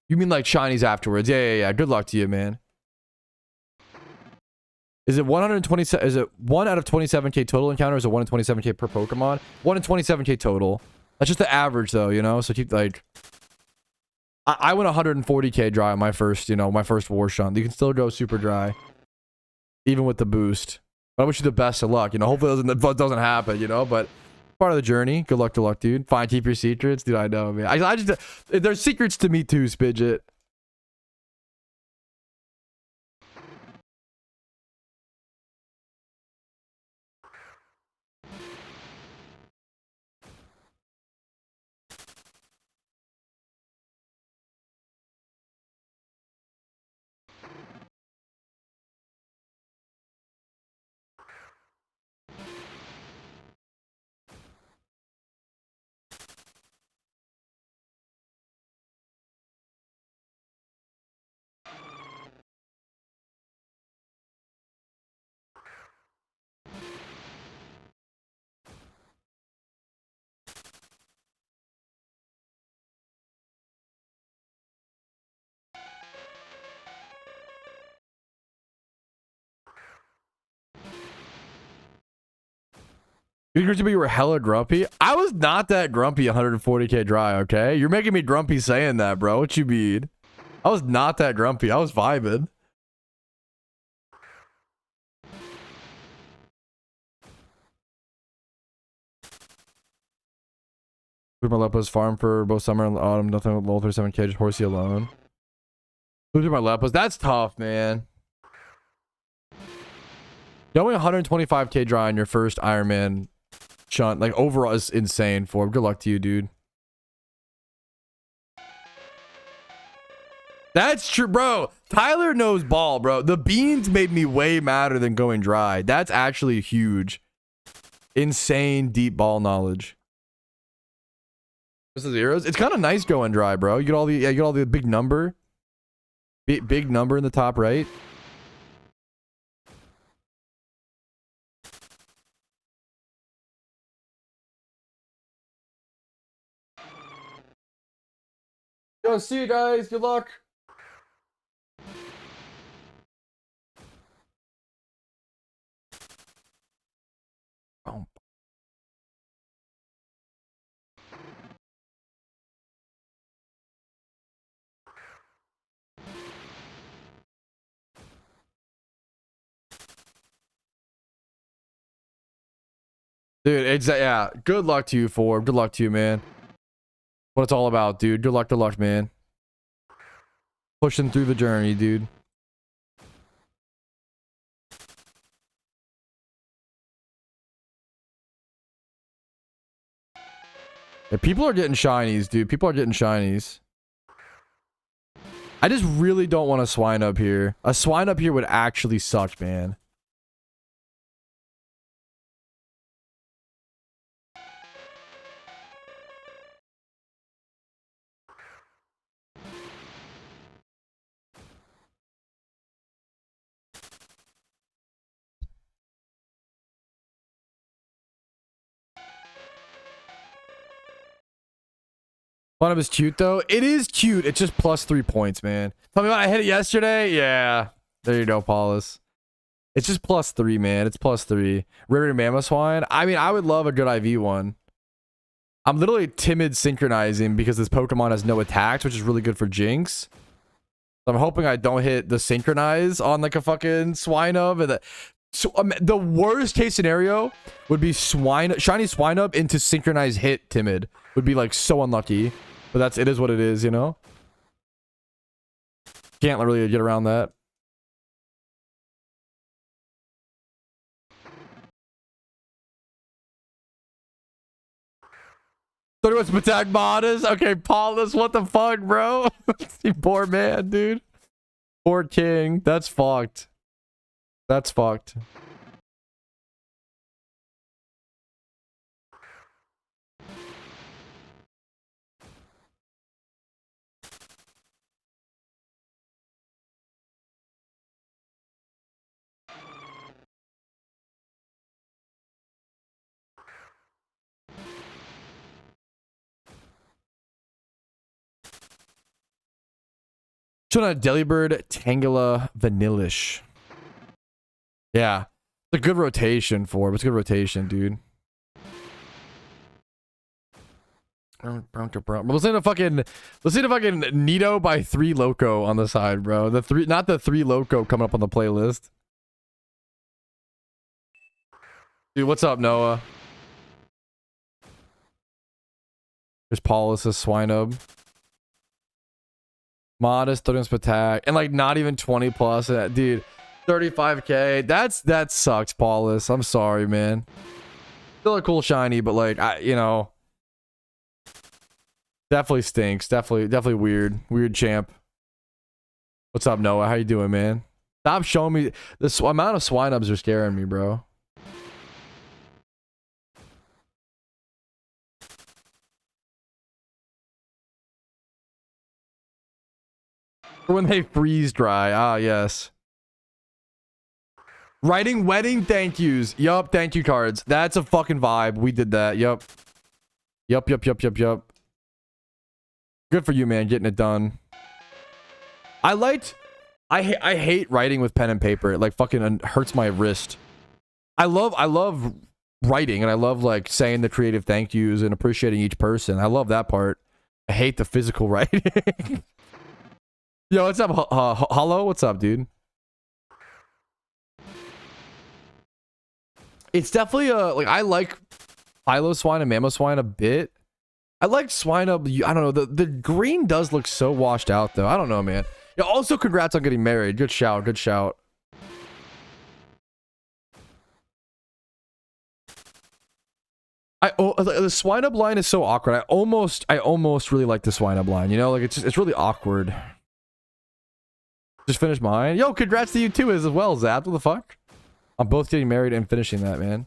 you mean like shinies afterwards? Yeah. Good luck to you, man. Is it 127? Is it 1 out of 27k total encounter? Or is it 1 in 27k per Pokemon? 1 in 27k total. That's just the average, though, you know. So keep like, I went 140k dry on my first, my first war shunt. You can still go super dry, even with the boost. But I wish you the best of luck. Hopefully it doesn't happen, but part of the journey. Good luck, dude. Fine, keep your secrets. Dude, I know, man. I just, there's secrets to me too, Spidget. You were hella grumpy. I was not that grumpy 140k dry, okay? You're making me grumpy saying that, bro. What you mean? I was not that grumpy. I was vibing. With my Lepus farm for both summer and autumn. Nothing with level 37k, just horsey alone. With my Lepus. That's tough, man. Going 125k dry on your first Iron Man shunt, like overall, is insane for him. Good luck to you, dude. That's true, bro. Tyler knows ball, bro. The beans made me way madder than going dry. That's actually huge. Insane deep ball knowledge. This is zeros. It's kind of nice going dry, bro. You get all the you get all the big number. Big number in the top right. Yo, see you guys. Good luck. Oh. Dude, it's yeah. Good luck to you, Ford. Good luck to you, man. What it's all about, dude. Good luck, man. Pushing through the journey, dude. Yeah, people are getting shinies, dude. People are getting shinies. I just really don't want a swine up here. A swine up here would actually suck, man. One is cute though. It is cute. It's just plus 3 points, man. Tell me what I hit it yesterday. Yeah, there you go, Paulus. It's just plus 3, man. It's plus 3. Rare Mammoth Swine. I mean, I would love a good IV one. I'm literally timid synchronizing because this Pokemon has no attacks, which is really good for Jinx. So I'm hoping I don't hit the synchronize on like a fucking Swinub. And the worst case scenario would be shiny Swinub into synchronized hit timid. Would be like so unlucky. But it is what it is, you know? Can't really get around that. So what's attack modest? Okay, Paulus, what the fuck, bro? You poor man, dude. Poor king. That's fucked. That's fucked. Showing a Delibird Tangela Vanillish. Yeah. It's a good rotation for him. It's a good rotation, dude. Listen to fucking Nito by 3 Loco on the side, bro. Not the 3 Loco coming up on the playlist. Dude, what's up, Noah? There's Paulus' Swinub. Modest 30 attack and like not even 20 plus, dude. 35k. That sucks, Paulus. I'm sorry, man. Still a cool shiny, but like you know, definitely stinks. Definitely weird champ. What's up, Noah? How you doing, man? Stop showing me this amount of Swinubs are scaring me, bro. When they freeze dry. Ah, yes. Writing wedding thank yous. Yup, thank you cards. That's a fucking vibe. We did that. Yup. Yup. Good for you, man. Getting it done. I hate writing with pen and paper. It like fucking hurts my wrist. I love writing and I love like saying the creative thank yous and appreciating each person. I love that part. I hate the physical writing. Yo, what's up, Hollow? What's up, dude? It's definitely like I like Philo Swine and Mammo Swine a bit. I like swine up. I don't know. The green does look so washed out though. I don't know, man. Yeah, also congrats on getting married. Good shout. Good shout. The swine up line is so awkward. I almost really like the swine up line. You know, like it's really awkward. Just finished mine. Yo, congrats to you too as well, Zap. What the fuck? I'm both getting married and finishing that, man.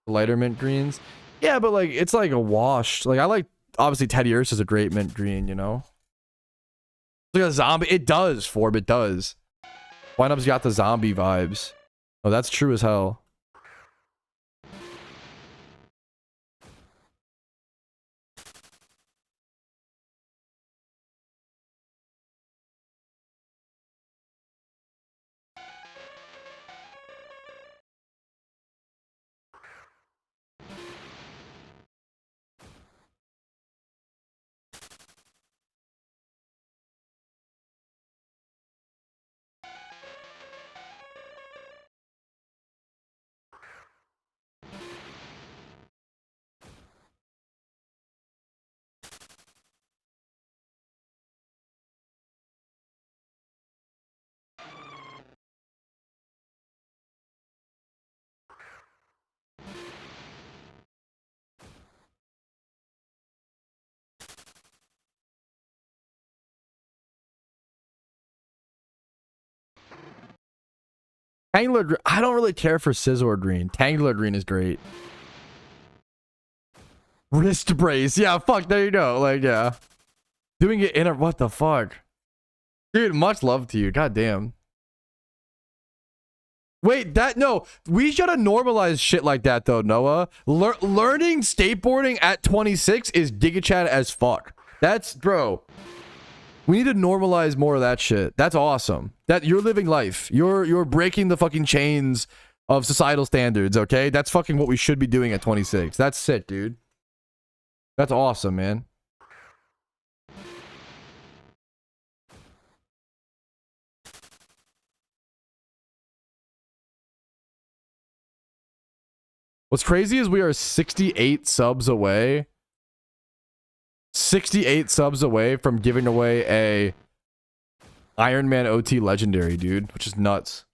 Lighter mint greens. Yeah, but like it's like a wash. Like I like obviously Teddy Ursa is a great mint green, you know. Like a zombie. It does, Forb, it does. Swine up's got the zombie vibes. Oh, that's true as hell. Tangular, I don't really care for Scizor Green. Tangular Green is great. Wrist brace. Yeah, fuck, there you go. Like, yeah. Doing it in a... What the fuck? Dude, much love to you. God damn. Wait, that... No. We should have normalized shit like that, though, Noah. Learning skateboarding at 26 is Giga Chad as fuck. That's... Bro... We need to normalize more of that shit. That's awesome. That you're living life. You're breaking the fucking chains of societal standards, okay? That's fucking what we should be doing at 26. That's sick, dude. That's awesome, man. What's crazy is we are 68 subs away. 68 subs away from giving away a Iron Man OT legendary, dude, which is nuts.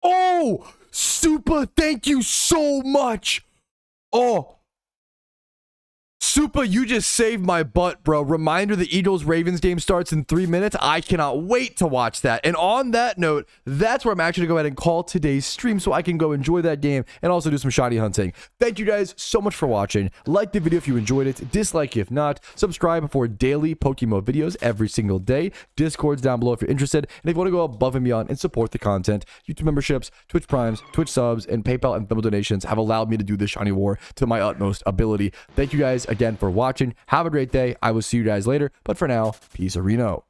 Oh, Super, thank you so much. Oh, Super, you just saved my butt, bro. Reminder, the Eagles-Ravens game starts in 3 minutes. I cannot wait to watch that. And on that note, that's where I'm actually going to go ahead and call today's stream so I can go enjoy that game and also do some shiny hunting. Thank you guys so much for watching. Like the video if you enjoyed it. Dislike if not. Subscribe for daily PokeMMO videos every single day. Discord's down below if you're interested. And if you want to go above and beyond and support the content, YouTube memberships, Twitch Primes, Twitch subs, and PayPal and Venmo donations have allowed me to do this shiny war to my utmost ability. Thank you guys again for watching. Have a great day. I will see you guys later. But for now, peace, Reno.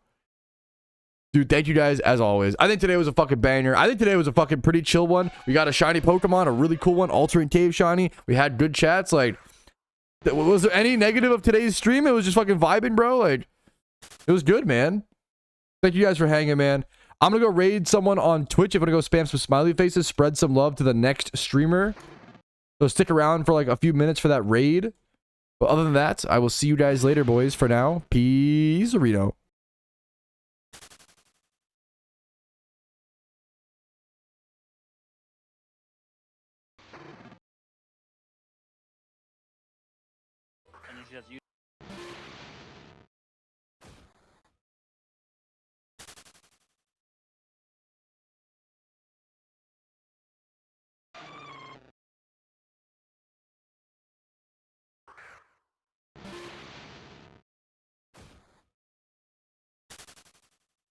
Dude, thank you guys as always. I think today was a fucking banger. I think today was a fucking pretty chill one. We got a shiny Pokemon, a really cool one, Altering Cave shiny. We had good chats. Like, was there any negative of today's stream? It was just fucking vibing, bro. Like, it was good, man. Thank you guys for hanging, man. I'm gonna go raid someone on Twitch. If I'm gonna go spam some smiley faces, spread some love to the next streamer. So stick around for like a few minutes for that raid. But other than that, I will see you guys later, boys. For now, peace, Reno.